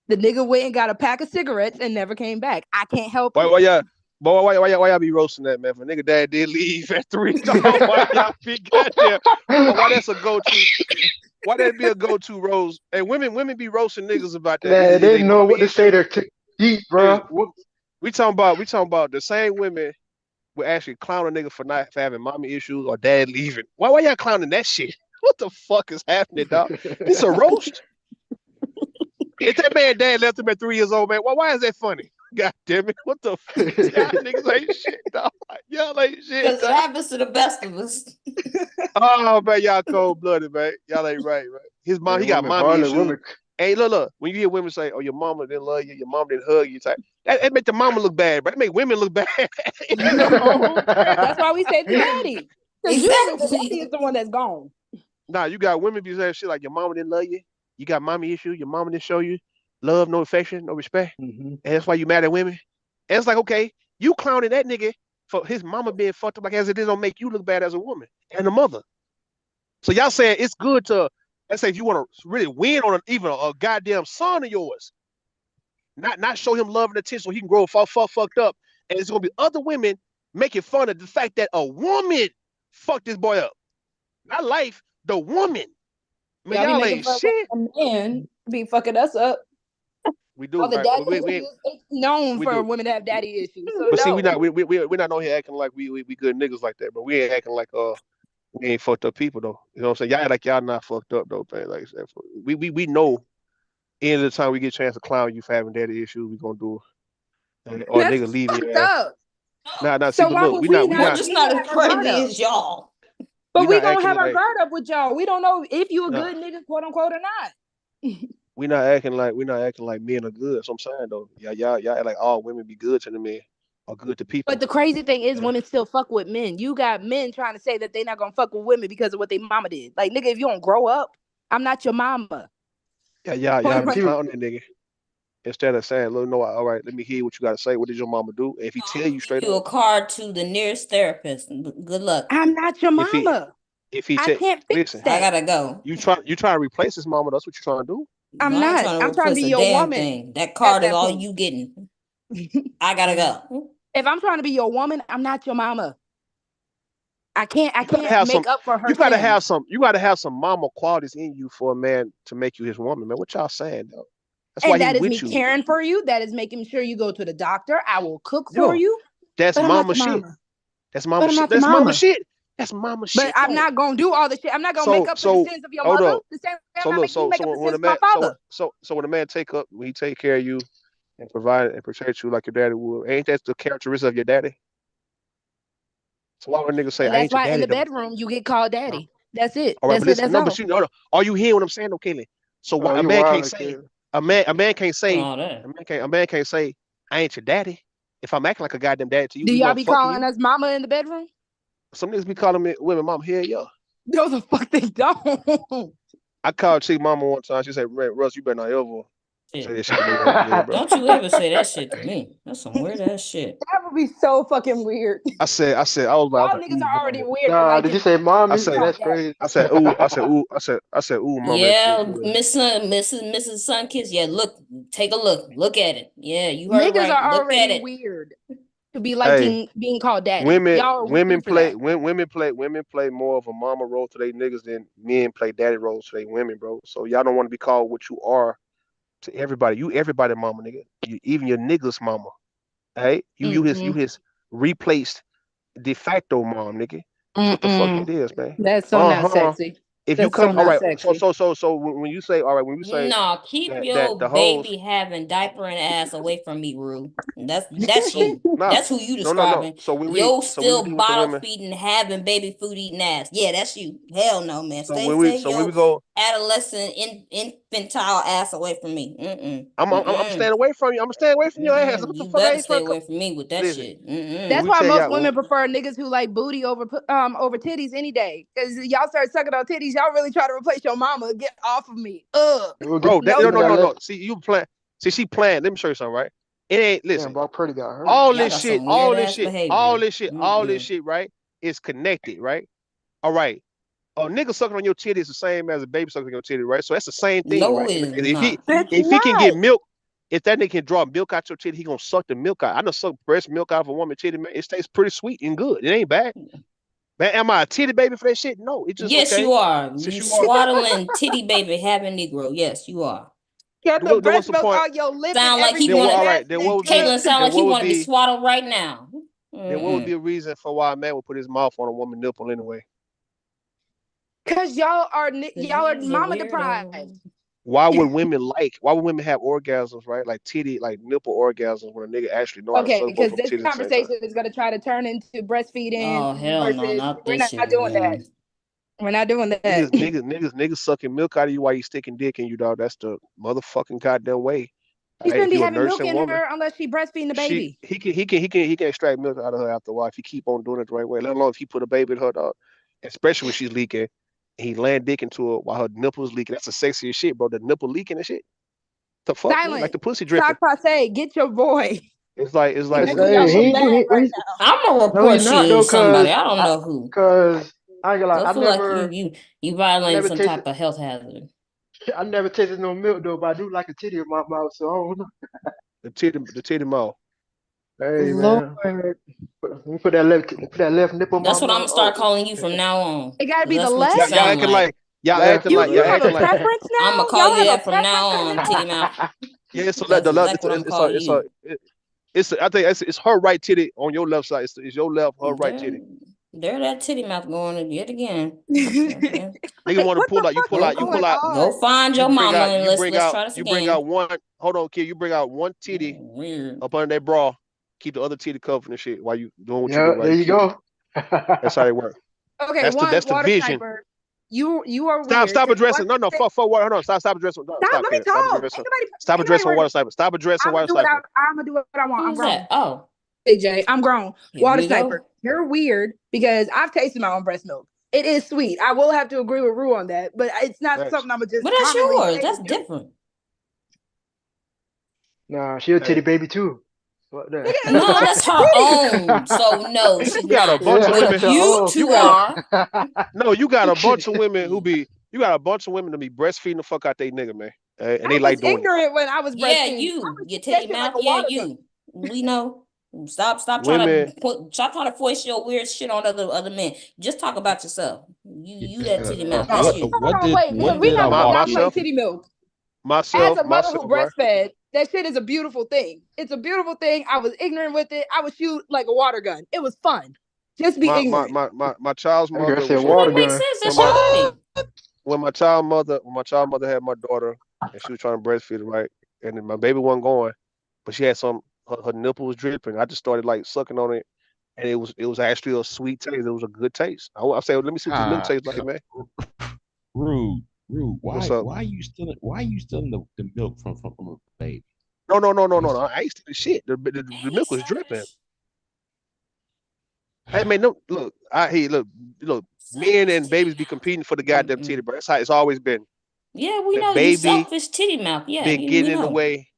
The nigga went and got a pack of cigarettes and never came back. I can't help it. Why y'all be roasting that, man? If a nigga dad did leave at 3, why y'all be goddamn? Why that's a go-to? Why that be a go-to roast? And women be roasting niggas about that. Man, they know what to say. They're too deep, bro. We talking about the same women will actually clown a nigga for having mommy issues or dad leaving. Why y'all clowning that shit? What the fuck is happening, dog? It's a roast. If that man dad left him at 3 years old, man, why is that funny? God damn it. What the fuck? Y'all niggas ain't shit, dog. Y'all ain't shit. Because it happens to the best of us. Oh, man, y'all cold-blooded, man. Y'all ain't right. His mom, he got mommy issues. Hey, look. When you hear women say, "Oh, your mama didn't love you, your mom didn't hug you," type that make the mama look bad, but it make women look bad. No, that's why we say the daddy. Because you know the Exactly. daddy is the one that's gone. Nah, you got women be saying shit like your mama didn't love you. You got mommy issues. Your mama didn't show you love, no affection, no respect. And that's why you mad at women. And it's like, okay, you clowning that nigga for his mama being fucked up like as it is don't make you look bad as a woman and a mother. So y'all saying it's good to, let's say if you want to really win on even a goddamn son of yours, not show him love and attention so he can grow fucked up. And it's gonna be other women making fun of the fact that a woman fucked this boy up. Not life, the woman. Man, y'all ain't shit. A man be fucking us up. We do. All the Right? daddy issues, it's known for women to have daddy issues. So but see, we're not on here acting like we good niggas like that, but we ain't acting like we ain't fucked up people though. You know what I'm saying? Y'all act like y'all not fucked up though, thing like that. We know end of the time we get a chance to clown you for having daddy issues, we gonna do it. Or nigga leave your ass. Nah, So see, why look, would we we not just not as crazy as y'all. But we not gonna acting have our like- guard up with y'all. We don't know if you a Nah. good nigga, quote unquote, or not. we're not acting like men are good. So I'm saying though, y'all act like all women be good to the men or good to people. But the crazy thing is, women still fuck with men. You got men trying to say that they not gonna fuck with women because of what their mama did. Like, nigga, if you don't grow up, I'm not your mama. Y'all be clowning that nigga instead of saying, "Look, no, all right, let me hear what you got to say. What did your mama do?" And if he tell you straight You a up, card to the nearest therapist. Good luck. I'm not your mama. if he I can't fix listen, that. I gotta go. you try to replace his mama. That's what you're trying to do. I'm I ain't not. trying to I'm trying to be replace a your damn woman. thing. That card is that all point. you getting. I gotta go. If I'm trying to be your woman, I'm not your mama. I can't Have make some, up for her. you gotta sins. have some. You gotta have some mama qualities in you for a man to make you his woman, man. What y'all saying though? That's why And that he's is me with you. caring for you. That is making sure you go to the doctor. I will cook for you. That's But I'm not mama your shit. mama. That's But mama I'm shit. not your That's mama mama. shit. That's mama shit. But I'm though. not gonna do all the shit. I'm not gonna make up for the sins of your hold mother. up. The same way I'm So not look, making you make up the when sins a of my man, father. so when a man when he take care of you and provide and protect you like your daddy would, ain't that the characteristic of your daddy? So why would niggas say And I that's ain't your why in daddy the though? bedroom you get called daddy. That's it. All right, That's but it. listen, That's no, all. but you know, are you hearing what I'm saying, though, Kelly? So why a you man wildin', can't say Kelly. a man can't say All that. a man can't say I ain't your daddy if I'm acting like a goddamn daddy to you. Do Even though y'all I'm be fucking calling you. us mama in the bedroom? Some niggas be calling me women mom. Hell yeah. No, the fuck they don't. I called chick mama one time. She said, "Man, Russ, you better not ever say that shit to me again, bro." Don't you ever say that shit to me. That's some weird ass shit. That would be so fucking weird. I was like, Y'all ooh, niggas are already mama. weird. Nah, did you say mommy? I said, That's crazy. ooh, mama. Yeah, Mrs. Sunkiss. Yeah, take a look at it. Yeah, you heard it Niggas right. are Look at already it. weird to be Hey, liking being called daddy. Y'all are weird for that. women play more of a mama role to their niggas than men play daddy roles to their women, bro. So y'all don't want to be called what you are to everybody. You everybody mama, nigga. Even your niggas mama. Hey, you his replaced de facto mom, nigga. That's what the fuck it is, man. That's so not sexy. If you That's so come, all not right. sexy. So when you say, all right, when you say No, keep that your the hoes, baby having diaper and ass away from me, Rue. That's you. nah, That's who you no. describing. So when we Yo, still deal with the bottle women, feeding, having baby food eating ass. Yeah, that's you. Hell no, man. so Stay when we your go, adolescent, infantile ass away from me. I'm staying away from you. I'm staying away from your ass. What the You fuck? I better ain't stay trying to come. away from me with that Listen, shit. That's we why tell most y'all, women prefer niggas who like booty over titties any day. Cause y'all start sucking on titties, y'all really try to replace your mama. Get off of me. Ugh. bro. No. See, you playing. See, she playing. Let me show you something, right? It ain't. Listen, Bob Purdy got hurt. all Y'all this got shit, some all weird this ass shit, behavior. all this shit, right? Is connected, right? All right. A nigga sucking on your titty is the same as a baby sucking on your titty, right? So that's the same thing, No, right? it And is not. if he can get milk, if that nigga can draw milk out your titty, he gonna suck the milk out. I done suck breast milk out of a woman titty, man. It tastes pretty sweet and good. It ain't bad. Man, am I a titty baby for that shit? No, it's just Yes, okay. you are. Since You you are, swaddling titty baby having Negro. Yes, you are. Got the breast milk on your lip and Sound like he everything. wanna. all right. Then what would be? Caitlin sound Then like he what would want to be be? swaddled right now. Then what would be a reason for why a man would put his mouth on a woman's nipple anyway? Cause y'all are mama deprived. Why would women have orgasms, right? Like nipple orgasms when a nigga actually know how to Okay, suck because both of this them titties at the same conversation time? is gonna try to turn into breastfeeding Oh hell no, versus not we're this not shit doing that. again. We're not doing that. Niggas sucking milk out of you while you sticking dick in you, dog. That's the motherfucking goddamn way. She shouldn't If be you a having milk nursing in woman, her unless she breastfeeding the baby. he can extract milk out of her after a while if he keep on doing it the right way. Let alone if he put a baby in her, dog. Especially when she's leaking and he land dick into her while her nipples leaking. That's the sexiest shit, bro. The nipple leaking and shit. The fuck, man? Silent. Like the pussy dripping. Sock Passe, get your boy. It's like Making y'all Hey, look bad right now. I'm gonna no, report he's not you though, somebody. I don't know who. cause I ain't gonna lie, Don't feel like you violating some type of health hazard. I never tasted no milk though, but I do like a titty in my mouth, so I don't know. The titty mouth. Hey Lord. man, let me put that left nipple in my That's what I'm mouth. gonna start calling you from now on. It gotta be the That's what you left. Y'all sound acting like. y'all acting like You have a preference now? I'm gonna call you that from now on, titty mouth. Yeah, it's That's exactly what I'm calling you. I think it's her right titty on your left side. It's your left, her right titty. There that titty mouth going yet again. Nigga want to pull out. You pull out. Go find your mama and let's try this You again. bring out one. Hold on, kid. You bring out one titty up under that bra. Keep the other titty covered and shit while you doing what you do. There you go. That's how they work. Okay, That's the water vision. sniper. You are weird. Stop addressing. No, fuck water. Hold on. Stop addressing. No, Stop, let me Karen. talk. Stop addressing water sniper. Stop addressing I'm water gonna sniper. do what I want. I'm Who's grown. that? Oh, AJ, I'm grown. Here Water we go. sniper. You're weird because I've tasted my own breast milk. It is sweet. I will have to agree with Rue on that, but it's not something I'm gonna just. But that's commonly yours. say That's and do. different. Nah, she a titty baby too. Fuck that. No, that's her own. So no, she's You got a not. bunch of But women. you two are. No, you got a bunch of women who be. You got a bunch of women to be breastfeeding the fuck out they nigga, man, and they I like was doing it. ignorant when I was Yeah, breastfeeding. you titty mouth. like a Yeah, water you. We know. Stop trying Women. stop trying to force your weird shit on other men. Just talk about yourself. You that titty mouth. What- That's you. what Hold on, did- wait, what because we did not I gonna walk downplay in? titty milk. As Myself, a mother who right? breastfed, that shit is a beautiful thing. It's a beautiful thing. I was ignorant with it. I would shoot like a water gun. It was fun. Just be ignorant. My child's That mother. girl said when she- water That makes gun. sense. That's your body. when my child mother had my daughter and she was trying to breastfeed her, right, and then my baby wasn't going, but she had her nipple was dripping. I just started like sucking on it, and it was actually a sweet taste. It was a good taste. I said, let me see what this milk tastes like, man. Rude. What's up? Why you stealing the milk from a baby? No. I ain't stealing shit. The milk was dripping. Hey man, no, look, look. Men and babies be competing for the goddamn titty, bro. That's how it's always been. Yeah, we The know you baby selfish titty mouth. Yeah, been we getting in the know. way.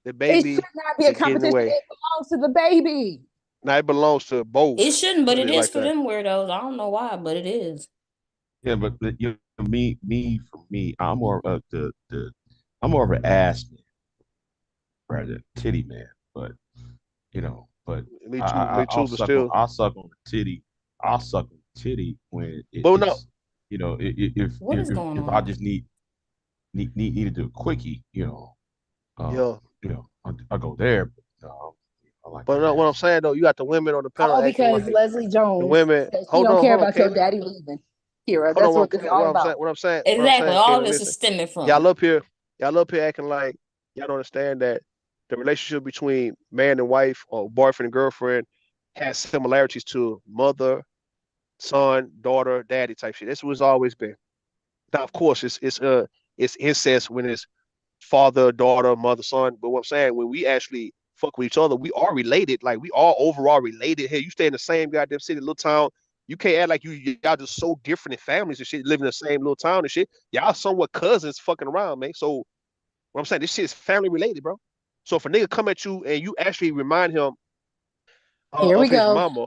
The It baby should not be a been getting in the competition. way. It belongs to the baby. Now it belongs to both. It shouldn't, but Put it it is like for that. them weirdos. I don't know why, but it is. Yeah, but for me, I'm more of I'm more of an ass man rather than titty man. But Me too, I'll but still. I'll suck on the titty. I'll suck on the titty when Well, no. if What is going if on? I just need to do a quickie, Yeah. I go there. But no, what I'm saying though, you got the women on the panel. All acting because like Leslie Jones the women. said she Hold don't on, care hold on, about your Caitlin. daddy leaving. Kira, Hold that's on, what this is all about. what I'm saying. Exactly. All Caitlin, this listen. is stemming from. Y'all up here acting like y'all don't understand that the relationship between man and wife or boyfriend and girlfriend has similarities to mother, son, daughter, daddy type shit. That's what it's always been. Now, of course, it's incest when it's father, daughter, mother, son. But what I'm saying, when we actually fuck with each other, we are related. Like we all overall related. Hey, you stay in the same goddamn city, little town. You can't act like y'all just so different in families and shit, live in the same little town and shit. Y'all somewhat cousins fucking around, man. So what I'm saying, this shit is family related, bro. So if a nigga come at you and you actually remind him Here we of his go. mama,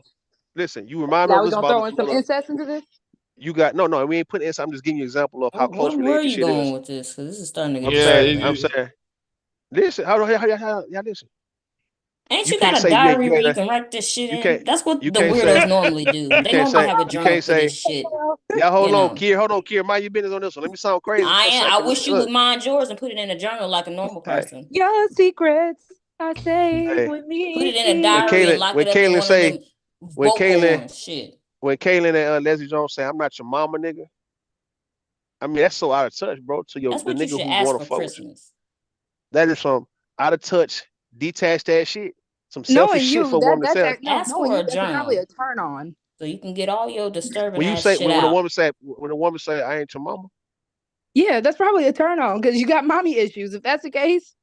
listen, you remind him Now of we his gonna throw mother. in some incest into this? You got no. We ain't putting this. I'm just giving you an example of how close Where related are this you shit going is. with this? Because this is starting to get. I'm saying. Listen, how y'all listen? Ain't You you can't got a say diary you where ain't you a- can write this shit you in? can't- That's what you the can't weirdos say- normally do. you They can't normally say- have a you journal can't for this say- shit. Yeah, hold You on, know. Kier, mind your business on this one. Let me sound crazy for a I second. wish you Look, would mind yours and put it in a journal like a normal person. Your secrets are safe Hey. with me. Put it in a diary and lock it up in one of them vocal ones. Shit. when Kaylin and Leslie Jones say, "I'm not your mama, nigga," I mean that's so out of touch, bro. To That's the what you nigga should who ask want for to fuck with you. Christmas. That is some out of touch, detached ass shit. Some Knowing selfish shit you, for a woman to say. Ask knowing for you, a that's probably journal a turn on. so you can get all your disturbing When you ass say shit when a out. woman say, "I ain't your mama," Yeah, that's probably a turn on because you got mommy issues. If that's the case,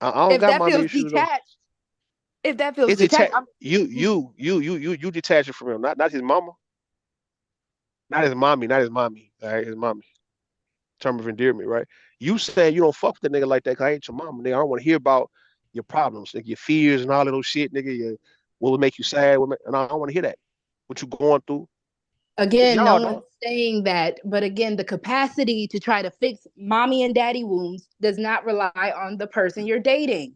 I don't if got that mommy feels issues. Though. detached, if that feels It's detached, detached. You detach it from him, not his mama. Not his mommy. All right, his mommy. Term of endearment, right? You saying you don't fuck with the nigga like that because I ain't your mama, nigga. I don't want to hear about your problems, nigga, your fears and all of those shit, nigga. What would make you sad? And I don't want to hear that. What you going through? Again, no one's saying that, but again, the capacity to try to fix mommy and daddy wounds does not rely on the person you're dating.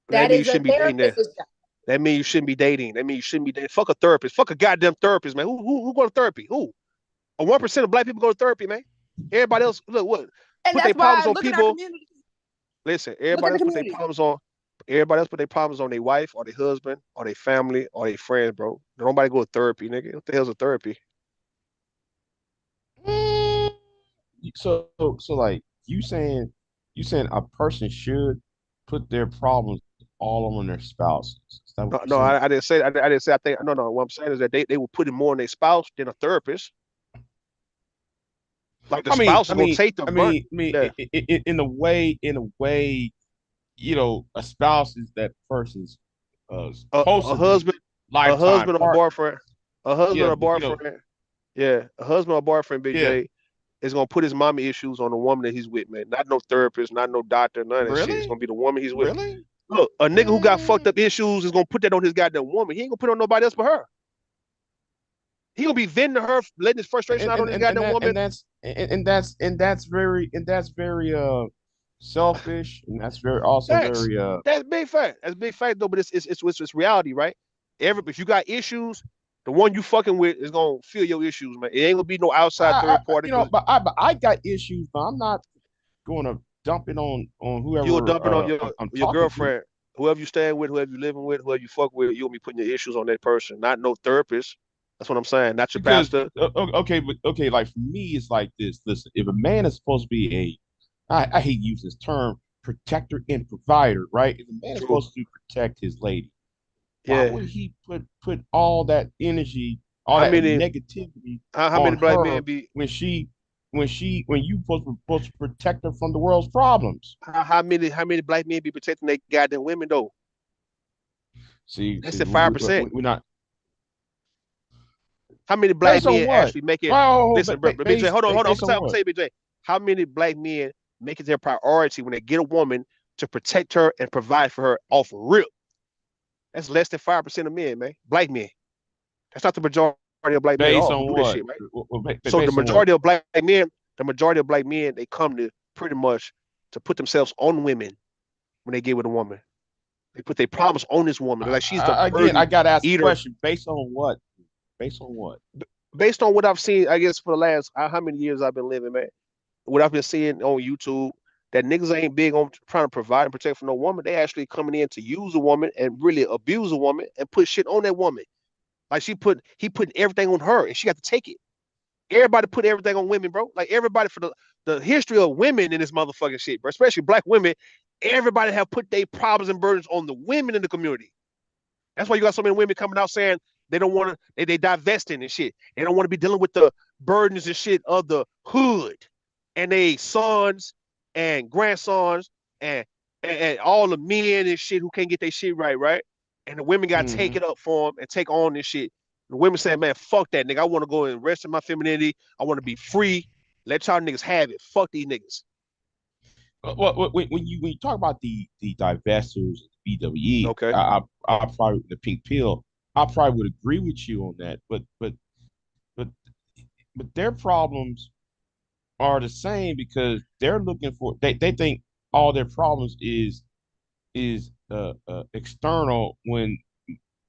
That is a therapist's job. That means you shouldn't be dating. That means you shouldn't be dating. Fuck a therapist. Fuck a goddamn therapist, man. Who go to therapy? Who? 1% of black people go to therapy, man. Everybody else, look what? And put their problems on people. Listen, everybody else put their problems on. Everybody else put their problems on their wife or their husband or their family or their friends, bro. Nobody go to therapy, nigga. What the hell's a therapy? So like you saying a person should put their problems all on their spouses. No, I didn't say. I didn't say. I think no. What I'm saying is that they will put it more on their spouse than a therapist. Like the spouse is gonna take the burden. In a way, you know, a spouse is that person's a husband, a husband or boyfriend, a husband or boyfriend. A husband or boyfriend, Big J, is gonna put his mommy issues on the woman that he's with, man. Not no therapist, not no doctor, none of that shit. It's gonna be the woman he's with. Really? Look, a nigga who got fucked up issues is gonna put that on his goddamn woman. He ain't gonna put it on nobody else but her. He gonna be venting to her, letting his frustration out on his goddamn woman. And that's very selfish, and that's very that's big fact. That's big fact though, but it's reality, right? If you got issues, the one you fucking with is gonna feel your issues, man. It ain't gonna be no outside third party. You know, but I got issues, but I'm not gonna dump it on whoever. You'll dump it on your girlfriend, whoever you staying with, whoever you living with, whoever you fuck with. You'll be putting your issues on that person, not no therapist. That's what I'm saying. Not your pastor. Okay, like for me, it's like this. Listen, if a man is supposed to be I hate to use this term, protector and provider, right? If a man is supposed to protect his lady, why would he put all that energy, all that negativity how many black men be when you supposed to protect her from the world's problems? How many black men be protecting their goddamn women though? See, that's the 5%. We're not. How many black men actually make it? Listen, bro, Big J, hold on. I'm gonna say, Big J. How many black men make it their priority when they get a woman to protect her and provide for her off of rip? That's less than 5% of men, man. Black men. That's not the majority of black men. Based on what? Shit, right? So the majority of black men, they come to pretty much to put themselves on women when they get with a woman. They put their problems on this woman. Like she's the again. I gotta ask the question. Based on what? Based on what? Based on what I've seen, I guess for the last how many years I've been living, man. What I've been seeing on YouTube, that niggas ain't big on trying to provide and protect for no woman. They actually coming in to use a woman and really abuse a woman and put shit on that woman. Like he put everything on her and she got to take it. Everybody put everything on women, bro. Like everybody for the history of women in this motherfucking shit, bro. Especially black women. Everybody have put their problems and burdens on the women in the community. That's why you got so many women coming out saying they don't want to, they divesting and shit. They don't want to be dealing with the burdens and shit of the hood. And they sons and grandsons and all the men and shit who can't get their shit right? And the women got to take it up for them and take on this shit. The women say, man, fuck that nigga. I want to go and rest in my femininity. I want to be free. Let y'all niggas have it. Fuck these niggas. Well, when you talk about the divestors, BWE, okay, I probably the pink pill. I probably would agree with you on that, but their problems are the same because they're looking for they think all their problems is external. When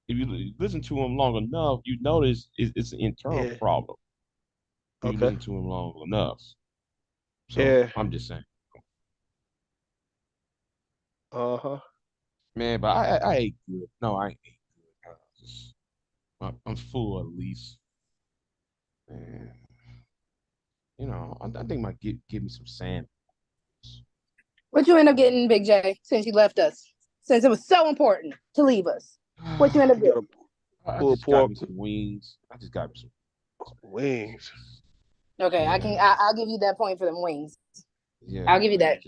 if you listen to them long enough, you notice it's an internal problem. You listen to them long enough. So I'm just saying. Man, but I ain't good. No, I ain't good. I'm full at least. And you know, I think might give me some sand. What you end up getting, Big J, since you left us? Since it was so important to leave us. What you end up getting? I just got me some wings. I just got me some wings. Okay, yeah. I'll give you that point for them wings. Yeah, I'll give you that.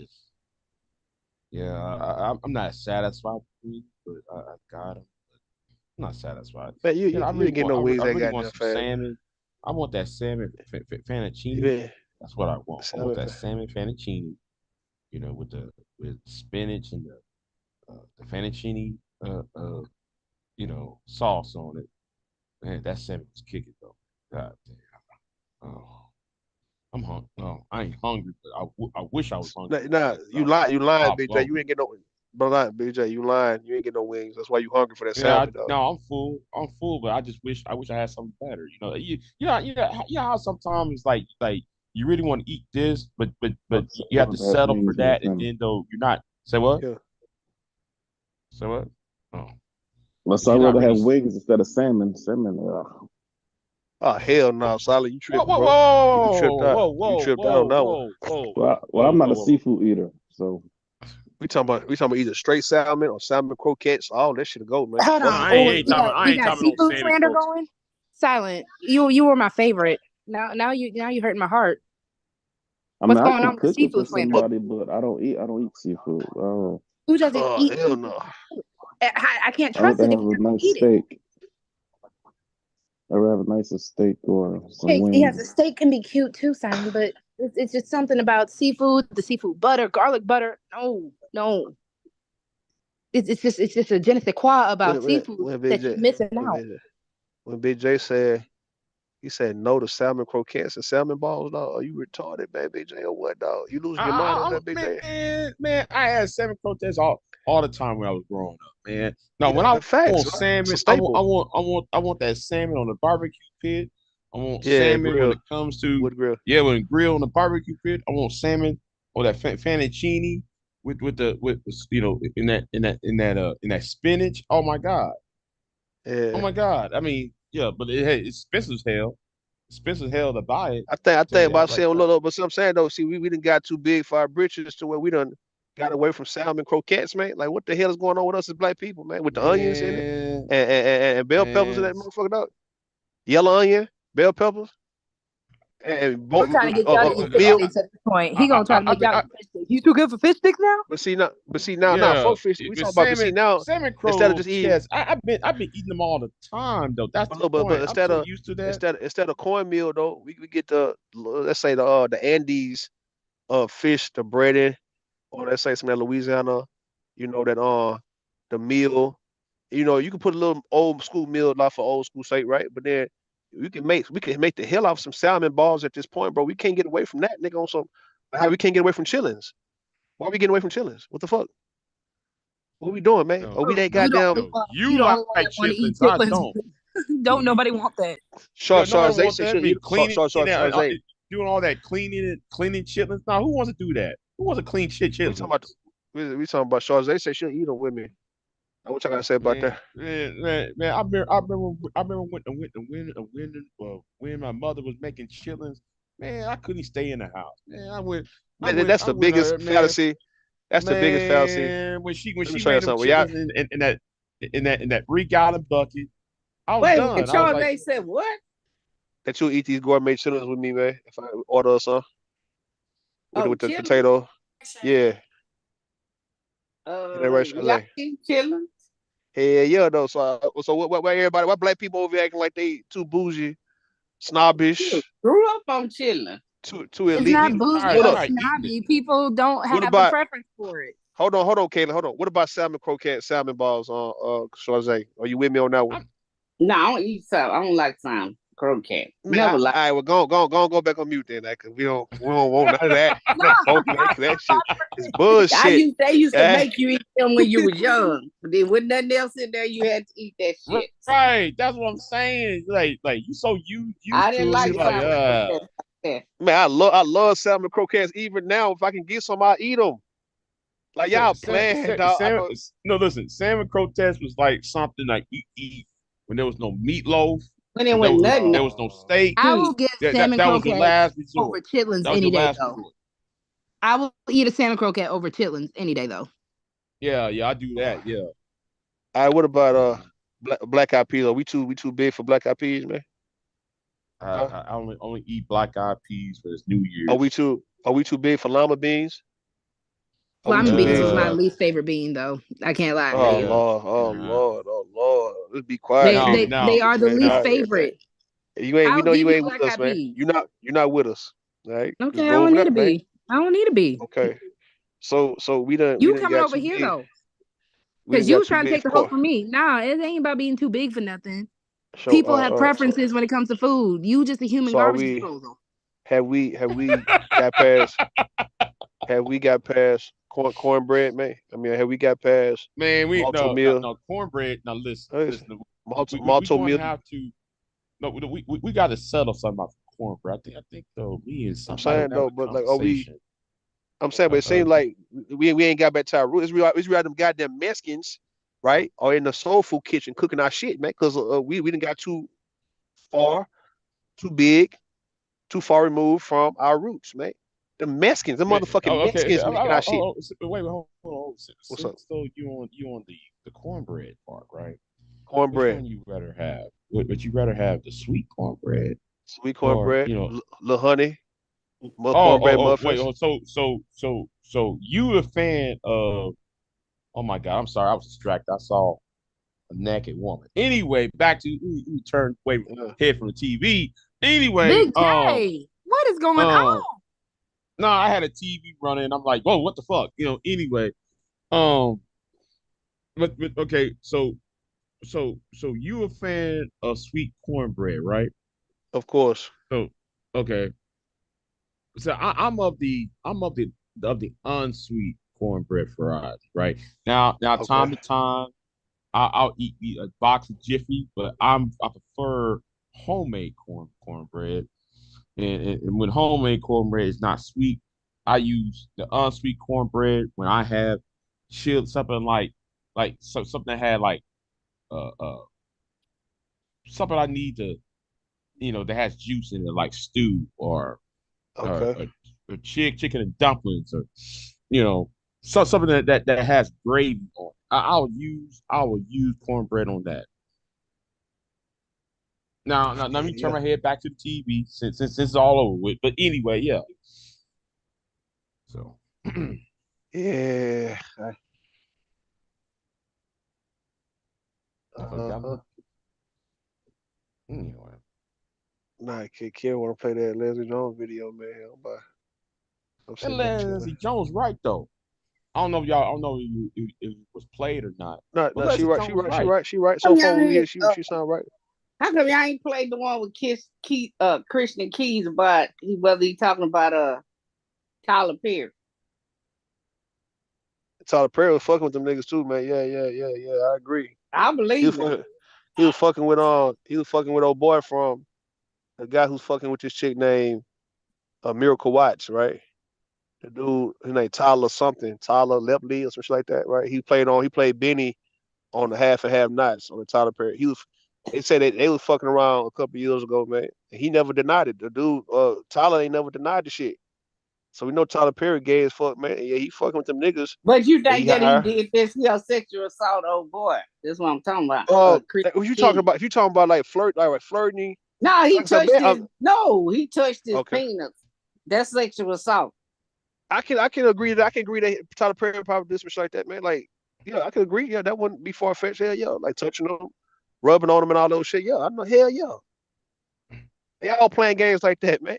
I'm not satisfied with wings, but I got them. I'm not satisfied. Man, you didn't get no wings. I really want some salmon. I want that salmon fettuccine. Yeah. That's what I want. I want Salmon that salmon fettuccine. You know, with spinach and the fettuccine you know, sauce on it. Man, that salmon was kicking though. God damn. Oh, I'm hungry. No, I ain't hungry, but I wish I was hungry. Nah, you lying, Oh, BJ. You ain't get no, but BJ, you lying. You ain't get no wings. That's why you hungry for that Yeah, salmon, though. no, I'm full. I'm full, but I wish I had something better. You know, you know how sometimes like you really want to eat this, but you have to settle for that, and then though you're not. Say what? Yeah. Say what? Oh. Let's I'd rather have wings instead of salmon. Salmon. Oh hell no, Solid, you tripping, bro. Whoa, You tripped out. whoa, You tripped out on that one. Well, I'm not a seafood eater, so we talking about either straight salmon or salmon croquettes. All that shit to go, man. Hold on. We got seafood slander going. Silent. You were my favorite. Now you hurting my heart. I mean, What's going I on can with cook it for seafood slander? somebody, but I don't eat seafood. Who doesn't eat? Hell no. I can't I would trust it have if a you don't nice eat it. steak. I would have a nicer steak or some Okay, wings. yes, a steak can be cute too, Simon, but it's just something about seafood, the seafood butter, garlic butter. No. It's just a je ne sais quoi about seafood that you're missing out. When BJ said, he said no to salmon croquettes and salmon balls, dog. Are you retarded, man, BJ, or what, dog? You losing your mind over there, BJ? Man, I had salmon croquettes all the time when I was growing up, man. No, when I want salmon, I want that salmon on the barbecue pit. I want salmon when it comes to when grill on the barbecue pit. I want salmon or that fettuccine with you know in that spinach. Oh my God. Yeah. Oh my God. I mean, yeah, but it's expensive as hell. Expensive as hell to buy it. I think about saying a little, but I'm saying though, see, we done got too big for our britches to where we done got away from salmon croquettes, man. Like, what the hell is going on with us as black people, man? With the onions in it and bell peppers in that motherfucker, dog. Yellow onion, bell peppers, and We're trying to get y'all to eat fish sticks at this point. He gonna try to make y'all eat fish sticks. You too good for fish sticks now? But see now, fuck fish. We talking about, but see now, salmon instead of just eating, I've been eating them all the time though. That's the but point. instead I'm so of used to that. instead of cornmeal though, we get the, let's say the Andes fish, the breaded, or let's say some of that Louisiana, you know, that the meal, you know, you can put a little old school meal like for old school sake, right? But then we can make the hell off some salmon balls at this point, bro. We can't get away from that, nigga. On some, how we can't get away from chillings? Why are we getting away from chillings? What the fuck? What we doing, man? Are we that goddamn? You don't like chitlins. I don't. Don't nobody want that. They say should eat doing all that cleaning chitlins. Now, who wants to do that? Who wants to clean chitlins? We talking about Charles. They say she'll eat them with me. What y'all gotta say about that? Man, I remember when my mother was making chitlins. Man, I couldn't stay in the house. Man, that's the biggest fallacy. That's the biggest fallacy. When she made them chitlins in that 3-gallon bucket, I was done. And Charles said what? That you'll eat these gourmet chitlins with me, man. If I order some with the potato, yeah. Y'all keep chilling. Hey, yeah, though. So what everybody? Why black people over here acting like they too bougie, snobbish? Grew up on chilling. Too elite. It's not bougie or snobby. People don't have a preference for it. Hold on, Kayla. Hold on. What about salmon croquette, salmon balls on Chauze? Are you with me on that one? No, I don't eat salmon. I don't like salmon croquette. Never like. All right, well, go back on mute then, because we don't want none of that. That shit is bullshit. They used to make you eat them when you was young, but then with nothing else in there, you had to eat that shit. Right, that's what I'm saying. Like you so used I didn't like salmon. Man, I love salmon croquettes. Even now, if I can get some, I eat them. Like y'all playing, dog. No, listen, salmon croquettes was like something like you eat when there was no meatloaf. When there was nothing, there was no steak. I will get salmon croquette over chitlins any day, though. I will eat a salmon croquette over chitlins any day, though. Yeah, I do that. Yeah. All right, what about black eyed peas? Are we too big for black eyed peas, man? I only eat black eyed peas for this New Year. Are we too big for lima beans? Lima beans is my least favorite bean, though. I can't lie. Oh Lord! Let's be quiet. They are the least favorite. You ain't. We I'll know give you you ain't with black us, eyed man. peas. You're not with us. All right. Okay, Just I go don't over need there, to man. be. I don't need to be. Okay. So we done You got coming over too here big. though? We done Because you got was too trying to big take the for host from me. Nah, it ain't about being too big for nothing. So People have preferences when it comes to food. You just a human so are garbage we? disposal. Have we got past? Have we got past cornbread, man? I mean, have we got past Man, malto no meal? cornbread. Now listen, we Malto gonna meal. have to. No, we got to settle something about cornbread. I think though me and I'm somebody saying have though, a but like, are we? conversation. I'm saying, but it seems like we ain't got back to our roots. It's real them goddamn Mexicans, right? Or in the soul food kitchen cooking our shit, man. Because we didn't got too far, too big, too far removed from our roots, man. The Mexicans, the motherfucking Okay. Mexicans making our shit. Wait, hold on. What's up? So you on the cornbread part, right? Cornbread. Which one you rather have? Would you rather have the sweet cornbread? Sweet cornbread, Or, little honey, cornbread wait. muffins. So you a fan of? Oh my God, I'm sorry, I was distracted. I saw a naked woman. Anyway, back to we turn away head from the TV. Anyway, Big J, what is going on? No, I had a TV running. I'm like, whoa, what the fuck? Anyway, but okay, so you a fan of sweet cornbread, right? Of course. So okay. So I'm of the unsweet cornbread variety, right? Now time to time I'll eat a box of Jiffy, but I prefer homemade cornbread. And when homemade cornbread is not sweet, I use the unsweet cornbread when I have chilled something something that had like uh something I need to that has juice in it, like stew or chicken and dumplings, or something that has gravy on it. I will use cornbread on that. Now let me turn my head back to the TV since it's all over with. But anyway, yeah. So yeah. Anyway. Nah, kid want to play that Leslie Jones video, man. And Leslie Jones, right though. I don't know if it was played or not. No, she right. So far, she sound right. How come y'all ain't played the one with Christian Keys about whether he talking about Tyler Perry? Tyler Perry was fucking with them niggas too, man. Yeah. I agree. I believe it. He was fucking with old boy from the guy who's fucking with this chick named Miracle Watts, right? The dude, his name Tyler something, Tyler Lepley or something like that, right? He played Benny on the Half and Half Nots on the Tyler Perry. They said they was fucking around a couple years ago, man. And he never denied it. The dude, Tyler ain't never denied the shit. So we know Tyler Perry gay as fuck, man. Yeah, he fucking with them niggas. But you think that he did this sexual assault, old boy? That's what I'm talking about. What you talking about? If you talking about like flirting. No, he touched he touched his penis. That's sexual assault. I can agree that Tyler Perry probably did some shit like that, man. Like, yeah, I can agree. Yeah, that wouldn't be far fetched. Hell yeah, like touching them, rubbing on them, and all those shit. Yeah, I know. Hell yeah. They all playing games like that, man.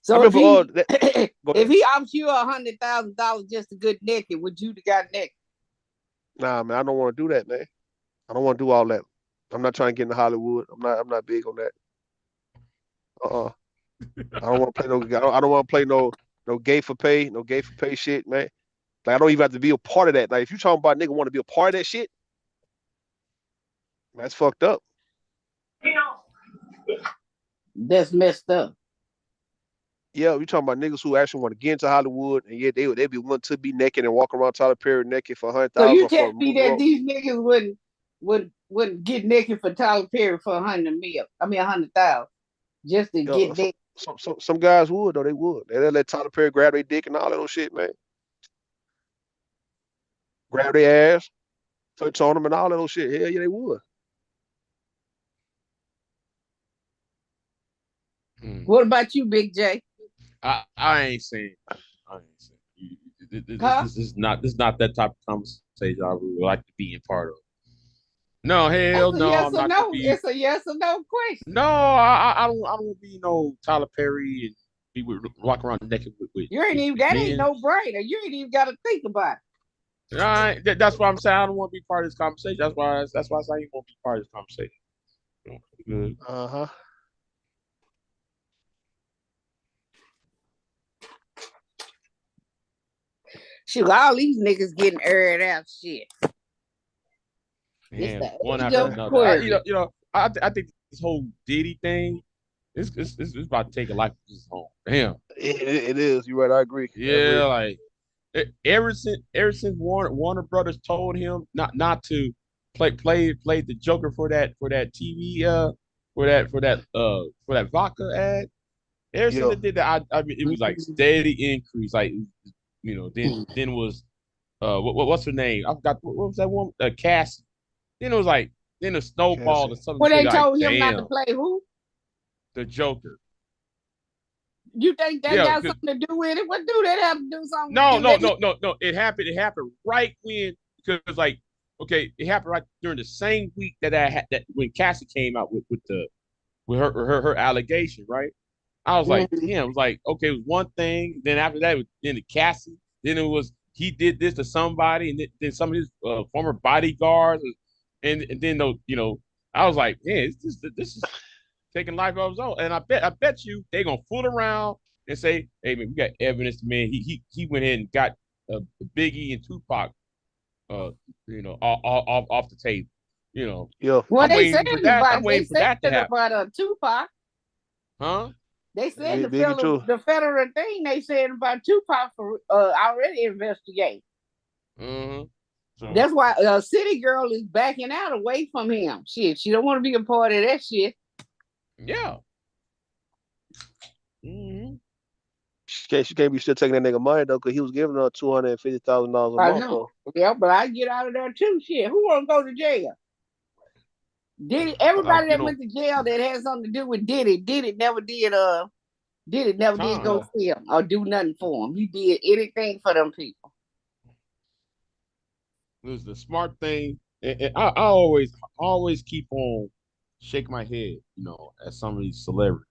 So if he offers you $100,000 just to get naked, would you have got naked? Nah, man, I don't want to do that, man. I don't want to do all that. I'm not trying to get into Hollywood. I'm not big on that. I don't want to play I don't want to play no gay for pay shit, man. Like, I don't even have to be a part of that. Like, if you talking about nigga want to be a part of that shit, that's fucked up. That's messed up. Yeah, we talking about niggas who actually want to get into Hollywood, and yet they be willing to be naked and walk around Tyler Perry naked for $100,000. So you tell me that these niggas wouldn't get naked for Tyler Perry for $100,000 just to get naked. Some guys would though. They would. They let Tyler Perry grab their dick and all that shit, man. Grab their ass, touch on them and all that shit. Hell yeah, they would. What about you, Big J? I ain't saying. This is not that type of conversation I would like to be in part of. No, hell That's a no, yes I'm or not gonna no. be. It's a yes or no question. No, I don't want to be no Tyler Perry and be walk around naked with You ain't even that ain't men. no brainer. You ain't even got to think about it. All right, that's why I'm saying I don't want to be part of this conversation. That's why I say you won't be part of this conversation. Good. Shoot, all these niggas getting aired out shit. And It's the one age after of another. I Aquarius. think this whole Diddy thing, it's about to take a life of its own. Damn. It is. You're right. I agree. Yeah, like ever since Warner Brothers told him not to play the Joker for that TV for that vodka ad. Ever since they did that, I mean, it was like steady increase. Like, then was what's her name? I forgot what was that one? Cassie. Then it was like a snowball or something. Well, they like, told him not to damn, play who? the Joker. You think that got something to do with it? What do that have to do something? No. It happened right when, because like, okay, it happened right during the same week that when Cassie came out with her allegation, right? I was like, damn, it was like, okay, it was one thing. Then after that, then the Cassie. Then it was he did this to somebody, and then some of his former bodyguards, and then I was like, man, this is taking life of his own. And I bet you they're gonna fool around and say, hey man, we got evidence, man. He went ahead and got Biggie and Tupac, off the table. Yeah. Well, they said I'm waiting for that to happen. About Tupac. Huh? They said Biggie the federal thing they said about Tupac for already investigate. Mm-hmm. So, that's why City Girl is backing out away from him. Shit, she don't want to be a part of that shit. Yeah. Mm-hmm. She can't be still taking that nigga money though, because he was giving her $250,000 a month. I know. Yeah, but I get out of there too. Shit, who want to go to jail? Diddy, everybody that went to jail that had something to do with Diddy never did go see him or do nothing for him. He did anything for them people. It was the smart thing. And I always keep on shaking my head, at some of these celebrities.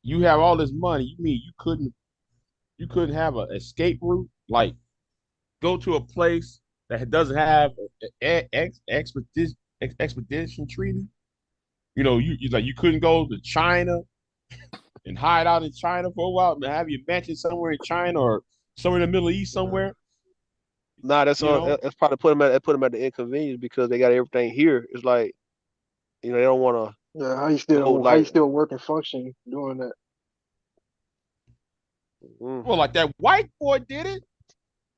You have all this money. You mean you couldn't have an escape route? Like, go to a place that doesn't have an expedition treaty. You couldn't go to China and hide out in China for a while and have your mansion somewhere in China or somewhere in the Middle East somewhere. Nah, that's probably put them at the inconvenience because they got everything here. It's like, they don't want to. Yeah, how you still work and function doing that? Well, like that white boy did it.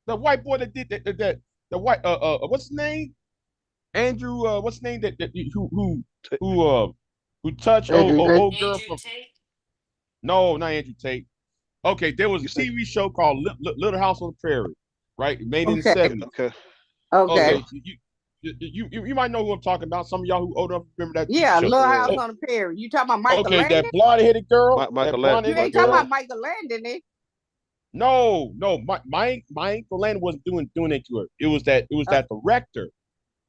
The white boy that did that. The white what's his name? Andrew. What's his name? Who touched old girl from? No, not Andrew Tate. Okay, there was a TV show called Little House on the Prairie, right? Made in the 70s. Okay. You might know who I'm talking about. Some of y'all who old enough remember that. Yeah, show. Little House on the Prairie. You talking about Michael Landon? Okay, that blonde-headed girl. Michael Landon. You ain't talking about Michael Landon, eh? No. Michael Landon wasn't doing it to her. It was that director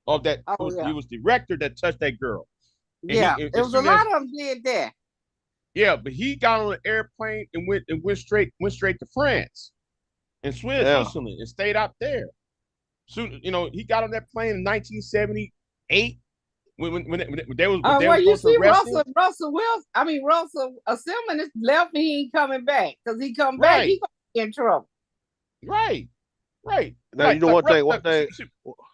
of that. It was the director that touched that girl. And it was a lot of them did that. Yeah, but he got on an airplane and went straight to France and Switzerland and stayed out there. Soon, he got on that plane in 1978 when they was. Well, you see, Russell Simmons left. He ain't coming back because he come back, he gonna be in trouble. Right. Now you know one thing.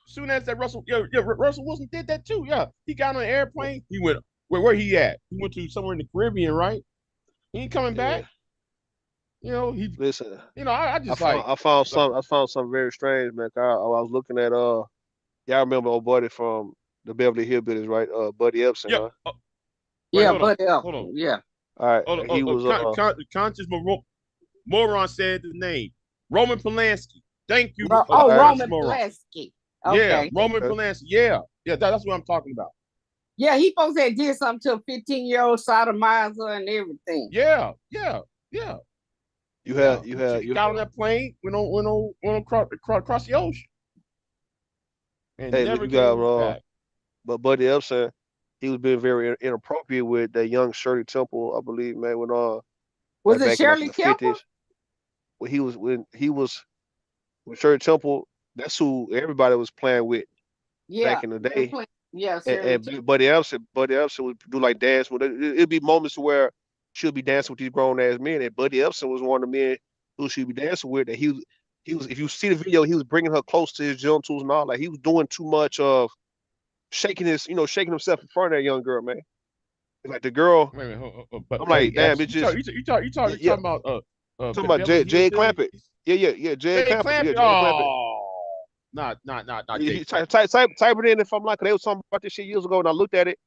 Soon as that Russell Wilson did that too. Yeah, he got on an airplane. He went where he at? He went to somewhere in the Caribbean, right? He ain't coming back. He listen. I found something very strange, man. I was looking at y'all remember old buddy from the Beverly Hillbillies, right? Buddy Epson, yeah. huh? Buddy Epson. Hold on. Yeah. All right. He was conscious moron said the name Roman Polanski. Thank you. Roman Polanski. Okay. Yeah, Roman Polanski. Yeah, that's what I'm talking about. Yeah, he supposed to have did something to a 15-year-old sodomizer and everything. Yeah. You got on that plane, went on across the ocean. And never came back. But Buddy Epson, he was being very inappropriate with that young Shirley Temple, I believe, man. When was like it back Shirley in the Temple? 50s, when Shirley Temple, that's who everybody was playing with back in the day. Yeah, And Buddy Epson would do like dance. It'd be moments where she'll be dancing with these grown ass men, and Buddy Epson was one of the men who she'd be dancing with. And he was. If you see the video, he was bringing her close to his gym tools and all. Like he was doing too much of shaking himself in front of that young girl, man. Like the girl, Wait, I'm like, damn, it just. You talking about talking about Jay Clampett. Yeah, Jay Clampett. Not. You type it in if I'm like, they was talking about this shit years ago, and I looked at it,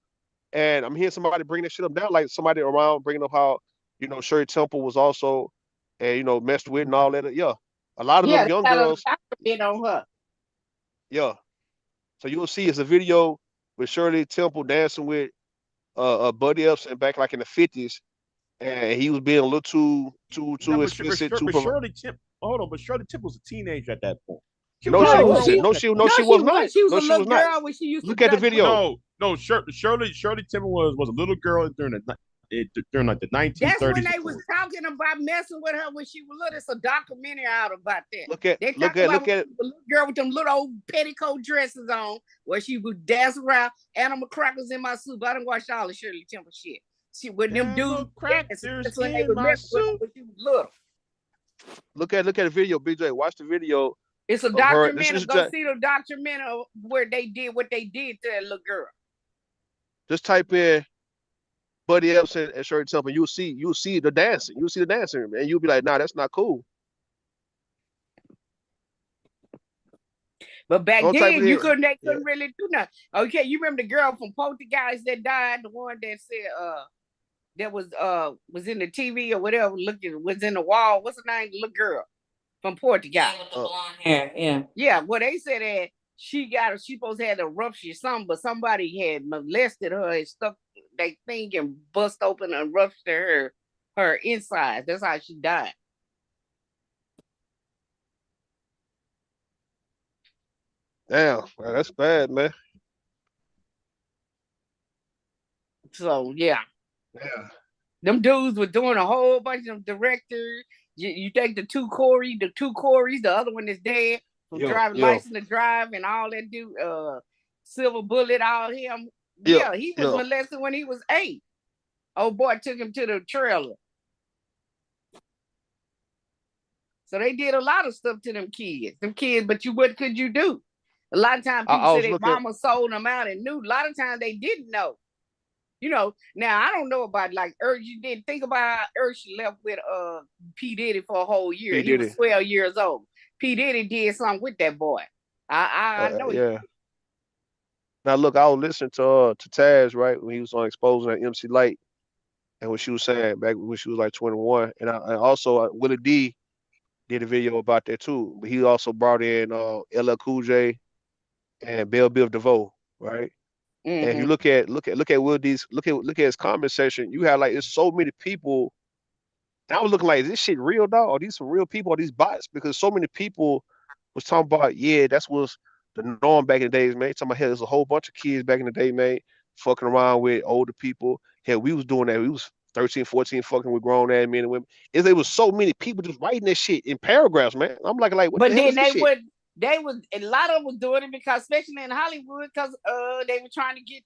and I'm hearing somebody bring that shit up now, like somebody around bringing up how Shirley Temple was also, and messed with and all that. Yeah, a lot of them young girls. On her. Yeah, so you'll see it's a video with Shirley Temple dancing with Buddy Epson back like in the 50s, and he was being a little too explicit. Shirley Temple was a teenager at that point. No, she wasn't. No, she was not. She was a little girl when she used to look at the video. No, Shirley Temple was a little girl during like the 1930s. That's when they was talking about messing with her when she was little. It's a documentary out about that. Look at it. The little girl with them little old petticoat dresses on, where she would dance around. Animal crackers in my soup. I done watched all the Shirley Temple shit. She with them dudes. Crackers that's when they would mess with her when she was little. Look at the video, BJ. Watch the video. It's a documentary. Go see the documentary where they did what they did to that little girl. Just type in Buddy Epson and Shirley Temple. You'll see the dancing. You'll see the dancing, and you'll be like, nah, that's not cool. But back then, they couldn't really do nothing. Okay, you remember the girl from Poltergeist that died, the one that said that was in the TV or whatever, was in the wall. What's her name? The little girl from Poltergeist. Yeah. Well, they said that she supposed to have a rupture something, but somebody had molested her and stuck they thing and bust open and ruptured her insides. That's how she died. Damn, man, that's bad, man. So yeah. Them dudes were doing a whole bunch of directors. You take the two Corys, the other one is dead from driving license to drive and all that dude, Silver Bullet, all him. Yeah, he was molested when he was 8. Old boy took him to the trailer. So they did a lot of stuff to them kids. But what could you do? A lot of times people say their mama sold them out and knew. A lot of times they didn't know. Now I don't know about like Ursh. You didn't think about how Ursh left with P. Diddy for a whole year. He was 12 years old. P. Diddy did something with that boy. I know. Yeah. Now look, I was listening to Taz, right, when he was on Exposing at MC Light, and what she was saying back when she was like 21, and also Willie D did a video about that too. But he also brought in LL Cool J and Bell Biv DeVoe, right? Mm-hmm. And you look at Will D's look at his comment section. You have like there's so many people. And I was looking like, is this shit real, dog? Are these some real people? Are these bots? Because so many people was talking about, that was the norm back in the days, man. Talking about, there's a whole bunch of kids back in the day, man, fucking around with older people. Hell, we was doing that. We was 13, 14, fucking with grown ass men and women. There was so many people just writing that shit in paragraphs, man. I'm like, what but the hell then is this shit? A lot of them was doing it because, especially in Hollywood, because they were trying to get,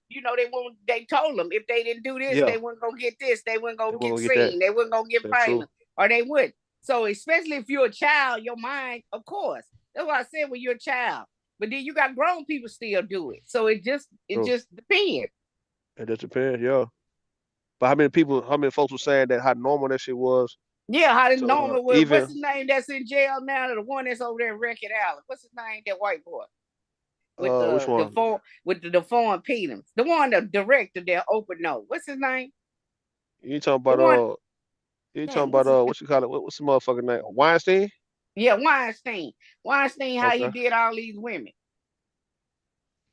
they told them if they didn't do this, they weren't gonna get this, they weren't gonna get seen, they weren't gonna get famous, or they wouldn't. So especially if you're a child, your mind, of course. That's what I said when you're a child. But then you got grown people still do it. So it just depends. It just depends, yeah. But how many folks were saying that how normal that shit was? Yeah, how normal was. What's his name that's in jail now? The one that's over there in Wreck-It Island. What's his name? That white boy. Which one? With the deformed penis. The one, the director there, Open Note. What's his name? You talking about what you call it? What's the motherfucking name? Weinstein? Yeah, Weinstein. How he did all these women.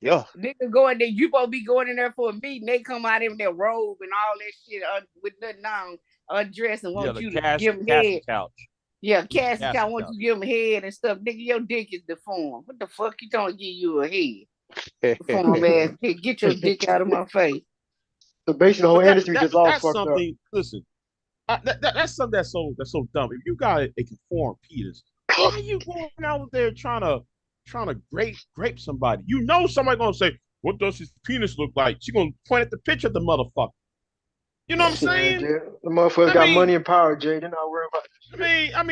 Yeah. Niggas go in there, you supposed to be going in there for a meeting. They come out in their robe and all that shit with nothing on, undressed and want you to give them head. Couch. Yeah, casting couch. Want you to give them head and stuff. Nigga, your dick is deformed. What the fuck you trying to give you a head? Form ass, get your dick out of my face. So basically, the whole industry just all that's fucked up. something. Listen, that's something that's so dumb. If you got a conformed penis, why are you going out there trying to grape somebody? You know somebody gonna say, "What does his penis look like?" She gonna point at the picture of the motherfucker. You know what I'm saying? Yeah, the motherfuckers got money and power, Jay. They're not worried about it. I'm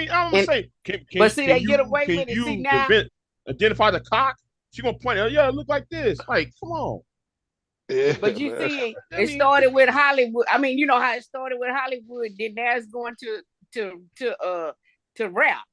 saying, but see, they get away with it. See now, identify the cock? She gonna point out, yeah, it look like this. Like, come on. Yeah, but you see, it started with Hollywood. I mean, you know how it started with Hollywood. Then now it's going to rap.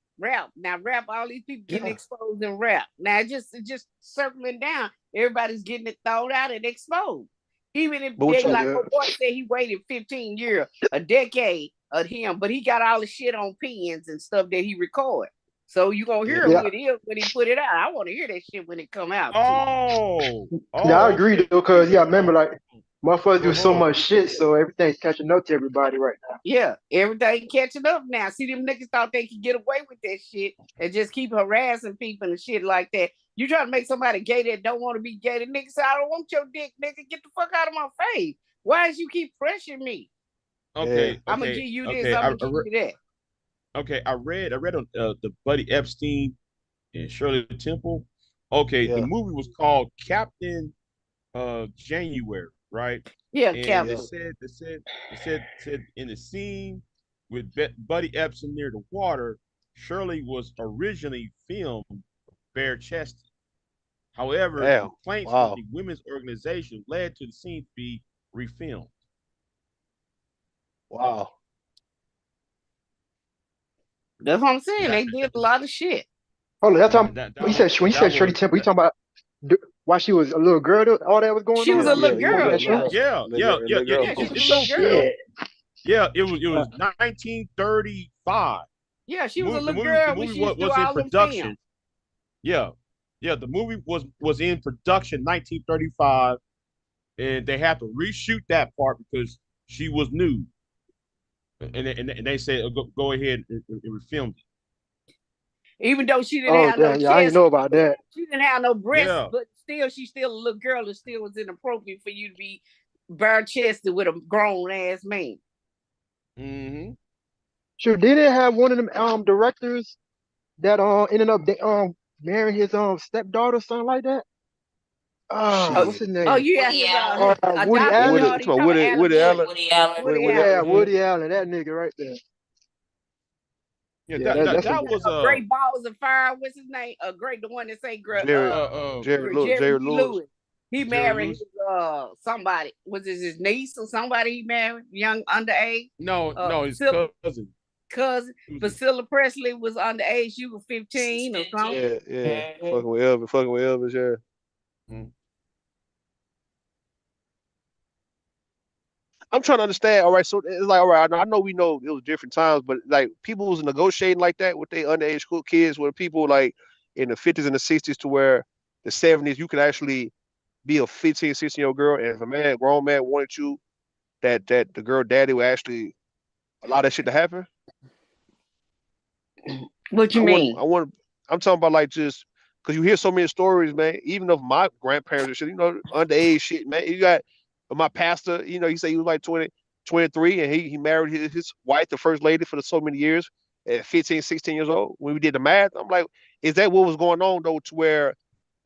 Now rap. All these people getting exposed in rap. Now just circling down. Everybody's getting it thrown out and exposed. Even if they like my boy said, he waited 15 years, a decade of him, but he got all the shit on pens and stuff that he recorded. So you gonna hear it when he put it out. I want to hear that shit when it come out. Yeah, I agree though, because I remember like motherfuckers do so much shit, so everything's catching up to everybody right now. Yeah, everything catching up now. See, them niggas thought they could get away with that shit and just keep harassing people and shit like that. You try to make somebody gay that don't want to be gay. The nigga say, I don't want your dick, nigga. Get the fuck out of my face. Why is you keep pressuring me? Okay. I'm gonna give you this. I'm gonna give you that. Okay, I read on the Buddy Epstein and Shirley Temple. Okay, the movie was called Captain January, right? Yeah, and Captain. It said in the scene with Buddy Epstein near the water, Shirley was originally filmed bare chested. However, complaints from the women's organization led to the scene to be refilmed. Wow. That's what I'm saying. They did a lot of shit. Hold on, that's when you said Shirley Temple, you talking about why she was a little girl? All that was going on. She was a little girl. Yeah. She's a little girl. Yeah, it was 1935. Yeah, she was a little girl when she was in production. Yeah, the movie was in production 1935, and they had to reshoot that part because she was nude. And they said go ahead and refilm it. Even though she didn't have no chest, I didn't know about that. She didn't have no breasts, but still, she's still a little girl. It still was inappropriate for you to be bare chested with a grown ass man. Mm-hmm. Sure, did it have one of them directors that ended up marrying his stepdaughter or something like that? What's his name? Oh, you asked about Woody Allen. Woody Allen. Yeah, Woody Allen, that nigga right there. Yeah, that was Great Balls of Fire. What's his name? The one that say Jerry Lewis. He married somebody. Was it his niece or somebody he married? Young underage? No, his cousin. Priscilla Presley was underage. You were 15 or something. Yeah. Fucking with Elvis, yeah. Mm. I'm trying to understand. All right, so it's like, all right, I know we know it was different times, but like people was negotiating like that with their underage school kids, with people like in the 50s and the 60s to where the 70s, you could actually be a 15, 16-year-old girl, and if a grown man wanted you, that the girl daddy would actually allow that shit to happen. What you mean? I'm talking about like just because you hear so many stories, man, even of my grandparents and shit, underage shit, man. You got my pastor, he said he was like 20, 23, and he married his wife, the first lady, for so many years at 15, 16 years old. When we did the math, I'm like, is that what was going on, though, to where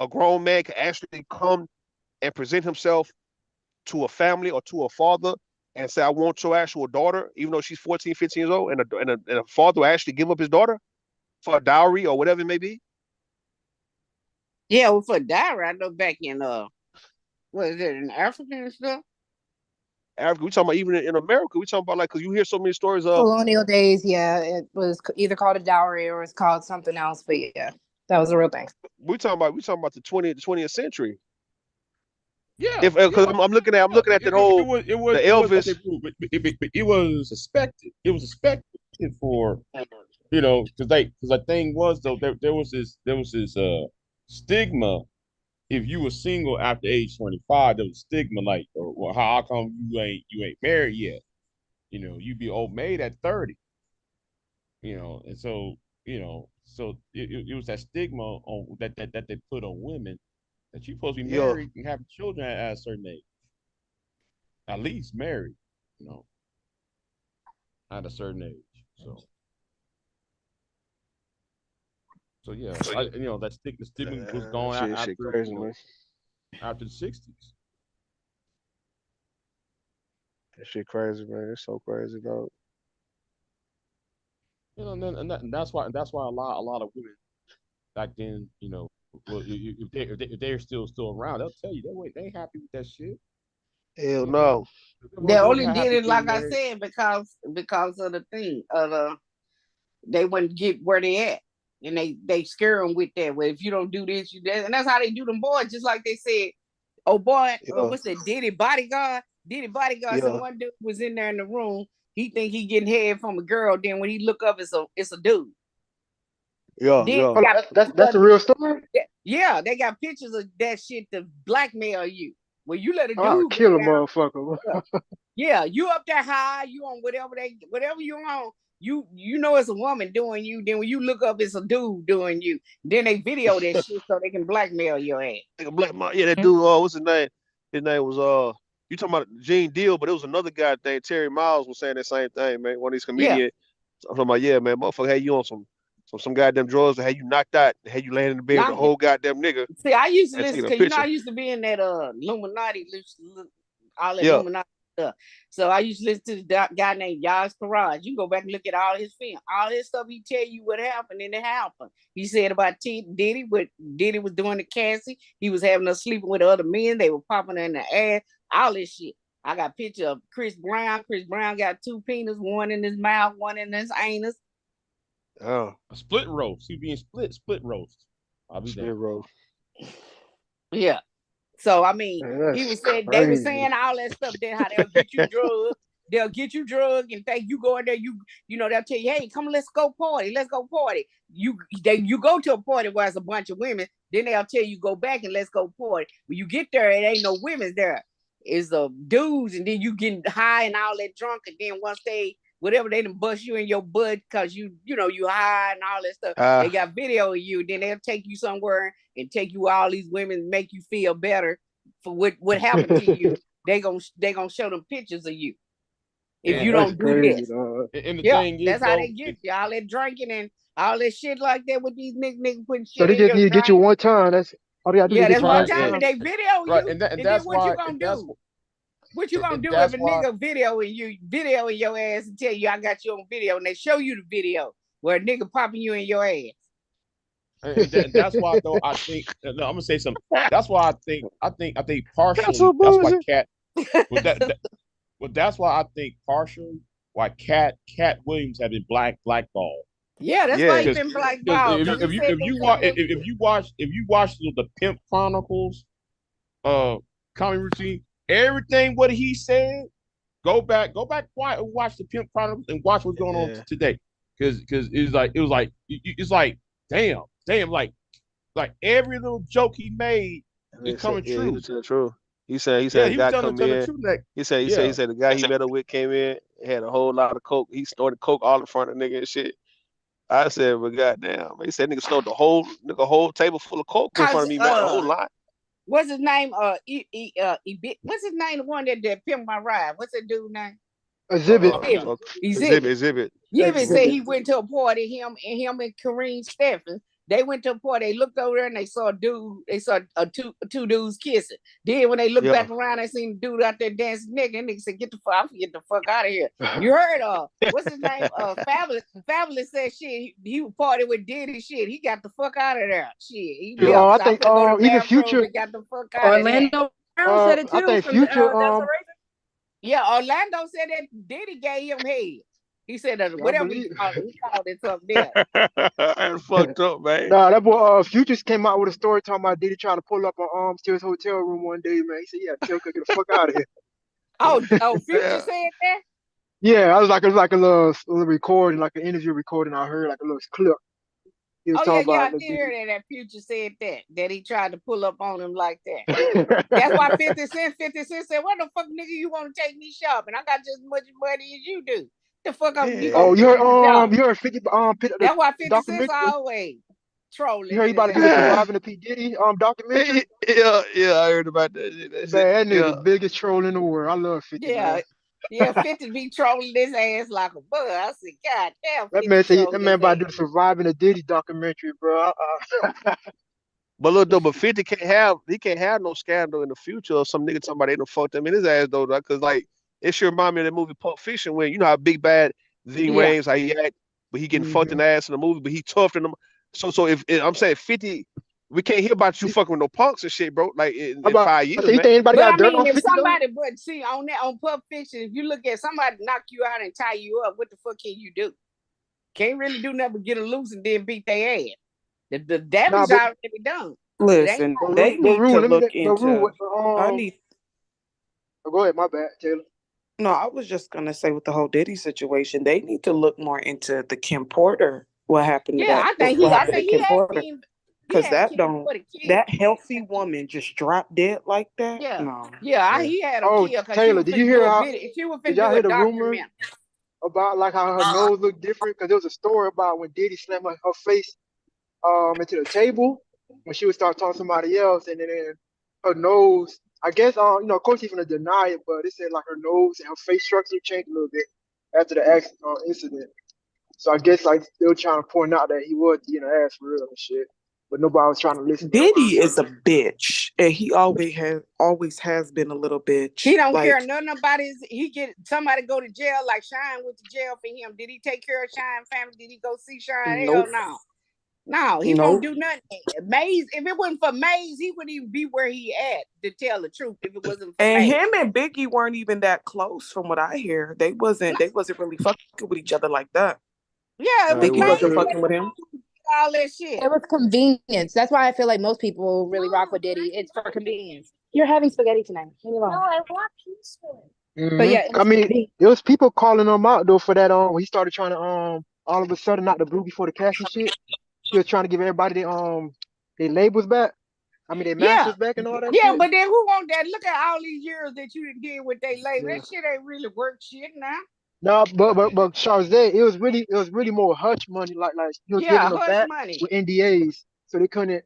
a grown man could actually come and present himself to a family or to a father and say, I want your actual daughter, even though she's 14, 15 years old, and a father will actually give up his daughter for a dowry or whatever it may be? Yeah, well, for dowry, I know back in what is it, in Africa and stuff? Africa, we talking about even in America. We talking about like, because you hear so many stories of colonial days. Yeah, it was either called a dowry or it's called something else. But yeah, that was a real thing. We talking about the 20th century. Yeah, because I'm looking at that whole the Elvis. It was suspected. It was suspected for because the thing was though there was this stigma. If you were single after age 25, there was stigma like, well, how come you ain't married yet? You'd be old maid at 30. And so so it was that stigma on that they put on women that you're supposed to be Yeah. married and have children at a certain age. At least married, at a certain age. So yeah, that stigma was gone out shit after crazy, man. after the 60s. That shit crazy, man. It's so crazy, dog. And that's why a lot of women back then, well, if they're still around, they'll tell you they ain't happy with that shit. Hell no. They only not did happy it, like I being said, because of the thing of they wouldn't get where they at, and they scare them with that. Well, if you don't do this, you that, and that's how they do them boys. Just like they said, oh boy, what's that? Diddy Bodyguard. Yeah. So one dude was in there in the room. He think he getting head from a girl. Then when he look up, it's a dude. Yeah, Then yeah. got- That's a real story. Yeah, they got pictures of that shit to blackmail you. Well, you let a dude I'll go kill a down. motherfucker. Yeah, you up there high, you on whatever you on. You know it's a woman doing you. Then when you look up, it's a dude doing you. Then they video that shit so they can blackmail your ass. Yeah, that dude. What's his name? His name was You talking about Gene Deal, but it was another guy named Terry Miles was saying that same thing, man. One of these comedians. I'm talking about, yeah, man, motherfucker had you on some goddamn drugs that had you knocked out, had you laying in the bed with the whole goddamn nigga. See, I used to and listen taking a because I picture. used to be in that Illuminati, all that Yeah. Illuminati stuff. So I used to listen to the guy named Yaz Karaj. You can go back and look at all his film, all his stuff. He tell you what happened, and it happened. He said about Diddy, what Diddy was doing to Cassie. He was having her sleeping with other men. They were popping her in the ass. All this shit. I got a picture of Chris Brown. Chris Brown got 2 penises, one in his mouth, one in his anus. Oh, a split roast. He being split roast. I'll be split roast. Yeah. So I mean, Man, he was that's saying they were crazy. saying all that stuff. Then how they'll get you drugs. They'll get you drug and think you go in there. You know they'll tell you, hey, come let's go party. Let's go party. You go to a party where it's a bunch of women. Then they'll tell you go back and let's go party. When you get there, it ain't no women there. It's the dudes, and then you getting high and all that drunk, and then once they done bust you in your butt because you high and all that stuff. They got video of you. Then they'll take you somewhere and take you all these women, and make you feel better for what happened to you. They gonna show them pictures of you if you don't do this. And the Yeah, thing is, that's how though, they get you. All that drinking and all that shit like that with these niggas putting shit So they in just your need to get you drink. one time. That's all they gotta do. Yeah, is get that's you one one time, and they video right, you. and And then that's what why. you gonna do? What you gonna do that's if a why. nigga video in your ass and tell you I got you on video, and they show you the video where a nigga popping you in your ass? And that's why, though, I think. No, I'm gonna say something. That's why I think partially. some That's why bullshit. Cat. But that's why I think partially why Cat Williams have been blackballed. Yeah, that's why he been blackballed. If you watch the Pimp Chronicles comedy routine, everything what he said, go back quiet and watch the Pimp Chronicles and watch what's going on today. Because it's like damn, like every little joke he made is coming He true. was telling the truth. He said he the was guy telling come the in. truth. Like, He said the guy he met up with came in, had a whole lot of coke. He snorted coke all in front of the nigga and shit. I said, but goddamn, he said nigga snorted the whole table full of coke in front of me, man, the whole line. What's his name? What's his name? The one that pimped my ride. What's that dude's name? Exhibit. Exhibit. Exhibit said he went to a party. Him and Kareem Steffens. They went to a party. They looked over there and they saw a dude. They saw two dudes kissing. Then when they looked back around, they seen the dude out there dancing nigga. And nigga said, "Get the fuck out of here." You heard what's his name? Fabulous. Fabulous said shit. He was partying with Diddy shit. He got the fuck out of there. Shit. He left. I think even Future. Got the fuck out Orlando Brown said it too. I think from, Future. Yeah, Orlando said that Diddy gave him head. He said that whatever he called it something there. That's fucked up, man. Nah, that boy Futures came out with a story talking about Diddy trying to pull up on to his hotel room one day, man. He said, "Yeah, tell her get the fuck out of here." Oh, Future said that? Yeah, it was like a little recording, like an interview recording. I heard like a little clip. He was talking I about did hear that Future said that he tried to pull up on him like that. That's why 50 Cent said, "What the fuck, nigga, you want to take me shopping? I got just as much money as you do. The fuck up you you heard 50 That's why 50 Cent always. trolling. You heard he about to do the Surviving the P. Diddy documentary? Yeah, I heard about that shit. Man, that nigga the biggest troll in the world. I love 50. Yeah. Yeah, 50 be trolling his ass like a bug. I said, God damn. That man said that man about to do the Surviving the Diddy documentary, bro. But look though, but 50 can't have no scandal in the future or some nigga talking about they done fucked him in his ass though, because like it sure remind me of that movie Pulp Fiction when you know how big bad Ving Rhames, how he act, but he getting fucked in the ass in the movie, but he tough in them. So if I'm saying 50, we can't hear about you fucking with no punks and shit, bro. Like in 5 years. So you think anybody got dirt on 50 but see on Pulp Fiction, if you look at somebody knock you out and tie you up, what the fuck can you do? Can't really do nothing but get a loose and then beat their ass. The damage already done. Listen, they need to look into. I need. Go ahead, my bad, Taylor. No, I was just gonna say with the whole Diddy situation, they need to look more into the Kim Porter. What happened to that? I think he had because that healthy woman just dropped dead like that. Yeah, no. Yeah, he had a kill. Taylor, did you hear how? Did y'all hear the rumor document about like how her nose looked different? Because there was a story about when Diddy slammed her face into the table when she would start talking to somebody else, and then her nose. I guess of course he's gonna deny it, but it said like her nose and her face structure changed a little bit after the incident. So I guess like they were trying to point out that he was getting her ass for real and shit, but nobody was trying to listen. Diddy is a bitch, and he always has been a little bitch. He don't care nothing about his. He get somebody go to jail like Shine went to jail for him. Did he take care of Shine family? Did he go see Shine? Nope. Hell no. No, he won't do nothing. Maze, if it wasn't for Maze, he wouldn't even be where he at, to tell the truth. If it wasn't for Maze. Him and Biggie weren't even that close, from what I hear. They wasn't really fucking with each other like that. Yeah, Biggie wasn't fucking with him. All that shit. It was convenience. That's why I feel like most people really rock with Diddy. It's for convenience. You're having spaghetti tonight. No, I want pizza. But yeah, I mean, there was people calling him out though for that. When he started trying to all of a sudden knock the blue before the cash and shit. He was trying to give everybody their labels back. I mean, their masters back and all that. Yeah, shit. but then who want that? Look at all these years that you did with their label. That shit ain't really worth shit now. No, but Charles, it was really more hush money. Like he was giving them back with NDAs, so they couldn't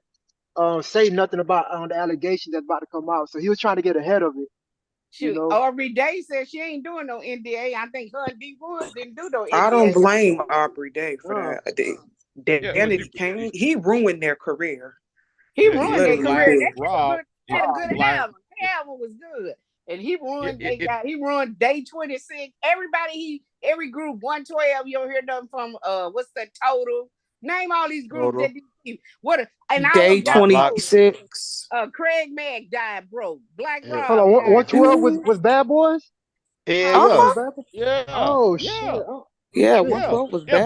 say nothing about the allegations that's about to come out. So he was trying to get ahead of it. Shoot, Aubrey Day said she ain't doing no NDA. I think her and D Woods didn't do no NDA. I don't blame Aubrey Day for that. Danny Kane, he ruined their career. He ruined their career. Rob They had a good album. The album was good. And he ruined he ruined Day 26. Every group 112, you don't hear nothing from what's that Total? Name all these groups that Day 26. Craig Mack died broke. Black Rob. Hold on, 112 was Bad Boys? Yeah. Oh shit. Yeah, 112 was bad.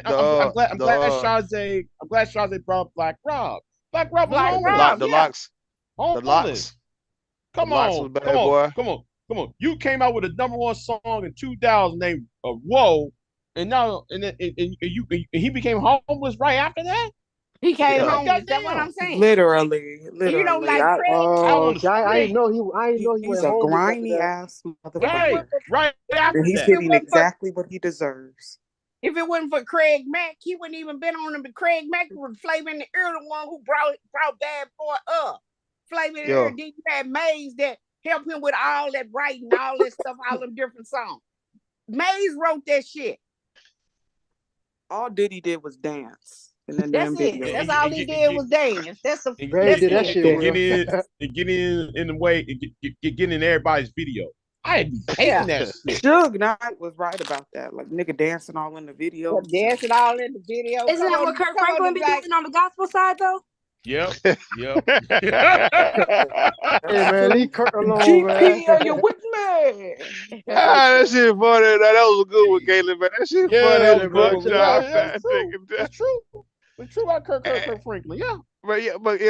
I'm glad Shazay brought Black Rob. Black Rob was homeless. The Locks. Come on. You came out with a #1 song in 2000 named "Whoa," and now he became homeless right after that. He came homeless. That's what I'm saying. Literally. You don't like Craig? I didn't know he He's a grimy ass motherfucker. Right after and he's that. getting exactly what he deserves. If it wasn't for Craig Mack, he wouldn't even been on him. But Craig Mack was Flavor in the Ear, the one who brought Bad Boy up. Flavor in the Ear. Then you had Maze that helped him with all that writing, all that stuff, all them different songs. Maze wrote that shit. All Diddy did was dance. That's it. That's all he did was dance. Get in the way, get in everybody's video. I had hating that shit. Suge Knight was right about that. Like nigga dancing all in the video. Dancing all in the video. Isn't that what Kirk Franklin be doing on the gospel side though? Yep. Hey man, leave Kirk alone, GP, you with me? That shit funny. That was a good one, Caleb, man. That shit funny. That's true. It's true about Kirk Franklin. Yeah. But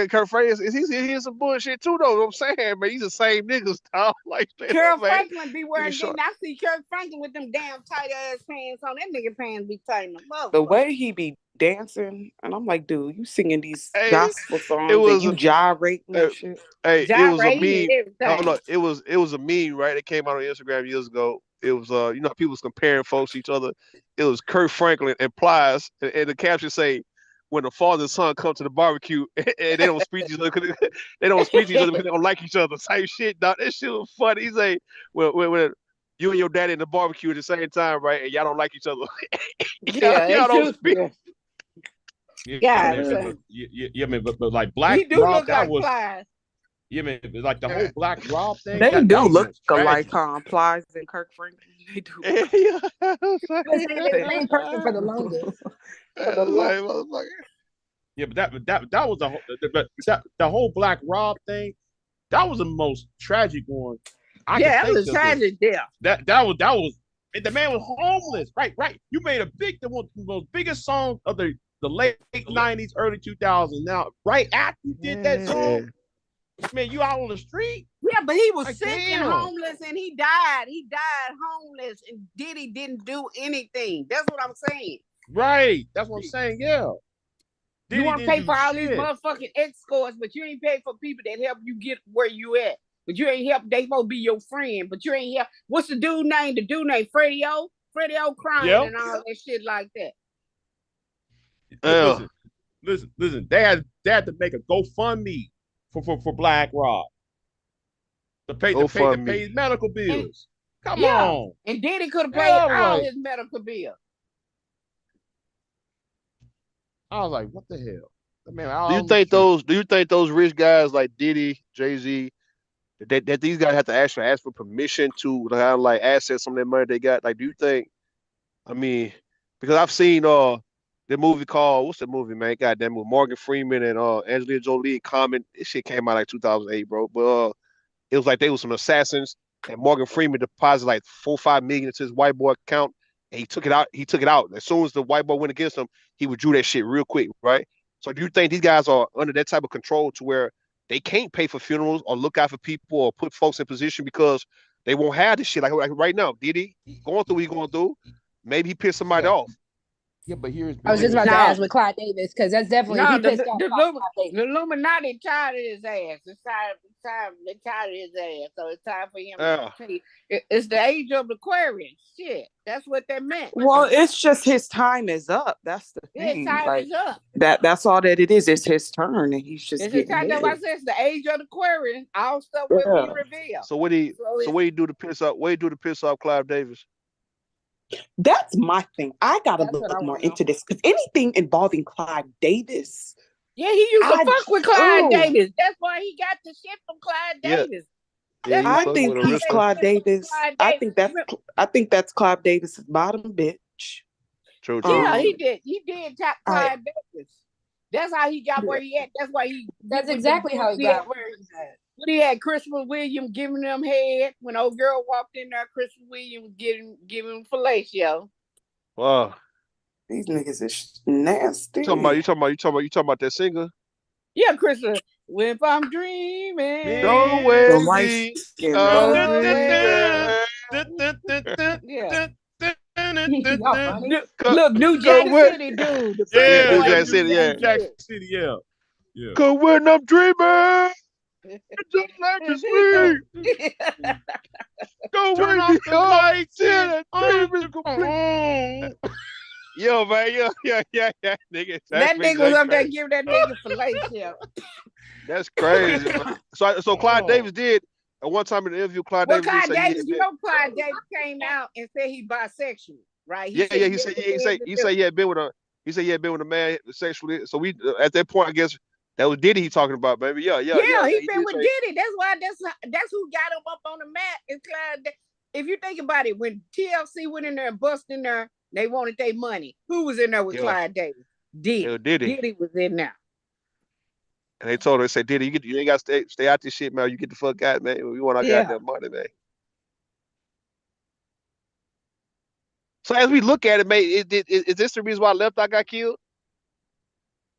Kirk Franklin, he's some bullshit too, though. I'm saying, man, he's the same niggas, dog. Like Kirk Franklin be wearing. I see Kirk Franklin with them damn tight ass pants on. That nigga pants be tight enough. The way he be dancing, and I'm like, dude, you singing these gospel songs, and you gyrating and shit. Hey, it was a meme. I don't know. It was a meme, right? It came out on Instagram years ago. It was you know, people was comparing folks to each other. It was Kirk Franklin and Plies, and the caption say, when the father and son come to the barbecue and they don't speak to each other because they don't like each other. Type shit, dog. That shit was funny. He say, when you and your daddy in the barbecue at the same time, right? And y'all don't like each other. y'all don't speak. Yeah, man, but like Black he do Rob, look like Plies. Yeah, man, like the whole Black Rob thing. They that do was look tragic. alike, Plies and Kirk Franklin. They do. They've been the same person for the longest. Yeah, but that was the whole Black Rob thing. That was the most tragic one. That was a tragic death. That was. And the man was homeless. Right. You made one of the most biggest songs of the late 90s, early 2000s. Now, right after you did that song, man, you out on the street. Yeah, but he was Like, sick and damn. homeless, and he died. He died homeless, and Diddy didn't do anything. That's what I'm saying. Right. That's what I'm saying. Yeah. You want to pay for all these motherfucking escorts, but you ain't pay for people that help you get where you at. But you ain't help. They supposed to be your friend, but you ain't help. What's the dude name? The dude named Freddie O crying and all that shit like that. Listen. They had to make a GoFundMe for Black Rob to pay his medical bills. Come on. And Diddy could have paid all his medical bills. I was like, what the hell? Man, Do you think those rich guys like Diddy, Jay-Z, that these guys have to actually ask for permission to like access some of that money they got? Like, do you think? I mean, because I've seen the movie called, what's the movie, man? Goddamn, with Morgan Freeman and Angelina Jolie. Common. This shit came out like 2008, bro. But it was like they were some assassins, and Morgan Freeman deposited like $4-5 million into his white boy account, and he took it out. As soon as the white boy went against him, he withdrew that shit real quick, right? So do you think these guys are under that type of control to where they can't pay for funerals or look out for people or put folks in position because they won't have this shit? Like right now, Diddy going through what he's going through. Maybe he pissed somebody off. Yeah, but I was just about to ask with Clyde Davis because that's definitely he pissed off the Illuminati tired of his ass. They're tired of his ass. So it's time for him to pay. It's the age of Aquarius. Shit, that's what that meant. Well, it's just his time is up. That's the thing. His time is up. That's all that it is. It's his turn, and he's just. It's his time. That's why I said it's the age of Aquarius. All stuff will be revealed. So what do you do to piss off? What do you do to piss off Clive Davis? That's my thing. I gotta look more into this because anything involving Clive Davis. Yeah, he used to fuck with Clive Davis. That's why he got the shit from Clive Davis. Yeah, I think he's Clive Davis. I think that's Clive Davis's bottom bitch. True. Yeah, he did tap Clive Davis. That's how he got where he at. That's why he. That's exactly how he got where he's at. When he had Christopher Williams giving them head, when old girl walked in there, Christopher Williams giving fellatio. Wow, these niggas is nasty. You talking about that singer? Yeah, Christopher. If I'm dreaming, don't wait. Yeah. Look, New Jack City, dude. New Jack City, yeah. Cause when I'm dreaming. Just like a sleep. Go turn off the lights. Yo, man, yeah. Nigga, that nigga was up there giving that nigga fellatio. That's crazy. So Clive Davis did at one time in the interview. Clive Davis, Clive Davis came out and said he bisexual, right? He said he had been with a man sexually. So we at that point, I guess. That was Diddy he talking about, baby. Yeah. He been with Diddy. That's why that's who got him up on the map. It's Clive. If you think about it, when TLC went in there and busted in there, they wanted their money. Who was in there with Clive Davis? Diddy. Diddy was in there. And they told her, they said, Diddy, you ain't got to stay out this shit, man. You get the fuck out, man. We want our goddamn money, man. So as we look at it, man, is this the reason why Left Eye got killed?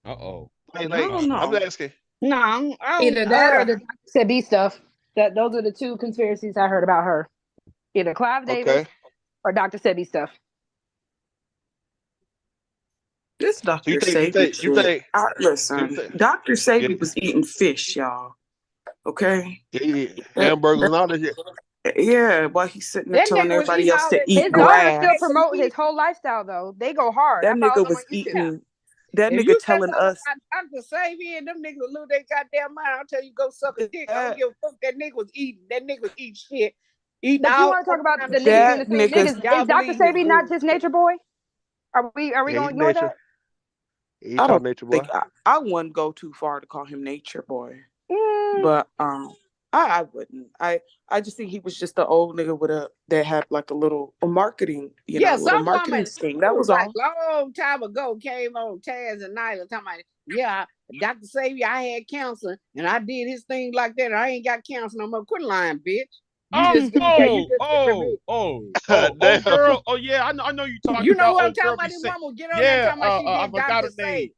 Uh-oh. I don't know. I'm asking. No, either that or the Dr. Sebi stuff. Those are the two conspiracies I heard about her. Either Clive Davis or Dr. Sebi stuff. This Dr. Sebi. Listen, Dr. Sebi was eating fish, y'all. Okay? Yeah, hamburgers and all that shit. Yeah, while he's sitting there telling everybody else to eat grass. His daughter still promote his whole lifestyle, though. They go hard. That nigga was eating. That If nigga you say telling something us about Dr. Sabi and them niggas lose their goddamn mind, I'll tell you go suck a dick. I don't give a fuck. That nigga was eating. That nigga was eating shit. Eating But you all want to talk about kind the of niggas shit. in the street? Niggas, Y'all is Dr. believe this Sabi not just bullshit. Nature Boy? Are we Yeah, gonna he's ignore nature. that? He's I called don't Nature Boy. think I wouldn't go too far to call him Nature Boy. Mm. But I wouldn't. I just think he was just the old nigga that had like a marketing, little marketing scheme. That was like all. long time ago came on Taz and Nyla talking about, yeah, Dr. Sabi, I had counseling and I did his thing like that. And I ain't got counseling no more. Quit lying, bitch. Oh, girl. Oh yeah, I know you talking You know about. who I'm Old talking girl about? be This saying, mama get on there talking about she I did forgot Dr. her name. Sabi.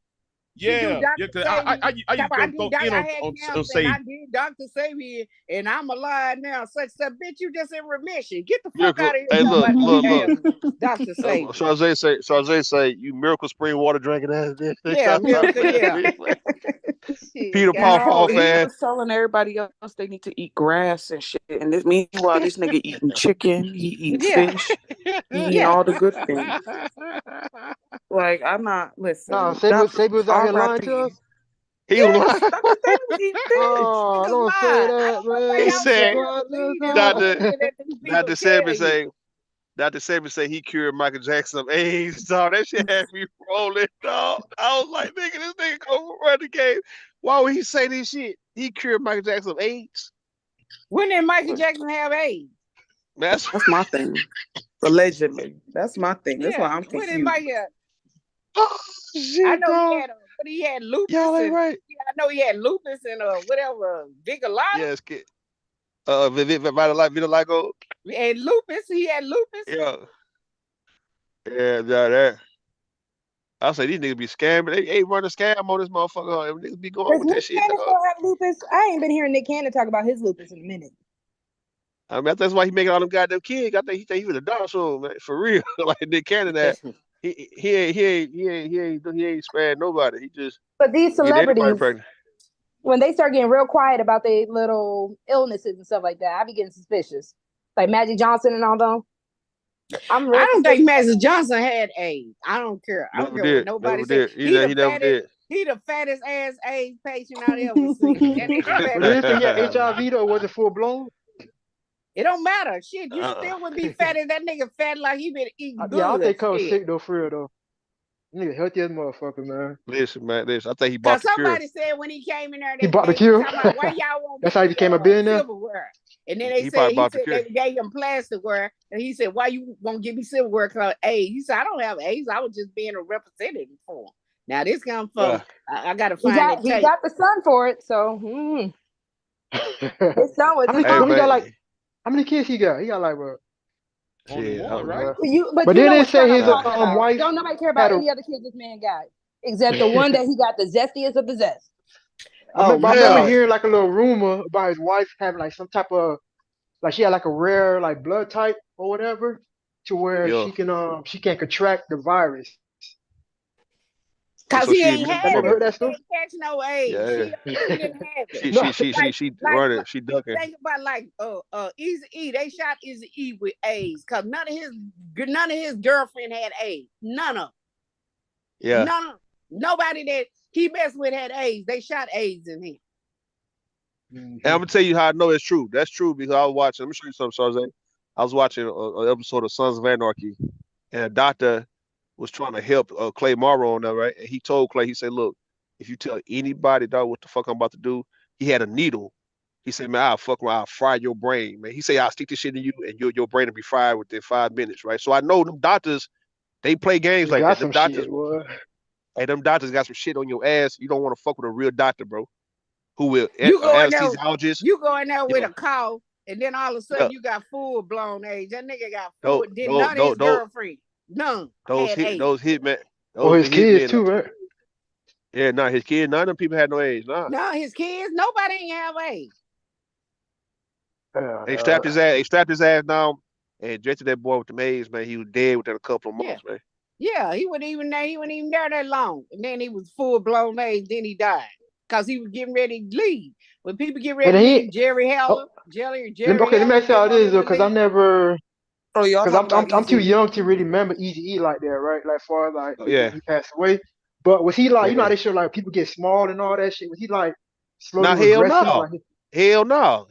She do Dr. Cause Sabi. I used to go I in had on counseling. Sadie. I did Dr. Sabi and I'm alive now. Such stuff, bitch. You just in remission. Get the fuck out of here. Hey, look. Dr. Sabi. Charze say, you Miracle Spring water drinking ass bitch. Yeah, Miracle, yeah. Peter Paw He fan. was telling everybody else they need to eat grass and shit. And meanwhile, this nigga eating chicken, he eating fish, he eating all the good things. Like, I'm not, listen. No, Sabi was out here lying to us. He was lying. Oh, don't say that, man. He said, Dr. Dr. Sabi say he cured Michael Jackson of AIDS. Dog, that shit had me rolling, dog. I was like, nigga, this nigga go run the game. Why would he say this shit? He cured Michael Jackson of AIDS. When did Michael Jackson have AIDS? That's my thing. Allegedly. That's my thing. That's why I'm When confused. did Michael? Shit, I know dog. he had lupus. Y'all ain't right. I know he had lupus and whatever, vitiligo. Yes, kid. Vitiligo. And lupus. He had lupus. Yeah. Yeah, that. I say these niggas be scamming. They run a scam on this motherfucker. Niggas be going Does with that Nick shit. Cannon Dog. still have lupus? I ain't been hearing Nick Cannon talk about his lupus in a minute. I mean, that's why he making all them goddamn kids. I think he was a dog soon, man. For real. Like Nick Cannon that. He ain't sparing nobody. He just But these get everybody celebrities, pregnant. when they start getting real quiet about their little illnesses and stuff like that, I be getting suspicious. Like Magic Johnson and all them. I don't think Magic Johnson had AIDS. I don't care. I don't care what nobody said. He the fattest ass AIDS patient I ever seen. That nigga fat. But did he had HIV though? Was it full blown? It don't matter. Shit, you still would be fat as that nigga fat like he been eating good. Yeah, I think I was sick though, for real though. Nigga, healthy as motherfucker, man. Listen, man, I think he bought the cure. Somebody said when he came in there, He bought the cure. Why y'all won't That's how he became a billionaire. silverware? And then they said they gave him plasticware, and he said, "Why you won't give me silverware? Cause AIDS." He said, "I don't have AIDS. I was just being a representative for him." Now this comes from I gotta find he got the son for it, so his son was. How many kids he got? He got like what? Shit, right? But then they say his wife. Don't nobody care about any other kids this man got, except the one that he got the zestiest of the zest. I remember hearing like a little rumor about his wife having like some type of, like she had like a rare like blood type or whatever, to where she can contract the virus. Cause he ain't had it. Heard that stuff? He ain't catch no AIDS. Yeah. She didn't have it. She running. She ducking. Think about like Easy E. They shot Easy E with AIDS because none of his girlfriend had AIDS. None of them. Yeah. None of them. Nobody that he messed with had AIDS. They shot AIDS in him. And I'm gonna tell you how I know it's true. That's true because I was watching. Let me show you something, Charles. I was watching an episode of Sons of Anarchy, and a doctor was trying to help Clay Morrow on that, right? And he told Clay, he said, "Look, if you tell anybody, dog, what the fuck I'm about to do," he had a needle. He said, "Man, I'll fry your brain, man." He said, "I'll stick this shit in you, and your brain will be fried within 5 minutes, right?" So I know them doctors, they play games like that. Them doctors, hey, them doctors got some shit on your ass. You don't want to fuck with a real doctor, bro. Who will anesthesiologist? You go in there with a cough, and then all of a sudden you got full blown AIDS. That nigga got full. None of his girlfriend. None. Those hitmen. His kids too, right? Yeah, his kids. None of them people had no AIDS. No, his kids. Nobody ain't have AIDS. They strapped his ass. They strapped his ass down and injected that boy with the AIDS, man. He was dead within a couple of months, man. Yeah, he wasn't even there that long, and then he was full blown AIDS. Then he died because he was getting ready to leave. When people get ready to leave, Jerry Heller, Jerry. Okay, let me ask you how it is though, because I never. Because I'm too young to really remember Eazy-E like that, right? Like far as like he passed away. But was he like, you know how Yeah. they show like people get small and all that shit? Was he like Now slowly regressing? Like, hell no.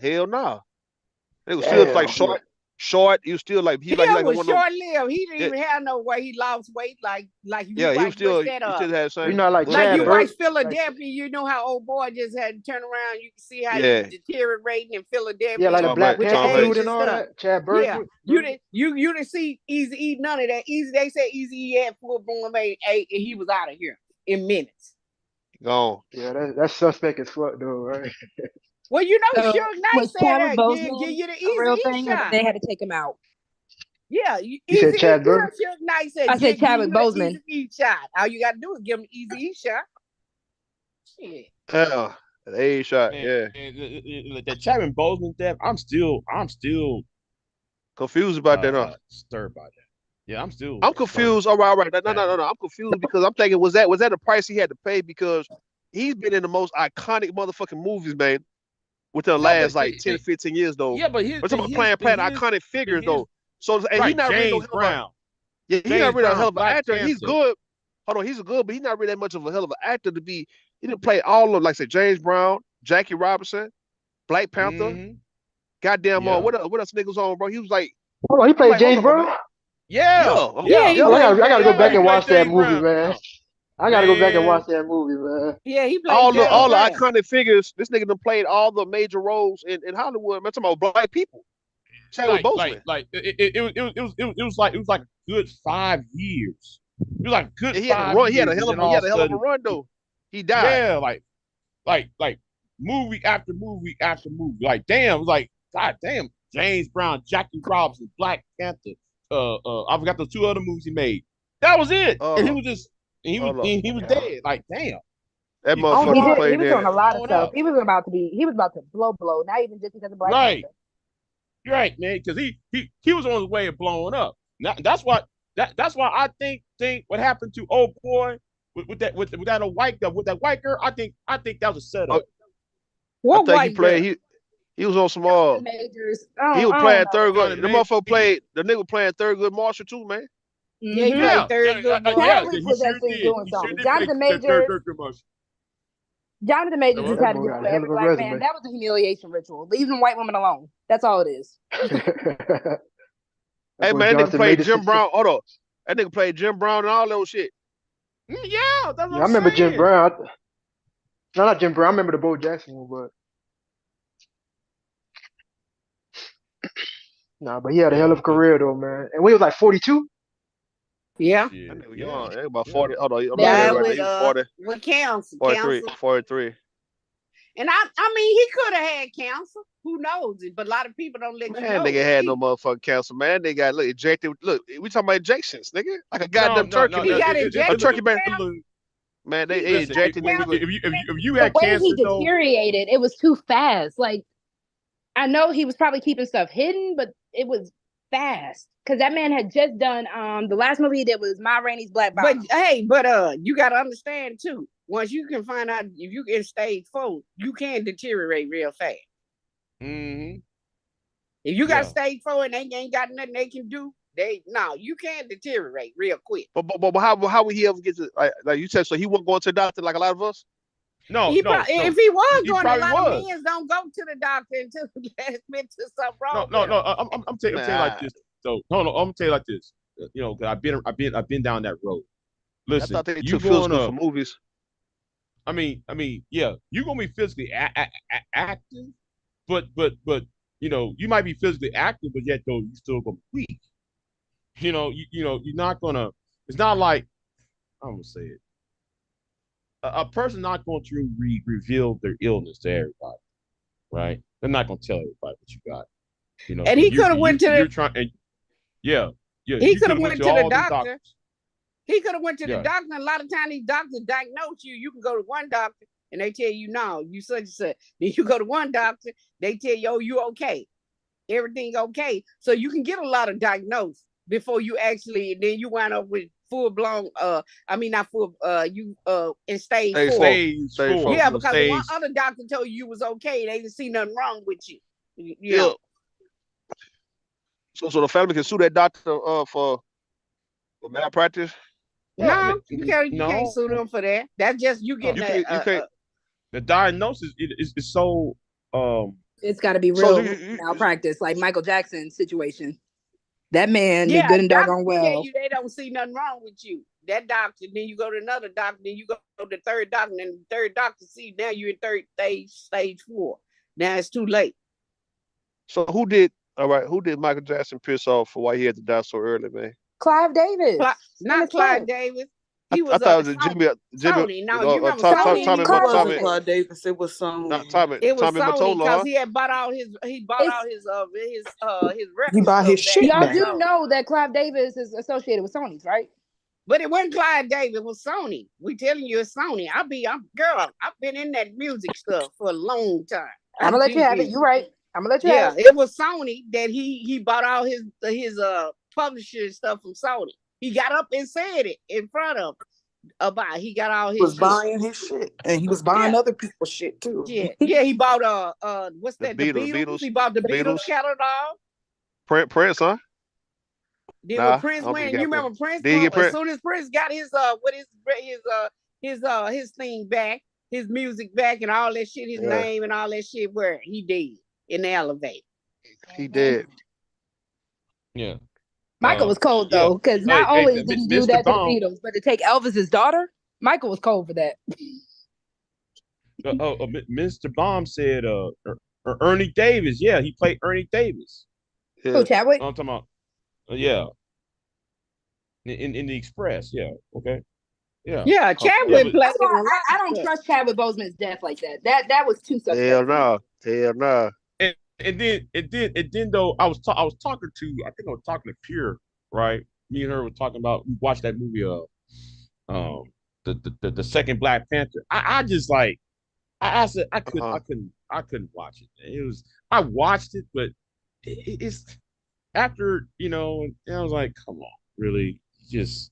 It was still like short. He was still like he like was one of them. short-lived. He didn't even have no way. He lost weight like you. Yeah, he was still that he up. still had the same. You know, like Like Chad you Burke. watch Philadelphia, you know how old boy just had to turn around. You can see how Yeah. he's deteriorating in Philadelphia. Yeah, like the Black with Panther the dude age and all stuff. that. Chad Burke. Yeah, you didn't see Easy none of that. They said Easy had full blown and he was out of here in minutes. Gone. Yeah, that's suspect as fuck though, right? Well, you know, So, Suge Knight was said Chadwick that Boseman give you the a real Easy thing, or shot. they had to take him out? Yeah, You said Chad Burke? Suge Knight said I said Chadwick Boseman. Easy shot. All you got to do is give him Easy shot. Shit. Yeah, the A shot. Man, Yeah. The Chadwick Boseman death, I'm still Confused about that, huh? Stirred by that. Yeah, I'm still. I'm confused. All right. No. I'm confused because I'm thinking, was that the price he had to pay? Because he's been in the most iconic motherfucking movies, man, within the last like 10, 15 years though. Yeah, but we're talking about playing iconic figures though. So and right, he's not really no James hell of Brown. he's not really a hell of an Black actor. Panther. He's good. Hold on, he's good, but he's not really that much of a hell of an actor to be. He didn't play all of, like say, James Brown, Jackie Robinson, Black Panther. Goddamn, what else niggas on, bro? He was like, hold on, he played James Brown. Yeah. I gotta go back and watch that movie, man. I gotta go back and watch that movie, man. Yeah, he played all the iconic figures. This nigga done played all the major roles in Hollywood. Man, talking about black people. Chadwick Boseman. It was like a good 5 years. It was like good. He had a run. He had a hell of a run though. He died. Yeah, like movie after movie after movie. Like damn, it was like god damn. James Brown, Jackie Robinson, Black Panther. I forgot the 2 other movies he made. That was it. And he was just he was dead. Like damn. That motherfucker played he was doing a lot of stuff. He was about to blow, not even just because of Black Panther. You're right, man, because he was on his way of blowing up. Now, that's why I think what happened to old boy with that white girl, with that white girl, I think that was a setup. What I think white he played girl? he was on some he was playing Thurgood. The motherfucker played the nigga playing Thurgood Marshall too, man. Yeah, he played Thurgood Marshall. Chadwick was actually doing something. Jonathan Majors. Jonathan Majors just had to do it for every black man. That was a humiliation ritual. Leave them white women alone. That's all it is. Hey man, that nigga played Jim Brown. Hold on. That nigga played Jim Brown and all that shit. Yeah, that's what I remember Jim Brown. No, not Jim Brown. I remember the Bo Jackson one, but he had a hell of a career though, man. And when he was like 42. Yeah. About 40. Hold on. With counsel. 43. And I mean, he could have had cancer. Who knows? But a lot of people don't let you know. Nigga had no motherfucking cancer, man. They got ejected. Look, we talking about injections, nigga. Like a goddamn turkey. He got ejected. A turkey man. Man, they ejected nigga. If you had the way cancer, he deteriorated, it was too fast. Like, I know he was probably keeping stuff hidden, but it was fast. Because that man had just done the last movie he did was Ma Rainey's Black Bottom. But you gotta understand too. Once you can find out if you in stage 4, you can deteriorate real fast. Mm-hmm. If you got stage 4 and they ain't got nothing they can do, you can deteriorate real quick. But how would he ever get to like you said? So he wasn't going to the doctor like a lot of us. No, if he was he going, a lot was. of men don't go to the doctor until the last minute to something wrong. No. I'm telling you like this. So no, I'm gonna tell you like this. You know, I've been down that road. Listen, I thought they you took going for movies. I mean, yeah, you're gonna be physically active, but you know, you might be physically active, but yet though you still gonna be weak. You know, you're not gonna. It's not like I'm gonna say it. A person not going to reveal their illness to everybody, right? They're not gonna tell everybody what you got. You know, and he could have went to the. He could have went to the doctor. He could have went to the doctor. A lot of times these doctors diagnose you. You can go to one doctor and they tell you, no, you such and such. Then you go to one doctor, they tell you, oh, you okay. Everything okay. So you can get a lot of diagnosed before you actually, then you wind up with full blown, not full, in stage 4. Stage 4. Yeah, because one other doctor told you was okay. They didn't see nothing wrong with you. You know? So the family can sue that doctor for malpractice? No, you can't sue them for that. That's just you getting the diagnosis is so it's got to be real malpractice, like Michael Jackson situation. That man did good and doggone well. They don't see nothing wrong with you. That doctor, then you go to another doctor, then you go to the third doctor, and the third doctor see now you're in stage 4. Now it's too late. So who did Michael Jackson piss off for why he had to die so early, man? Clive Davis. Not Clive Davis. He was I thought it was Jimmy. Sony. No, you remember Sony? Tommy Clive Davis. It was Sony. It was Tommy Sony Mottola, because he had bought out his records. He bought his shit Y'all back. do know that Clive Davis is associated with Sony's, right? But it wasn't Clive Davis, it was Sony. We telling you it's Sony. I've been in that music stuff for a long time. I'm gonna let you have it. You're right. I'm gonna let you have it. It was Sony that he bought all his publisher stuff from Sony. He got up and said it in front of about he got all his He was buying his shit. And he was buying other people's shit too. Yeah, he bought what's that? The Beatles. He bought the Beatles catalog. Prince, huh? Then when Prince went, you remember Prince? As soon as Prince got his thing back, his music back, and all that shit, his name and all that shit, where he did in the elevator. He did. Yeah. Michael was cold though, because not only did he do that to the Beatles, but to take Elvis's daughter, Michael was cold for that. Mr. Baum said Ernie Davis. Yeah, he played Ernie Davis. Yeah. Oh, Chadwick? I'm talking about in the Express. Yeah. Okay. Yeah. Yeah, Chadwick played. I don't trust Chadwick Boseman's death like that. That was too suspect. Hell no. And then though I was talking to Pure, right? Me and her were talking about, we watched that movie the second Black Panther. I just like I said I couldn't watch it. It was, I watched it, but it's after, and I was like, come on, really? Just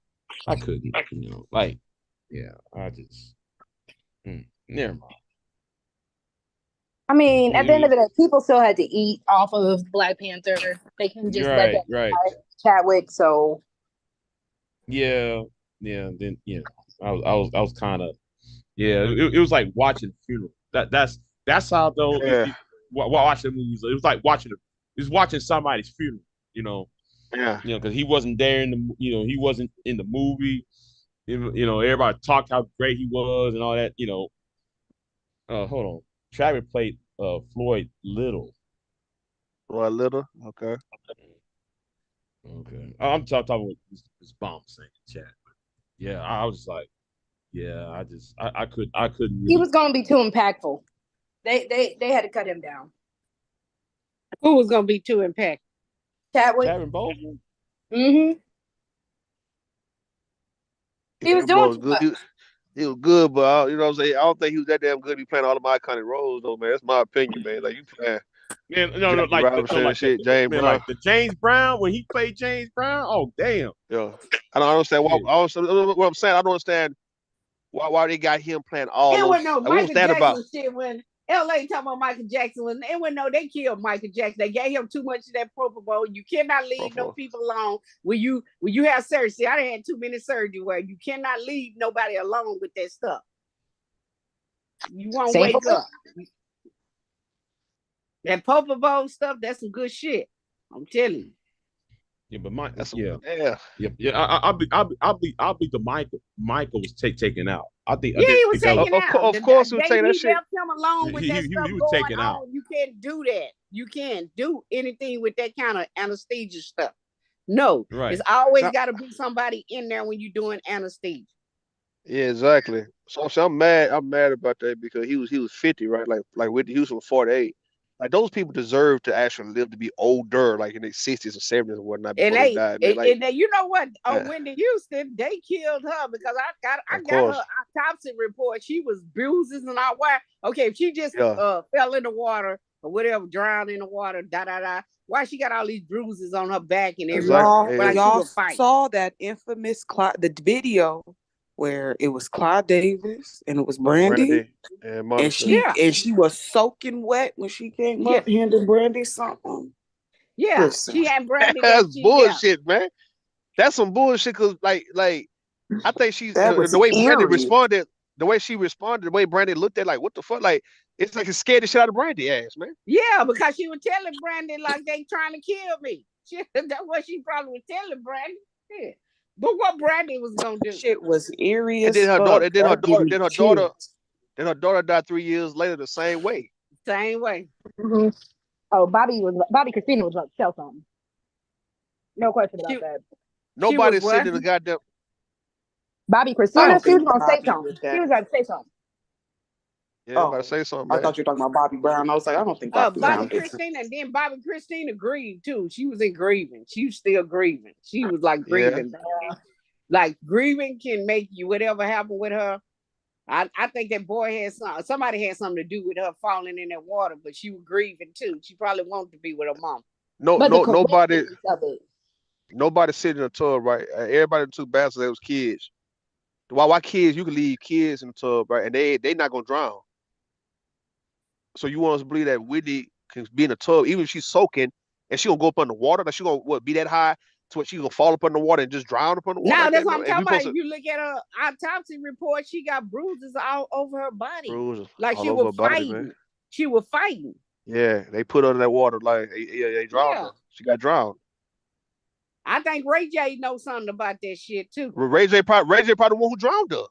I couldn't, like, yeah, I just never mind. I mean, at the end of the day, people still had to eat off of Black Panther. They couldn't just let that Chadwick. So then I was kind of it was like watching a funeral. That's how though watching movies. It was like watching somebody's funeral. Because he wasn't there in the he wasn't in the movie. Everybody talked how great he was and all that. Hold on. Chadwick played Floyd Little. Floyd Little? Okay. I'm talking with this bomb saying chat. Yeah, I was just like, I couldn't. Really... He was gonna be too impactful. They had to cut him down. Who was gonna be too impactful? Chadwick Boseman. Mm-hmm. He was doing too much. He was good, but you know what I'm saying? I don't think he was that damn good to be playing all of my iconic roles, though, man. That's my opinion, man. Like, you playing. Man, no, like James Brown. Like the James Brown, when he played James Brown, oh, damn. Yeah. I don't understand what I'm saying. I don't understand why they got him playing all those. Michael Jackson shit when LA talking about Michael Jackson. They killed Michael Jackson. They gave him too much of that propofol. You cannot leave no people alone when you have surgery. See, I done had too many surgery where you cannot leave nobody alone with that stuff. You won't wake up. That propofol stuff, that's some good shit. I'm telling you. Yeah, but I'll be the Michael was taken out. I think. Yeah, he was taken out. Of course, he was taking that shit. Left him alone with that stuff going on. You can't do that. You can't do anything with that kind of anesthesia stuff. No, it's always got to be somebody in there when you're doing anesthesia. Yeah, exactly. So I'm mad. I'm mad about that because he was 50, right? Like Whitney Houston was 48. Like, those people deserve to actually live to be older, like in their 60s or 70s or whatnot. And you know what? Whitney Houston, they killed her because I got her autopsy report. She was bruises and all. Why? Okay, if she just fell in the water or whatever, drowned in the water, why she got all these bruises on her back and everything? Y'all saw that infamous the video where it was Clive Davis and it was Brandy and she was soaking wet when she came up handing Brandy something. Yeah, she had Brandy. That's bullshit, man. That's some bullshit because like I think she's That was the way Brandy eerie. responded, the way she responded, the way Brandy looked at, like, what the fuck? Like, it's like it scared the shit out of Brandy ass, man. Yeah, because she was telling Brandy like they trying to kill me. That's what she probably was telling Brandy. Yeah. But what Brandy was gonna do? Shit was eerie And as then her fuck. daughter, then her That daughter, gave then me her daughter, chills. then her daughter died 3 years later the same way. Same way. Mhm. Oh, Bobby Christina was about to tell something. No question about that. Nobody was sitting what? in the goddamn. Bobby I Christina, don't she was think gonna say Bobby something. did She that. was about to say something. Yeah, about to say something, I man. thought you were talking about Bobby Brown. I was like, I don't think Bobby Brown Bobby did that. Christina, and then Bobby Christina grieved too. She was in grieving. She was still grieving. She was like Yeah. grieving. Like grieving can make you whatever happened with her. I think that boy had somebody had something to do with her falling in that water, but she was grieving too. She probably wanted to be with her mom. Nobody Of it. Nobody sitting in the tub, right? Everybody took baths. They was kids. Why kids? You can leave kids in the tub, right? And they not gonna drown. So you want us to believe that Whitney can be in the tub, even if she's soaking, and she gonna go up under water? Like she gonna be that high to what she gonna fall up under water and just drown up under water? Now like that's that? what I'm And talking we about. supposed If you look at her autopsy report, she got bruises all over her body. bruises Like all she over was her body, fighting. man. She was fighting. Yeah, they put her in that water like they drowned Yeah. her. She got drowned. I think Ray J knows something about that shit too. Ray J probably the one who drowned her.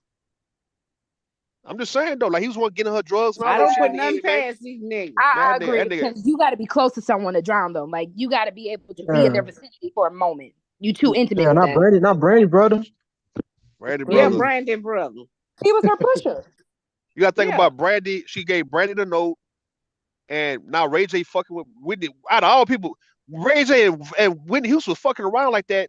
I'm just saying though, like he was one getting her drugs and all I that don't shit. put in the nothing end, man. past these niggas. I That agree nigga- because you got to be close to someone to drown them. Like you got to be able to be in their Yeah. vicinity for a moment. You too intimate Yeah, with not them. Brandy, not Brandy, brother. Brandy Yeah, brother. Brandon brother. He was her pusher. You gotta think Yeah. about Brandy. She gave Brandy the note, and now Ray J fucking with Whitney. Out of all people, Ray J and Whitney Houston was fucking around like that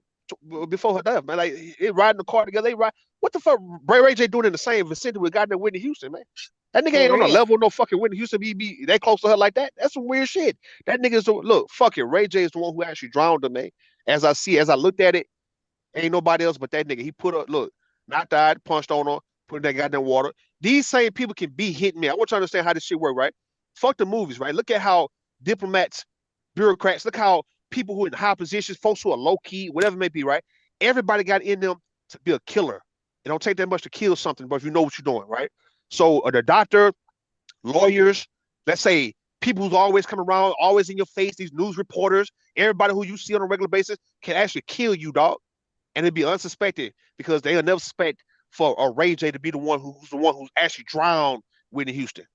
before her death, man. Like it riding the car together. They ride. What the fuck Ray J doing in the same vicinity with goddamn Whitney Houston, man? That nigga ain't on the real. level of no fucking Whitney Houston. Be that close to her like that? That's some weird shit. That nigga's look. Fuck it. Ray J is the one who actually drowned her, man. As I looked at it, ain't nobody else but that nigga. He put her, look, not died, punched on her, put in that goddamn water. These same people can be hitting me. I want you to understand how this shit work, right? Fuck the movies, right? Look at how diplomats, bureaucrats, look how people who are in high positions, folks who are low key, whatever it may be, right? Everybody got in them to be a killer. It don't take that much to kill something, but if you know what you're doing, right? So the doctor, lawyers, let's say people who's always coming around, always in your face, these news reporters, everybody who you see on a regular basis can actually kill you, dog. And it'd be unsuspected because they'll never suspect for a Ray J to be the one who's actually drowned Whitney Houston.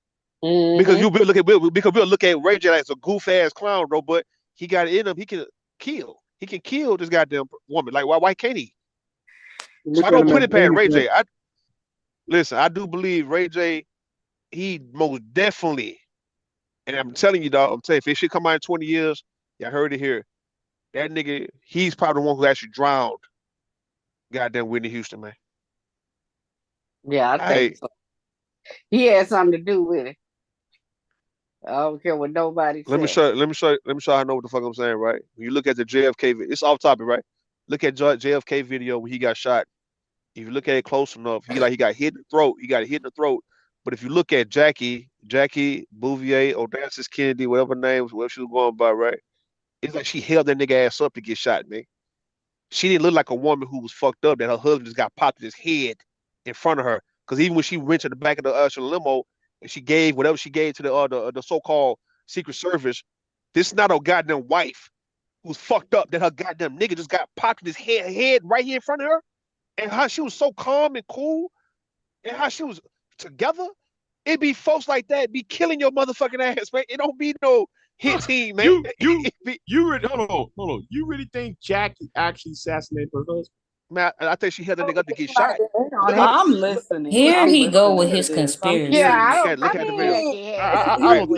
Mm-hmm. Because we'll look at Ray J like it's a goof ass clown, bro, but he got it in him. He can kill. He can kill this goddamn woman. Like why can't he? So I don't put it past Ray J. I do believe Ray J, he most definitely, and I'm telling you, dog, if it should come out in 20 years, y'all heard it here. That nigga, he's probably the one who actually drowned goddamn Whitney Houston, man. Yeah, I think so. He had something to do with it. I don't care what nobody Let me says. show you I know what the fuck I'm saying, right? When you look at the JFK video, it's off topic, right? Look at JFK video when he got shot. If you look at it close enough, he got hit in the throat. He got hit in the throat. But if you look at Jackie Bouvier, Onassis Kennedy, whatever she was going by, right? It's like she held that nigga ass up to get shot, man. She didn't look like a woman who was fucked up that her husband just got popped in his head in front of her. Because even when she went to the back of the usher limo and she gave whatever she gave to the so-called Secret Service, this is not a goddamn wife who's fucked up that her goddamn nigga just got popped in his head right here in front of her. And how she was so calm and cool and how she was together. It be folks like that be killing your motherfucking ass, man. It don't be no hit team, man. Hold on. You really think Jackie actually assassinated her husband? Man, I think she held that nigga up to get shot. I'm listening. Here I'm he go listening with to his this. conspiracy. Yeah, Look at the video. I couldn't go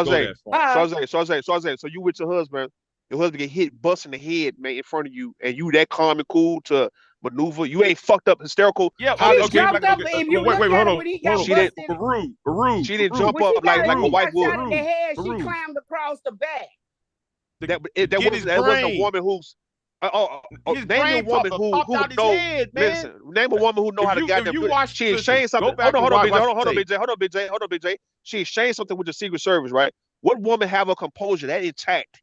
that far. So you with your husband get hit, bust in the head, man, in front of you, and you that calm and cool to maneuver. You ain't fucked up, hysterical. Yeah, He jumped up. If you look at it when he got busted, She didn't jump when she up like got a wife shot in would. the head, she climbed across the back. That wasn't a woman who's. Name a woman who know. Listen, name a woman who know how to goddamn do it. She exchanged something. Hold on, BJ. She exchanged something with the Secret Service, right? What woman have her composure that intact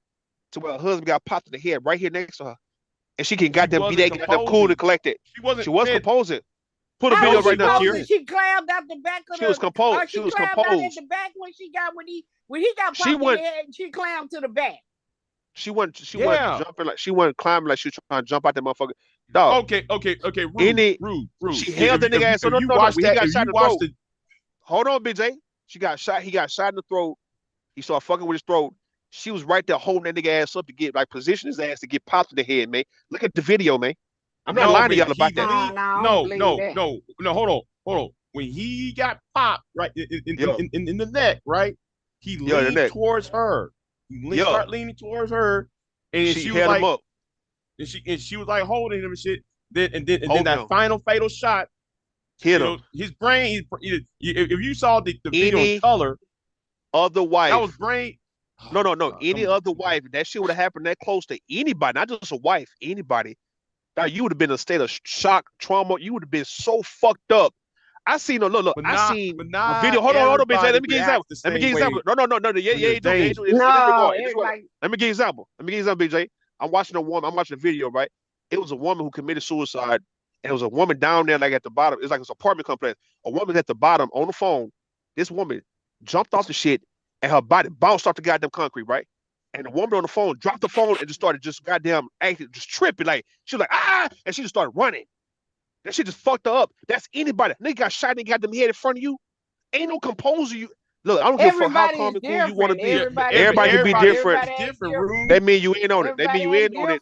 to where her husband got popped in the head right here next to her? and she can goddamn be that goddamn cool to collect it. She was composing. Put a How video was right now composing? here. She clammed out the back of She was composed. She She was clammed out at composed. the back when he got She popped in went- the head and she clammed to the back. She wasn't Yeah. jumping like she wasn't climbing like she was trying to jump out that motherfucker. Dog. Okay. Rude. She held the nigga ass. If No, you no, watch when he that, got if shot in you the watch throat. Hold on, BJ. He got shot in the throat. He started fucking with his throat. She was right there holding that nigga ass up to get like position his ass to get popped in the head, man. Look at the video, man. I'm not lying to y'all about that. No, hold on. When he got popped right in the neck, right? He leaned towards her. Started leaning towards her, and She she was held like, him up. and she was like holding him and shit. Then Hold that him. final fatal shot Hit him. His brain. If you saw the video in color, other wife. that was brain. No. Any other wife, that shit would have happened that close to anybody, not just a wife, anybody. Now you would have been in a state of shock, trauma. You would have been so fucked up. I seen look. I seen a video. Hold on, bitch. Let me give you an example. Let me give you an example. No. Yeah, you do. Let me give you an example. BJ. I'm watching a video, right? It was a woman who committed suicide, and it was a woman down there, like at the bottom. It's like this apartment complex. A woman at the bottom on the phone. This woman jumped off the shit, and her body bounced off the goddamn concrete, right? And the woman on the phone dropped the phone and just started goddamn acting, just tripping. Like, she was like, ah, and she just started running. That shit just fucked her up. That's anybody. Nigga got shot and got them head in front of you. Ain't no composer. You look, I don't give a fuck how calm and cool you want to be. Everybody can be different. That mean you ain't on it. That mean you ain't on it.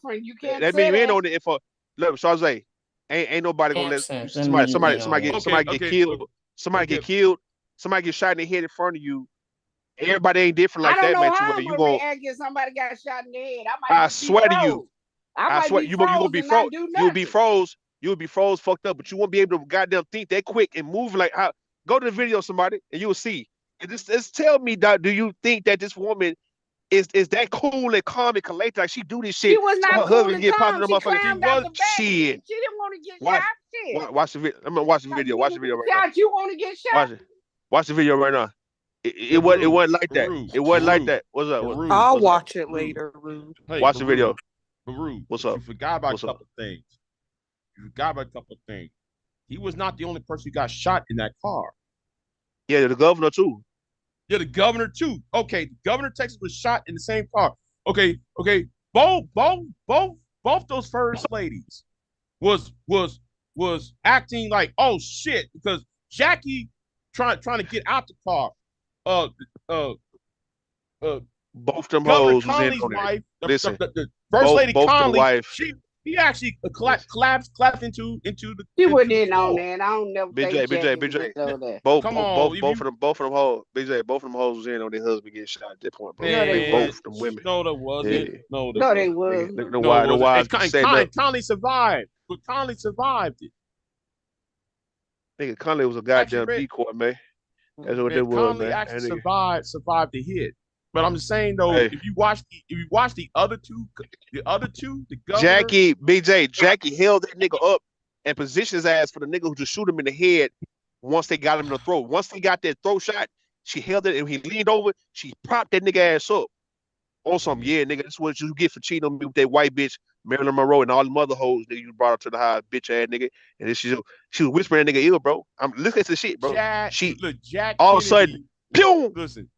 That mean you ain't on it. If look, Charze, ain't nobody gonna let somebody get killed. Somebody get killed. Somebody get shot in the head in front of you. Everybody ain't different like that, man. You gonna react if somebody got shot in the head. I swear to you. I swear you gonna be froze. You'll be froze. You'll be froze, fucked up, but you won't be able to goddamn think that quick and move like how. Go to the video, somebody, and you'll see. And just tell me, Doc, do you think that this woman is that cool and calm and collected? Like she do this shit. She was not her cool husband and get popped calm. in the She motherfucker. clammed out the back. Shit. She didn't want to get shot. Shit. Watch the video. I'm gonna watch the video. Watch the video right now. You want to get shot? Watch it. Watch the video right now. It wasn't like that. It wasn't like that. What's up? I'll watch it later, Rude. Hey, watch the video. Rude. What's up? You forgot about a couple things. He was not the only person who got shot in that car. Yeah, the governor too. Yeah, the governor too. Okay, the governor of Texas was shot in the same car. Okay. Both those first ladies was acting like, oh shit, because Jackie trying to get out the car. Both them hoes was in on it. Listen, the first lady Conley, she actually collapsed into the. She wasn't in on that. I don't never. BJ. Both of them hoes. BJ, both of them hoes was in on their husband getting shot at that point, bro. No, they both them women. No, there wasn't. Yeah. No, they was. The wives Conley survived, but Conley survived it. Nigga, Conley was a goddamn decoy, man. That's what they was, Conley man. actually survived the hit. But I'm just saying though, if you watch the other two, the governor, Jackie held that nigga up and positioned his ass for the nigga who just shoot him in the head once they got him in the throat. Once they got that throat shot, she held it and he leaned over, she propped that nigga ass up. On some, yeah, nigga, that's what you get for cheating on me with that white bitch, Marilyn Monroe, and all the mother hoes that you brought up to the house, bitch ass nigga. And then she was whispering that nigga ill, bro. I'm looking at the shit, bro. Jack all of a sudden, pew! Listen,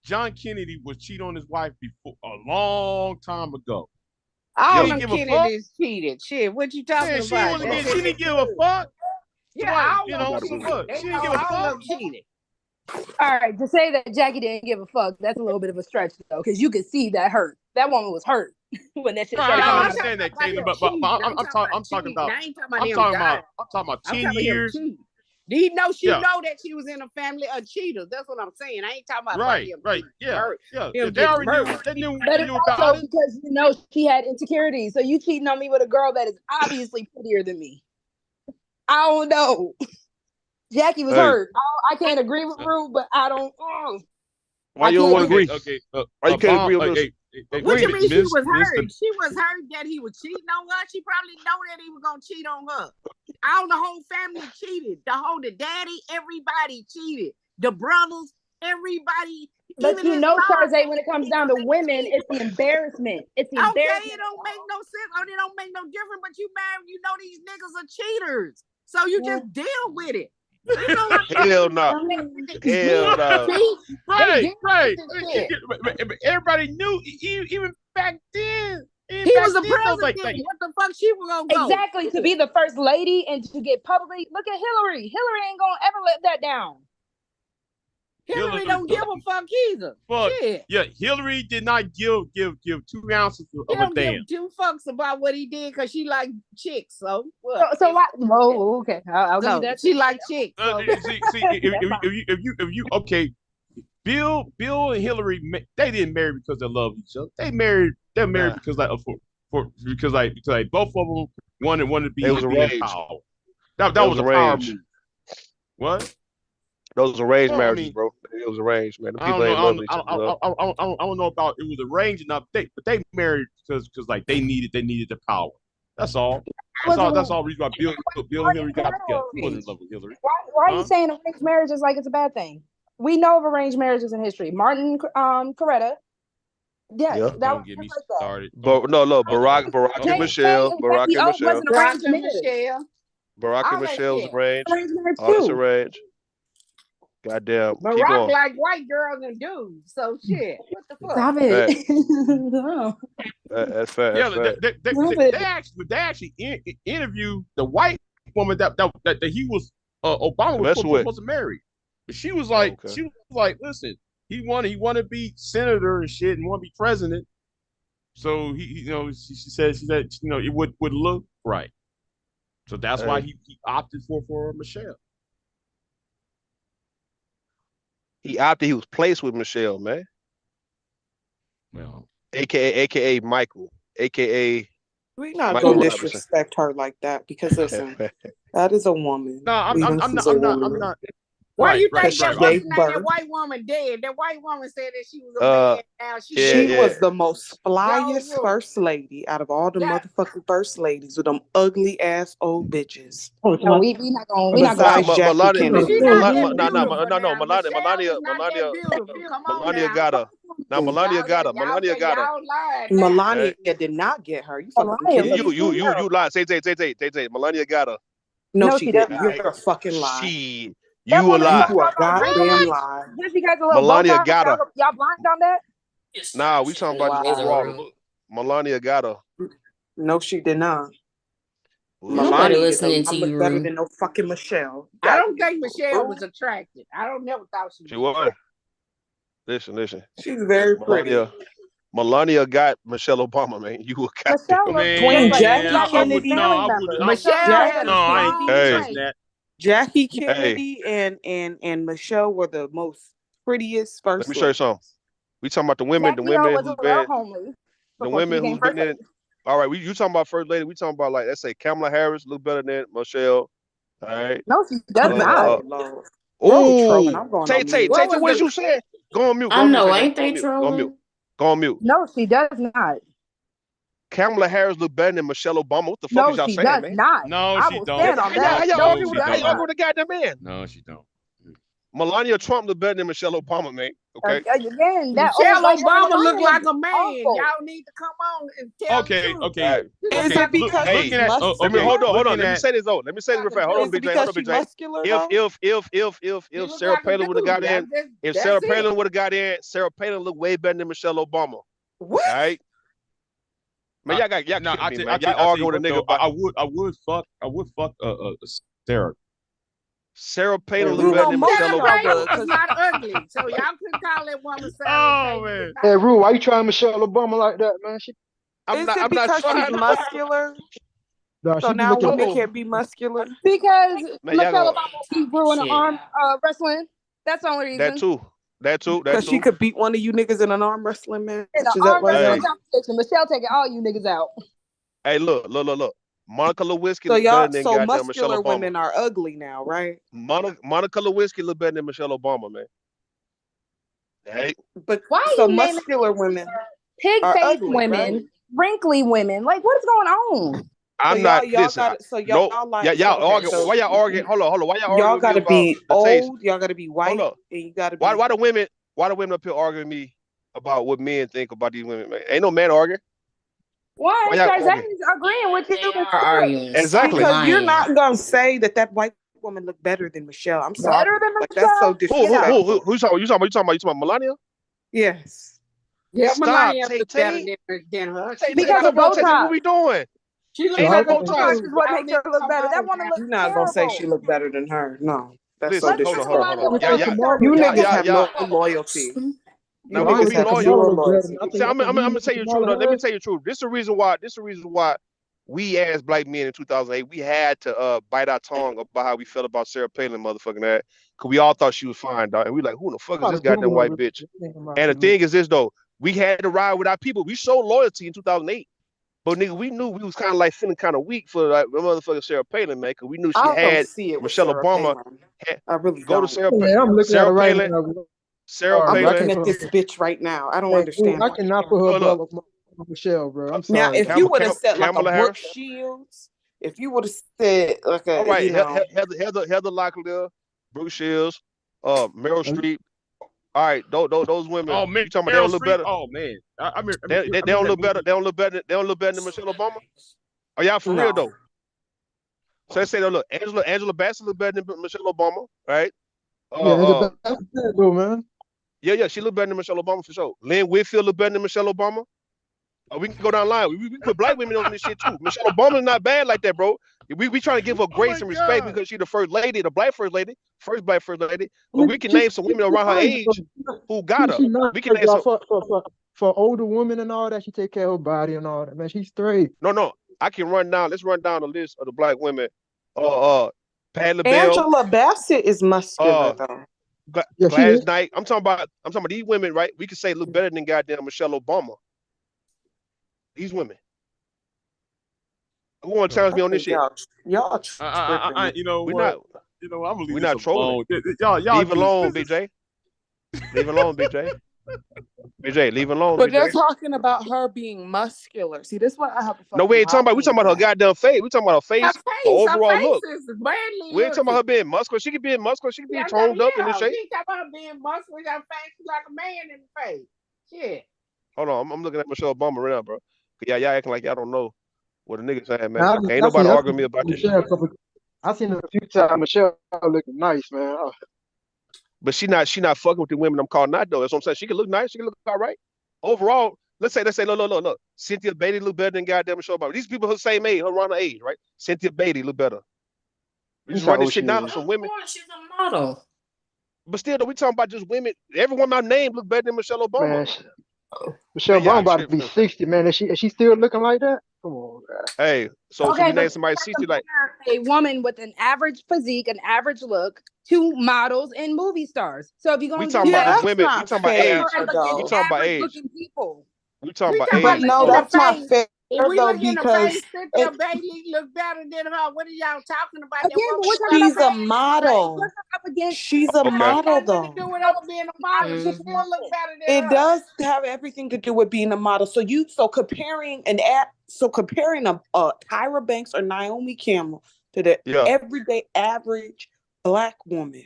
John Kennedy was cheating on his wife before a long time ago. All them Kennedys cheated. Shit, what you talking about? She didn't give a fuck. Yeah, she didn't give a fuck. Cheated. All right, to say that Jackie didn't give a fuck, that's a little bit of a stretch though, because you could see that hurt. That woman was hurt when that shit started. I understand that, Kayla, but I'm talking about 10 years. Do you know she know that she was in a family of cheaters? That's what I'm saying. I ain't talking about right. Yeah. They already knew but it's about also it because she had insecurities. So you cheating on me with a girl that is obviously prettier than me. I don't know. Jackie was hurt. I can't agree with Rude, but I don't. Why you don't want to agree? Okay. Why you can't agree with this? What you mean she was hurt? She was hurt that he was cheating on her. She probably know that he was gonna cheat on her. All the whole family cheated. The daddy, everybody cheated. The brothers, everybody. But even you his know, mom, Tarzay, when it comes down to women, it's the embarrassment. It's the okay, embarrassment. it don't make no sense. It don't make no difference. But you married, you know these niggas are cheaters, so you just deal with it. You know what? Hell no. Hell no. Right. Everybody knew, even back then. He was the president. What the fuck she was gonna go? Exactly, to be the first lady and to get publicly. Look at Hillary. Hillary ain't gonna ever let that down. Hillary don't give a fuck either. Fuck. Shit. Yeah, Hillary did not give 2 ounces of a damn. Give 2 fucks about what he did because she like chicks. So what? So why? Oh, okay. I'll give you that. She like chicks. So. See, if you okay, Bill and Hillary, they didn't marry because they love each other. They're married because both of them wanted to be in power. That was a power move. What? Those arranged marriages, bro. It was arranged, man. The people ain't loving each other. I don't know about it was arranged enough, but they married because like they needed the power. That's all. That's all reason why Bill and Hillary got together. He wasn't in love with Hillary. Why are you saying arranged marriages like it's a bad thing? We know of arranged marriages in history. Martin Coretta. Yes, Yeah. Don't get me started. But no, Barack and Michelle. Barack and Michelle was arranged. All this arranged. Goddamn. But Keep Rock going. like white girls and dudes. So shit. What the fuck? Stop it. That's fair. Yeah, they actually interviewed the white woman that he was Obama was supposed to marry. But she was like, listen, he wanted to be senator and shit and want to be president. So she said it would look right. So that's why he opted for Michelle. He opted. He was placed with Michelle, man. Well, AKA Michael, AKA. We're not Michael gonna Robertson. disrespect her like that because listen, that is a woman. No, I'm not. Why you think that that white woman dead? That white woman said that she was a man. Now she was the most flyest first lady out of all the motherfucking first ladies with them ugly ass old bitches. No, we not gonna. We not gonna. Melania got her. Now Melania got her. Melania did not get her. You fucking kidding me? You lied. Say. Melania got her. No, she didn't. You're a fucking lie. You a lie. You a goddamn lie. Just because a little Melania got her. Y'all blind on that? Nah, we talking about this overall. Melania got her. No, she did not. Nobody listening to you, better than no fucking Michelle. I don't think Michelle was attractive. I don't never thought she was. Listen. She's very pretty. Melania got Michelle Obama, man. You a goddamn Queen Jackie Kennedy. Jackie Kennedy and Michelle were the most prettiest first. Let me show you something. We talking about the women. The women who's been in. All right, you talking about first lady? We talking about like let's say Kamala Harris look better than Michelle. All right. No, she does not. Oh, Tay, what you said? Go on mute. I know, ain't they trolling? Go on mute. No, she does not. Kamala Harris look better than Michelle Obama. What the fuck is y'all saying, man? Not. No, she don't. How y'all argue with the goddamn man? No, she don't. Melania Trump look better than Michelle Obama, man. Okay. Again, that Michelle Obama look like a man. Y'all need to come on and tell. Okay. Is it because he's muscular? Hold on. Let me say this real fast. Hold on, Big J. If Sarah Palin would have got in, Sarah Palin look way better than Michelle Obama. What? All right. Man, y'all arguing with a nigga. I would fuck Sarah. Sarah Palin look better than Michelle Obama. It's not ugly, so y'all couldn't call that woman Sarah. Oh man. Hey, Rue, why you trying Michelle Obama like that, man? I'm not she's muscular? No, so now women can't be muscular because Michelle Obama keep ruining arm wrestling. That's the only reason. That too. Because she could beat one of you niggas in an arm wrestling match. In an arm wrestling competition, Michelle taking all you niggas out. Hey, look. Monica Lewinsky so look better than goddamn muscular Michelle Obama. Women are ugly now, right? Monica Lewinsky look better than Michelle Obama, man. Hey. But so muscular women, pig-faced women, right? Wrinkly women. Like, what is going on? I'm not. Listen. Y'all arguing. Why y'all arguing? Hold on. Why y'all arguing? Y'all gotta be old. Y'all gotta be white. Hold up. And you gotta be. Why the women up here arguing me about what men think about these women? Man, ain't no man arguing. Why? Why y'all Because arguing? they agreeing with you. Exactly. Because you're not gonna say that white woman looked better than Michelle. I'm sorry. Better than Like, that's so disrespectful. Who you talking about Melania? Yes. Yeah, Stop, Melania Tay look better than her. Because of Botox. What we doing? She look Ain't better no than Botox Botox. is what makes her look better. That woman looks You're not terrible. gonna say she looked better than her. No. That's Listen, so disrespectful. hold on. You niggas have no loyalty. No, You niggas have zero loyalty. See, I'm gonna tell you the truth. Let me tell you the truth. This is the reason why we as black men in 2008 we had to bite our tongue about how we felt about Sarah Palin, motherfucking that, because we all thought she was fine, dog, and we like, who the fuck is this goddamn white bitch? And the thing is this though, we had to ride with our people. We showed loyalty in 2008, but nigga, we knew we was kind of like feeling kind of weak for like motherfucking Sarah Palin, man, because we knew she had Michelle Obama. I really go don't. to Sarah Man, I'm looking at Sarah her right Palin. now. Sarah I'm Palin. looking at this bitch right now. I don't Hey, understand. I cannot put her Look. above Michelle, bro. I'm sorry. Now, if you would have said like a Kamala Brooke Harris. Shields, if you would have said like a, All right, you know, Heather Locklear, Brooke Shields, Meryl Streep. All right, those women. Oh man, you talking about they don't look better? Oh man, They don't look better. They don't look better. They don't look better than Michelle Obama. Are y'all for real though? So they say, look, Angela Bassett look better than Michelle Obama, right? Man. Yeah, she look better than Michelle Obama for sure. Lynn Whitfield look better than Michelle Obama. We can go down the line. We put black women on this shit too. Michelle Obama is not bad like that, bro. We trying to give her grace and respect because she's the first lady, the black first lady, first black first lady. But we can name some women around her age who got her. We can name some for older women and all that. She take care of her body and all that. Man, she's straight. No. I can run down. Let's run down the list of the black women. Pat LaBelle. Angela Bassett is muscular though. Gladys Knight. I'm talking about these women, right? We can say look better than goddamn Michelle Obama. These women. Who want to challenge me on this shit? Y'all you know we're what? not. You know, I'm gonna leave we're this not trolling. Y'all leave alone, BJ. Leave alone, BJ. BJ, leave alone. But BJ. they're talking about her being muscular. See, this is what I have. No, we ain't talking about. We talking about her goddamn face. We talking about her face. Her The overall face look. is badly We ain't talking about her looking. being muscular. She could be muscular. She could be toned up in the shape. We ain't talking about her being muscular. Her face is like a man in the face. Shit. Hold on, I'm looking at Michelle Obama right now, bro. Y'all acting like y'all don't know what a nigga saying, man. Now, Ain't nobody arguing me about this shit. I seen her a few times. Michelle looking nice, man. But she not fucking with the women I'm calling out though. That's what I'm saying. She can look nice. She can look all right. Overall, let's say, look. Cynthia Beatty look better than goddamn Michelle Obama. These people her same age, her around her age, right? Cynthia Beatty look better. We just run this shit down to some women. She's a model. But still, though, we talking about just women. Everyone I named look better than Michelle Obama. Man, Michelle Obama about to be 60, man. Is she still looking like that? Come on, man. Hey, so we name somebody 60 like a woman with an average physique, an average look, to models and movie stars. So if you're going we talking about women, we talking about age. We talking about age. People. We talking about But age. no, that's not fair. If we though, look in the because face, Cynthia Bailey look better than her. What are y'all talking about? she's a model. She's a model, though. Do with her being a model. She still look better than It her. does have everything to do with being a model. So comparing a Tyra Banks or Naomi Campbell to the everyday average black woman,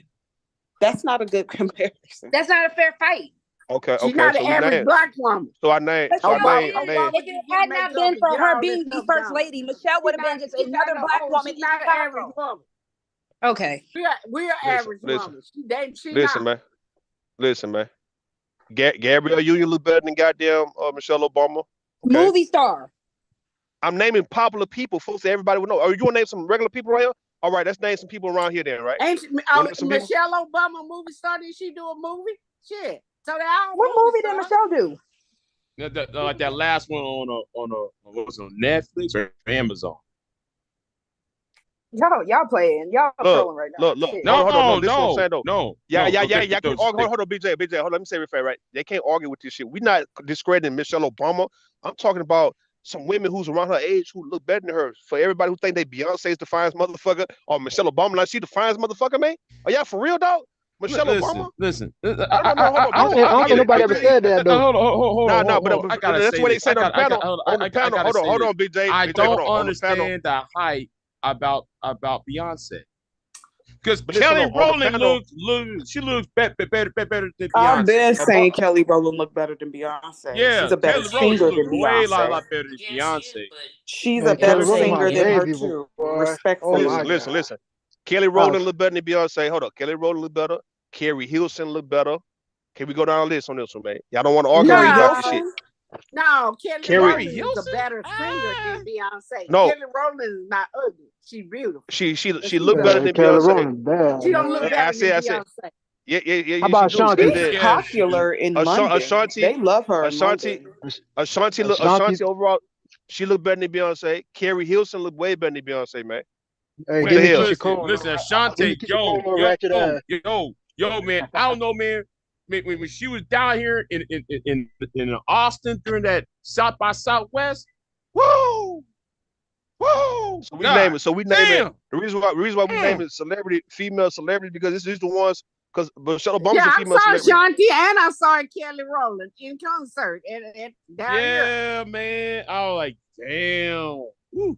that's not a good comparison. That's not a fair fight. Okay. She's not an average black woman. So I named. If it had not been for her being the first lady, Michelle would have been just another black woman. She's not an average woman. Okay. We're average woman. Listen, man. Gabrielle Union look better than goddamn Michelle Obama. Okay? Movie star. I'm naming popular people, folks that everybody would know. Oh, you want to name some regular people right here? All right, let's name some people around here then, right? Ain't Michelle Obama movie star? Did she do a movie? Shit. So they all what movie did Michelle do? Like that last one on what was it, on Netflix or Amazon? Y'all playing. Y'all trolling right now. Look. Shit. No. This is what I'm saying, though. No. Yeah. Hold on, BJ. Hold on. Let me say it fair, right? They can't argue with this shit. We're not discrediting Michelle Obama. I'm talking about some women who's around her age who look better than her. For everybody who think they Beyonce's the finest motherfucker or Michelle Obama, like she the finest motherfucker, man. Are y'all for real, dog? Michelle Obama? Listen. I don't think nobody ever said that though. Hold on. But I gotta that's say what they this. said on the panel. On the panel, hold on, Big J. I Big J, hold don't on. On the panel. understand the hype about Beyonce. Because But listen, Kelly on the Rowland panel- looks better than Beyonce. I've been saying Kelly Rowland look better than Beyonce. Yeah, She's a better Kelly Rowland singer than looks way a Beyonce. lot better than Beyonce. She's Man, a better Kelly Rowland singer my than her baby, too. boy. Respectfully. Oh my Listen. Kelly Rowland look better than Beyonce. Hold up. Kelly Rowland look better. Carrie Hilson look better. Can we go down the list on this one, man? Y'all don't want to argue Carrie about this Hilson? shit. No, Kelly Carrie Rowland is Hilson? a better singer than Beyonce. No. Kelly Rowland is not ugly. She's beautiful. She But look better than Kelly Beyonce. Rowland bad. She don't look man. better than I said. Beyonce. Yeah. How about she do. Ashanti? And She's then popular in London. Ashanti, They love her in Ashanti, London. Ashanti overall, she look better than Beyonce. Carrie Hilson look way better than Beyonce, man. Hey, What give the me hell? Keisha Cole. Listen, Give Ashanti, me Keisha Cole, no ratchet ass. yo, man. I don't know, man. When she was down here in Austin during that South by Southwest, woo. So we name it. damn. The reason why we name it female celebrity, because this is the ones. Because Michelle Obama's Yeah, a I female saw celebrity. Shanti and I saw Kelly Rowland in concert and down here. Yeah, man. I was like, damn. Woo.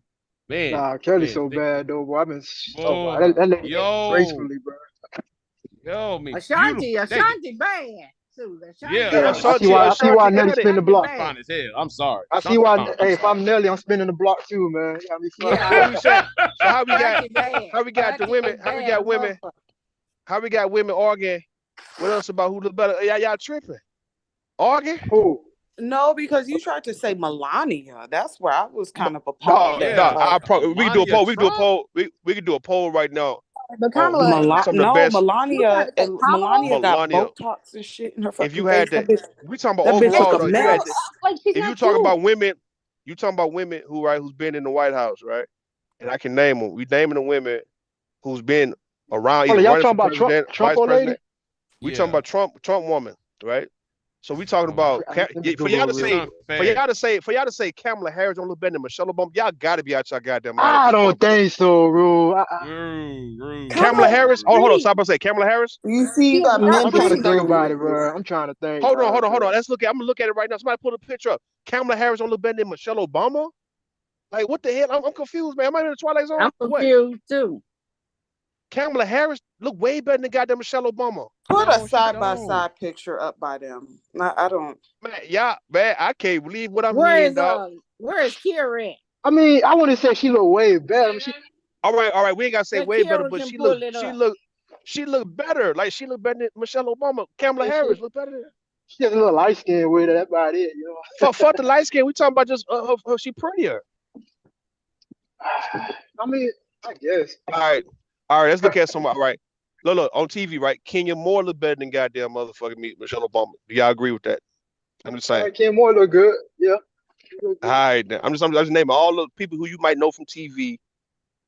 Man. Nah, Kelly's so bad though, boy. I've been that lady gracefully, bro. Yo, man. Ashanti bad. Too. Yeah, I see why Nelly spin the block. Fine as hell. I'm sorry. I see why. Hey, if I'm Nelly, I'm spinning the block too, man. You got me So how we got the women? How we got women arguing? What else about who look better? Y'all tripping? Arguing? Who? No, because you tried to say Melania. That's where I was kind of appalled. We can do a poll. We can do a poll. We can do a poll right now. But Kamala, Melania got Botox and shit in her fucking If you had face. that, we talking about overall. If you talking about women, you talking about women who's been in the White House, right? And I can name them. We naming the women who's been around. Y'all talking about Trump old lady? We talking about Trump woman, right? So we talking about for y'all to say Kamala Harris don't look better than Michelle Obama. Y'all gotta be out your goddamn mind. I don't think so, Rue. Kamala Harris. Hold on. Stop. I say Kamala Harris. You see, I'm trying to think about it, bro. I'm trying to think. Hold on. Let's look at. I'm gonna look at it right now. Somebody pull a picture up. Kamala Harris don't look better than Michelle Obama. Like what the hell? I'm confused, man. Am I in the Twilight Zone? I'm confused too. Kamala Harris look way better than goddamn Michelle Obama. Put a side-by-side picture up by them. No, I don't. Man, I can't believe what I'm Where hearing, is dog. where is Kira at? I mean, I want to say she look way better. All right. We ain't gotta say But way Kira better, but can she pull it up. look better. Like she look better than Michelle Obama. Kamala Harris look better than. She has a little light skin with her. That's about it, you know. Fuck the light skin. We talking about just she prettier. I mean, I guess. All right. Let's look at somebody. All right. Look on TV. Right, Kenya Moore look better than goddamn motherfucking Michelle Obama. Do y'all agree with that? I'm just saying. Kenya Moore look good. Yeah. All right. I'm just naming all the people who you might know from TV,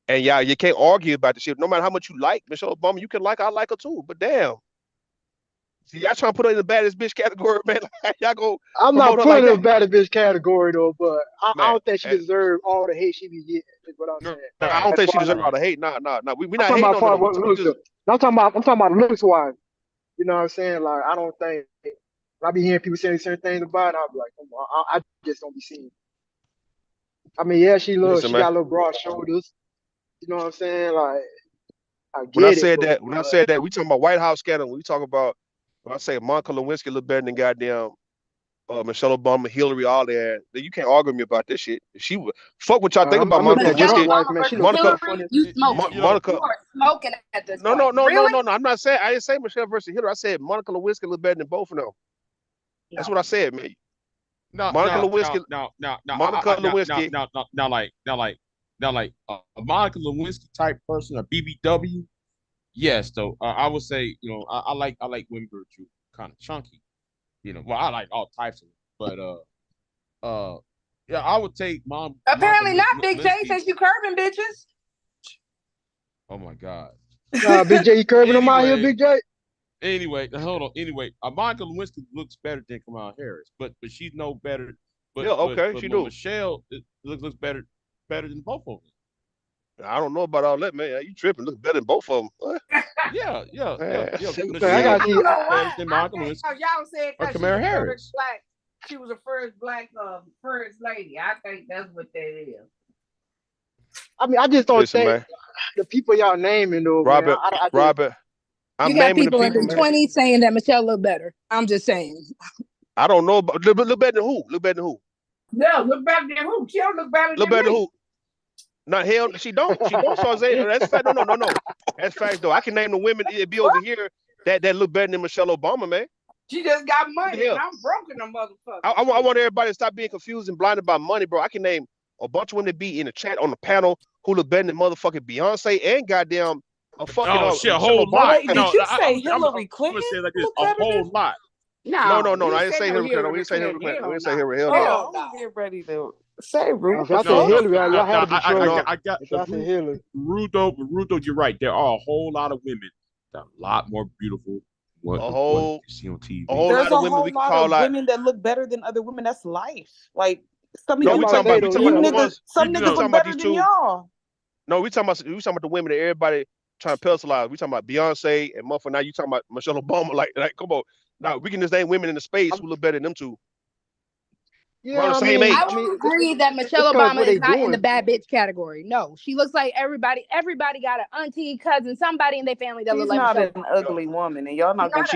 and you can't argue about the shit. No matter how much you like Michelle Obama, you can I like her too. But damn. See, y'all trying to put her in the baddest bitch category, man. Y'all go. I'm not putting her in the baddest bitch category though, but I don't think she deserves all the hate she be getting. Is what I'm saying. No, I don't think she deserves all the hate. Nah. We not hating on her. I'm talking about looks wise. You know what I'm saying? Like I don't think I be hearing people saying certain things about it. I'll be like, come on, I just don't be seeing. I mean, yeah, she got little broad shoulders. You know what I'm saying? Like when I said that, we talking about White House scandal. We talk about. When I say Monica Lewinsky look better than goddamn Michelle Obama, Hillary, all that, then you can't argue with me about this shit. She would fuck what y'all think about Monica Lewinsky. Monica, smoking at this no. I'm not saying. I didn't say Michelle versus Hillary. I said Monica Lewinsky look better than both of them. That's what I said, man. Monica Lewinsky. A Monica Lewinsky type person, a BBW. Yes, though I would say I like women who are kind of chunky, well I like all types of them, but yeah I would take mom. Apparently not Big J since you curving bitches. Oh my God. Big J, you curving them out here, Big J. Anyway, hold on. Anyway, Monica Lewinsky looks better than Kamala Harris, but she's no better. But, she do. Michelle looks better than both of them. I don't know about all that, man. You tripping? Look better than both of them. What? Yeah. I got you. Y'all said Kamala Harris. Black. She was the first black first lady. I think that's what that is. I mean, I just don't think the people y'all naming though, Robert. man. Robert. I'm you got naming people the in people, the 20s saying that Michelle look better. I'm just saying. I don't know about look better than who? Look better than who? No, look better than who? She don't look better Look than better me. than who? Not hell, she don't. She don't. So that's fact. No. That's fact though. I can name the women it be over here that look better than Michelle Obama, man. She just got money, and I'm broke in the motherfucker. I want everybody to stop being confused and blinded by money, bro. I can name a bunch of women that be in the chat on the panel who look better than motherfucking Beyonce and goddamn a fucking a whole lot. Did you say Hillary Clinton? Say like this, a whole lot. No. I didn't say Hillary Clinton. We didn't say Hillary Clinton. We didn't say Hillary. Hell no. I'm getting ready to say Ruth. If I said Hillary, y'all had to be trolling. I got if I said Hillary. Rudo, you're right. There are a whole lot of women that are a lot more beautiful. What you see on TV. There's a whole lot of women that look better than other women. That's life. Like some niggas look better than y'all. No, we talking about the women that everybody trying to pedestalize. We talking about Beyonce and motherfucker. Now you talking about Michelle Obama. Like come on. Now we can just name women in the space who look better than them two. Yeah, I would agree that Michelle Obama is not in the bad bitch category. No, she looks like everybody. Everybody got an auntie, cousin, somebody in their family that looks like not Michelle an ugly woman, and y'all not gonna.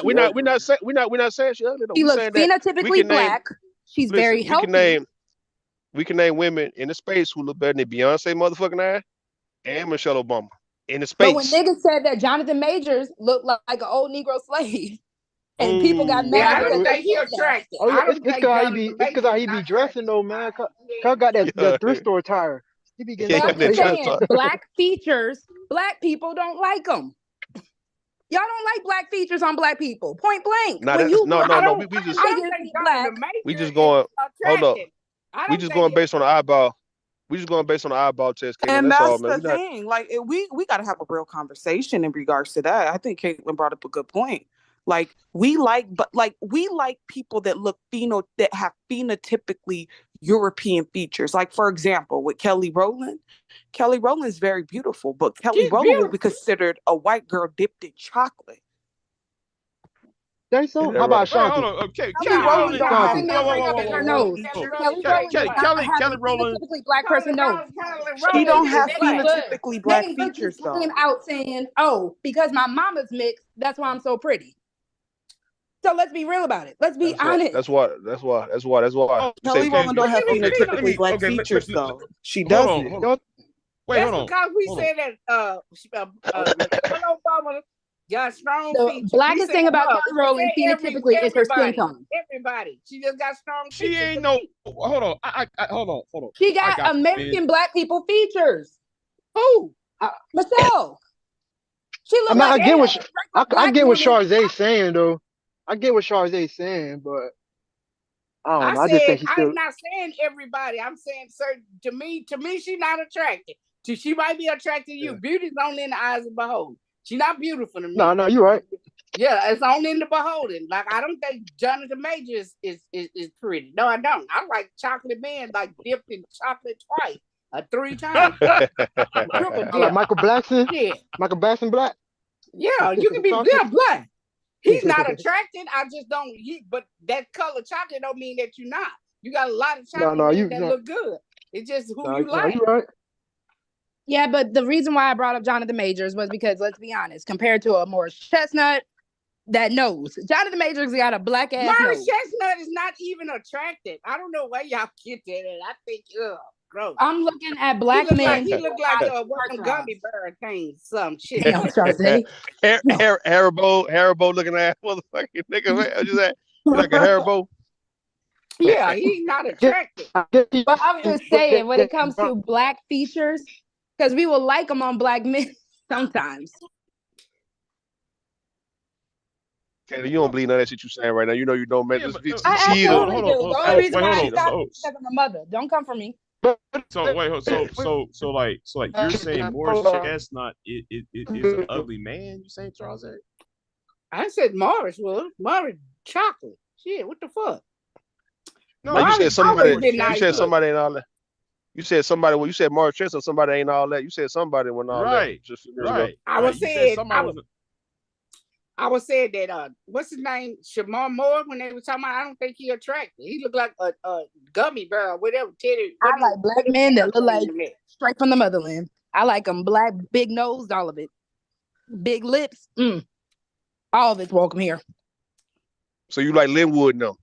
We're not saying she ugly. She looks phenotypically black. She's very healthy. We can name women in the space who look better than Beyonce motherfucking ass and Michelle Obama in the space. But when niggas said that Jonathan Majors looked like an old Negro slave. And people got mad. I don't think he attractive. It's because he be dressing though, man. Cause got that thrift store attire. He be getting black features. Black people don't like them. Y'all don't like black features on black people. Point blank. We just going. Hold up. We just going based on the eyeball. We just going based on the eyeball test. Caitlin. And that's the thing. Like we got to have a real conversation in regards to that. I think Caitlin brought up a good point. Like we like people that look that have phenotypically European features. Like for example, with Kelly Rowland. Kelly Rowland is very beautiful, but Kelly Rowland would be considered a white girl dipped in chocolate. That's so. How about Shanti? Okay, Kelly Rowland don't have her nose. Kelly Rowland, typically black person nose. She don't have phenotypically black features though. Came out saying, "Oh, because my mama's mixed, that's why I'm so pretty." So let's be real about it. Let's be honest. That's why. Kelly Rowland don't have phenotypically black features though. She doesn't. Wait, hold on. Because we said that Obama got strong features. The blackest thing about Kelly Rowland phenotypically is her skin tone. Everybody. She just got strong features. She ain't no. Hold on. Hold on. She got American black people features. Who? Michelle. She looks I get what Charzette's saying though. I get what Charzette's saying, but I don't know. I just think I'm not saying everybody. I'm saying certain. To me, she's not attractive. She might be attracted to you. Beauty's only in the eyes of the beholder. She's not beautiful to me. No, you're right. Yeah, it's only in the beholden. Like I don't think Jonathan Majors is pretty. No, I don't. I like chocolate man, like dipped in chocolate twice, 3 times. Like Michael Blackson. Yeah, Michael Blackson black. Yeah, you can be black. He's not attracted. I just don't. But that color chocolate don't mean that you're not. You got a lot of chocolate that look good. It's just who you like. You're right. Yeah, but the reason why I brought up Jonathan Majors was because, let's be honest, compared to a Morris Chestnut, that nose. Jonathan Majors got a black ass Morris nose. Chestnut is not even attractive. I don't know where y'all get that at. I think, gross. I'm looking at black men. He look like a working gummy bear thing, some shit. Damn, Charze. Haribo looking at motherfucking nigga, man. Just that, like a Haribo. Yeah, he's not attractive. But I'm just saying, when it comes to black features, because we will like them on black men sometimes. Taylor, you don't believe none of that shit you saying right now. You know you don't, man. I absolutely do. The only reason why I stopped is because of my mother. Don't come for me. So wait, so like you're saying Morris Chestnut is an ugly man? You saying, Charles? I said Morris was chocolate. Shit, what the fuck? No, you said somebody. You said somebody and all that. You said somebody when you said Mark Chester, somebody ain't all that. You said somebody when all right. that. Just right. I was saying that what's his name? Shamar Moore, when they were talking about, I don't think he attractive. He looked like a gummy bear, whatever. Teddy. I like black men that look like straight from the motherland. I like them black, big nose, all of it. Big lips. All of it's welcome here. So you like Linwood now?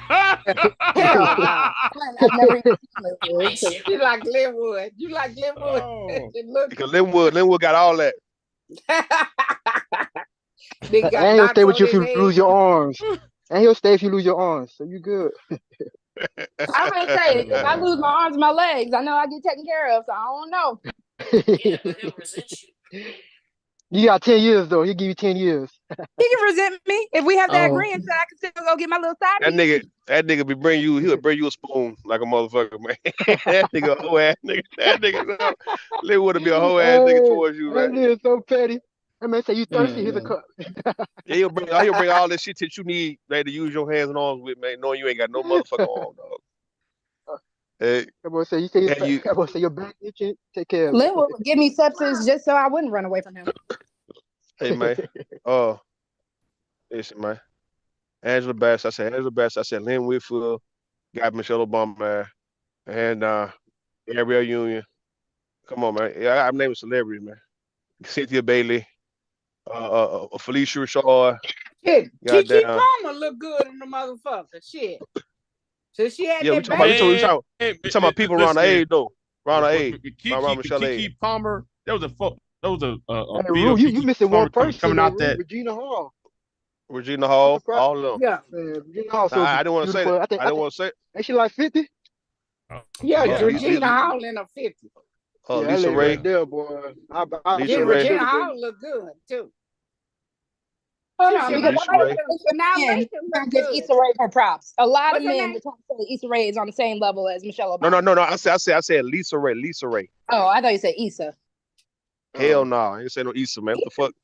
I've never even seen Linwood. You like Linwood. You like Linwood. Oh. Because Linwood got all that. And he'll stay with you if you lose your arms. And he'll stay if you lose your arms. So you good. I was gonna say, if I lose my arms and my legs, I know I get taken care of, so I don't know. You got 10 years though. He'll give you 10 years. He can resent me if we have that agreement. So I can still go get my little side. That nigga be bring you. He'll bring you a spoon like a motherfucker, man. That nigga a whole ass nigga. That nigga Linwood would be a whole ass nigga towards you, man. That nigga is so petty. That man say you thirsty. Here's a cup. Yeah, he'll bring all this shit that you need, man, to use your hands and arms with, man. Knowing you ain't got no motherfucker arm, dog. Hey, that boy say your back itching. Take care of it. Linwood would give me sepsis just so I wouldn't run away from him. Hey man, listen, man. Angela Bassett. I said Lynn Whitfield, got Michelle Obama, and Gabrielle Union. Come on, man. Yeah, I'm naming celebrities, man. Cynthia Bailey, Felicia Rashad. Shit, Keke Palmer look good in the motherfucker. Shit. So she had we talking about people around the age though. Around the age. Around Michelle Keke Palmer. That was a you missing one person coming out that Regina Hall. Regina Hall, all of them. Yeah, man, Regina Hall. So I didn't want to say that. I didn't want to say it. Ain't she like 50? Yeah, Regina Hall in her 50. Lisa Ray. Right there, boy. Regina Hall look good too. Hold on, because I give Issa Rae her props. A lot of men would say Issa Rae is on the same level as Michelle Obama. No. I said Lisa Ray. Oh, I thought you said Issa. Hell no, I ain't say no Issa, man. What the fuck?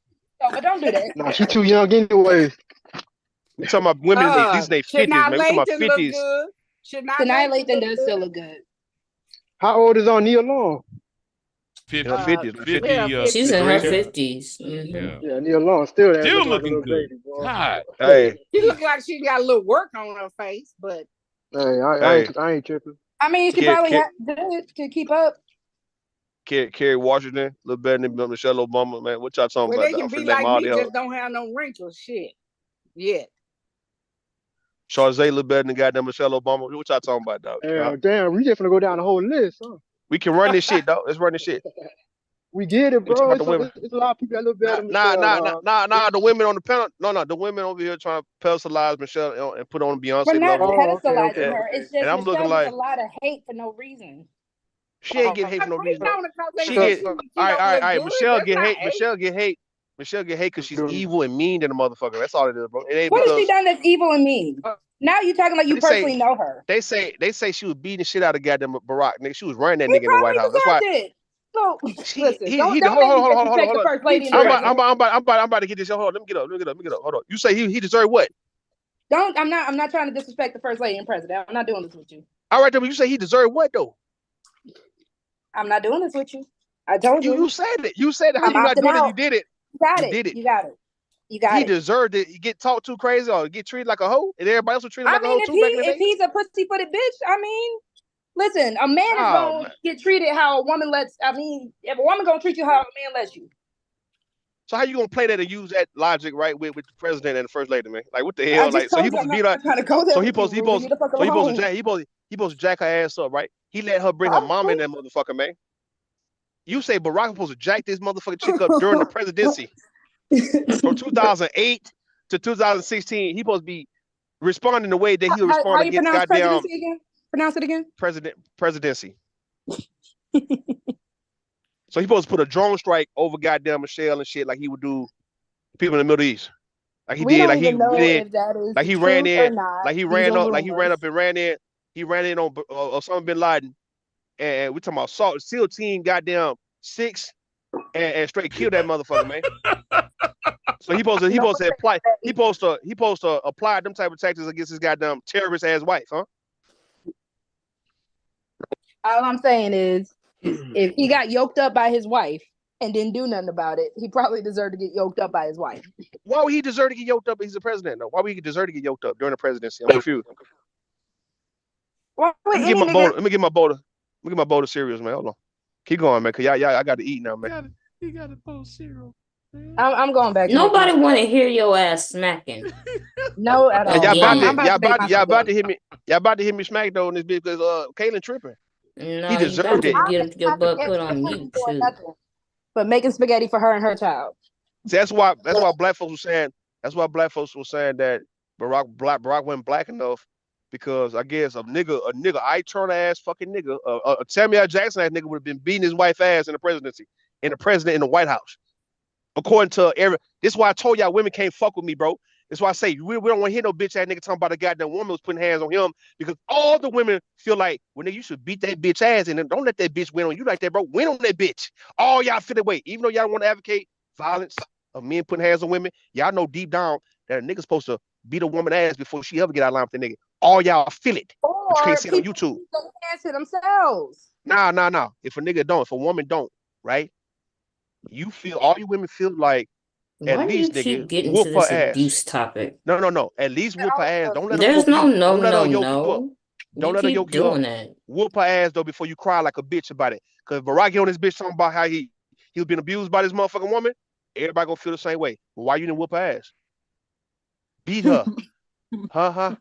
No, but don't do that. No, she's too young anyway. We talking about women at least in their 50s, man. We talking about 50s. Shania Lathan does still look good. How old is Nia Long? 50. She's in her 50s. Yeah, Nia Long still looking good. Baby, God, hey. She look like she got a little work on her face, but hey, I ain't tripping. I mean, she probably could keep up. Kerry Washington, a little better than Michelle Obama, man. What y'all talking well, about? They can be like me, just don't have no wrinkles, shit. Yeah. Charze a little better than goddamn Michelle Obama. What y'all talking about, dog? Damn, we just gonna go down the whole list, huh? We can run this shit, dog. Let's run this shit. We get it, bro. It's a lot of people that look better than Michelle. Nah. The women on the panel. No. The women over here trying to pedestalize Michelle and put on Beyonce. We're not pedestalizing okay. her. It's just I'm looking like a lot of hate for no reason. She ain't get hate for no reason. All right. Michelle get hate. Michelle get hate because she's evil and mean than a motherfucker. That's all it is, bro. It ain't what has she done that's evil and mean? Now you're talking like you personally know her. They say she was beating the shit out of goddamn Barack. Nigga, she was running that nigga in the White House. That's why. So listen, hold on. First lady I'm about to get this. Hold on, let me get up. Hold on. You say he deserved what? I'm not trying to disrespect the first lady and president. I'm not doing this with you. All right, then you say he deserved what though? I'm not doing this with you. I told you. You said it. You said it. How you not doing it? You did it. You got it. He deserved it. You get talked too crazy or get treated like a hoe, and everybody else was treated like a hoe too. If he's a pussy-footed bitch, I mean, listen, a man is gonna get treated how a woman lets. I mean, if a woman gonna treat you how a man lets you. So how you gonna play that and use that logic right with the president and the first lady, man? Like what the hell? Like so he supposed to be like. So he supposed to jack her ass up, right? He let her bring her mom in that motherfucker, man. You say Barack supposed to jack this motherfucking chick up during the presidency. From 2008 to 2016, he supposed to be responding the way that he would respond against goddamn. Pronounce it again. Presidency. So he supposed to put a drone strike over goddamn Michelle and shit like he would do people in the Middle East. Like he did, like he did, like he ran in, like he ran up, like he ran up and ran in. He ran in on Osama bin Laden, and we talking about SEAL Team goddamn 6, and straight kill that motherfucker, man. So he supposed to apply them type of tactics against his goddamn terrorist ass wife, huh? All I'm saying is, if he got yoked up by his wife and didn't do nothing about it, he probably deserved to get yoked up by his wife. Why would he deserve to get yoked up? He's the president, though. Why would he deserve to get yoked up during the presidency? I'm confused. Let me get my bowl. Let me get my bowl. Let me get my bowl of cereals, man. Hold on. Keep going, man. Cause y'all, I got to eat now, man. He got a bowl of cereal. I'm going back. Nobody want to hear your ass smacking. No, at all. Y'all about to hit me. Y'all about to hit me smack though in this bitch because Kaylin tripping. No, he deserved it. Get your butt put on mute too. But making spaghetti for her and her child. See, that's why black folks were saying. That's why black folks were saying that Barack wasn't black enough because I guess a nigga, Ike Turner ass fucking nigga, a Samuel Jackson ass nigga would have been beating his wife ass in the presidency, and the president in the White House. According to this is why I told y'all women can't fuck with me, bro. That's why I say we don't want to hear no bitch ass nigga talking about a goddamn woman was putting hands on him because all the women feel like, well, nigga, you should beat that bitch ass and then don't let that bitch win on you like that, bro. Win on that bitch. All y'all feel that way. Even though y'all want to advocate violence of men putting hands on women, y'all know deep down that a nigga's supposed to beat a woman ass before she ever get out of line with the nigga. All y'all feel it. But you can't see it on YouTube. Don't answer themselves. Nah. If a nigga don't, if a woman don't, right? You feel all you women feel like at least nigga keep whoop to her this ass. Abuse topic. No. At least whoop her ass. Don't let her There's yoke you. no. Don't let her yoke you up. That. Whoop her ass though before you cry like a bitch about it. Cause Barack on this bitch talking about how he was being abused by this motherfucking woman. Everybody gonna feel the same way. Well, why you didn't whoop her ass? Beat her. Huh,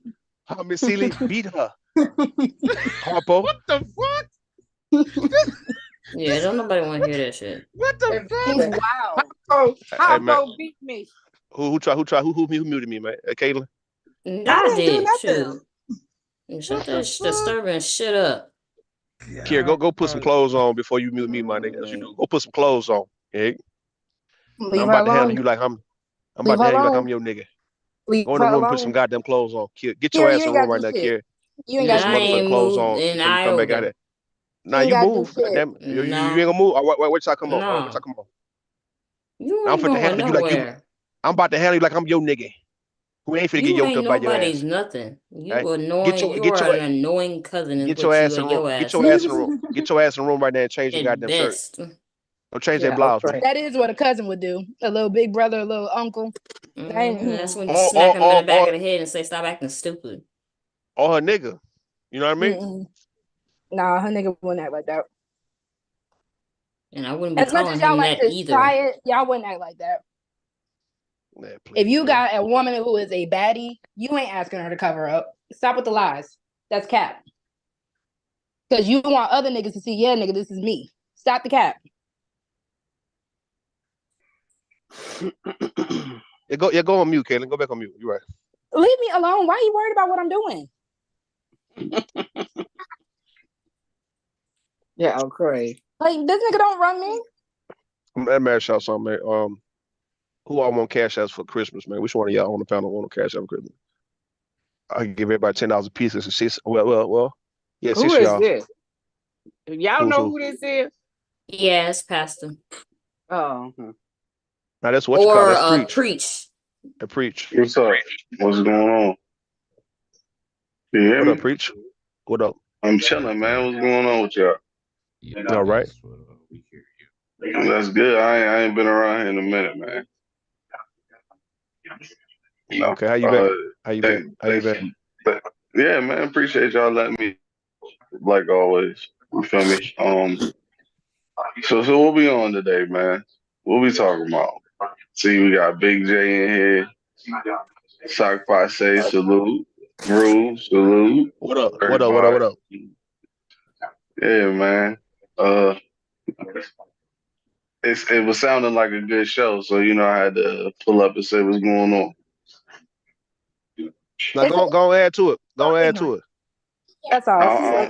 Miss Seeley, beat her. Harpo. What the fuck? Yeah, don't nobody want to hear that shit. What the fuck? Wow. Harpo beat me. Who muted me, man? Caitlin? I did too. Shut that disturbing shit up. Kier, go put some clothes on before you mute me, my nigga. That's what you do. Go put some clothes on. Okay? I'm about to handle you like I'm about to handle you like I'm your nigga. Go in the room and put some goddamn clothes on. Kier, get your ass in the room right now, Kier. You ain't got some motherfucking clothes on before you come back out here. Nah, you move. Damn, you ain't gonna move. Wait till I come on. Wait till I come on. I'm finna handle you like you. I'm about to handle you like I'm your nigga. Who ain't finna get yoked up by your ass. Nobody's nothing. You annoying. You are an annoying cousin. Get your ass in the room. Get your ass in the room. Get your ass in the room right now and change your goddamn shirt. Don't change that blouse. That is what a cousin would do. A little big brother, a little uncle. That's when you smack him in the back of the head and say, "Stop acting stupid." Or her nigga. You know what I mean? Nah, her nigga wouldn't act like that. And I wouldn't be calling him that either. Y'all wouldn't act like that. Man, please, if you got a woman who is a baddie, you ain't asking her to cover up. Stop with the lies. That's cap. Because you want other niggas to see, yeah, nigga, this is me. Stop the cap. Go on mute, Caitlin. Go back on mute. You're right. Leave me alone. Why are you worried about what I'm doing? Yeah, okay. Like, this nigga don't run me. Let me ask y'all something, man. Who all want cash outs for Christmas, man? Which one of y'all on the panel want a cash out for Christmas? I can give everybody $10 a piece. It's six. Well. Yeah, who is y'all. This? Y'all know who this is? Yeah, it's Pastor. Oh. Now that's what you call that's preach. A preach. What's up? What's going on? Yeah. What up, preach? What up? I'm chilling, man. What's going on with y'all? All right. That's good. I ain't been around here in a minute, man. Okay, how you been? How you been? Yeah, man. Appreciate y'all letting me, like always. You feel me? So what we on today, man? What we talking about? See, we got Big J in here. Sock Passe, salute. Rue, salute. What up? Yeah, man. It was sounding like a good show, so I had to pull up and say what's going on. Now go add to it. That's all.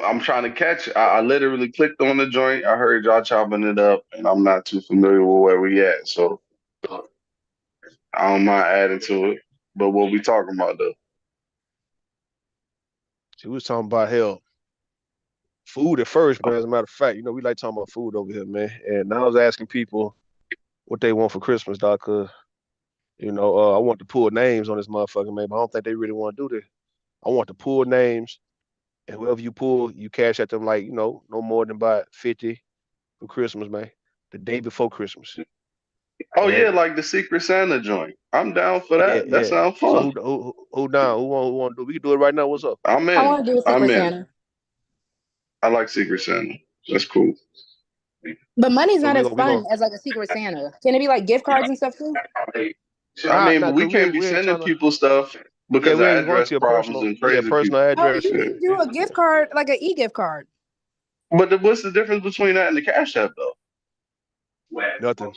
I'm trying to catch it. I literally clicked on the joint. I heard y'all chopping it up, and I'm not too familiar with where we at, so I don't mind adding to it. But what we talking about though? She was talking about food at first, but as a matter of fact, we like talking about food over here, man. And I was asking people what they want for Christmas, dog, cause I want to pull names on this motherfucker, man, but I don't think they really want to do this. I want to pull names And whoever you pull, you cash at them like, no more than about 50 for Christmas, man. The day before Christmas. Oh yeah, like the Secret Santa joint. I'm down for that. That sounds fun. So who down? Who want to do? We can do it right now. What's up? I'm in. I want to do a Secret Santa. I like Secret Santa. That's cool. But money's not as fun as like a Secret Santa. Can it be like gift cards and stuff too? I mean, but we can't be sending people stuff because of address problems and crazy personal address. You can do a gift card, like an e-gift card. But what's the difference between that and the Cash App, though? Nothing.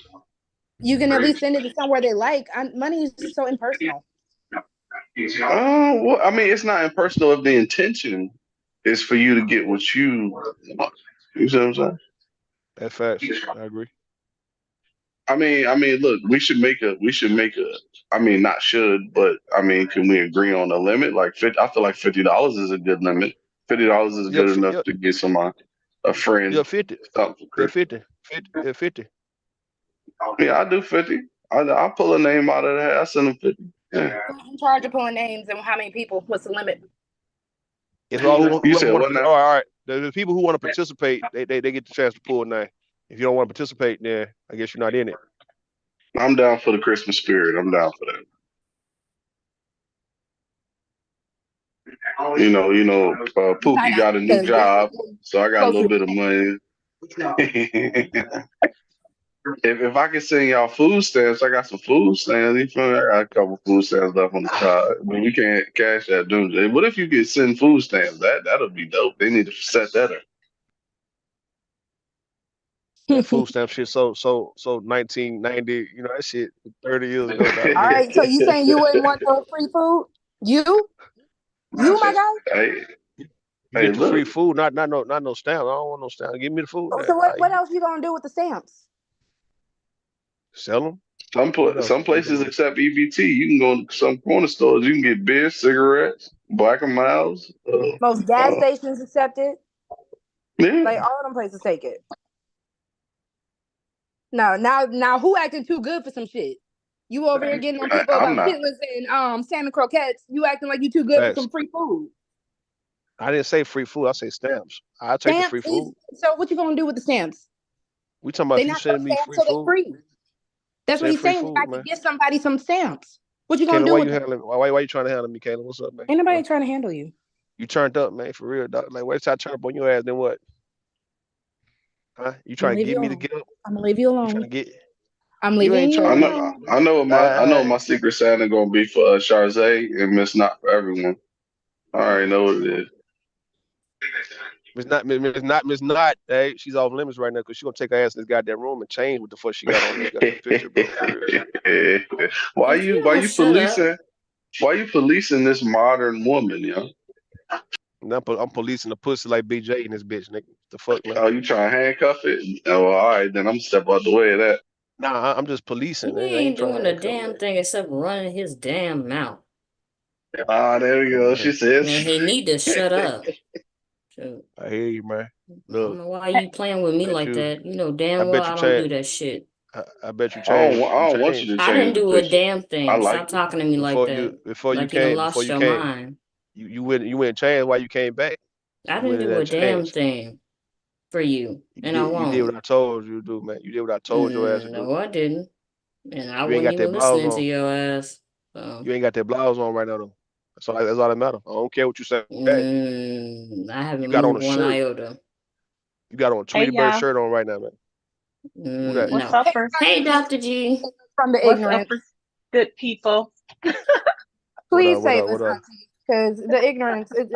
You can at least send it to somewhere they like. Money is just so impersonal. Well, I mean, it's not impersonal if the intention is for you to get what you want. You see what I'm saying? That's facts. I agree. I mean, look, we should make a. I mean, not should, but I mean, can we agree on a limit? Like I feel like $50 is a good limit. $50 is good enough to get a friend. Yeah, 50. Yeah, 50. Yeah, 50. Yeah, I do 50. I'll pull a name out of that. I send them 50. Yeah. I'm in charge of pulling names and how many people? What's the limit? It's all all right. The people who want to participate, they get the chance to pull a name. If you don't want to participate, then I guess you're not in it. I'm down for the Christmas spirit. I'm down for that. Pookie got a new job, so I got a little bit of money. If I can send y'all food stamps, I got some food stamps. You feel me? I got a couple food stamps left on the side. But we can't cash that doomsday. What if you could send food stamps? That'll be dope. They need to set that up. That food stamp shit so 1990, that shit 30 years ago. All right, so you saying you wouldn't want no free food? You my guy? Hey, you get the free food, not no stamps. I don't want no stamps. Give me the food. So what else you gonna do with the stamps? Sell them. Some places accept EBT. You can go to some corner stores. You can get beer, cigarettes, Black & Milds. Most gas stations accept it. Yeah. Like all them places take it. Now, who acting too good for some shit? You over here getting on people about chitlins and Santa croquettes. You acting like you too good for some free food. I didn't say free food. I say stamps. I take the free food. So what you gonna do with the stamps? We talking about you sending me free food. Free. That's what he's saying. Food, I can get somebody some stamps. What you gonna do? Why you trying to handle me, Kayla? What's up, man? Ain't nobody trying to handle you. You turned up, man, for real, dog. Like, wait till I turn up on your ass, then what? Huh? You trying to get me to get up? I'm gonna leave you alone. I'm You leaving you alone. I know what my Secret Santa gonna be for Charze and Miss Not for Everyone. I already know what it is. Miss Not, hey, she's off limits right now because she's gonna take her ass in this goddamn room and change what the fuck she got on this goddamn picture, bro. Why you policing? Why you policing this modern woman, yo? I'm policing the pussy like BJ in this bitch, nigga. The fuck, man? Oh, you trying to handcuff it? Oh, well, all right, then I'm gonna step out the way of that. Nah, I'm just policing. He ain't doing a damn thing except running his damn mouth. Ah, there we go. She says. Man, he need to shut up. I hear you, man. Look, I don't know why you playing with me like that. You know damn well I don't do that shit. I bet you change. I don't want you to change. I didn't do a damn thing. Stop talking to me like that. Before you came, you went change while you came back. I didn't do a damn thing for you, and I won't. You did what I told you to do, man. You did what I told your ass to do. No, I didn't. And I wasn't even listening to your ass. So. You ain't got that blouse on right now, though. That's all that matters. I don't care what you say. I haven't moved one iota. You got on a Tweety Bird shirt on right now, man. What's up, hey, Dr. G. From the ignorance. Good people. Please say this, because the ignorance is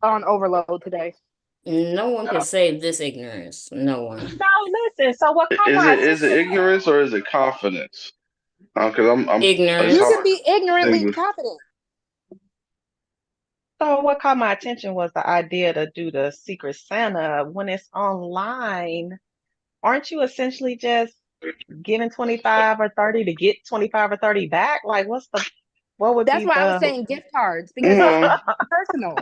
on overload today. No one can save this ignorance. No one. No, listen. So what? Is it ignorance or is it confidence? Because I'm ignorant. You can be ignorantly confident. So what caught my attention was the idea to do the Secret Santa when it's online. Aren't you essentially just giving 25 or 30 to get 25 or 30 back? Like, that's why I was saying gift cards, because it's personal.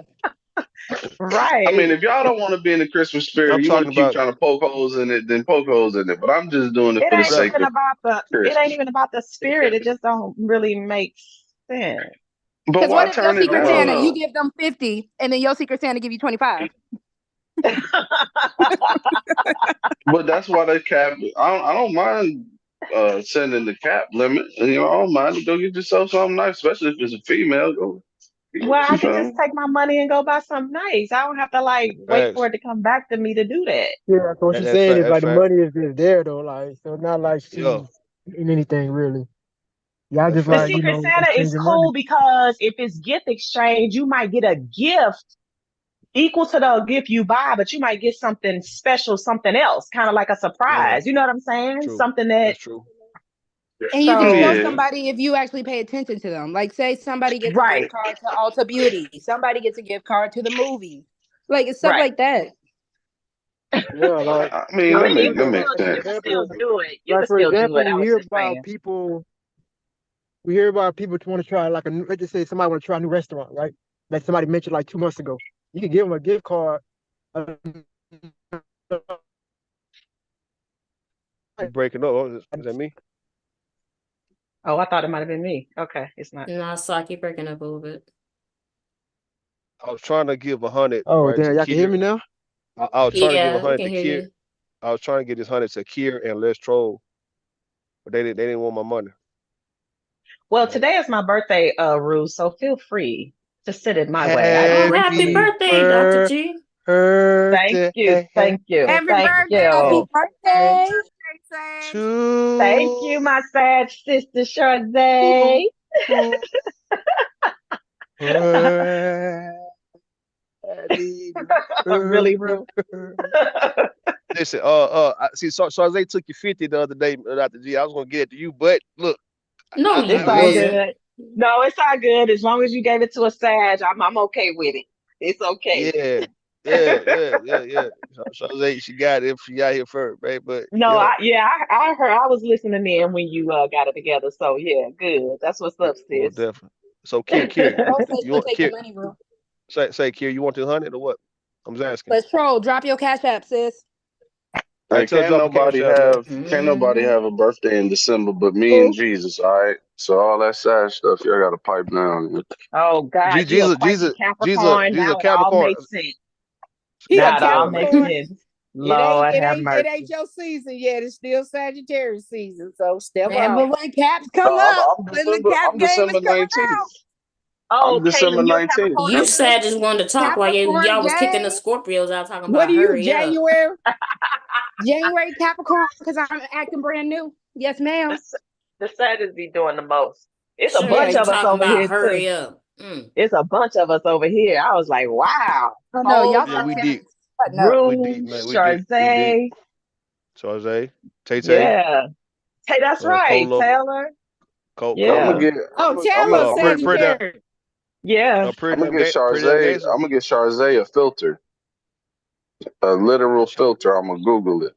Right. I mean, if y'all don't want to be in the Christmas spirit, you want to keep trying to poke holes in it, then poke holes in it. But I'm just doing it for the sake of it ain't even about the spirit. It just don't really make sense. But what if your turn it Secret down? Santa, you give them 50 and then your Secret Santa give you 25? But that's why they cap it. I don't mind sending the cap limit. You know, I don't mind to go get yourself something nice, especially if it's a female. Go. Well, I can just take my money and go buy something nice. I don't have to like wait for it to come back to me to do that. Yeah, so what she's saying is like the money is just there though, like so it's not like she's in anything really. Yeah, I just The like Secret Santa is cool because if it's gift exchange, you might get a gift equal to the gift you buy, but you might get something special, something else, kind of like a surprise. You know what I'm saying? True. Something that. That's true. And you can show somebody if you actually pay attention to them. Like, say somebody gets a gift card to Ulta Beauty, somebody gets a gift card to the movie, like it's stuff like that. Yeah, like I mean, that makes sense. You can still do it. You like can for still example, do it. we hear about people. We hear about people want to try like let's just say somebody want to try a new restaurant, right? Like somebody mentioned like 2 months ago. You can give them a gift card. Breaking up. Is that me? Oh, I thought it might have been me. Okay, it's not. No, Saki breaking up a little bit. I was trying to give 100. Oh, right, damn, y'all can hear me now? I was trying to give 100 to Kier. I was trying to get this 100 to Kier and Let's Troll, but they didn't want my money. Well, today is my birthday, Rue, so feel free to send it my way. Happy birthday, Dr. G. Thank you. Thank you. Happy Thank birthday. you. Happy birthday. Thank you, my sad sister Sade. Really, Rue? Listen, see, so they took you 50 the other day, Dr. G. I was gonna get it to you, but look, no, it's all good. No, it's all good. As long as you gave it to a Sag, I'm okay with it. It's okay. Yeah. So she got it. She got here first, right? But no, I heard. I was listening in when you got it together. So yeah, good. That's what's up, sis. Well, definitely. So Kier, you want Kier? Say, Kier, you want 200 or what? I'm just asking. Let's troll. Drop your cash app, sis. Hey, can't nobody have a birthday in December but me and Jesus, all right? So all that sad stuff, y'all gotta pipe down. Oh God, Jesus, Capricorn. Now it all makes sense. Now it all makes sense. Lord have mercy. It ain't your season yet. It's still Sagittarius season. So step out. But when caps come up, when the cap game is coming out. Oh, I'm December 19th. You said just wanted to talk while y'all was kicking the Scorpios out talking about what are you, January? January Capricorn, because I'm acting brand new. Yes, ma'am. The Sagittarius be doing the most. It's a bunch of us over here. Hurry up. It's a bunch of us over here. I was like, wow. Oh, no, y'all we deep. Rue, Charze. Tay. Yeah. Hey, that's right. Polo. Taylor. Yeah. Taylor Sagittarius. Yeah. I'm gonna get Charze a filter. A literal filter. I'm gonna Google it.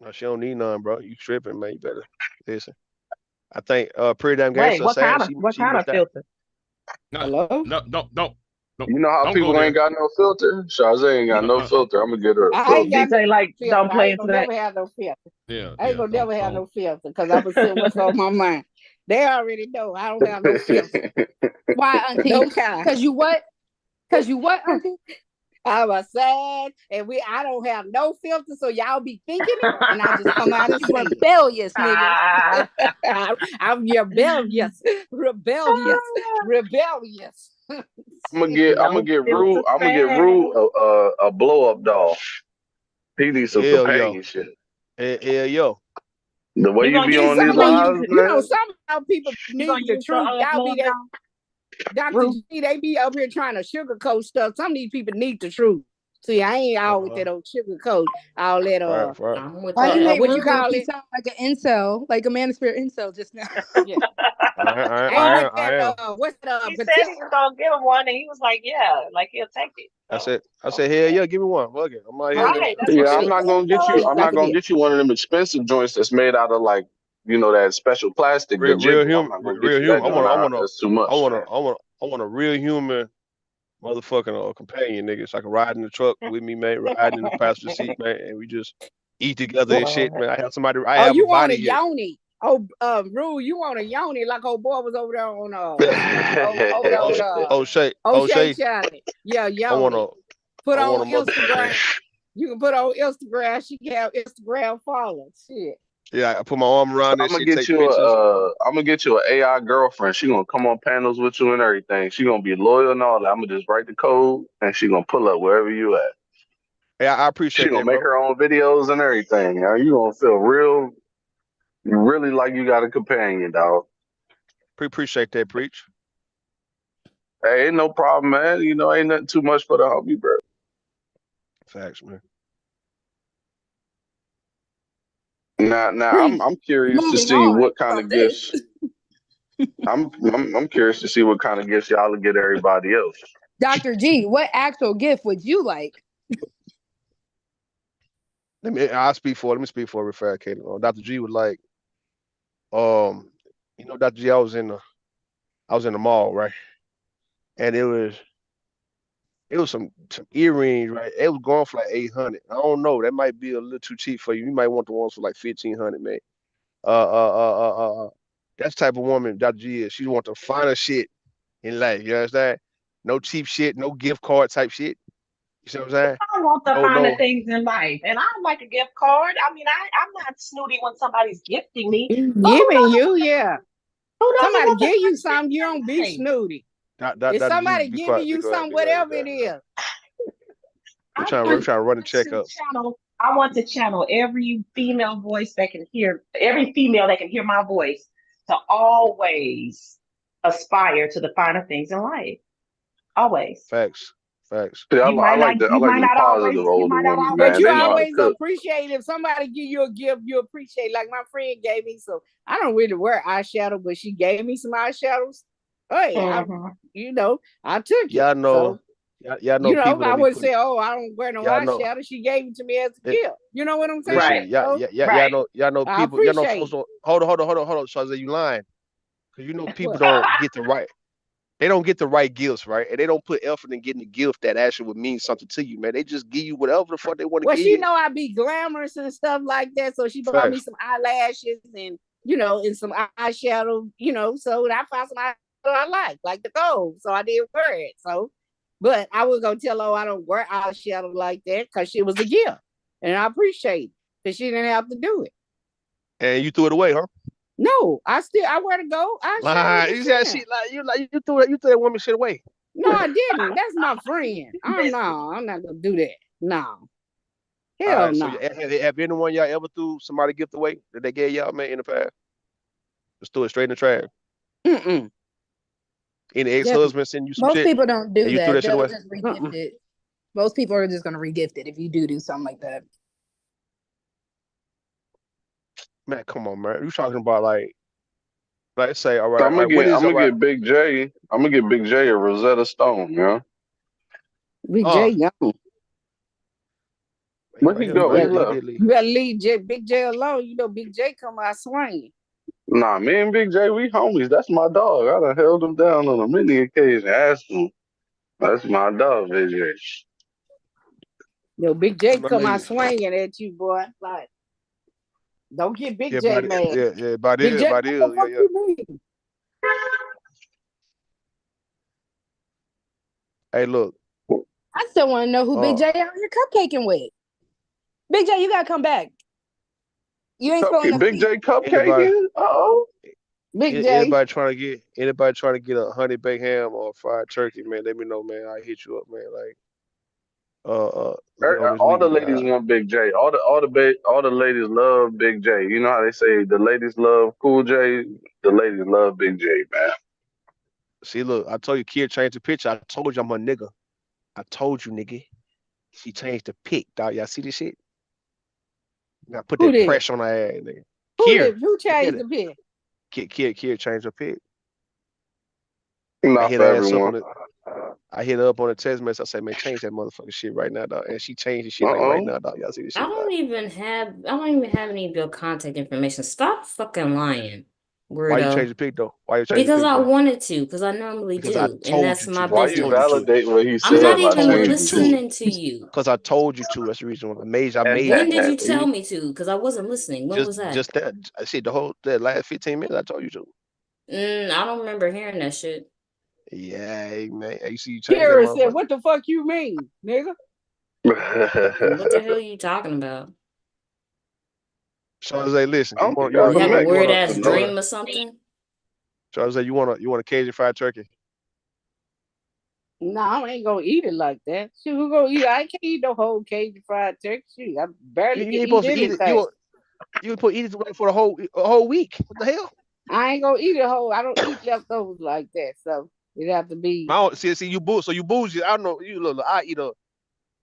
No, she don't need none, bro. You tripping, man. You better listen. I think pretty damn gangster. What kind of filter? No. You know how people ain't got no filter? Charze ain't got no filter. I'm gonna get her a filter. DJ like don't play into that. Never have no filter. Yeah. I ain't gonna never have no filter because I'm gonna see what's on my mind. They already know I don't have no filter. Why, Auntie? No kind. Because you what? Auntie? I'm a sad, and I don't have no filter, so y'all be thinking it, and I just come out and say rebellious, nigga. I'm rebellious. I'm gonna get Rue a blow up doll. He needs some companionship. Yo. The way you be on these lives, you know, some people need the truth. Y'all be there. Dr. G, they be up here trying to sugarcoat stuff. Some of these people need the truth. See, I ain't all with that old sugarcoat, all that what you call it? Sound like an incel, like a manosphere incel just now. Yeah. What's he said he was gonna give him one, and he was like, "Yeah, like he'll take it." I said, hell yeah, give me one. Fuck it. I'm right, I'm not gonna get you. I'm not gonna get you one of them expensive joints that's made out of like, you know, that special plastic. Real human. That's too much. I want a real human motherfucking companion, nigga. So I can ride in the truck with me, man. Ride in the passenger seat, man, and we just eat together and shit, man. I have somebody. You want a yoni? Rue, you want a yoni like old boy was over there on O'Shea channel. Yeah, I yoni. wanna Put I on want a Instagram. You can put on Instagram. She can have Instagram followers. Shit. Yeah, I put my arm around that I'm gonna shit, get take you pictures. I'm gonna get you an AI girlfriend. She gonna come on panels with you and everything. She gonna be loyal and all that. I'm gonna just write the code and she gonna pull up wherever you at. Yeah, I She appreciate gonna that, make bro. her own videos and everything. You gonna feel really like you got a companion, dog. Appreciate that, preach. Hey, ain't no problem, man. Ain't nothing too much for the homie, bro. Facts, man. Now, I'm curious to see what kind of gifts. I'm curious to see what kind of gifts y'all will get everybody else. Dr. G, what actual gift would you like? Let me speak for it, Kaden. Dr. G would like, Dr. G, I was in the mall, right? And it was some earrings, right? It was going for like 800. I don't know. That might be a little too cheap for you. You might want the ones for like 1,500, man. That's the type of woman Dr. G is. She want the finest shit in life. You understand? No cheap shit, no gift card type shit. You see what I'm saying? I want the finer things in life, and I don't like a gift card. I mean, I'm not snooty when somebody's gifting me. Giving you, yeah. Somebody want the give you finer something, you don't be snooty. If Dr. somebody G, be giving quiet, you be quiet, something, be quiet, whatever it is. We're trying to run the check up. I want to channel every female voice that can hear, every female that can hear my voice, to always aspire to the finer things in life. Always. Facts. See, I like them positive older women, man. But you They know how to always cook. appreciate if somebody give you a gift, you appreciate. Like my friend gave me some. I don't really wear eyeshadow, but she gave me some eyeshadows. Hey, I took it. Y'all know. Y'all know people. I would say, "Oh, I don't wear no eyeshadow." She gave it to me as a gift. You know what I'm saying? Listen, y'all know people. Y'all know folks don't. Hold on. So I say you lying, because people don't get the right. They don't get the right gifts, right? And they don't put effort in getting the gift that actually would mean something to you, man. They just give you whatever the fuck they want to give you. Well, she know I be glamorous and stuff like that, so she bought me some eyelashes and and some eyeshadow, so I found some eyeshadow I like the gold, so I did wear it. So, but I was gonna tell her I don't wear eyeshadow like that because she was a gift, and I appreciate it because she didn't have to do it. And you threw it away, huh? No, I wear the gold. You said she you threw that woman shit away. No, I didn't. That's my friend. I'm not gonna do that. No. Hell no. So have anyone y'all ever threw somebody gift away that they gave y'all, man, in the past? Just threw it straight in the trash. Mm-mm. Any ex-husband send you some Most shit? people don't do you that. Threw that shit They'll away? just regift it. Most people are just gonna regift it if you do something like that. Man, come on, man. You talking about like say, all right. I'm gonna get Big J. I'm gonna get Big J a Rosetta Stone, yeah. Big J young. Where he go? He left. You better leave Big J alone. Big J come out swinging. Nah, me and Big J, we homies. That's my dog. I done held him down on a many occasions. Ask him. That's my dog, Big J. Big J come out swinging at you, boy. Like, don't get Big J mad. Yeah, about it. Hey, look. I still want to know who Big J out here cupcaking with. Big J, you gotta come back. You ain't spelling Big J cupcaking? Big J. Anybody trying to get a honey baked ham or fried turkey, man, let me know, man. I'll hit you up, man. Like, all the ladies want Big J. All the ladies love Big J. You know how they say the ladies love Cool J, the ladies love Big J, man. See, look, I told you, kid changed the picture. I told you I'm a nigga. I told you, nigga. She changed the pic, dog. Y'all see this shit? Now put that pressure on her ass, nigga. Who changed the pic? Kid changed her pic. Not for everyone. I hit her up on a text message. I say, man, change that motherfucking shit right now, dog. And she changed the shit like right now, dog. Y'all see this shit? I don't even have any of your contact information. Stop fucking lying. Why you change the pick though? Why you change because the pick I though? wanted to, because I normally because do, I and told that's you my to. Why business. you validate what he I'm said not by even changing listening to you. Because I told you to. That's the reason why I made When did you it? tell me to? Because I wasn't listening. When was that? Just that. I said that last 15 minutes I told you to. I don't remember hearing that shit. Yeah, man. You see you change that Kara said, motherfucker. "What the fuck you mean, nigga?" What the hell are you talking about? Jose, listen. I don't think You I ever have a met weird one ass of dream or something? Jose, you want a Cajun fried turkey? No, I ain't gonna eat it like that. Shoot, who gonna eat it? I can't eat no whole Cajun fried turkey. Shoot, I barely You can ain't eat supposed to eat it. anything. You put eat it for a whole week. What the hell? I ain't gonna eat it whole. I don't eat leftovers like that. So it have to be. I don't see you bougie. I don't know you look. I eat a.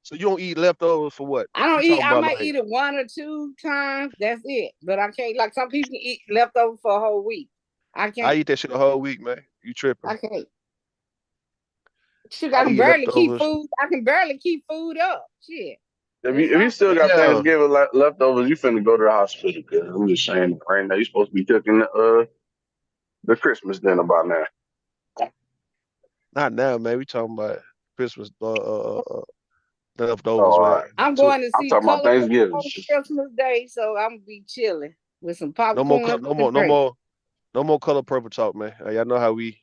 So you don't eat leftovers for what? I don't You eat. talking I about, might like, eat it 1 or 2 times. That's it. But I can't. Like some people eat leftovers for a whole week. I I can't. eat that shit a whole week, man. You tripping? I can't. Shit, I I can eat barely keep leftovers. food. I can barely keep food up. Shit. If you still got Yeah. Thanksgiving leftovers, you finna go to the hospital. Cause I'm just saying, right now you supposed to be cooking the Christmas dinner by now. Not now, man. We talking about Christmas leftovers, Oh, all man. right. I'm going to I'm see talking about Color Purple Thanksgiving. on Christmas Day, so I'm gonna be chilling with some No more, popcorn. no more color purple talk, man. Y'all know how we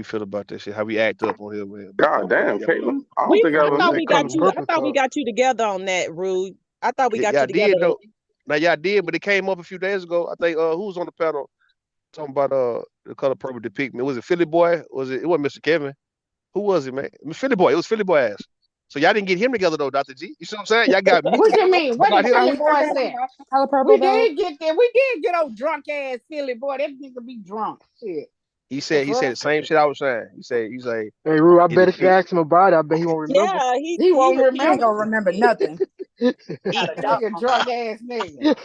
feel about this shit. How we act up on here, man. God damn, Caitlin. I don't think I I ever thought met we got Caitlin. you. I thought we got you together on that, Rude. I thought we got Y'all you together. did though. Now y'all did, but it came up a few days ago. I think who was on the panel talking about the color purple depiction? Was it Philly Boy? It wasn't Mr. Kevin? Who was it, man? Philly Boy. It was Philly Boy ass. So y'all didn't get him together though, Dr. G. You see what I'm saying? Y'all got me. What you mean? What did Philly Boy say? Color Purple We though? did get there. We did get old drunk ass Philly Boy. That nigga be drunk. Shit. He said the same shit I was saying. He said, Hey, Rue, I bet if you ask him about it, I bet he won't remember. Yeah, he won't remember. He ain't gonna remember nothing. Nigga drunk ass nigga.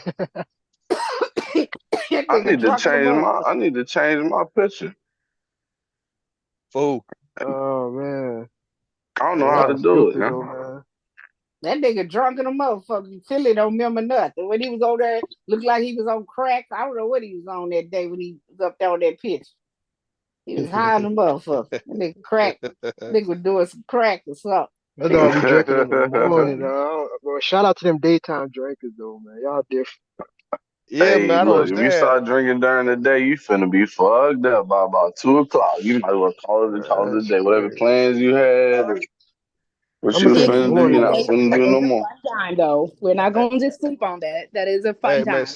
I need to change my picture. Fool. Oh man. I don't know how to do it, man. Man. That nigga drunk in a motherfucker. Philly don't remember nothing. When he was over there, looked like he was on crack. I don't know what he was on that day when he was up there on that pitch. He was high in the motherfucker. That nigga crack. Nigga was doing some crack or something. That dog be drinking in the morning. Well, shout out to them daytime drinkers though, man. Y'all different. Yeah, hey, man. I don't look, understand. if you start drinking during the day, you finna be fucked up by about 2 o'clock. You might as well call it the day. Whatever plans you had, what you finna do, you're not finna do no more. Time though, we're not gonna just sleep on that. That is a fun time. Man, hey,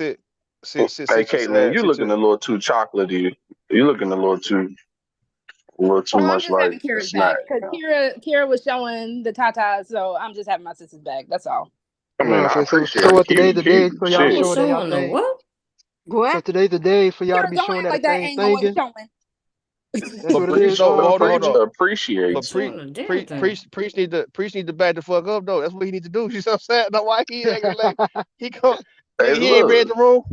Caitlin, you looking a little too chocolatey. You looking a little too I'm much just like having a Kira's snack. back because Kira was showing the tatas, so I'm just having my sister's back. That's all. I mean, I appreciate so what it. today's the day for y'all to Shit. show that y'all thing? What? So today's the day for y'all to Kira, be don't showing act that like that thing ain't no one thinking. showing. That's what it is. Hold on. Appreciate. Preach need to back the fuck up though. That's what he need to do. You know what I'm saying? That's why he acting like he come. Hey, he ain't read the room.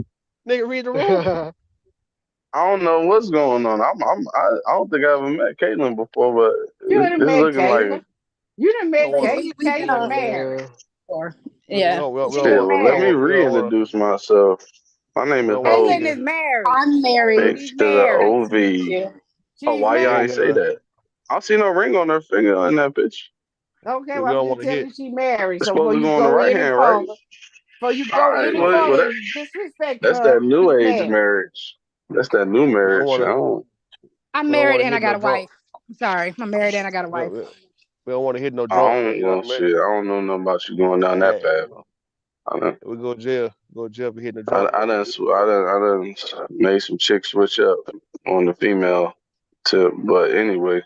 Nigga, read the room. I don't know what's going on. I don't think I ever met Caitlin before, but You it's done met looking Caitlin. like. You done met We've been Caitlin married. Yeah. Shit, let me reintroduce myself. My name is Caitlin is Hogan. married. I'm married. H to the OV. Yeah. Oh, why y'all ain't say that? I see no ring on her finger in that bitch. Okay, well, I'm just telling you she married. It's So supposed before to you go on the go right any hand, right? further, before you All go right, any well, further, that, disrespect that's her. that new she's age married. marriage. That's that new marriage. I don't. I'm married and I got a wife. I'm sorry. I'm married and I got a wife. We don't want to hit no I drunk. don't know shit. I don't know nothing about you going down that path. We go to jail. Go to jail for hitting the drunk. I done made some chicks switch up on the female tip, but anyway,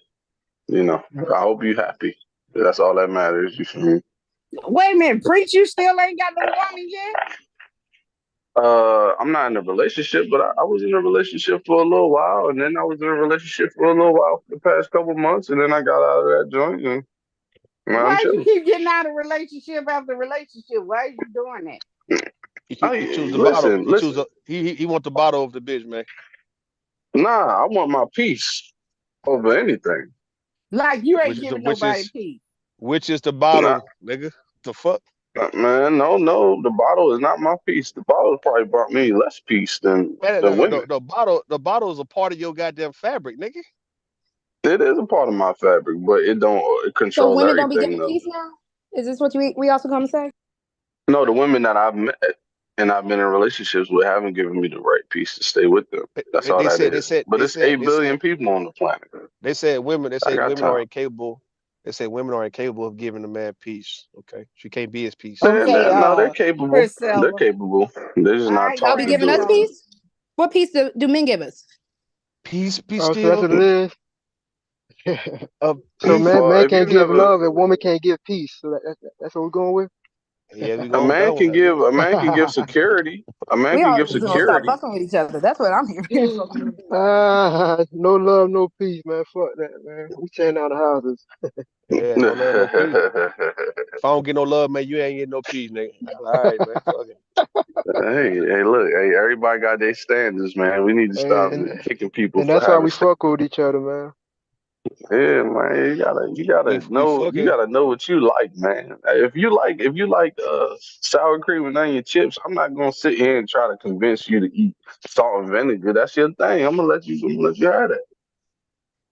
I hope you happy. That's all that matters. You feel me? Wait a minute, Preach, you still ain't got no woman yet? I'm not in a relationship, but I was in a relationship for a little while, and then I was in a relationship for a little while for the past couple months, and then I got out of that joint, and now I'm Why you chilling. keep getting out of relationship after relationship? Why are you doing that? He choose the bottle. He want the bottle of the bitch, man. Nah, I want my peace over anything. Like you ain't giving nobody peace. Which is the bottle, nigga? The fuck? Man, no, the bottle is not my piece. The bottle probably brought me less peace than Man, the women. the bottle is a part of your goddamn fabric, nigga. It is a part of my fabric, but it don't control So women don't be everything getting though. peace now? Is this what we also gonna say? No, the women that I've met and I've been in relationships with haven't given me the right piece to stay with them. That's all that is. But it's 8 billion people on the planet. They said women time. are incapable. They say women are incapable of giving a man peace. Okay, she can't be his peace. Okay, No, they're capable. They're capable. They're just not Y'all taught be to giving do us it. peace? What peace do men give us? Peace, Oh, so that's what it is. So man can't give love and woman can't give peace. So that's what we're going with. Yeah, we A going man can give security. A man We can all give just gonna start security. fucking with each other. That's what I'm hearing. No love, no peace, man. Fuck that, man. We tearing down the houses. Yeah, no love, no peace. If I don't get no love, man, you ain't getting no peace, nigga. All right, man. Fuck it. Hey, look, everybody got their standards, man. We need to stop kicking people And for that's why having we fuck with each other, man. Yeah, man, you gotta know what you like, man. If you like sour cream and onion chips, I'm not gonna sit here and try to convince you to eat salt and vinegar. That's your thing. I'm gonna let you have it.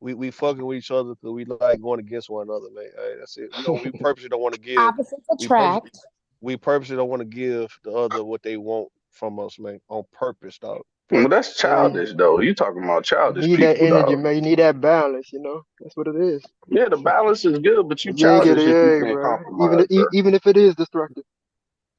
We fucking with each other because we like going against one another, man. Hey, that's it. We purposely don't want to give. Opposites attract. We purposely don't want to give the other what they want from us, man, on purpose, dog. Well, that's childish, though. You talking about childish You need people, that energy, dog. man. You need that balance, you know. That's what it is. Yeah, the balance is good, but you You ain't get childish if you can't bro. compromise, bro. Even if it is destructive.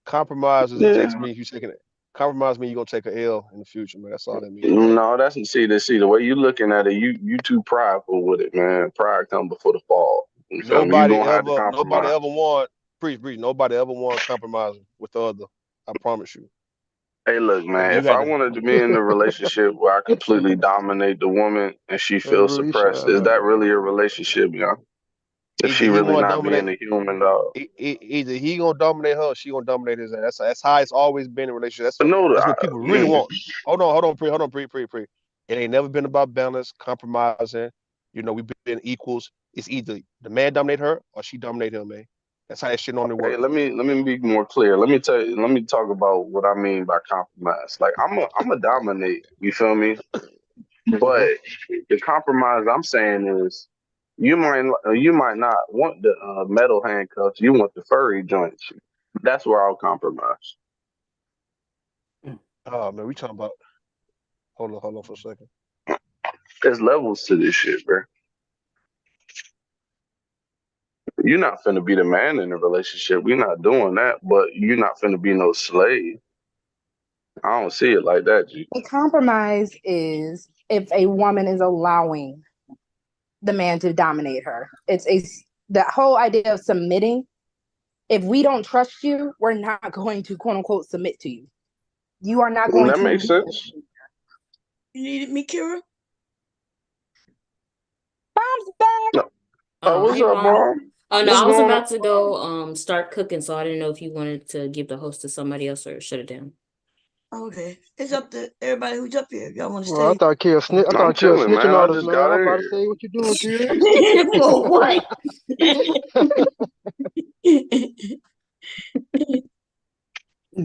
Compromise is just means you taking it. Compromise means you're gonna take an L in the future, man. That's all that means. No, that's see the way you looking at it, you too prideful with it, man. Pride comes before the fall. You feel me? You gonna have to compromise. Nobody ever won compromising with the other. I promise you. Hey, look, man. If I wanted to be in a relationship where I completely dominate the woman and she feels suppressed, is that really a relationship, young? If she really not being a human, dog. Either he gonna dominate her, or she gonna dominate his ass. That's how it's always been in a relationship. That's what people really want. Hold on, pre. It ain't never been about balance, compromising. You know, we've been equals. It's either the man dominate her or she dominate him, man. That's how that shit normally works. Hey, let me be more clear. Let me talk about what I mean by compromise. Like I'm a dominate. You feel me? But the compromise I'm saying is you might not want the metal handcuffs. You want the furry joints. That's where I'll compromise. Oh man, we talking about. Hold on for a second. There's levels to this shit, bro. You're not finna be the man in a relationship. We're not doing that, but you're not finna be no slave. I don't see it like that, G. A compromise is if a woman is allowing the man to dominate her. It's the whole idea of submitting. If we don't trust you, we're not going to quote unquote submit to you. You are not going to. That makes sense. You needed me, Kira? Mom's back. No. What's up, Mom? Oh no, I was about to go start cooking, so I didn't know if you wanted to give the host to somebody else or shut it down. Okay, it's up to everybody who's up here. If y'all want to stay. Well, I thought Kira snitching on us, man. I'm about to say, what you doing, Kira? For what?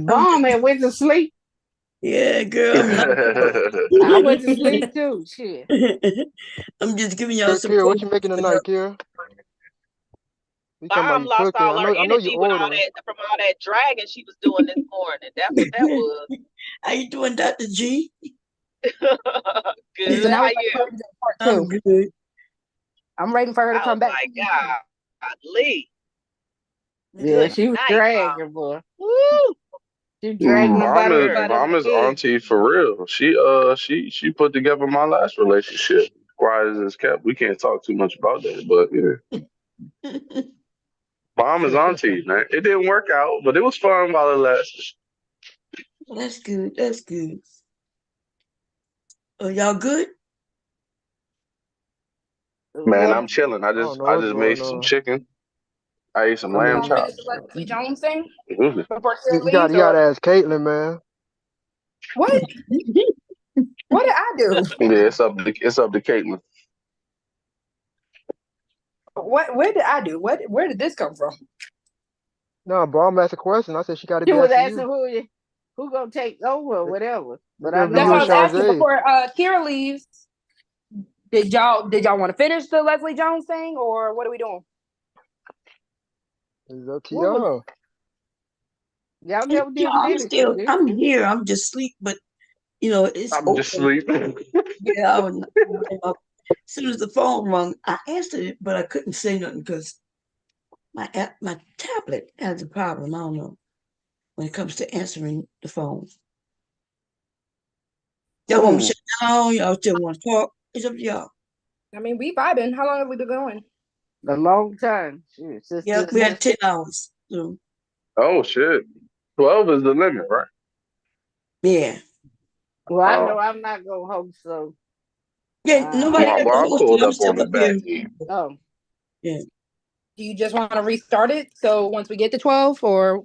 Bomb and went to sleep. Yeah, girl. I went to sleep too. Shit. I'm just giving y'all some. Kira, what you making tonight, Kira? Mom lost all her energy with all that from all that dragging she was doing this morning. That's what that was. How you doing, Dr. G? Good. Listen, How you? I'm good. I'm waiting for her to come back. Oh my God, Lee. Yeah, she was dragging, boy. Woo! She dragging Mom is auntie for real. She put together my last relationship. Quiet as it's kept. We can't talk too much about that, but yeah. Mom is auntie, man. It didn't work out, but it was fun while it lasted. That's good. That's good. Y'all good? Man, I'm chilling. I just made some chicken. I ate some lamb chops. You know what I'm saying? You gotta ask Caitlin, man. What? What did I do? Yeah, it's up to Caitlin. What did I do? Where did this come from? No, bro, I'm asking a question. I said she got to She be was asking asking you. who gonna take over or whatever. But I That's That's know what I I'm was not. asking before Kira leaves. Did y'all want to finish the Leslie Jones thing, or what are we doing? It's up to What was y'all. y'all never Yeah, did finish it, did I'm you? here. I'm just asleep, but it's I'm just open. sleeping. Yeah, as soon as the phone rung, I answered it, but I couldn't say nothing because my tablet has a problem. I don't know when it comes to answering the phone. Y'all want me to shut down? Y'all still want to talk? It's up to y'all. I mean, we vibing. How long have we been going? A long time. Shit, Yeah, we had 10 hours. So. Oh shit. 12 is the limit, right? Yeah. Well, I know I'm not gonna host, so yeah, nobody got to I host it. pulled I'm up on still the up here. back end. Oh. Yeah. Do you just want to restart it? So once we get to 12, or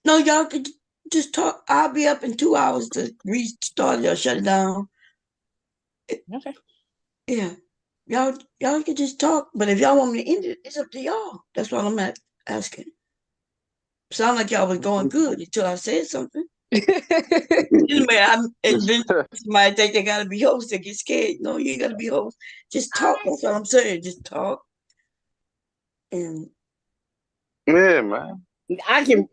no, y'all could just talk. I'll be up in 2 hours to restart it or shut it down. Okay. Yeah. Y'all can just talk, but if y'all want me to end it, it's up to y'all. That's what I'm asking. Sound like y'all was going good until I said something. Anyway, then somebody think they gotta be host, they get scared. No, you ain't gotta be host. Just talk. That's what I'm saying. Just talk. And yeah, man. I can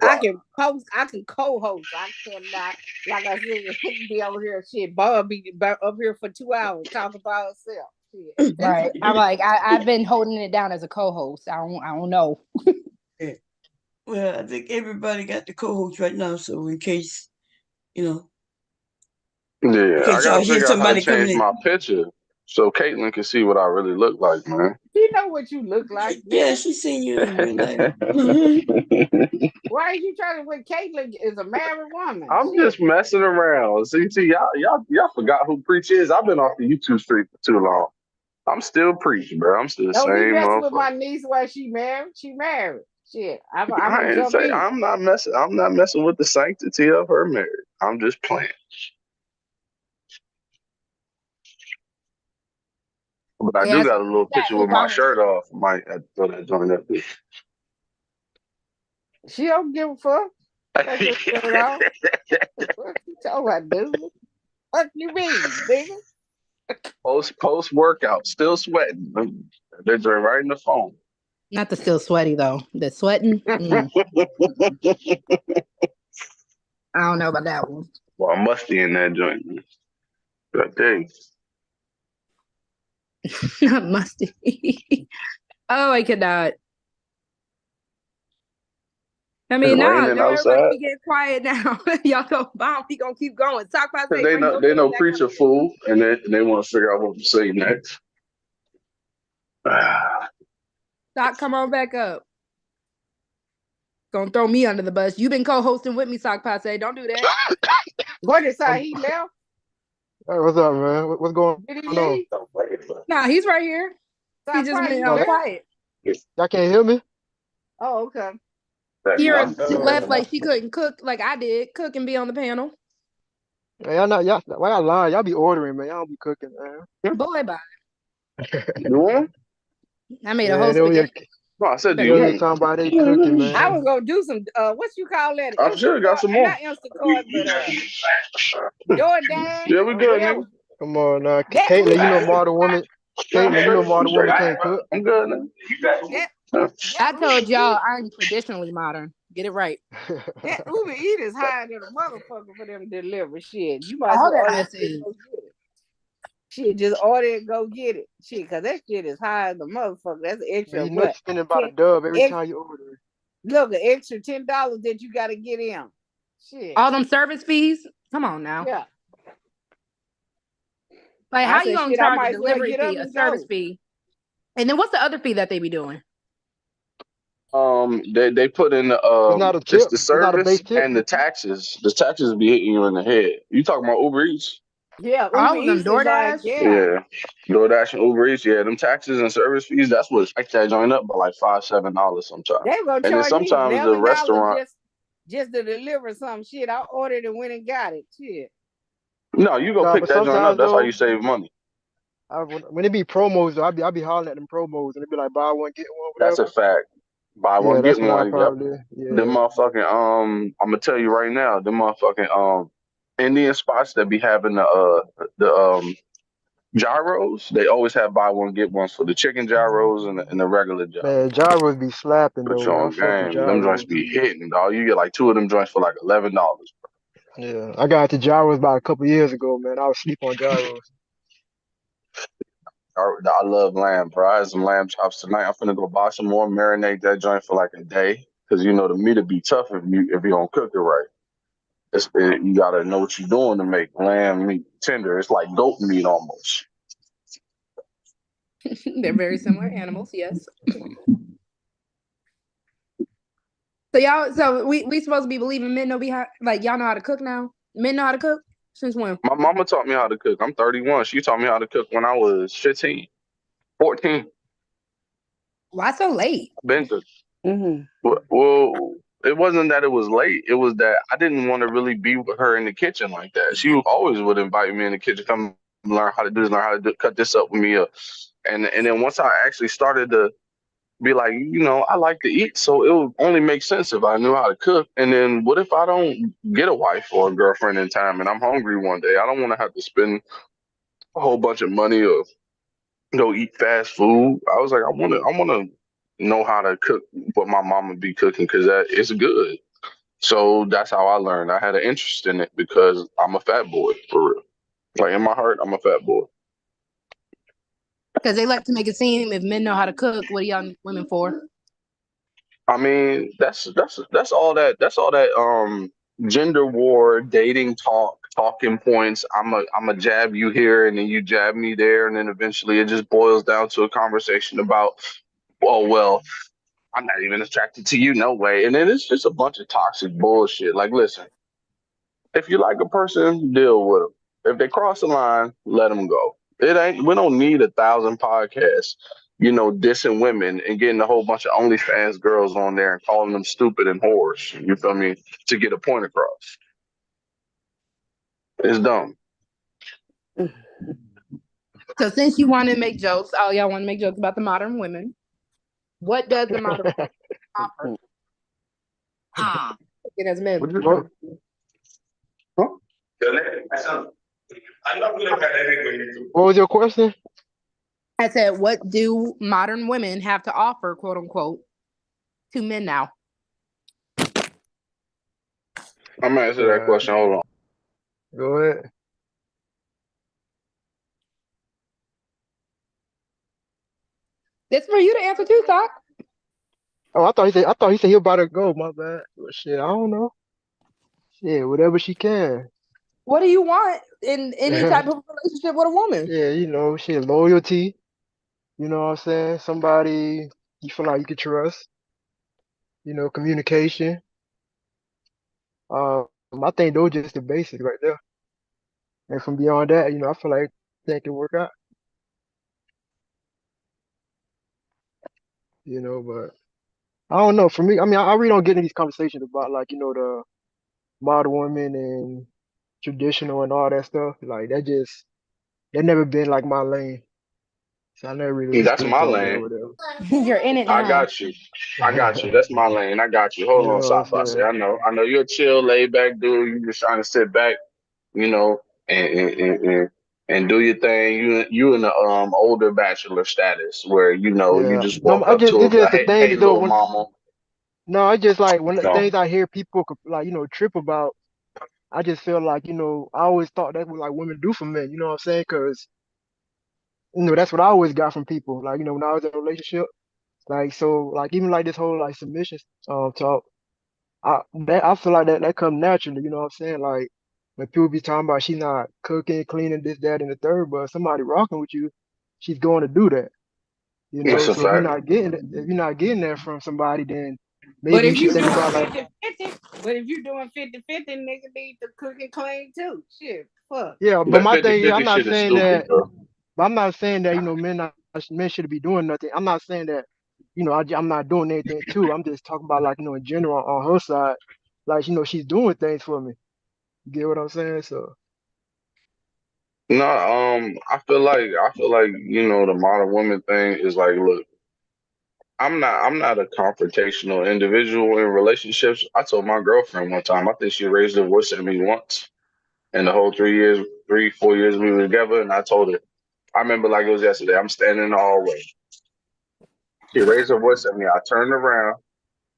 host. I can co-host. I cannot, like I said, be over here. Shit, Bob be up here for 2 hours talking about herself. Shit. right? I'm like, I've been holding it down as a co-host. I don't know. Yeah. Well, I think everybody got the co-host right now, so in case, Yeah, I gotta figure out how to change my picture so Caitlin can see what I really look like, man. She know what you look like. Yeah, she seen you in real life. Why are you trying to? When Caitlin is a married woman. I'm just messing around. See, y'all forgot who Preach is. I've been off the YouTube street for too long. I'm still preaching, bro. I'm still the Don't be same messing with my motherfucker. niece while she married. She married. Shit, I'm I gonna ain't jump say in. I'm not messing with the sanctity of her marriage. I'm just playing. But I do got a little picture with my shirt off. I might have to throw that joint up there. She don't give a fuck. Take her shirt off. What you talking about, dude? What you mean, nigga? Post workout, still sweating. They're right in the phone. Not the still sweaty though. The sweating. I don't know about that one. Well, I'm musty in that joint. Good day. Not musty. Oh, I could not. I mean, now everybody be getting quiet now. Y'all go bomb. We gonna keep going. Talk about they know preach a fool, and they want to figure out what to say next. Sock, come on back up. Gonna throw me under the bus. You've been co-hosting with me, Sock Passe. Don't do that. What is that? He left? Hey, what's up, man? What's going Did he on? leave? Nah, he's right here. He just been quiet. Y'all can't hear me? Oh, okay. Kira left like she couldn't cook like I did. Cook and be on the panel. Hey, why y'all lying? Y'all be ordering, man. Y'all don't be cooking, man. Boy, bye. You want? I made a whole spaghetti. No, I said, do you want? talking about they cooking, man? I was gonna do some what you call that? I'm sure got some more. Not Instacart, but DoorDash. Yeah, we good, nigga. Come on now. Caitlin, you know modern woman. Caitlin, you know modern woman can't cook. I'm good, nigga. I told y'all I'm traditionally modern. Get it right. That Uber Eat is higher than a motherfucker for them to deliver shit. You might All well that order ass it is. and go get it. Shit, just order it, go get it. Shit, cause that shit is high as a motherfucker. That's an extra. Man, you know you're spending about a dub every time you order. Look, an extra $10 that you got to get in. Shit. All them service fees. Come on now. Yeah. Like, how you gonna charge a delivery fee, a service fee, and then what's the other fee that they be doing? They put in it's the service and the taxes. The taxes be hitting you in the head. You talking about Uber Eats? Yeah, all of them. DoorDash. Yeah, DoorDash and Uber Eats. Yeah, them taxes and service fees. That's what spikes that joint up by like $5-7 sometimes. They gonna and then charge sometimes me the $11 restaurant. just to deliver some shit. I ordered and went and got it. Shit. No, you go pick that joint up. That's how you save money. When it be promos, I be hollering at them promos, and it be like buy one get one. Whatever. That's a fact. Buy one, Yeah, get that's what I one. Yep. probably. Them Yeah. motherfucking I'm gonna tell you right now, them motherfucking Indian spots that be having the gyros, they always have buy one get one. So the chicken gyros and the regular gyros. Man, gyros be slapping Put though, you man. I on fuck with game. Them joints gyros. be hitting, dog. You get like 2 of them joints for like $11. Yeah, I got to gyros about a couple years ago, man. I was sleep on gyros. I love lamb, bro. I had some lamb chops tonight. I'm finna go buy some more, marinate that joint for like a day. Cause you know the meat'll be tough if you don't cook it right. You gotta know what you're doing to make lamb meat tender. It's like goat meat almost. They're very similar animals, yes. So we supposed to be believing men know behind, like y'all know how to cook now? Men know how to cook? Since when? My mama taught me how to cook. I'm 31. She taught me how to cook when I was 15, 14. Why so late? Been cooking. Well, it wasn't that it was late. It was that I didn't want to really be with her in the kitchen like that. She always would invite me in the kitchen, come learn how to do this, learn how to cut this up with me. And then once I actually started to be like, I like to eat, so it would only make sense if I knew how to cook. And then what if I don't get a wife or a girlfriend in time and I'm hungry one day? I don't want to have to spend a whole bunch of money or go eat fast food. I was like, I want to know how to cook what my mama be cooking because that is good. So that's how I learned. I had an interest in it because I'm a fat boy for real. Like in my heart, I'm a fat boy. Because they like to make it seem if men know how to cook, what are y'all women for? I mean, that's all that gender war dating talking points. I'm a jab you here and then you jab me there, and then eventually it just boils down to a conversation about, oh well, I'm not even attracted to you, no way. And then it's just a bunch of toxic bullshit. Like, listen, if you like a person, deal with them. If they cross the line, let them go. We don't need 1,000 podcasts, dissing women and getting a whole bunch of OnlyFans girls on there and calling them stupid and whores. You feel me? To get a point across. It's dumb. So since you want to make jokes, all y'all want to make jokes about the modern women, what does the modern woman offer? It has men. What was your question? I said, what do modern women have to offer, quote unquote, to men now? I'm gonna answer that question. Hold on. Go ahead. It's for you to answer too, Sock. Oh, I thought he said he about to go. My bad. Well, shit, I don't know. Shit, whatever she can. What do you want in any type of relationship with a woman? Yeah, shit, loyalty. You know what I'm saying? Somebody you feel like you can trust. Communication. I think those are just the basics right there. And from beyond that, I feel like that can work out. But I don't know. For me, I mean, I really don't get into these conversations about like, the modern women and traditional and all that stuff. Like that never been like my lane. So I never really That's speak my on it or lane. whatever. You're in it now. I got you. That's my lane. I got you. Hold on, stop. I say, I know you're a chill, laid back dude. You just trying to sit back, and do your thing. You in the older bachelor status where you just walk up to It's a just the thing hey though. little mama. No, I just like when the No. things I hear people like trip about. I just feel like I always thought that's what like women do for men. You know what I'm saying? Because that's what I always got from people. Like when I was in a relationship, like so like even like this whole like submission talk. I feel like that comes naturally. You know what I'm saying? Like when people be talking about she not cooking, cleaning, this, that, and the third, but somebody rocking with you, she's going to do that. That's a So if you're fact. not getting that from somebody, then But maybe you if should you think doing about like 50-50, but if you're doing 50-50, nigga need to cook and clean too. Shit, fuck. yeah. But That my thing is, 50-50 shit is stupid, bro. I'm not saying that men should be doing nothing. I'm not saying that I'm not doing anything too. I'm just talking about like in general on her side, like she's doing things for me. You get what I'm saying? So No, I feel like the modern woman thing is like, look, I'm not a confrontational individual in relationships. I told my girlfriend one time, I think she raised her voice at me once in the whole 4 years we were together, and I told her, I remember like it was yesterday, I'm standing in the hallway. She raised her voice at me. I turned around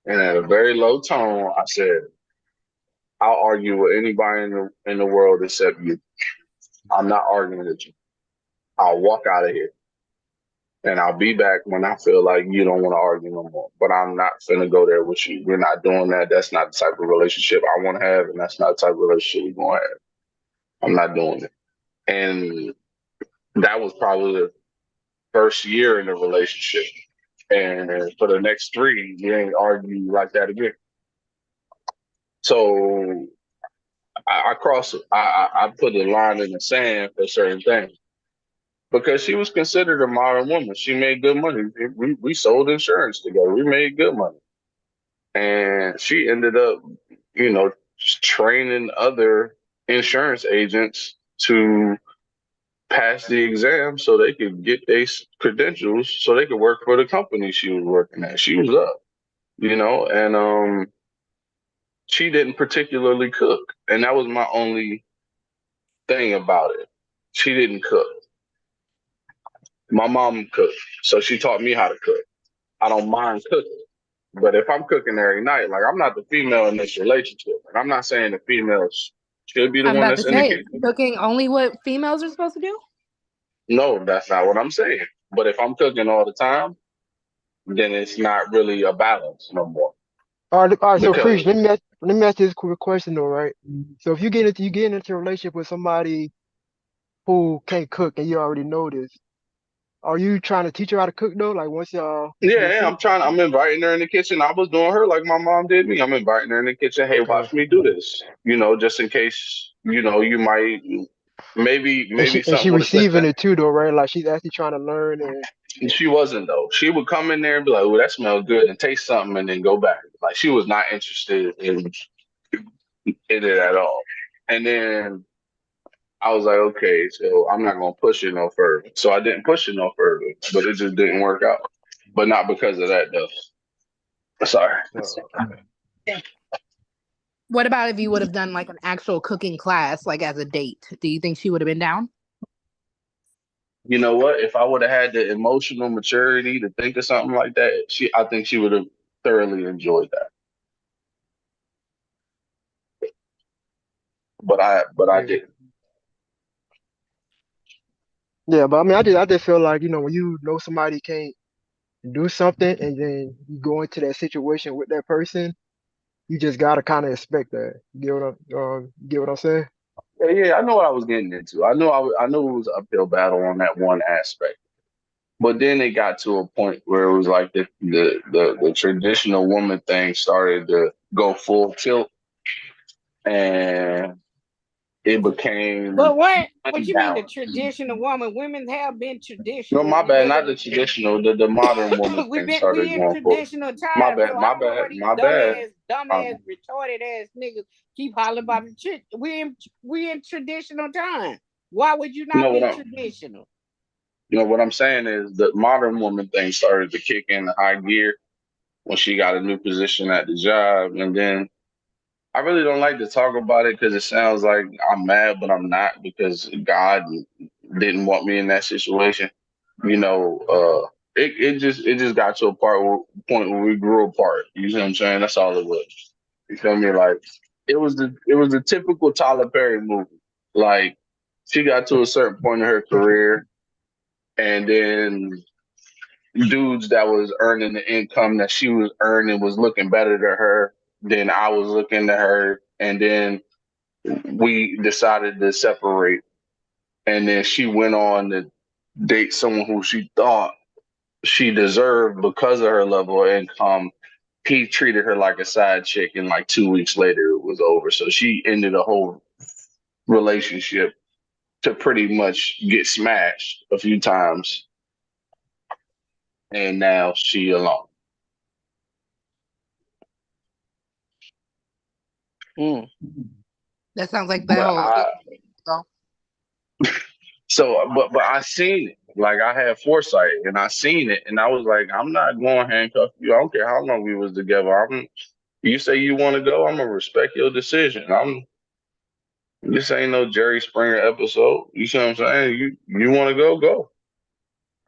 and at a very low tone, I said, I'll argue with anybody in the world except you. I'm not arguing with you. I'll walk out of here. And I'll be back when I feel like you don't want to argue no more. But I'm not finna go there with you. We're not doing that. That's not the type of relationship I want to have, and that's not the type of relationship we're going to have. I'm not doing it. And that was probably the first year in the relationship. And for the next 3, we ain't argue like that again. So I put a line in the sand for certain things. Because she was considered a modern woman. She made good money. We sold insurance together. We made good money. And she ended up, training other insurance agents to pass the exam so they could get their credentials so they could work for the company she was working at. She was up, and she didn't particularly cook. And that was my only thing about it. She didn't cook. My mom cooked, so she taught me how to cook. I don't mind cooking, but if I'm cooking every night, like I'm not the female in this relationship, and I'm not saying the females should be the I'm one about that's to in the say, kitchen. cooking only what females are supposed to do? No, that's not what I'm saying. But if I'm cooking all the time, then it's not really a balance no more. All right. So, Because Preach, let me ask you this quick question though, right? So, if you get into a relationship with somebody who can't cook, and you already know this, are you trying to teach her how to cook though? Like once y'all yeah, I'm inviting her in the kitchen. I was doing her like my mom did me. I'm inviting her in the kitchen. Hey, watch me do this. Just in case, you might maybe and she something would have clicked. receiving it too though, right? Like she's actually trying to learn and She wasn't though. She would come in there and be like, "Oh, that smells good," and taste something, and then go back. Like she was not interested in it at all. And then I was like, "Okay, so I'm not gonna push it no further." So I didn't push it no further, but it just didn't work out. But not because of that though. Sorry. What about if you would have done like an actual cooking class, like as a date? Do you think she would have been down? You know what? If I would have had the emotional maturity to think of something like that, I think she would have thoroughly enjoyed that. But I didn't. yeah, but I mean, I just feel like when you know somebody can't do something, and then you go into that situation with that person, you just gotta kind of expect that. You get what I'm saying? Yeah, I know what I was getting into. I knew it was an uphill battle on that one aspect. But then it got to a point where it was like the traditional woman thing started to go full tilt, and it became But what you mean the unbalanced. traditional woman? Women have been No, traditional. my bad, not the traditional, the modern woman thing started we in going full. traditional times. My bad, so my I don't know bad, where these my bad. dumbass, retarded ass niggas keep hollering about the shit. We in traditional time. Why would you not be traditional? What I'm saying is the modern woman thing started to kick in high gear when she got a new position at the job. And then I really don't like to talk about it because it sounds like I'm mad, but I'm not, because God didn't want me in that situation. It just got to a point where we grew apart. You know what I'm saying? That's all it was. You feel me? Like it was the typical Tyler Perry movie. Like she got to a certain point in her career, and then dudes that was earning the income that she was earning was looking better to her than I was looking to her. And then we decided to separate. And then she went on to date someone who she thought she deserved because of her level of income. He treated her like a side chick, and like 2 weeks later it was over. So she ended a whole relationship to pretty much get smashed a few times. And now she alone. That sounds like that whole. But I seen it. Like I had foresight and I seen it, and I was like, I'm not going to handcuff you. I don't care how long we was together. You say you want to go, I'm gonna respect your decision. This ain't no Jerry Springer episode. You see what I'm saying? You want to go, go.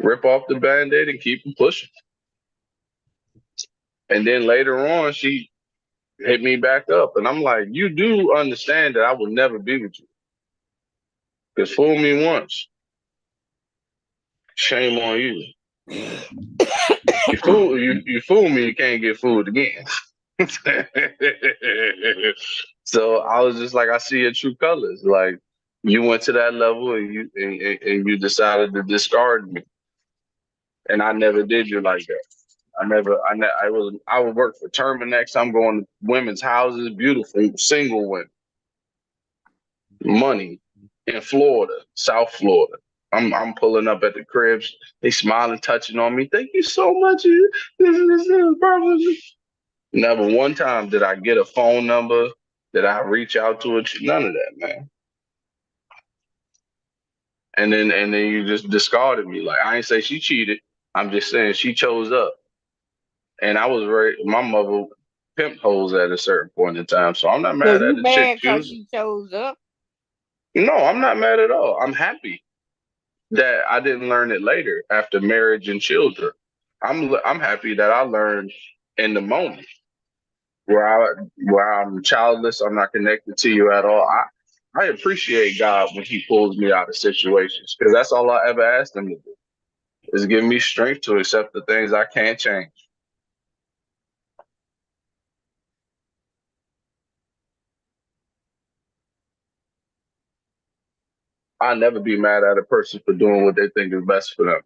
Rip off the Band-Aid and keep pushing. And then later on, she hit me back up, and I'm like, you do understand that I will never be with you. Because fool me once, shame on you. You fool me, you can't get fooled again. So I was just like, I see your true colors. Like you went to that level and you decided to discard me, and I never did you like that. I would work for Terminex. I'm going to women's houses, beautiful single women, money in Florida, South Florida. I'm pulling up at the cribs. They smiling, touching on me. Thank you so much. This is perfect. Never one time did I get a phone number. Did I reach out to it? None of that, man. And then you just discarded me. Like I ain't say she cheated. I'm just saying she chose up. And I was my mother pimped hoes at a certain point in time. So I'm not mad at the chick because she chose up? No, I'm not mad at all. I'm happy that I didn't learn it later after marriage and children. I'm happy that I learned in the moment where I'm childless. I'm not connected to you at all. I appreciate God when He pulls me out of situations, because that's all I ever asked Him to do, is give me strength to accept the things I can't change. I'll never be mad at a person for doing what they think is best for them.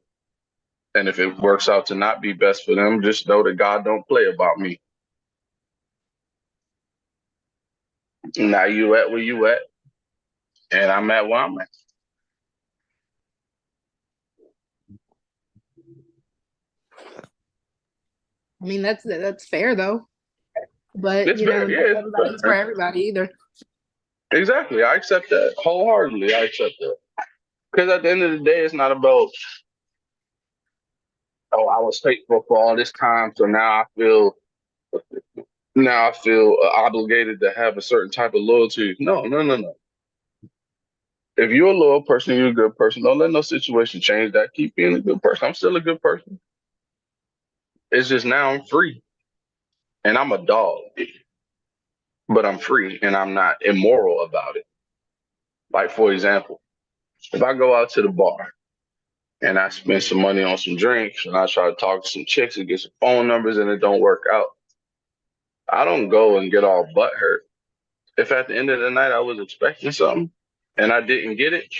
And if it works out to not be best for them, just know that God don't play about me. Now you at where you at, and I'm at where I'm at. I mean, that's fair though. But It's fair, yeah, everybody's for everybody either. Exactly. I accept that wholeheartedly. I accept that. Because at the end of the day, it's not about, oh, I was faithful for all this time, so now I feel obligated to have a certain type of loyalty. No. If you're a loyal person, you're a good person. Don't let no situation change that. Keep being a good person. I'm still a good person. It's just now I'm free. And I'm a dog. But I'm free and I'm not immoral about it. Like, for example, if I go out to the bar and I spend some money on some drinks and I try to talk to some chicks and get some phone numbers and it don't work out, I don't go and get all butthurt. If at the end of the night I was expecting something and I didn't get it,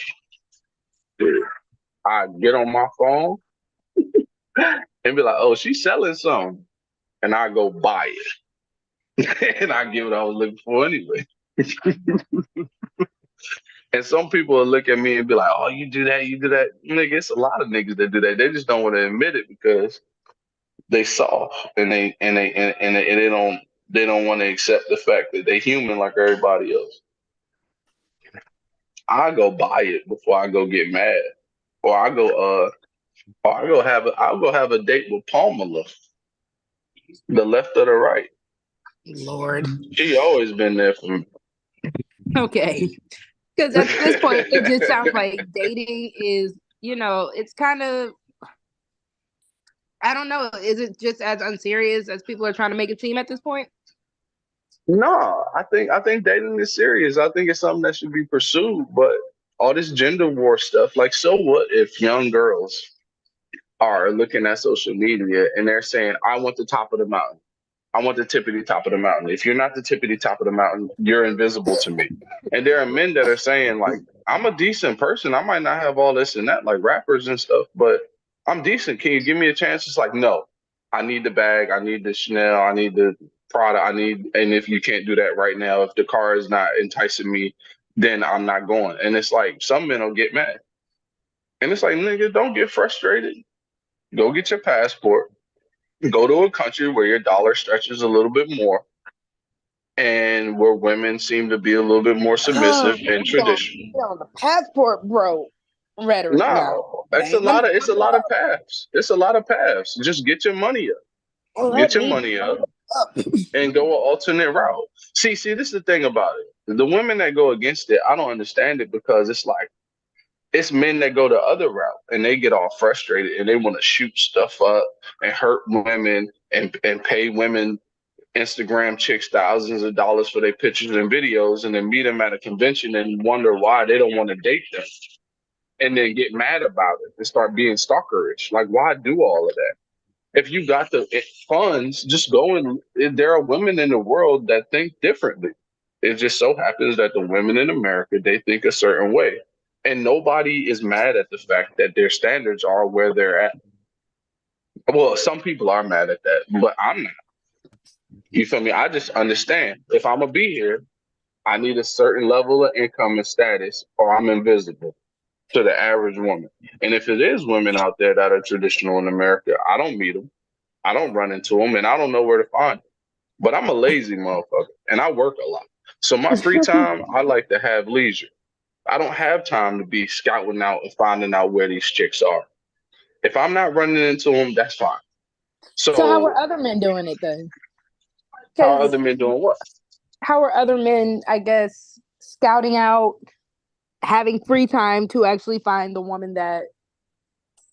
I get on my phone and be like, oh, she's selling something. And I go buy it. And I give it I was looking for anyway. And some people will look at me and be like, oh, you do that. Nigga, it's a lot of niggas that do that. They just don't want to admit it because they soft and they don't want to accept the fact that they human like everybody else. I go buy it before I go get mad. Or I'll go have a date with Pamela. The left or the right. Lord. She always been there for me. Okay. Because at this point, it just sounds like dating is, it's kind of, I don't know. Is it just as unserious as people are trying to make it seem at this point? No, I think dating is serious. I think it's something that should be pursued. But all this gender war stuff, like, so what if young girls are looking at social media and they're saying, I want the top of the mountain. I want the tippity top of the mountain. If you're not the tippity top of the mountain, you're invisible to me. And there are men that are saying, like, I'm a decent person. I might not have all this and that, like rappers and stuff, but I'm decent. Can you give me a chance? It's like, no, I need the bag. I need the Chanel. I need the Prada. And if you can't do that right now, if the car is not enticing me, then I'm not going. And it's like, some men will get mad. And it's like, nigga, don't get frustrated. Go get your passport. Go to a country where your dollar stretches a little bit more and where women seem to be a little bit more submissive and traditional. On the passport, bro. rhetoric. No, it's a lot of paths. It's a lot of paths. Just get your money up. Get your money up and go an alternate route. See, this is the thing about it. The women that go against it, I don't understand it because it's like it's men that go the other route and they get all frustrated and they want to shoot stuff up and hurt women and pay women Instagram chicks thousands of dollars for their pictures and videos and then meet them at a convention and wonder why they don't want to date them and then get mad about it and start being stalkerish. Like, why do all of that? If you got the funds, just go and there are women in the world that think differently. It just so happens that the women in America, they think a certain way. And nobody is mad at the fact that their standards are where they're at. Well, some people are mad at that, but I'm not. You feel me? I just understand if I'm gonna be here, I need a certain level of income and status, or I'm invisible to the average woman. And if it is women out there that are traditional in America, I don't meet them, I don't run into them, and I don't know where to find them. But I'm a lazy motherfucker, and I work a lot. So my free time, I like to have leisure. I don't have time to be scouting out and finding out where these chicks are. If I'm not running into them, that's fine. So how are other men doing it then? How are other men doing what? How are other men, I guess, scouting out, having free time to actually find the woman that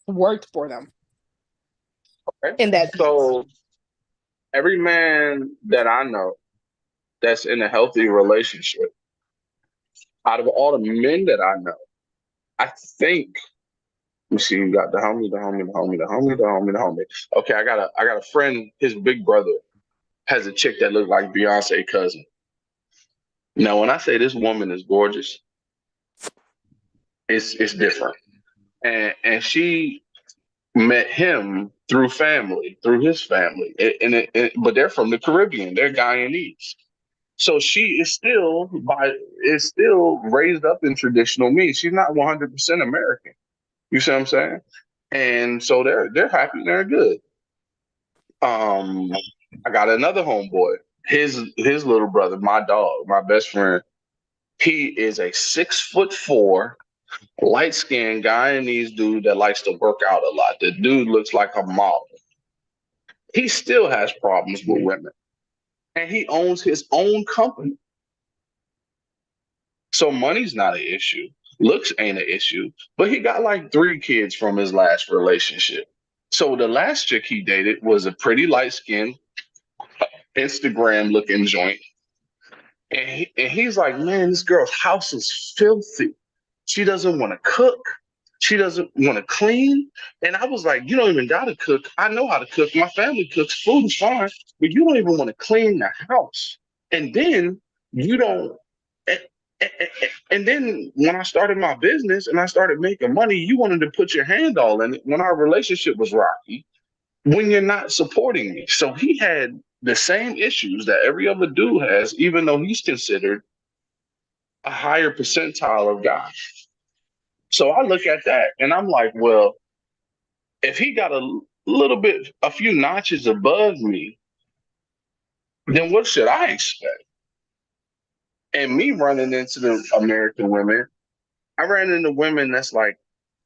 worked for them? Okay. In that so every man that I know that's in a healthy relationship, out of all the men that I know, I think you see, you got the homie. Okay, I got a friend, his big brother has a chick that looks like Beyonce cousin. Now, when I say this woman is gorgeous, it's different. And she met him through his family. But they're from the Caribbean, they're Guyanese. So she is still raised up in traditional means. She's not 100% American. You see what I'm saying? And so they're happy, they're good. I got another homeboy. His little brother, my dog, my best friend. He is a 6'4", light-skinned Guyanese dude that likes to work out a lot. The dude looks like a model. He still has problems with women, and he owns his own company. So money's not an issue. Looks ain't an issue, but he got like 3 kids from his last relationship. So the last chick he dated was a pretty light-skinned, Instagram-looking joint. And he's like, man, this girl's house is filthy. She doesn't want to cook. She doesn't want to clean. And I was like, you don't even got to cook. I know how to cook. My family cooks. Food is fine. But you don't even want to clean the house. And then you don't. And then when I started my business and I started making money, you wanted to put your hand all in it when our relationship was rocky, when you're not supporting me. So he had the same issues that every other dude has, even though he's considered a higher percentile of guys. So I look at that and I'm like, well, if he got a few notches above me, then what should I expect? And me running into the American women, I ran into women that's like,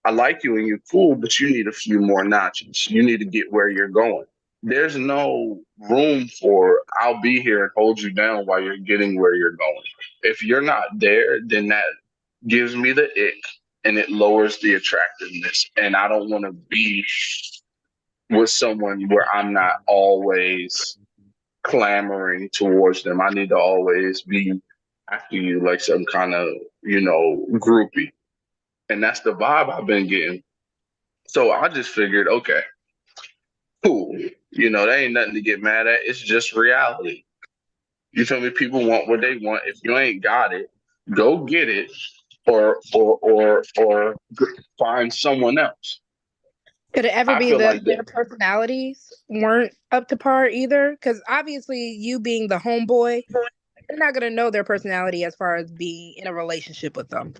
I like you and you're cool, but you need a few more notches. You need to get where you're going. There's no room for I'll be here and hold you down while you're getting where you're going. If you're not there, then that gives me the ick and it lowers the attractiveness. And I don't want to be with someone where I'm not always clamoring towards them. I need to always be after you like some kind of, groupie. And that's the vibe I've been getting. So I just figured, okay, cool. There ain't nothing to get mad at. It's just reality. You feel me? People want what they want. If you ain't got it, go get it or find someone else. Could it ever be that their personalities weren't up to par either? Because obviously you being the homeboy, you're not going to know their personality as far as being in a relationship with them.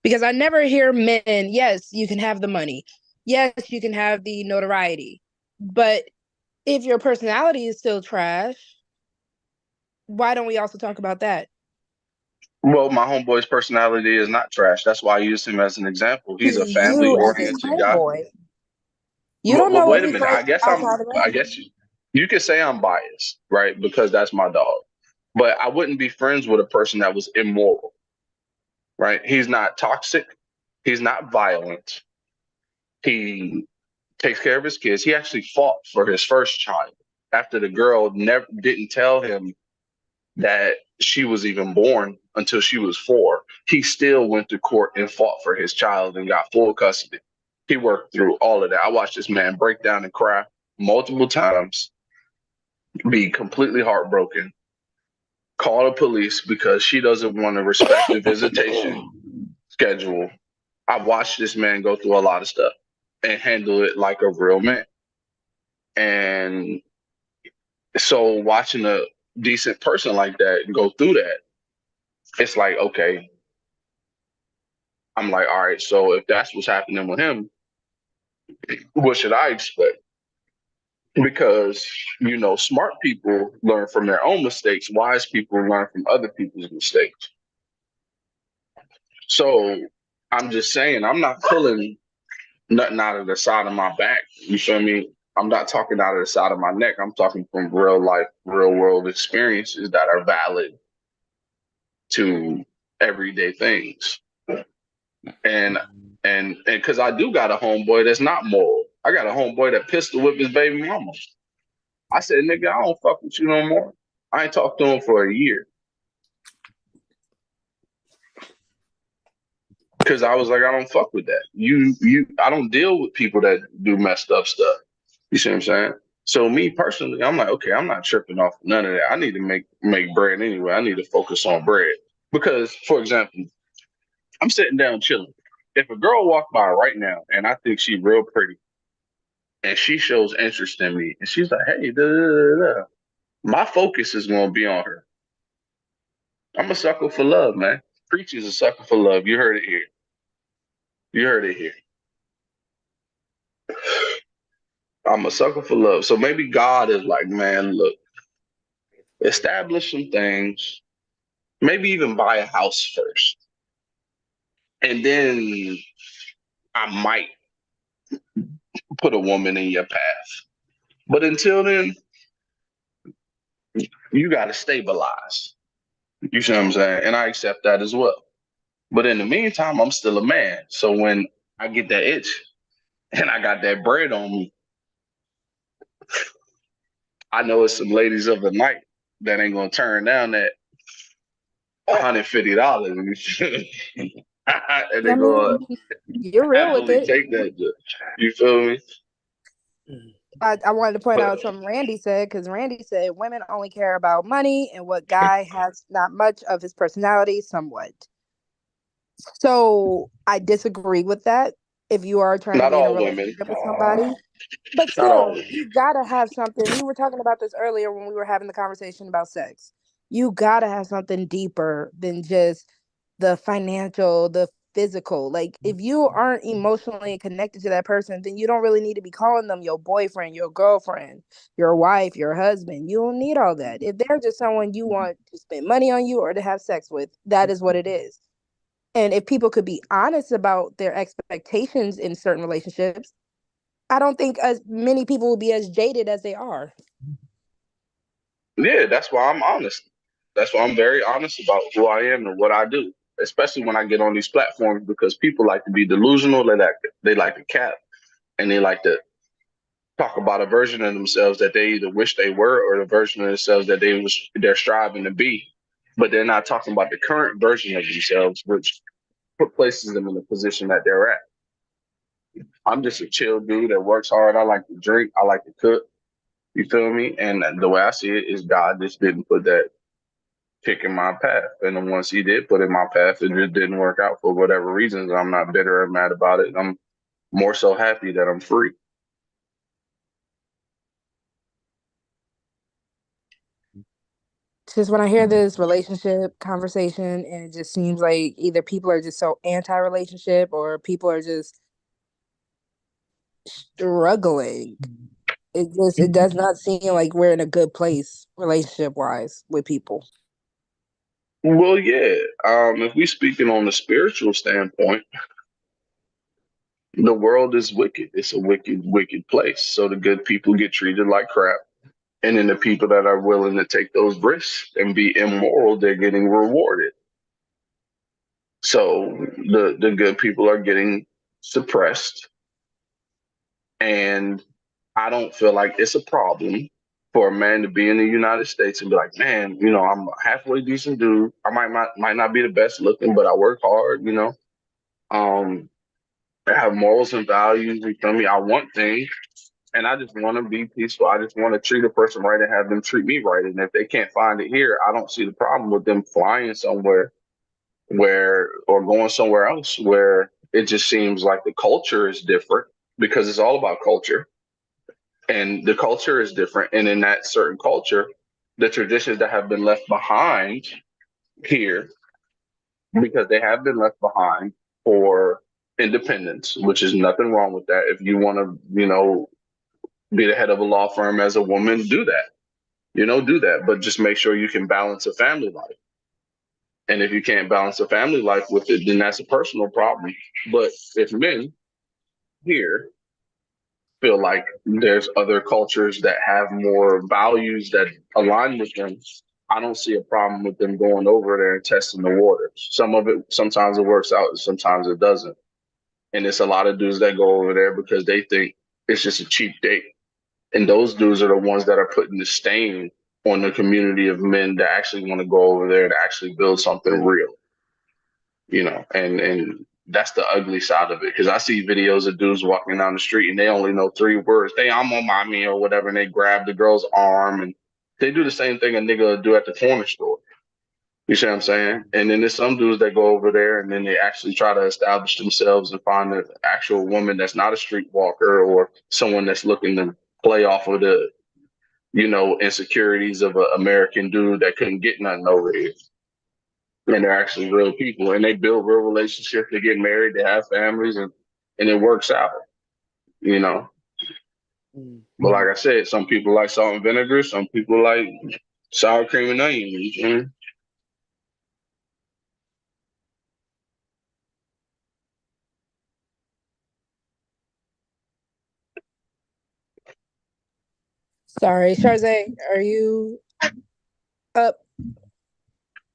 Because I never hear men, yes, you can have the money. Yes, you can have the notoriety. But if your personality is still trash, why don't we also talk about that? Well, my homeboy's personality is not trash. That's why I used him as an example. He's a family You as his oriented guy. homeboy. You don't know But what wait a he's minute. like outside of that. I guess you could say I'm biased, right? Because that's my dog. But I wouldn't be friends with a person that was immoral, right? He's not toxic. He's not violent. He takes care of his kids. He actually fought for his first child after the girl didn't tell him that she was even born until she was 4. He still went to court and fought for his child and got full custody. He worked through all of that. I watched this man break down and cry multiple times, be completely heartbroken, call the police because she doesn't want to respect the visitation schedule. I watched this man go through a lot of stuff and handle it like a real man. And so watching a decent person like that go through that, it's like, okay, I'm like, all right, so if that's what's happening with him, what should I expect? Because, smart people learn from their own mistakes. Wise people learn from other people's mistakes. So I'm just saying, I'm not pulling nothing out of the side of my back. You feel me? I'm not talking out of the side of my neck. I'm talking from real life, real world experiences that are valid to everyday things. And because I do got a homeboy that's not moral. I got a homeboy that pistol whipped his baby mama. I said, nigga, I don't fuck with you no more. I ain't talked to him for a year. Because I was like, I don't fuck with that. I don't deal with people that do messed up stuff. You see what I'm saying? So me personally, I'm like, okay, I'm not tripping off none of that. I need to make bread anyway. I need to focus on bread. Because, for example, I'm sitting down chilling. If a girl walked by right now and I think she's real pretty and she shows interest in me and she's like, hey, my focus is going to be on her. I'm a sucker for love, man. Preacher's a sucker for love. You heard it here. You heard it here. I'm a sucker for love. So maybe God is like, man, look, establish some things. Maybe even buy a house first. And then I might put a woman in your path. But until then, you got to stabilize. You see what I'm saying? And I accept that as well. But in the meantime, I'm still a man. So when I get that itch and I got that bread on me, I know it's some ladies of the night that ain't going to turn down that $150. And they're going to you're real with it. take that. You feel me? I wanted to point out something Randy said, because Randy said women only care about money and what guy has not much of his personality, somewhat. So I disagree with that. If you are trying to be in a relationship with somebody, but still, you gotta have something. We were talking about this earlier when we were having the conversation about sex. You gotta have something deeper than just the financial, the physical. Like, if you aren't emotionally connected to that person, then you don't really need to be calling them your boyfriend, your girlfriend, your wife, your husband. You don't need all that. If they're just someone you want to spend money on you or to have sex with, that is what it is. And if people could be honest about their expectations in certain relationships, I don't think as many people will be as jaded as they are. Yeah, that's why I'm honest. That's why I'm very honest about who I am and what I do, especially when I get on these platforms, because people like to be delusional. They like to cap, and they like to talk about a version of themselves that they either wish they were or the version of themselves that they're striving to be. But they're not talking about the current version of themselves, which places them in the position that they're at. I'm just a chill dude that works hard. I like to drink. I like to cook. You feel me? And the way I see it is God just didn't put that kick in my path. And then once he did put in my path, it just didn't work out for whatever reasons. I'm not bitter or mad about it. I'm more so happy that I'm free. Just when I hear this relationship conversation, and it just seems like either people are just so anti-relationship or people are just struggling. It does not seem like we're in a good place relationship wise with people. Well, yeah. If we speaking on the spiritual standpoint, the world is wicked. It's a wicked, wicked place. So the good people get treated like crap. And then the people that are willing to take those risks and be immoral, they're getting rewarded. So the good people are getting suppressed. And I don't feel like it's a problem for a man to be in the United States and be like, man, I'm a halfway decent dude. I might not be the best looking, but I work hard, I have morals and values. You feel me? I want things. And I just want to be peaceful. I just want to treat a person right and have them treat me right. And if they can't find it here, I don't see the problem with them flying somewhere or going somewhere else where it just seems like the culture is different, because it's all about culture. And the culture is different. And in that certain culture, the traditions that have been left behind here, because they have been left behind for independence, which is nothing wrong with that. If you want to, be the head of a law firm as a woman, do that. Do that. But just make sure you can balance a family life. And if you can't balance a family life with it, then that's a personal problem. But if men here feel like there's other cultures that have more values that align with them, I don't see a problem with them going over there and testing the waters. Sometimes it works out, and sometimes it doesn't. And it's a lot of dudes that go over there because they think it's just a cheap date. And those dudes are the ones that are putting the stain on the community of men that actually want to go over there and actually build something real. And that's the ugly side of it. Because I see videos of dudes walking down the street and they only know 3 words. I'm on my me or whatever, and they grab the girl's arm, and they do the same thing a nigga would do at the corner store. You see what I'm saying? And then there's some dudes that go over there and then they actually try to establish themselves and find an actual woman that's not a streetwalker or someone that's looking to play off of the, insecurities of an American dude that couldn't get nothing over here. And they're actually real people, and they build real relationships. They get married, they have families, and it works out, But like I said, some people like salt and vinegar, some people like sour cream and onion. Sorry, Sharze, are you up?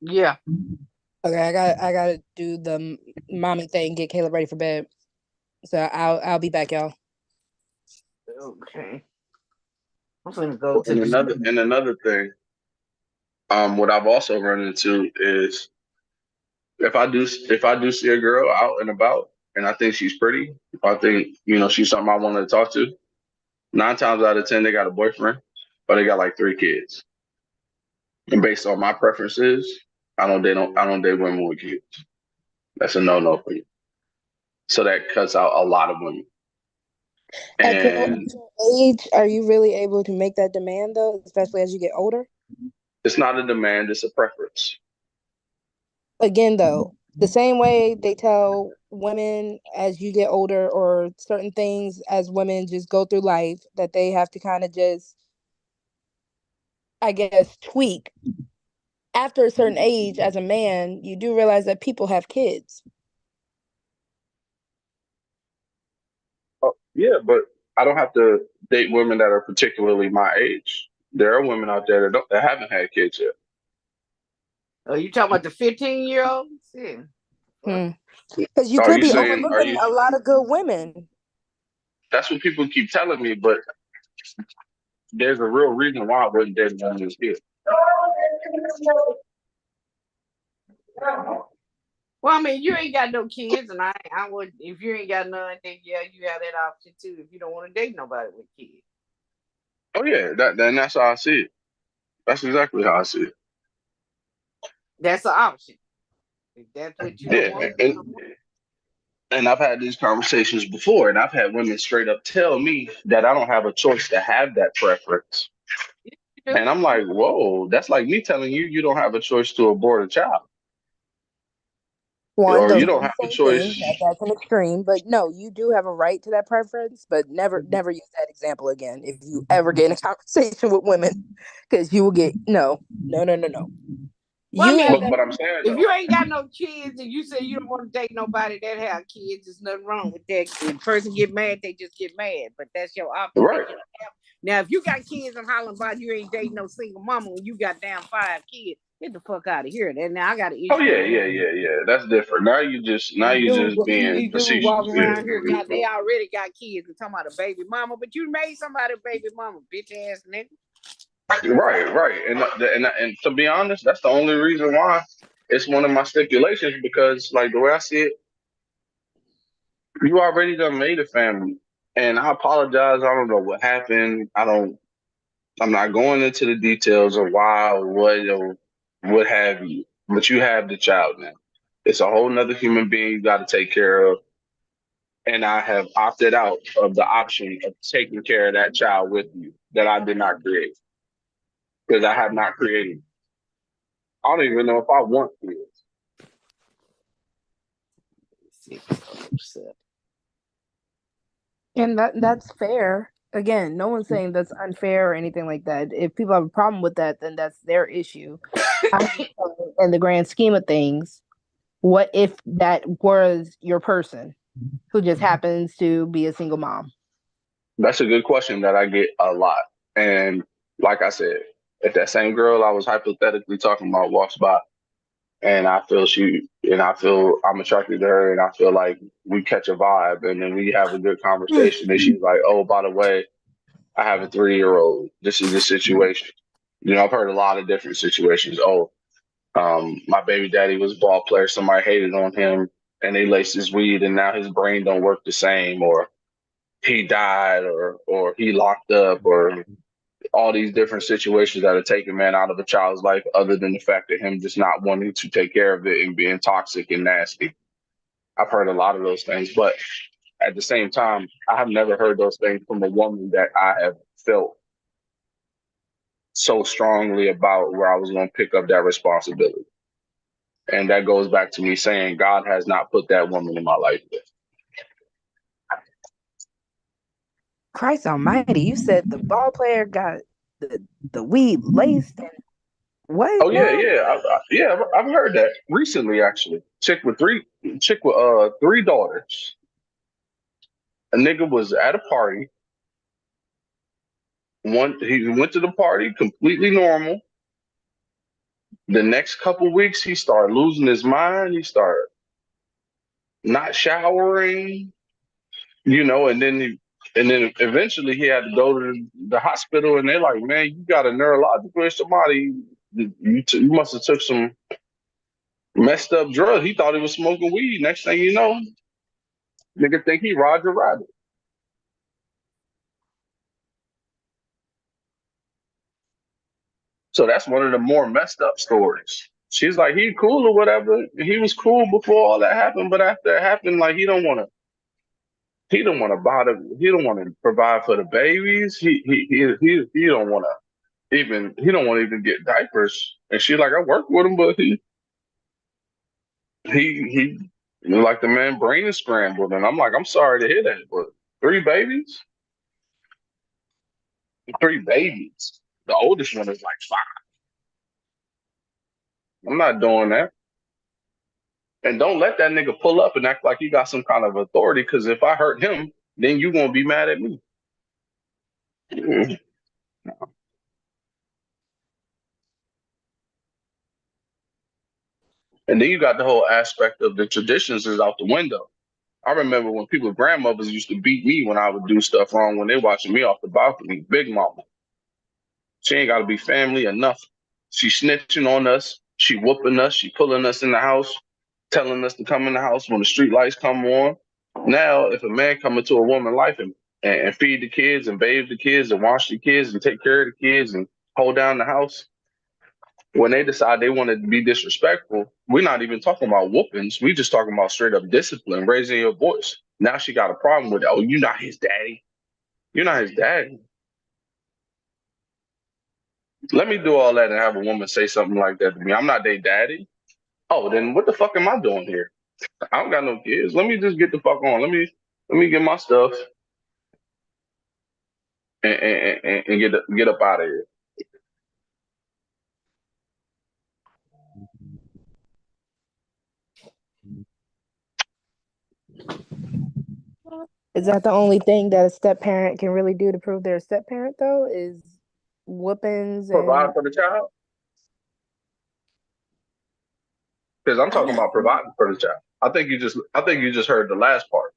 Yeah. Okay, I gotta do the mommy thing, get Caleb ready for bed. So I'll be back, y'all. Okay. I'm gonna go to another thing. What I've also run into is if I do see a girl out and about and I think she's pretty, if I think she's something I wanted to talk to, 9 times out of 10 they got a boyfriend, but they got like 3 kids. And based on my preferences, I don't date women with kids. That's a no for you. So that cuts out a lot of women. At your age, are you really able to make that demand though, especially as you get older? It's not a demand, it's a preference. Again, though, the same way they tell women as you get older or certain things as women just go through life that they have to kind of just, I guess, tweak. After a certain age, as a man, you do realize that people have kids. Oh, yeah, but I don't have to date women that are particularly my age. There are women out there that haven't had kids yet. Oh, you talking about the 15-year-olds? Yeah. Because you could be overlooking a lot of good women. That's what people keep telling me, but there's a real reason why I wouldn't date one of these kids. Well, I mean, you ain't got no kids, and I would. If you ain't got none, then yeah, you have that option too. If you don't want to date nobody with kids. Oh yeah, that's how I see it. That's exactly how I see it. That's an option. If that's what you want. And I've had these conversations before, and I've had women straight up tell me that I don't have a choice to have that preference. And I'm like, whoa, that's like me telling you don't have a choice to abort a child. Or you don't have a choice. That's an extreme, but no, you do have a right to that preference, but never use that example again if you ever get in a conversation with women, because you will get no. But I'm saying, if you ain't got no kids and you say you don't want to date nobody that have kids, there's nothing wrong with that. If the person get mad, they just get mad. But that's your option. Right. Now, if you got kids and hollering about you ain't dating no single mama when you got damn 5 kids, get the fuck out of here. Then now I got an issue. Oh yeah. That's different. Now you just being facetious. Walking around here, they already got kids and talking about a baby mama, but you made somebody a baby mama, bitch ass nigga. Right. And to be honest, that's the only reason why it's one of my stipulations, because like the way I see it, you already done made a family. And I apologize. I don't know what happened. I'm not going into the details of why or what have you. But you have the child now. It's a whole nother human being you got to take care of. And I have opted out of the option of taking care of that child with you that I did not create. Because I have not created. I don't even know if I want kids. And that's fair. Again, no one's saying that's unfair or anything like that. If people have a problem with that, then that's their issue. In the grand scheme of things, what if that was your person who just happens to be a single mom? That's a good question that I get a lot. And like I said, if that same girl I was hypothetically talking about walks by and I feel I'm attracted to her and I feel like we catch a vibe and then we have a good conversation and she's like, oh, by the way, I have a 3-year-old. This is the situation. You know, I've heard a lot of different situations. Oh, my baby daddy was a ball player. Somebody hated on him and they laced his weed and now his brain don't work the same, or he died or he locked up, or all these different situations that are taking man out of a child's life, other than the fact of him just not wanting to take care of it and being toxic and nasty. I've heard a lot of those things, but at the same time, I have never heard those things from a woman that I have felt so strongly about where I was going to pick up that responsibility. And that goes back to me saying God has not put that woman in my life yet. Christ almighty, you said the ball player got the weed laced and what? Oh yeah. I've heard that recently, actually. Chick with 3 daughters. A nigga was at a party. He went to the party completely normal. The next couple weeks, he started losing his mind. He started not showering, and then eventually he had to go to the hospital, and they're like, man, you got a neurological issue. Somebody, you must have took some messed up drugs. He thought he was smoking weed. Next thing you know, nigga think he Roger Rabbit. So that's one of the more messed up stories. She's like, he cool or whatever. He was cool before all that happened, but after it happened, like he don't want to bother. He don't want to provide for the babies. He don't want to even get diapers. And she's like, I work with him, but he like the man brain is scrambled. And I'm like, I'm sorry to hear that, but 3 babies. The oldest one is like 5. I'm not doing that. And don't let that nigga pull up and act like he got some kind of authority, because if I hurt him, then you gonna be mad at me. Mm-hmm. And then you got the whole aspect of the traditions is out the window. I remember when people's grandmothers used to beat me when I would do stuff wrong when they watching me off the balcony. Big mama. She ain't got to be family enough. She snitching on us. She whooping us. She pulling us in the house, telling us to come in the house when the street lights come on. Now, if a man come into a woman's life and feed the kids and bathe the kids and wash the kids and take care of the kids and hold down the house, when they decide they want to be disrespectful, we're not even talking about whoopings. We just talking about straight up discipline, raising your voice. Now she got a problem with it. Oh, you're not his daddy. You're not his daddy. Let me do all that and have a woman say something like that to me. I'm not their daddy. Oh, then what the fuck am I doing here? I don't got no kids. Let me just get the fuck on. Let me get my stuff and get up out of here. Is that the only thing that a step parent can really do to prove they're a step parent, though? Is whoopings Provide and for the child? Because I'm talking about providing for the child. I think you just heard the last part.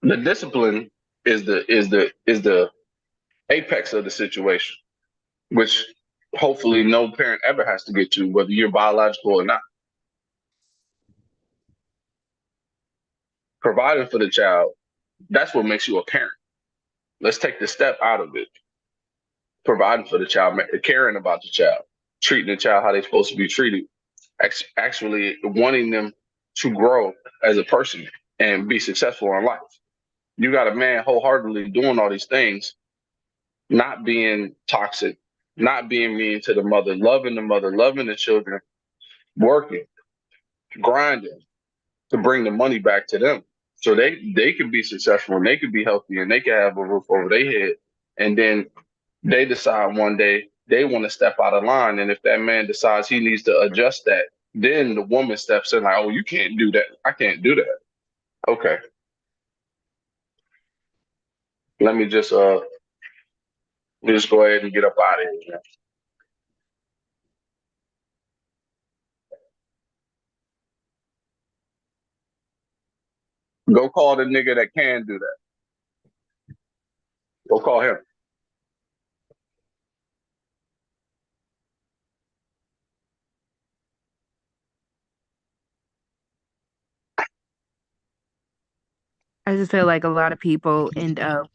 The discipline is the apex of the situation, which hopefully no parent ever has to get to, whether you're biological or not. Providing for the child, that's what makes you a parent. Let's take the step out of it. Providing for the child, caring about the child, treating the child how they're supposed to be treated, actually wanting them to grow as a person and be successful in life. You got a man wholeheartedly doing all these things, not being toxic, not being mean to the mother, loving the children, working, grinding to bring the money back to them so they can be successful and they can be healthy and they can have a roof over their head. And then they decide one day they want to step out of line. And if that man decides he needs to adjust that, then the woman steps in like, oh, you can't do that. I can't do that. Okay. Let me just go ahead and get up out of here. Go call the nigga that can do that. Go call him. I just feel like a lot of people end up,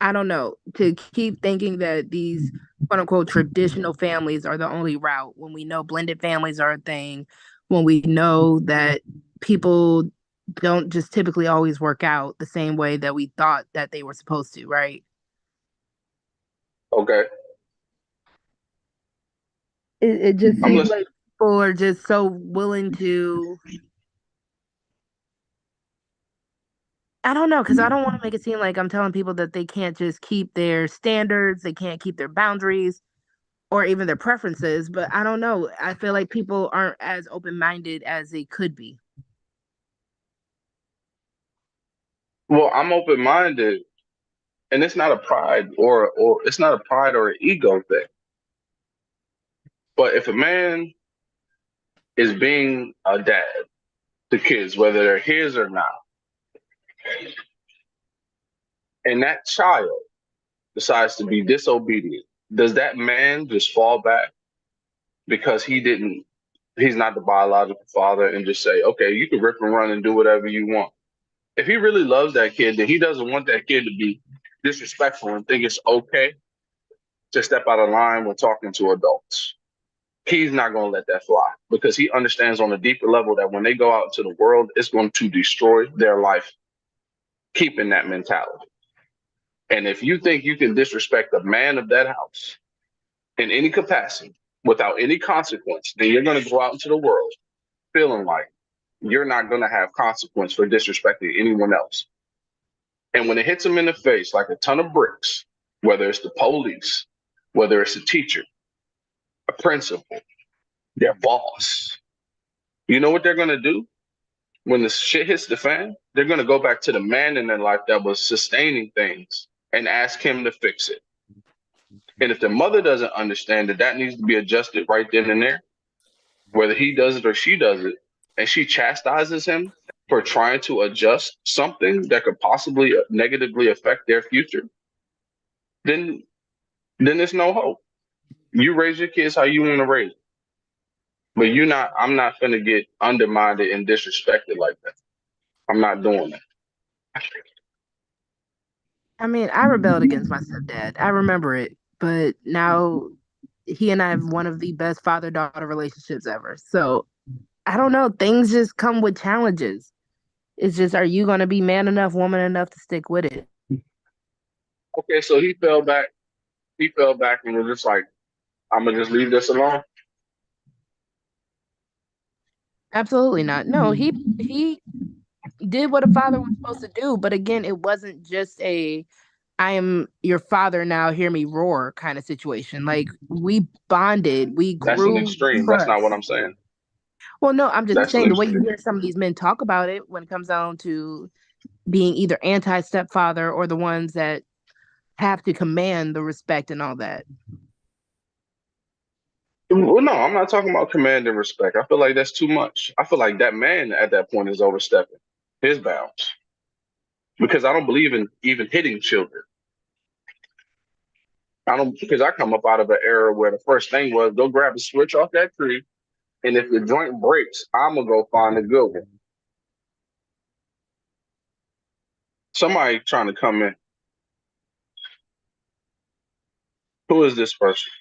I don't know, to keep thinking that these quote unquote traditional families are the only route when we know blended families are a thing, when we know that people don't just typically always work out the same way that we thought that they were supposed to, right? Okay. It just seems like people are just so willing to, I don't know, because I don't want to make it seem like I'm telling people that they can't just keep their standards, they can't keep their boundaries or even their preferences, but I don't know. I feel like people aren't as open-minded as they could be. Well, I'm open-minded, and it's not a pride or it's not a pride or an ego thing. But if a man is being a dad to kids, whether they're his or not, and that child decides to be disobedient, does that man just fall back because he's not the biological father and just say, okay, you can rip and run and do whatever you want? If he really loves that kid, then he doesn't want that kid to be disrespectful and think it's okay to step out of line when talking to adults. He's not going to let that fly because he understands on a deeper level that when they go out into the world, it's going to destroy their life, keeping that mentality. And if you think you can disrespect the man of that house in any capacity without any consequence, then you're going to go out into the world feeling like you're not going to have consequence for disrespecting anyone else. And when it hits them in the face like a ton of bricks, whether it's the police, whether it's a teacher, a principal, their boss, you know what they're going to do? When the shit hits the fan, they're going to go back to the man in their life that was sustaining things and ask him to fix it. And if the mother doesn't understand that that needs to be adjusted right then and there, whether he does it or she does it, and she chastises him for trying to adjust something that could possibly negatively affect their future, then there's no hope. You raise your kids how you want to raise them. But I'm not going to get undermined and disrespected like that. I'm not doing that. I mean, I rebelled against my stepdad. I remember it, but now he and I have one of the best father-daughter relationships ever. So I don't know. Things just come with challenges. It's just, are you going to be man enough, woman enough to stick with it? Okay, so he fell back. He fell back and was just like, I'm going to just leave this alone. Absolutely not. No, he did what a father was supposed to do. But again, it wasn't just I am your father now, hear me roar kind of situation. Like, we bonded, we grew. That's an extreme. Trust. That's not what I'm saying. Well, no, I'm just That's saying the way legit. you hear some of these men talk about it when it comes down to being either anti-stepfather or the ones that have to command the respect and all that. Well, no, I'm not talking about command and respect. I feel like that's too much. I feel like that man at that point is overstepping his bounds because I don't believe in even hitting children. I don't, because I come up out of an era where the first thing was go grab a switch off that tree, and if the joint breaks, I'm gonna go find a good one. Somebody trying to come in. Who is this person?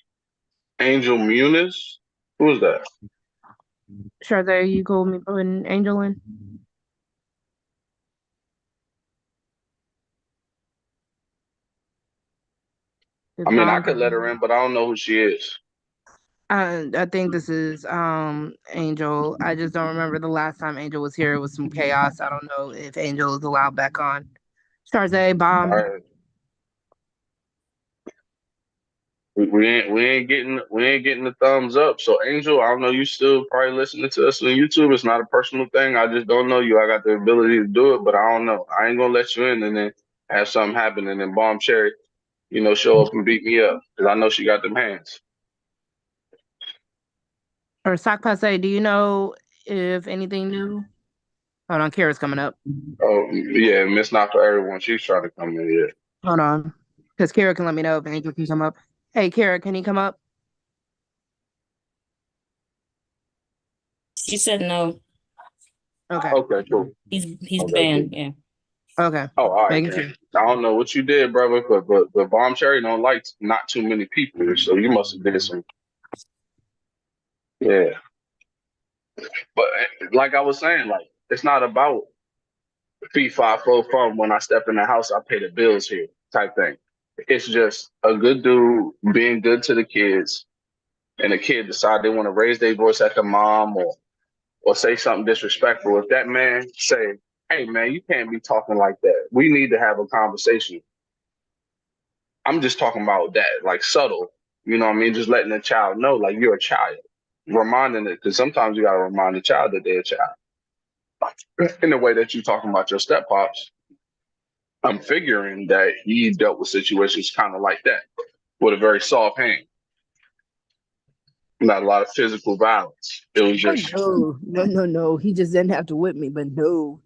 Angel Muniz? Who is that? Sure, there you go. Me putting Angel in. I mean, I could let her in, but I don't know who she is. I think this is Angel. I just don't remember the last time Angel was here. It was some chaos. I don't know if Angel is allowed back on. Charze, bomb. All right. We ain't getting the thumbs up. So Angel, I don't know, you still probably listening to us on YouTube. It's not a personal thing. I just don't know you. I got the ability to do it, but I don't know. I ain't gonna let you in and then have something happen and then Bomb Cherry, show up and beat me up because I know she got them hands. Or Sock Passe, do you know if anything new? Hold on, Kara's coming up. Oh yeah, Miss Not For Everyone. She's trying to come in here. Hold on, because Kara can let me know if Angel can come up. Hey, Kara, can he come up? She said no. Okay. Okay, cool. He's Okay, banned. cool. Yeah. Okay. Oh, all right. Making sure. I don't know what you did, brother, but Bomb Cherry don't like not too many people, so you must have did some. Yeah. But like I was saying, like it's not about fee, fi, fo, fum. When I step in the house, I pay the bills here, type thing. It's just a good dude being good to the kids, and the kid decide they want to raise their voice at the mom or say something disrespectful. If that man say, "Hey man, you can't be talking like that. We need to have a conversation." I'm just talking about that, like subtle. You know what I mean? Just letting the child know, like you're a child, reminding it, because sometimes you gotta remind the child that they're a child. In the way that you're talking about your step pops, I'm figuring that he dealt with situations kind of like that, with a very soft hand. Not a lot of physical violence. It was just No. He just didn't have to whip me, but no.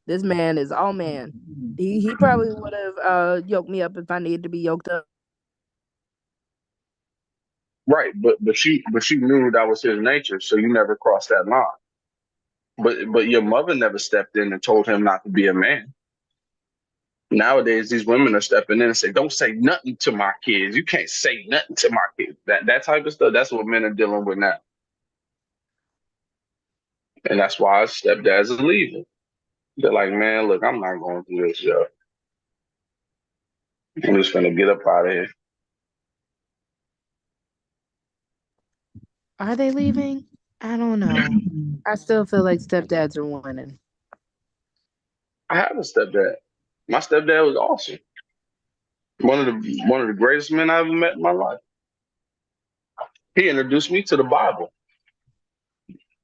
This man is all man. He probably would have yoked me up if I needed to be yoked up. right, but she knew that was his nature, so you never crossed that line. But your mother never stepped in and told him not to be a man. Nowadays, these women are stepping in and say, "Don't say nothing to my kids. You can't say nothing to my kids." That type of stuff. That's what men are dealing with now, and that's why stepdads are leaving. They're like, "Man, look, I'm not going through this, yo. I'm just gonna get up out of here." Are they leaving? I don't know. I still feel like stepdads are winning. I have a stepdad. My stepdad was awesome. One of the greatest men I ever met in my life. He introduced me to the Bible.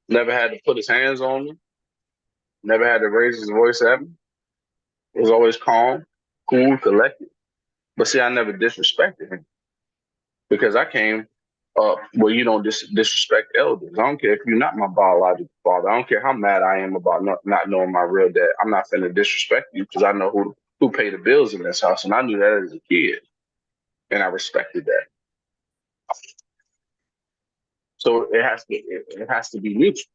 Never had to put his hands on me. Never had to raise his voice at me. Was always calm, cool, collected. But see, I never disrespected him because I came up where you don't disrespect elders. I don't care if you're not my biological father. I don't care how mad I am about not knowing my real dad. I'm not finna disrespect you because I know who paid the bills in this house, and I knew that as a kid, and I respected that. So it has to be mutual.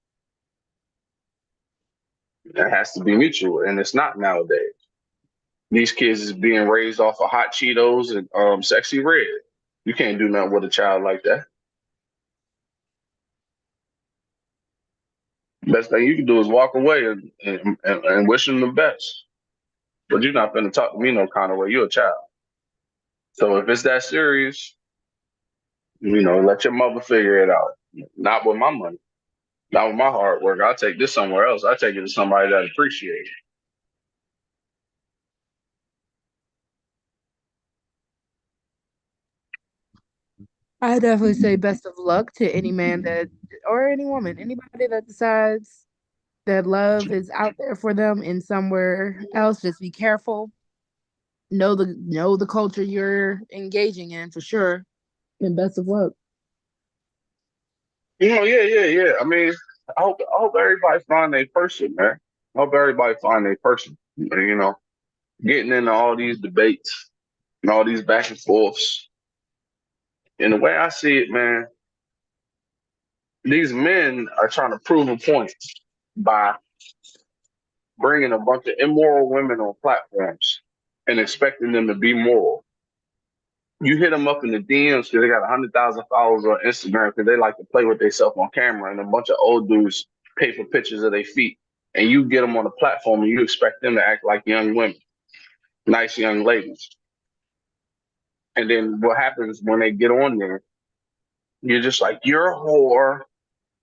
It has to be mutual, and it's not nowadays. These kids is being raised off of hot Cheetos and Sexy Red. You can't do nothing with a child like that. Best thing you can do is walk away and wish them the best. But you're not gonna talk to me no kind of way. You're a child. So if it's that serious, let your mother figure it out. Not with my money. Not with my hard work. I'll take this somewhere else. I'll take it to somebody that appreciates it. I definitely say best of luck to any man that, or any woman, anybody that decides that love is out there for them in somewhere else. Just be careful. Know the culture you're engaging in for sure. And best of luck. Yeah. I mean, I hope everybody find their person, man. I hope everybody find their person. Getting into all these debates and all these back and forths. And the way I see it, man, these men are trying to prove a point by bringing a bunch of immoral women on platforms and expecting them to be moral. You hit them up in the DMs because they got 100,000 followers on Instagram because they like to play with themselves on camera, and a bunch of old dudes pay for pictures of their feet. And you get them on the platform and you expect them to act like young women, nice young ladies. And then what happens when they get on there? You're just like, you're a whore.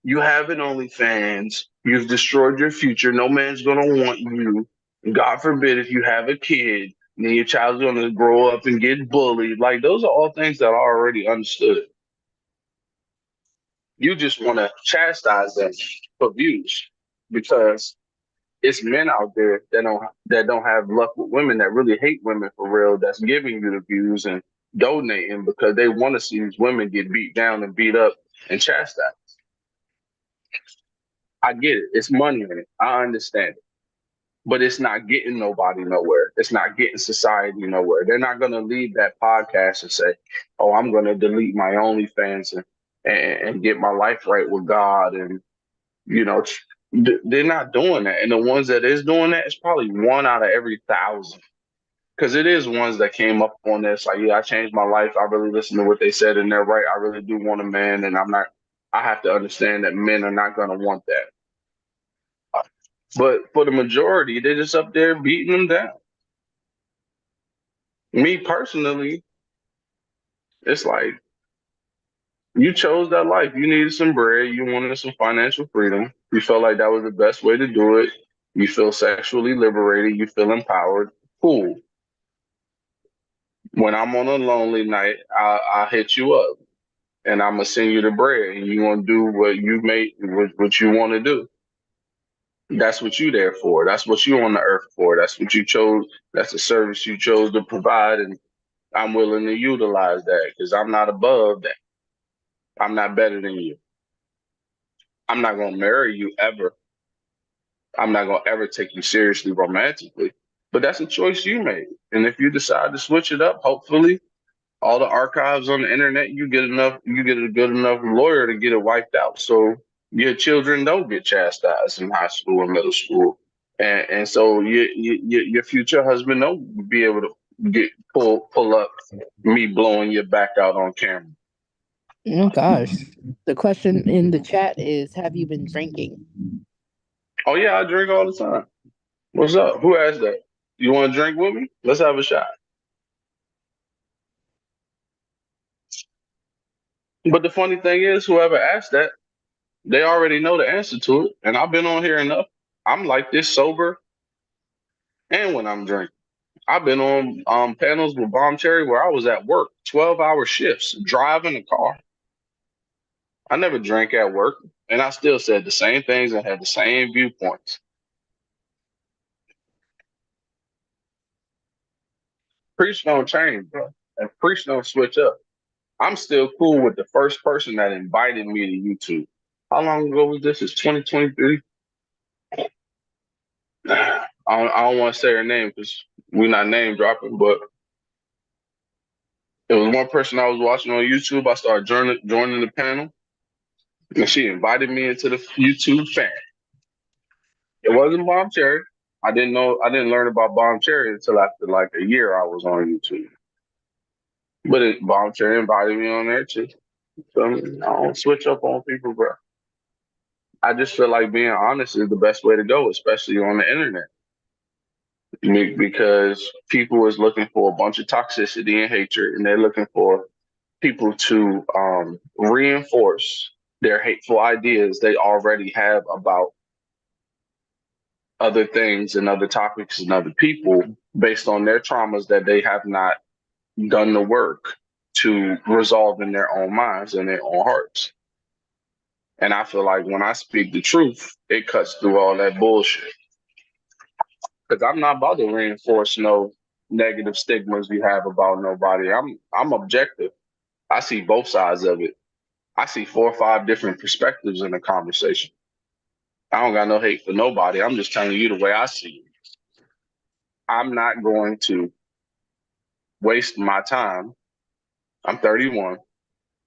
You have an OnlyFans. You've destroyed your future. No man's going to want you. God forbid if you have a kid, then your child's going to grow up and get bullied. Like, those are all things that are already understood. You just want to chastise them for views because it's men out there that don't have luck with women, that really hate women for real, that's giving you the views and donating because they want to see these women get beat down and beat up and chastised. I get it. It's money in it. I understand it. But it's not getting nobody nowhere. It's not getting society nowhere. They're not going to leave that podcast and say, oh, I'm going to delete my OnlyFans and get my life right with God. And, they're not doing that. And the ones that is doing that, it's probably 1 out of every 1,000. Because it is ones that came up on this, like, yeah, I changed my life. I really listened to what they said and they're right. I really do want a man. And I have to understand that men are not going to want that. But for the majority, they're just up there beating them down. Me personally, it's like, you chose that life. You needed some bread. You wanted some financial freedom. You felt like that was the best way to do it. You feel sexually liberated. You feel empowered. Cool. When I'm on a lonely night, I'll hit you up. And I'm going to send you the bread. And you're going to do what you want to do. That's what you're there for. That's what you're on the earth for. That's what you chose. That's the service you chose to provide. And I'm willing to utilize that because I'm not above that. I'm not better than you. I'm not going to marry you ever. I'm not going to ever take you seriously romantically. But that's a choice you made. And if you decide to switch it up, hopefully all the archives on the internet, you get a good enough lawyer to get it wiped out. So your children don't get chastised in high school and middle school. And so your future husband don't be able to pull up me blowing your back out on camera. Oh gosh. The question in the chat is, have you been drinking? Oh yeah, I drink all the time. What's up? Who asked that? You want to drink with me? Let's have a shot. But the funny thing is, whoever asked that, they already know the answer to it. And I've been on here enough. I'm like this sober and when I'm drinking. I've been on panels with Bomb Cherry where I was at work, 12-hour shifts, driving a car. I never drank at work, and I still said the same things and had the same viewpoints. Preach don't change, bro. And preach don't switch up. I'm still cool with the first person that invited me to YouTube. How long ago was this? It's 2023. I don't want to say her name because we're not name dropping, but it was one person I was watching on YouTube. I started joining the panel, and she invited me into the YouTube fan. It wasn't Bomb Cherry. I didn't learn about Bomb Cherry until after like a year I was on YouTube. But Bomb Cherry invited me on there too. So I don't switch up on people, bro. I just feel like being honest is the best way to go, especially on the internet. Because people is looking for a bunch of toxicity and hatred, and they're looking for people to reinforce their hateful ideas they already have about other things and other topics and other people based on their traumas that they have not done the work to resolve in their own minds and their own hearts. And I feel like when I speak the truth, it cuts through all that bullshit. Because I'm not about to reinforce no negative stigmas you have about nobody. I'm objective. I see both sides of it. I see 4 or 5 different perspectives in the conversation. I don't got no hate for nobody. I'm just telling you the way I see it. I'm not going to waste my time. I'm 31.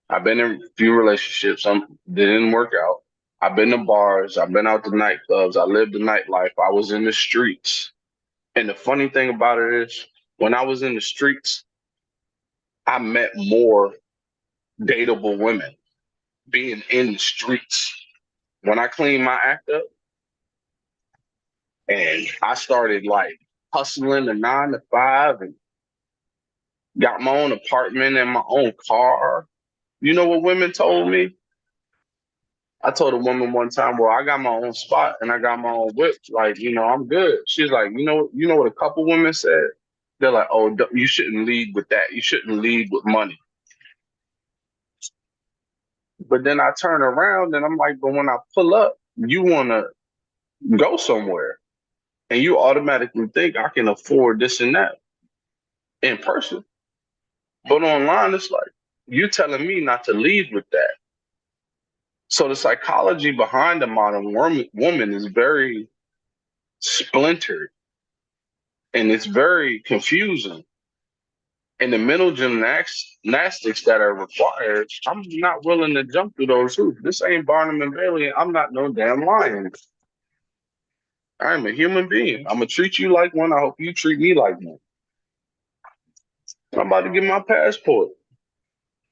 I've been in a few relationships. Didn't work out. I've been to bars. I've been out to nightclubs. I lived the nightlife. I was in the streets. And the funny thing about it is, when I was in the streets, I met more dateable women being in the streets. When I cleaned my act up and I started like hustling a 9 to 5 and got my own apartment and my own car, you know what women told me? I told a woman one time, well, I got my own spot and I got my own whip. Like, I'm good. She's like, you know what a couple women said? They're like, oh, you shouldn't lead with that. You shouldn't lead with money. But then I turn around and I'm like, but when I pull up, you want to go somewhere. And you automatically think I can afford this and that in person. But online, it's like, you're telling me not to lead with that. So the psychology behind the modern woman is very splintered. And it's very confusing. And the mental gymnastics that are required, I'm not willing to jump through those hoops. This ain't Barnum and Bailey. I'm not no damn lion. I'm a human being. I'm going to treat you like one. I hope you treat me like one. I'm about to get my passport.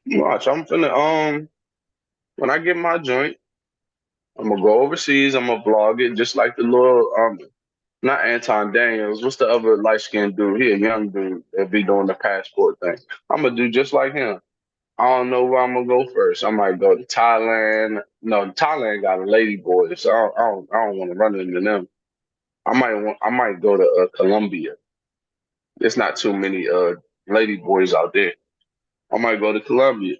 Watch, I'm finna, when I get my joint, I'm going to go overseas. I'm going to vlog it just like the little, not Anton Daniels. What's the other light-skinned dude? He a young dude that be doing the passport thing. I'm going to do just like him. I don't know where I'm going to go first. I might go to Thailand. No, Thailand got a lady boy, so I don't want to run into them. I might go to Colombia. There's not too many lady boys out there. I might go to Colombia.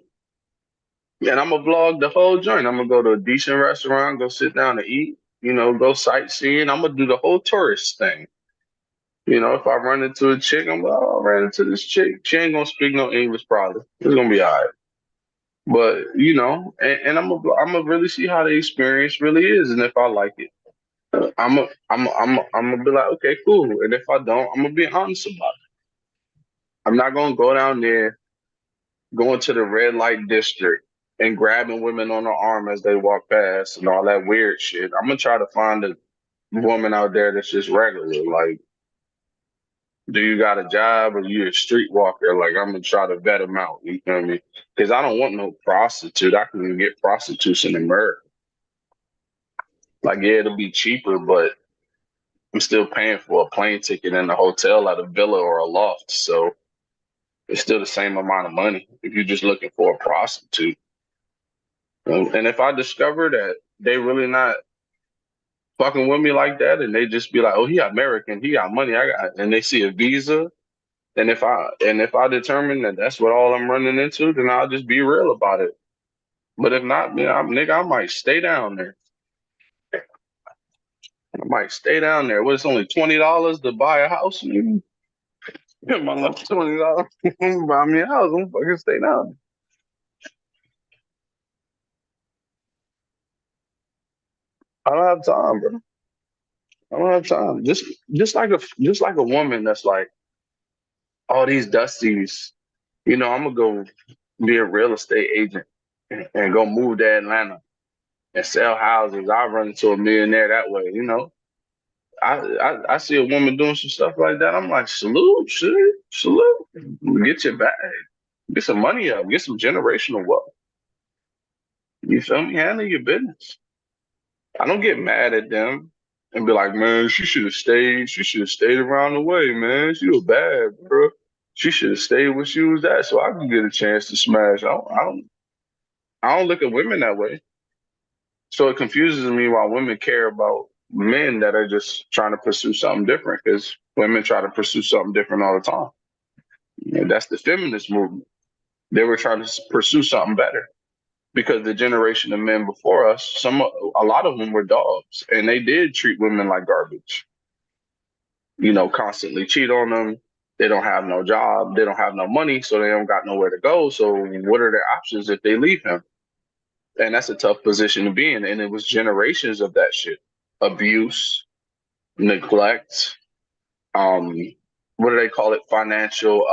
And I'm going to vlog the whole joint. I'm going to go to a decent restaurant, go sit down and eat, go sightseeing. I'm going to do the whole tourist thing. If I run into a chick, I'm like, oh, I ran into this chick. She ain't going to speak no English probably. It's going to be all right. But, and I'm going to really see how the experience really is. And if I like it, I'm gonna be like, okay, cool. And if I don't, I'm going to be honest about it. I'm not going to go down there, going to the red light district and grabbing women on the arm as they walk past and all that weird shit. I'm going to try to find a woman out there that's just regular. Like, do you got a job or you a streetwalker? Like, I'm going to try to vet them out. You know what I mean? Because I don't want no prostitute. I can get prostitutes in America. Like, yeah, it'll be cheaper, but I'm still paying for a plane ticket and a hotel at a villa or a loft. So it's still the same amount of money if you're just looking for a prostitute. And if I discover that they really not fucking with me like that, and they just be like, oh, he American, he got money, and they see a visa, and if I determine that that's what all I'm running into, then I'll just be real about it. But if not, I might stay down there. I might stay down there. It's only $20 to buy a house? My luck $20 buy me a house. I'm fucking stay down there. I don't have time, bro. I don't have time. Just like a woman that's like, all these dusties, I'm gonna go be a real estate agent and go move to Atlanta and sell houses. I'll run into a millionaire that way, I see a woman doing some stuff like that. I'm like, salute, shit, salute. Get your bag. Get some money up. Get some generational wealth. You feel me? Handle your business. I don't get mad at them and be like, man, she should have stayed. She should have stayed around the way, man. She was bad, bro. She should have stayed where she was at so I could get a chance to smash. I don't look at women that way. So it confuses me why women care about men that are just trying to pursue something different, because women try to pursue something different all the time. And that's the feminist movement. They were trying to pursue something better because the generation of men before us, a lot of them were dogs, and they did treat women like garbage. You know, constantly cheat on them. They don't have no job. They don't have no money, so they don't got nowhere to go. So what are their options if they leave him? And that's a tough position to be in. And it was generations of that shit. Abuse, neglect, what do they call it? Financial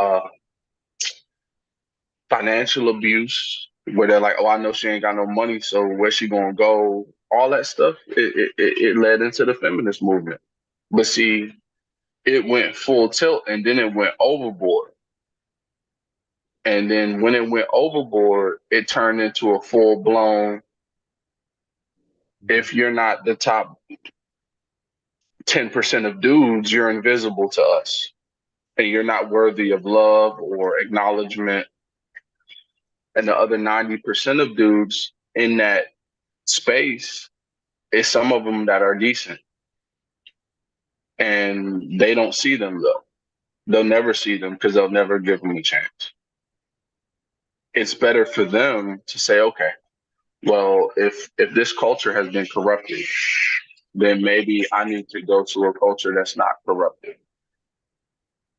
abuse, where they're like, oh, I know she ain't got no money, so where's she gonna go? All that stuff, it led into the feminist movement. But see, it went full tilt and then it went overboard. And then when it went overboard, it turned into a full-blown, if you're not the top 10% of dudes, you're invisible to us. And you're not worthy of love or acknowledgement. And the other 90% of dudes in that space, is some of them that are decent. And they don't see them, though. They'll never see them because they'll never give them a chance. It's better for them to say, okay, well, if this culture has been corrupted, then maybe I need to go to a culture that's not corrupted.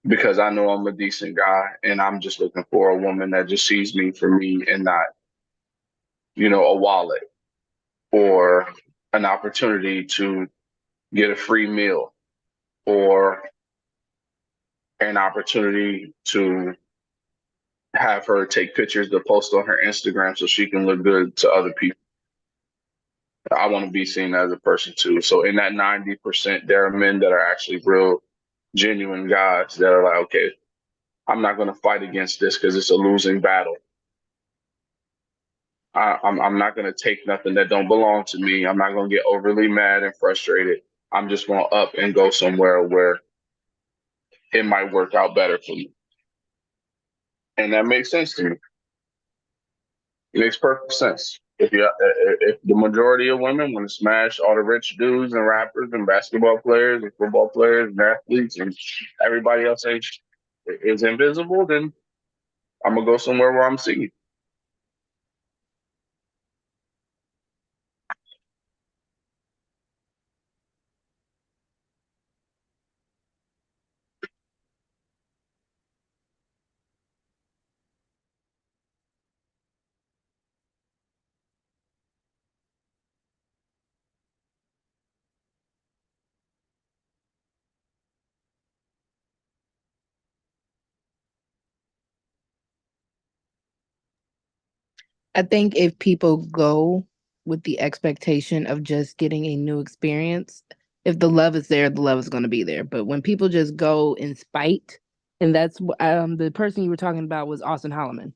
Because I know I'm a decent guy and I'm just looking for a woman that just sees me for me and not, you know, a wallet or an opportunity to get a free meal or an opportunity to have her take pictures to post on her Instagram so she can look good to other people. I want to be seen as a person too. So in that 90%, there are men that are actually real, genuine guys that are like, okay, I'm not going to fight against this because it's a losing battle. I'm not going to take nothing that don't belong to me. I'm not going to get overly mad and frustrated. I'm just going to up and go somewhere where it might work out better for me. And that makes sense to me. It makes perfect sense. If the majority of women want to smash all the rich dudes and rappers and basketball players and football players and athletes and everybody else is invisible, then I'm gonna go somewhere where I'm seen. I think if people go with the expectation of just getting a new experience, if the love is there, the love is going to be there. But when people just go in spite, and that's the person you were talking about was Austin Holloman.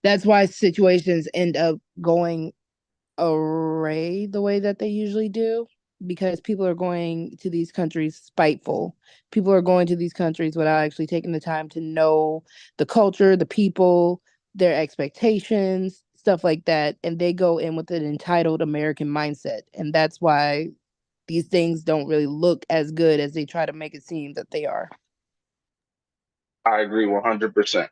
That's why situations end up going array the way that they usually do, because people are going to these countries spiteful. People are going to these countries without actually taking the time to know the culture, the people, their expectations, stuff like that. And they go in with an entitled American mindset. And that's why these things don't really look as good as they try to make it seem that they are. I agree 100%.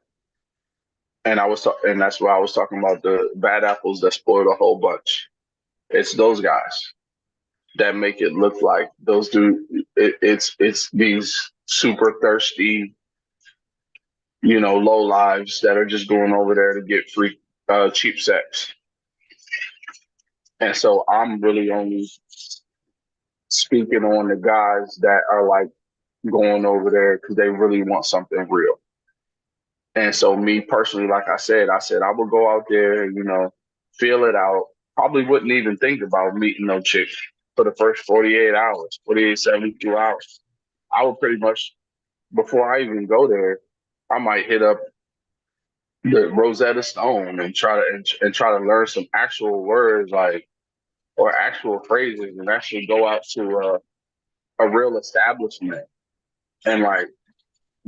And and that's why I was talking about the bad apples that spoiled a whole bunch. It's those guys that make it look like those dudes. It's these super thirsty, you know, low lives that are just going over there to get free, cheap sex. And so I'm really only speaking on the guys that are like going over there because they really want something real. And so me personally, like I said, I would go out there, you know, feel it out. Probably wouldn't even think about meeting no chick for the first 48 hours, 48, 72 hours. I would pretty much, before I even go there, I might hit up the Rosetta Stone and try to learn some actual words, like, or actual phrases, and actually go out to a real establishment and like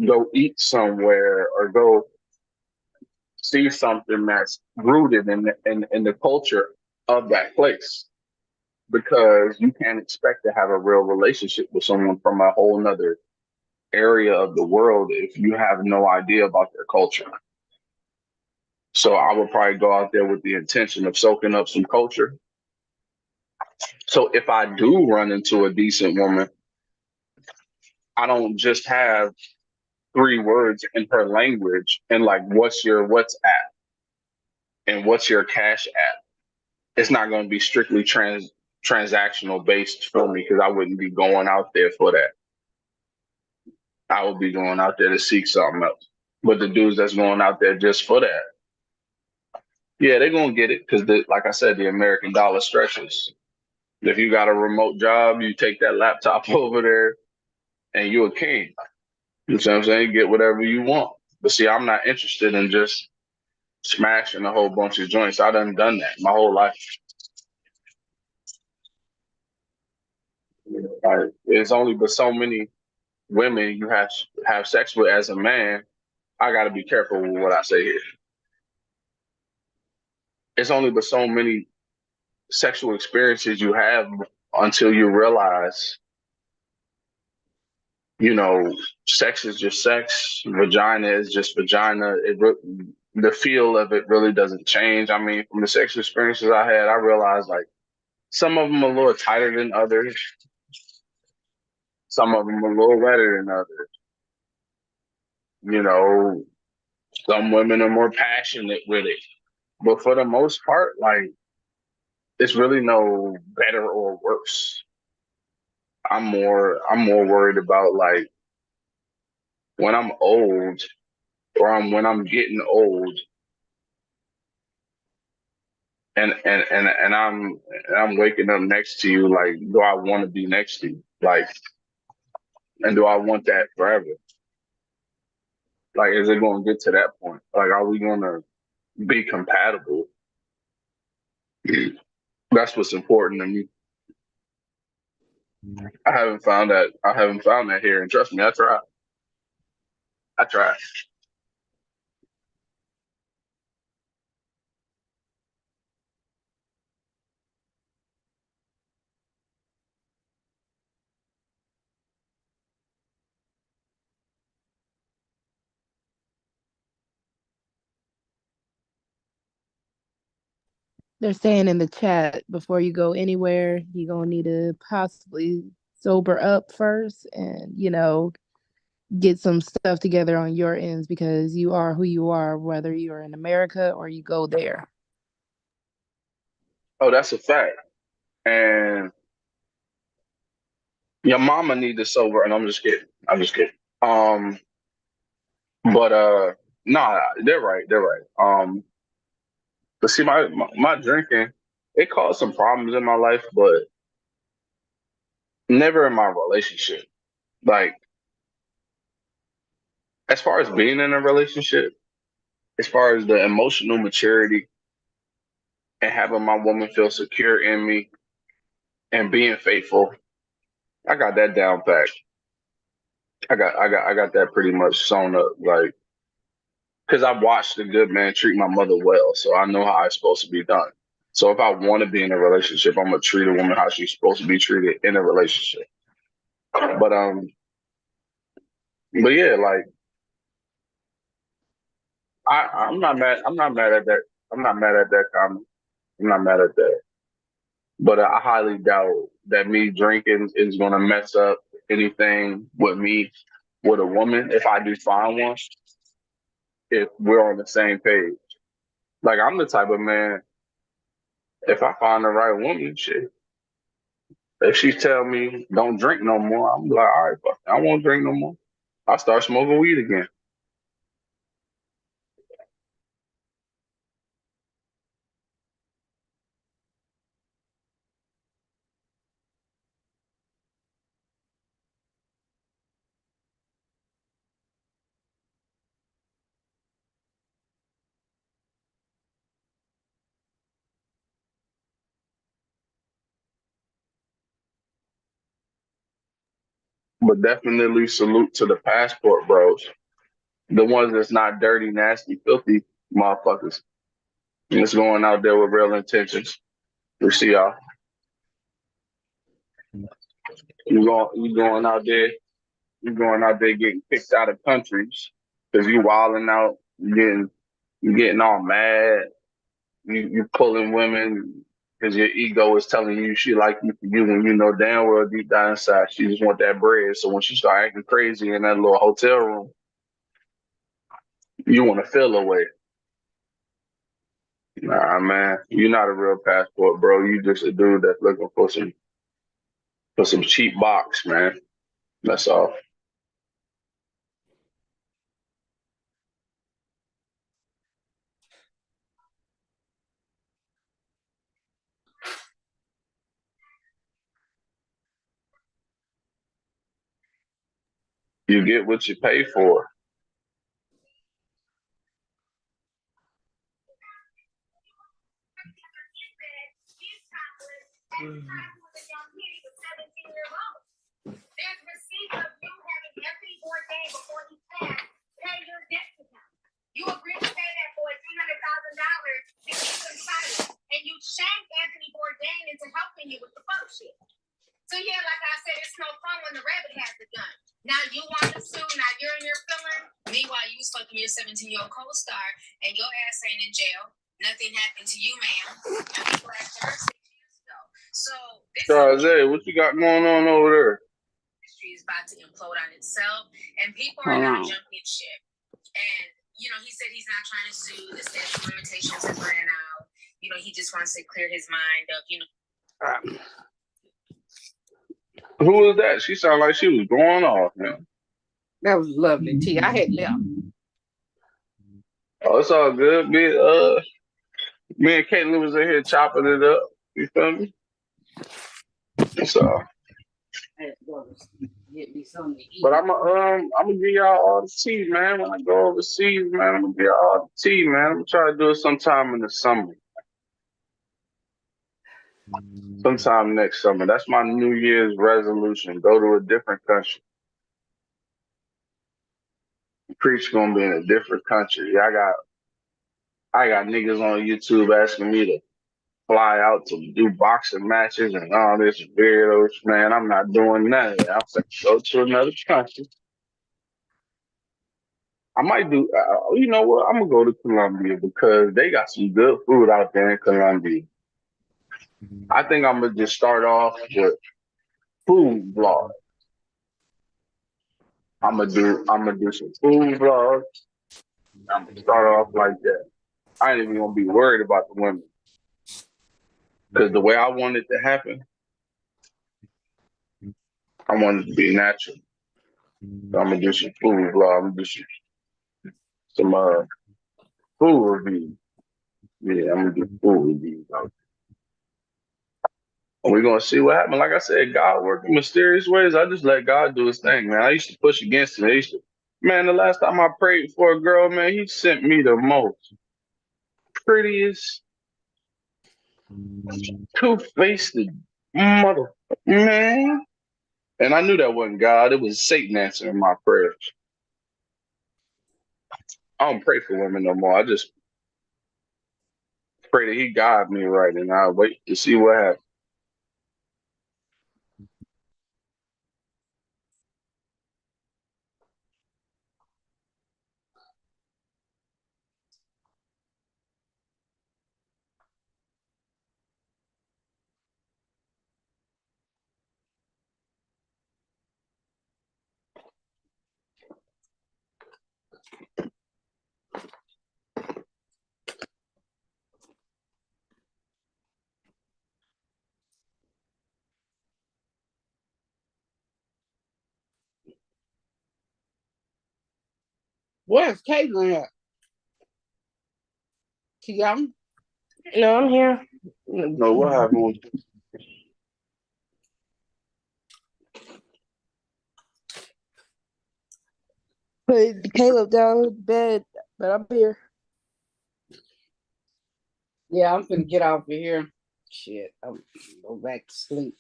go eat somewhere or go see something that's rooted in the culture of that place. Because you can't expect to have a real relationship with someone from a whole nother area of the world if you have no idea about their culture. So I would probably go out there with the intention of soaking up some culture. So if I do run into a decent woman, I don't just have 3 words in her language and like, what's your WhatsApp and what's your Cash App? It's not going to be strictly transactional based for me because I wouldn't be going out there for that. I would be going out there to seek something else. But the dudes that's going out there just for that, yeah, they're going to get it because, like I said, the American dollar stretches. If you got a remote job, you take that laptop over there and you're a king. You know what I'm saying? You get whatever you want. But see, I'm not interested in just smashing a whole bunch of joints. I done that my whole life. Like, there's only but so many women you have sex with as a man. I got to be careful with what I say here. It's only but so many sexual experiences you have until you realize, you know, sex is just sex. Vagina is just vagina. The feel of it really doesn't change. I mean, from the sexual experiences I had, I realized like some of them are a little tighter than others. Some of them are a little wetter than others. You know, some women are more passionate with it. But for the most part, like, it's really no better or worse. I'm more worried about like when I'm old or when I'm getting old and I'm waking up next to you, like, do I want to be next to you? Like, and do I want that forever? Like, is it going to get to that point? Like, are we going to be compatible? That's what's important to me. I haven't found that here, and trust me, I tried. They're saying in the chat, before you go anywhere, you're gonna need to possibly sober up first and, get some stuff together on your ends because you are who you are, whether you're in America or you go there. Oh, that's a fact. And your mama need to sober, and I'm just kidding. But nah, they're right. But see, my drinking, it caused some problems in my life, but never in my relationship. Like, as far as being in a relationship, as far as the emotional maturity and having my woman feel secure in me and being faithful, I got that down pat. I got that pretty much sewn up, like, because I watched a good man treat my mother well, so I know how it's supposed to be done. So if I want to be in a relationship, I'm gonna treat a woman how she's supposed to be treated in a relationship. But yeah, like, I'm not mad. I'm not mad at that. I'm not mad at that comment. I'm not mad at that. But I highly doubt that me drinking is gonna mess up anything with me with a woman if I do find one. If we're on the same page, like, I'm the type of man. If I find the right woman, shit. If she tell me don't drink no more, I'm like, all right, fuck, I won't drink no more. I'll start smoking weed again. But definitely salute to the passport bros. The ones that's not dirty, nasty, filthy motherfuckers. Just going out there with real intentions. We see y'all. You going out there getting kicked out of countries because you wilding out, getting You getting all mad. You pulling women because your ego is telling you she like you for you when you know damn well deep down inside she just want that bread. So when she start acting crazy in that little hotel room, you want to feel away. Nah, man, you're not a real passport, bro. You just a dude that's looking for some cheap box, man. That's all. You get what you pay for. There's receipt of you having every board game before he passed. Pay your debt to him. You agreed to pay that boy $300,000 to keep him silent, and you shamed Anthony Bourdain into helping you with the fuck shit. So yeah, like I said, it's no fun when the rabbit has the gun. Now you want to sue, now you're in your feeling. Meanwhile, you was fucking your 17-year-old co-star, and your ass ain't in jail. Nothing happened to you, ma'am. And people asked her 6 years ago. So this Isaiah, what you got going on over there? industry is about to implode on itself, and people are not jumping ship. And you know, he said he's not trying to sue. The statute of limitations has ran out. You know, he just wants to clear his mind of, you know. Who was that? She sounded like she was going off, man. That was lovely, T. I had left. Oh, it's all good. Me and Caitlin was in here chopping it up. You feel me? So, but I'm gonna give y'all all the tea, man. When I go overseas, man, I'm gonna give y'all all the tea, man. I'm gonna try to do it sometime in the summer. Sometime next summer. That's my New Year's resolution. Go to a different country. Preach gonna be in a different country. I got niggas on YouTube asking me to fly out to do boxing matches and all this weirdos. Man, I'm not doing none of that. I'm saying go to another country. I might do. You know what? I'm gonna go to Colombia because they got some good food out there in Colombia. I think I'm gonna just start off with food vlogs. I'm gonna do some food vlogs. I'm gonna start off like that. I ain't even gonna be worried about the women because the way I want it to happen, I want it to be natural. So I'm gonna do some food vlogs. I'm gonna do some food reviews. Yeah, I'm gonna do food reviews. And we're gonna see what happens. Like I said, God works in mysterious ways. I just let God do his thing, man. I used to push against him. Man, the last time I prayed for a girl, man, he sent me the most prettiest, two-faced mother, man. And I knew that wasn't God. It was Satan answering my prayers. I don't pray for women no more. I just pray that he guide me right, and I'll wait to see what happens. Where's Caitlin at? She young? No, I'm here. No, what happened? Put Caleb down in bed, but I'm here. Yeah, I'm finna get off of here. Shit, I'm go back to sleep.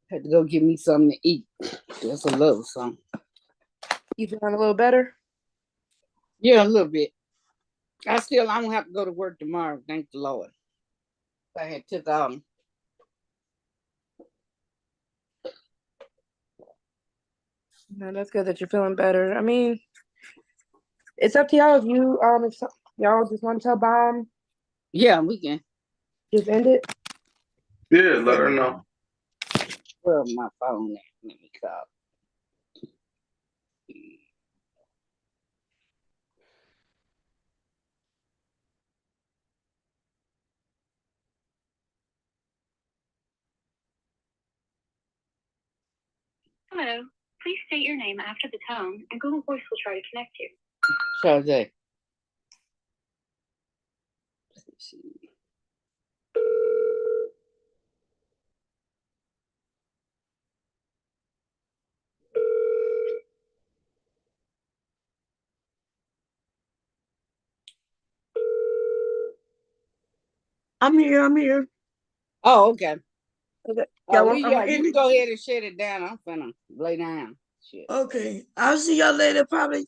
Had to go get me something to eat. That's a little something. You feeling a little better? Yeah, a little bit. I don't have to go to work tomorrow. Thank the Lord. I had took No, that's good that you're feeling better. I mean, it's up to y'all if you Y'all just want to tell Bomb? Yeah, we can. Just end it? Yeah, let her know. Where my phone at? Let me call. Hello. Please state your name after the tone, and Google Voice will try to connect you. Jose. I'm here. Oh, okay. Okay. You can go ahead and shut it down. I'm finna lay down. Shit. Okay. I'll see y'all later, probably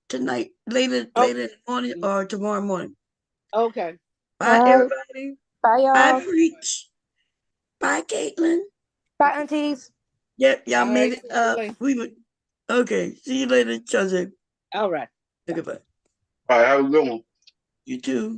tonight, later in the morning or tomorrow morning. Okay. Bye, everybody. Bye, y'all. Bye, Preach. Bye, Caitlin. Bye, aunties. Yep, y'all All made right, it. Okay. See you later, Jose. All right. Okay, bye. All right, have a good one. You too.